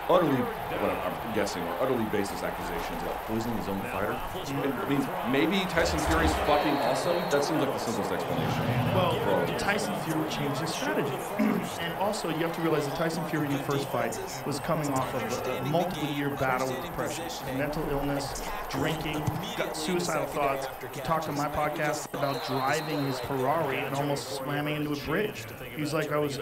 utterly, what I'm guessing, are utterly baseless accusations about poisoning his own fighter. I mean, maybe Tyson Fury's fucking awesome. That seems like the simplest explanation. Well, Tyson Fury changed his strategy. And also, you have to realize that Tyson Fury in the first fight was coming off of a multiple-year battle with depression, mental illness, drinking, got suicidal thoughts. He talked on my podcast about driving his Ferrari and almost slamming into a bridge. He's like, I was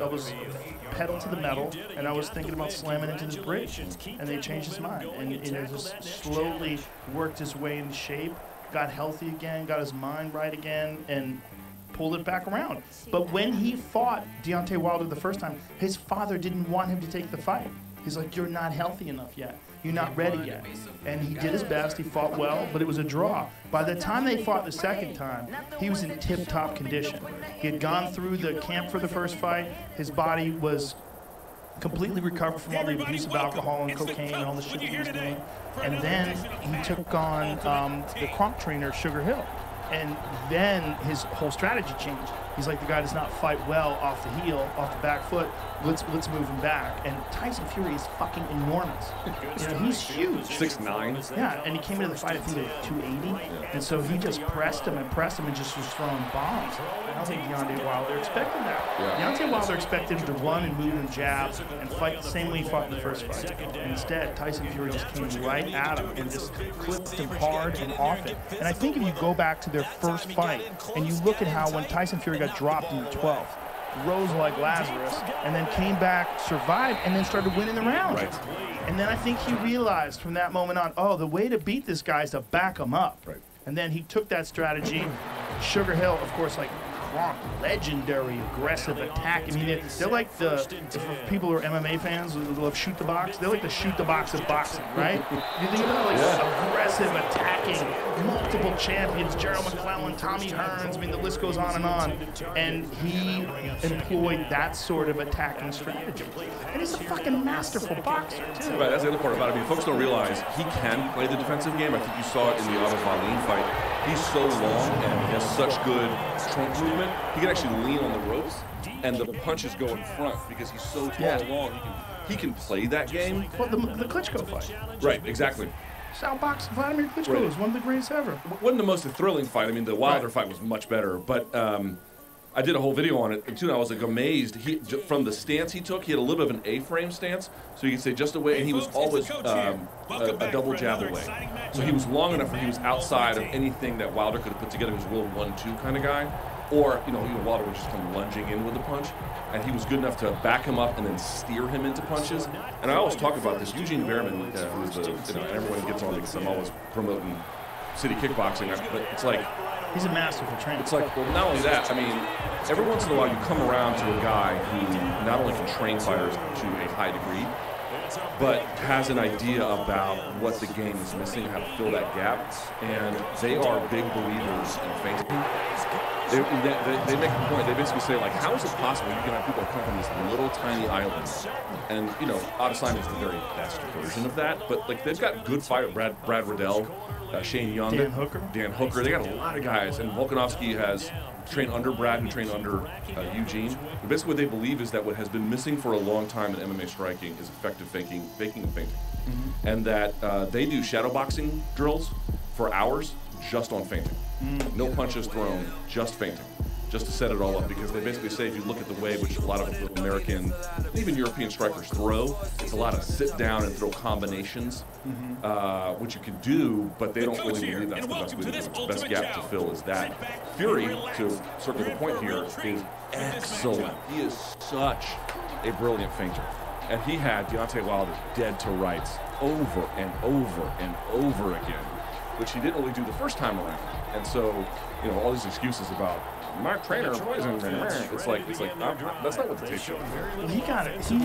pedal to the metal, and I was thinking about slamming into this bridge, and they changed his mind, and it just slowly worked his way into shape, got healthy again, got his mind right again, and pulled it back around. But when he fought Deontay Wilder the first time, his father didn't want him to take the fight. He's like, you're not healthy enough yet. You're not ready yet. And he did his best. He fought well, but it was a draw. By the time they fought the second time, he was in tip-top condition. He had gone through the camp for the first fight. His body was completely recovered from all the abuse of alcohol and cocaine and all the shit he was doing. And then he took on the Kronk trainer, Sugar Hill. And then his whole strategy changed. He's like, the guy does not fight well off the heel, off the back foot. Let's move him back. And Tyson Fury is fucking enormous. You know, he's huge. 6'9". Yeah, and he came into the fight, I think, at 280. And so he just pressed him and just was throwing bombs. I don't think Deontay Wilder expected that. Yeah. Deontay Wilder expected him to run and move and jab and fight the same way he fought in the first fight. And instead, Tyson Fury just came right at him and just clipped him hard and often. And I think if you go back to their first fight and you look at how when Tyson Fury got dropped in the 12th, rose like Lazarus, and then came back, survived, and then started winning the round. Right. And then I think he realized from that moment on, oh, the way to beat this guy is to back him up. Right. And then he took that strategy. Sugar Hill, of course, like Kronk, legendary aggressive attack. I mean, they're like the people who are MMA fans who love shoot the box. They're like the shoot the box of boxing, right? You think about it, like aggressive attacking, multiple champions, Gerald McClellan, Tommy Hearns. I mean, the list goes on. And he employed that sort of attacking strategy. And he's a fucking masterful boxer too. Right, that's the other part about it. I mean, folks don't realize he can play the defensive game. I think you saw it in the Otto Wallin fight. he's so long and he has such good trunk movement, he can actually lean on the ropes, and the punches go in front because he's so tall and long. He can play that game. Well, the Klitschko fight. Right, exactly. Outbox Vladimir Klitschko was one of the greatest ever. Wasn't the most thrilling fight. I mean, the Wilder fight was much better, but I did a whole video on it too, and I was like amazed. From the stance he took, he had a little bit of an A-frame stance, so you could say just away, and he was always a double jab away. So he was long enough where he was outside of anything that Wilder could have put together. He was a real 1-2 kind of guy. Or, Wilder would just come lunging in with a punch, and he was good enough to back him up and then steer him into punches. And I always talk about this. Eugene Behrman, who's everyone gets on because I'm always promoting city kickboxing, but it's like, he's a masterful trainer. It's like, well, not only that, I mean, every once in a while you come around to a guy who not only can train fighters to a high degree, but has an idea about what the game is missing, how to fill that gap, and they are big believers in feinting. They make a point. They basically say, like, how is it possible you can have people come from this little tiny island? And, Adesanya is the very best version of that. But, like, they've got good fighters. Brad Riddell, Shane Young. Dan Hooker. They got a lot of guys. And Volkanovski has trained under Brad and trained under Eugene. But basically what they believe is that what has been missing for a long time in MMA striking is effective faking and feinting. Mm-hmm. And that they do shadowboxing drills for hours just on feinting. No punches thrown, just feinting, just to set it all up. Because they basically say if you look at the way which a lot of American, even European strikers throw, it's a lot of sit down and throw combinations, which you can do, but they don't really believe that's the best way to do it. The best gap to fill is that. Fury, to circle the point here, is excellent. He is such a brilliant feinter. And he had Deontay Wilder dead to rights over and over and over again, which he didn't really do the first time around. And so, all these excuses about my trainer poisoned me. It's like that's not what the tape showed. Well, he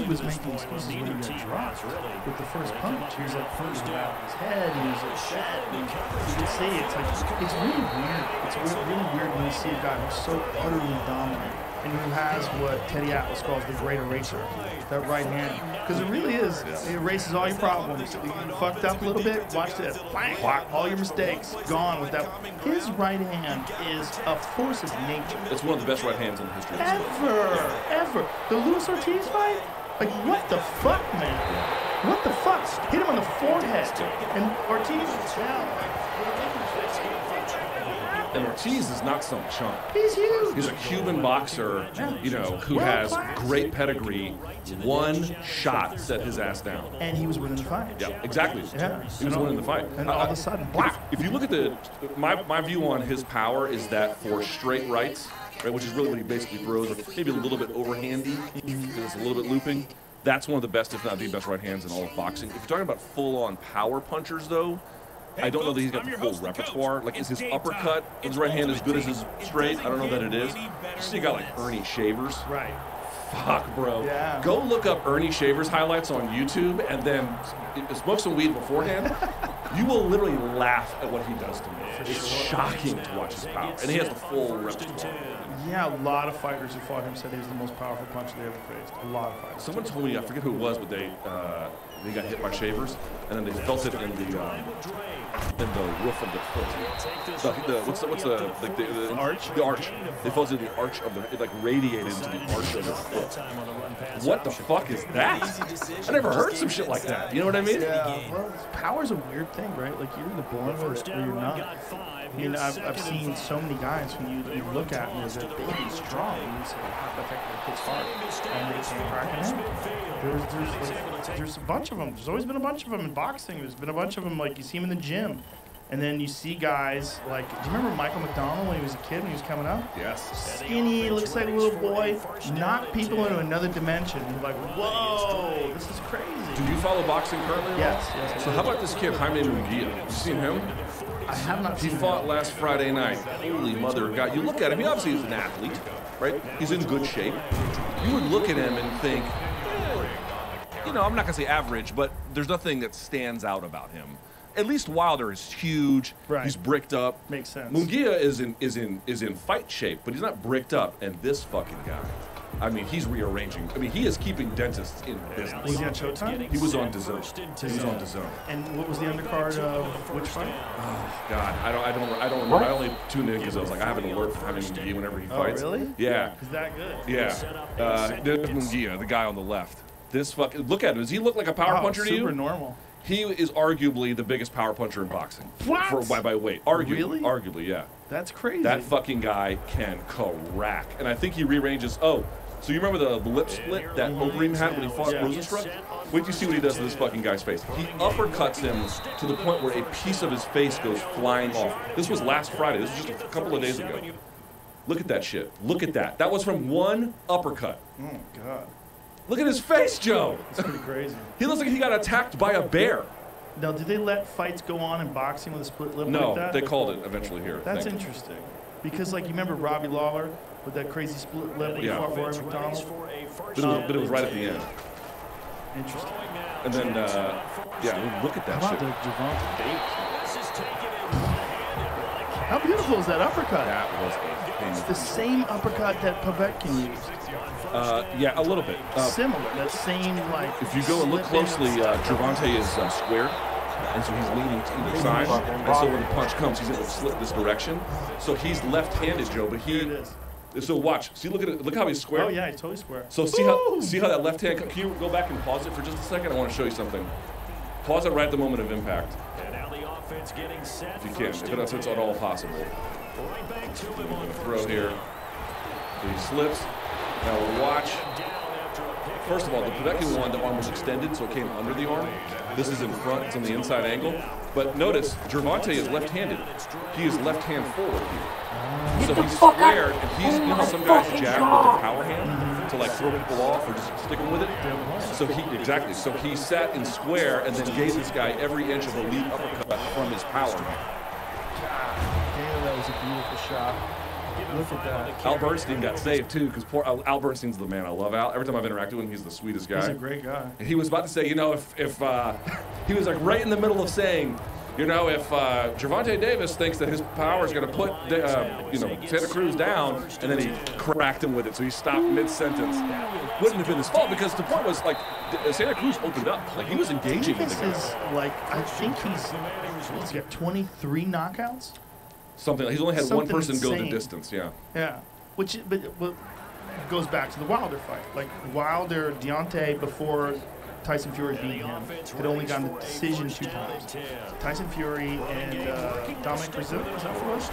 was making excuses when he got dropped with the first punch. He was like punching out his head, and he was upset. And you can see it's really weird. It's really weird when you see a guy who's so utterly dominant and who has what Teddy Atlas calls the great eraser, that right hand. Because it really is. It erases all your problems. You fucked up a little bit, watch this. Blank, all your mistakes, gone with that. His right hand is a force of nature. It's one of the best right hands in the history of the sport. Ever. The Luis Ortiz fight? Like, what the fuck, man? What the fuck? Hit him on the forehead. And Ortiz is down. And Ortiz is not some chump. He's huge. He's a Cuban boxer, who has great pedigree. One shot set his ass down. And he was winning the fight. Yeah, exactly. Yeah. He was winning the fight. And all of a sudden, if you look at my view on his power is that for straight rights, right, which is really what he basically throws, maybe a little bit overhandy, because it's a little bit looping. That's one of the best, if not the best, right hands in all of boxing. If you're talking about full-on power punchers, though, I don't know that he's got the full repertoire. Like, is his uppercut with his right hand as good as his straight? I don't know that it is. You see a guy like Ernie Shavers. Right. Fuck, bro. Yeah. Go look up Ernie Shavers highlights on YouTube and then smoke some weed beforehand. You will literally laugh at what he does to me. It's shocking to watch his power. And he has the full repertoire. Yeah, a lot of fighters who fought him said he was the most powerful puncher they ever faced. A lot of fighters. Someone told me, I forget who it was, but they got hit by Shavers, and then they felt it in the roof of the foot. What's the arch? The arch. They felt it in the arch of it like radiated into the arch of the foot. What the fuck is that? I never heard some shit like that. You know what I mean? Yeah. Well, power's a weird thing, right? Like, you're either born with it or you're not. I mean, I've seen so many guys when you look at them, they're big and strong, and you say, wow, that technique hits hard, and they can't crack an egg. There's a bunch of them. There's always been a bunch of them in boxing. There's been a bunch of them, like, you see them in the gym. And then you see guys like, do you remember Michael McDonald when he was a kid, when he was coming up? Yes. Skinny, looks like a little boy, knock people into another dimension. You're like, whoa, this is crazy. Do you follow boxing currently? Yes. So how about this kid, Jaime Munguia? You seen him? I have not seen him. He fought last Friday night. Holy mother of God. You look at him, he obviously is an athlete, right? He's in good shape. You would look at him and think, I'm not going to say average, but there's nothing that stands out about him. At least Wilder is huge. Right. He's bricked up. Makes sense. Munguia is in fight shape, but he's not bricked up. And this fucking guy I mean, he's rearranging. I mean, he is keeping dentists in business. Was he on Showtime? He was on DAZN. He was on DAZN. And what was the undercard of which fight? Oh God, I don't remember. I only tuned in because I was like, I have an alert for Jaime Munguia whenever he fights. Oh, really? Yeah. Is that good? Yeah. Munguia, the guy on the left. This fucking look at him. Does he look like a power puncher to you? Super normal. He is arguably the biggest power puncher in boxing. What? By weight. Arguably. Really? Arguably, yeah. That's crazy. That fucking guy can crack. And I think he rearranges. Oh, so you remember the lip split that Overeem had when he fought Rosenstruck? Wait till you see what he does to this fucking guy's face. He uppercuts him to the point where a piece of his face goes flying off. This was last Friday. This was just a couple of days ago. Look at that shit. Look at that. That was from one uppercut. Oh, God. Look at his face, Joe. It's pretty crazy. He looks like he got attacked by a bear. Now, did they let fights go on in boxing with a split lip No, like that? they called it eventually here. That's interesting. Because, like, you remember Robbie Lawler with that crazy split lip when he fought Rory McDonald? But it was right at the end. Interesting. And then, yeah, look at that How shit. about the Gervonta Davis? How beautiful is that uppercut? That was It's the same uppercut that Povetkin used. Yeah, a little bit. Similar, that same, like... If you go and look closely, Gervonta is squared, and so he's leaning to either side. And so when the punch comes, he's able to slip this direction. So he's left-handed, Joe, but he... So watch. See, look at it. Look how he's square. Oh, yeah, he's totally square. So see how that left hand... Can you go back and pause it for just a second? I want to show you something. Pause it right at the moment of impact. If you can, if it's at all possible. Throw here. So he slips. Now watch. First of all, the Povetkin one, the arm was extended, so it came under the arm. This is in front, it's on the inside angle. But notice, Gervonta is left-handed. He is left-hand forward here. So he's squared, and he's, you know how some guys jab with their power hand to like throw people off or just stick them with it? So he sat in square and then gave this guy every inch of a lead uppercut from his power hand. Damn, that was a beautiful shot. Look at that. Al Bernstein got saved too, because poor Al Bernstein's the man. I love Al. Every time I've interacted with him, he's the sweetest guy. He's a great guy. And he was about to say, you know, if he was like right in the middle of saying, you know, if Gervonta Davis thinks that his power is going to put, you know, Santa Cruz down, and then he cracked him with it, so he stopped mid-sentence. Wouldn't have been his fault because the point was like Santa Cruz opened up, like he was engaging with the guy. This is like I think he's got 23 knockouts. Something. He's only had Something one person go the insane. distance. Yeah. Yeah, but goes back to the Wilder fight. Like Wilder, Deontay before Tyson Fury beat him had only gotten the decision 2 times. Tyson Fury and Dominic Breazeale, was that for us?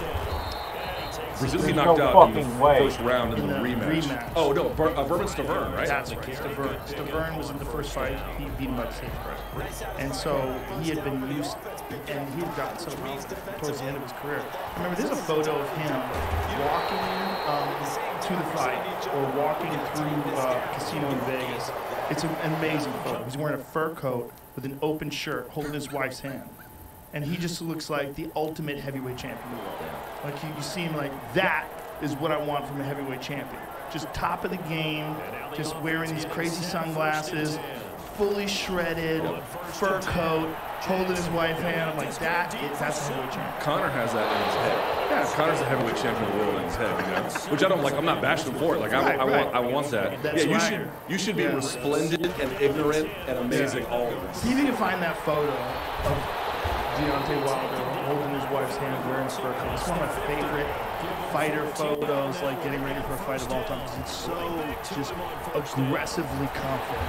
Breazeale knocked out in the first round in the rematch. Oh no, Berman Stavern, right? That's right. Stavern was in the first fight. He beat him by the same price. And so he had been used, and he had gotten so well towards the end of his career. Remember, there's a photo of him walking to the fight or walking through a casino in Vegas. It's an amazing photo. He's wearing a fur coat with an open shirt, holding his wife's hand. And he just looks like the ultimate heavyweight champion in the world. Like you see him like, that is what I want from a heavyweight champion. Just top of the game, just wearing these crazy sunglasses, fully shredded, fur coat, holding his wife's hand. I'm like, that's a heavyweight champion. Conor has that in his head. Yeah, Conor's a heavyweight champion of the world in his head, you know? Which I don't like. I'm not bashing him for it. Like I want that. That's you should be resplendent and ignorant and amazing all of this. See if you can find that photo of Deontay Wilder holding his wife's hand, wearing his fur coat. It's one of my favorite fighter photos, like getting ready for a fight of all time, because it's so just aggressively confident.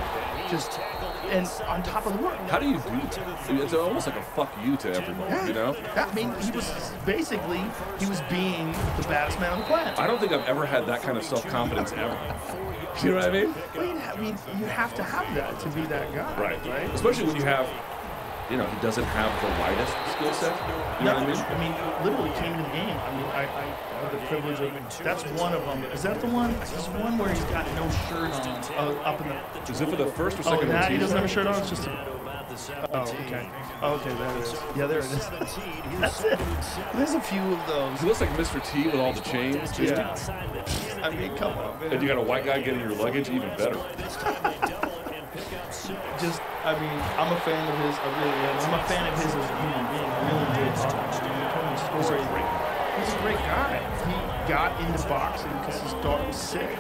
And on top of the work. How do you do that? It's almost like a fuck you to everyone, you know? I mean, he was being the baddest man on the planet. I don't think I've ever had that kind of self-confidence ever. You know what I mean? I mean, you have to have that to be that guy. Right. Especially when you have, you know, he doesn't have the widest skill set. You know what I mean? I mean, literally came into the game. I mean, I had the privilege of, that's one of them. Is that the one? There's one where he's got no shirt on up in the... Is it for the first or second one? He doesn't have a shirt on? It's just a... Oh, okay. Okay, there it is. Yeah, there it is. That's it. There's a few of those. He looks like Mr. T with all the chains. Yeah. I mean, come on, man. And you got a white guy getting your luggage, even better. Just, I mean, I'm a fan of his. I really am. I'm a fan of his as a human being. I really enjoy talking to him. He's a great guy. He got into boxing because his daughter was sick.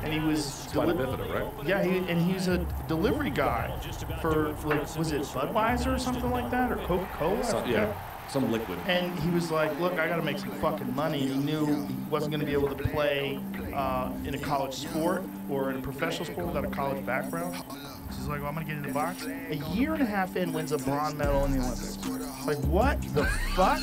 and he was Spina bifida, right? Yeah, and he's a delivery guy for like, was it Budweiser or something like that, or Coca-Cola? Yeah, some liquid. And he was like, look, I got to make some fucking money. And he knew he wasn't going to be able to play in a college sport or in a professional sport without a college background. So he's like, well, I'm going to get into boxing. A year and a half in, wins a bronze medal in the Olympics. Like, what the fuck?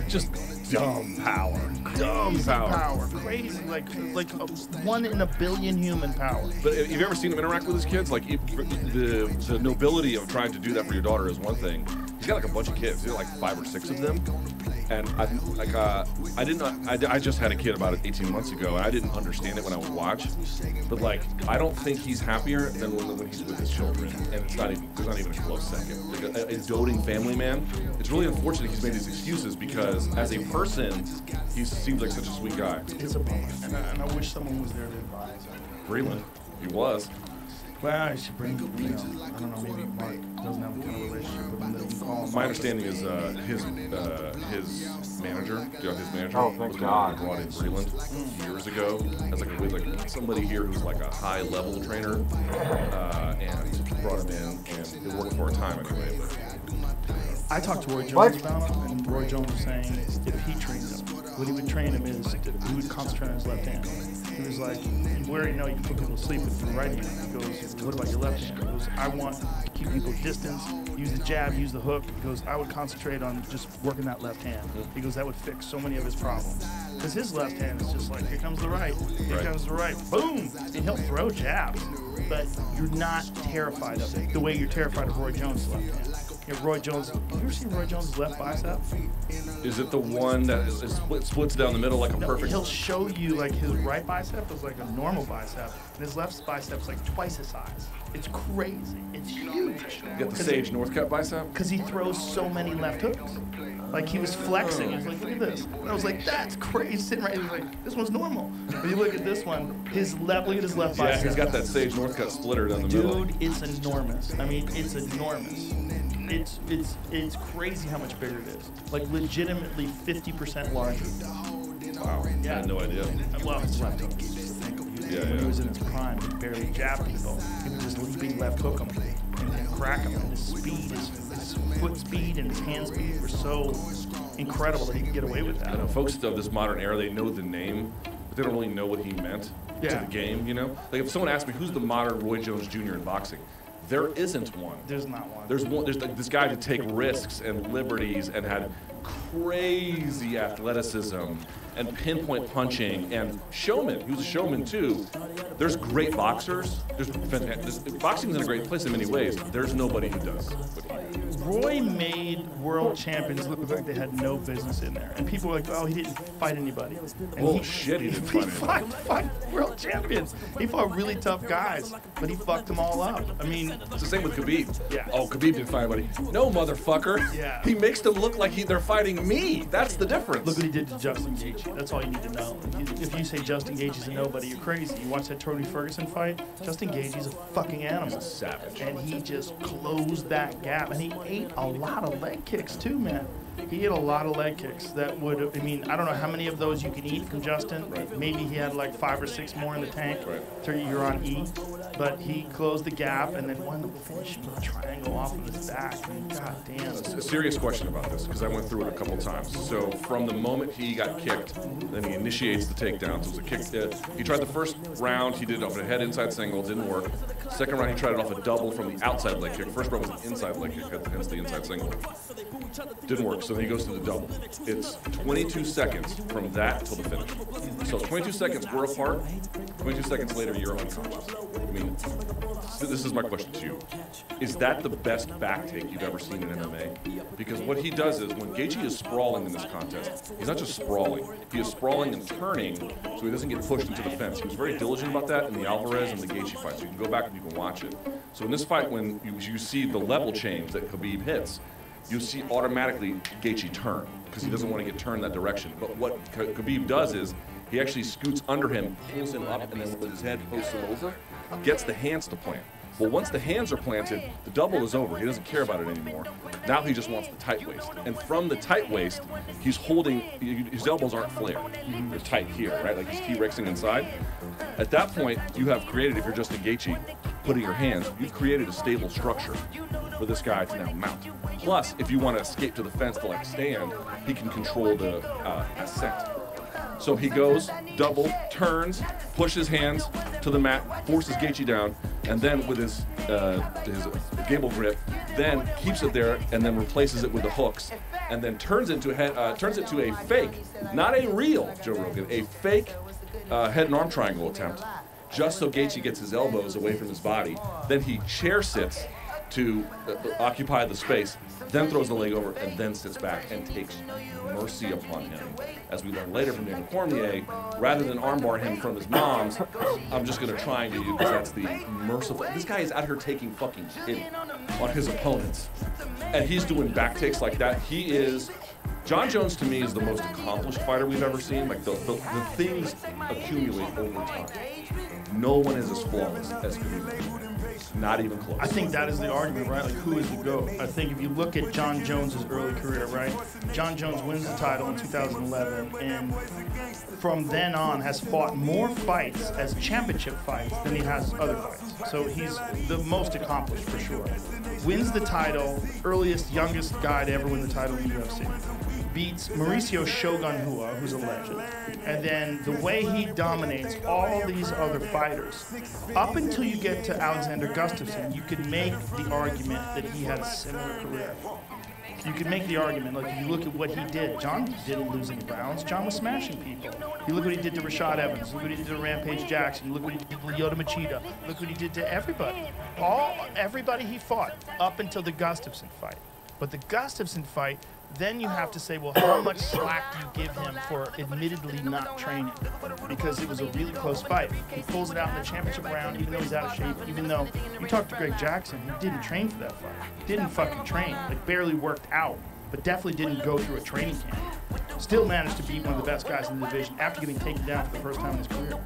Just dumb power. Dumb power. Crazy. Like a 1 in a billion human power. But have you ever seen him interact with his kids? Like, the nobility of trying to do that for your daughter is one thing. He's got like a bunch of kids. He's got like 5 or 6 of them. And I just had a kid about 18 months ago, and I didn't understand it when I would watch. But like, I don't think he's happier than when he's with his children, and there's not even a close second. Like a doting family man. It's really unfortunate he's made these excuses because as a person, he seems like such a sweet guy. It's a bummer, and I wish someone was there to advise. Breland, he was. Well, I should bring, I don't know, maybe Mark doesn't have a kind of relationship with him that he can call him. My understanding is his manager, was brought in Breland years ago as like somebody here who's like a high level trainer, and brought him in, and it worked for a time anyway. But I talked to Roy Jones about him, and Roy Jones was saying if he trained him, what he would train him is he would concentrate on his left hand. He was like, we already know you can put people to sleep with your right hand. He goes, what about your left hand? He goes, I want to keep people distance, use the jab, use the hook. He goes, I would concentrate on just working that left hand. He goes, that would fix so many of his problems. Because his left hand is just like, here comes the right, here comes the right, boom! And he'll throw jabs, but you're not terrified of it the way you're terrified of Roy Jones' left hand. Roy Jones, have you ever seen Roy Jones' left bicep? is it the one that splits down the middle like a perfect? He'll show you like his right bicep is like a normal bicep, and his left bicep's like twice his size. It's crazy. It's huge. You got the Sage Northcutt bicep? Because he throws so many left hooks. Like he was flexing. He was like, look at this. And I was like, that's crazy. Sitting right here, like, this one's normal. But you look at this one, look at his left bicep. Yeah, he's got that Sage Northcutt splitter down the middle. Dude, it's enormous. I mean, it's enormous. It's crazy how much bigger it is. Like legitimately 50% larger. Wow. Yeah. I had no idea. Well, his left hook. When he was in his prime, he barely jabbed people. He would just leaping left hook him and crack him. And his speed, his foot speed and his hand speed were so incredible that he could get away with that. I know folks of this modern era, they know the name, but they don't really know what he meant to the game, you know? Like if someone asked me, who's the modern Roy Jones Jr. in boxing? There isn't one. There's not one. There's like this guy to take risks and liberties and had crazy athleticism and pinpoint punching and showman. He was a showman too. There's great boxers. Boxing's in a great place in many ways. There's nobody who does what he did. Roy made world champions look like they had no business in there. And people were like, oh, he didn't fight anybody. And he didn't fight anybody. He fought world champions. He fought really tough guys, but he fucked them all up. I mean... It's the same with Khabib. Yeah. Oh, Khabib didn't fight anybody. No, motherfucker. Yeah. He makes them look like they're fighting me. That's the difference. Look what he did to Justin Gaethje. That's all you need to know. If you say Justin Gaethje's a nobody, you're crazy. You watch that Tony Ferguson fight, Justin Gaethje's a fucking animal. He's a savage. And he just closed that gap. And he ate a lot of leg kicks too, man. He ate a lot of leg kicks that would, I mean, I don't know how many of those you can eat from Justin. Right. Maybe he had like 5 or 6 more in the tank. Right. So you're on E. But he closed the gap and then won the finish with a triangle off of his back. I mean, God damn. A serious question about this, because I went through it a couple times. So from the moment he got kicked, then he initiates the takedown. So it was a kick. He tried the first round, he did it off a head inside single, didn't work. Second round, he tried it off a double from the outside leg kick. First round was an inside leg kick, hence the inside single. Didn't work, so then he goes to the double. It's 22 seconds from that till the finish. So 22 seconds, we're apart. 22 seconds later, you're unconscious. I mean, this is my question to you. Is that the best back take you've ever seen in MMA? Because what he does is, when Gaethje is sprawling in this contest, he's not just sprawling. He is sprawling and turning so he doesn't get pushed into the fence. He was very diligent about that in the Alvarez and the Gaethje fights. You can go back and you can watch it. So in this fight, when you see the level change that Khabib hits, you see automatically Gaethje turn, because he doesn't want to get turned that direction. But what Khabib does is, he actually scoots under him, pulls him up, and then with his head posts him over, gets the hands to plant. Well, once the hands are planted, the double is over. He doesn't care about it anymore. Now he just wants the tight waist. And from the tight waist, he's holding, his elbows aren't flared. They're tight here, right? Like he's T-Rexing inside. At that point, you have created, if you're Justin Gaethje, putting your hands, you've created a stable structure for this guy to now mount. Plus, if you want to escape to the fence to like stand, he can control the ascent. So he goes, double, turns, pushes hands to the mat, forces Gaethje down, and then with his gable grip, then keeps it there and then replaces it with the hooks, and then turns it to a fake, not a real Joe Rogan, a fake head and arm triangle attempt, just so Gaethje gets his elbows away from his body. Then he chair sits to occupy the space, then throws the leg over, and then sits back and takes mercy upon him. As we learn later from Daniel Cormier, rather than armbar him from his mom's, I'm just going to triangle you because that's the merciful. This guy is out here taking fucking pity on his opponents. And he's doing back takes like that. He is... John Jones, to me, is the most accomplished fighter we've ever seen. Like, the things accumulate over time. No one is as flawless as Khabib. Not even close. I think that is the argument, right? Like, who is the GOAT? I think if you look at John Jones' early career, right? John Jones wins the title in 2011, and from then on has fought more fights as championship fights than he has other fights. So he's the most accomplished for sure. Wins the title, earliest, youngest guy to ever win the title in the UFC. Beats Mauricio Shogun Rua, who's a legend. And then the way he dominates all these other fighters, up until you get to Alexander Gustafsson, you could make the argument that he had a similar career. You could make the argument, like if you look at what he did, John didn't lose any rounds. John was smashing people. You look what he did to Rashad Evans. Look what he did to Rampage Jackson. Look what he did to Lyoto Machida. Look what he did to everybody. Everybody he fought up until the Gustafsson fight. But the Gustafsson fight, then you have to say, well, how much slack do you give him for admittedly not training? Because it was a really close fight. He pulls it out in the championship round, even though he's out of shape, even though you talked to Greg Jackson, he didn't train for that fight. Didn't fucking train. Like, barely worked out, but definitely didn't go through a training camp. Still managed to beat one of the best guys in the division after getting taken down for the first time in his career.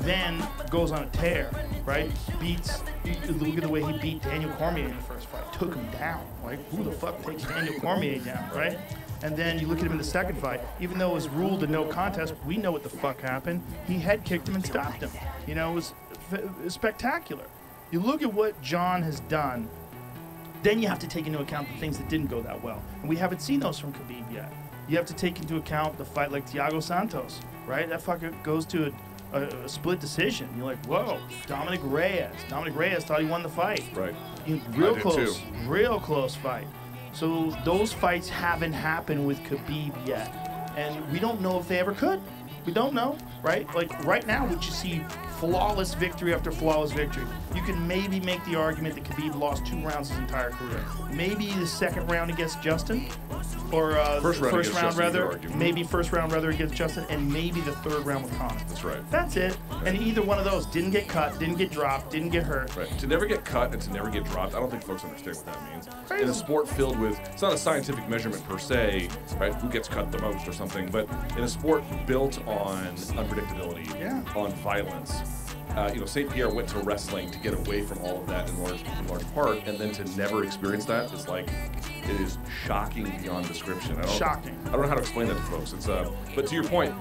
Then goes on a tear, right? Look at the way he beat Daniel Cormier in the first fight. Took him down. Like, who the fuck takes Daniel Cormier down, right? And then you look at him in the second fight. Even though it was ruled a no contest, we know what the fuck happened. He head kicked him and stopped him. You know, it was spectacular. You look at what John has done, then you have to take into account the things that didn't go that well. And we haven't seen those from Khabib yet. You have to take into account the fight like Thiago Santos, right? That fucker goes to a split decision. You're like, whoa, Dominic Reyes. Dominic Reyes thought he won the fight. Right. Real close fight. So those fights haven't happened with Khabib yet. And we don't know if they ever could. We don't know, right? Like, right now, we just see flawless victory after flawless victory. You can maybe make the argument that Khabib lost 2 rounds his entire career. Maybe the second round against Justin, or first round rather. Maybe first round rather against Justin, and maybe the third round with Conor. That's right. That's it. Right. And either one of those didn't get cut, didn't get dropped, didn't get hurt. Right. To never get cut and to never get dropped, I don't think folks understand what that means. Crazy. In a sport filled with, it's not a scientific measurement per se, right? Who gets cut the most or something, but in a sport built on unpredictability, on violence. St. Pierre went to wrestling to get away from all of that in large part, and then to never experience that is like, it is shocking beyond description. I don't know how to explain that to folks. It's but to your point,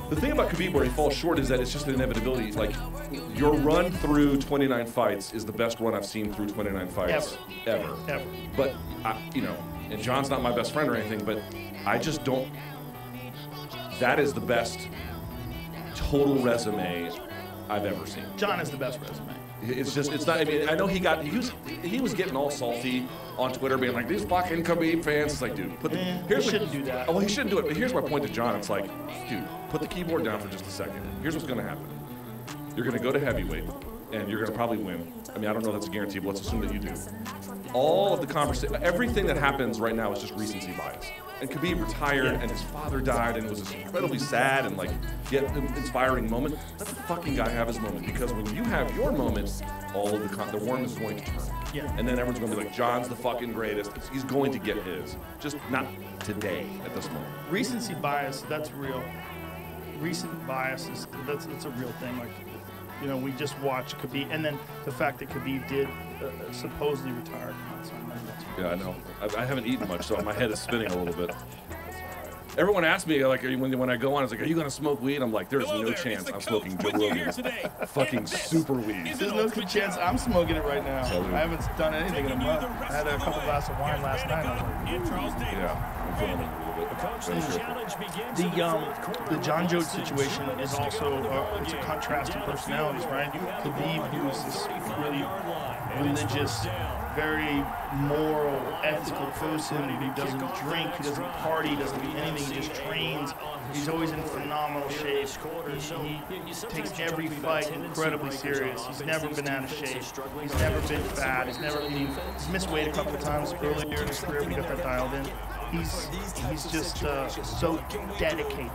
the thing about Khabib where he falls short is that it's just an inevitability. Like, your run through 29 fights is the best run I've seen through 29 fights ever. But and John's not my best friend or anything, but I just don't. That is the best total resume I've ever seen. John is the best resume. It's not, I mean, I know he was getting all salty on Twitter being like, these fucking Khabib fans. It's like, dude, he shouldn't do that. Oh, he shouldn't do it. But here's my point to John. It's like, dude, put the keyboard down for just a second. Here's what's going to happen. You're going to go to heavyweight, and you're going to probably win. I mean, I don't know if that's a guarantee, but let's assume that you do. All of the conversation, everything that happens right now is just recency bias. And Khabib retired, and his father died, and it was this incredibly sad and yet inspiring moment. Let the fucking guy have his moment, because when you have your moment, all of the warm is going to turn. Yeah. And then everyone's going to be like, John's the fucking greatest. He's going to get his, just not today at this moment. Recency bias, that's real. Recent bias that's a real thing. Like, You know, we just watched Khabib, and then the fact that Khabib did supposedly retire. Yeah, I know. I haven't eaten much, so my head is spinning a little bit. Everyone asks me, like, when I go on, it's like, are you going to smoke weed? I'm like, there's no chance I'm smoking Joe Rogan. Fucking super weed. There's no chance I'm smoking it right now. I haven't done anything in a month. I had a couple glasses of wine last night. I was like, yeah, I'm feeling it a little bit. The John Jones situation is also, it's a contrast in personalities, right? Khabib, who's this really religious, very moral, ethical person who doesn't drink, who doesn't party, doesn't do anything, he just trains. He's always in phenomenal shape. He takes every fight incredibly serious. He's never been out of shape. He's never been fat. He's missed weight a couple of times earlier in his career. We got that dialed in. He's just so dedicated.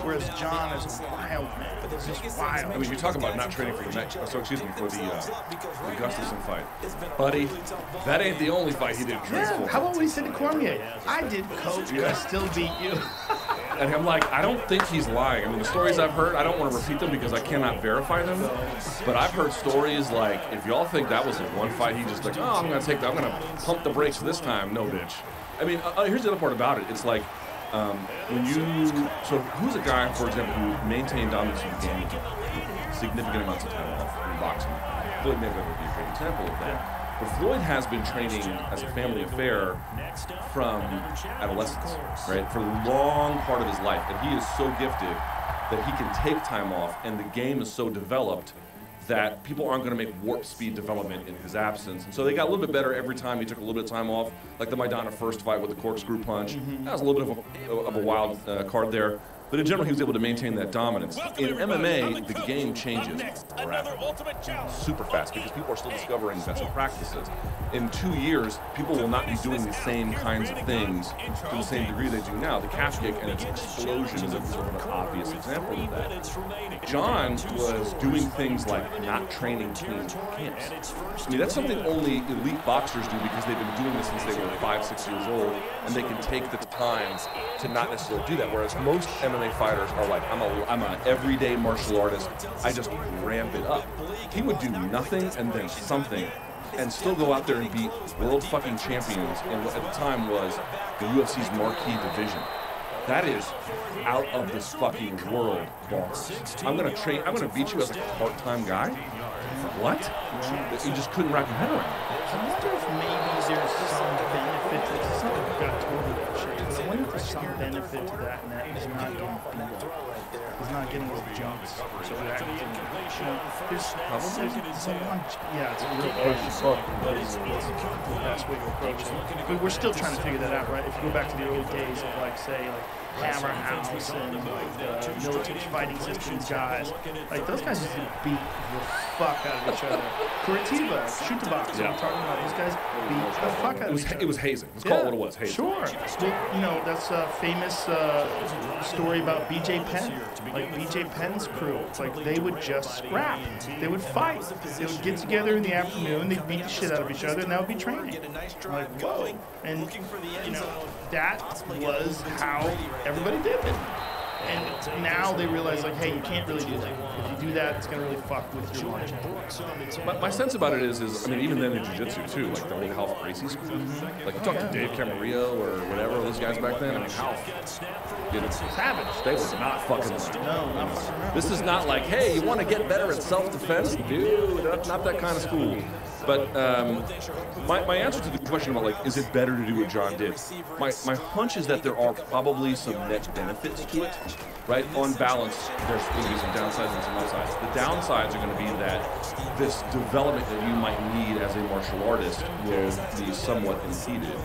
Whereas John is a wild man. He's just wild. I mean, you talk about not training for the next, for the Gustafsson fight. Buddy, that ain't the only fight he didn't train for. How about what he said to Cormier? I did coach, but I still beat you. And I'm like, I don't think he's lying. I mean, the stories I've heard, I don't want to repeat them because I cannot verify them. But I've heard stories like, if y'all think that was the one fight, he just like, oh, I'm going to pump the brakes this time. No, bitch. I mean, here's the other part about it. It's like, so who's a guy, for example, who maintained dominance in the game significant amounts of time off in boxing? Floyd Mayweather would be a great example of that. But Floyd has been training as a family affair from adolescence, right? For a long part of his life. And he is so gifted that he can take time off, and the game is so developed that people aren't going to make warp speed development in his absence. And so they got a little bit better every time he took a little bit of time off, like the Maidana first fight with the corkscrew punch. That was a little bit of a wild card there. But in general, he was able to maintain that dominance. In MMA, the game changes rapidly, super fast, because people are still discovering best practices. In 2 years, people will not be doing the same kinds of things to the same degree they do now. The calf kick and its explosion is an obvious example of that. John was doing things like not training between camps. I mean, that's something only elite boxers do because they've been doing this since they were 5, 6 years old, and they can take the time to not necessarily do that, whereas most MMA fighters are like, I'm an everyday martial artist, I just ramp it up. He would do nothing and then something and still go out there and beat world fucking champions in what at the time was the UFC's marquee division. That is out of this fucking world, bonkers. I'm gonna beat you as a part-time guy? What? You just couldn't wrap your head around it. I wonder if maybe there's some benefit to this. It's not like got totally bullshit. I wonder if there's some benefit to that, and that he's not getting beat up. He's not getting his jumps. So that there's someone, yeah, it's a real question. But it's the best way to approach it. But we're still trying to figure that out, right? If you go back to the old days of, like, say, like Hammer House and like Military Fighting Systems guys, like those guys used to beat the fuck out of each other. Curitiba, shoot the box. Yeah. We're talking about these guys beat the fuck out of each other. It was hazing. Let's call it what it was. Hazing. Sure. Well, you know, that's a famous story about BJ Penn. Like BJ Penn's crew. It's like they would just scrap. They would fight. They would get together in the afternoon. They'd beat the shit out of each other, and that would be training. Like, whoa. And, you know, that was how everybody did it. And now they realize, like, hey, you can't really do that. If you do that, it's going to really fuck with your lunch. My sense about it is, I mean, even then in jiu-jitsu, too, like the old Ralph Gracie school. Like, you talk to Dave Camarillo or whatever, those guys back then, I mean, Ralph, you know, savage. They were not fucking around. No, not fucking around. This is not like, hey, you want to get better at self-defense? Dude, that's not that kind of school. But my answer to the question about, like, is it better to do what John did? My hunch is that there are probably some net benefits to it, right? On balance, there's going to be some downsides and some upsides. The downsides are going to be that this development that you might need as a martial artist will be somewhat impeded.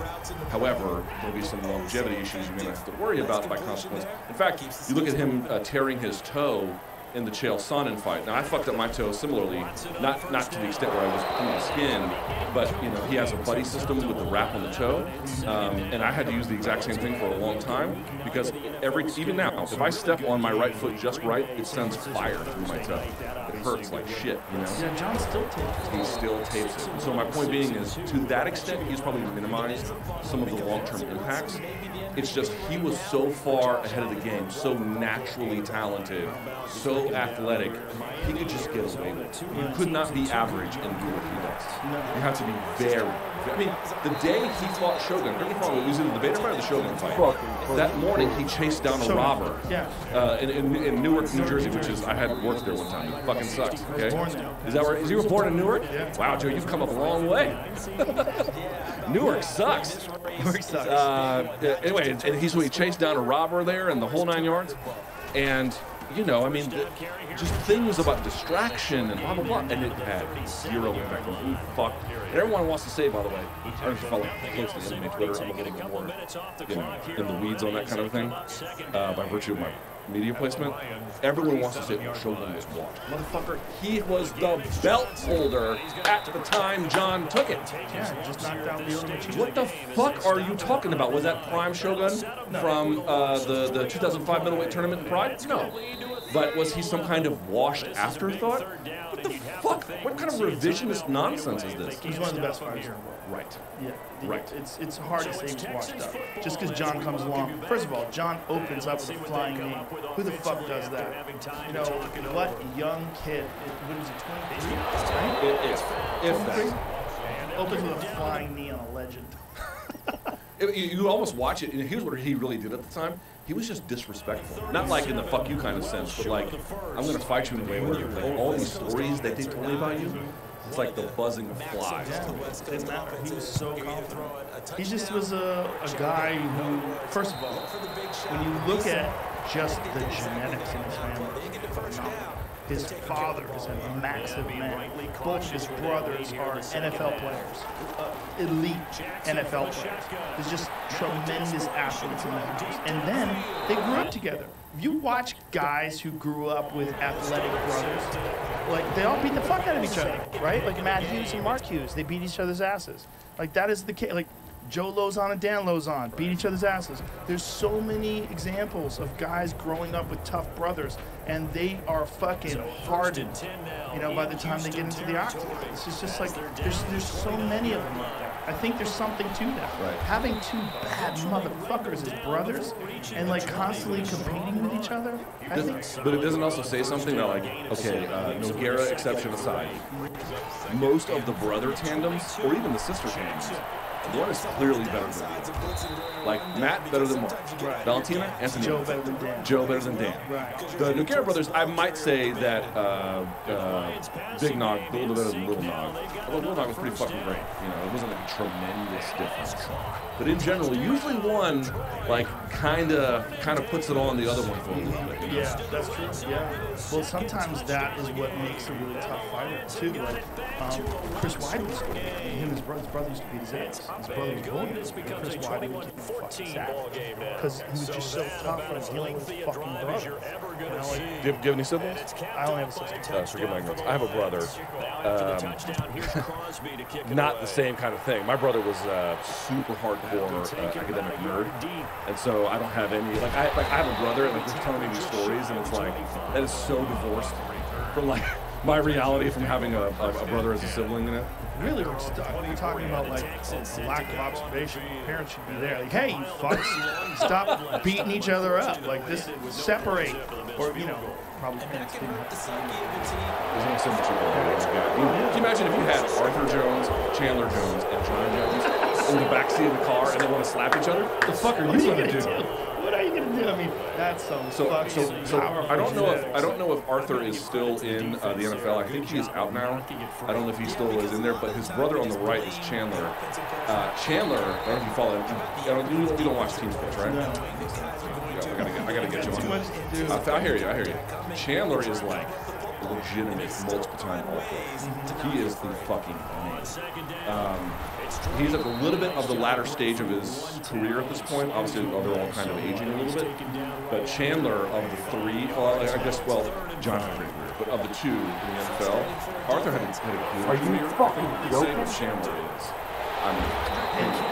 However, there'll be some longevity issues you're going to have to worry about by consequence. In fact, you look at him tearing his toe in the Chael Sonnen fight. Now, I fucked up my toe similarly, not to the extent where I was pulling the skin, but, you know, he has a buddy system with the wrap on the toe, and I had to use the exact same thing for a long time, because even now, if I step on my right foot just right, it sends fire through my toe. It hurts like shit, you know? Yeah, John still tapes it. He still tapes it. So my point being is, to that extent, he's probably minimized some of the long-term impacts. It's just he was so far ahead of the game, so naturally talented, so athletic. He could just get away with it. You could not be average and do what he does. You have to be very. I mean, the day he fought Shogun, he was in the Debater fight or the Shogun fight. That morning, he chased down a robber in Newark, New Jersey, which is, I had worked there one time. It fucking sucks, okay? Is that where, you were born in Newark? Yeah. Wow, Joe, you've come a long way. Newark sucks. Newark sucks. Anyway, and he chased down a robber there and the whole 9 yards. And, you know, I mean, just things about distraction and blah, blah, blah. And it had zero impact on who fucked. And everyone wants to say, by the way, I don't know if you follow closely on Twitter, I'm a little bit more in the weeds on that kind of thing, by virtue of my media placement. Everyone wants to say, oh, Shogun was washed. Motherfucker, he was the belt holder at the time John took it. Yeah, just knocked out the ultimate. What the fuck are you talking about? Was that Prime Shogun from the 2005 middleweight tournament in Pride? No. But was he some kind of washed afterthought? What the fuck? What kind of revisionist nonsense is this? He's one of the best fighters in the world. Right. Yeah. Right. It's hard to say he's washed up. Just because John comes along. First of all, John opens up with a flying knee. Who the fuck does that? You know, what young kid, what was it, 23? Right? If that. Opens with a flying knee on a legend. You almost watch it, and here's what he really did at the time. He was just disrespectful. Not like in the fuck you kind of sense, but like, I'm going to fight you in a way where like, all these stories that they told me about you, it's like the buzzing of flies. Yeah, didn't matter. He was so confident. He just was a guy who, first of all, when you look at just the genetics in his family, his father is a massive man. Both his brothers are NFL players, elite NFL players. There's just tremendous athletes in the house. And then they grew up together. If you watch guys who grew up with athletic brothers, like they all beat the fuck out of each other, right? Like Matt Hughes and Mark Hughes, they beat each other's asses. Like that is the case. Like Joe Lozon and Dan Lozon beat each other's asses. There's so many examples of guys growing up with tough brothers, and they are fucking hardened, you know, by the time they get into the octagon. It's just like, there's so many of them out there. I think there's something to that. Right. Having two bad motherfuckers as brothers and like constantly competing with each other, I think so. But it doesn't also say something that like, okay, Nogueira exception aside, most of the brother tandems, or even the sister tandems, one is clearly better than the other. Like Matt better than Mark. Right. Valentina, Anthony. Joe better than Dan. Joe better than Dan. Right. The Nogueira brothers, I might say that Big Nog a little better than Little Nog. Although Little Nog was pretty fucking great. You know, it wasn't like a tremendous difference. But in general, usually one like kind of puts it on the other one for a little bit. You know? Yeah, that's true. Yeah. Well, sometimes that is what makes a really tough fighter too. Like Chris Weidman, him and his brother used to beat his ass. His brother was born. Chris Weidman became a fucking savage because he was just so tough and dealing with his fucking brother. You know, like, do you have any siblings? I only have a sister. Forgive my ignorance. I have a brother. Not the same kind of thing. My brother was super hardcore academic nerd, and so I don't have any. Like I have a brother, and like he's telling me these stories, and it's like that is so divorced from like my reality from having a brother as a sibling in it. Really, we're talking about like lack of observation. Parents should be there. Like, hey, you fucks, stop beating each other up. Like this, separate, or you know, probably parents didn't have to see. There's only so much you can you imagine if you had Arthur Jones, Chandler Jones, and John Jones in the backseat of the car, and they want to slap each other? What the fuck are you gonna do? What are you gonna do? I mean, that's so I don't know if Arthur is still in the NFL. I think he is out now. I don't know if he still is in there, but his brother on the right is Chandler. Chandler, I don't know if you follow him. You don't watch team sports, right? No. I gotta get you on. I hear you. Chandler is like legitimate multiple-time All-Pro. He is the fucking man. He's at a little bit of the latter stage of his career at this point. Obviously, they're all kind of aging a little bit. But Chandler, of the three, John had a great career, but of the two in the NFL, Arthur had a good career. Are you fucking joking? Chandler is. I mean,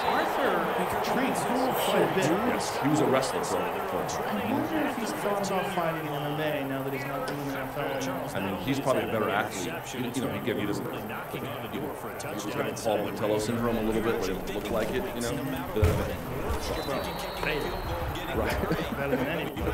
Arthur trained quite a bit. Yes, he was a wrestler for a time. I wonder if he's thought about fighting in MMA now that he's not doing the NFL. I mean, he's probably a better athlete. You know, again, he doesn't. He's got the Paul Montello syndrome a little bit, where he doesn't look like it. You know. Right. Better than anyone.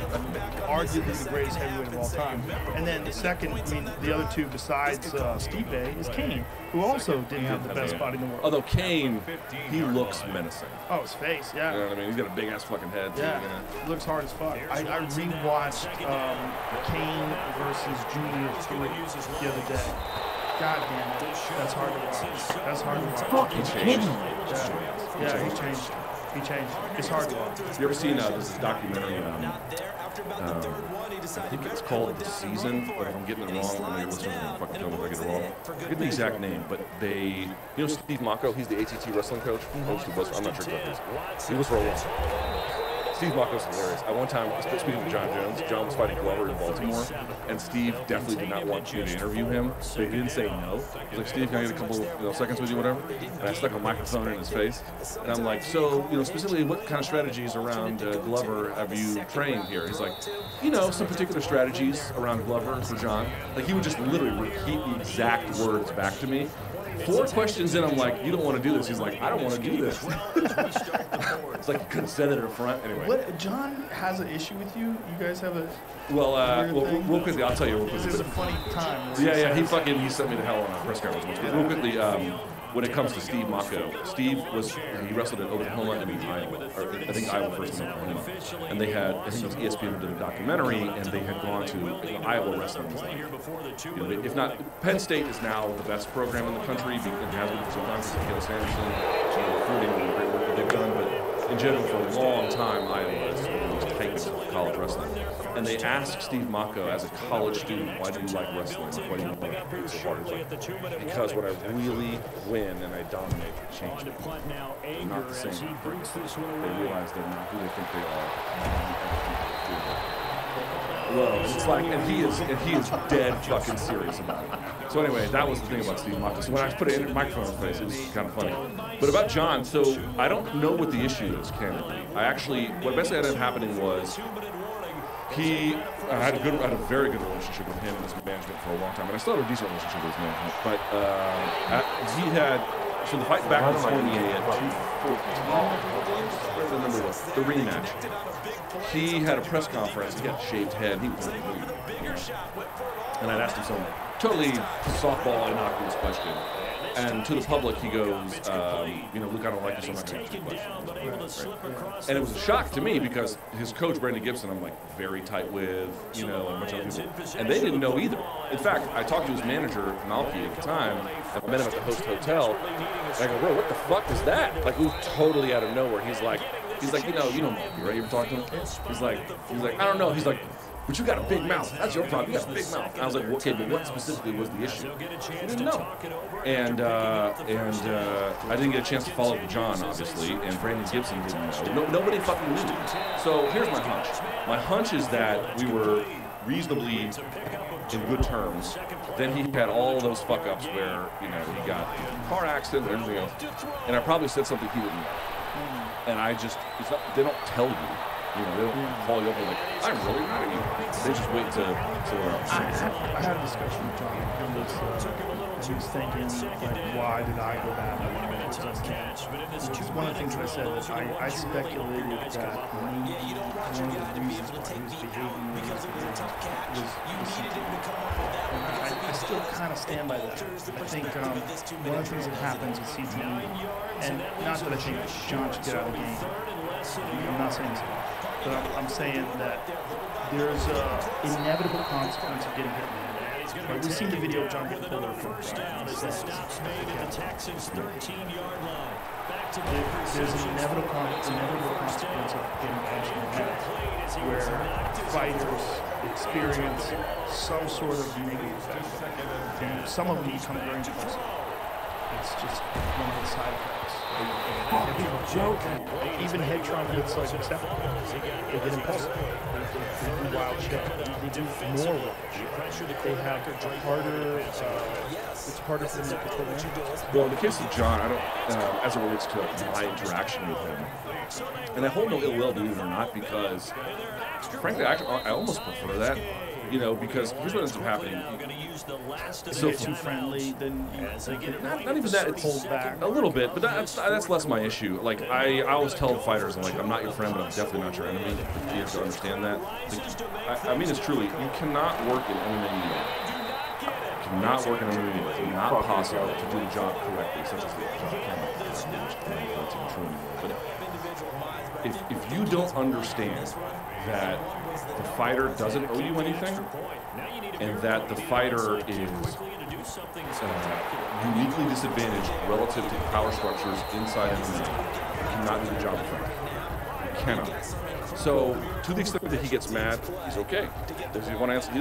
Arguably the greatest heavyweight of all time. And then the second, I mean, the other two besides Stipe is Kane, who also didn't have the best body in the world. Although Kane, he looks menacing. Oh, his face, yeah. You know what I mean? He's got a big ass fucking head. Yeah, You know? looks hard as fuck. I rewatched Kane versus Junior 3 the other day. God damn it, that's hard to watch. That's hard to watch. Fucking changed. Yeah, he changed. He changed. It's hard to watch. You ever seen this documentary? I think it's called The Season, but if I'm getting it wrong, I know your listeners are going to fucking tell me if I get it wrong. I forget the exact name, but you know Steve Mocco, he's the ATT wrestling coach. I'm not sure exactly. He was for a while. Steve Mocco's hilarious. At one time, speaking of John Jones, John was fighting Glover in Baltimore, and Steve definitely did not want me to interview him, so he didn't say no. He was like, Steve, can I get a couple seconds with you, whatever? And I stuck a microphone in his face, and I'm like, so, specifically, what kind of strategies around Glover have you trained here? He's like, some particular strategies around Glover for John. Like, he would just literally repeat the exact words back to me. 4 questions in, I'm like, you don't want to do this. He's like, I don't want to do this. It's like you could have said it in front. Anyway. What, John has an issue with you? You guys have a... Well, real quickly, I'll tell you real quickly. This is a funny time. Yeah, he sent me to hell on a press conference. But real quickly, when it comes to Steve Mocco, Steve he wrestled in Oklahoma and in Iowa. Or I think Iowa first and Oklahoma. And they had, I think it was ESPN who did a documentary, and they had gone to Iowa wrestling. If not, Penn State is now the best program in the country, and has been for some time because of Caleb Sanderson, recruiting and the great work that they've done. But in general, for a long time, Iowa is one of the most tight of college wrestling. And they asked Steve Mocco, as a college student, why do you like wrestling? Why do you want to do so hard? Because when I really win and I dominate, it changes. They're not the same. They realize they're not who they think they are. Well, it's like, and he is dead fucking serious about it. So anyway, that was the thing about Steve Mocco. So when I put a microphone in his face, it was kind of funny. But about John, so I don't know what the issue is, candidly. What basically ended up happening was, I had a very good relationship with him and his management for a long time, and I still have a decent relationship with his management. But so the fight back with Fournier at 214, remember the rematch. He had a press conference. He had a shaved head. He was in the league, and I'd asked him some totally softball, innocuous question. And to the public, he goes, Luke, I don't like this, I'm not going to answer your question. Right. And it was a shock to me because his coach, Brandon Gibson, I'm like very tight with, and a bunch of other people. And they didn't know either. In fact, I talked to his manager, Malky, at the time. I met him at the Host Hotel. And I go, bro, what the fuck is that? Like, it was totally out of nowhere. He's like, you know Malky, right? You ever talk to him? He's like, I don't know. He's like, but you got a big mouth. That's your problem. You got a big mouth. And I was like, okay, but what specifically was the issue? He didn't know. And I didn't get a chance to follow up with John, obviously, and Brandon Gibson didn't know. Nobody fucking knew. So here's my hunch. My hunch is that we were reasonably in good terms. Then he had all those fuck-ups where, he got a car accident and everything else. And I probably said something he didn't know. And they don't tell you. They don't call you up and like, I'm really mad at you. They just wait to I had a discussion with John, and he was thinking, why did I go bad? Which is one of the things that I said, that I speculated that one of the reasons why he was behaving was I still kind of stand by that. I think one of the things that happens with CTE, and not that I think John should get out of the game, I'm not saying so. But I'm saying that there's an inevitable consequence of getting hit in the head. Right? We've seen the video of John getting pulled over for there's an inevitable consequence of getting punched in the head, where fighters experience some sort of negative effect. And some of them become very impulsive. It's just one of the side effects. Even head trauma that's like acceptable. They get impulsive. They do wild shit. They do more wild shit. They have harder. It's harder for them to control their. Well, in the case of John, I don't, as it relates to my interaction with him, and I hold no ill will, believe it or not, because frankly, I almost prefer that. You know, because here's what ends up happening. So too friendly, then not even that. It's pulled back a little bit, but that's less my issue. Like I always tell fighters, I'm not your friend, but I'm definitely not your enemy. You have to understand that. Like, I mean this truly. You cannot work in MMA media. You cannot work in MMA media. It's not possible to do the job correctly, such as the job. But if you don't understand that the fighter doesn't owe you anything, and that the fighter is uniquely disadvantaged relative to power structures inside MMA, you cannot do the job effectively. You cannot. So, to the extent that he gets mad, he's okay. Does he want to answer? He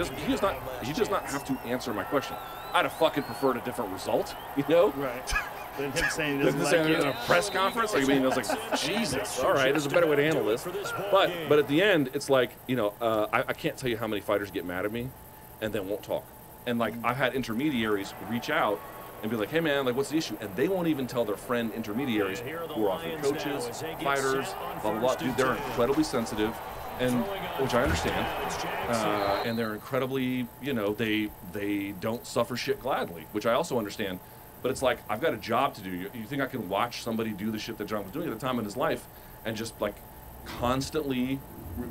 does not have to answer my question. I'd have fucking preferred a different result, you know? Right. But him saying he doesn't like in a press conference, like, I mean, I was like, Jesus, all right, there's a better way to handle this. But at the end, it's like, you know, I can't tell you how many fighters get mad at me and then won't talk. And like, I've had intermediaries reach out and be like, hey man, like, what's the issue? And they won't even tell their friend intermediaries who are often coaches, fighters, blah, blah, blah. Dude, they're incredibly sensitive, and which I understand. And they're incredibly, you know, they don't suffer shit gladly, which I also understand. But it's like, I've got a job to do. You think I can watch somebody do the shit that John was doing at the time in his life and just like constantly,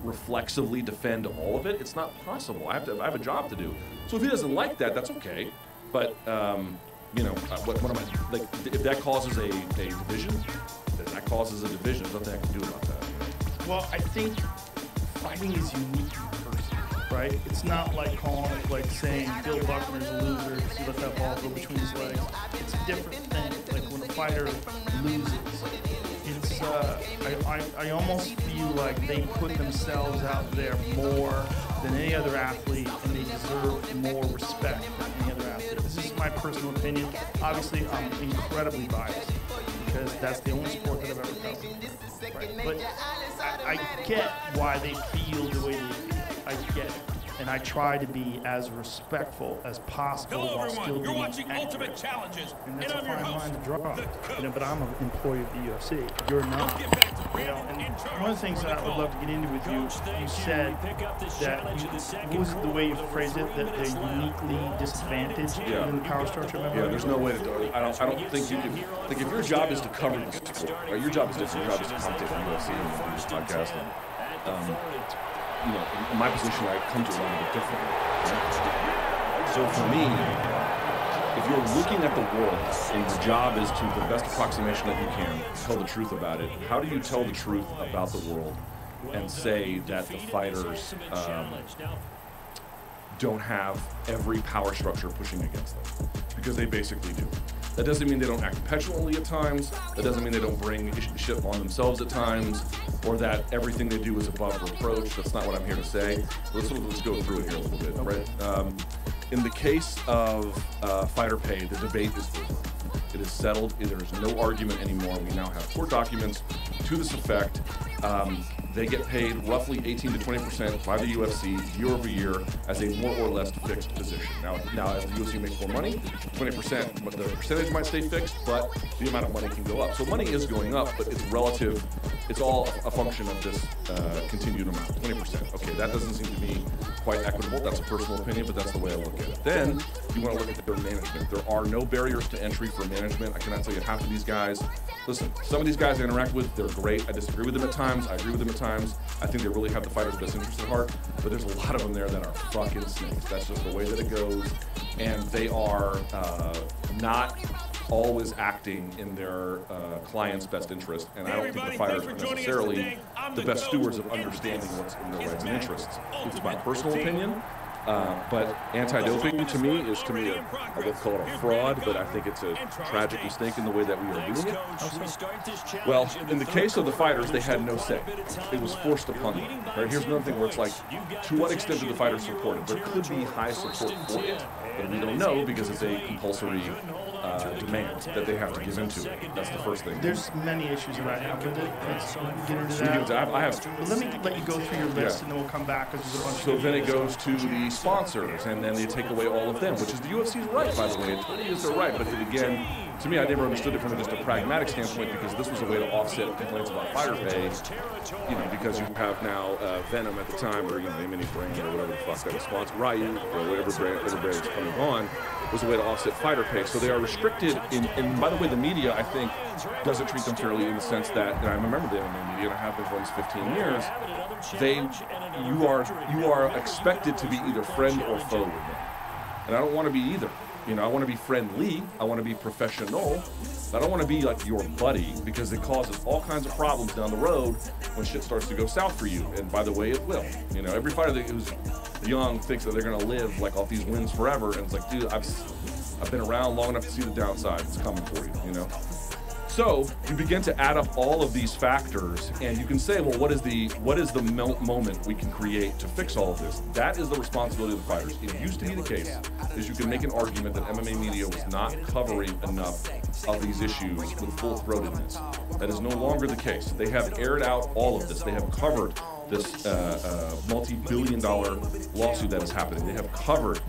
reflexively defend all of it? It's not possible. I have a job to do. So if he doesn't like that, that's okay. But, you know, what am I, like, if that causes a division, then that causes a division. There's nothing I can do about that. Well, I think fighting is unique to the person. Right? It's not like calling it, like saying Bill Buckner's a loser because he let that ball go between his legs. It's a different thing. Like when a fighter loses, it's I almost feel like they put themselves out there more than any other athlete, and they deserve more respect than any other athlete. This is my personal opinion. Obviously, I'm incredibly biased because that's the only sport that I've ever covered. Right? But I get why they feel the way they feel. I get it. And I try to be as respectful as possible while still being accurate. And that's a fine line to draw. You know, but I'm an employee of the UFC. You're not. You know, and one of the things that I would love to get into with you, you said that what was the way you phrased it? That they're uniquely disadvantaged in the power structure of MMA? Yeah, there's no way to do it. I don't think you can. Like, if your job is to cover the sport, right? Your job is to commentate on UFC and do this podcast. And, you know, in my position, I come to it a little bit differently. Right? So for me, if you're looking at the world and your job is to the best approximation that you can tell the truth about it, how do you tell the truth about the world and say that the fighters don't have every power structure pushing against them? Because they basically do. That doesn't mean they don't act petulantly at times. That doesn't mean they don't bring shit on themselves at times, or that everything they do is above reproach. That's not what I'm here to say. Let's go through it here a little bit, right? In the case of fighter pay, the debate is over. It is settled. There is no argument anymore. We now have court documents to this effect. They get paid roughly 18 to 20% by the UFC year over year as a more or less fixed position. Now as the UFC makes more money, 20%, but the percentage might stay fixed, but the amount of money can go up. So money is going up, but it's relative. It's all a function of this continued amount, 20%. Okay, that doesn't seem to be quite equitable. That's a personal opinion, but that's the way I look at it. Then you want to look at their management. There are no barriers to entry for management. I cannot tell you half of these guys. Listen, some of these guys I interact with, they're great. I disagree with them at times. I agree with them at times. I think they really have the fighter's best interest at heart, but there's a lot of them there that are fucking snakes. That's just the way that it goes, and they are not always acting in their client's best interest, and I don't think the fighters are necessarily the best stewards of understanding what's in their rights and interests. It's my personal opinion. But anti-doping to me is I would call it a fraud, but I think it's a tragic mistake in the way that we are doing it. Well, in the case of the fighters, they had no say. It was forced upon them. Right? Here's another thing where it's like, to what extent do the fighters support it? There could be high support for it, but we don't know because it's a compulsory demand that they have to give into it. That's the first thing. There's many issues that I have with it. Let's get into that. I have. But let me let you go through your list, and then we'll come back because there's a bunch. So then it goes to the sponsors, and then they take away all of them, which is the UFC's right, by the way. It totally is their right, but again, to me, I never understood it from just a pragmatic standpoint because this was a way to offset complaints about fighter pay. You know, because you have now Venom at the time, or name any brand or whatever the fuck that was sponsored, Ryu or whatever brand is coming on, was a way to offset fighter pay. So they are restricted. And by the way, the media, I think, doesn't treat them fairly in the sense that, and I remember the MMA media, and I have been for almost 15 years. You are expected to be either friend or foe with them, and I don't want to be either. I want to be friendly. I want to be professional. I don't want to be like your buddy because it causes all kinds of problems down the road when shit starts to go south for you. And by the way, it will. Every fighter who's young thinks that they're going to live like off these wins forever, and it's like, dude, I've been around long enough to see the downside. It's coming for you. So you begin to add up all of these factors, and you can say, well, what is the moment we can create to fix all of this? That is the responsibility of the fighters. It used to be the case is you can make an argument that MMA media was not covering enough of these issues with full-throatedness. That is no longer the case. They have aired out all of this. They have covered this multi-billion-dollar lawsuit that is happening. They have covered